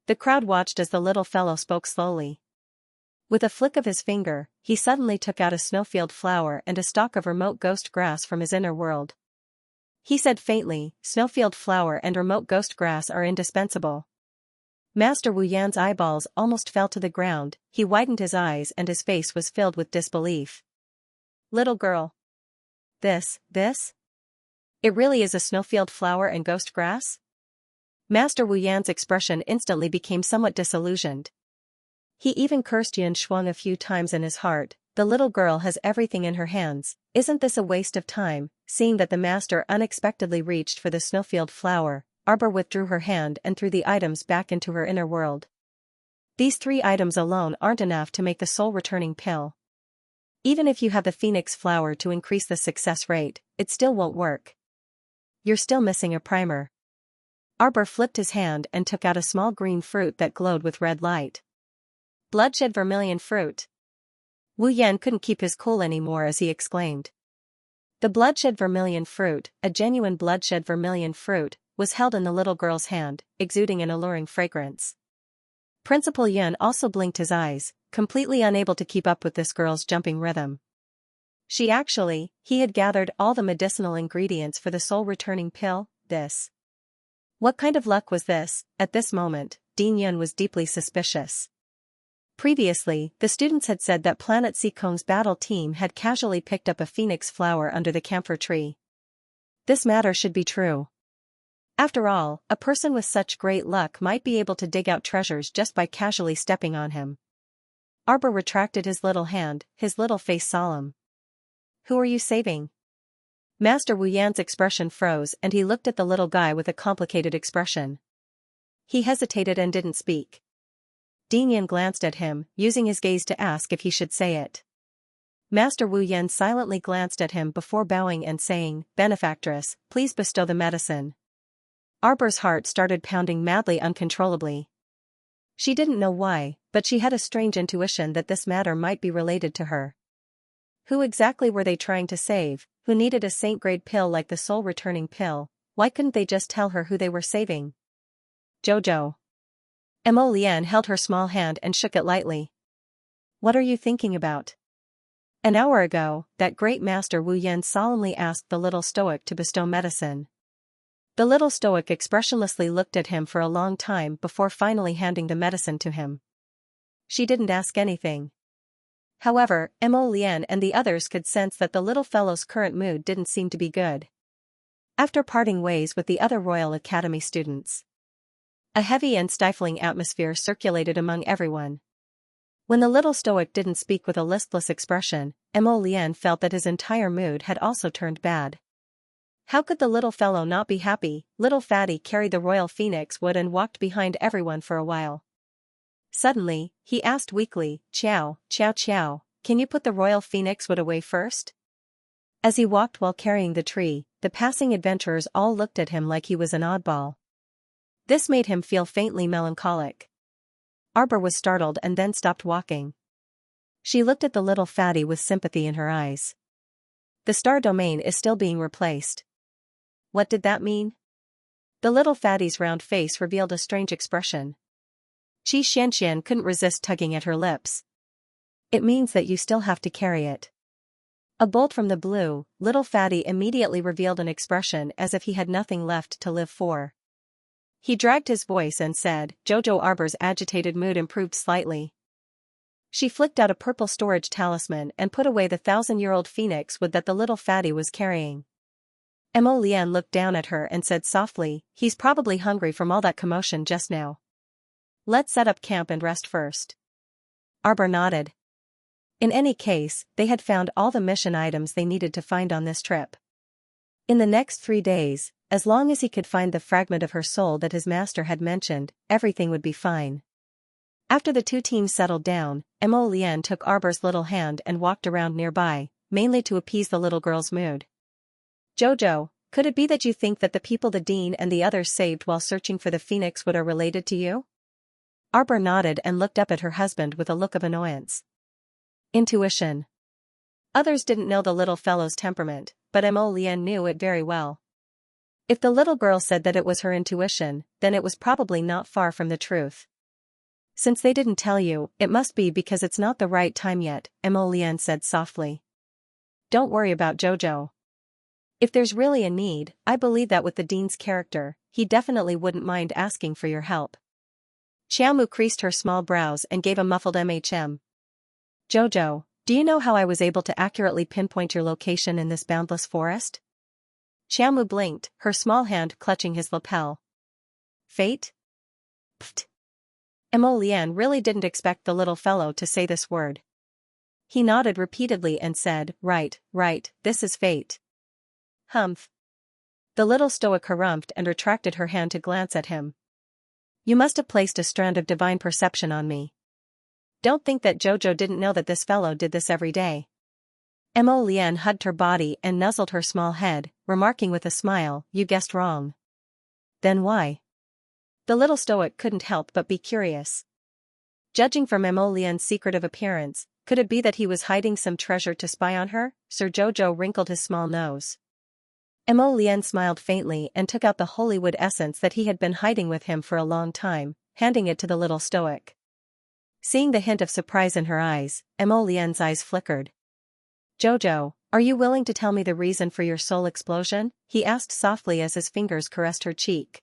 Speaker 1: The crowd watched as the little fellow spoke slowly. With a flick of his finger, he suddenly took out a snowfield flower and a stalk of remote ghost grass from his inner world. He said faintly, snowfield flower and remote ghost grass are indispensable. Master Wu Yan's eyeballs almost fell to the ground, he widened his eyes and his face was filled with disbelief. Little girl. This? It really is a snowfield flower and ghost grass? Master Wu Yan's expression instantly became somewhat disillusioned. He even cursed Yun Shuang a few times in his heart. The little girl has everything in her hands, isn't this a waste of time? Seeing that the master unexpectedly reached for the snowfield flower, Arbor withdrew her hand and threw the items back into her inner world. These 3 items alone aren't enough to make the soul-returning pill. Even if you have the phoenix flower to increase the success rate, it still won't work. You're still missing a primer. Arbor flipped his hand and took out a small green fruit that glowed with red light. Bloodshed vermilion fruit. Wu Yan couldn't keep his cool anymore as he exclaimed. The bloodshed vermilion fruit, a genuine bloodshed vermilion fruit, was held in the little girl's hand, exuding an alluring fragrance. Principal Yun also blinked his eyes, completely unable to keep up with this girl's jumping rhythm. He had gathered all the medicinal ingredients for the soul-returning pill, this. What kind of luck was this? At this moment, Dean Yun was deeply suspicious. Previously, the students had said that Planet Seekong's battle team had casually picked up a phoenix flower under the camphor tree. This matter should be true. After all, a person with such great luck might be able to dig out treasures just by casually stepping on him. Arbor retracted his little hand, his little face solemn. Who are you saving? Master Wu Yan's expression froze and he looked at the little guy with a complicated expression. He hesitated and didn't speak. Dean Yan glanced at him, using his gaze to ask if he should say it. Master Wu Yan silently glanced at him before bowing and saying, Benefactress, please bestow the medicine. Arbor's heart started pounding madly uncontrollably. She didn't know why, but she had a strange intuition that this matter might be related to her. Who exactly were they trying to save, who needed a saint-grade pill like the soul-returning pill? Why couldn't they just tell her who they were saving? Jojo. Mo Lian held her small hand and shook it lightly. What are you thinking about? An hour ago, that great master Wu Yan solemnly asked the little stoic to bestow medicine. The little stoic expressionlessly looked at him for a long time before finally handing the medicine to him. She didn't ask anything. However, Mo Lian and the others could sense that the little fellow's current mood didn't seem to be good. After parting ways with the other Royal Academy students, a heavy and stifling atmosphere circulated among everyone. When the little stoic didn't speak with a listless expression, Mo Lian felt that his entire mood had also turned bad. How could the little fellow not be happy? Little Fatty carried the royal phoenix wood and walked behind everyone for a while. Suddenly, he asked weakly, Chow, can you put the royal phoenix wood away first? As he walked while carrying the tree, the passing adventurers all looked at him like he was an oddball. This made him feel faintly melancholic. Arbor was startled and then stopped walking. She looked at the little fatty with sympathy in her eyes. The star domain is still being replaced. What did that mean? The little fatty's round face revealed a strange expression. Xianxia couldn't resist tugging at her lips. It means that you still have to carry it. A bolt from the blue, little fatty immediately revealed an expression as if he had nothing left to live for. He dragged his voice and said, Jojo. Arbor's agitated mood improved slightly. She flicked out a purple storage talisman and put away the 1,000-year-old phoenix wood that the little fatty was carrying. Mo Lian looked down at her and said softly, he's probably hungry from all that commotion just now. Let's set up camp and rest first. Arbor nodded. In any case, they had found all the mission items they needed to find on this trip. In the next 3 days, as long as he could find the fragment of her soul that his master had mentioned, everything would be fine. After the two teams settled down, Mo Lian took Arbor's little hand and walked around nearby, mainly to appease the little girl's mood. Jojo, could it be that you think that the people the dean and the others saved while searching for the phoenix wood are related to you? Arbor nodded and looked up at her husband with a look of annoyance. Intuition. Others didn't know the little fellow's temperament, but Mo Lian knew it very well. If the little girl said that it was her intuition, then it was probably not far from the truth. Since they didn't tell you, it must be because it's not the right time yet, Mo Lian said softly. Don't worry about Jojo. If there's really a need, I believe that with the dean's character, he definitely wouldn't mind asking for your help. Xiaomu creased her small brows and gave a muffled MHM. Jojo, do you know how I was able to accurately pinpoint your location in this boundless forest? Xiaomu blinked, her small hand clutching his lapel. Fate? Pfft. Mo Lian really didn't expect the little fellow to say this word. He nodded repeatedly and said, right, this is fate. Humph. The little stoic harumphed and retracted her hand to glance at him. You must have placed a strand of divine perception on me. Don't think that Jojo didn't know that this fellow did this every day. Mo Lian hugged her body and nuzzled her small head, remarking with a smile, "You guessed wrong." "Then why?" The little stoic couldn't help but be curious. Judging from Mo Lian's secretive appearance, could it be that he was hiding some treasure to spy on her? Sir Jojo wrinkled his small nose. Mo Lian smiled faintly and took out the Hollywood essence that he had been hiding with him for a long time, handing it to the little stoic. Seeing the hint of surprise in her eyes, Mo Lian's eyes flickered. "Jojo, are you willing to tell me the reason for your soul explosion?" he asked softly as his fingers caressed her cheek.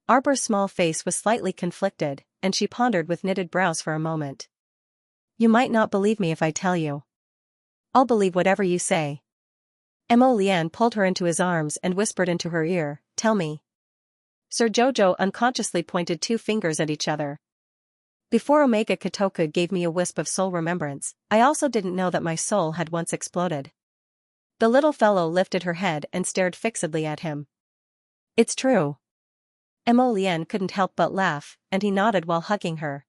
Speaker 1: Arbor's small face was slightly conflicted, and she pondered with knitted brows for a moment. "You might not believe me if I tell you." "I'll believe whatever you say." Mo Lian pulled her into his arms and whispered into her ear, "Tell me." Sir Jojo unconsciously pointed two fingers at each other. "Before Omega Kotoku gave me a wisp of soul remembrance, I also didn't know that my soul had once exploded." The little fellow lifted her head and stared fixedly at him. "It's true." Mo Lian couldn't help but laugh, and he nodded while hugging her.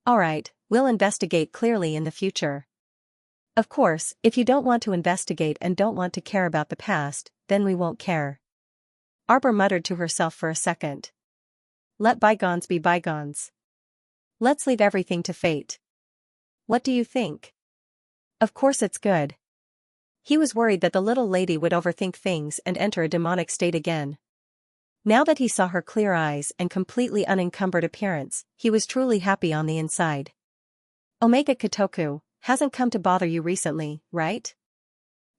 Speaker 1: "Alright, we'll investigate clearly in the future. Of course, if you don't want to investigate and don't want to care about the past, then we won't care." Arbor muttered to herself for a second. "Let bygones be bygones. Let's leave everything to fate. What do you think?" "Of course it's good." He was worried that the little lady would overthink things and enter a demonic state again. Now that he saw her clear eyes and completely unencumbered appearance, he was truly happy on the inside. "Omega Kotoku hasn't come to bother you recently, right?"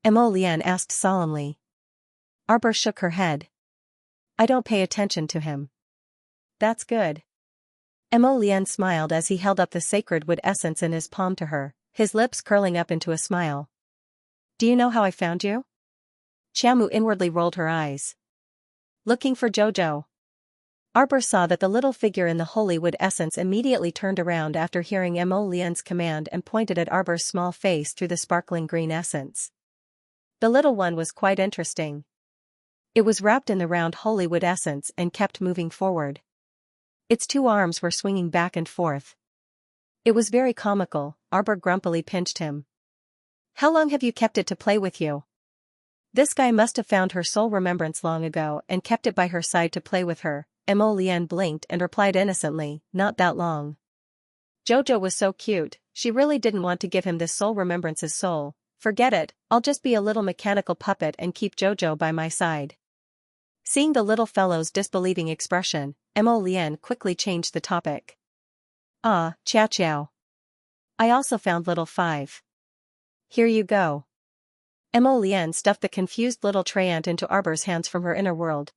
Speaker 1: Mo Lian asked solemnly. Arbor shook her head. "I don't pay attention to him." "That's good." Mo Lian smiled as he held up the sacred wood essence in his palm to her, his lips curling up into a smile. "Do you know how I found you?" Xiamu inwardly rolled her eyes. "Looking for Jojo." Arbor saw that the little figure in the holy wood essence immediately turned around after hearing Mo Lian's command and pointed at Arbor's small face through the sparkling green essence. The little one was quite interesting. It was wrapped in the round holy wood essence and kept moving forward. Its two arms were swinging back and forth. It was very comical. Arbor grumpily pinched him. "How long have you kept it to play with you?" This guy must have found her soul remembrance long ago and kept it by her side to play with her. Mo Lian blinked and replied innocently, "Not that long." Jojo was so cute, she really didn't want to give him this soul remembrance's soul. "Forget it, I'll just be a little mechanical puppet and keep Jojo by my side." Seeing the little fellow's disbelieving expression, Mo Lian quickly changed the topic. "Ah, Chow Chow. I also found little 5. Here you go." Mo Lian stuffed the confused little treant into Arbor's hands from her inner world.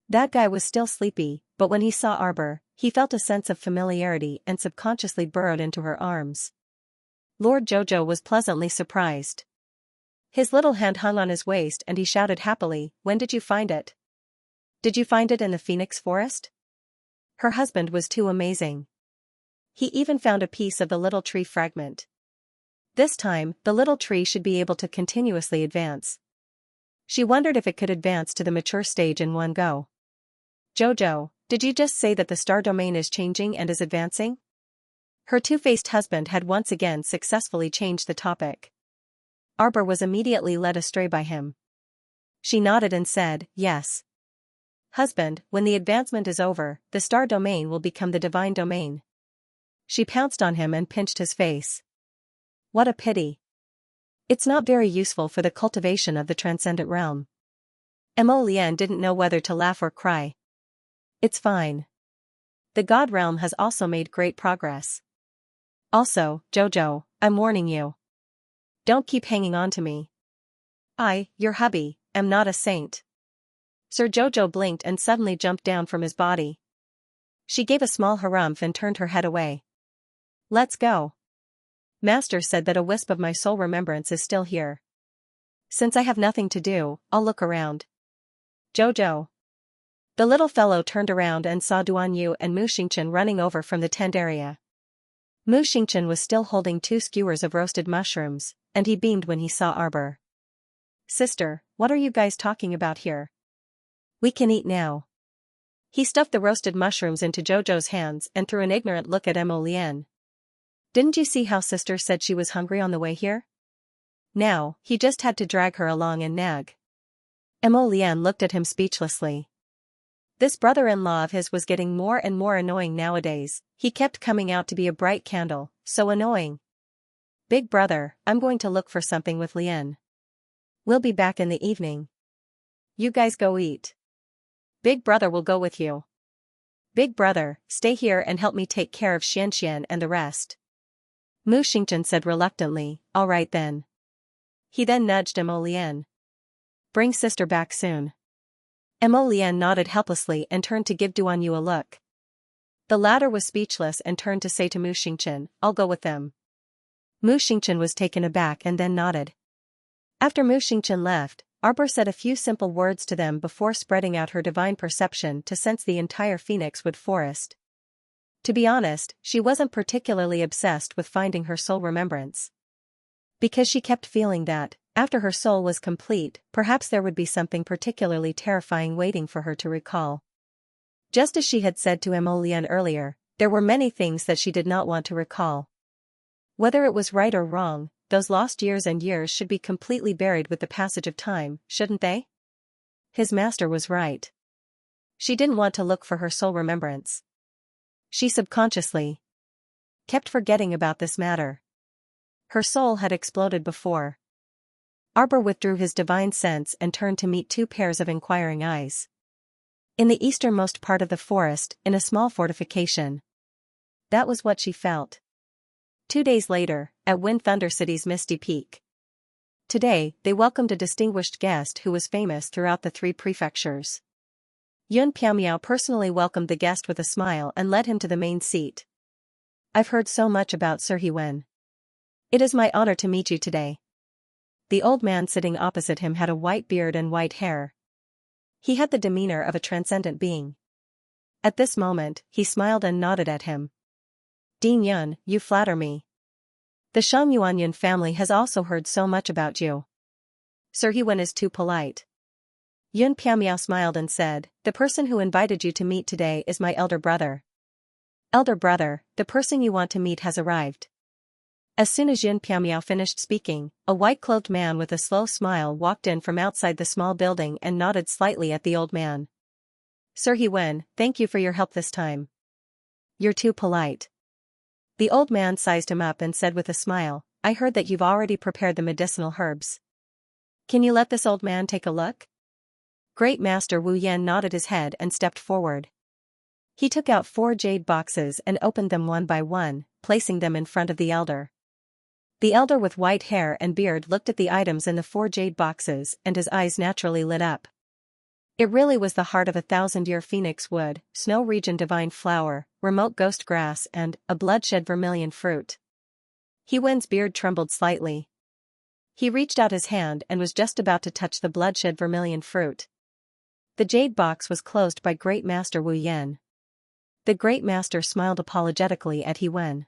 Speaker 1: That guy was still sleepy, but when he saw Arbor, he felt a sense of familiarity and subconsciously burrowed into her arms. Lord Jojo was pleasantly surprised. His little hand hung on his waist and he shouted happily, "When did you find it? Did you find it in the Phoenix Forest?" Her husband was too amazing. He even found a piece of the little tree fragment. This time, the little tree should be able to continuously advance. She wondered if it could advance to the mature stage in one go. "Jojo, did you just say that the star domain is changing and is advancing?" Her two-faced husband had once again successfully changed the topic. Arbor was immediately led astray by him. She nodded and said, "Yes. Husband, when the advancement is over, the star domain will become the divine domain." She pounced on him and pinched his face. "What a pity. It's not very useful for the cultivation of the transcendent realm." Mo Lian didn't know whether to laugh or cry. "It's fine. The God realm has also made great progress. Also, Jojo, I'm warning you. Don't keep hanging on to me. I, your hubby, am not a saint." Sir Jojo blinked and suddenly jumped down from his body. She gave a small harumph and turned her head away. "Let's go. Master said that a wisp of my soul remembrance is still here. Since I have nothing to do, I'll look around." "Jojo." The little fellow turned around and saw Duan Yu and Mu Xingchen running over from the tent area. Mu Xingchen was still holding 2 skewers of roasted mushrooms, and he beamed when he saw Arbor. "Sister, what are you guys talking about here? We can eat now." He stuffed the roasted mushrooms into Jojo's hands and threw an ignorant look at Mo Lian. "Didn't you see how sister said she was hungry on the way here? Now, he just had to drag her along and nag. Lian looked at him speechlessly. This brother-in-law of his was getting more and more annoying nowadays. He kept coming out to be a bright candle, so annoying. Big brother, I'm going to look for something with Lian. We'll be back in the evening. You guys go eat. Big brother will go with you. Big brother, stay here and help me take care of Xianxia and the rest. Mu Xingchen said reluctantly, all right then. He then nudged Lian. Bring sister back soon. Lian nodded helplessly and turned to give Duan Yu a look. The latter was speechless and turned to say to Mu Xingchen, I'll go with them. Mu Xingchen was taken aback and then nodded. After Mu Xingchen left, Arbor said a few simple words to them before spreading out her divine perception to sense the entire Phoenix Wood forest. To be honest, she wasn't particularly obsessed with finding her soul remembrance. Because she kept feeling that, after her soul was complete, perhaps there would be something particularly terrifying waiting for her to recall. Just as she had said to Lian earlier, there were many things that she did not want to recall. Whether it was right or wrong, those lost years and years should be completely buried with the passage of time, shouldn't they? His master was right. She didn't want to look for her soul remembrance. She subconsciously kept forgetting about this matter. Her soul had exploded before. Arbor withdrew his divine sense and turned to meet two pairs of inquiring eyes. In the easternmost part of the forest, in a small fortification. That was what she felt. 2 days later, at Wind Thunder City's misty peak. Today, they welcomed a distinguished guest who was famous throughout the 3 prefectures. Yun Piaomiao personally welcomed the guest with a smile and led him to the main seat. I've heard so much about Sir Hewen. It is my honor to meet you today. The old man sitting opposite him had a white beard and white hair. He had the demeanor of a transcendent being. At this moment, he smiled and nodded at him. Ding Yun, you flatter me. The Shangyuanyun family has also heard so much about you. Sir Hewen is too polite. Yun Piaomiao smiled and said, the person who invited you to meet today is my elder brother. Elder brother, the person you want to meet has arrived. As soon as Yun Piaomiao finished speaking, a white-clothed man with a slow smile walked in from outside the small building and nodded slightly at the old man. Sir Hewen, thank you for your help this time. You're too polite. The old man sized him up and said with a smile, I heard that you've already prepared the medicinal herbs. Can you let this old man take a look? Great Master Wu Yan nodded his head and stepped forward. He took out 4 jade boxes and opened them one by one, placing them in front of the elder. The elder with white hair and beard looked at the items in the 4 jade boxes and his eyes naturally lit up. It really was the heart of 1,000-year phoenix wood, snow region divine flower, remote ghost grass and a bloodshed vermilion fruit. Hewen's beard trembled slightly. He reached out his hand and was just about to touch the bloodshed vermilion fruit. The jade box was closed by Great Master Wu Yan. The Great Master smiled apologetically at Hewen.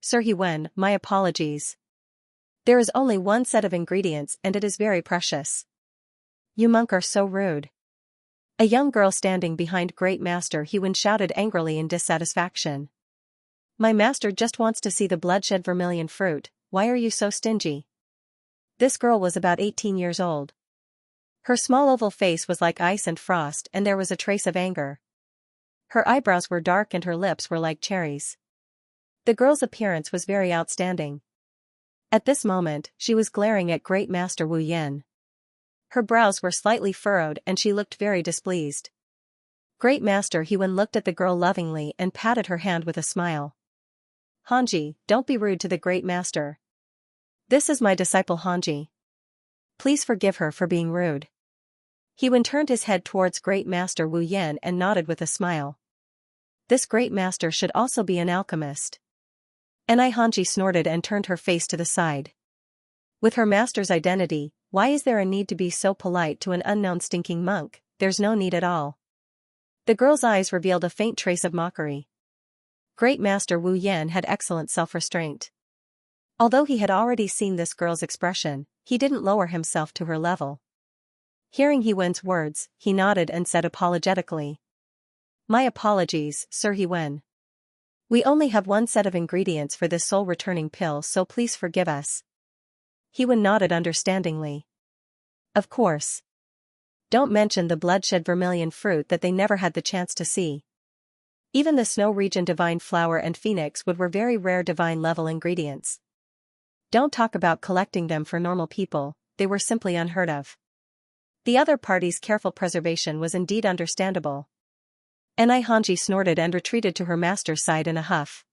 Speaker 1: Sir Hewen, my apologies. There is only one set of ingredients and it is very precious. You monk are so rude. A young girl standing behind Great Master Hewen shouted angrily in dissatisfaction. My master just wants to see the bloodshed vermilion fruit, why are you so stingy? This girl was about 18 years old. Her small oval face was like ice and frost and there was a trace of anger. Her eyebrows were dark and her lips were like cherries. The girl's appearance was very outstanding. At this moment, she was glaring at Great Master Wu Yan. Her brows were slightly furrowed and she looked very displeased. Great Master Hewen looked at the girl lovingly and patted her hand with a smile. Hanji, don't be rude to the Great Master. This is my disciple Hanji. Please forgive her for being rude. Hewen turned his head towards Great Master Wu Yan and nodded with a smile. This Great Master should also be an alchemist. Enai Hanji snorted and turned her face to the side. With her master's identity, why is there a need to be so polite to an unknown stinking monk? There's no need at all. The girl's eyes revealed a faint trace of mockery. Great Master Wu Yan had excellent self-restraint. Although he had already seen this girl's expression, he didn't lower himself to her level. Hearing Hewen's words, he nodded and said apologetically. My apologies, Sir Hewen. We only have one set of ingredients for this soul-returning pill, so please forgive us. Hewen nodded understandingly. Of course. Don't mention the bloodshed vermilion fruit that they never had the chance to see. Even the snow region divine flower and phoenix wood were very rare divine level ingredients. Don't talk about collecting them for normal people, they were simply unheard of. The other party's careful preservation was indeed understandable. Enai Hanji snorted and retreated to her master's side in a huff.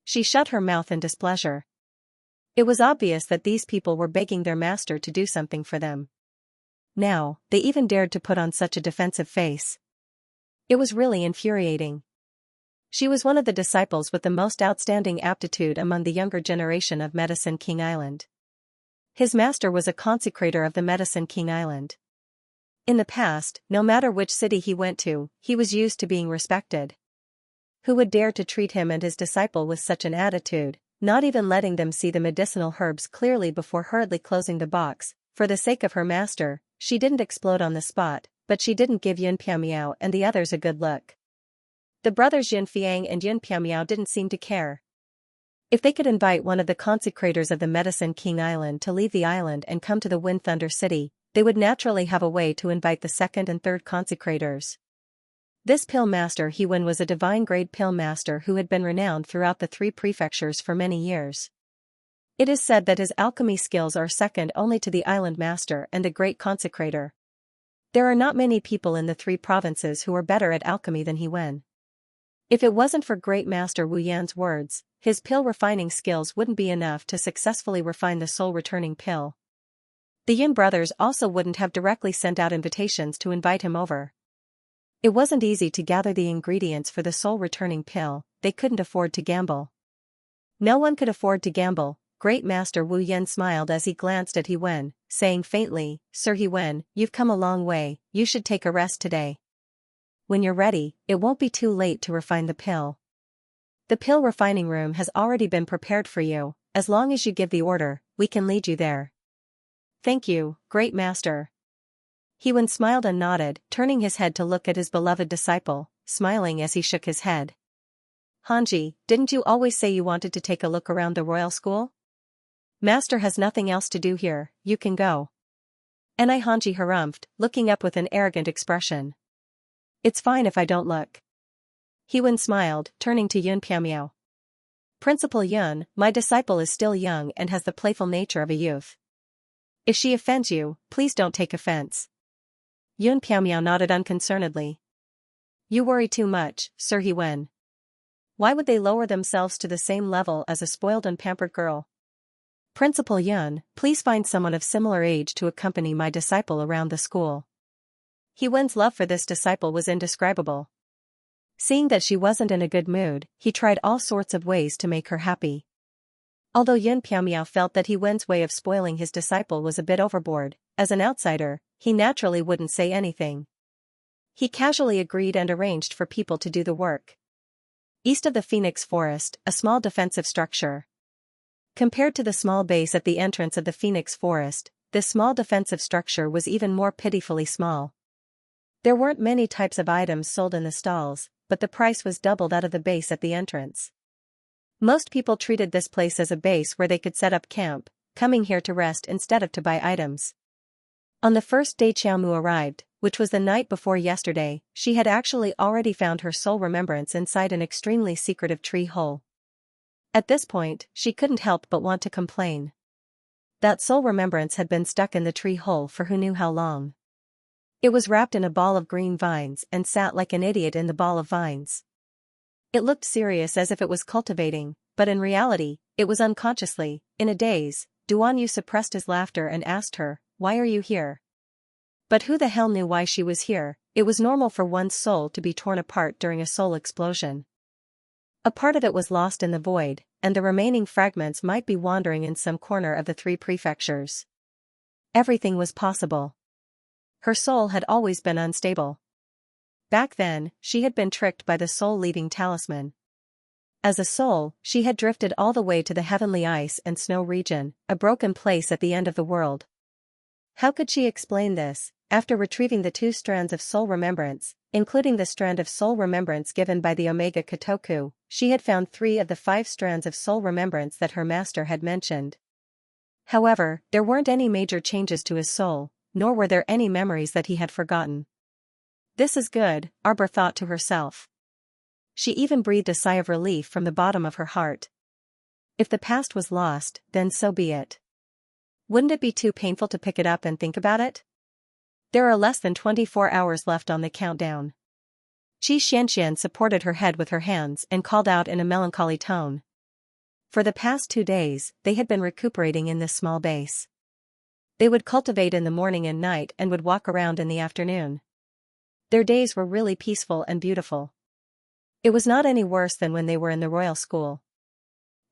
Speaker 1: She shut her mouth in displeasure. It was obvious that these people were begging their master to do something for them. Now, they even dared to put on such a defensive face. It was really infuriating. She was one of the disciples with the most outstanding aptitude among the younger generation of Medicine King Island. His master was a consecrator of the Medicine King Island. In the past, no matter which city he went to, he was used to being respected. Who would dare to treat him and his disciple with such an attitude, not even letting them see the medicinal herbs clearly before hurriedly closing the box? For the sake of her master, she didn't explode on the spot, but she didn't give Yun Piamiao and the others a good look. The brothers Yun Fiang and Yun Piamiao didn't seem to care. If they could invite one of the consecrators of the Medicine King Island to leave the island and come to the Wind Thunder City, they would naturally have a way to invite the second and third consecrators. This pill master Hewen was a divine-grade pill master who had been renowned throughout the 3 prefectures for many years. It is said that his alchemy skills are second only to the island master and the great consecrator. There are not many people in the 3 provinces who are better at alchemy than Hewen. If it wasn't for Great Master Wu Yan's words, his pill refining skills wouldn't be enough to successfully refine the soul-returning pill. The Yin brothers also wouldn't have directly sent out invitations to invite him over. It wasn't easy to gather the ingredients for the soul-returning pill, they couldn't afford to gamble. No one could afford to gamble. Great Master Wu Yan smiled as he glanced at Hewen, saying faintly, "Sir Hewen, you've come a long way, you should take a rest today. When you're ready, it won't be too late to refine the pill. The pill refining room has already been prepared for you, as long as you give the order, we can lead you there." "Thank you, Great Master." Hewen smiled and nodded, turning his head to look at his beloved disciple, smiling as he shook his head. "Hanji, didn't you always say you wanted to take a look around the royal school? Master has nothing else to do here, you can go." Enai Hanji harumphed, looking up with an arrogant expression. "It's fine if I don't look." Hewen smiled, turning to Yun Piamiao. "Principal Yun, my disciple is still young and has the playful nature of a youth. If she offends you, please don't take offense." Yun Piamiao nodded unconcernedly. "You worry too much, Sir Hewen. Why would they lower themselves to the same level as a spoiled and pampered girl? Principal Yun, please find someone of similar age to accompany my disciple around the school." Hewen's love for this disciple was indescribable. Seeing that she wasn't in a good mood, he tried all sorts of ways to make her happy. Although Yun Piamiao felt that Hewen's way of spoiling his disciple was a bit overboard, as an outsider, he naturally wouldn't say anything. He casually agreed and arranged for people to do the work. East of the Phoenix Forest, a small defensive structure. Compared to the small base at the entrance of the Phoenix Forest, this small defensive structure was even more pitifully small. There weren't many types of items sold in the stalls, but the price was double that of the base at the entrance. Most people treated this place as a base where they could set up camp, coming here to rest instead of to buy items. On the first day Xiaomu arrived, which was the night before yesterday, she had actually already found her soul remembrance inside an extremely secretive tree hole. At this point, she couldn't help but want to complain. That soul remembrance had been stuck in the tree hole for who knew how long. It was wrapped in a ball of green vines and sat like an idiot in the ball of vines. It looked serious as if it was cultivating, but in reality, it was unconsciously, in a daze. Duan Yu suppressed his laughter and asked her, "Why are you here?" But who the hell knew why she was here? It was normal for one's soul to be torn apart during a soul explosion. A part of it was lost in the void, and the remaining fragments might be wandering in some corner of the 3 prefectures. Everything was possible. Her soul had always been unstable. Back then, she had been tricked by the soul-leaving talisman. As a soul, she had drifted all the way to the heavenly ice and snow region, a broken place at the end of the world. How could she explain this? After retrieving the 2 strands of soul remembrance, including the strand of soul remembrance given by the Omega Kotoku, she had found 3 of the 5 strands of soul remembrance that her master had mentioned. However, there weren't any major changes to his soul, nor were there any memories that he had forgotten. This is good, Arbor thought to herself. She even breathed a sigh of relief from the bottom of her heart. If the past was lost, then so be it. Wouldn't it be too painful to pick it up and think about it? There are less than 24 hours left on the countdown. Xianxia supported her head with her hands and called out in a melancholy tone. For the past 2 days, they had been recuperating in this small base. They would cultivate in the morning and night and would walk around in the afternoon. Their days were really peaceful and beautiful. It was not any worse than when they were in the royal school.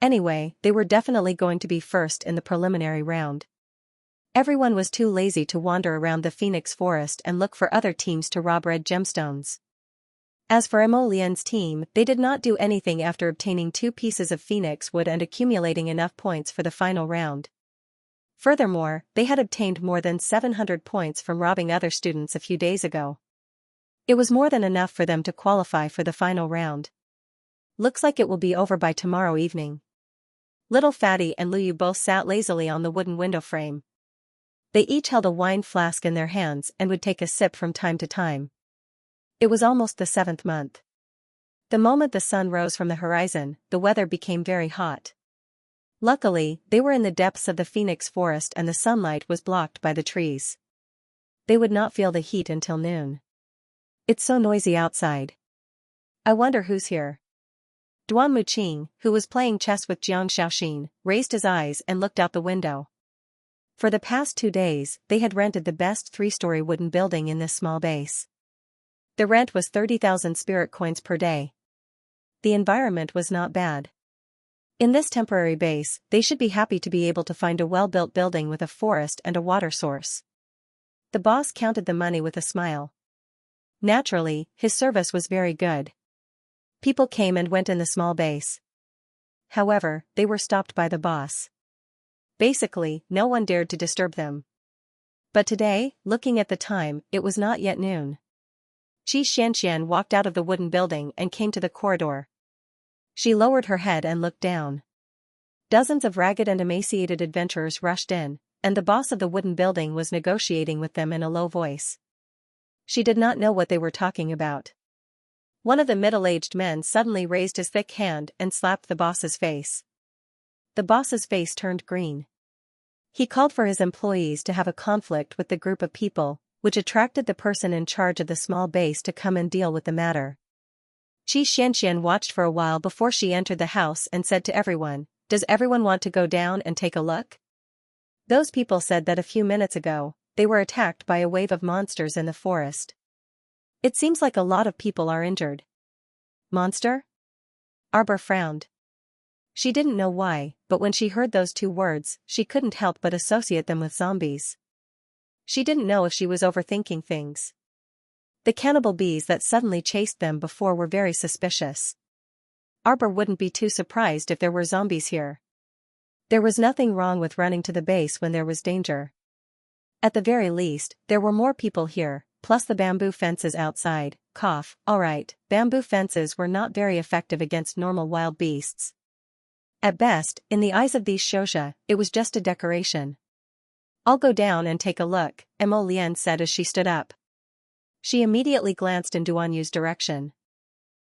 Speaker 1: Anyway, they were definitely going to be first in the preliminary round. Everyone was too lazy to wander around the Phoenix Forest and look for other teams to rob red gemstones. As for Mo Lian's team, they did not do anything after obtaining 2 pieces of phoenix wood and accumulating enough points for the final round. Furthermore, they had obtained more than 700 points from robbing other students a few days ago. It was more than enough for them to qualify for the final round. Looks like it will be over by tomorrow evening. Little Fatty and Luyu both sat lazily on the wooden window frame. They each held a wine flask in their hands and would take a sip from time to time. It was almost the 7th month. The moment the sun rose from the horizon, the weather became very hot. Luckily, they were in the depths of the Phoenix Forest and the sunlight was blocked by the trees. They would not feel the heat until noon. It's so noisy outside. I wonder who's here. Duan Muqing, who was playing chess with Jiang Shaoxin, raised his eyes and looked out the window. For the past 2 days, they had rented the best 3-story wooden building in this small base. The rent was 30,000 spirit coins per day. The environment was not bad. In this temporary base, they should be happy to be able to find a well-built building with a forest and a water source. The boss counted the money with a smile. Naturally, his service was very good. People came and went in the small base. However, they were stopped by the boss. Basically, no one dared to disturb them. But today, looking at the time, it was not yet noon. Xianxia walked out of the wooden building and came to the corridor. She lowered her head and looked down. Dozens of ragged and emaciated adventurers rushed in, and the boss of the wooden building was negotiating with them in a low voice. She did not know what they were talking about. One of the middle-aged men suddenly raised his thick hand and slapped the boss's face. The boss's face turned green. He called for his employees to have a conflict with the group of people, which attracted the person in charge of the small base to come and deal with the matter. Xianxia watched for a while before she entered the house and said to everyone, "Does everyone want to go down and take a look?" Those people said that a few minutes ago, they were attacked by a wave of monsters in the forest. It seems like a lot of people are injured. Monster? Arbor frowned. She didn't know why, but when she heard those 2 words, she couldn't help but associate them with zombies. She didn't know if she was overthinking things. The cannibal bees that suddenly chased them before were very suspicious. Arbor wouldn't be too surprised if there were zombies here. There was nothing wrong with running to the base when there was danger. At the very least, there were more people here, plus the bamboo fences outside. Alright, bamboo fences were not very effective against normal wild beasts. At best, in the eyes of these Xianxia, it was just a decoration. "I'll go down and take a look," Mo Lian said as she stood up. She immediately glanced in Duanyu's direction.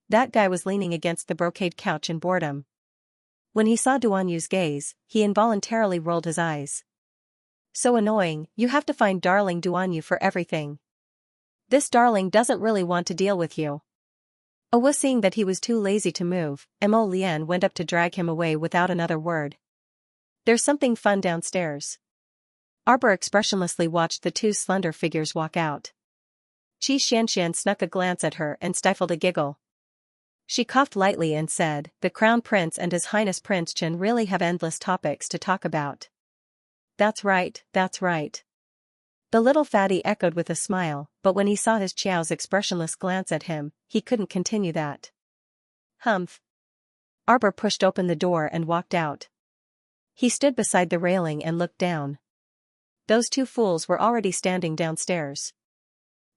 Speaker 1: That guy was leaning against the brocade couch in boredom. When he saw Duanyu's gaze, he involuntarily rolled his eyes. So annoying, you have to find darling Duanyu for everything. This darling doesn't really want to deal with you. Seeing that he was too lazy to move, Mo Lian went up to drag him away without another word. "There's something fun downstairs." Arbor expressionlessly watched the 2 slender figures walk out. Xianxia snuck a glance at her and stifled a giggle. She coughed lightly and said, "The Crown Prince and His Highness Prince Chen really have endless topics to talk about." That's right, that's right." The little fatty echoed with a smile, but when he saw his Chiao's expressionless glance at him, he couldn't continue that. Humph. Arbor pushed open the door and walked out. He stood beside the railing and looked down. Those 2 fools were already standing downstairs.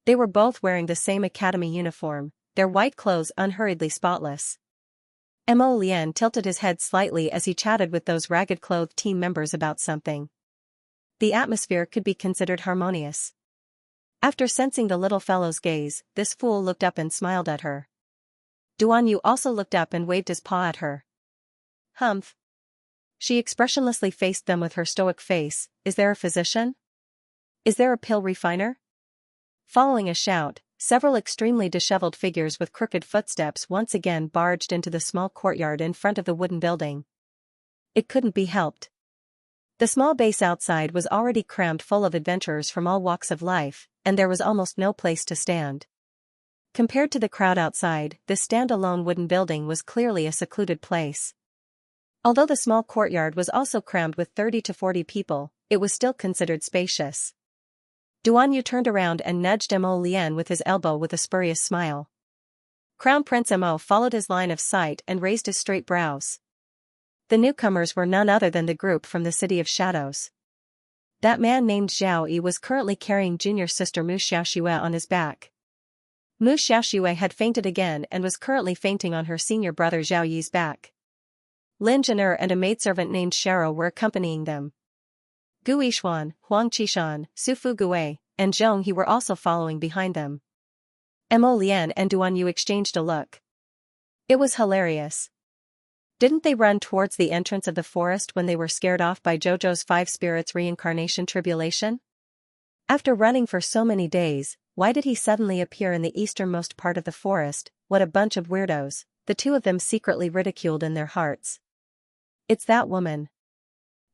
Speaker 1: They were both wearing the same academy uniform, their white clothes unhurriedly spotless. Mo Lian tilted his head slightly as he chatted with those ragged-clothed team members about something. The atmosphere could be considered harmonious. After sensing the little fellow's gaze, this fool looked up and smiled at her. Duan Yu also looked up and waved his paw at her. Humph. She expressionlessly faced them with her stoic face. Is there a physician? Is there a pill refiner? Following a shout, several extremely disheveled figures with crooked footsteps once again barged into the small courtyard in front of the wooden building. It couldn't be helped. The small base outside was already crammed full of adventurers from all walks of life, and there was almost no place to stand. Compared to the crowd outside, this standalone wooden building was clearly a secluded place. Although the small courtyard was also crammed with 30 to 40 people, it was still considered spacious. Duan Yu turned around and nudged Mo Lian with his elbow with a spurious smile. Crown Prince Mo followed his line of sight and raised his straight brows. The newcomers were none other than the group from the City of Shadows. That man named Zhao Yi was currently carrying junior sister Mu Xiaoxue on his back. Mu Xiaoxue had fainted again and was currently fainting on her senior brother Zhao Yi's back. Lin Zhen'er and a maidservant named Sharo were accompanying them. Gu Yishuan, Huang Qishan, Su Fugue, and Zhong He were also following behind them. Mo Lian and Duan Yu exchanged a look. It was hilarious. Didn't they run towards the entrance of the forest when they were scared off by Jojo's 5 spirits reincarnation tribulation? After running for so many days, why did he suddenly appear in the easternmost part of the forest? What a bunch of weirdos, the two of them secretly ridiculed in their hearts. It's that woman.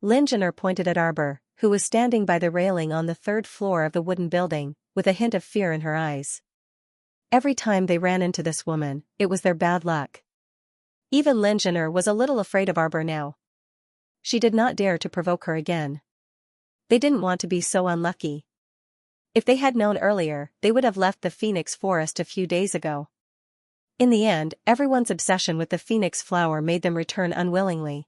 Speaker 1: Lin Zhen'er pointed at Arbor, who was standing by the railing on the 3rd floor of the wooden building, with a hint of fear in her eyes. Every time they ran into this woman, it was their bad luck. Even Lin Zhen'er was a little afraid of Arbor now. She did not dare to provoke her again. They didn't want to be so unlucky. If they had known earlier, they would have left the Phoenix Forest a few days ago. In the end, everyone's obsession with the Phoenix flower made them return unwillingly.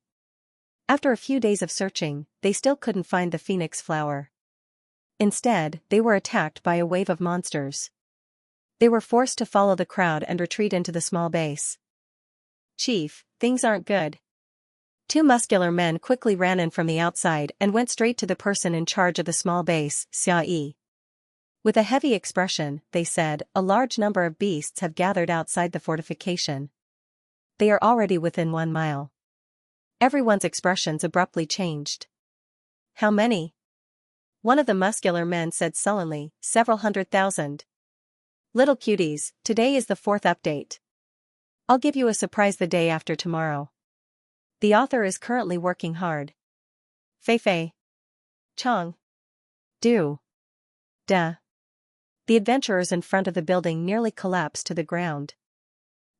Speaker 1: After a few days of searching, they still couldn't find the Phoenix flower. Instead, they were attacked by a wave of monsters. They were forced to follow the crowd and retreat into the small base. Chief, things aren't good. 2 muscular men quickly ran in from the outside and went straight to the person in charge of the small base, Xia Yi. With a heavy expression, they said, a large number of beasts have gathered outside the fortification. They are already within 1 mile. Everyone's expressions abruptly changed. How many? One of the muscular men said sullenly, several 100,000. Little cuties, today is the 4th update. I'll give you a surprise the day after tomorrow. The author is currently working hard. Fei. Chong. Du. Da. The adventurers in front of the building nearly collapsed to the ground.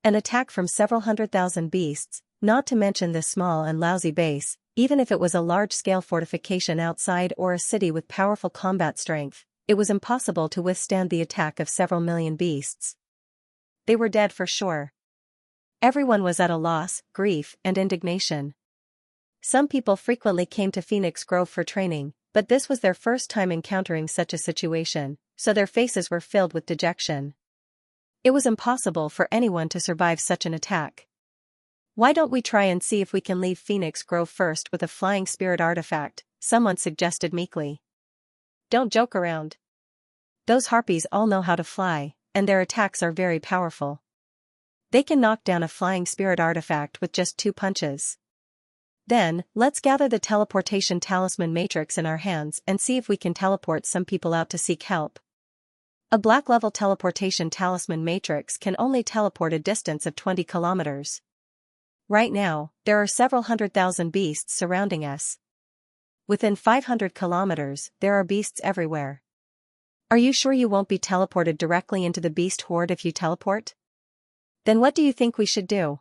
Speaker 1: An attack from several 100,000 beasts, not to mention this small and lousy base, even if it was a large-scale fortification outside or a city with powerful combat strength, it was impossible to withstand the attack of several million beasts. They were dead for sure. Everyone was at a loss, grief, and indignation. Some people frequently came to Phoenix Grove for training, but this was their first time encountering such a situation, so their faces were filled with dejection. It was impossible for anyone to survive such an attack. Why don't we try and see if we can leave Phoenix Grove first with a flying spirit artifact, someone suggested meekly. Don't joke around. Those harpies all know how to fly, and their attacks are very powerful. They can knock down a flying spirit artifact with just 2 punches. Then, let's gather the teleportation talisman matrix in our hands and see if we can teleport some people out to seek help. A black-level teleportation talisman matrix can only teleport a distance of 20 kilometers. Right now, there are several 100,000 beasts surrounding us. Within 500 kilometers, there are beasts everywhere. Are you sure you won't be teleported directly into the beast horde if you teleport? Then what do you think we should do?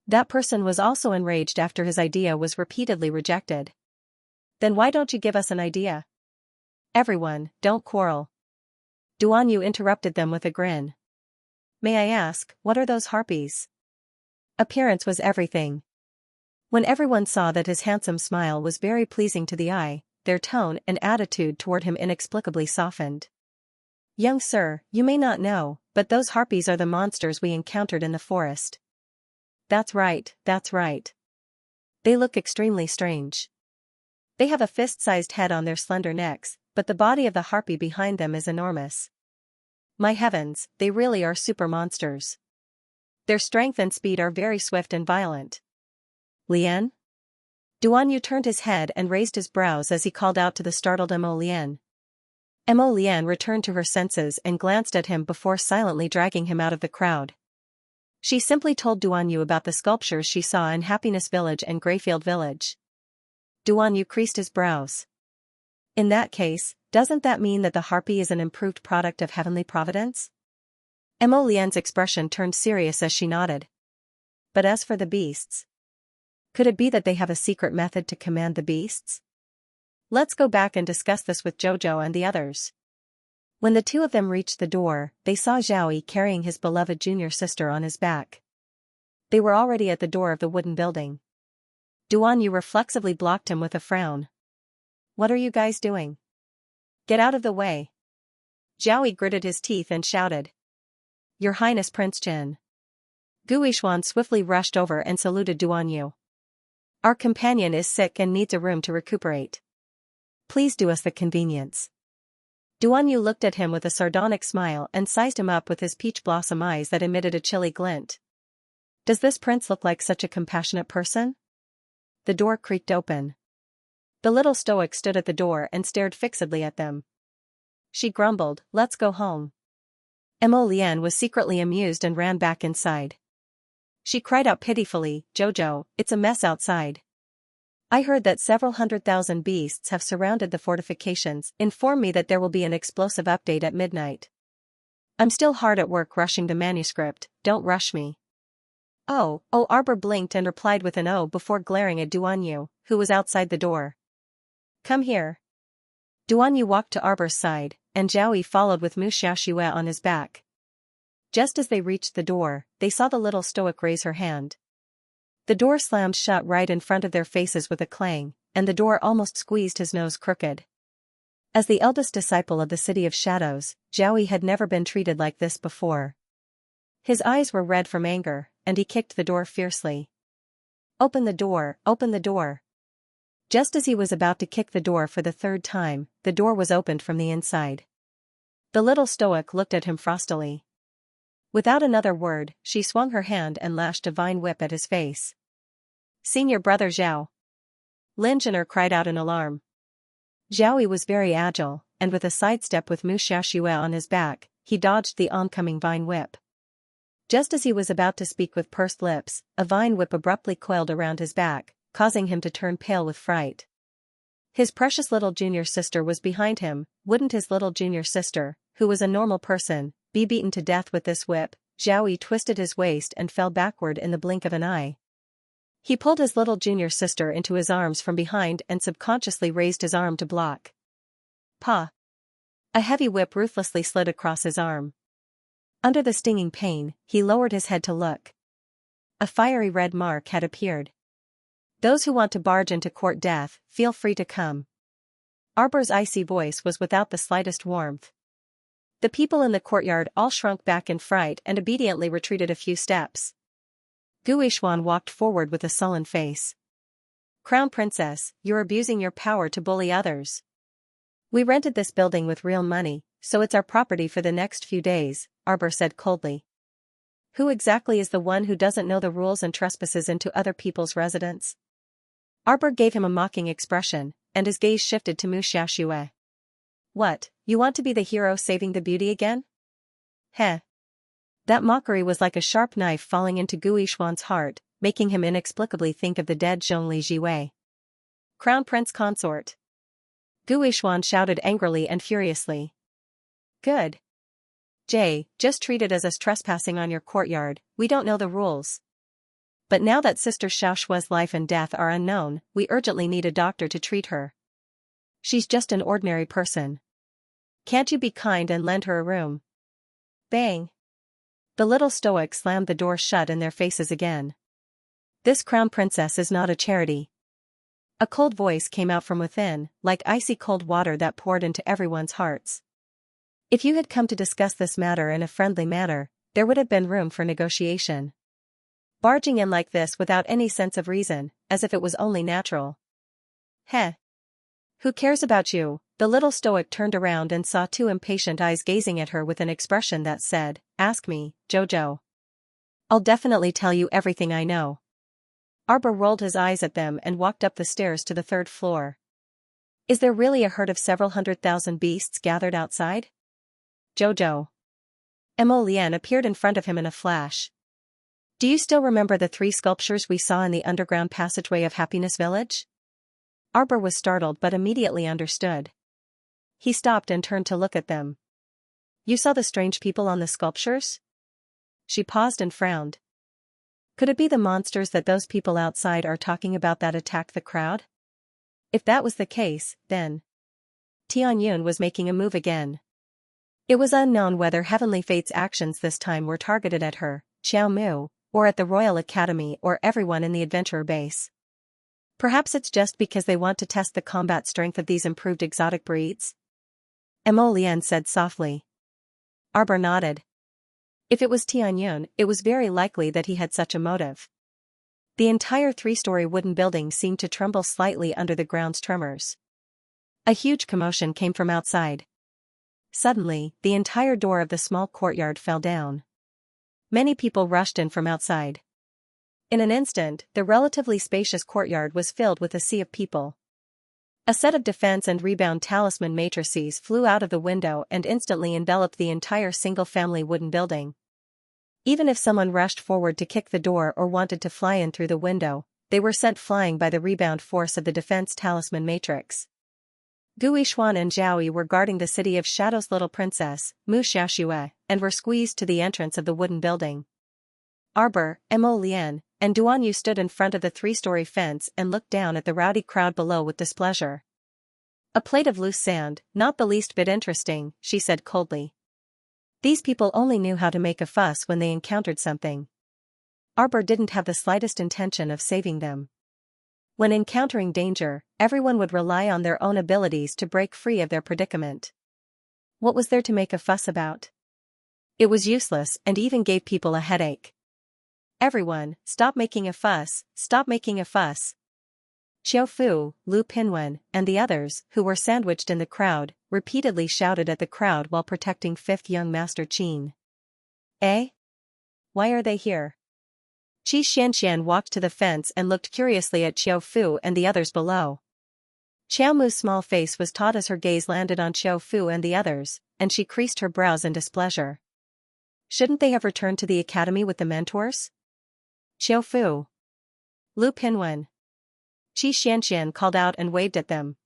Speaker 1: That person was also enraged after his idea was repeatedly rejected. Then why don't you give us an idea? Everyone, don't quarrel. Duan Yu interrupted them with a grin. May I ask, what are those harpies? Appearance was everything. When everyone saw that his handsome smile was very pleasing to the eye, their tone and attitude toward him inexplicably softened. Young sir, you may not know, but those harpies are the monsters we encountered in the forest. That's right, that's right. They look extremely strange. They have a fist-sized head on their slender necks, but the body of the harpy behind them is enormous. My heavens, they really are super monsters. Their strength and speed are very swift and violent. Lien? Duan Yu turned his head and raised his brows as he called out to the startled Mo Lien. Mo Lien returned to her senses and glanced at him before silently dragging him out of the crowd. She simply told Duan Yu about the sculptures she saw in Happiness Village and Greyfield Village. Duan Yu creased his brows. In that case, doesn't that mean that the harpy is an improved product of heavenly providence? Mo Lien's expression turned serious as she nodded. But as for the beasts, could it be that they have a secret method to command the beasts? Let's go back and discuss this with Jojo and the others. When the two of them reached the door, they saw Xiaoyi carrying his beloved junior sister on his back. They were already at the door of the wooden building. Duan Yu reflexively blocked him with a frown. What are you guys doing? Get out of the way. Xiaoyi gritted his teeth and shouted. Your Highness Prince Jin. Guishuan swiftly rushed over and saluted Duan Yu. Our companion is sick and needs a room to recuperate. Please do us the convenience. Duan Yu looked at him with a sardonic smile and sized him up with his peach blossom eyes that emitted a chilly glint. Does this prince look like such a compassionate person? The door creaked open. The little stoic stood at the door and stared fixedly at them. She grumbled, let's go home. Mo Lien was secretly amused and ran back inside. She cried out pitifully, Jojo, it's a mess outside. I heard that several 100,000 beasts have surrounded the fortifications. Inform me that there will be an explosive update at midnight. I'm still hard at work rushing the manuscript, don't rush me. Oh, Arbor blinked and replied with an O before glaring at Duan Yu, who was outside the door. Come here. Duan Yu walked to Arbor's side, and Xiaoyi followed with Mu Xiaoxue on his back. Just as they reached the door, they saw the little stoic raise her hand. The door slammed shut right in front of their faces with a clang, and the door almost squeezed his nose crooked. As the eldest disciple of the City of Shadows, Xiaoyi had never been treated like this before. His eyes were red from anger, and he kicked the door fiercely. Open the door, open the door. Just as he was about to kick the door for the third time, the door was opened from the inside. The little stoic looked at him frostily. Without another word, she swung her hand and lashed a vine whip at his face. Senior brother Zhao. Lin Jin'er cried out in alarm. Xiaoyi was very agile, and with a sidestep with Mu Xiaoxue on his back, he dodged the oncoming vine whip. Just as he was about to speak with pursed lips, a vine whip abruptly coiled around his back, causing him to turn pale with fright. His precious little junior sister was behind him. Wouldn't his little junior sister, who was a normal person, be beaten to death with this whip? Xiaoyi twisted his waist and fell backward in the blink of an eye. He pulled his little junior sister into his arms from behind and subconsciously raised his arm to block. Pa! A heavy whip ruthlessly slid across his arm. Under the stinging pain, he lowered his head to look. A fiery red mark had appeared. Those who want to barge into court death, feel free to come. Arbor's icy voice was without the slightest warmth. The people in the courtyard all shrunk back in fright and obediently retreated a few steps. Guishuan walked forward with a sullen face. Crown Princess, you're abusing your power to bully others. We rented this building with real money, so it's our property for the next few days, Arbor said coldly. Who exactly is the one who doesn't know the rules and trespasses into other people's residence? Arbor gave him a mocking expression, and his gaze shifted to Mu Xiaoxue. What, you want to be the hero saving the beauty again? Heh. That mockery was like a sharp knife falling into Guishuan's heart, making him inexplicably think of the dead Zhongli Jiwei. Crown Prince Consort. Guishuan shouted angrily and furiously. Good. Jay, just treat it as us trespassing on your courtyard, we don't know the rules. But now that Sister Xiaoshua's life and death are unknown, we urgently need a doctor to treat her. She's just an ordinary person. Can't you be kind and lend her a room? Bang! The little stoic slammed the door shut in their faces again. This crown princess is not a charity. A cold voice came out from within, like icy cold water that poured into everyone's hearts. If you had come to discuss this matter in a friendly manner, there would have been room for negotiation. Barging in like this without any sense of reason, as if it was only natural. Heh. Who cares about you? The little stoic turned around and saw two impatient eyes gazing at her with an expression that said, "Ask me, Jojo. I'll definitely tell you everything I know." Arbor rolled his eyes at them and walked up the stairs to the third floor. Is there really a herd of several 100,000 beasts gathered outside? Jojo. Mo Lian appeared in front of him in a flash. Do you still remember the 3 sculptures we saw in the underground passageway of Happiness Village? Arbor was startled but immediately understood. He stopped and turned to look at them. You saw the strange people on the sculptures? She paused and frowned. Could it be the monsters that those people outside are talking about that attacked the crowd? If that was the case, then Tianyun was making a move again. It was unknown whether Heavenly Fate's actions this time were targeted at her, Xiao Mu, or at the Royal Academy or everyone in the adventurer base. Perhaps it's just because they want to test the combat strength of these improved exotic breeds? Mo Lian said softly. Arbor nodded. If it was Tianyun, it was very likely that he had such a motive. The entire 3-story wooden building seemed to tremble slightly under the ground's tremors. A huge commotion came from outside. Suddenly, the entire door of the small courtyard fell down. Many people rushed in from outside. In an instant, the relatively spacious courtyard was filled with a sea of people. A set of defense and rebound talisman matrices flew out of the window and instantly enveloped the entire single-family wooden building. Even if someone rushed forward to kick the door or wanted to fly in through the window, they were sent flying by the rebound force of the defense talisman matrix. Gui Xuan and Zhaoyi were guarding the city of Shadow's little princess, Mu Xiaoxue, and were squeezed to the entrance of the wooden building. Arbor, Mo Lian, and Duanyu stood in front of the 3-story fence and looked down at the rowdy crowd below with displeasure. A plate of loose sand, not the least bit interesting, she said coldly. These people only knew how to make a fuss when they encountered something. Arbor didn't have the slightest intention of saving them. When encountering danger, everyone would rely on their own abilities to break free of their predicament. What was there to make a fuss about? It was useless and even gave people a headache. Everyone, stop making a fuss, stop making a fuss. Xiao Fu, Lu Pinwen, and the others, who were sandwiched in the crowd, repeatedly shouted at the crowd while protecting 5th young Master Qin. Eh? Why are they here? Qi Xianxian walked to the fence and looked curiously at Xiao Fu and the others below. Xiao Mu's small face was taut as her gaze landed on Xiao Fu and the others, and she creased her brows in displeasure. Shouldn't they have returned to the academy with the mentors? Xiao Fu. Lu Pinwen. Qi Xianxian called out and waved at them.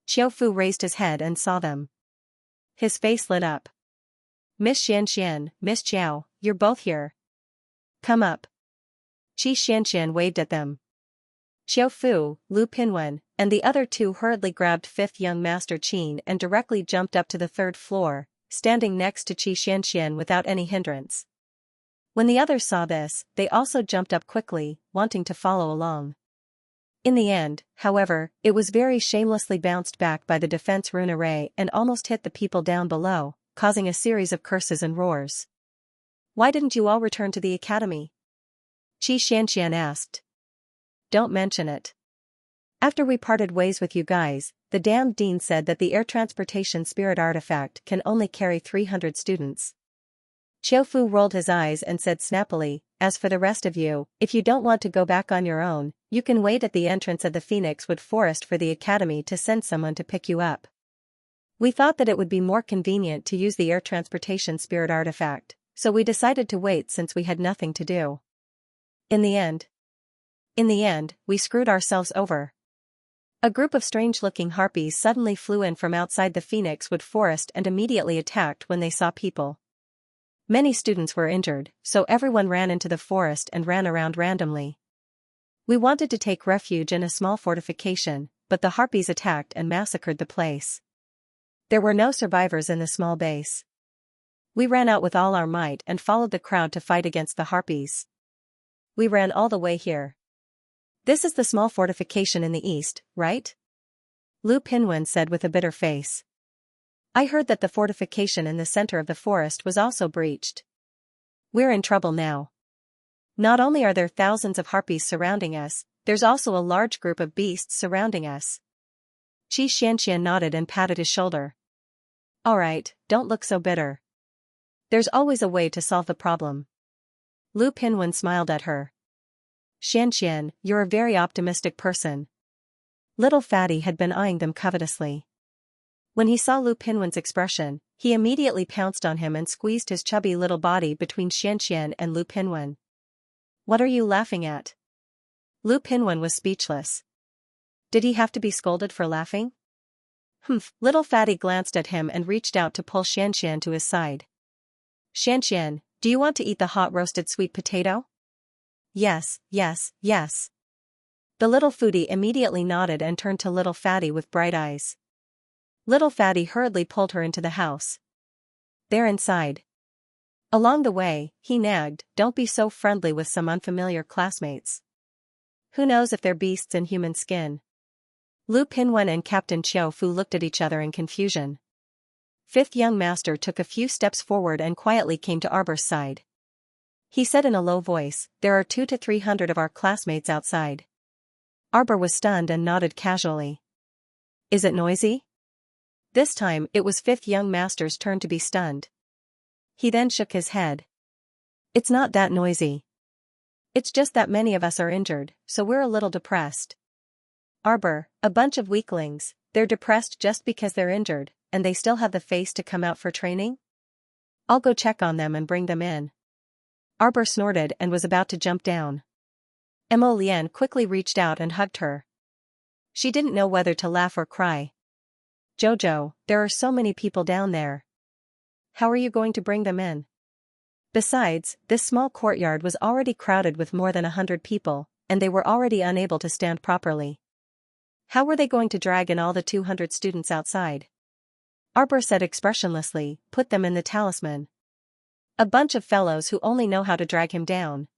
Speaker 1: Xiao Fu raised his head and saw them. His face lit up. Miss Xianxian, Miss Zhao, you're both here. Come up. Qi Xianxian waved at them. Xiao Fu, Lu Pinwen, and the other 2 hurriedly grabbed 5th young Master Qin and directly jumped up to the 3rd floor, standing next to Qi Xianxian without any hindrance. When the others saw this, they also jumped up quickly, wanting to follow along. In the end, however, it was very shamelessly bounced back by the defense rune array and almost hit the people down below, causing a series of curses and roars. Why didn't you all return to the academy? Qi Xianxian asked. Don't mention it. After we parted ways with you guys, the damned dean said that the air transportation spirit artifact can only carry 300 students. Xiao Fu rolled his eyes and said snappily, as for the rest of you, if you don't want to go back on your own, you can wait at the entrance of the Phoenix Wood Forest for the academy to send someone to pick you up. We thought that it would be more convenient to use the air transportation spirit artifact, so we decided to wait since we had nothing to do. In the end, we screwed ourselves over. A group of strange-looking harpies suddenly flew in from outside the Phoenix Wood Forest and immediately attacked when they saw people. Many students were injured, so everyone ran into the forest and ran around randomly. We wanted to take refuge in a small fortification, but the harpies attacked and massacred the place. There were no survivors in the small base. We ran out with all our might and followed the crowd to fight against the harpies. We ran all the way here. This is the small fortification in the east, right? Lu Pinwen said with a bitter face. I heard that the fortification in the center of the forest was also breached. We're in trouble now. Not only are there thousands of harpies surrounding us, there's also a large group of beasts surrounding us. Xianxia nodded and patted his shoulder. Alright, don't look so bitter. There's always a way to solve the problem. Lu Pinwen smiled at her. Xianxian, you're a very optimistic person. Little Fatty had been eyeing them covetously. When he saw Lu Pinwen's expression, he immediately pounced on him and squeezed his chubby little body between Xianxian and Lu Pinwen. What are you laughing at? Lu Pinwen was speechless. Did he have to be scolded for laughing? Humph, Little Fatty glanced at him and reached out to pull Xianxian to his side. Xianxian, do you want to eat the hot roasted sweet potato? Yes, yes, yes. The little foodie immediately nodded and turned to Little Fatty with bright eyes. Little Fatty hurriedly pulled her into the house. They're inside. Along the way, he nagged, don't be so friendly with some unfamiliar classmates. Who knows if they're beasts in human skin? Lu Pinwen and Captain Qiu Fu looked at each other in confusion. Fifth young master took a few steps forward and quietly came to Arbor's side. He said in a low voice, there are 200 to 300 of our classmates outside. Arbor was stunned and nodded casually. Is it noisy? This time, it was fifth young master's turn to be stunned. He then shook his head. It's not that noisy. It's just that many of us are injured, so we're a little depressed. Arbor, a bunch of weaklings, they're depressed just because they're injured, and they still have the face to come out for training? I'll go check on them and bring them in. Arbor snorted and was about to jump down. Mo Lian quickly reached out and hugged her. She didn't know whether to laugh or cry. Jojo, there are so many people down there. How are you going to bring them in? Besides, this small courtyard was already crowded with more than 100 people, and they were already unable to stand properly. How were they going to drag in all the 200 students outside? Arbor said expressionlessly, put them in the talisman. A bunch of fellows who only know how to drag him down.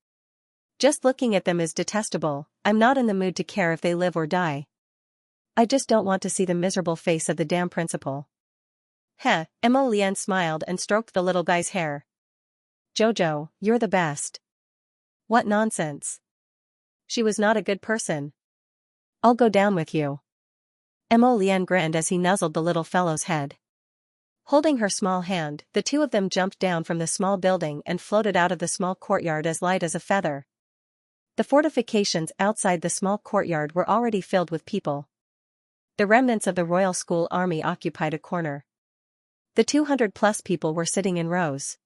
Speaker 1: Just looking at them is detestable, I'm not in the mood to care if they live or die. I just don't want to see the miserable face of the damn principal. Heh, Mo Lian smiled and stroked the little guy's hair. Jojo, you're the best. What nonsense. She was not a good person. I'll go down with you. Mo Lian grinned as he nuzzled the little fellow's head. Holding her small hand, the two of them jumped down from the small building and floated out of the small courtyard as light as a feather. The fortifications outside the small courtyard were already filled with people. The remnants of the royal school army occupied a corner. The 200+ people were sitting in rows.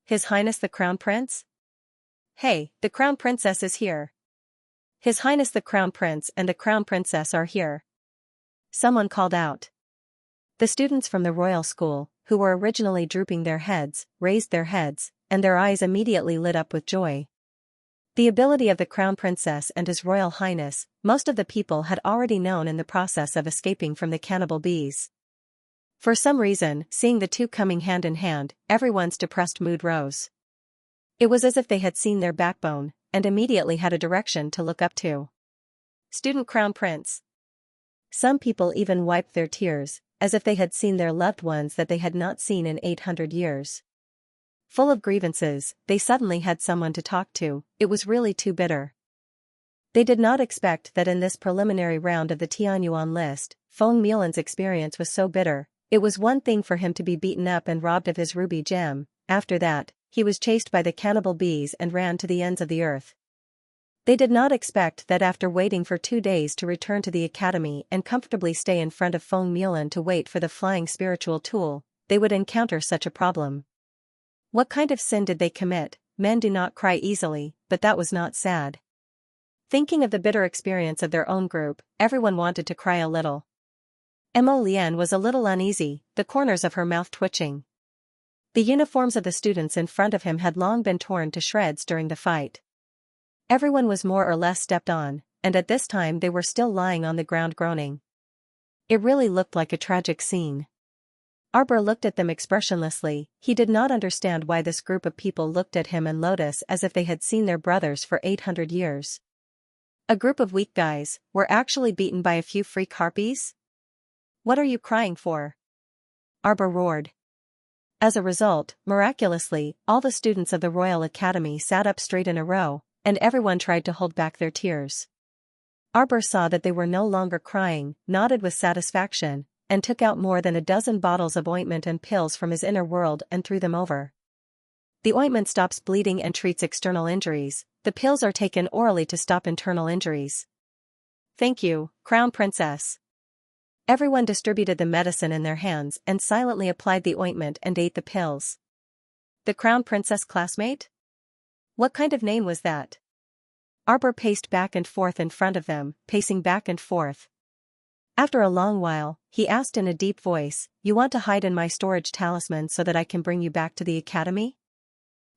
Speaker 1: His Highness the Crown Prince? Hey, the Crown Princess is here. His Highness the Crown Prince and the Crown Princess are here. Someone called out. The students from the royal school, who were originally drooping their heads, raised their heads, and their eyes immediately lit up with joy. The ability of the Crown Princess and His Royal Highness, most of the people had already known in the process of escaping from the cannibal bees. For some reason, seeing the two coming hand in hand, everyone's depressed mood rose. It was as if they had seen their backbone, and immediately had a direction to look up to. Student Crown Prince. Some people even wiped their tears, as if they had seen their loved ones that they had not seen in 800 years. Full of grievances, they suddenly had someone to talk to, it was really too bitter. They did not expect that in this preliminary round of the Tianyuan list, Feng Milan's experience was so bitter. It was one thing for him to be beaten up and robbed of his ruby gem, after that, he was chased by the cannibal bees and ran to the ends of the earth. They did not expect that after waiting for 2 days to return to the academy and comfortably stay in front of Feng Milan to wait for the flying spiritual tool, they would encounter such a problem. What kind of sin did they commit? Men do not cry easily, but that was not sad. Thinking of the bitter experience of their own group, everyone wanted to cry a little. Mo Lian was a little uneasy, the corners of her mouth twitching. The uniforms of the students in front of him had long been torn to shreds during the fight. Everyone was more or less stepped on, and at this time they were still lying on the ground groaning. It really looked like a tragic scene. Arbor looked at them expressionlessly, he did not understand why this group of people looked at him and Lotus as if they had seen their brothers for 800 years. A group of weak guys, were actually beaten by a few freak harpies? What are you crying for? Arbor roared. As a result, miraculously, all the students of the Royal Academy sat up straight in a row, and everyone tried to hold back their tears. Arbor saw that they were no longer crying, nodded with satisfaction, and took out more than a dozen bottles of ointment and pills from his inner world and threw them over. The ointment stops bleeding and treats external injuries. The pills are taken orally to stop internal injuries. Thank you, Crown Princess. Everyone distributed the medicine in their hands and silently applied the ointment and ate the pills. The Crown Princess classmate? What kind of name was that? Arbor paced back and forth in front of them, pacing back and forth. After a long while, he asked in a deep voice, "You want to hide in my storage talisman so that I can bring you back to the academy?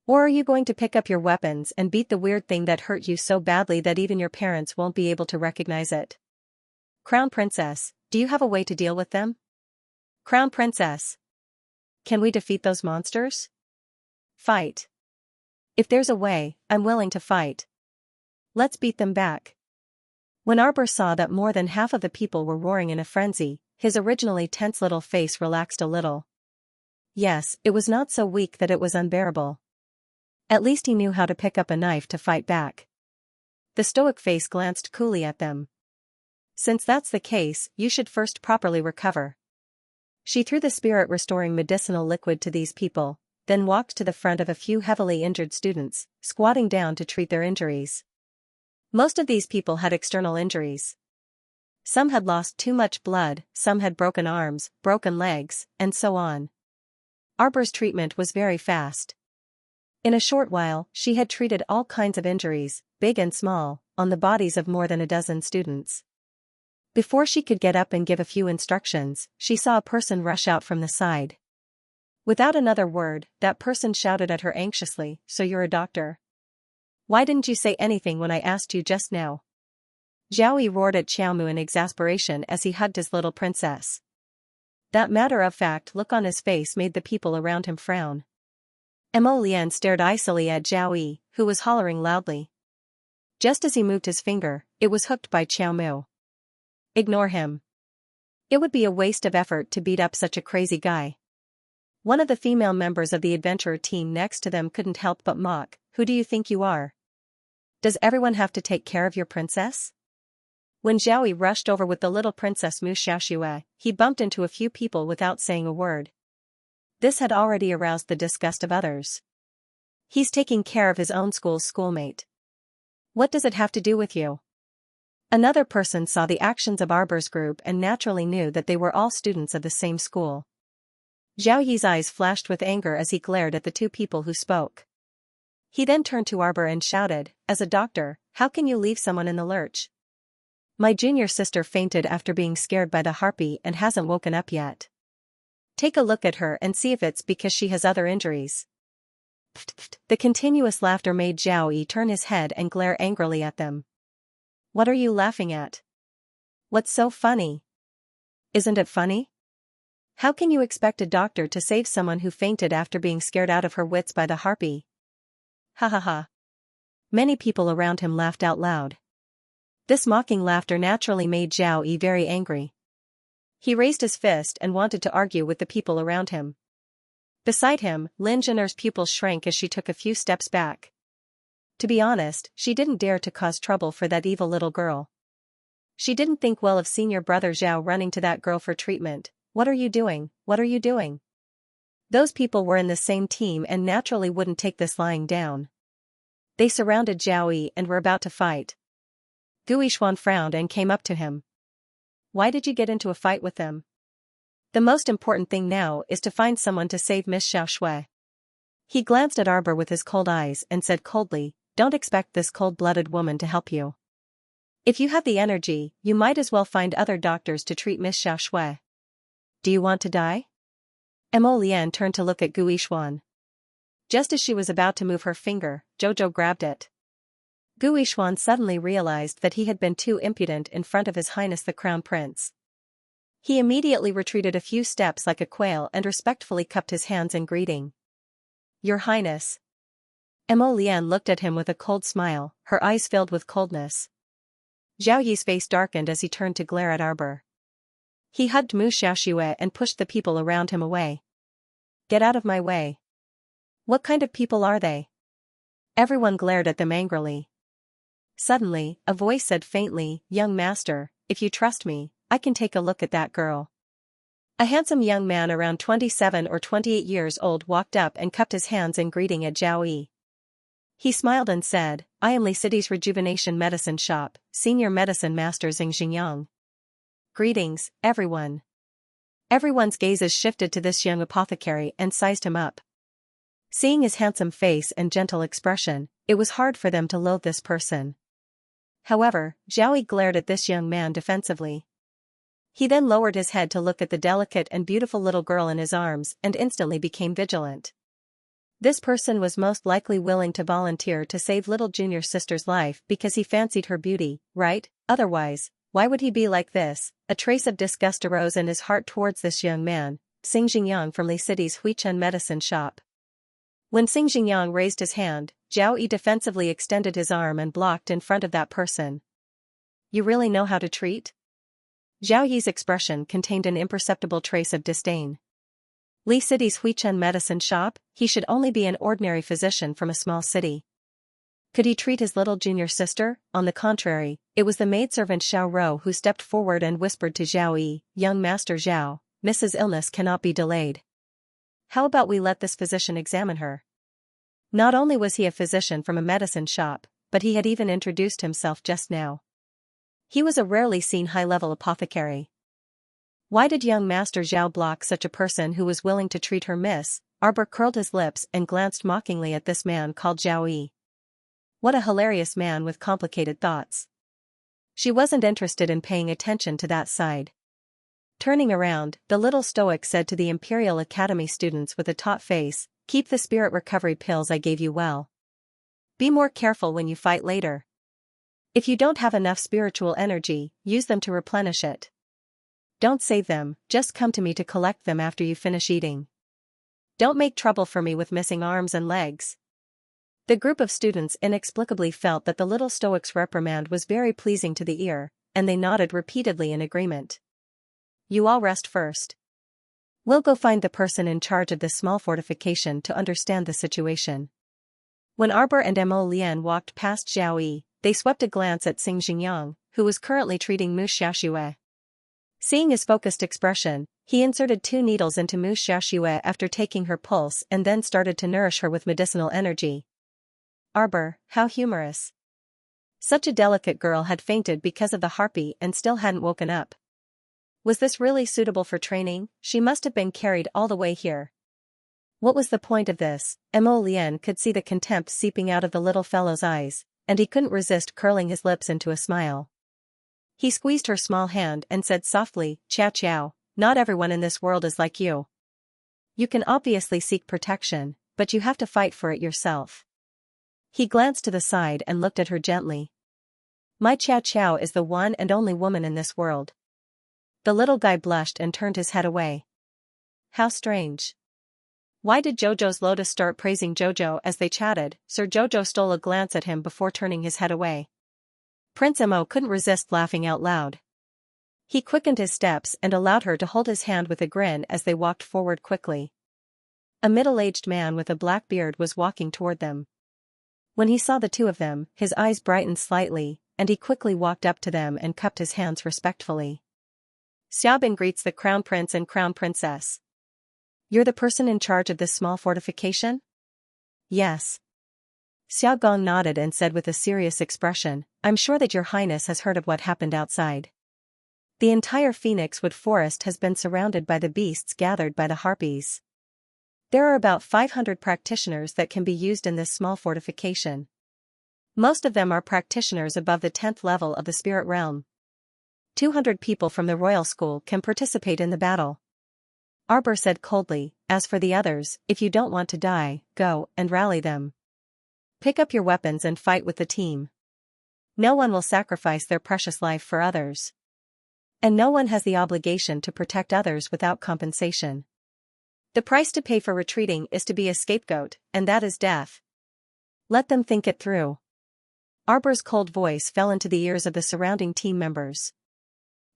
Speaker 1: Or are you going to pick up your weapons and beat the weird thing that hurt you so badly that even your parents won't be able to recognize it? Crown Princess, do you have a way to deal with them? Crown Princess. Can we defeat those monsters? Fight. If there's a way, I'm willing to fight. Let's beat them back." When Arbor saw that more than half of the people were roaring in a frenzy, his originally tense little face relaxed a little. Yes, it was not so weak that it was unbearable. At least he knew how to pick up a knife to fight back. The stoic face glanced coolly at them. "Since that's the case, you should first properly recover." She threw the spirit-restoring medicinal liquid to these people, then walked to the front of a few heavily injured students, squatting down to treat their injuries. Most of these people had external injuries. Some had lost too much blood, some had broken arms, broken legs, and so on. Arbor's treatment was very fast. In a short while, she had treated all kinds of injuries, big and small, on the bodies of more than a dozen students. Before she could get up and give a few instructions, she saw a person rush out from the side. Without another word, that person shouted at her anxiously, "So you're a doctor? Why didn't you say anything when I asked you just now?" Zhao Yi roared at Xiaomu in exasperation as he hugged his little princess. That matter-of-fact look on his face made the people around him frown. Mo Lian stared icily at Zhao Yi, who was hollering loudly. Just as he moved his finger, it was hooked by Xiaomu. "Ignore him. It would be a waste of effort to beat up such a crazy guy." One of the female members of the adventurer team next to them couldn't help but mock, "Who do you think you are? Does everyone have to take care of your princess?" When Zhao Yi rushed over with the little princess Mu Xiaoxue, he bumped into a few people without saying a word. This had already aroused the disgust of others. "He's taking care of his own school's schoolmate. What does it have to do with you?" Another person saw the actions of Arbor's group and naturally knew that they were all students of the same school. Zhao Yi's eyes flashed with anger as he glared at the two people who spoke. He then turned to Arbor and shouted, "As a doctor, how can you leave someone in the lurch? My junior sister fainted after being scared by the harpy and hasn't woken up yet. Take a look at her and see if it's because she has other injuries." The continuous laughter made Zhao Yi turn his head and glare angrily at them. "What are you laughing at? What's so funny? Isn't it funny? How can you expect a doctor to save someone who fainted after being scared out of her wits by the harpy?" Ha ha ha. Many people around him laughed out loud. This mocking laughter naturally made Zhao Yi very angry. He raised his fist and wanted to argue with the people around him. Beside him, Lin Zhener's pupils shrank as she took a few steps back. To be honest, she didn't dare to cause trouble for that evil little girl. She didn't think well of senior brother Zhao running to that girl for treatment. "What are you doing? What are you doing?" Those people were in the same team and naturally wouldn't take this lying down. They surrounded Zhao Yi and were about to fight. Gu Yixuan frowned and came up to him. "Why did you get into a fight with them? The most important thing now is to find someone to save Miss Xiaoxue." He glanced at Arbor with his cold eyes and said coldly, "Don't expect this cold-blooded woman to help you. If you have the energy, you might as well find other doctors to treat Miss Xiaoxue. Do you want to die?" Mo Lian turned to look at Gu Yixuan. Just as she was about to move her finger, Jojo grabbed it. Gu Yixuan suddenly realized that he had been too impudent in front of His Highness the Crown Prince. He immediately retreated a few steps like a quail and respectfully cupped his hands in greeting. "Your Highness." Mo Lian looked at him with a cold smile, her eyes filled with coldness. Zhao Yi's face darkened as he turned to glare at Arbor. He hugged Mu Xiaoxue and pushed the people around him away. Get out of my way. What kind of people are they? Everyone glared at them angrily. Suddenly, a voice said faintly, "Young master, if you trust me, I can take a look at that girl." A handsome young man around 27 or 28 years old walked up and cupped his hands in greeting at Zhao Yi. He smiled and said, "I am Li City's Rejuvenation Medicine Shop, Senior Medicine Master Xianxia. Greetings, everyone." Everyone's gazes shifted to this young apothecary and sized him up. Seeing his handsome face and gentle expression, it was hard for them to loathe this person. However, Zhao Yi glared at this young man defensively. He then lowered his head to look at the delicate and beautiful little girl in his arms and instantly became vigilant. This person was most likely willing to volunteer to save little junior sister's life because he fancied her beauty, right? Otherwise, why would he be like this? A trace of disgust arose in his heart towards this young man, Xing Jingyang from Li City's Huichen Medicine Shop. When Xing Jingyang raised his hand, Zhao Yi defensively extended his arm and blocked in front of that person. "You really know how to treat?" Zhao Yi's expression contained an imperceptible trace of disdain. Li City's Huichen Medicine Shop, he should only be an ordinary physician from a small city. Could he treat his little junior sister? On the contrary, it was the maidservant Xiao Rou who stepped forward and whispered to Zhao Yi, "Young Master Zhao, Mrs. Illness cannot be delayed. How about we let this physician examine her?" Not only was he a physician from a medicine shop, but he had even introduced himself just now. He was a rarely seen high-level apothecary. Why did young Master Zhao block such a person who was willing to treat her miss? Arbor curled his lips and glanced mockingly at this man called Zhao Yi. What a hilarious man with complicated thoughts. She wasn't interested in paying attention to that side. Turning around, the little stoic said to the Imperial Academy students with a taut face, "Keep the spirit recovery pills I gave you well. Be more careful when you fight later. If you don't have enough spiritual energy, use them to replenish it. Don't save them, just come to me to collect them after you finish eating. Don't make trouble for me with missing arms and legs." The group of students inexplicably felt that the little stoic's reprimand was very pleasing to the ear, and they nodded repeatedly in agreement. "You all rest first. We'll go find the person in charge of this small fortification to understand the situation." When Arbor and Mo Lian walked past Zhao Yi, they swept a glance at Xing Jingyang, who was currently treating Mu Xiaoxue. Seeing his focused expression, he inserted 2 needles into Mu Xiaoxue after taking her pulse and then started to nourish her with medicinal energy. Arbor, how humorous. Such a delicate girl had fainted because of the harpy and still hadn't woken up. Was this really suitable for training? She must have been carried all the way here. What was the point of this? Mo Lian could see the contempt seeping out of the little fellow's eyes, and he couldn't resist curling his lips into a smile. He squeezed her small hand and said softly, "Chow chow, not everyone in this world is like you. You can obviously seek protection, but you have to fight for it yourself." He glanced to the side and looked at her gently. "My Chow Chow is the one and only woman in this world." The little guy blushed and turned his head away. How strange. Why did Jojo's Lotus start praising Jojo as they chatted? Sir Jojo stole a glance at him before turning his head away. Prince Mo couldn't resist laughing out loud. He quickened his steps and allowed her to hold his hand with a grin as they walked forward quickly. A middle-aged man with a black beard was walking toward them. When he saw the two of them, his eyes brightened slightly, and he quickly walked up to them and cupped his hands respectfully. "Xiaobin greets the Crown Prince and Crown Princess. You're the person in charge of this small fortification?" "Yes." Xiao Gong nodded and said with a serious expression, "I'm sure that your highness has heard of what happened outside. The entire Phoenixwood forest has been surrounded by the beasts gathered by the harpies. There are about 500 practitioners that can be used in this small fortification. Most of them are practitioners above the 10th level of the spirit realm. 200 people from the royal school can participate in the battle." Arbor said coldly, "As for the others, if you don't want to die, go and rally them. Pick up your weapons and fight with the team. No one will sacrifice their precious life for others. And no one has the obligation to protect others without compensation. The price to pay for retreating is to be a scapegoat, and that is death. Let them think it through." Arbor's cold voice fell into the ears of the surrounding team members.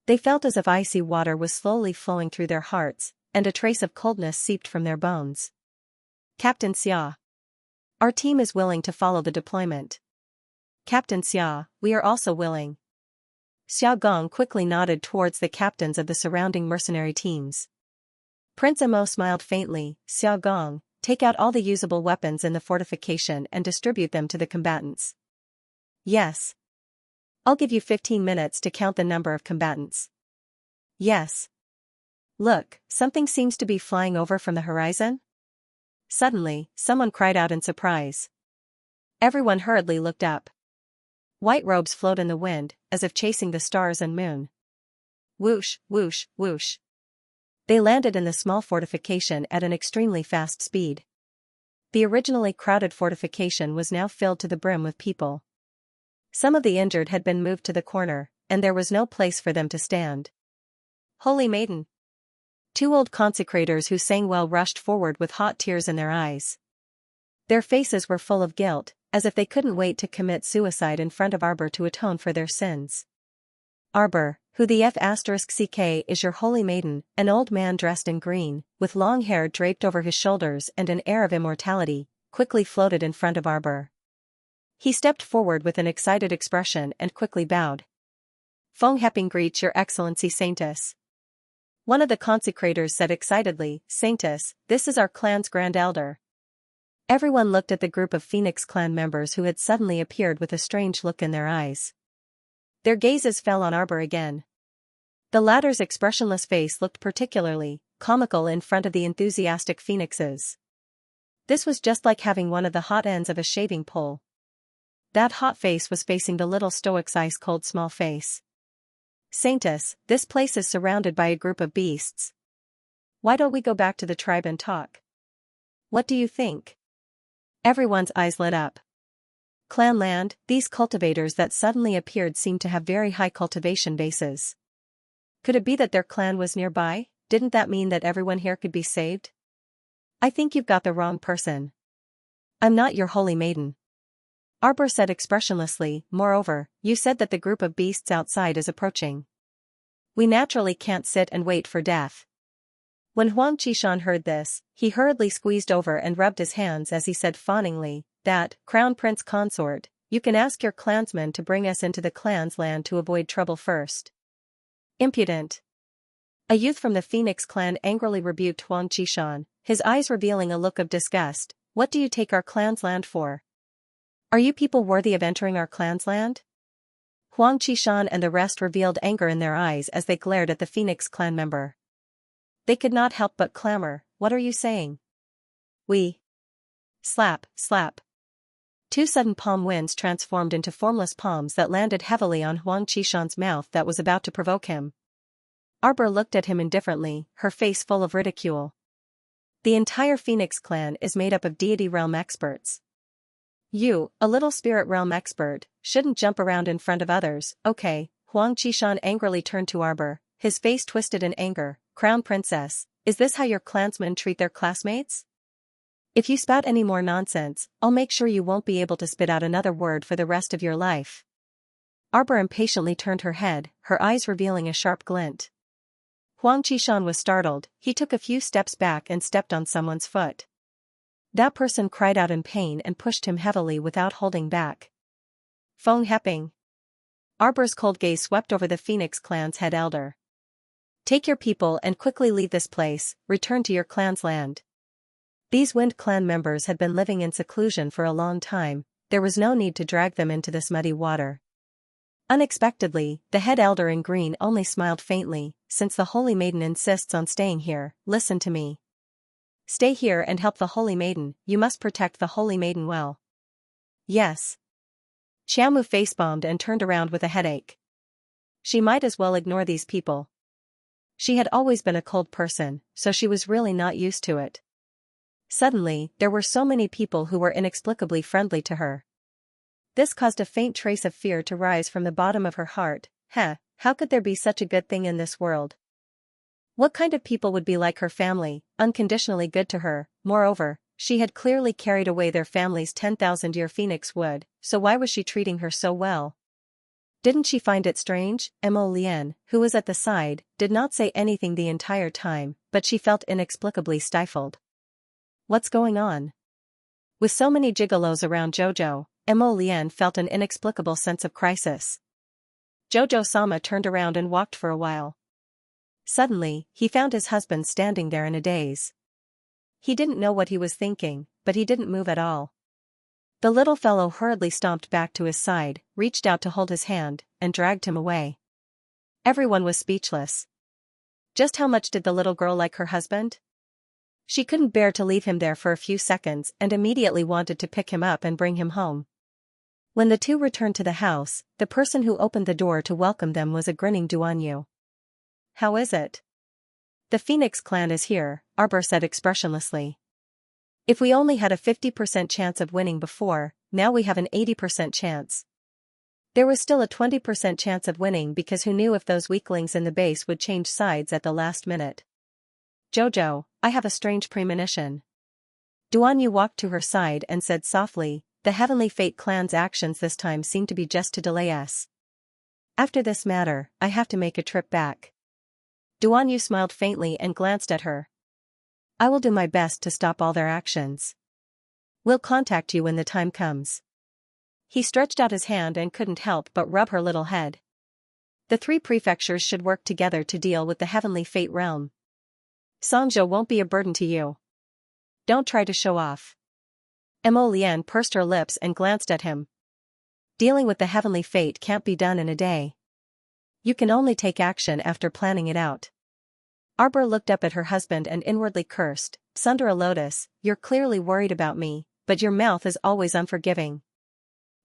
Speaker 1: They felt as if icy water was slowly flowing through their hearts, and a trace of coldness seeped from their bones. Captain Xia. Our team is willing to follow the deployment. Captain Xia, we are also willing. Xiao Gong quickly nodded towards the captains of the surrounding mercenary teams. Prince Amo smiled faintly. Xiao Gong, take out all the usable weapons in the fortification and distribute them to the combatants. Yes. I'll give you 15 minutes to count the number of combatants. Yes. Look, something seems to be flying over from the horizon. Suddenly, someone cried out in surprise. Everyone hurriedly looked up. White robes float in the wind, as if chasing the stars and moon. Whoosh, whoosh, whoosh. They landed in the small fortification at an extremely fast speed. The originally crowded fortification was now filled to the brim with people. Some of the injured had been moved to the corner, and there was no place for them to stand. Holy Maiden! Two old consecrators who sang well rushed forward with hot tears in their eyes. Their faces were full of guilt, as if they couldn't wait to commit suicide in front of Arbor to atone for their sins. Arbor, who the F***ck is your holy maiden, an old man dressed in green, with long hair draped over his shoulders and an air of immortality, quickly floated in front of Arbor. He stepped forward with an excited expression and quickly bowed. Fong Heping greets your excellency Saintess. One of the consecrators said excitedly, Saintess, this is our clan's grand elder. Everyone looked at the group of Phoenix clan members who had suddenly appeared with a strange look in their eyes. Their gazes fell on Arbor again. The latter's expressionless face looked particularly comical in front of the enthusiastic Phoenixes. This was just like having one of the hot ends of a shaving pole. That hot face was facing the little stoic's ice-cold small face. Saintess, this place is surrounded by a group of beasts. Why don't we go back to the tribe and talk? What do you think? Everyone's eyes lit up. Clan land, these cultivators that suddenly appeared seemed to have very high cultivation bases. Could it be that their clan was nearby? Didn't that mean that everyone here could be saved? I think you've got the wrong person. I'm not your holy maiden. Arbor said expressionlessly, moreover, you said that the group of beasts outside is approaching. We naturally can't sit and wait for death. When Huang Qishan heard this, he hurriedly squeezed over and rubbed his hands as he said fawningly, that, Crown Prince Consort, you can ask your clansmen to bring us into the clan's land to avoid trouble first. Impudent. A youth from the Phoenix clan angrily rebuked Huang Qishan, his eyes revealing a look of disgust. What do you take our clan's land for? Are you people worthy of entering our clan's land? Huang Qishan and the rest revealed anger in their eyes as they glared at the Phoenix clan member. They could not help but clamor, what are you saying? We. Slap, slap. Two sudden palm winds transformed into formless palms that landed heavily on Huang Qishan's mouth that was about to provoke him. Arbor looked at him indifferently, her face full of ridicule. The entire Phoenix clan is made up of deity realm experts. You, a little spirit realm expert, shouldn't jump around in front of others, okay? Huang Qishan angrily turned to Arbor, his face twisted in anger. Crown Princess, is this how your clansmen treat their classmates? If you spout any more nonsense, I'll make sure you won't be able to spit out another word for the rest of your life. Arbor impatiently turned her head, her eyes revealing a sharp glint. Huang Qishan was startled, he took a few steps back and stepped on someone's foot. That person cried out in pain and pushed him heavily without holding back. Fong Heping. Arbor's cold gaze swept over the Phoenix clan's head elder. Take your people and quickly leave this place, return to your clan's land. These Wind clan members had been living in seclusion for a long time, there was no need to drag them into this muddy water. Unexpectedly, the head elder in green only smiled faintly, since the Holy Maiden insists on staying here, listen to me. Stay here and help the Holy Maiden, you must protect the Holy Maiden well. Yes. Xiaomu facebombed and turned around with a headache. She might as well ignore these people. She had always been a cold person, so she was really not used to it. Suddenly, there were so many people who were inexplicably friendly to her. This caused a faint trace of fear to rise from the bottom of her heart. How could there be such a good thing in this world? What kind of people would be like her family, unconditionally good to her? Moreover, she had clearly carried away their family's 10,000-year phoenix wood, so why was she treating her so well? Didn't she find it strange? Mo Lian, who was at the side, did not say anything the entire time, but she felt inexplicably stifled. What's going on? With so many gigolos around Jojo, Mo Lian felt an inexplicable sense of crisis. Jojo-sama turned around and walked for a while. Suddenly, he found his husband standing there in a daze. He didn't know what he was thinking, but he didn't move at all. The little fellow hurriedly stomped back to his side, reached out to hold his hand, and dragged him away. Everyone was speechless. Just how much did the little girl like her husband? She couldn't bear to leave him there for a few seconds and immediately wanted to pick him up and bring him home. When the two returned to the house, the person who opened the door to welcome them was a grinning Duanyu. How is it? The Phoenix clan is here, Arbor said expressionlessly. If we only had a 50% chance of winning before, now we have an 80% chance. There was still a 20% chance of winning because who knew if those weaklings in the base would change sides at the last minute. Jojo, I have a strange premonition. Duanyu walked to her side and said softly, the Heavenly Fate clan's actions this time seem to be just to delay us. After this matter, I have to make a trip back. Duanyu smiled faintly and glanced at her. I will do my best to stop all their actions. We'll contact you when the time comes. He stretched out his hand and couldn't help but rub her little head. The three prefectures should work together to deal with the Heavenly Fate realm. Songzhou won't be a burden to you. Don't try to show off. Mo Lian pursed her lips and glanced at him. Dealing with the Heavenly Fate can't be done in a day. You can only take action after planning it out. Arbor looked up at her husband and inwardly cursed, Sundara Lotus, you're clearly worried about me, but your mouth is always unforgiving.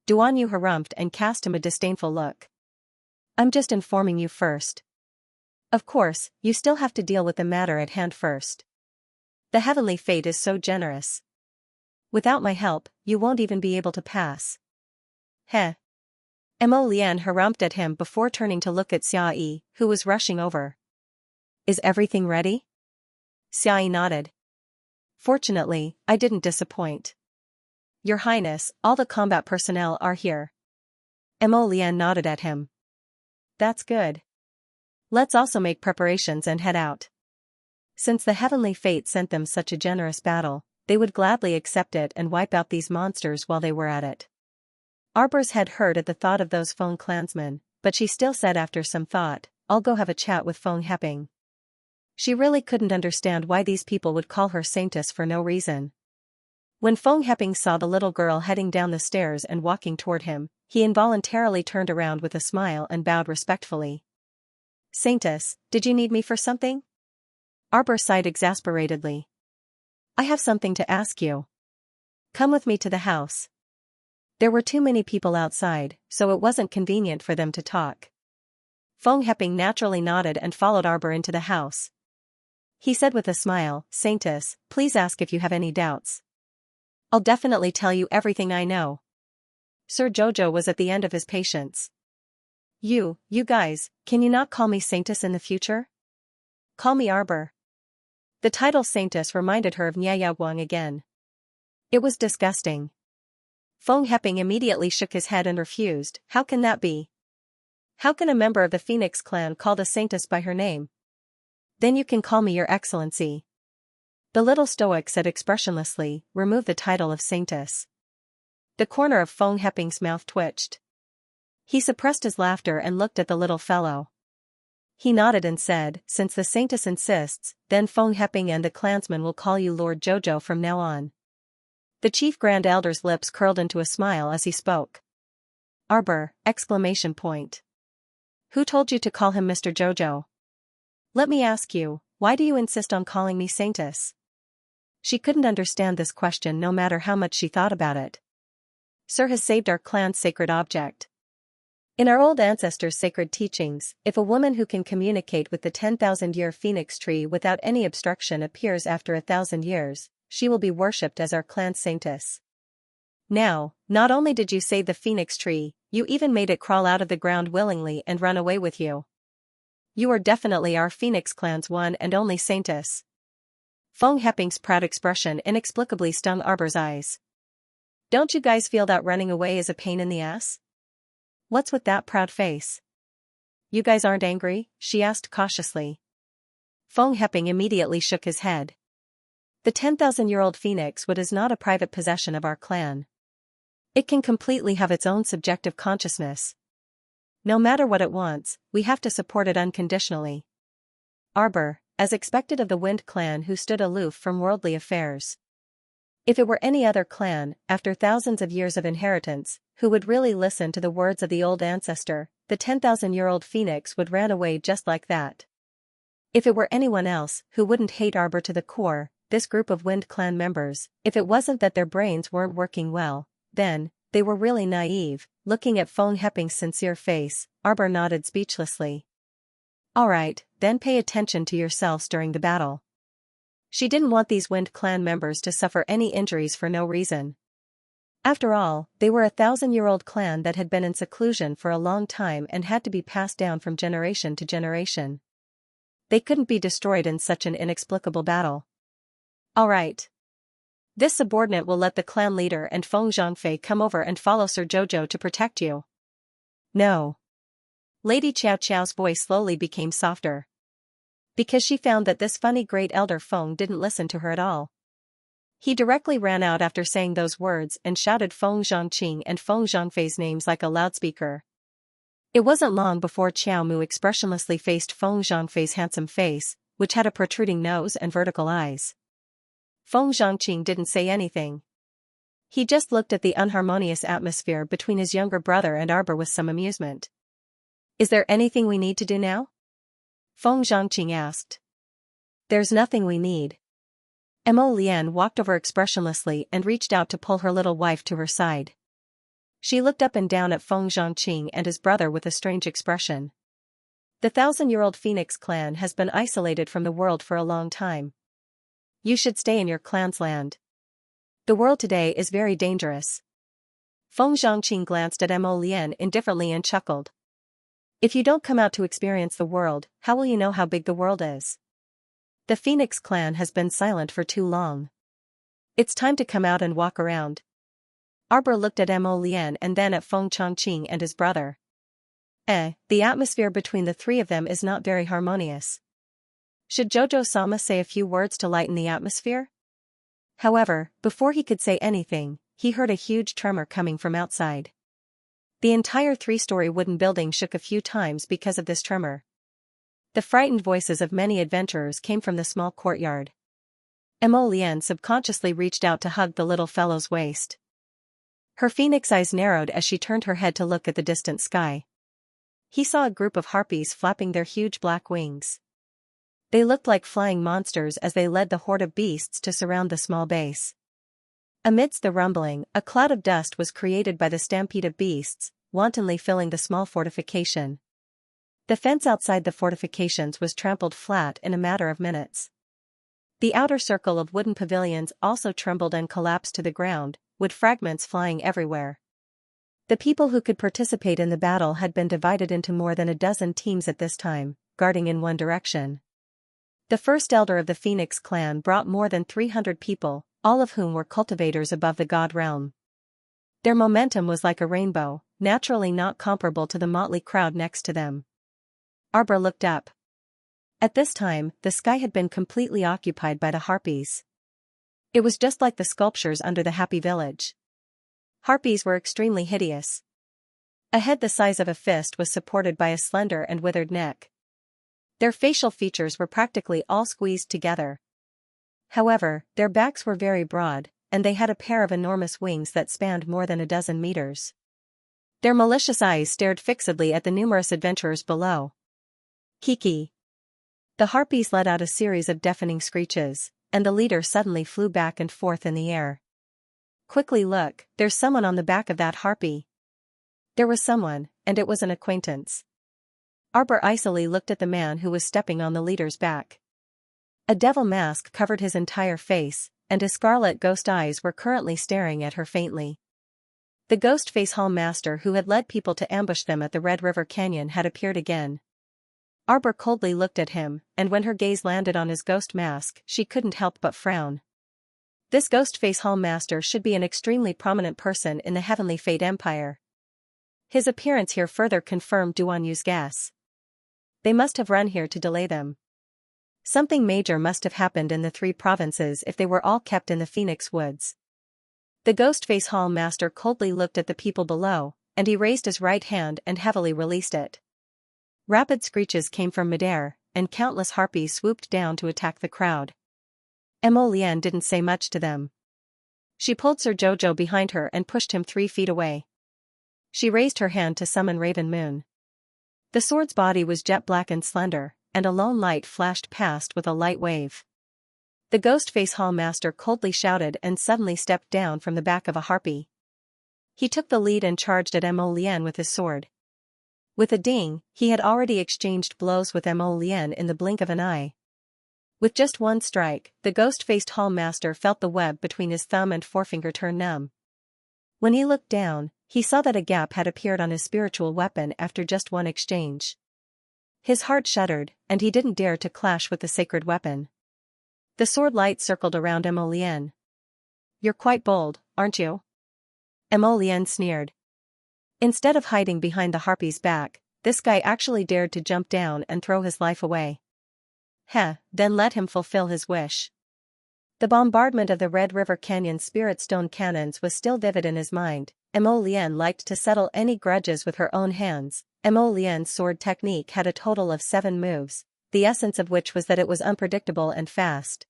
Speaker 1: Duanyu harumphed and cast him a disdainful look. I'm just informing you first. Of course, you still have to deal with the matter at hand first. The Heavenly Fate is so generous. Without my help, you won't even be able to pass. Heh. Mo Lian harumphed at him before turning to look at Xiaoyi, who was rushing over. Is everything ready? Xiaoyi nodded. Fortunately, I didn't disappoint. Your Highness, all the combat personnel are here. Mo Lian nodded at him. That's good. Let's also make preparations and head out. Since the Heavenly Fate sent them such a generous battle, they would gladly accept it and wipe out these monsters while they were at it. Arbor's head hurt at the thought of those Feng clansmen, but she still said after some thought, I'll go have a chat with Feng Heping. She really couldn't understand why these people would call her Saintess for no reason. When Feng Heping saw the little girl heading down the stairs and walking toward him, he involuntarily turned around with a smile and bowed respectfully. Saintess, did you need me for something? Arbor sighed exasperatedly. I have something to ask you. Come with me to the house. There were too many people outside, so it wasn't convenient for them to talk. Feng Heping naturally nodded and followed Arbor into the house. He said with a smile, Saintess, please ask if you have any doubts. I'll definitely tell you everything I know. Sir Jojo was at the end of his patience. You guys, can you not call me Saintess in the future? Call me Arbor. The title Saintess reminded her of Nya Guang again. It was disgusting. Feng Heping immediately shook his head and refused, how can that be? How can a member of the Phoenix clan call the Saintess by her name? Then you can call me Your Excellency. The little stoic said expressionlessly, remove the title of Saintess. The corner of Feng Heping's mouth twitched. He suppressed his laughter and looked at the little fellow. He nodded and said, since the Saintess insists, then Feng Heping and the clansmen will call you Lord Jojo from now on. The Chief Grand Elder's lips curled into a smile as he spoke. Arbor, exclamation point. Who told you to call him Mr. Jojo? Let me ask you, why do you insist on calling me Saintess? She couldn't understand this question no matter how much she thought about it. Sir has saved our clan's sacred object. In our old ancestors' sacred teachings, if a woman who can communicate with the 10,000-year phoenix tree without any obstruction appears after 1,000 years, she will be worshipped as our clan's saintess. Now, not only did you save the phoenix tree, you even made it crawl out of the ground willingly and run away with you. You are definitely our Phoenix clan's one and only saintess. Feng Heping's proud expression inexplicably stung Arbor's eyes. Don't you guys feel that running away is a pain in the ass? What's with that proud face? You guys aren't angry? She asked cautiously. Feng Heping immediately shook his head. The 10,000-year-old phoenix wood is not a private possession of our clan. It can completely have its own subjective consciousness. No matter what it wants, we have to support it unconditionally. Arbor, as expected of the Wind clan who stood aloof from worldly affairs. If it were any other clan, after thousands of years of inheritance, who would really listen to the words of the old ancestor, the 10,000-year-old phoenix would ran away just like that. If it were anyone else who wouldn't hate Arbor to the core, this group of Wind clan members, if it wasn't that their brains weren't working well, then, they were really naive. Looking at Feng Heping's sincere face, Arbor nodded speechlessly. Alright, then pay attention to yourselves during the battle. She didn't want these Wind clan members to suffer any injuries for no reason. After all, they were a 1,000-year-old clan that had been in seclusion for a long time and had to be passed down from generation to generation. They couldn't be destroyed in such an inexplicable battle. Alright. This subordinate will let the clan leader and Feng Zhangfei come over and follow Sir Jojo to protect you. No. Lady Qiao Qiao's voice slowly became softer. Because she found that this funny great elder Feng didn't listen to her at all. He directly ran out after saying those words and shouted Feng Zhangqing and Feng Zhangfei's names like a loudspeaker. It wasn't long before Qiao Mu expressionlessly faced Feng Zhangfei's handsome face, which had a protruding nose and vertical eyes. Feng Zhangqing didn't say anything. He just looked at the unharmonious atmosphere between his younger brother and Arbor with some amusement. Is there anything we need to do now? Feng Zhangqing asked. There's nothing we need. Mo Lian walked over expressionlessly and reached out to pull her little wife to her side. She looked up and down at Feng Zhangqing and his brother with a strange expression. The 1,000-year-old Phoenix clan has been isolated from the world for a long time. You should stay in your clan's land. The world today is very dangerous. Feng Zhangqing glanced at Mo Lian indifferently and chuckled. If you don't come out to experience the world, how will you know how big the world is? The Phoenix clan has been silent for too long. It's time to come out and walk around. Arbor looked at Mo Lian and then at Feng Changqing and his brother. The atmosphere between the three of them is not very harmonious. Should Jojo-sama say a few words to lighten the atmosphere? However, before he could say anything, he heard a huge tremor coming from outside. The entire 3-story wooden building shook a few times because of this tremor. The frightened voices of many adventurers came from the small courtyard. Mo Lian subconsciously reached out to hug the little fellow's waist. Her phoenix eyes narrowed as she turned her head to look at the distant sky. He saw a group of harpies flapping their huge black wings. They looked like flying monsters as they led the horde of beasts to surround the small base. Amidst the rumbling, a cloud of dust was created by the stampede of beasts, wantonly filling the small fortification. The fence outside the fortifications was trampled flat in a matter of minutes. The outer circle of wooden pavilions also trembled and collapsed to the ground, with fragments flying everywhere. The people who could participate in the battle had been divided into more than a dozen teams at this time, guarding in one direction. The first elder of the Phoenix clan brought more than 300 people, all of whom were cultivators above the god realm. Their momentum was like a rainbow, naturally not comparable to the motley crowd next to them. Arbor looked up. At this time, the sky had been completely occupied by the harpies. It was just like the sculptures under the Happy Village. Harpies were extremely hideous. A head the size of a fist was supported by a slender and withered neck. Their facial features were practically all squeezed together. However, their backs were very broad, and they had a pair of enormous wings that spanned more than a dozen meters. Their malicious eyes stared fixedly at the numerous adventurers below. Kiki. The harpies let out a series of deafening screeches, and the leader suddenly flew back and forth in the air. Quickly look, there's someone on the back of that harpy. There was someone, and it was an acquaintance. Arbor icily looked at the man who was stepping on the leader's back. A devil mask covered his entire face, and his scarlet ghost eyes were currently staring at her faintly. The ghost face hall master who had led people to ambush them at the Red River Canyon had appeared again. Arbor coldly looked at him, and when her gaze landed on his ghost mask, she couldn't help but frown. This ghost face hall master should be an extremely prominent person in the Heavenly Fate Empire. His appearance here further confirmed Duan Yu's guess. They must have run here to delay them. Something major must have happened in the 3 provinces if they were all kept in the Phoenix Woods. The Ghostface Hall Master coldly looked at the people below, and he raised his right hand and heavily released it. Rapid screeches came from midair, and countless harpies swooped down to attack the crowd. Mo Lian didn't say much to them. She pulled Sir Jojo behind her and pushed him 3 feet away. She raised her hand to summon Raven Moon. The sword's body was jet black and slender, and a lone light flashed past with a light wave. The Ghostface Hall Master coldly shouted and suddenly stepped down from the back of a harpy. He took the lead and charged at Mo Lian with his sword. With a ding, he had already exchanged blows with Mo Lian in the blink of an eye. With just one strike, the ghost-faced Hall Master felt the web between his thumb and forefinger turn numb. When he looked down, he saw that a gap had appeared on his spiritual weapon after just one exchange. His heart shuddered, and he didn't dare to clash with the sacred weapon. The sword light circled around Mo Lian. "You're quite bold, aren't you?" Mo Lian sneered. Instead of hiding behind the harpy's back, this guy actually dared to jump down and throw his life away. Heh, then let him fulfill his wish. The bombardment of the Red River Canyon spirit stone cannons was still vivid in his mind. Mo Lian liked to settle any grudges with her own hands. Mo Lian's sword technique had a total of 7 moves, the essence of which was that it was unpredictable and fast.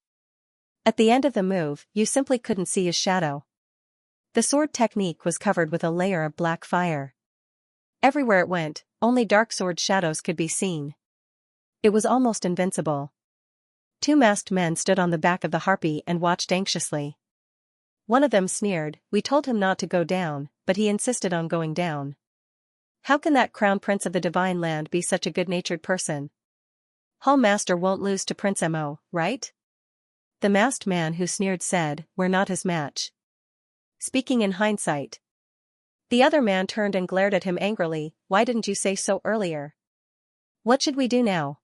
Speaker 1: At the end of the move, you simply couldn't see his shadow. The sword technique was covered with a layer of black fire. Everywhere it went, only dark sword shadows could be seen. It was almost invincible. 2 masked men stood on the back of the harpy and watched anxiously. One of them sneered, "We told him not to go down, but he insisted on going down. How can that crown prince of the divine land be such a good-natured person? Hall Master won't lose to Prince Mo, right?" The masked man who sneered said, "We're not his match." Speaking in hindsight. The other man turned and glared at him angrily, "Why didn't you say so earlier? What should we do now?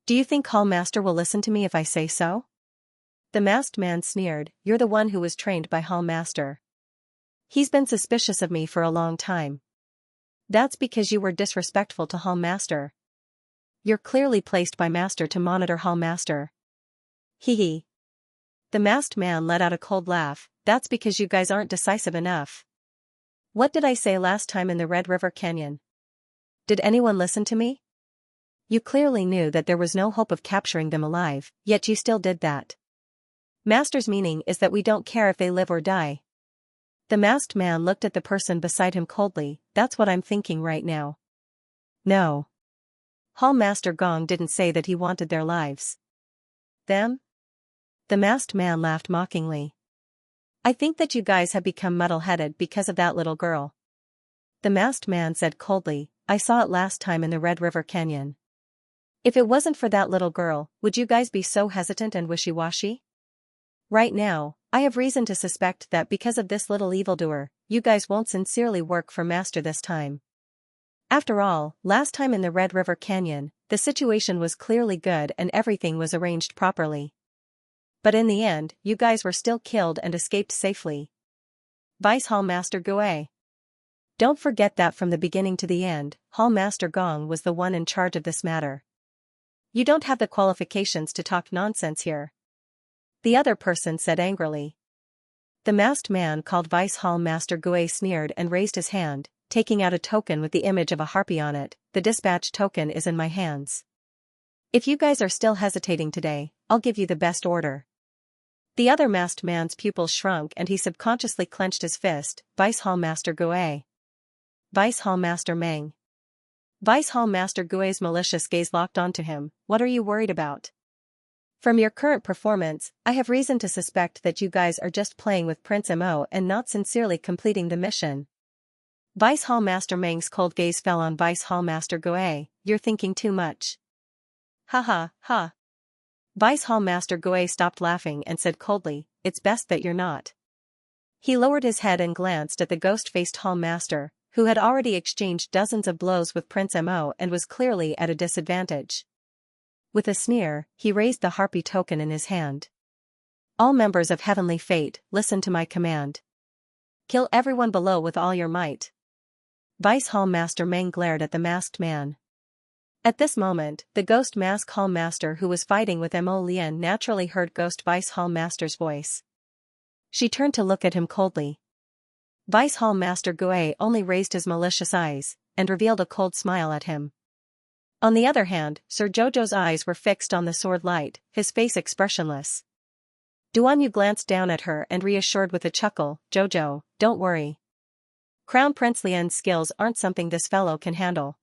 Speaker 1: Do you think Hall Master will listen to me if I say so?" The masked man sneered, "You're the one who was trained by Hall Master. He's been suspicious of me for a long time. That's because you were disrespectful to Hall Master. You're clearly placed by Master to monitor Hall Master." Hee hee. The masked man let out a cold laugh, "That's because you guys aren't decisive enough. What did I say last time in the Red River Canyon? Did anyone listen to me? You clearly knew that there was no hope of capturing them alive, yet you still did that. Master's meaning is that we don't care if they live or die." The masked man looked at the person beside him coldly, "That's what I'm thinking right now." "No. Hall Master Gong didn't say that he wanted their lives." "Them?" The masked man laughed mockingly. "I think that you guys have become muddle-headed because of that little girl." The masked man said coldly, "I saw it last time in the Red River Canyon. If it wasn't for that little girl, would you guys be so hesitant and wishy-washy? Right now, I have reason to suspect that because of this little evildoer, you guys won't sincerely work for Master this time. After all, last time in the Red River Canyon, the situation was clearly good and everything was arranged properly. But in the end, you guys were still killed and escaped safely. Vice Hall Master Gue. Don't forget that from the beginning to the end, Hall Master Gong was the one in charge of this matter. You don't have the qualifications to talk nonsense here," the other person said angrily. The masked man called Vice Hall Master Gue sneered and raised his hand, taking out a token with the image of a harpy on it. "The dispatch token is in my hands. If you guys are still hesitating today, I'll give you the best order." The other masked man's pupils shrunk and he subconsciously clenched his fist. "Vice Hall Master Gue. Vice Hall Master Meng." Vice Hall Master Gue's malicious gaze locked onto him. "What are you worried about? From your current performance, I have reason to suspect that you guys are just playing with Prince Mo and not sincerely completing the mission." Vice Hall Master Meng's cold gaze fell on Vice Hall Master Gue. "You're thinking too much." "Ha ha, ha." Vice Hall Master Gue stopped laughing and said coldly, "It's best that you're not." He lowered his head and glanced at the ghost-faced Hall Master, who had already exchanged dozens of blows with Prince Mo and was clearly at a disadvantage. With a sneer, he raised the harpy token in his hand. "All members of Heavenly Fate, listen to my command. Kill everyone below with all your might." Vice Hall Master Meng glared at the masked man. At this moment, the Ghost Mask Hall Master who was fighting with Mo Lian naturally heard Ghost Vice Hall Master's voice. She turned to look at him coldly. Vice Hall Master Gue only raised his malicious eyes, and revealed a cold smile at him. On the other hand, Sir Jojo's eyes were fixed on the sword light, his face expressionless. Duan Yu glanced down at her and reassured with a chuckle, "Jojo, don't worry. Crown Prince Lian's skills aren't something this fellow can handle."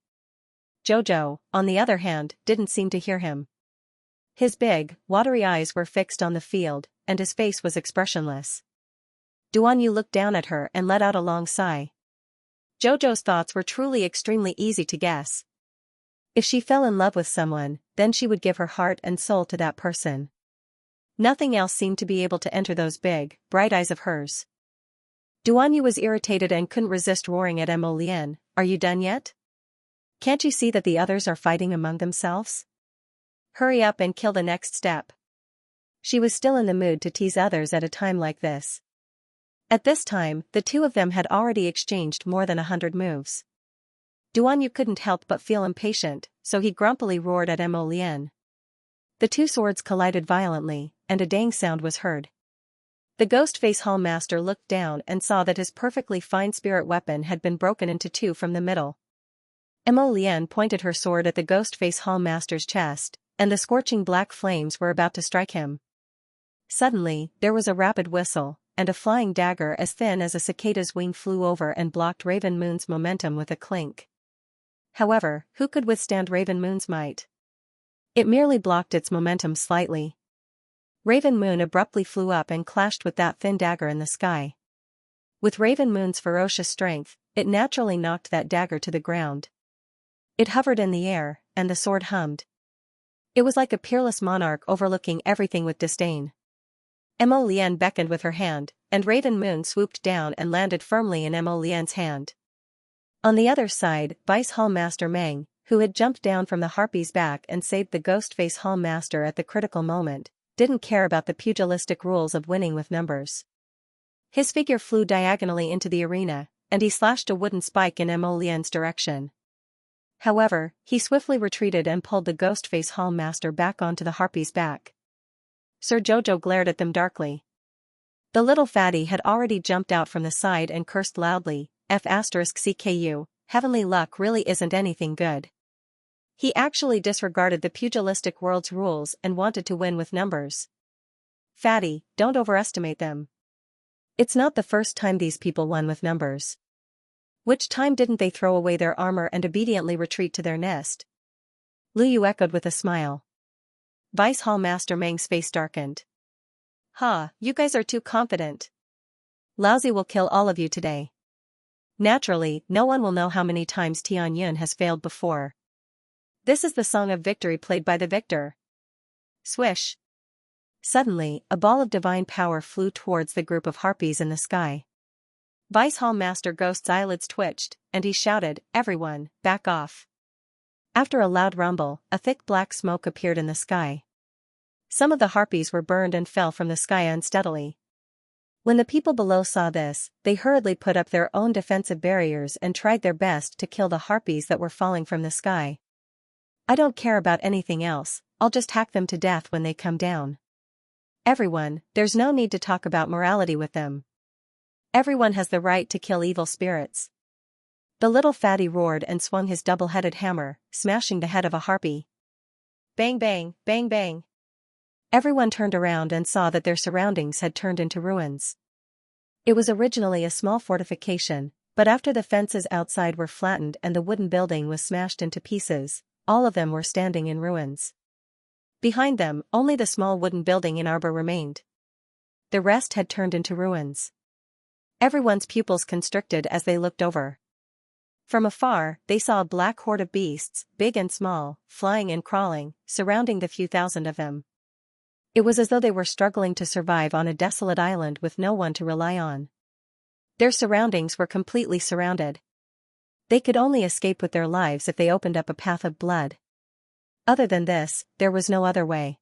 Speaker 1: Jojo, on the other hand, didn't seem to hear him. His big, watery eyes were fixed on the field, and his face was expressionless. Duan Yu looked down at her and let out a long sigh. Jojo's thoughts were truly extremely easy to guess. If she fell in love with someone, then she would give her heart and soul to that person. Nothing else seemed to be able to enter those big, bright eyes of hers. Duan Yu was irritated and couldn't resist roaring at Mo Lian, "Are you done yet? Can't you see that the others are fighting among themselves? Hurry up and kill the next step." She was still in the mood to tease others at a time like this. At this time, the two of them had already exchanged more than 100 moves. Duan Yu couldn't help but feel impatient, so he grumpily roared at Mo Lian. The two swords collided violently, and a dang sound was heard. The Ghost-Face Hall Master looked down and saw that his perfectly fine spirit weapon had been broken into two from the middle. Mo Lian pointed her sword at the Ghost-Face Hall Master's chest, and the scorching black flames were about to strike him. Suddenly, there was a rapid whistle, and a flying dagger as thin as a cicada's wing flew over and blocked Raven Moon's momentum with a clink. However, who could withstand Raven Moon's might? It merely blocked its momentum slightly. Raven Moon abruptly flew up and clashed with that thin dagger in the sky. With Raven Moon's ferocious strength, it naturally knocked that dagger to the ground. It hovered in the air, and the sword hummed. It was like a peerless monarch overlooking everything with disdain. Mo Lian beckoned with her hand, and Raven Moon swooped down and landed firmly in Mo Lian's hand. On the other side, Vice Hall Master Meng, who had jumped down from the harpy's back and saved the Ghost-Face Hall Master at the critical moment, didn't care about the pugilistic rules of winning with numbers. His figure flew diagonally into the arena, and he slashed a wooden spike in Mo Lian's direction. However, he swiftly retreated and pulled the Ghost-Face Hall Master back onto the harpy's back. Sir Jojo glared at them darkly. The little fatty had already jumped out from the side and cursed loudly, "F***CKU, heavenly luck really isn't anything good." He actually disregarded the pugilistic world's rules and wanted to win with numbers. "Fatty, don't overestimate them. It's not the first time these people won with numbers. Which time didn't they throw away their armor and obediently retreat to their nest?" Lu Yu echoed with a smile. Vice Hall Master Meng's face darkened. "Ha, you guys are too confident. Lousy will kill all of you today. Naturally, no one will know how many times Tian Yun has failed before. This is the song of victory played by the victor." Swish. Suddenly, a ball of divine power flew towards the group of harpies in the sky. Vice Hall Master Ghost's eyelids twitched, and he shouted, "Everyone, back off." After a loud rumble, a thick black smoke appeared in the sky. Some of the harpies were burned and fell from the sky unsteadily. When the people below saw this, they hurriedly put up their own defensive barriers and tried their best to kill the harpies that were falling from the sky. "I don't care about anything else, I'll just hack them to death when they come down. Everyone, there's no need to talk about morality with them. Everyone has the right to kill evil spirits." The little fatty roared and swung his double-headed hammer, smashing the head of a harpy. Bang bang, bang bang. Everyone turned around and saw that their surroundings had turned into ruins. It was originally a small fortification, but after the fences outside were flattened and the wooden building was smashed into pieces, all of them were standing in ruins. Behind them, only the small wooden building in arbor remained. The rest had turned into ruins. Everyone's pupils constricted as they looked over. From afar, they saw a black horde of beasts, big and small, flying and crawling, surrounding the few thousand of them. It was as though they were struggling to survive on a desolate island with no one to rely on. Their surroundings were completely surrounded. They could only escape with their lives if they opened up a path of blood. Other than this, there was no other way.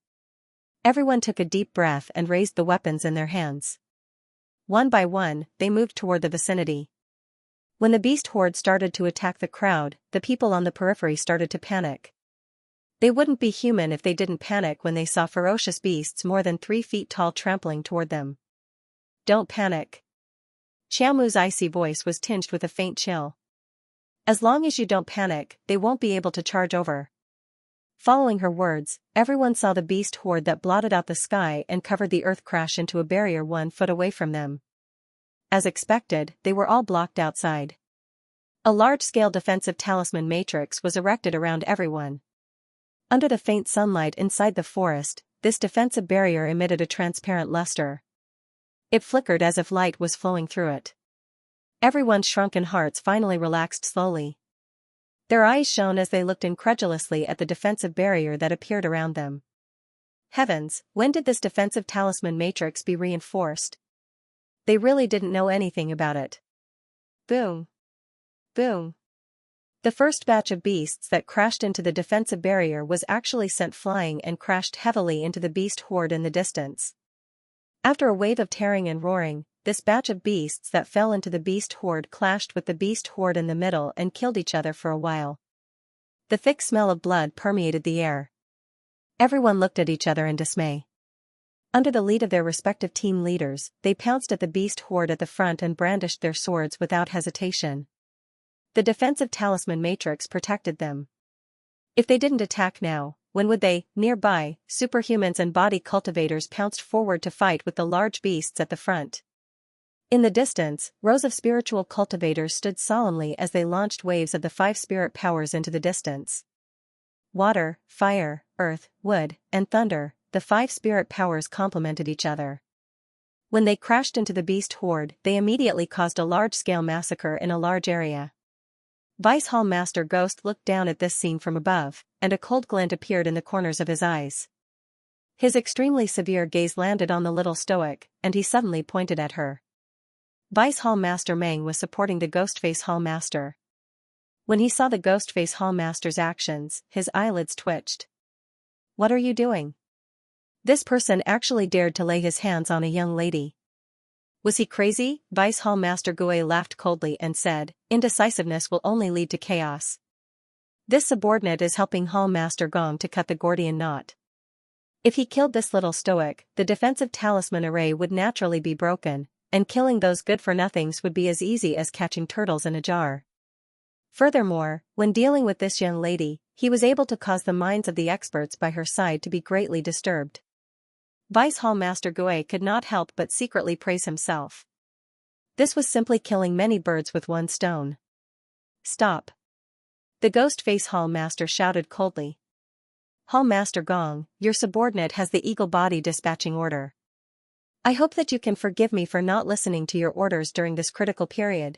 Speaker 1: Everyone took a deep breath and raised the weapons in their hands. One by one, they moved toward the vicinity. When the beast horde started to attack the crowd, the people on the periphery started to panic. They wouldn't be human if they didn't panic when they saw ferocious beasts more than 3 feet tall trampling toward them. Don't panic. Xiaomu's icy voice was tinged with a faint chill. As long as you don't panic, they won't be able to charge over. Following her words, everyone saw the beast horde that blotted out the sky and covered the earth crash into a barrier 1 foot away from them. As expected, they were all blocked outside. A large-scale defensive talisman matrix was erected around everyone. Under the faint sunlight inside the forest, this defensive barrier emitted a transparent luster. It flickered as if light was flowing through it. Everyone's shrunken hearts finally relaxed slowly. Their eyes shone as they looked incredulously at the defensive barrier that appeared around them. Heavens, when did this defensive talisman matrix be reinforced? They really didn't know anything about it. Boom. Boom. The first batch of beasts that crashed into the defensive barrier was actually sent flying and crashed heavily into the beast horde in the distance. After a wave of tearing and roaring, this batch of beasts that fell into the beast horde clashed with the beast horde in the middle and killed each other for a while. The thick smell of blood permeated the air. Everyone looked at each other in dismay. Under the lead of their respective team leaders, they pounced at the beast horde at the front and brandished their swords without hesitation. The defensive talisman matrix protected them. If they didn't attack now, when would they? Nearby, superhumans and body cultivators pounced forward to fight with the large beasts at the front. In the distance, rows of spiritual cultivators stood solemnly as they launched waves of the 5 spirit powers into the distance. Water, fire, earth, wood, and thunder, the 5 spirit powers complemented each other. When they crashed into the beast horde, they immediately caused a large-scale massacre in a large area. Vice Hall Master Ghost looked down at this scene from above, and a cold glint appeared in the corners of his eyes. His extremely severe gaze landed on the little stoic, and he suddenly pointed at her. Vice Hall Master Meng was supporting the Ghostface Hall Master. When he saw the Ghostface Hall Master's actions, his eyelids twitched. What are you doing? This person actually dared to lay his hands on a young lady. Was he crazy? Vice Hall Master Gue laughed coldly and said, indecisiveness will only lead to chaos. This subordinate is helping Hall Master Gong to cut the Gordian knot. If he killed this little stoic, the defensive talisman array would naturally be broken, and killing those good-for-nothings would be as easy as catching turtles in a jar. Furthermore, when dealing with this young lady, he was able to cause the minds of the experts by her side to be greatly disturbed. Vice Hall Master Gue could not help but secretly praise himself. This was simply killing many birds with one stone. Stop. The Ghostface Hall Master shouted coldly. Hall Master Gong, your subordinate has the eagle body dispatching order. I hope that you can forgive me for not listening to your orders during this critical period.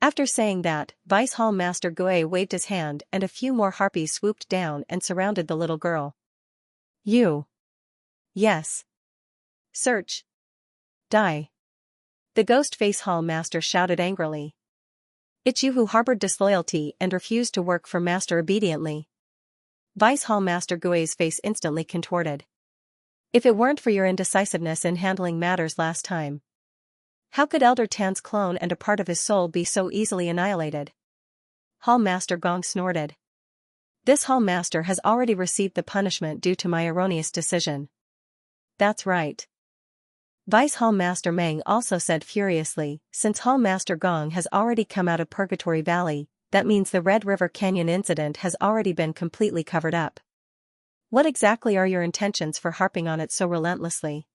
Speaker 1: After saying that, Vice Hall Master Gue waved his hand and a few more harpies swooped down and surrounded the little girl. You. Yes. Search. Die. The Ghostface Hall Master shouted angrily. It's you who harbored disloyalty and refused to work for Master obediently. Vice Hall Master Gue's face instantly contorted. If it weren't for your indecisiveness in handling matters last time, how could Elder Tan's clone and a part of his soul be so easily annihilated? Hall Master Gong snorted. This Hall Master has already received the punishment due to my erroneous decision. That's right. Vice Hall Master Meng also said furiously, since Hall Master Gong has already come out of Purgatory Valley, that means the Red River Canyon incident has already been completely covered up. What exactly are your intentions for harping on it so relentlessly?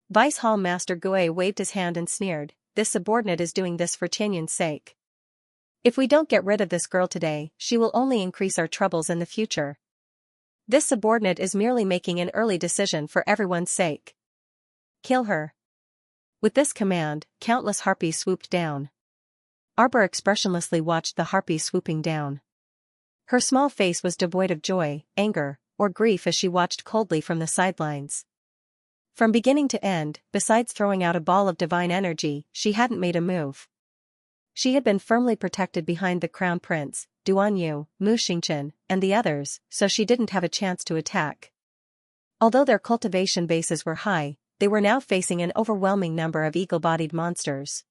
Speaker 1: Vice Hall Master Gue waved his hand and sneered, this subordinate is doing this for Tianyun's sake. If we don't get rid of this girl today, she will only increase our troubles in the future. This subordinate is merely making an early decision for everyone's sake. Kill her. With this command, countless harpies swooped down. Arbor expressionlessly watched the harpy swooping down. Her small face was devoid of joy, anger, or grief as she watched coldly from the sidelines. From beginning to end, besides throwing out a ball of divine energy, she hadn't made a move. She had been firmly protected behind the Crown Prince, Duan Yu, Mu Xingchen, and the others, so she didn't have a chance to attack. Although their cultivation bases were high, they were now facing an overwhelming number of eagle-bodied monsters.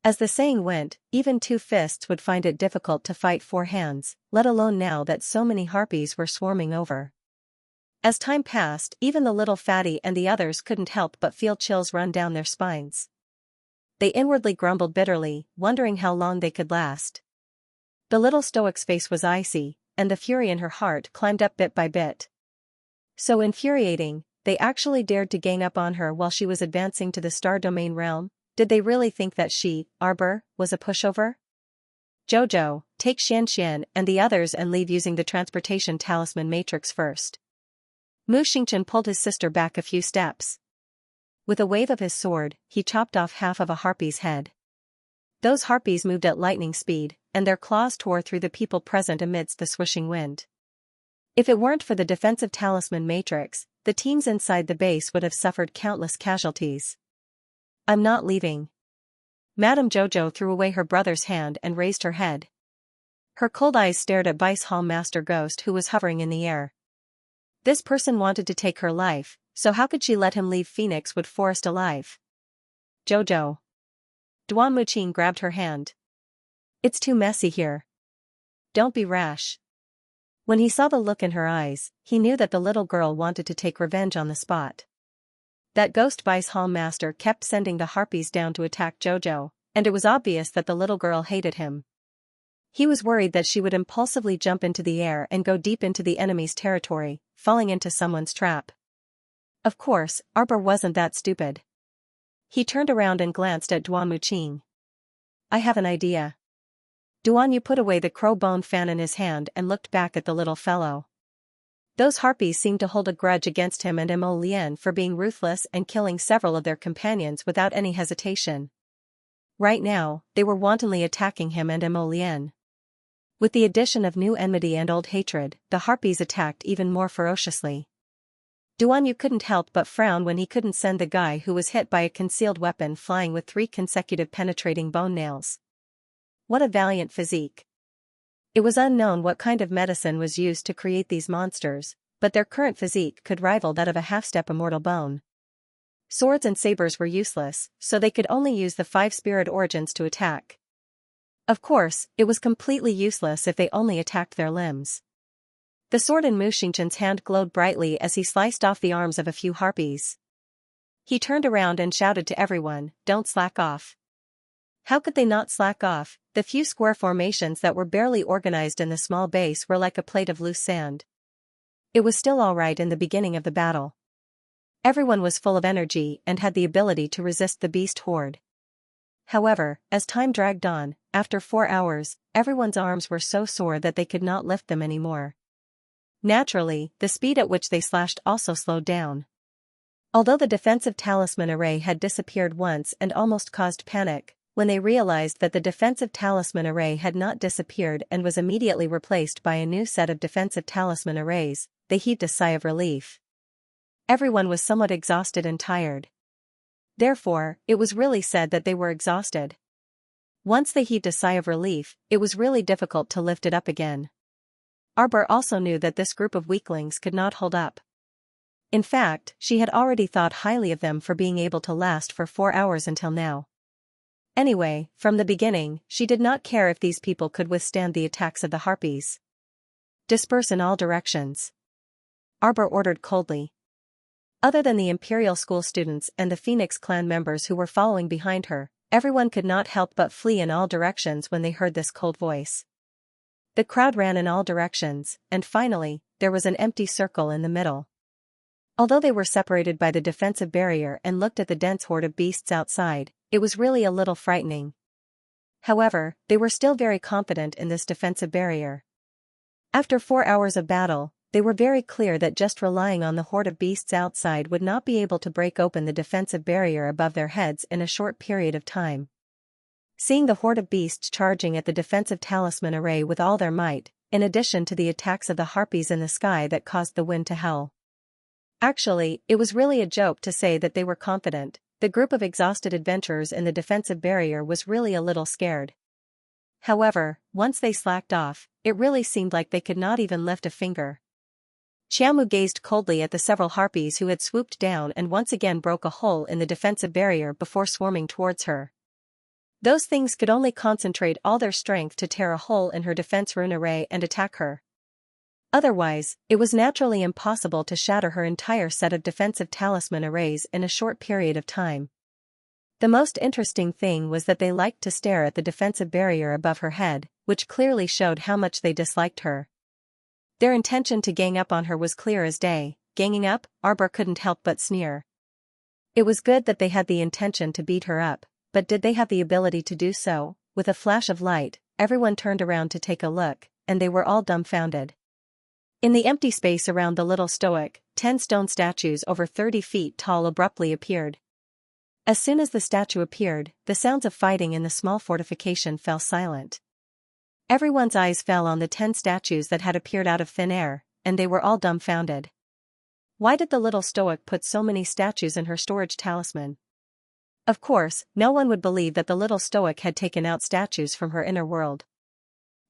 Speaker 1: As the saying went, even two fists would find it difficult to fight four hands, let alone now that so many harpies were swarming over. As time passed, even the little fatty and the others couldn't help but feel chills run down their spines. They inwardly grumbled bitterly, wondering how long they could last. The little stoic's face was icy, and the fury in her heart climbed up bit by bit. So infuriating, they actually dared to gang up on her while she was advancing to the star domain realm. Did they really think that she, Arbor, was a pushover? Jojo, take Xianxia and the others and leave using the transportation talisman matrix first. Mu Xingqian pulled his sister back a few steps. With a wave of his sword, he chopped off half of a harpy's head. Those harpies moved at lightning speed, and their claws tore through the people present amidst the swishing wind. If it weren't for the defensive talisman matrix, the teams inside the base would have suffered countless casualties. I'm not leaving. Madame Jojo threw away her brother's hand and raised her head. Her cold eyes stared at Vice Hall Master Ghost, who was hovering in the air. This person wanted to take her life, so how could she let him leave Phoenixwood Forest alive? Jojo. Duan Muqing grabbed her hand. It's too messy here. Don't be rash. When he saw the look in her eyes, he knew that the little girl wanted to take revenge on the spot. That ghost Vice Hall Master kept sending the harpies down to attack Jojo, and it was obvious that the little girl hated him. He was worried that she would impulsively jump into the air and go deep into the enemy's territory, falling into someone's trap. Of course, Arbor wasn't that stupid. He turned around and glanced at Duan Muqing. I have an idea. Duan Yu put away the crow bone fan in his hand and looked back at the little fellow. Those harpies seemed to hold a grudge against him and Mo Lian for being ruthless and killing several of their companions without any hesitation. Right now, they were wantonly attacking him and Mo Lian. With the addition of new enmity and old hatred, the harpies attacked even more ferociously. Duan Yu couldn't help but frown when he couldn't send the guy who was hit by a concealed weapon flying with 3 consecutive penetrating bone nails. What a valiant physique. It was unknown what kind of medicine was used to create these monsters, but their current physique could rival that of a half-step immortal bone. Swords and sabers were useless, so they could only use the 5 spirit origins to attack. Of course, it was completely useless if they only attacked their limbs. The sword in Mu Xingqian's hand glowed brightly as he sliced off the arms of a few harpies. He turned around and shouted to everyone, "Don't slack off." How could they not slack off? The few square formations that were barely organized in the small base were like a plate of loose sand. It was still all right in the beginning of the battle. Everyone was full of energy and had the ability to resist the beast horde. However, as time dragged on, after 4 hours, everyone's arms were so sore that they could not lift them anymore. Naturally, the speed at which they slashed also slowed down. Although the defensive talisman array had disappeared once and almost caused panic, when they realized that the defensive talisman array had not disappeared and was immediately replaced by a new set of defensive talisman arrays, they heaved a sigh of relief. Everyone was somewhat exhausted and tired. Therefore, it was really said that they were exhausted. Once they heaved a sigh of relief, it was really difficult to lift it up again. Arbor also knew that this group of weaklings could not hold up. In fact, she had already thought highly of them for being able to last for 4 hours until now. Anyway, from the beginning, she did not care if these people could withstand the attacks of the harpies. Disperse in all directions. Arbor ordered coldly. Other than the Imperial School students and the Phoenix clan members who were following behind her, everyone could not help but flee in all directions when they heard this cold voice. The crowd ran in all directions, and finally, there was an empty circle in the middle. Although they were separated by the defensive barrier and looked at the dense horde of beasts outside, it was really a little frightening. However, they were still very confident in this defensive barrier. After 4 hours of battle, they were very clear that just relying on the horde of beasts outside would not be able to break open the defensive barrier above their heads in a short period of time. Seeing the horde of beasts charging at the defensive talisman array with all their might, in addition to the attacks of the harpies in the sky that caused the wind to howl. Actually, it was really a joke to say that they were confident. The group of exhausted adventurers in the defensive barrier was really a little scared. However, once they slacked off, it really seemed like they could not even lift a finger. Xiaomu gazed coldly at the several harpies who had swooped down and once again broke a hole in the defensive barrier before swarming towards her. Those things could only concentrate all their strength to tear a hole in her defense rune array and attack her. Otherwise, it was naturally impossible to shatter her entire set of defensive talisman arrays in a short period of time. The most interesting thing was that they liked to stare at the defensive barrier above her head, which clearly showed how much they disliked her. Their intention to gang up on her was clear as day. Ganging up, Arbor couldn't help but sneer. It was good that they had the intention to beat her up, but did they have the ability to do so? With a flash of light, everyone turned around to take a look, and they were all dumbfounded. In the empty space around the little stoic, 10 stone statues over 30 feet tall abruptly appeared. As soon as the statue appeared, the sounds of fighting in the small fortification fell silent. Everyone's eyes fell on the 10 statues that had appeared out of thin air, and they were all dumbfounded. Why did the little stoic put so many statues in her storage talisman? Of course, no one would believe that the little stoic had taken out statues from her inner world.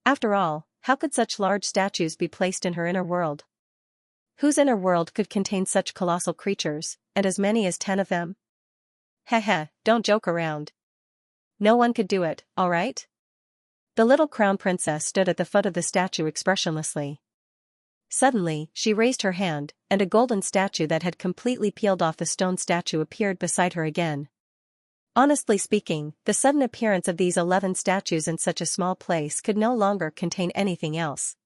Speaker 1: After all, how could such large statues be placed in her inner world? Whose inner world could contain such colossal creatures, and as many as 10 of them? Heh, don't joke around. No one could do it, alright? The little crown princess stood at the foot of the statue expressionlessly. Suddenly, she raised her hand, and a golden statue that had completely peeled off the stone statue appeared beside her again. Honestly speaking, the sudden appearance of these 11 statues in such a small place could no longer contain anything else.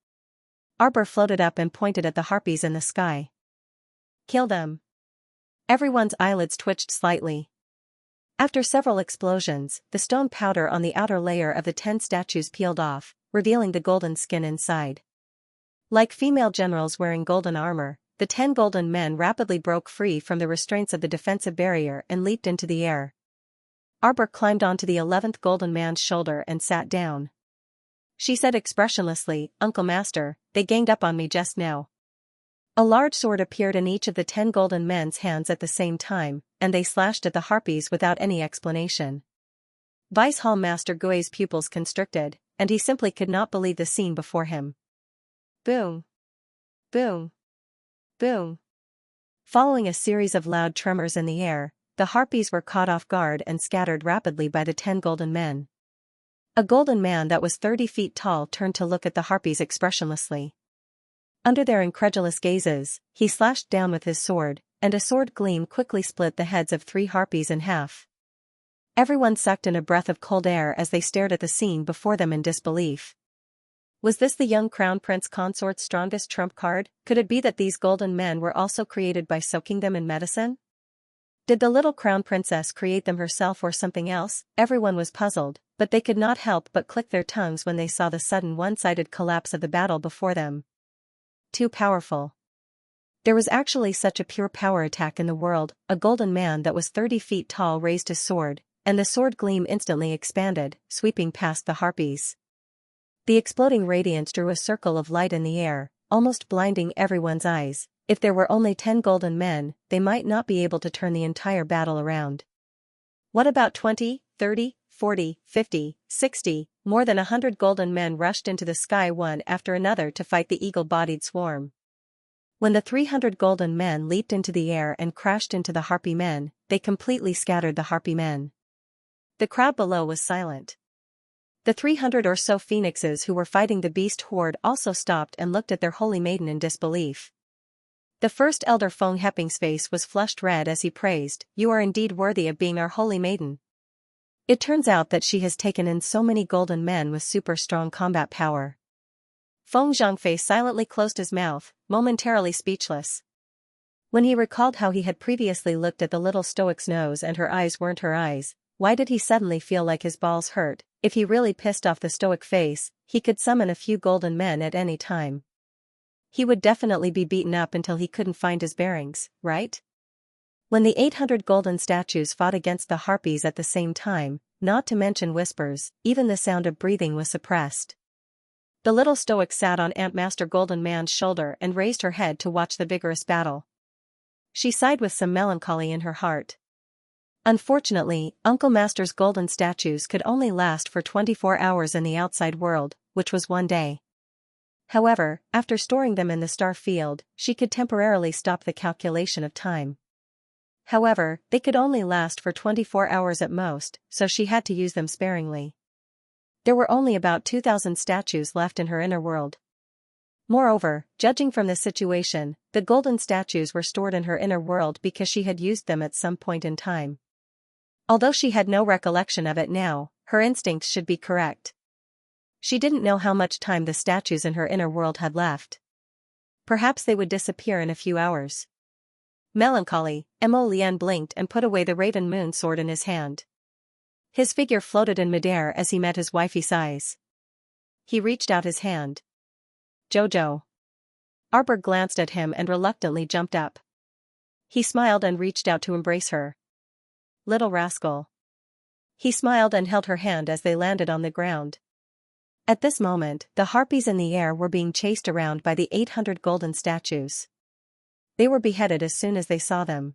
Speaker 1: Arbor floated up and pointed at the harpies in the sky. Kill them. Everyone's eyelids twitched slightly. After several explosions, the stone powder on the outer layer of the 10 statues peeled off, revealing the golden skin inside. Like female generals wearing golden armor, the 10 golden men rapidly broke free from the restraints of the defensive barrier and leaped into the air. Arbor climbed onto the 11th golden man's shoulder and sat down. She said expressionlessly, "Uncle Master, they ganged up on me just now." A large sword appeared in each of the 10 golden men's hands at the same time, and they slashed at the harpies without any explanation. Vice Hall Master Gui's pupils constricted, and he simply could not believe the scene before him. Boom. Boom. Boom. Following a series of loud tremors in the air, the harpies were caught off guard and scattered rapidly by the 10 golden men. A golden man that was 30 feet tall turned to look at the harpies expressionlessly. Under their incredulous gazes, he slashed down with his sword, and a sword gleam quickly split the heads of 3 harpies in half. Everyone sucked in a breath of cold air as they stared at the scene before them in disbelief. Was this the young crown prince consort's strongest trump card? Could it be that these golden men were also created by soaking them in medicine? Did the little crown princess create them herself or something else? Everyone was puzzled, but they could not help but click their tongues when they saw the sudden one-sided collapse of the battle before them. Too powerful. There was actually such a pure power attack in the world. A golden man that was 30 feet tall raised his sword, and the sword gleam instantly expanded, sweeping past the harpies. The exploding radiance drew a circle of light in the air, almost blinding everyone's eyes. If there were only 10 golden men, they might not be able to turn the entire battle around. What about 20, 30, 40, 50, 60, more than 100 golden men rushed into the sky one after another to fight the eagle-bodied swarm. When the 300 golden men leaped into the air and crashed into the harpy men, they completely scattered the harpy men. The crowd below was silent. The 300 or so phoenixes who were fighting the beast horde also stopped and looked at their holy maiden in disbelief. The first elder Feng Heping's face was flushed red as he praised, "You are indeed worthy of being our holy maiden." It turns out that she has taken in so many golden men with super strong combat power. Feng Zhangfei silently closed his mouth, momentarily speechless. When he recalled how he had previously looked at the little stoic's nose and her eyes weren't her eyes, why did he suddenly feel like his balls hurt? If he really pissed off the stoic face, he could summon a few golden men at any time. He would definitely be beaten up until he couldn't find his bearings, right? When the 800 golden statues fought against the harpies at the same time, not to mention whispers, even the sound of breathing was suppressed. The little stoic sat on Aunt Master Golden Man's shoulder and raised her head to watch the vigorous battle. She sighed with some melancholy in her heart. Unfortunately, Uncle Master's golden statues could only last for 24 hours in the outside world, which was 1 day. However, after storing them in the star field, she could temporarily stop the calculation of time. However, they could only last for 24 hours at most, so she had to use them sparingly. There were only about 2,000 statues left in her inner world. Moreover, judging from this situation, the golden statues were stored in her inner world because she had used them at some point in time. Although she had no recollection of it now, her instincts should be correct. She didn't know how much time the statues in her inner world had left. Perhaps they would disappear in a few hours. Melancholy, Mo Lian blinked and put away the Raven Moon sword in his hand. His figure floated in midair as he met his wifey's eyes. He reached out his hand. Jojo. Arbor glanced at him and reluctantly jumped up. He smiled and reached out to embrace her. Little rascal. He smiled and held her hand as they landed on the ground. At this moment, the harpies in the air were being chased around by the 800 golden statues. They were beheaded as soon as they saw them.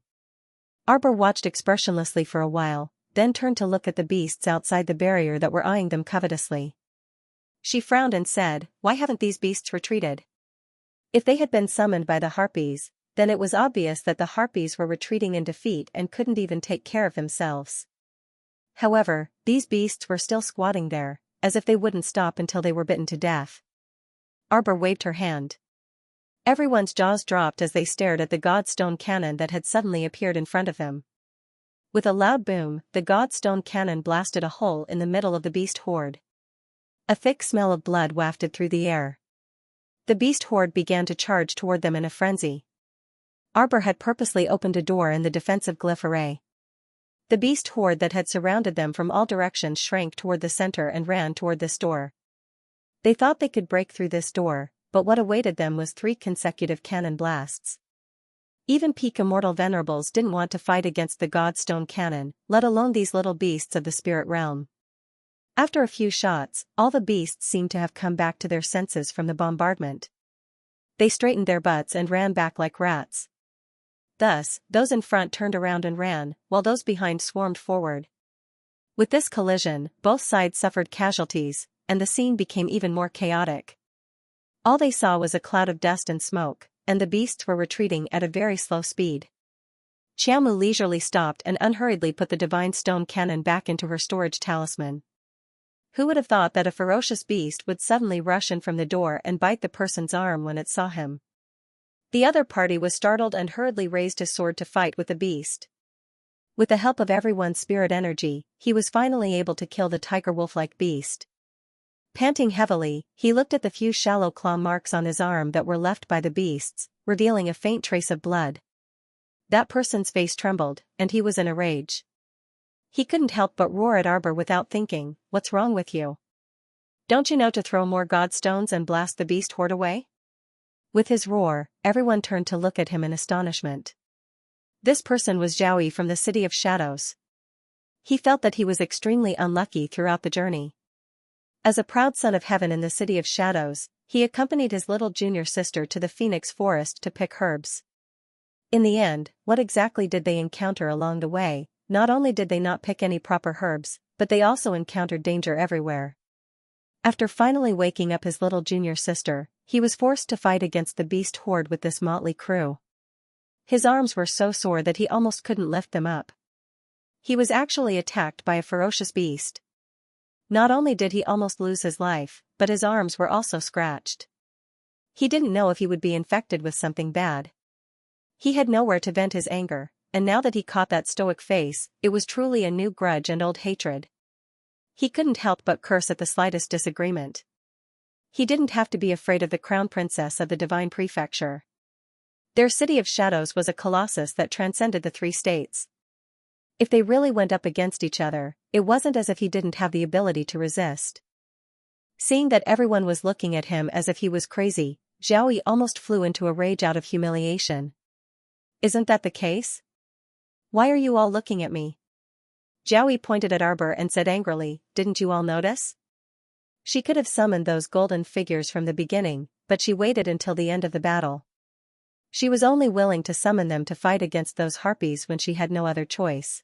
Speaker 1: Arbor watched expressionlessly for a while, then turned to look at the beasts outside the barrier that were eyeing them covetously. She frowned and said, "Why haven't these beasts retreated?" If they had been summoned by the harpies, then it was obvious that the harpies were retreating in defeat and couldn't even take care of themselves. However, these beasts were still squatting there, as if they wouldn't stop until they were bitten to death. Arbor waved her hand. Everyone's jaws dropped as they stared at the Godstone cannon that had suddenly appeared in front of them. With a loud boom, the Godstone cannon blasted a hole in the middle of the beast horde. A thick smell of blood wafted through the air. The beast horde began to charge toward them in a frenzy. Arbor had purposely opened a door in the defensive glyph array. The beast horde that had surrounded them from all directions shrank toward the center and ran toward this door. They thought they could break through this door, but what awaited them was 3 consecutive cannon blasts. Even peak immortal venerables didn't want to fight against the Godstone cannon, let alone these little beasts of the spirit realm. After a few shots, all the beasts seemed to have come back to their senses from the bombardment. They straightened their butts and ran back like rats. Thus, those in front turned around and ran, while those behind swarmed forward. With this collision, both sides suffered casualties, and the scene became even more chaotic. All they saw was a cloud of dust and smoke, and the beasts were retreating at a very slow speed. Xiaomu leisurely stopped and unhurriedly put the divine stone cannon back into her storage talisman. Who would have thought that a ferocious beast would suddenly rush in from the door and bite the person's arm when it saw him? The other party was startled and hurriedly raised his sword to fight with the beast. With the help of everyone's spirit energy, he was finally able to kill the tiger wolf-like beast. Panting heavily, he looked at the few shallow claw marks on his arm that were left by the beasts, revealing a faint trace of blood. That person's face trembled, and he was in a rage. He couldn't help but roar at Arbor without thinking, "What's wrong with you? Don't you know to throw more godstones and blast the beast horde away?" With his roar, everyone turned to look at him in astonishment. This person was Zhao Yi from the City of Shadows. He felt that he was extremely unlucky throughout the journey. As a proud son of heaven in the City of Shadows, he accompanied his little junior sister to the Phoenix Forest to pick herbs. In the end, what exactly did they encounter along the way? Not only did they not pick any proper herbs, but they also encountered danger everywhere. After finally waking up his little junior sister, he was forced to fight against the beast horde with this motley crew. His arms were so sore that he almost couldn't lift them up. He was actually attacked by a ferocious beast. Not only did he almost lose his life, but his arms were also scratched. He didn't know if he would be infected with something bad. He had nowhere to vent his anger, and now that he caught that stoic face, it was truly a new grudge and old hatred. He couldn't help but curse at the slightest disagreement. He didn't have to be afraid of the crown princess of the divine prefecture. Their City of Shadows was a colossus that transcended the 3 states. If they really went up against each other, it wasn't as if he didn't have the ability to resist. Seeing that everyone was looking at him as if he was crazy, Zhao Yi almost flew into a rage out of humiliation. "Isn't that the case? Why are you all looking at me?" Zhao Yi pointed at Arbor and said angrily, "Didn't you all notice?" She could have summoned those golden figures from the beginning, but she waited until the end of the battle. She was only willing to summon them to fight against those harpies when she had no other choice.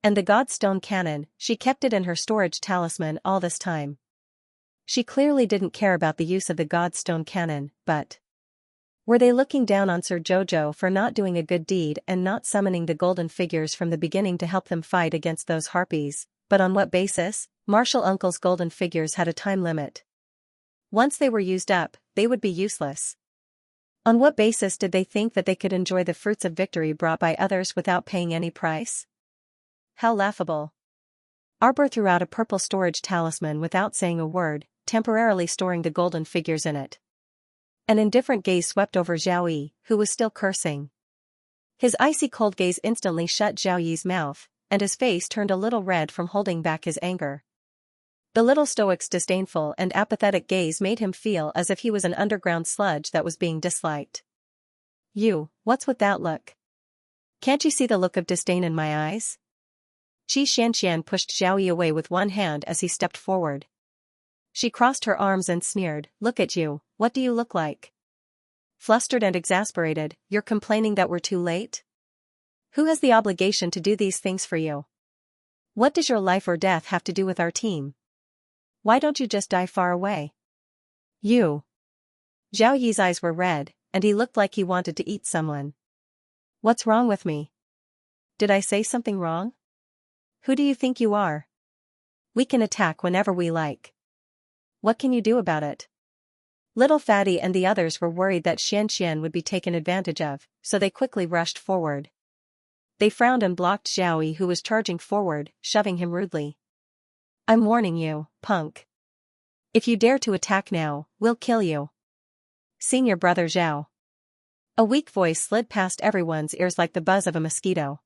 Speaker 1: And the Godstone cannon, she kept it in her storage talisman all this time. She clearly didn't care about the use of the Godstone cannon, but Were they looking down on Sir Jojo for not doing a good deed and not summoning the golden figures from the beginning to help them fight against those harpies? But on what basis? Martial Uncle's golden figures had a time limit. Once they were used up, they would be useless. On what basis did they think that they could enjoy the fruits of victory brought by others without paying any price? How laughable. Arbor threw out a purple storage talisman without saying a word, temporarily storing the golden figures in it. An indifferent gaze swept over Zhao Yi, who was still cursing. His icy cold gaze instantly shut Zhao Yi's mouth, and his face turned a little red from holding back his anger. The little stoic's disdainful and apathetic gaze made him feel as if he was an underground sludge that was being disliked. You, what's with that look? Can't you see the look of disdain in my eyes? Xianxia pushed Zhao Yi away with one hand as he stepped forward. She crossed her arms and sneered, "Look at you, what do you look like? Flustered and exasperated, you're complaining that we're too late? Who has the obligation to do these things for you? What does your life or death have to do with our team? Why don't you just die far away?" You. Zhao Yi's eyes were red, and he looked like he wanted to eat someone. What's wrong with me? Did I say something wrong? Who do you think you are? We can attack whenever we like. What can you do about it? Little Fatty and the others were worried that Xianxia would be taken advantage of, so they quickly rushed forward. They frowned and blocked Zhao Yi, who was charging forward, shoving him rudely. I'm warning you, punk. If you dare to attack now, we'll kill you. Senior brother Zhao. A weak voice slid past everyone's ears like the buzz of a mosquito.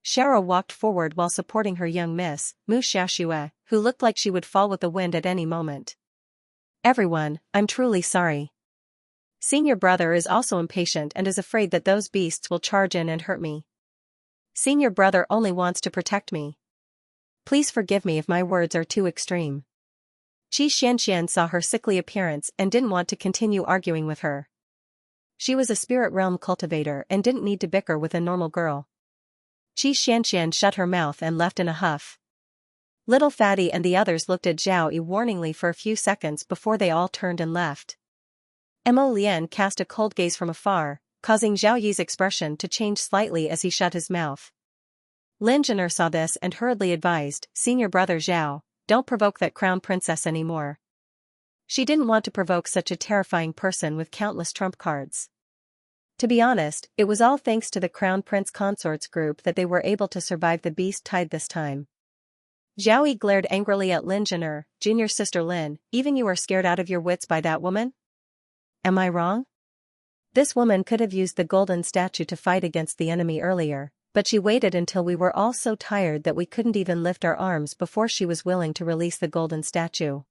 Speaker 1: Xiao walked forward while supporting her young miss, Mu Xiaoxue, who looked like she would fall with the wind at any moment. Everyone, I'm truly sorry. Senior brother is also impatient and is afraid that those beasts will charge in and hurt me. Senior brother only wants to protect me. Please forgive me if my words are too extreme. Xianxia saw her sickly appearance and didn't want to continue arguing with her. She was a spirit realm cultivator and didn't need to bicker with a normal girl. Xianxia shut her mouth and left in a huff. Little Fatty and the others looked at Zhao Yi warningly for a few seconds before they all turned and left. Mo Lian cast a cold gaze from afar, causing Zhao Yi's expression to change slightly as he shut his mouth. Lin Zhen'er saw this and hurriedly advised, Senior brother Zhao, don't provoke that crown princess anymore. She didn't want to provoke such a terrifying person with countless trump cards. To be honest, it was all thanks to the Crown Prince Consort's group that they were able to survive the beast tide this time. Zhao Yi glared angrily at Lin Zhen'er, junior sister Lin, even you are scared out of your wits by that woman? Am I wrong? This woman could have used the golden statue to fight against the enemy earlier, but she waited until we were all so tired that we couldn't even lift our arms before she was willing to release the golden statue.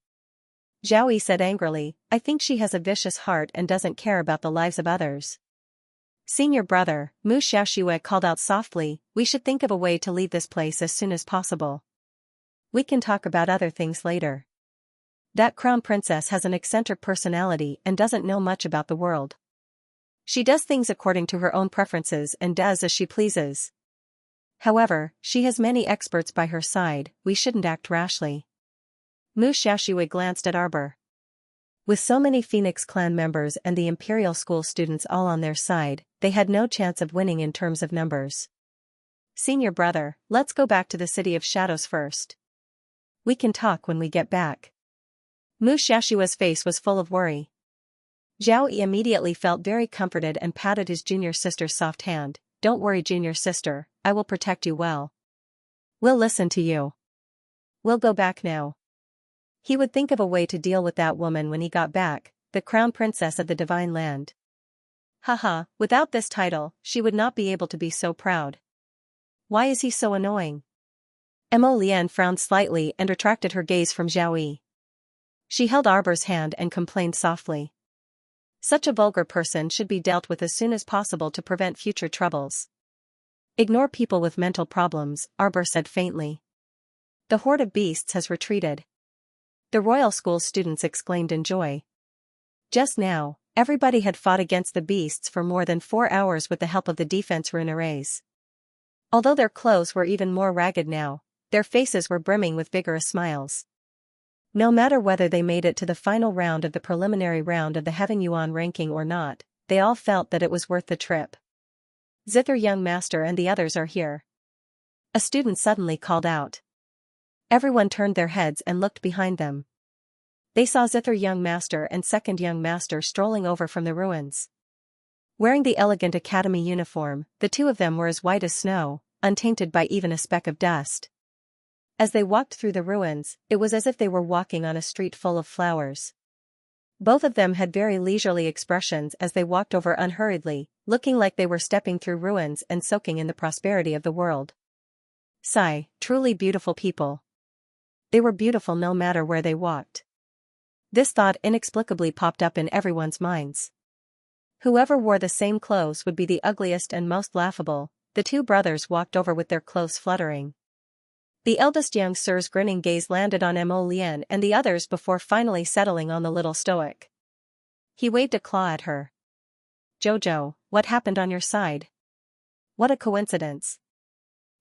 Speaker 1: Zhao Yi said angrily, I think she has a vicious heart and doesn't care about the lives of others. Senior brother, Mu Xiaoxue called out softly, we should think of a way to leave this place as soon as possible. We can talk about other things later. That crown princess has an eccentric personality and doesn't know much about the world. She does things according to her own preferences and does as she pleases. However, she has many experts by her side, we shouldn't act rashly. Mu Xiaoxue glanced at Arbor. With so many Phoenix clan members and the Imperial School students all on their side, they had no chance of winning in terms of numbers. Senior brother, let's go back to the City of Shadows first. We can talk when we get back. Mu Xiaoxue's face was full of worry. Zhao Yi immediately felt very comforted and patted his junior sister's soft hand. Don't worry, junior sister, I will protect you well. We'll listen to you. We'll go back now. He would think of a way to deal with that woman when he got back, the crown princess of the divine land. Haha, without this title, she would not be able to be so proud. Why is he so annoying? Mo Lian frowned slightly and retracted her gaze from Zhao Yi. She held Arbor's hand and complained softly. Such a vulgar person should be dealt with as soon as possible to prevent future troubles. Ignore people with mental problems, Arbor said faintly. The horde of beasts has retreated. The Royal School students exclaimed in joy. Just now, everybody had fought against the beasts for more than 4 hours with the help of the defense rune arrays. Although their clothes were even more ragged now, their faces were brimming with vigorous smiles. No matter whether they made it to the final round of the preliminary round of the Heaven Yuan ranking or not, they all felt that it was worth the trip. "Zither, young master, and the others are here," a student suddenly called out. Everyone turned their heads and looked behind them. They saw Zither, young master, and second young master strolling over from the ruins. Wearing the elegant academy uniform, the two of them were as white as snow, untainted by even a speck of dust. As they walked through the ruins, it was as if they were walking on a street full of flowers. Both of them had very leisurely expressions as they walked over unhurriedly, looking like they were stepping through ruins and soaking in the prosperity of the world. Sigh, truly beautiful people. They were beautiful no matter where they walked. This thought inexplicably popped up in everyone's minds. Whoever wore the same clothes would be the ugliest and most laughable. The two brothers walked over with their clothes fluttering. The eldest young sir's grinning gaze landed on Mo Lian and the others before finally settling on the little stoic. He waved a claw at her. "Jojo, what happened on your side? What a coincidence."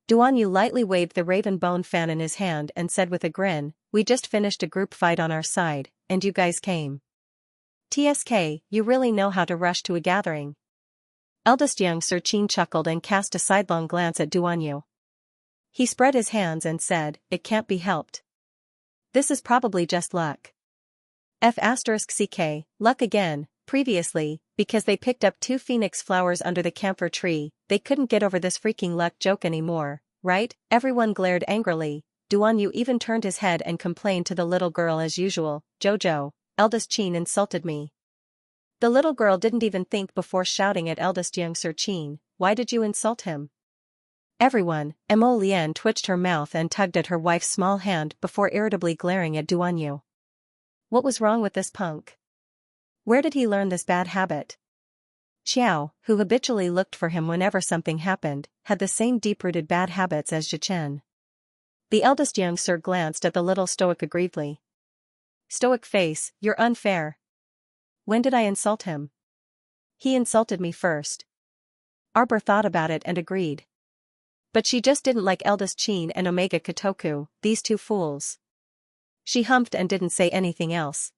Speaker 1: Duan Yu lightly waved the raven bone fan in his hand and said with a grin, "We just finished a group fight on our side, and you guys came. TSK, you really know how to rush to a gathering." Eldest young Sir Qin chuckled and cast a sidelong glance at Duan Yu. He spread his hands and said, "It can't be helped. This is probably just luck. F***ck, luck again." Previously, because they picked up 2 phoenix flowers under the camphor tree, they couldn't get over this freaking luck joke anymore, right? Everyone glared angrily. Duan Yu even turned his head and complained to the little girl as usual, "Jojo, eldest Qin insulted me." The little girl didn't even think before shouting at eldest young Sir Qin, "Why did you insult him?" Everyone, Mo Lian twitched her mouth and tugged at her wife's small hand before irritably glaring at Duan Yu. What was wrong with this punk? Where did he learn this bad habit? Xiao, who habitually looked for him whenever something happened, had the same deep-rooted bad habits as Zhichen. The eldest young sir glanced at the little stoic aggrievedly. "Stoic face, you're unfair. When did I insult him?" "He insulted me first." Arbor thought about it and agreed. But she just didn't like eldest Qin and Omega Kotoku, these two fools. She humphed and didn't say anything else.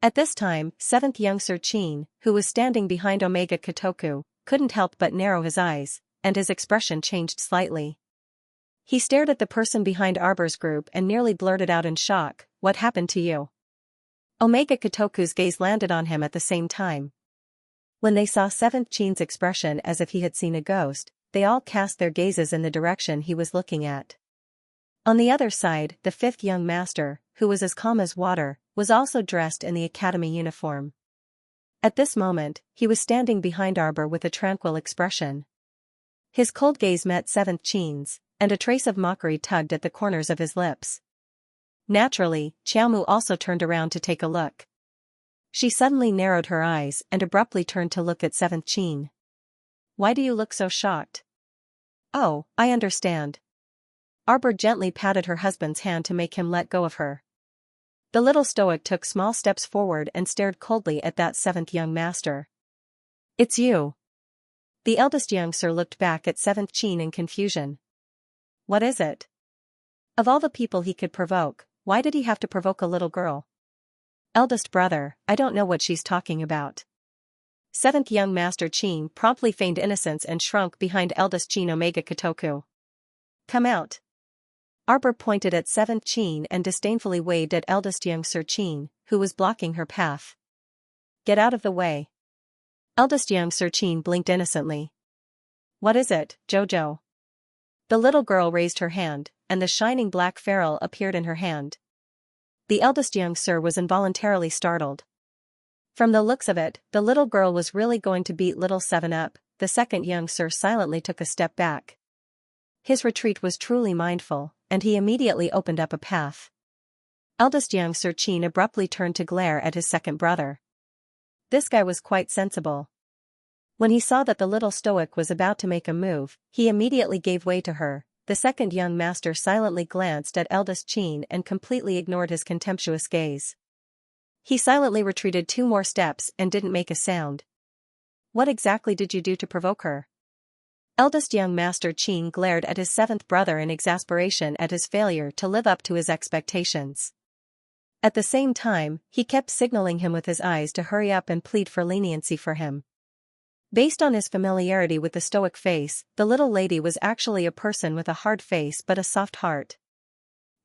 Speaker 1: At this time, 7th young Sir Qin, who was standing behind Omega Kotoku, couldn't help but narrow his eyes, and his expression changed slightly. He stared at the person behind Arbor's group and nearly blurted out in shock, "What happened to you?" Omega Kotoku's gaze landed on him at the same time. When they saw 7th Qin's expression as if he had seen a ghost, they all cast their gazes in the direction he was looking at. On the other side, the 5th young master, who was as calm as water, was also dressed in the academy uniform. At this moment, he was standing behind Arbor with a tranquil expression. His cold gaze met 7th Qin's, and a trace of mockery tugged at the corners of his lips. Naturally, Qiaomu also turned around to take a look. She suddenly narrowed her eyes and abruptly turned to look at 7th Qin. "Why do you look so shocked?" "Oh, I understand." Arbor gently patted her husband's hand to make him let go of her. The little stoic took small steps forward and stared coldly at that 7th young master. "It's you." The eldest young sir looked back at 7th Qin in confusion. "What is it?" Of all the people he could provoke, why did he have to provoke a little girl? "Eldest brother, I don't know what she's talking about." 7th young master Qin promptly feigned innocence and shrunk behind eldest Qin Omega Kotoku. "Come out." Arbor pointed at 7th Qin and disdainfully waved at eldest young Sir Qin, who was blocking her path. "Get out of the way." Eldest young Sir Qin blinked innocently. "What is it, Jojo?" The little girl raised her hand, and the shining black ferrule appeared in her hand. The eldest young sir was involuntarily startled. From the looks of it, the little girl was really going to beat little 7 up. The second young sir silently took a step back. His retreat was truly mindful, and he immediately opened up a path. Eldest young Sir Qin abruptly turned to glare at his second brother. This guy was quite sensible. When he saw that the little stoic was about to make a move, he immediately gave way to her. The second young master silently glanced at eldest Qin and completely ignored his contemptuous gaze. He silently retreated 2 more steps and didn't make a sound. "What exactly did you do to provoke her?" Eldest young master Qin glared at his 7th brother in exasperation at his failure to live up to his expectations. At the same time, he kept signaling him with his eyes to hurry up and plead for leniency for him. Based on his familiarity with the stoic face, the little lady was actually a person with a hard face but a soft heart.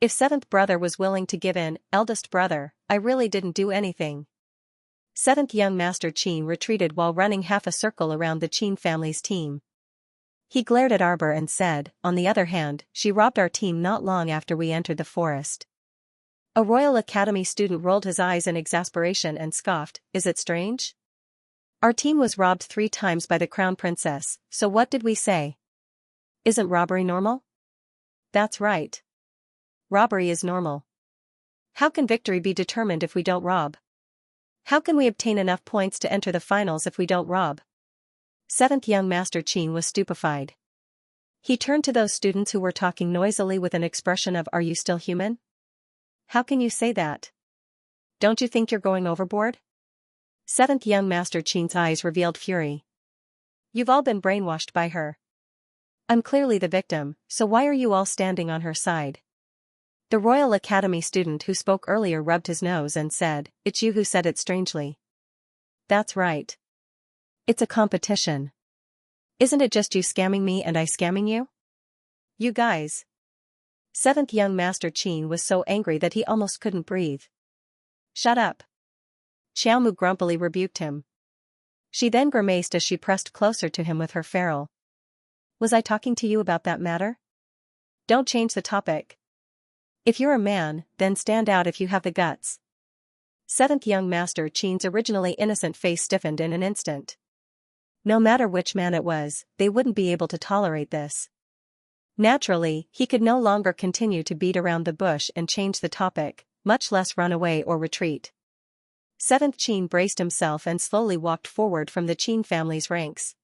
Speaker 1: If seventh brother was willing to give in, eldest brother, I really didn't do anything. Seventh young master Qin retreated while running half a circle around the Qin family's team. He glared at Arbor and said, on the other hand, she robbed our team not long after we entered the forest. A Royal Academy student rolled his eyes in exasperation and scoffed, is it strange? Our team was robbed 3 times by the Crown Princess, so what did we say? Isn't robbery normal? That's right. Robbery is normal. How can victory be determined if we don't rob? How can we obtain enough points to enter the finals if we don't rob? Seventh young master Qin was stupefied. He turned to those students who were talking noisily with an expression of, are you still human? How can you say that? Don't you think you're going overboard? Seventh young master Qin's eyes revealed fury. You've all been brainwashed by her. I'm clearly the victim, so why are you all standing on her side? The Royal Academy student who spoke earlier rubbed his nose and said, it's you who said it strangely. That's right. It's a competition. Isn't it just you scamming me and I scamming you? You guys. Seventh young master Qin was so angry that he almost couldn't breathe. Shut up. Xiaomu grumpily rebuked him. She then grimaced as she pressed closer to him with her ferrule. Was I talking to you about that matter? Don't change the topic. If you're a man, then stand out if you have the guts. Seventh young master Qin's originally innocent face stiffened in an instant. No matter which man it was, they wouldn't be able to tolerate this. Naturally, he could no longer continue to beat around the bush and change the topic, much less run away or retreat. Seventh Qin braced himself and slowly walked forward from the Qin family's ranks.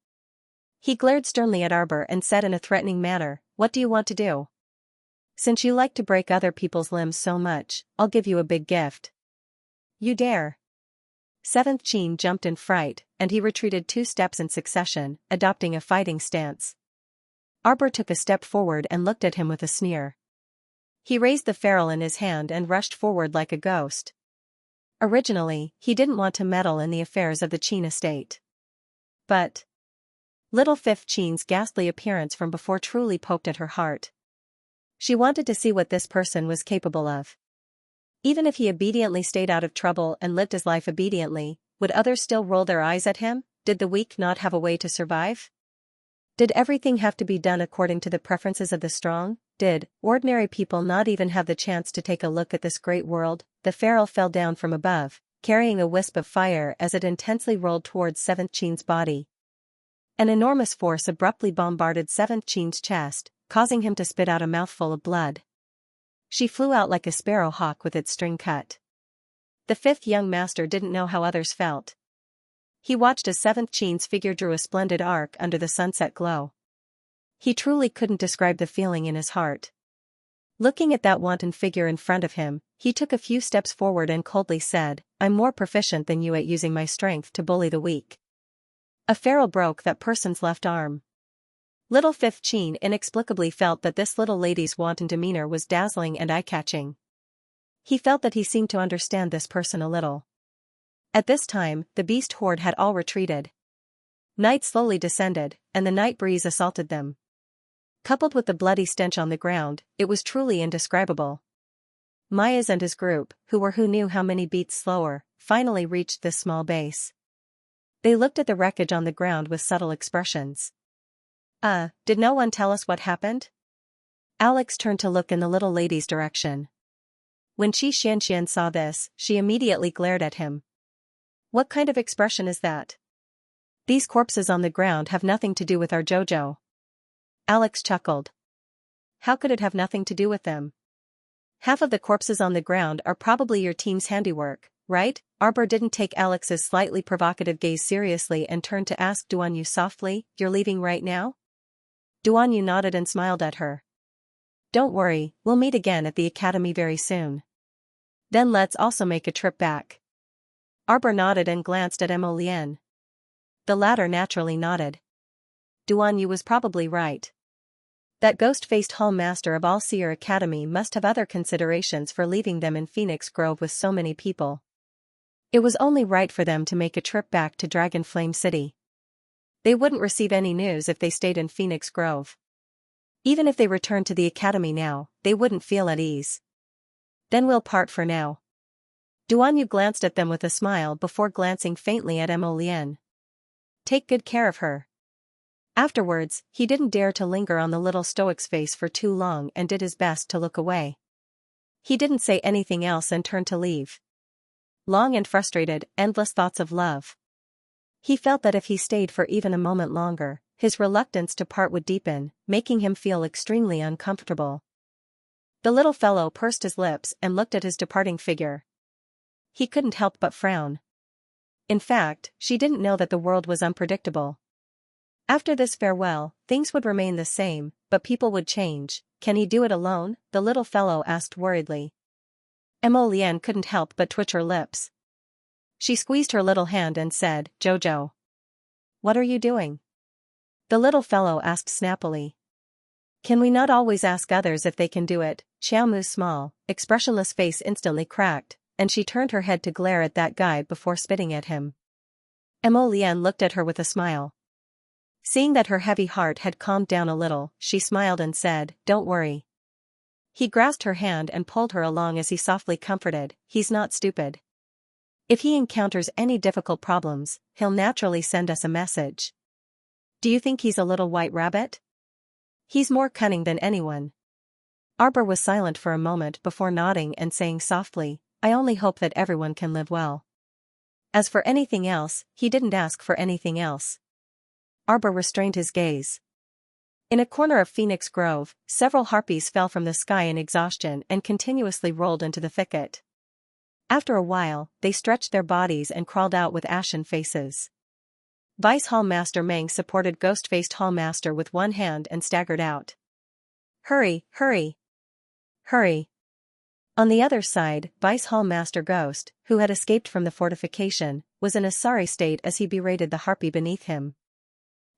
Speaker 1: He glared sternly at Arbor and said in a threatening manner, what do you want to do? Since you like to break other people's limbs so much, I'll give you a big gift. You dare. Seventh Qin jumped in fright, and he retreated 2 steps in succession, adopting a fighting stance. Arbor took a step forward and looked at him with a sneer. He raised the ferrule in his hand and rushed forward like a ghost. Originally, he didn't want to meddle in the affairs of the Qin estate. But little Fifth Qin's ghastly appearance from before truly poked at her heart. She wanted to see what this person was capable of. Even if he obediently stayed out of trouble and lived his life obediently, would others still roll their eyes at him? Did the weak not have a way to survive? Did everything have to be done according to the preferences of the strong? Did ordinary people not even have the chance to take a look at this great world? The ferrule fell down from above, carrying a wisp of fire as it intensely rolled towards Seventh Qin's body. An enormous force abruptly bombarded Seventh Qin's chest, causing him to spit out a mouthful of blood. She flew out like a sparrow hawk with its string cut. The fifth young master didn't know how others felt. He watched as Seventh Qin's figure drew a splendid arc under the sunset glow. He truly couldn't describe the feeling in his heart. Looking at that wanton figure in front of him, he took a few steps forward and coldly said, I'm more proficient than you at using my strength to bully the weak. A ferrule broke that person's left arm. Little Fifth Qin inexplicably felt that this little lady's wanton demeanor was dazzling and eye-catching. He felt that he seemed to understand this person a little. At this time, the beast horde had all retreated. Night slowly descended, and the night breeze assaulted them. Coupled with the bloody stench on the ground, it was truly indescribable. Myers and his group, who knew how many beats slower, finally reached this small base. They looked at the wreckage on the ground with subtle expressions. Did no one tell us what happened? Alex turned to look in the little lady's direction. When Xianxia saw this, she immediately glared at him. What kind of expression is that? These corpses on the ground have nothing to do with our JoJo. Alex chuckled. How could it have nothing to do with them? Half of the corpses on the ground are probably your team's handiwork, right? Arbor didn't take Alex's slightly provocative gaze seriously and turned to ask Duanyu softly, you're leaving right now? Duanyu nodded and smiled at her. Don't worry, we'll meet again at the academy very soon. Then let's also make a trip back. Arbor nodded and glanced at Mo Lien. The latter naturally nodded. Duanyu was probably right. That ghost-faced hall master of All Seer Academy must have other considerations for leaving them in Phoenix Grove with so many people. It was only right for them to make a trip back to Dragonflame City. They wouldn't receive any news if they stayed in Phoenix Grove. Even if they returned to the academy now, they wouldn't feel at ease. Then we'll part for now. Duan Yu glanced at them with a smile before glancing faintly at Mo Lian. Take good care of her. Afterwards, he didn't dare to linger on the little stoic's face for too long and did his best to look away. He didn't say anything else and turned to leave. Long and frustrated, endless thoughts of love. He felt that if he stayed for even a moment longer, his reluctance to part would deepen, making him feel extremely uncomfortable. The little fellow pursed his lips and looked at his departing figure. He couldn't help but frown. In fact, she didn't know that the world was unpredictable. After this farewell, things would remain the same, but people would change. Can he do it alone? The little fellow asked worriedly. Mo Lian couldn't help but twitch her lips. She squeezed her little hand and said, Jojo. What are you doing? The little fellow asked snappily. Can we not always ask others if they can do it? Xiaomu's small, expressionless face instantly cracked, and she turned her head to glare at that guy before spitting at him. Mo Lian looked at her with a smile. Seeing that her heavy heart had calmed down a little, she smiled and said, Don't worry. He grasped her hand and pulled her along as he softly comforted, He's not stupid. If he encounters any difficult problems, he'll naturally send us a message. Do you think he's a little white rabbit? He's more cunning than anyone. Arbor was silent for a moment before nodding and saying softly, I only hope that everyone can live well. As for anything else, he didn't ask for anything else. Arbor restrained his gaze. In a corner of Phoenix Grove, several harpies fell from the sky in exhaustion and continuously rolled into the thicket. After a while, they stretched their bodies and crawled out with ashen faces. Vice Hall Master Meng supported Ghost-Faced Hall Master with one hand and staggered out. Hurry, hurry! Hurry! On the other side, Vice Hall Master Ghost, who had escaped from the fortification, was in a sorry state as he berated the harpy beneath him.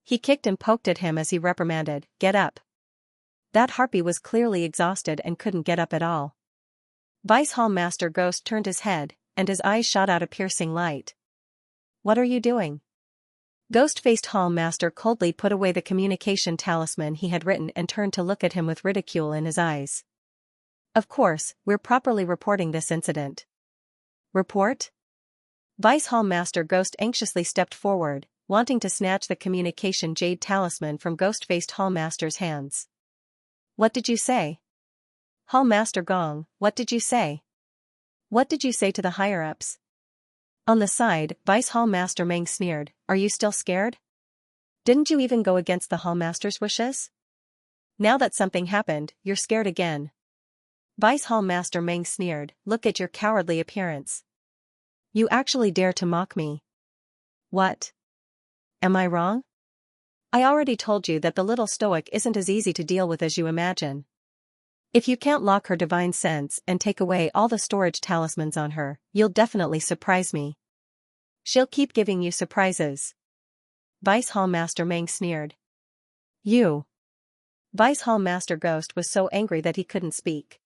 Speaker 1: He kicked and poked at him as he reprimanded, Get up! That harpy was clearly exhausted and couldn't get up at all. Vice Hall Master Ghost turned his head, and his eyes shot out a piercing light. What are you doing? Ghost-Faced Hall Master coldly put away the communication talisman he had written and turned to look at him with ridicule in his eyes. Of course, we're properly reporting this incident. Report? Vice Hall Master Ghost anxiously stepped forward, wanting to snatch the communication jade talisman from Ghost-Faced Hall Master's hands. What did you say? Hall Master Gong, what did you say? What did you say to the higher-ups? On the side, Vice Hall Master Meng sneered, Are you still scared? Didn't you even go against the Hall Master's wishes? Now that something happened, you're scared again. Vice Hall Master Meng sneered, Look at your cowardly appearance. You actually dare to mock me. What? Am I wrong? I already told you that the little stoic isn't as easy to deal with as you imagine. If you can't lock her divine sense and take away all the storage talismans on her, you'll definitely surprise me. She'll keep giving you surprises. Vice Hall Master Meng sneered. You. Vice Hall Master Ghost was so angry that he couldn't speak.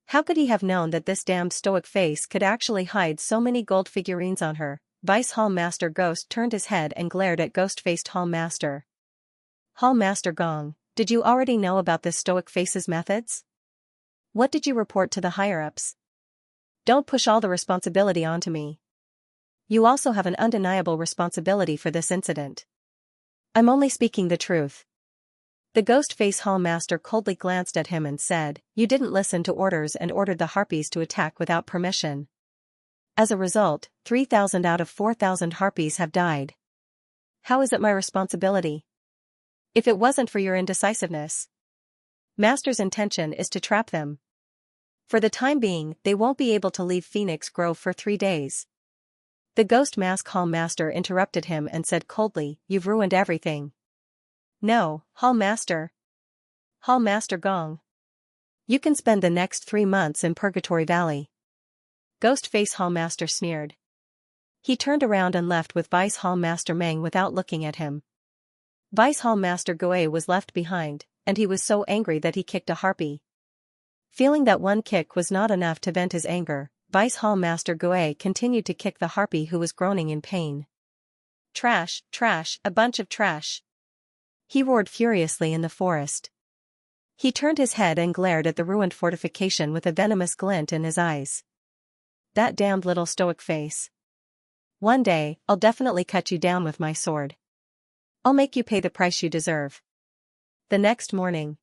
Speaker 1: How could he have known that this damned stoic face could actually hide so many gold figurines on her? Vice Hall Master Ghost turned his head and glared at Ghost-Faced Hall Master. Hall Master Gong, did you already know about this stoic face's methods? What did you report to the higher-ups? Don't push all the responsibility onto me. You also have an undeniable responsibility for this incident. I'm only speaking the truth. The Ghost-Face Hall Master coldly glanced at him and said, You didn't listen to orders and ordered the harpies to attack without permission. As a result, 3,000 out of 4,000 harpies have died. How is it my responsibility? If it wasn't for your indecisiveness. Master's intention is to trap them. For the time being, they won't be able to leave Phoenix Grove for 3 days. The Ghost Mask Hall Master interrupted him and said coldly, You've ruined everything. No, Hall Master. Hall Master Gong. You can spend the next 3 months in Purgatory Valley. Ghost-Face Hall Master sneered. He turned around and left with Vice Hall Master Meng without looking at him. Vice Hall Master Goe was left behind, and he was so angry that he kicked a harpy. Feeling that one kick was not enough to vent his anger, Vice Hall Master Gue continued to kick the harpy who was groaning in pain. "Trash, trash, a bunch of trash!" he roared furiously in the forest. He turned his head and glared at the ruined fortification with a venomous glint in his eyes. "That damned little stoic face. One day, I'll definitely cut you down with my sword. I'll make you pay the price you deserve." The next morning,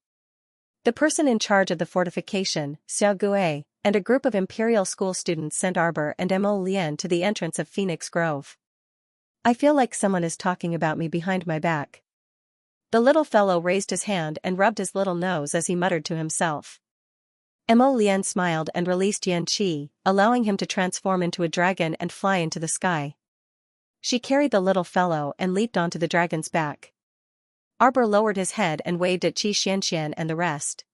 Speaker 1: the person in charge of the fortification, Xiao Gue, and a group of Imperial School students sent Arbor and Mo Lian to the entrance of Phoenix Grove. "I feel like someone is talking about me behind my back." The little fellow raised his hand and rubbed his little nose as he muttered to himself. Mo Lian smiled and released Xianxia, allowing him to transform into a dragon and fly into the sky. She carried the little fellow and leaped onto the dragon's back. Arbor lowered his head and waved at Xianxia and the rest.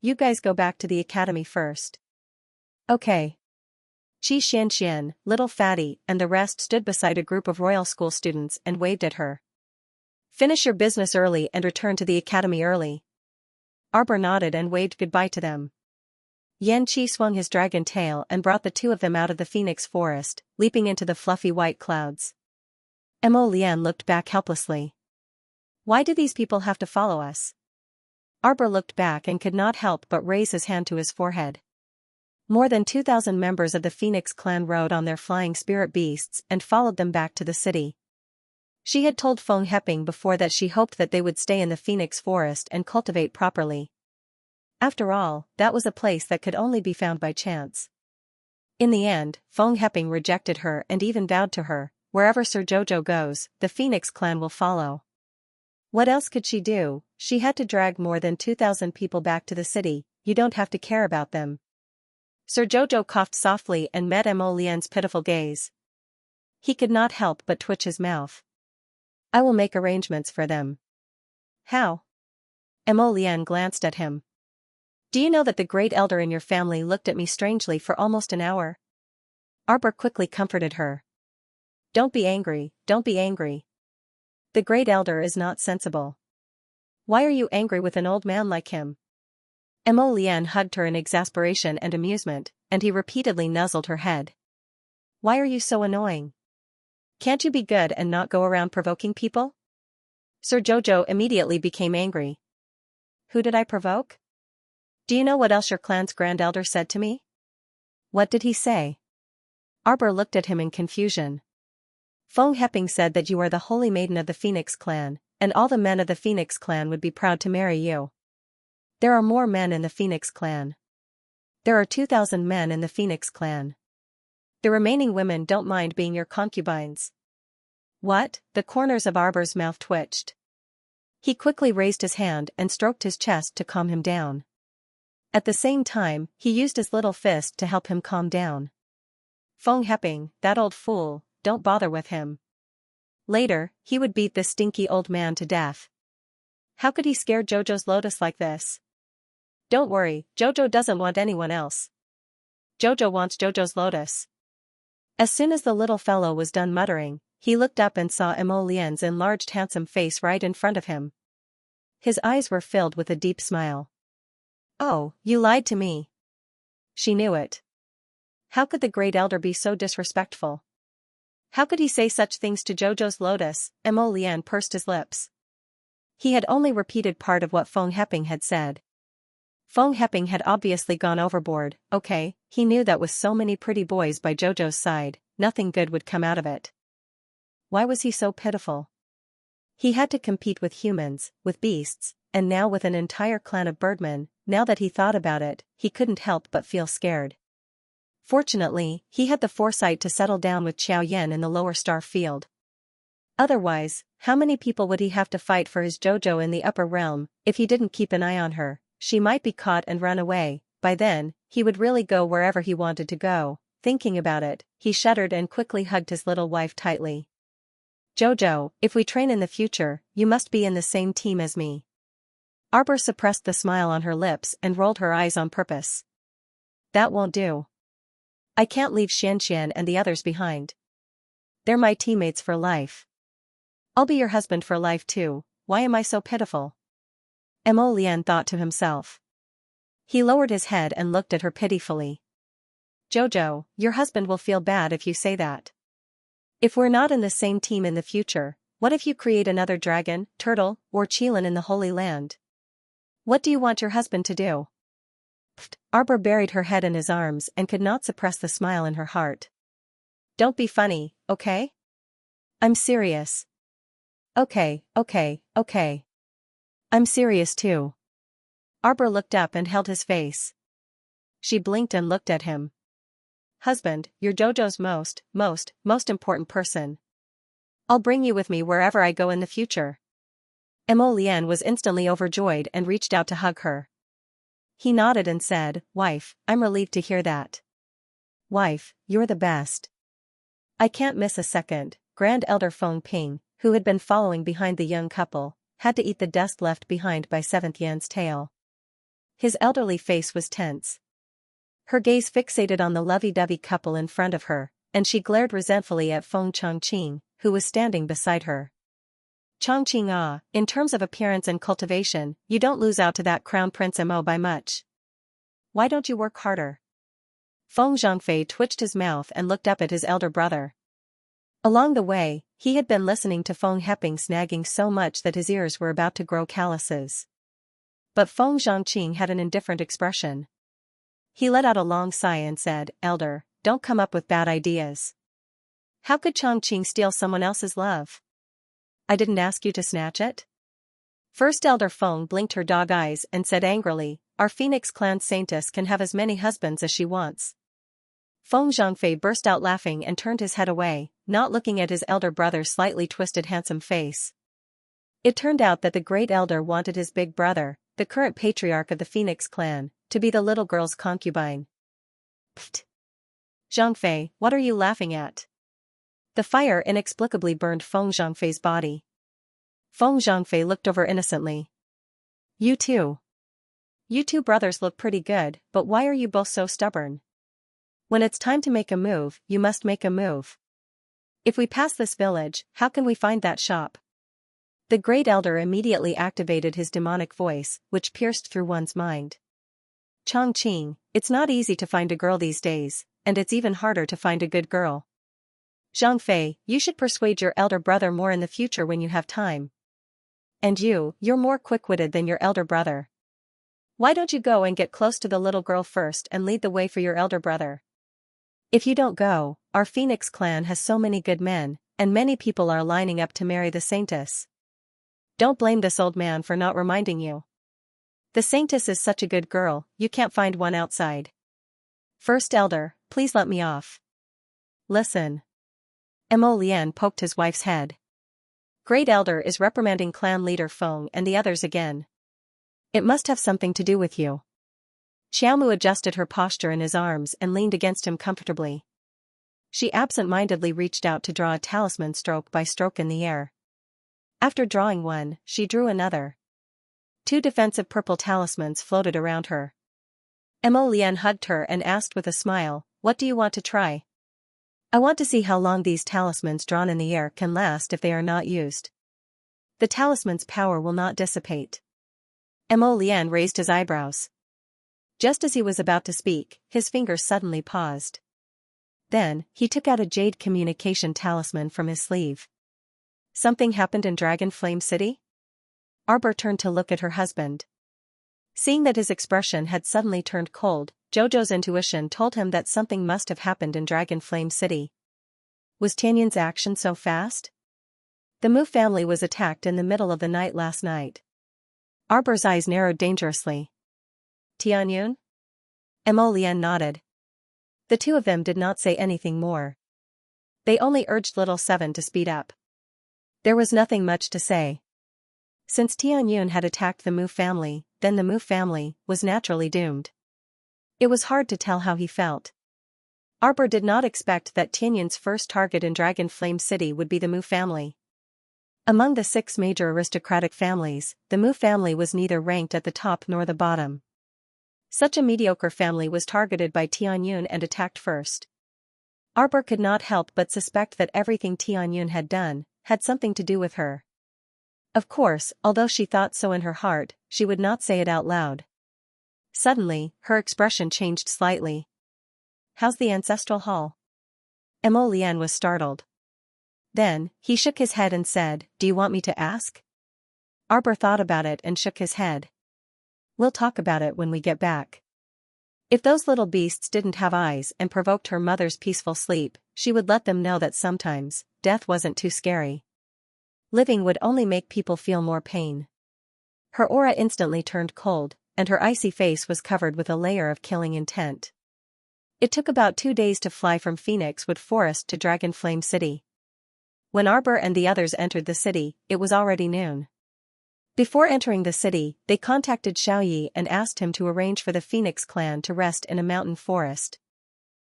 Speaker 1: "You guys go back to the academy first." "Okay." Xianxia, Little Fatty, and the rest stood beside a group of royal school students and waved at her. "Finish your business early and return to the academy early." Arbor nodded and waved goodbye to them. Xianxia swung his dragon tail and brought the two of them out of the phoenix forest, leaping into the fluffy white clouds. Mo Lian looked back helplessly. "Why do these people have to follow us?" Arbor looked back and could not help but raise his hand to his forehead. More than 2,000 members of the Phoenix clan rode on their flying spirit beasts and followed them back to the city. She had told Feng Heping before that she hoped that they would stay in the Phoenix forest and cultivate properly. After all, that was a place that could only be found by chance. In the end, Feng Heping rejected her and even vowed to her, "Wherever Sir Jojo goes, the Phoenix clan will follow." What else could she do? She had to drag more than 2,000 people back to the city. You don't have to care about them. Sir Jojo coughed softly and met Mo Lian's pitiful gaze. He could not help but twitch his mouth. "I will make arrangements for them." "How?" Mo Lian glanced at him. "Do you know that the great elder in your family looked at me strangely for almost an hour?" Arbor quickly comforted her. "Don't be angry, don't be angry. The great elder is not sensible. Why are you angry with an old man like him?" Mo Lian hugged her in exasperation and amusement, and he repeatedly nuzzled her head. "Why are you so annoying? Can't you be good and not go around provoking people?" Sir Jojo immediately became angry. "Who did I provoke? Do you know what else your clan's grand elder said to me?" "What did he say?" Arbor looked at him in confusion. "Feng Heping said that you are the holy maiden of the Phoenix clan, and all the men of the Phoenix clan would be proud to marry you. There are more men in the Phoenix clan. There are 2,000 men in the Phoenix clan. The remaining women don't mind being your concubines." "What?" The corners of Arbor's mouth twitched. He quickly raised his hand and stroked his chest to calm him down. At the same time, he used his little fist to help him calm down. "Feng Heping, that old fool, don't bother with him. Later, he would beat this stinky old man to death. How could he scare Jojo's lotus like this? Don't worry, Jojo doesn't want anyone else. Jojo wants Jojo's lotus." As soon as the little fellow was done muttering, he looked up and saw Mo Lian's enlarged handsome face right in front of him. His eyes were filled with a deep smile. "Oh, you lied to me." She knew it. How could the great elder be so disrespectful? How could he say such things to Jojo's lotus? Mo Lian pursed his lips. He had only repeated part of what Feng Heping had said. Feng Heping had obviously gone overboard. Okay, he knew that with so many pretty boys by Jojo's side, nothing good would come out of it. Why was he so pitiful? He had to compete with humans, with beasts, and now with an entire clan of birdmen. Now that he thought about it, he couldn't help but feel scared. Fortunately, he had the foresight to settle down with Xiao Yan in the lower star field. Otherwise, how many people would he have to fight for his Jojo in the upper realm? If he didn't keep an eye on her, she might be caught and run away. By then, he would really go wherever he wanted to go. Thinking about it, he shuddered and quickly hugged his little wife tightly. "Jojo, if we train in the future, you must be in the same team as me." Arbor suppressed the smile on her lips and rolled her eyes on purpose. "That won't do. I can't leave Xianxia and the others behind. They're my teammates for life. I'll be your husband for life too. Why am I so pitiful?" Mo Lian thought to himself. He lowered his head and looked at her pitifully. Jojo, your husband will feel bad if you say that. If we're not in the same team in the future, what if you create another dragon, turtle, or Qilin in the Holy Land? What do you want your husband to do? Pfft, Arbor buried her head in his arms and could not suppress the smile in her heart. Don't be funny, okay? I'm serious. Okay. I'm serious too. Arbor looked up and held his face. She blinked and looked at him. Husband, you're Jojo's most important person. I'll bring you with me wherever I go in the future. Mo Lian was instantly overjoyed and reached out to hug her. He nodded and said, Wife, I'm relieved to hear that. Wife, you're the best. I can't miss a second. Grand Elder Feng Ping, who had been following behind the young couple, had to eat the dust left behind by 7th Yan's tail. His elderly face was tense. Her gaze fixated on the lovey-dovey couple in front of her, and she glared resentfully at Feng Chongqing, who was standing beside her. Chongqing, in terms of appearance and cultivation, you don't lose out to that Crown Prince Mo by much. Why don't you work harder? Feng Zhongfei twitched his mouth and looked up at his elder brother. Along the way, he had been listening to Feng Heping snagging so much that his ears were about to grow calluses. But Feng Zhongqing had an indifferent expression. He let out a long sigh and said, Elder, don't come up with bad ideas. How could Chongqing steal someone else's love? I didn't ask you to snatch it? First Elder Feng blinked her dog eyes and said angrily, Our Phoenix Clan Saintess can have as many husbands as she wants. Feng Zhongfei burst out laughing and turned his head away, not looking at his elder brother's slightly twisted handsome face. It turned out that the great elder wanted his big brother, the current patriarch of the Phoenix Clan, to be the little girl's concubine. Pfft! Zhongfei, what are you laughing at? The fire inexplicably burned Feng Zhongfei's body. Feng Zhongfei looked over innocently. You two brothers look pretty good, but why are you both so stubborn? When it's time to make a move, you must make a move. If we pass this village, how can we find that shop? The great elder immediately activated his demonic voice, which pierced through one's mind. Chongqing, it's not easy to find a girl these days, and it's even harder to find a good girl. Zhongfei, you should persuade your elder brother more in the future when you have time. And you're more quick-witted than your elder brother. Why don't you go and get close to the little girl first and lead the way for your elder brother? If you don't go, our Phoenix Clan has so many good men, and many people are lining up to marry the Saintess. Don't blame this old man for not reminding you. The Saintess is such a good girl, you can't find one outside. First Elder, please let me off. Listen. Mo Lian poked his wife's head. Great Elder is reprimanding clan leader Feng and the others again. It must have something to do with you. Xiaomu adjusted her posture in his arms and leaned against him comfortably. She absent-mindedly reached out to draw a talisman stroke by stroke in the air. After drawing one, she drew another. 2 defensive purple talismans floated around her. Mo Lian hugged her and asked with a smile, What do you want to try? I want to see how long these talismans drawn in the air can last if they are not used. The talisman's power will not dissipate. Mo Lian raised his eyebrows. Just as he was about to speak, his fingers suddenly paused. Then, he took out a jade communication talisman from his sleeve. Something happened in Dragon Flame City? Arbor turned to look at her husband. Seeing that his expression had suddenly turned cold, Jojo's intuition told him that something must have happened in Dragon Flame City. Was Tianyun's action so fast? The Mu family was attacked in the middle of the night last night. Arbor's eyes narrowed dangerously. Tianyun? Mo Lian nodded. The two of them did not say anything more. They only urged Little Seven to speed up. There was nothing much to say. Since Tianyun had attacked the Mu family, then the Mu family was naturally doomed. It was hard to tell how he felt. Arbor did not expect that Tianyun's first target in Dragon Flame City would be the Mu family. Among the 6 major aristocratic families, the Mu family was neither ranked at the top nor the bottom. Such a mediocre family was targeted by Tianyun and attacked first. Arbor could not help but suspect that everything Tianyun had done had something to do with her. Of course, although she thought so in her heart, she would not say it out loud. Suddenly, her expression changed slightly. "How's the ancestral hall?" Mo Lian was startled. Then, he shook his head and said, "Do you want me to ask?" Arbor thought about it and shook his head. "We'll talk about it when we get back." If those little beasts didn't have eyes and provoked her mother's peaceful sleep, she would let them know that sometimes, death wasn't too scary. Living would only make people feel more pain. Her aura instantly turned cold, and her icy face was covered with a layer of killing intent. It took about 2 days to fly from Phoenix Wood Forest to Dragonflame City. When Arbor and the others entered the city, it was already noon. Before entering the city, they contacted Xiaoyi and asked him to arrange for the Phoenix clan to rest in a mountain forest.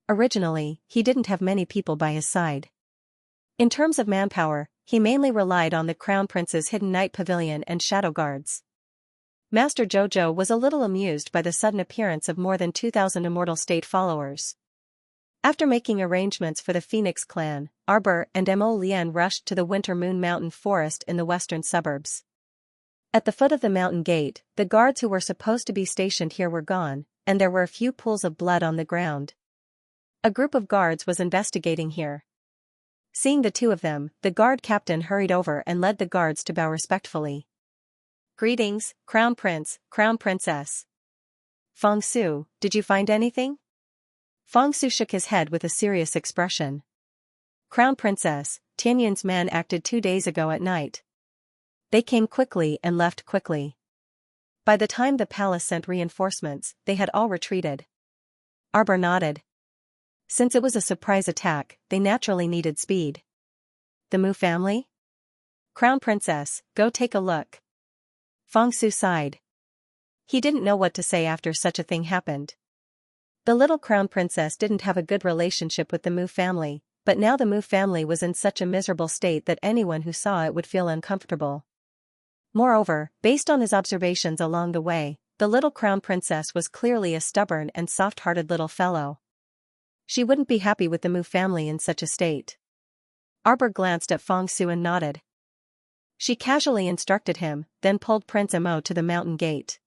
Speaker 1: Originally, he didn't have many people by his side. In terms of manpower, he mainly relied on the Crown Prince's hidden night pavilion and shadow guards. Master Jojo was a little amused by the sudden appearance of more than 2,000 Immortal State followers. After making arrangements for the Phoenix clan, Arbor and Mo Lian rushed to the Winter Moon Mountain Forest in the western suburbs. At the foot of the mountain gate, the guards who were supposed to be stationed here were gone, and there were a few pools of blood on the ground. A group of guards was investigating here. Seeing the two of them, the guard captain hurried over and led the guards to bow respectfully. "Greetings, Crown Prince, Crown Princess." "Feng Su, did you find anything?" Feng Su shook his head with a serious expression. "Crown Princess, Tianyun's men acted 2 days ago at night. They came quickly and left quickly. By the time the palace sent reinforcements, they had all retreated." Arbor nodded. Since it was a surprise attack, they naturally needed speed. "The Mu family?" "Crown Princess, go take a look." Feng Su sighed. He didn't know what to say after such a thing happened. The little Crown Princess didn't have a good relationship with the Mu family, but now the Mu family was in such a miserable state that anyone who saw it would feel uncomfortable. Moreover, based on his observations along the way, the little Crown Princess was clearly a stubborn and soft-hearted little fellow. She wouldn't be happy with the Mu family in such a state. Arbor glanced at Feng Su and nodded. She casually instructed him, then pulled Prince Mo to the mountain gate.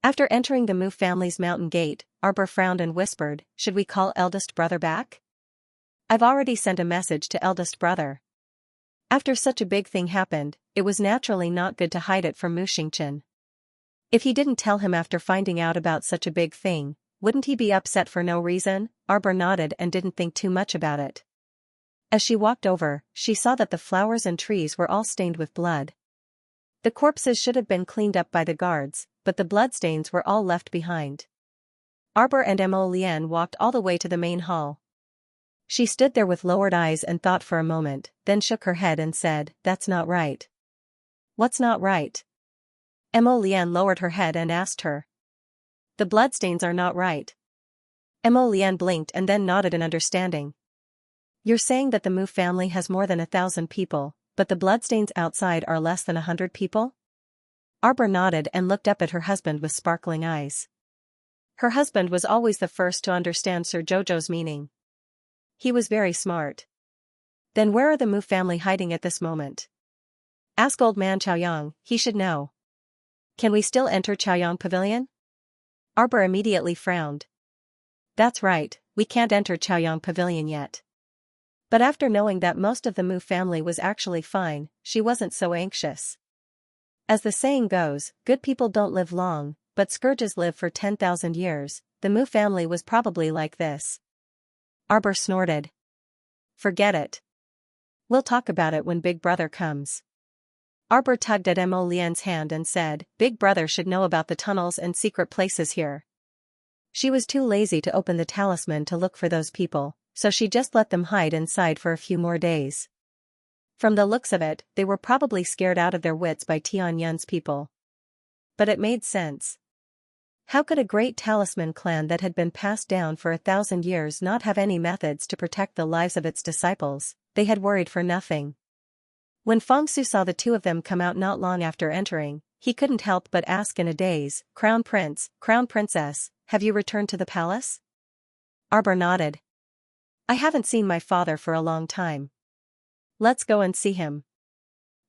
Speaker 1: After entering the Mu family's mountain gate, Arbor frowned and whispered, "Should we call eldest brother back?" "I've already sent a message to eldest brother." After such a big thing happened, it was naturally not good to hide it from Mu Xingqian. If he didn't tell him after finding out about such a big thing, wouldn't he be upset for no reason? Arbor nodded and didn't think too much about it. As she walked over, she saw that the flowers and trees were all stained with blood. The corpses should have been cleaned up by the guards, but the bloodstains were all left behind. Arbor and Mo Lian walked all the way to the main hall. She stood there with lowered eyes and thought for a moment, then shook her head and said, "That's not right." "What's not right?" Mo Lian lowered her head and asked her. "The bloodstains are not right." Mo Lian blinked and then nodded in understanding. "You're saying that the Mu family has more than 1,000 people, but the bloodstains outside are less than 100 people?" Arbor nodded and looked up at her husband with sparkling eyes. Her husband was always the first to understand Sir Jojo's meaning. He was very smart. "Then where are the Mu family hiding at this moment?" "Ask old man Chaoyang, he should know." "Can we still enter Chaoyang Pavilion?" Arbor immediately frowned. "That's right, we can't enter Chaoyang Pavilion yet." But after knowing that most of the Mu family was actually fine, she wasn't so anxious. As the saying goes, good people don't live long, but scourges live for 10,000 years, the Mu family was probably like this. Arbor snorted. "Forget it. We'll talk about it when Big Brother comes." Arbor tugged at Mo Lian's hand and said, "Big Brother should know about the tunnels and secret places here." She was too lazy to open the talisman to look for those people, so she just let them hide inside for a few more days. From the looks of it, they were probably scared out of their wits by Tianyun's people. But it made sense. How could a great talisman clan that had been passed down for 1,000 years not have any methods to protect the lives of its disciples? They had worried for nothing. When Feng Su saw the two of them come out not long after entering, he couldn't help but ask in a daze, "Crown Prince, Crown Princess, have you returned to the palace?" Arbor nodded. "I haven't seen my father for a long time. Let's go and see him."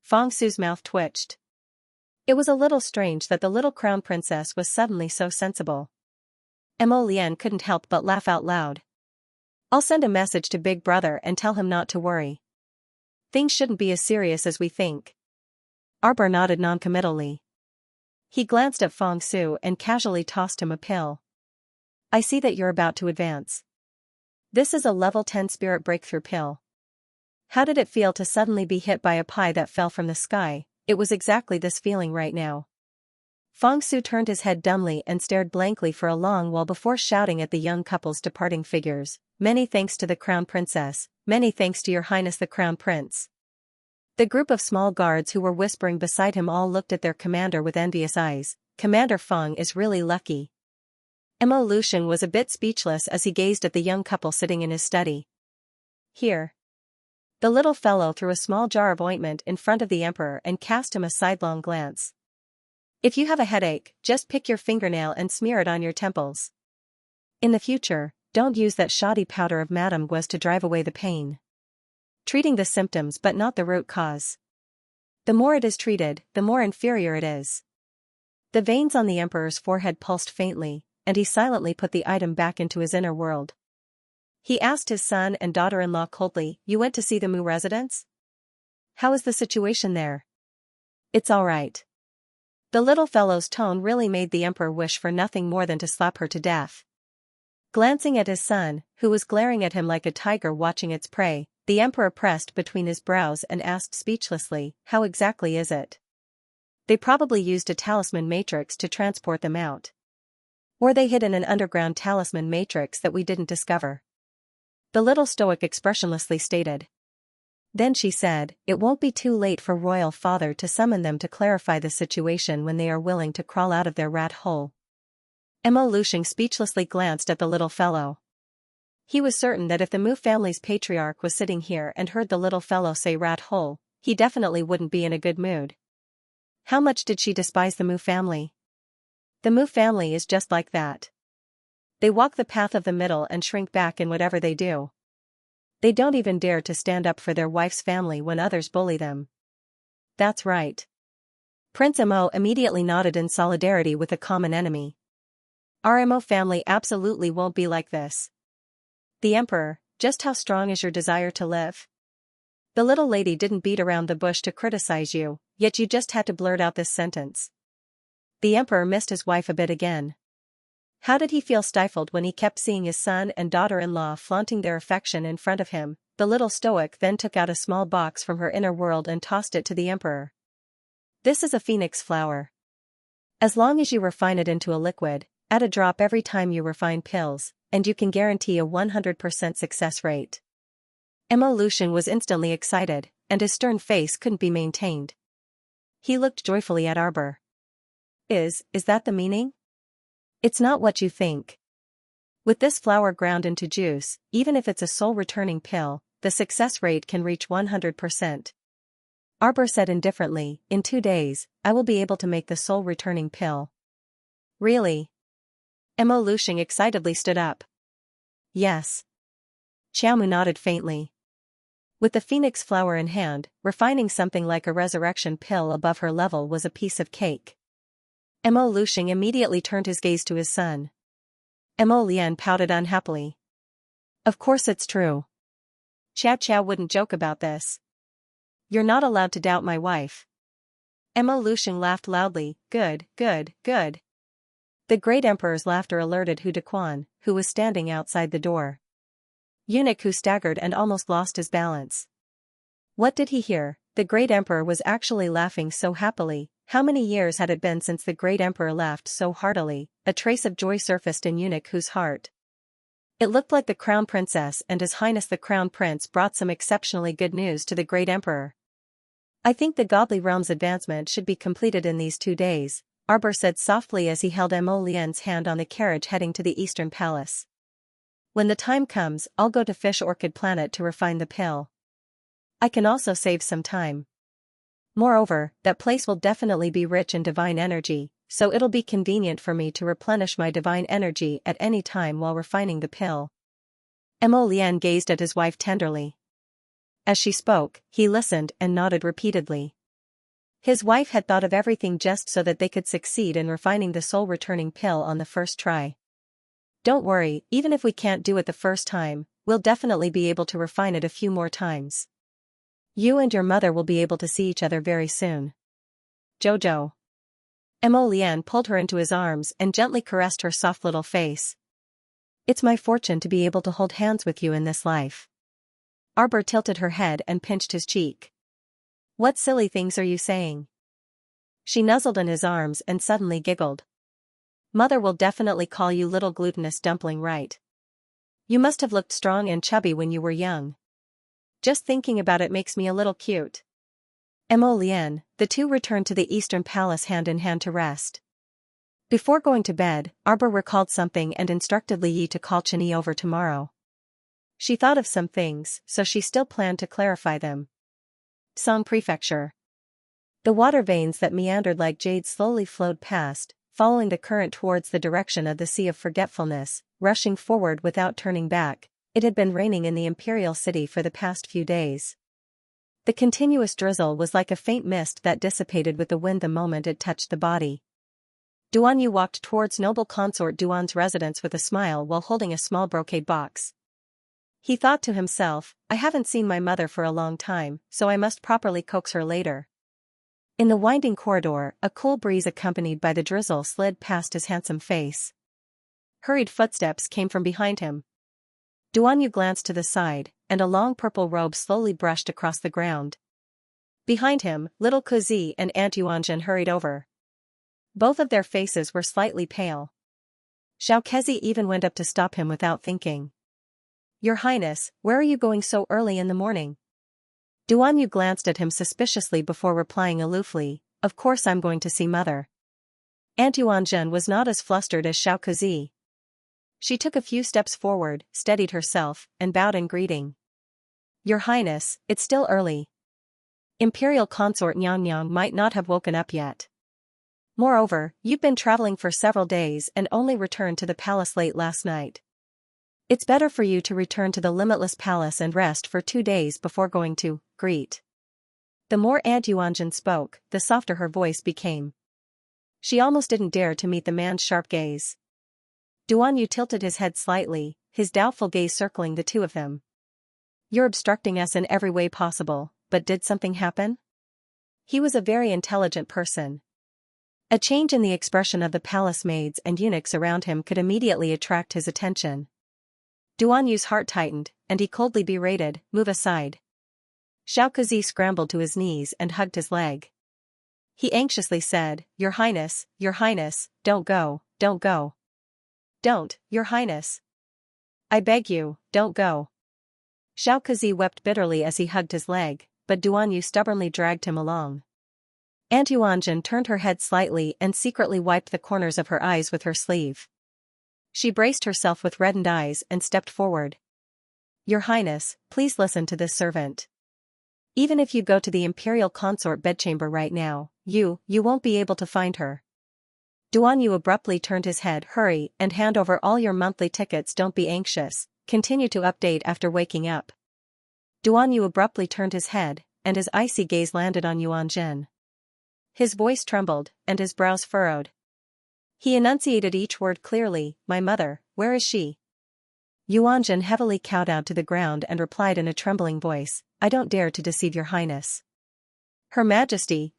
Speaker 1: Feng Su's mouth twitched. It was a little strange that the little crown princess was suddenly so sensible. Mo Lian couldn't help but laugh out loud. I'll send a message to Big Brother and tell him not to worry. Things shouldn't be as serious as we think. Arbor nodded noncommittally. He glanced at Feng Su and casually tossed him a pill. I see that you're about to advance. This is a level 10 spirit breakthrough pill. How did it feel to suddenly be hit by a pie that fell from the sky? It was exactly this feeling right now. Feng Su turned his head dumbly and stared blankly for a long while before shouting at the young couple's departing figures, "Many thanks to the Crown Princess, many thanks to Your Highness the Crown Prince." The group of small guards who were whispering beside him all looked at their commander with envious eyes. Commander Feng is really lucky. Mo Lucian was a bit speechless as he gazed at the young couple sitting in his study. Here. The little fellow threw a small jar of ointment in front of the emperor and cast him a sidelong glance. If you have a headache, just pick your fingernail and smear it on your temples. In the future, don't use that shoddy powder of Madame Gua's to drive away the pain. Treating the symptoms but not the root cause. The more it is treated, the more inferior it is. The veins on the emperor's forehead pulsed faintly, and he silently put the item back into his inner world. He asked his son and daughter-in-law coldly, "You went to see the Mu residence? How is the situation there?" "It's all right." The little fellow's tone really made the emperor wish for nothing more than to slap her to death. Glancing at his son, who was glaring at him like a tiger watching its prey, the emperor pressed between his brows and asked speechlessly, "How exactly is it?" "They probably used a talisman matrix to transport them out. Or they hid in an underground talisman matrix that we didn't discover," the little stoic expressionlessly stated. Then she said, "It won't be too late for royal father to summon them to clarify the situation when they are willing to crawl out of their rat hole." Mo Lucian speechlessly glanced at the little fellow. He was certain that if the Mu family's patriarch was sitting here and heard the little fellow say rat hole, he definitely wouldn't be in a good mood. How much did she despise the Mu family? The Mu family is just like that. They walk the path of the middle and shrink back in whatever they do. They don't even dare to stand up for their wife's family when others bully them. That's right. Prince Mo immediately nodded in solidarity with a common enemy. Our Mo family absolutely won't be like this. The emperor, just how strong is your desire to live? The little lady didn't beat around the bush to criticize you, yet you just had to blurt out this sentence. The emperor missed his wife a bit again. How did he feel stifled when he kept seeing his son and daughter-in-law flaunting their affection in front of him? The little stoic then took out a small box from her inner world and tossed it to the emperor. "This is a phoenix flower. As long as you refine it into a liquid, add a drop every time you refine pills, and you can guarantee a 100% success rate." Mo Lucian was instantly excited, and his stern face couldn't be maintained. He looked joyfully at Arbor. Is that the meaning? It's not what you think. With this flower ground into juice, even if it's a soul-returning pill, the success rate can reach 100%. Arbor said indifferently, "In 2 days, I will be able to make the soul-returning pill." Really? Mo Lucian excitedly stood up. Yes. Xiaomu nodded faintly. With the phoenix flower in hand, refining something like a resurrection pill above her level was a piece of cake. Mo Lucian immediately turned his gaze to his son. Mo Lian pouted unhappily. "Of course it's true. Chow Chow wouldn't joke about this. You're not allowed to doubt my wife." Mo Lucian laughed loudly. Good, good, good." The great emperor's laughter alerted Hu Dequan, who was standing outside the door. Eunuch Hu staggered and almost lost his balance. What did he hear? The great emperor was actually laughing so happily. How many years had it been since the great emperor laughed so heartily? A trace of joy surfaced in Eunuch Hu's heart. It looked like the crown princess and His Highness the Crown Prince brought some exceptionally good news to the great emperor. "I think the godly realm's advancement should be completed in these 2 days, Arbor said softly as he held Mo Lian's hand on the carriage heading to the Eastern Palace. "When the time comes, I'll go to Fish Orchid Planet to refine the pill. I can also save some time. Moreover, that place will definitely be rich in divine energy, so it'll be convenient for me to replenish my divine energy at any time while refining the pill." Mo Lian gazed at his wife tenderly. As she spoke, he listened and nodded repeatedly. His wife had thought of everything just so that they could succeed in refining the soul-returning pill on the first try. Don't worry, even if we can't do it the first time, we'll definitely be able to refine it a few more times. You and your mother will be able to see each other very soon. Jojo. Mo Lian pulled her into his arms and gently caressed her soft little face. It's my fortune to be able to hold hands with you in this life. Arbor tilted her head and pinched his cheek. What silly things are you saying? She nuzzled in his arms and suddenly giggled. Mother will definitely call you little glutinous dumpling, right? You must have looked strong and chubby when you were young. Just thinking about it makes me a little cute. Mo Lian, the two returned to the Eastern Palace hand in hand to rest. Before going to bed, Arbor recalled something and instructed Li Yi to call Chen Yi over tomorrow. She thought of some things, so she still planned to clarify them. Song Prefecture. The water veins that meandered like jade slowly flowed past, following the current towards the direction of the Sea of Forgetfulness, rushing forward without turning back. It had been raining in the imperial city for the past few days. The continuous drizzle was like a faint mist that dissipated with the wind the moment it touched the body. Duanyu walked towards noble consort Duan's residence with a smile while holding a small brocade box. He thought to himself, I haven't seen my mother for a long time, so I must properly coax her later. In the winding corridor, a cool breeze accompanied by the drizzle slid past his handsome face. Hurried footsteps came from behind him. Duanyu glanced to the side, and a long purple robe slowly brushed across the ground. Behind him, little Kuzi and Aunt Yuanjun hurried over. Both of their faces were slightly pale. Xiaokezhi even went up to stop him without thinking. Your Highness, where are you going so early in the morning? Duanyu glanced at him suspiciously before replying aloofly, of course I'm going to see Mother. Aunt Yuanjun was not as flustered as Xiaokezhi. She took a few steps forward, steadied herself, and bowed in greeting. Your Highness, it's still early. Imperial consort Nyang might not have woken up yet. Moreover, you've been traveling for several days and only returned to the palace late last night. It's better for you to return to the Limitless Palace and rest for 2 days before going to greet. The more Aunt Yuanjun spoke, the softer her voice became. She almost didn't dare to meet the man's sharp gaze. Duanyu tilted his head slightly, his doubtful gaze circling the two of them. You're obstructing us in every way possible, but did something happen? He was a very intelligent person. A change in the expression of the palace maids and eunuchs around him could immediately attract his attention. Duanyu's heart tightened, and he coldly berated, move aside. Xiaokezhi scrambled to his knees and hugged his leg. He anxiously said, Your Highness, don't go, don't go. Don't, Your Highness. I beg you, don't go. Xiaokezhi wept bitterly as he hugged his leg, but Duanyu stubbornly dragged him along. Aunt Yuanjun turned her head slightly and secretly wiped the corners of her eyes with her sleeve. She braced herself with reddened eyes and stepped forward. Your Highness, please listen to this servant. Even if you go to the imperial consort bedchamber right now, you won't be able to find her. Duanyu abruptly turned his head. Hurry and hand over all your monthly tickets. Don't be anxious, continue to update after waking up. Duanyu abruptly turned his head, and his icy gaze landed on Yuanjun. His voice trembled, and his brows furrowed. He enunciated each word clearly, my mother, where is she? Yuanjun heavily kowtowed to the ground and replied in a trembling voice, I don't dare to deceive your Highness. Her Majesty,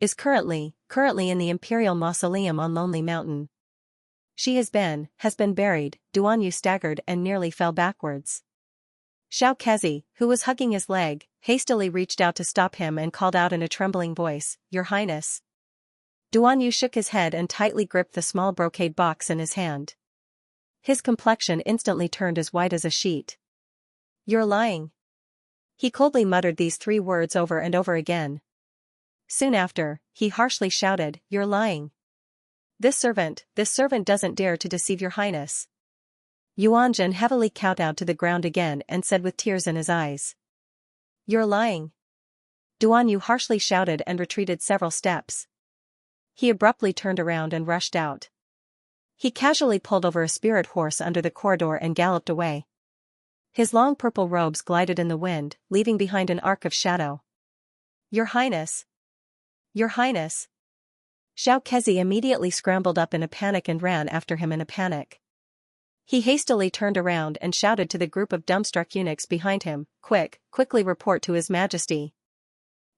Speaker 1: is currently in the Imperial Mausoleum on Lonely Mountain. She has been buried. Duanyu staggered and nearly fell backwards. Xiaokezhi, who was hugging his leg, hastily reached out to stop him and called out in a trembling voice, Your Highness. Duanyu shook his head and tightly gripped the small brocade box in his hand. His complexion instantly turned as white as a sheet. You're lying. He coldly muttered these 3 words over and over again. Soon after, he harshly shouted, You're lying. This servant doesn't dare to deceive your Highness. Yuanjun heavily kowtowed to the ground again and said with tears in his eyes. You're lying. Duanyu harshly shouted and retreated several steps. He abruptly turned around and rushed out. He casually pulled over a spirit horse under the corridor and galloped away. His long purple robes glided in the wind, leaving behind an arc of shadow. Your Highness. Your Highness. Xianxia immediately scrambled up in a panic and ran after him in a panic. He hastily turned around and shouted to the group of dumbstruck eunuchs behind him, quickly report to His Majesty.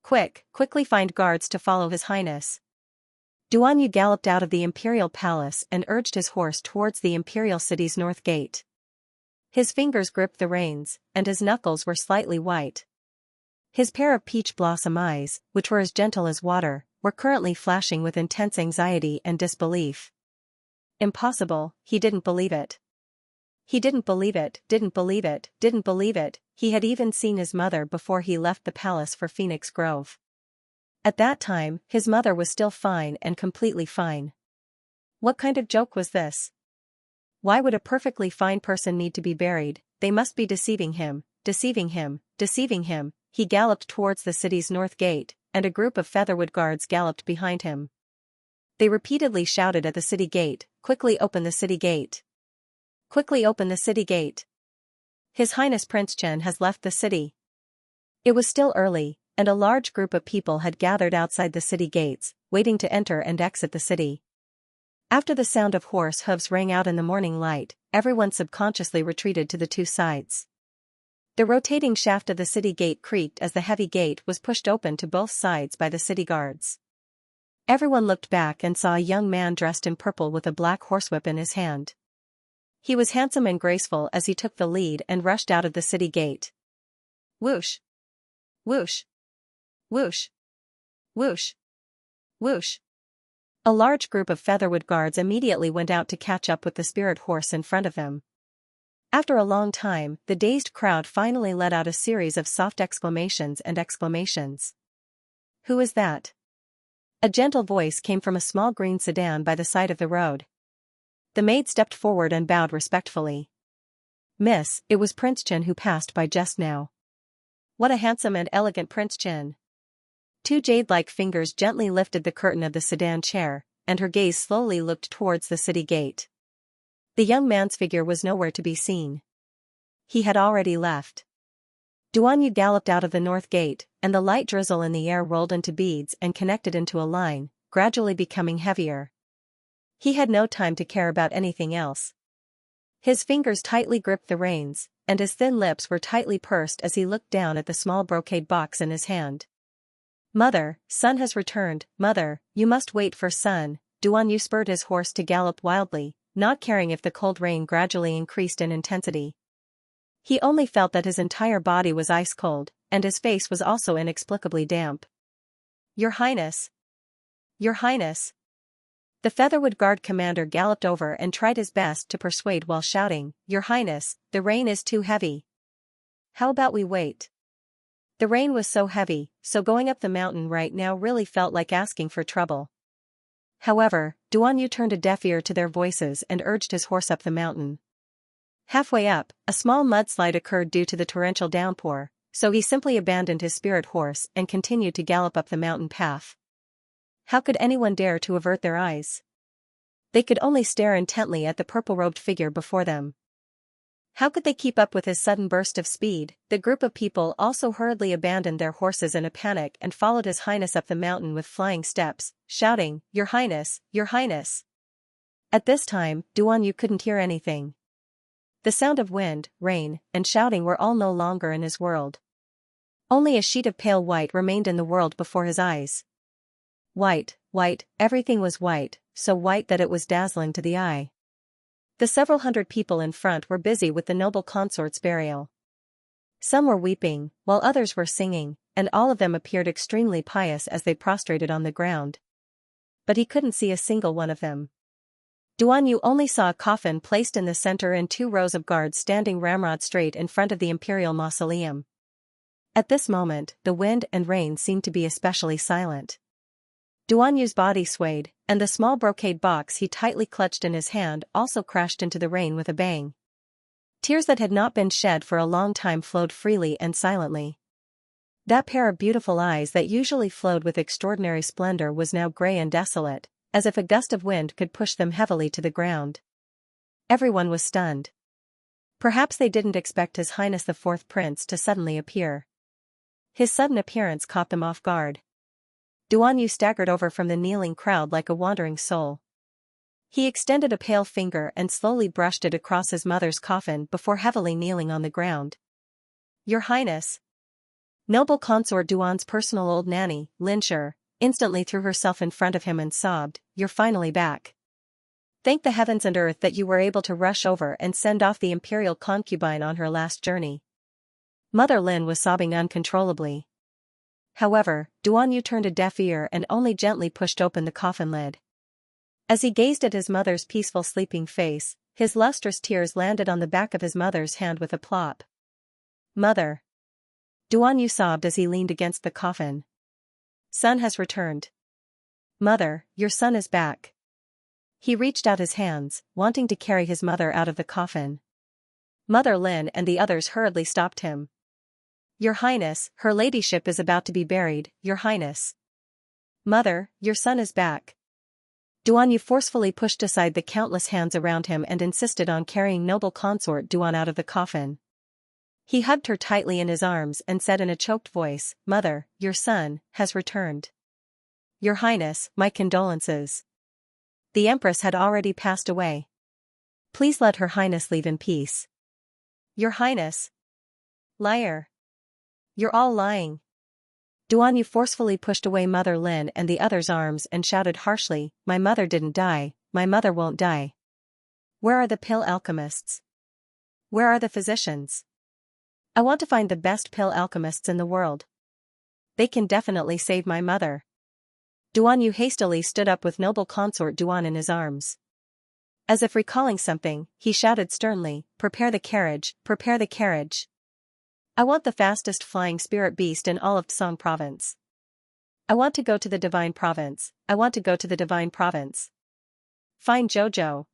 Speaker 1: Quickly find guards to follow His Highness. Duanyu galloped out of the imperial palace and urged his horse towards the imperial city's north gate. His fingers gripped the reins, and his knuckles were slightly white. His pair of peach blossom eyes, which were as gentle as water, were currently flashing with intense anxiety and disbelief. Impossible, he didn't believe it. He didn't believe it. He had even seen his mother before he left the palace for Phoenix Grove. At that time, his mother was still fine and completely fine. What kind of joke was this? Why would a perfectly fine person need to be buried? They must be deceiving him. He galloped towards the city's north gate, and a group of featherwood guards galloped behind him. They repeatedly shouted at the city gate, "Quickly open the city gate! Quickly open the city gate! His Highness Prince Chen has left the city." It was still early, and a large group of people had gathered outside the city gates, waiting to enter and exit the city. After the sound of horse hooves rang out in the morning light, everyone subconsciously retreated to the two sides. The rotating shaft of the city gate creaked as the heavy gate was pushed open to both sides by the city guards. Everyone looked back and saw a young man dressed in purple with a black horsewhip in his hand. He was handsome and graceful as he took the lead and rushed out of the city gate. Whoosh! Whoosh! Whoosh! Whoosh! Whoosh! A large group of featherwood guards immediately went out to catch up with the spirit horse in front of him. After a long time, the dazed crowd finally let out a series of soft exclamations and exclamations. Who is that? A gentle voice came from a small green sedan by the side of the road. The maid stepped forward and bowed respectfully. Miss, it was Prince Chen who passed by just now. What a handsome and elegant Prince Chen. Two jade-like fingers gently lifted the curtain of the sedan chair, and her gaze slowly looked towards the city gate. The young man's figure was nowhere to be seen. He had already left. Duanyu galloped out of the north gate, and the light drizzle in the air rolled into beads and connected into a line, gradually becoming heavier. He had no time to care about anything else. His fingers tightly gripped the reins, and his thin lips were tightly pursed as he looked down at the small brocade box in his hand. Mother, son has returned. Mother, you must wait for son. Duanyu spurred his horse to gallop wildly, not caring if the cold rain gradually increased in intensity. He only felt that his entire body was ice cold, and his face was also inexplicably damp. Your Highness! Your Highness! The Featherwood Guard commander galloped over and tried his best to persuade while shouting, Your Highness, the rain is too heavy. How about we wait? The rain was so heavy, so going up the mountain right now really felt like asking for trouble. However, Duanyu turned a deaf ear to their voices and urged his horse up the mountain. Halfway up, a small mudslide occurred due to the torrential downpour, so he simply abandoned his spirit horse and continued to gallop up the mountain path. How could anyone dare to avert their eyes? They could only stare intently at the purple-robed figure before them. How could they keep up with his sudden burst of speed? The group of people also hurriedly abandoned their horses in a panic and followed His Highness up the mountain with flying steps, shouting, Your Highness, Your Highness! At this time, Duanyu couldn't hear anything. The sound of wind, rain, and shouting were all no longer in his world. Only a sheet of pale white remained in the world before his eyes. White, everything was white, so white that it was dazzling to the eye. The several hundred people in front were busy with the noble consort's burial. Some were weeping, while others were singing, and all of them appeared extremely pious as they prostrated on the ground. But he couldn't see a single one of them. Duanyu only saw a coffin placed in the center and 2 rows of guards standing ramrod straight in front of the imperial mausoleum. At this moment, the wind and rain seemed to be especially silent. Duanyu's body swayed, and the small brocade box he tightly clutched in his hand also crashed into the rain with a bang. Tears that had not been shed for a long time flowed freely and silently. That pair of beautiful eyes that usually flowed with extraordinary splendor was now gray and desolate, as if a gust of wind could push them heavily to the ground. Everyone was stunned. Perhaps they didn't expect His Highness the Fourth Prince to suddenly appear. His sudden appearance caught them off guard. Duan Yu staggered over from the kneeling crowd like a wandering soul. He extended a pale finger and slowly brushed it across his mother's coffin before heavily kneeling on the ground. Your Highness. Noble Consort Duan's personal old nanny, Xianxia, instantly threw herself in front of him and sobbed, "You're finally back. Thank the heavens and earth that you were able to rush over and send off the imperial concubine on her last journey." Mother Lin was sobbing uncontrollably. However, Duan Yu turned a deaf ear and only gently pushed open the coffin lid. As he gazed at his mother's peaceful sleeping face, his lustrous tears landed on the back of his mother's hand with a plop. "Mother." Duan Yu sobbed as he leaned against the coffin. "Son has returned. Mother, your son is back." He reached out his hands, wanting to carry his mother out of the coffin. Mother Lin and the others hurriedly stopped him. "Your Highness, her ladyship is about to be buried, Your Highness." "Mother, your son is back." Duan Yu forcefully pushed aside the countless hands around him and insisted on carrying noble consort Duan out of the coffin. He hugged her tightly in his arms and said in a choked voice, "Mother, your son has returned. Your Highness, my condolences. The Empress had already passed away. Please let Her Highness leave in peace." "Your Highness." "Liar. You're all lying." Duan Yu forcefully pushed away Mother Lin and the others' arms and shouted harshly, "My mother didn't die, my mother won't die. Where are the pill alchemists? Where are the physicians? I want to find the best pill alchemists in the world. They can definitely save my mother." Duan Yu hastily stood up with noble consort Duan in his arms. As if recalling something, he shouted sternly, "Prepare the carriage, prepare the carriage. I want the fastest flying spirit beast in all of Tsong province. I want to go to the divine province, I want to go to the divine province. Find Jojo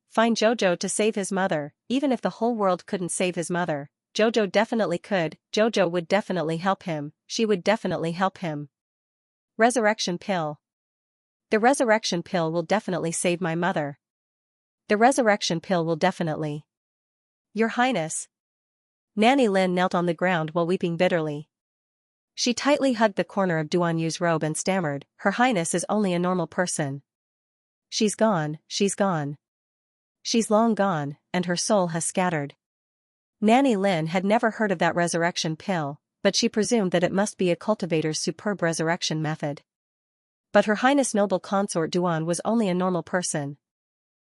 Speaker 1: to save his mother, even if the whole world couldn't save his mother. Jojo definitely could, Jojo would definitely help him, she would definitely help him. Resurrection pill. The resurrection pill will definitely save my mother. The resurrection pill will definitely." "Your Highness." Nanny Lin knelt on the ground while weeping bitterly. She tightly hugged the corner of Duan Yu's robe and stammered, "Her Highness is only a normal person. She's gone, she's gone. She's long gone, and her soul has scattered." Nanny Lin had never heard of that resurrection pill, but she presumed that it must be a cultivator's superb resurrection method. But Her Highness noble consort Duan was only a normal person.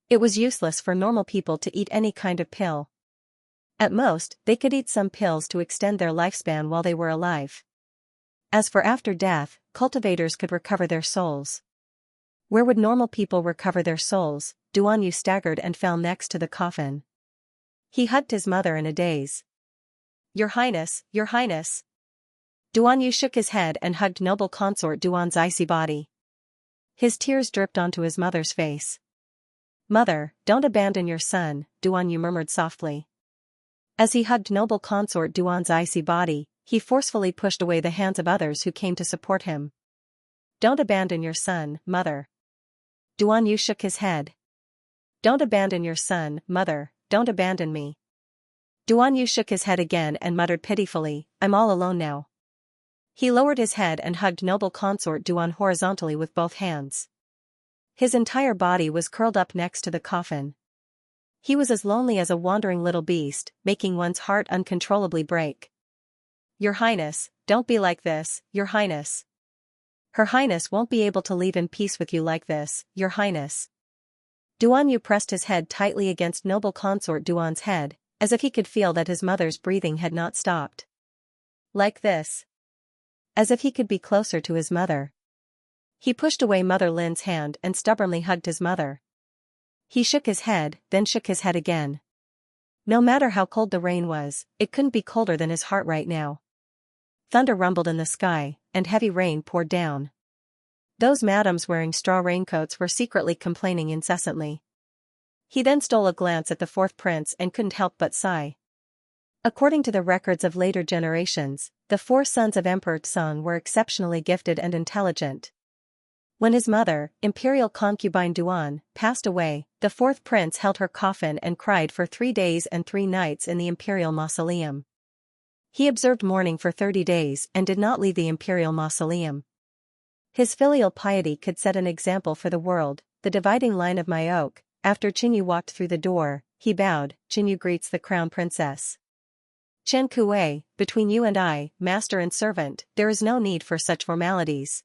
Speaker 1: It was useless for normal people to eat any kind of pill. At most, they could eat some pills to extend their lifespan while they were alive. As for after death, cultivators could recover their souls. Where would normal people recover their souls? Duan Yu staggered and fell next to the coffin. He hugged his mother in a daze. "Your Highness, your Highness." Duan Yu shook his head and hugged noble consort Duan's icy body. His tears dripped onto his mother's face. "Mother, don't abandon your son," Duan Yu murmured softly. As he hugged noble consort Duan's icy body, he forcefully pushed away the hands of others who came to support him. "Don't abandon your son, mother." Duan Yu shook his head. "Don't abandon your son, mother, don't abandon me." Duan Yu shook his head again and muttered pitifully, "I'm all alone now." He lowered his head and hugged noble consort Duan horizontally with both hands. His entire body was curled up next to the coffin. He was as lonely as a wandering little beast, making one's heart uncontrollably break. "Your Highness, don't be like this, Your Highness. Her Highness won't be able to leave in peace with you like this, Your Highness." Duan Yu pressed his head tightly against noble consort Duan's head, as if he could feel that his mother's breathing had not stopped. Like this. As if he could be closer to his mother. He pushed away Mother Lin's hand and stubbornly hugged his mother. He shook his head, then shook his head again. No matter how cold the rain was, it couldn't be colder than his heart right now. Thunder rumbled in the sky, and heavy rain poured down. Those madams wearing straw raincoats were secretly complaining incessantly. He then stole a glance at the fourth prince and couldn't help but sigh. According to the records of later generations, the four sons of Emperor Tsong were exceptionally gifted and intelligent. When his mother, imperial concubine Duan, passed away, the fourth prince held her coffin and cried for 3 days and 3 nights in the imperial mausoleum. He observed mourning for 30 days and did not leave the imperial mausoleum. His filial piety could set an example for the world, the dividing line of my oak. After Qinyu walked through the door, he bowed. Qinyu greets the crown princess. Chen Kuei, between you and I, master and servant, there is no need for such formalities.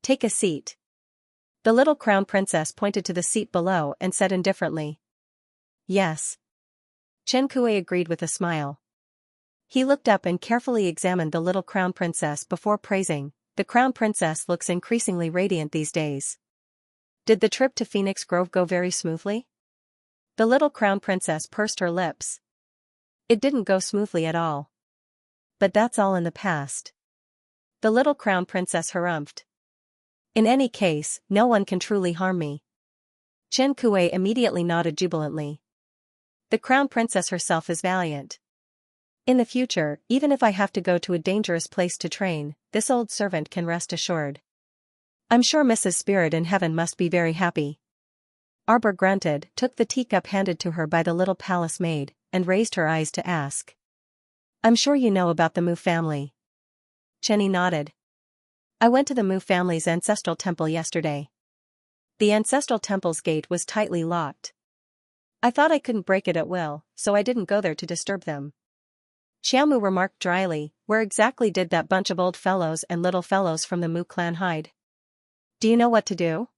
Speaker 1: Take a seat. The little crown princess pointed to the seat below and said indifferently. Yes. Chen Kuei agreed with a smile. He looked up and carefully examined the little crown princess before praising. The crown princess looks increasingly radiant these days. Did the trip to Phoenix Grove go very smoothly? The little crown princess pursed her lips. It didn't go smoothly at all. But that's all in the past. The little crown princess harumphed. In any case, no one can truly harm me. Chen Kuei immediately nodded jubilantly. The crown princess herself is valiant. In the future, even if I have to go to a dangerous place to train, this old servant can rest assured. I'm sure Mrs. Spirit in heaven must be very happy. Arbor grunted, took the teacup handed to her by the little palace maid, and raised her eyes to ask. I'm sure you know about the Mu family. Chenny nodded. I went to the Mu family's ancestral temple yesterday. The ancestral temple's gate was tightly locked. I thought I couldn't break it at will, so I didn't go there to disturb them. Xiaomu remarked dryly, where exactly did that bunch of old fellows and little fellows from the Mu clan hide? Do you know what to do?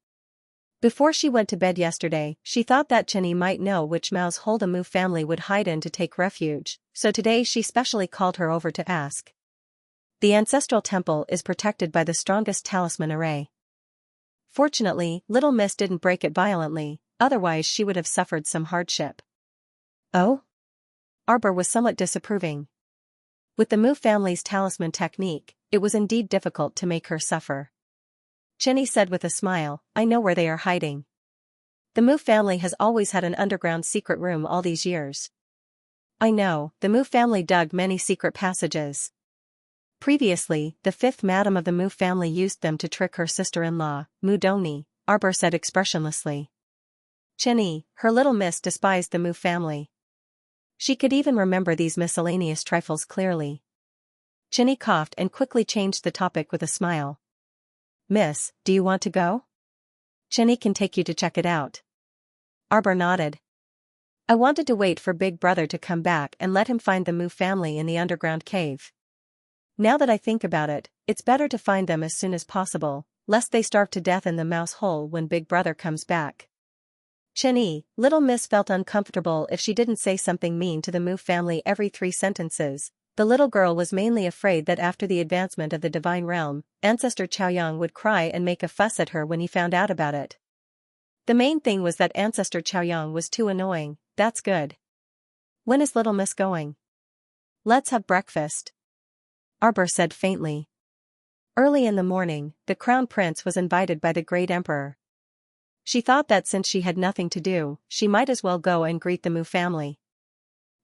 Speaker 1: Before she went to bed yesterday, she thought that Chenny might know which mouse hole the Mu family would hide in to take refuge, so today she specially called her over to ask. The ancestral temple is protected by the strongest talisman array. Fortunately, Little Miss didn't break it violently, otherwise she would have suffered some hardship. Oh? Arbor was somewhat disapproving. With the Mu family's talisman technique, it was indeed difficult to make her suffer. Chenny said with a smile, I know where they are hiding. The Mu family has always had an underground secret room all these years. I know, the Mu family dug many secret passages. Previously, the fifth madam of the Mu family used them to trick her sister-in-law, Mu Dongni, Arbor said expressionlessly. Chenny, her little miss despised the Mu family. She could even remember these miscellaneous trifles clearly. Chenny coughed and quickly changed the topic with a smile. Miss, do you want to go? Chenny can take you to check it out. Arbor nodded. I wanted to wait for Big Brother to come back and let him find the Mu family in the underground cave. Now that I think about it, it's better to find them as soon as possible, lest they starve to death in the mouse hole when Big Brother comes back. Chenny, Little Miss felt uncomfortable if she didn't say something mean to the Mu family every 3 sentences. The little girl was mainly afraid that after the advancement of the divine realm, Ancestor Chaoyang would cry and make a fuss at her when he found out about it. The main thing was that Ancestor Chaoyang was too annoying. That's good. When is Little Miss going? Let's have breakfast. Arbor said faintly. Early in the morning, the crown prince was invited by the great emperor. She thought that since she had nothing to do, she might as well go and greet the Mu family.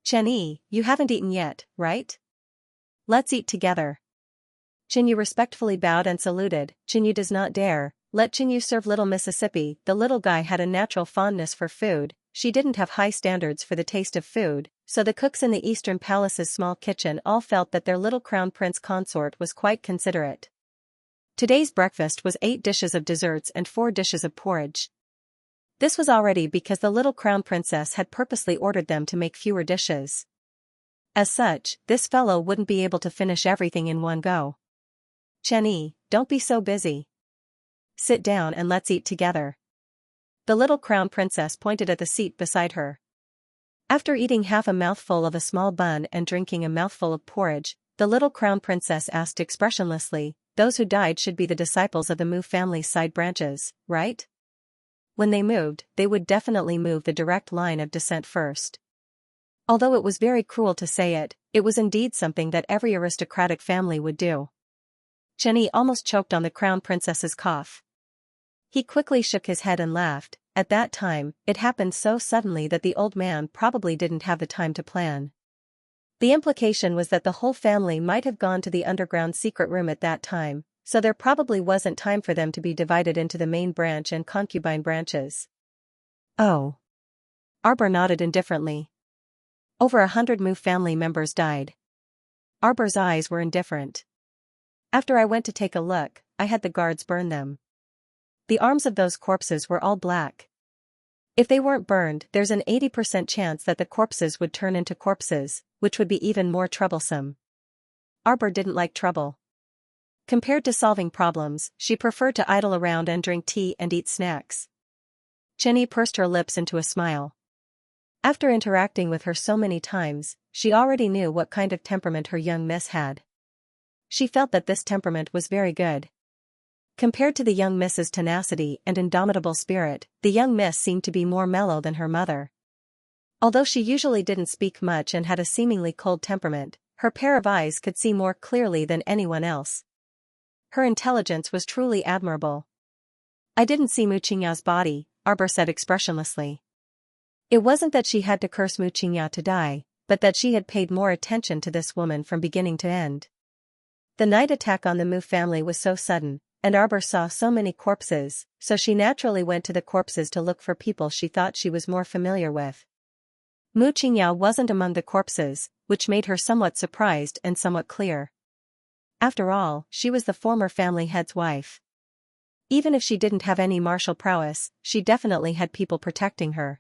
Speaker 1: Chenny, you haven't eaten yet, right? Let's eat together. Chinyu respectfully bowed and saluted. Chinyu does not dare. Let Chinyu serve little Mississippi. The little guy had a natural fondness for food. She didn't have high standards for the taste of food, so the cooks in the Eastern Palace's small kitchen all felt that their little crown prince consort was quite considerate. Today's breakfast was 8 dishes of desserts and 4 dishes of porridge. This was already because the little crown princess had purposely ordered them to make fewer dishes. As such, this fellow wouldn't be able to finish everything in one go. Chenny, don't be so busy. Sit down and let's eat together. The little crown princess pointed at the seat beside her. After eating half a mouthful of a small bun and drinking a mouthful of porridge, the little crown princess asked expressionlessly, those who died should be the disciples of the Mu family's side branches, right? When they moved, they would definitely move the direct line of descent first. Although it was very cruel to say it, it was indeed something that every aristocratic family would do. Chenny almost choked on the crown princess's cough. He quickly shook his head and laughed. At that time, it happened so suddenly that the old man probably didn't have the time to plan. The implication was that the whole family might have gone to the underground secret room at that time, so there probably wasn't time for them to be divided into the main branch and concubine branches. Oh. Arbor nodded indifferently. Over 100 Mu family members died. Arbor's eyes were indifferent. After I went to take a look, I had the guards burn them. The arms of those corpses were all black. If they weren't burned, there's an 80% chance that the corpses would turn into corpses, which would be even more troublesome. Arbor didn't like trouble. Compared to solving problems, she preferred to idle around and drink tea and eat snacks. Jenny pursed her lips into a smile. After interacting with her so many times, she already knew what kind of temperament her young miss had. She felt that this temperament was very good. Compared to the young miss's tenacity and indomitable spirit, the young miss seemed to be more mellow than her mother. Although she usually didn't speak much and had a seemingly cold temperament, her pair of eyes could see more clearly than anyone else. Her intelligence was truly admirable. I didn't see Mu Qingya's body, Arbor said expressionlessly. It wasn't that she had to curse Mu Qingya to die, but that she had paid more attention to this woman from beginning to end. The night attack on the Mu family was so sudden, and Arbor saw so many corpses, so she naturally went to the corpses to look for people she thought she was more familiar with. Mu Qingya wasn't among the corpses, which made her somewhat surprised and somewhat clear. After all, she was the former family head's wife. Even if she didn't have any martial prowess, she definitely had people protecting her.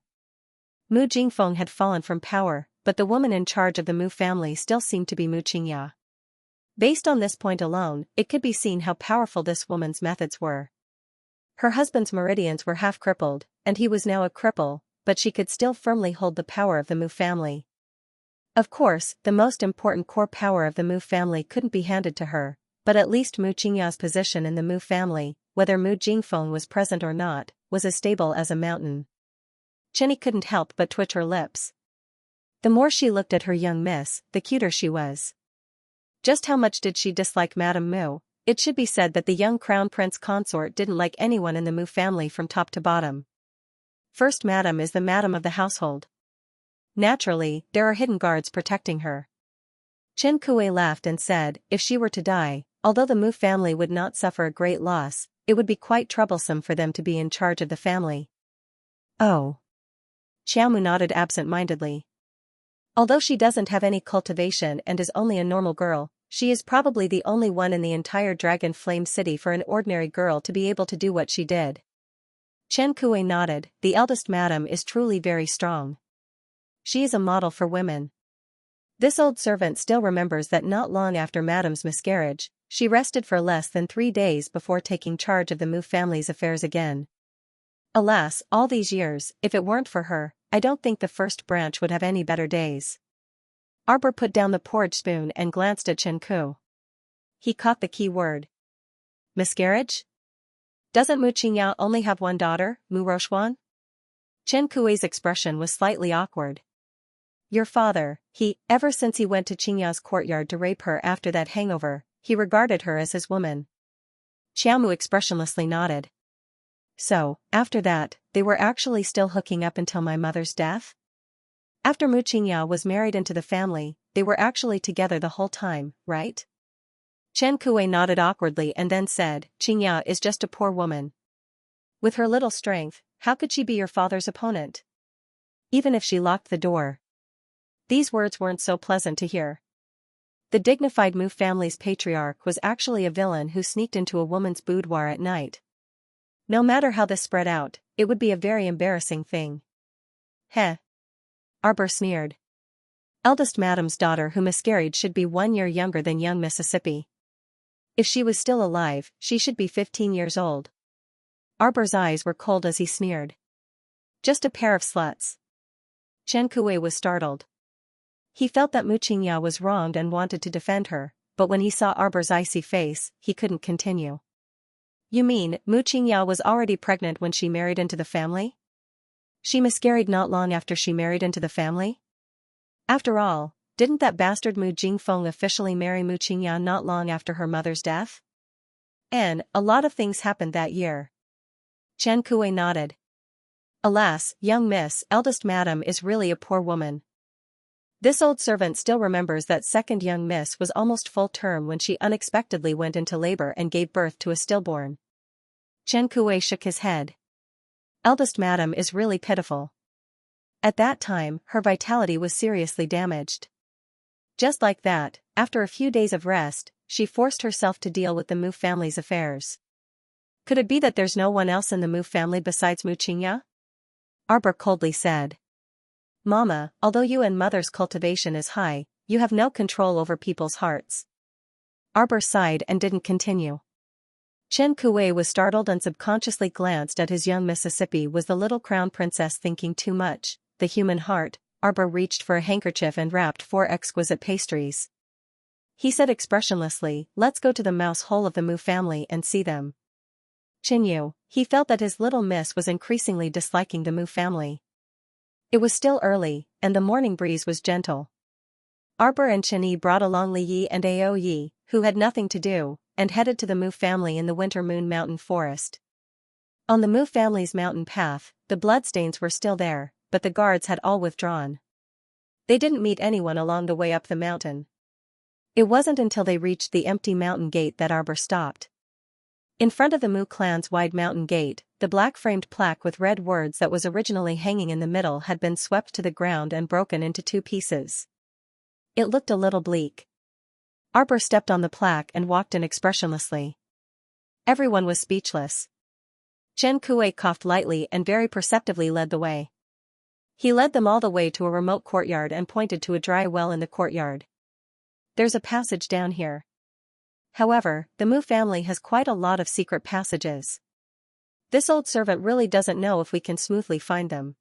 Speaker 1: Mu Jingfeng had fallen from power, but the woman in charge of the Mu family still seemed to be Mu Qingya. Based on this point alone, it could be seen how powerful this woman's methods were. Her husband's meridians were half crippled, and he was now a cripple, but she could still firmly hold the power of the Mu family. Of course, the most important core power of the Mu family couldn't be handed to her, but at least Mu Qingya's position in the Mu family, whether Mu Jingfeng was present or not, was as stable as a mountain. Jenny couldn't help but twitch her lips. The more she looked at her young miss, the cuter she was. Just how much did she dislike Madame Mu? It should be said that the young crown prince consort didn't like anyone in the Mu family from top to bottom. First Madame is the Madame of the household. Naturally, there are hidden guards protecting her. Chen Kuei laughed and said, if she were to die, although the Mu family would not suffer a great loss, it would be quite troublesome for them to be in charge of the family. Oh. Xiaomu nodded absent-mindedly. Although she doesn't have any cultivation and is only a normal girl, she is probably the only one in the entire Dragon Flame City for an ordinary girl to be able to do what she did. Chen Kuei nodded, the eldest madam is truly very strong. She is a model for women. This old servant still remembers that not long after Madame's miscarriage, she rested for less than 3 days before taking charge of the Mu family's affairs again. Alas, all these years, if it weren't for her, I don't think the first branch would have any better days. Arbor put down the porridge spoon and glanced at Chen Ku. He caught the key word. Miscarriage? Doesn't Mu Qingya only have one daughter, Mu Rochuan? Chen Kui's expression was slightly awkward. Your father, ever since he went to Qingya's courtyard to rape her after that hangover, he regarded her as his woman. Xiaomu expressionlessly nodded. So, after that, they were actually still hooking up until my mother's death? After Mu Qingya was married into the family, they were actually together the whole time, right? Chen Kuei nodded awkwardly and then said, Qingya is just a poor woman. With her little strength, how could she be your father's opponent? Even if she locked the door. These words weren't so pleasant to hear. The dignified Mu family's patriarch was actually a villain who sneaked into a woman's boudoir at night. No matter how this spread out, it would be a very embarrassing thing. Heh. Arbor sneered. Eldest Madame's daughter who miscarried should be 1 year younger than young Mississippi. If she was still alive, she should be 15 years old. Arbor's eyes were cold as he sneered. Just a pair of sluts. Chen Kuei was startled. He felt that Mu Qingya was wronged and wanted to defend her, but when he saw Arbor's icy face, he couldn't continue. You mean, Mu Qingya was already pregnant when she married into the family? She miscarried not long after she married into the family? After all, didn't that bastard Mu Jingfeng officially marry Mu Qingya not long after her mother's death? And, a lot of things happened that year. Chen Kuei nodded. Alas, young miss, eldest madam is really a poor woman. This old servant still remembers that second young miss was almost full term when she unexpectedly went into labor and gave birth to a stillborn. Chen Kuei shook his head. Eldest madam is really pitiful. At that time, her vitality was seriously damaged. Just like that, after a few days of rest, she forced herself to deal with the Mu family's affairs. Could it be that there's no one else in the Mu family besides Mu Xianxia? Arbor coldly said. Mama, although you and Mother's cultivation is high, you have no control over people's hearts. Arbor sighed and didn't continue. Chen Kuei was startled and subconsciously glanced at his young Mississippi. Was the little crown princess thinking too much? The human heart. Arbor reached for a handkerchief and wrapped 4 exquisite pastries. He said expressionlessly, let's go to the mouse hole of the Mu family and see them. Chinyu, he felt that his little miss was increasingly disliking the Mu family. It was still early, and the morning breeze was gentle. Arbor and Chinyi brought along Li Yi and Ao Yi, who had nothing to do, and headed to the Mu family in the Winter Moon Mountain Forest. On the Mu family's mountain path, the bloodstains were still there, but the guards had all withdrawn. They didn't meet anyone along the way up the mountain. It wasn't until they reached the empty mountain gate that Arbor stopped. In front of the Mu clan's wide mountain gate, the black-framed plaque with red words that was originally hanging in the middle had been swept to the ground and broken into 2 pieces. It looked a little bleak. Arbor stepped on the plaque and walked in expressionlessly. Everyone was speechless. Chen Kuei coughed lightly and very perceptively led the way. He led them all the way to a remote courtyard and pointed to a dry well in the courtyard. There's a passage down here. However, the Mu family has quite a lot of secret passages. This old servant really doesn't know if we can smoothly find them.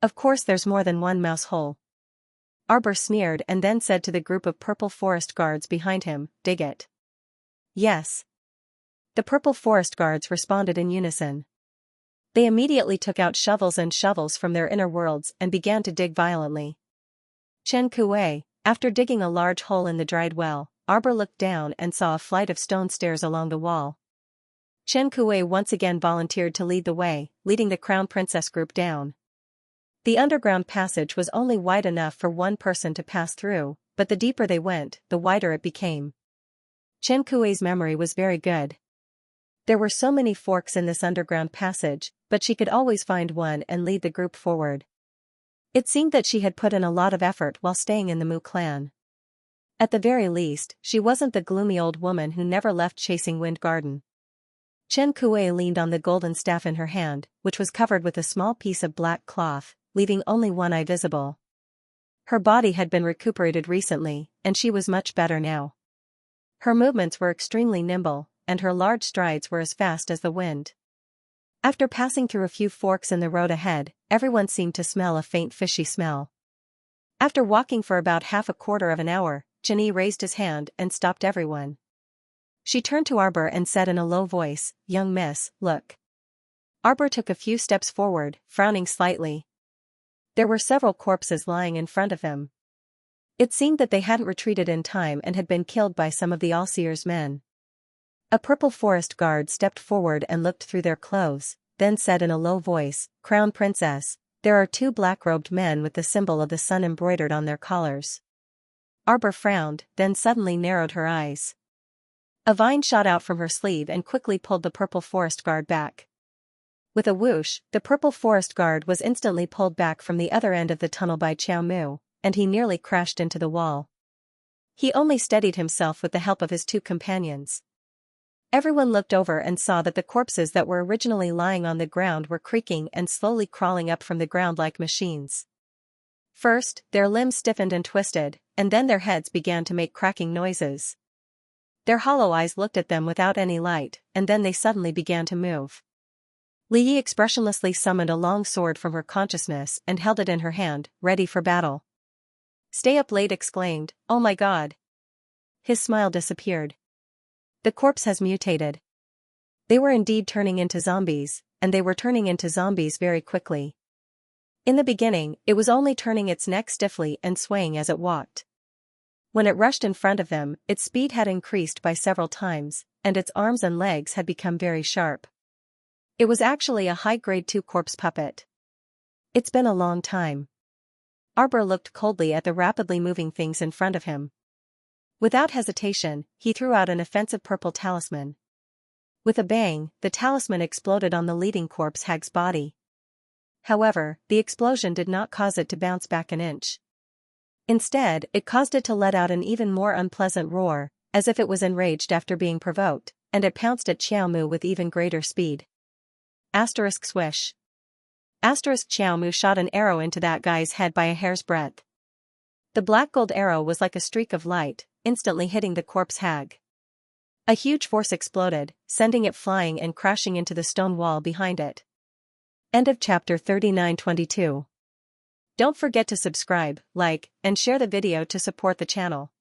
Speaker 1: Of course there's more than one mouse hole. Arbor sneered and then said to the group of purple forest guards behind him, dig it. Yes. The purple forest guards responded in unison. They immediately took out shovels and shovels from their inner worlds and began to dig violently. Chen Kuei, after digging a large hole in the dried well, Arbor looked down and saw a flight of stone stairs along the wall. Chen Kuei once again volunteered to lead the way, leading the Crown Princess group down. The underground passage was only wide enough for one person to pass through, but the deeper they went, the wider it became. Chen Kuei's memory was very good. There were so many forks in this underground passage, but she could always find one and lead the group forward. It seemed that she had put in a lot of effort while staying in the Mu clan. At the very least, she wasn't the gloomy old woman who never left chasing Wind Garden. Chen Kuei leaned on the golden staff in her hand, which was covered with a small piece of black cloth, leaving only one eye visible. Her body had been recuperated recently, and she was much better now. Her movements were extremely nimble, and her large strides were as fast as the wind. After passing through a few forks in the road ahead, everyone seemed to smell a faint fishy smell. After walking for about half a quarter of an hour, Chinyi raised his hand and stopped everyone. She turned to Arbor and said in a low voice, "Young miss, look." Arbor took a few steps forward, frowning slightly. There were several corpses lying in front of him. It seemed that they hadn't retreated in time and had been killed by some of the Allseer's men. A purple forest guard stepped forward and looked through their clothes, then said in a low voice, "Crown Princess, there are 2 black-robed men with the symbol of the sun embroidered on their collars." Arbor frowned, then suddenly narrowed her eyes. A vine shot out from her sleeve and quickly pulled the purple forest guard back. With a whoosh, the purple forest guard was instantly pulled back from the other end of the tunnel by Xiao Mu, and he nearly crashed into the wall. He only steadied himself with the help of his 2 companions. Everyone looked over and saw that the corpses that were originally lying on the ground were creaking and slowly crawling up from the ground like machines. First, their limbs stiffened and twisted, and then their heads began to make cracking noises. Their hollow eyes looked at them without any light, and then they suddenly began to move. Li Yi expressionlessly summoned a long sword from her consciousness and held it in her hand, ready for battle. Stay Up Late exclaimed, "Oh my god." His smile disappeared. The corpse has mutated. They were indeed turning into zombies, and they were turning into zombies very quickly. In the beginning, it was only turning its neck stiffly and swaying as it walked. When it rushed in front of them, its speed had increased by several times, and its arms and legs had become very sharp. It was actually a high-grade 2 corpse puppet. It's been a long time. Arbor looked coldly at the rapidly moving things in front of him. Without hesitation, he threw out an offensive purple talisman. With a bang, the talisman exploded on the leading corpse hag's body. However, the explosion did not cause it to bounce back an inch. Instead, it caused it to let out an even more unpleasant roar, as if it was enraged after being provoked, and it pounced at Xiao Mu with even greater speed. Asterisk swish. Asterisk Xiao Mu shot an arrow into that guy's head by a hair's breadth. The black gold arrow was like a streak of light, instantly hitting the corpse hag. A huge force exploded, sending it flying and crashing into the stone wall behind it. End of chapter 39:22. Don't forget to subscribe, like, and share the video to support the channel.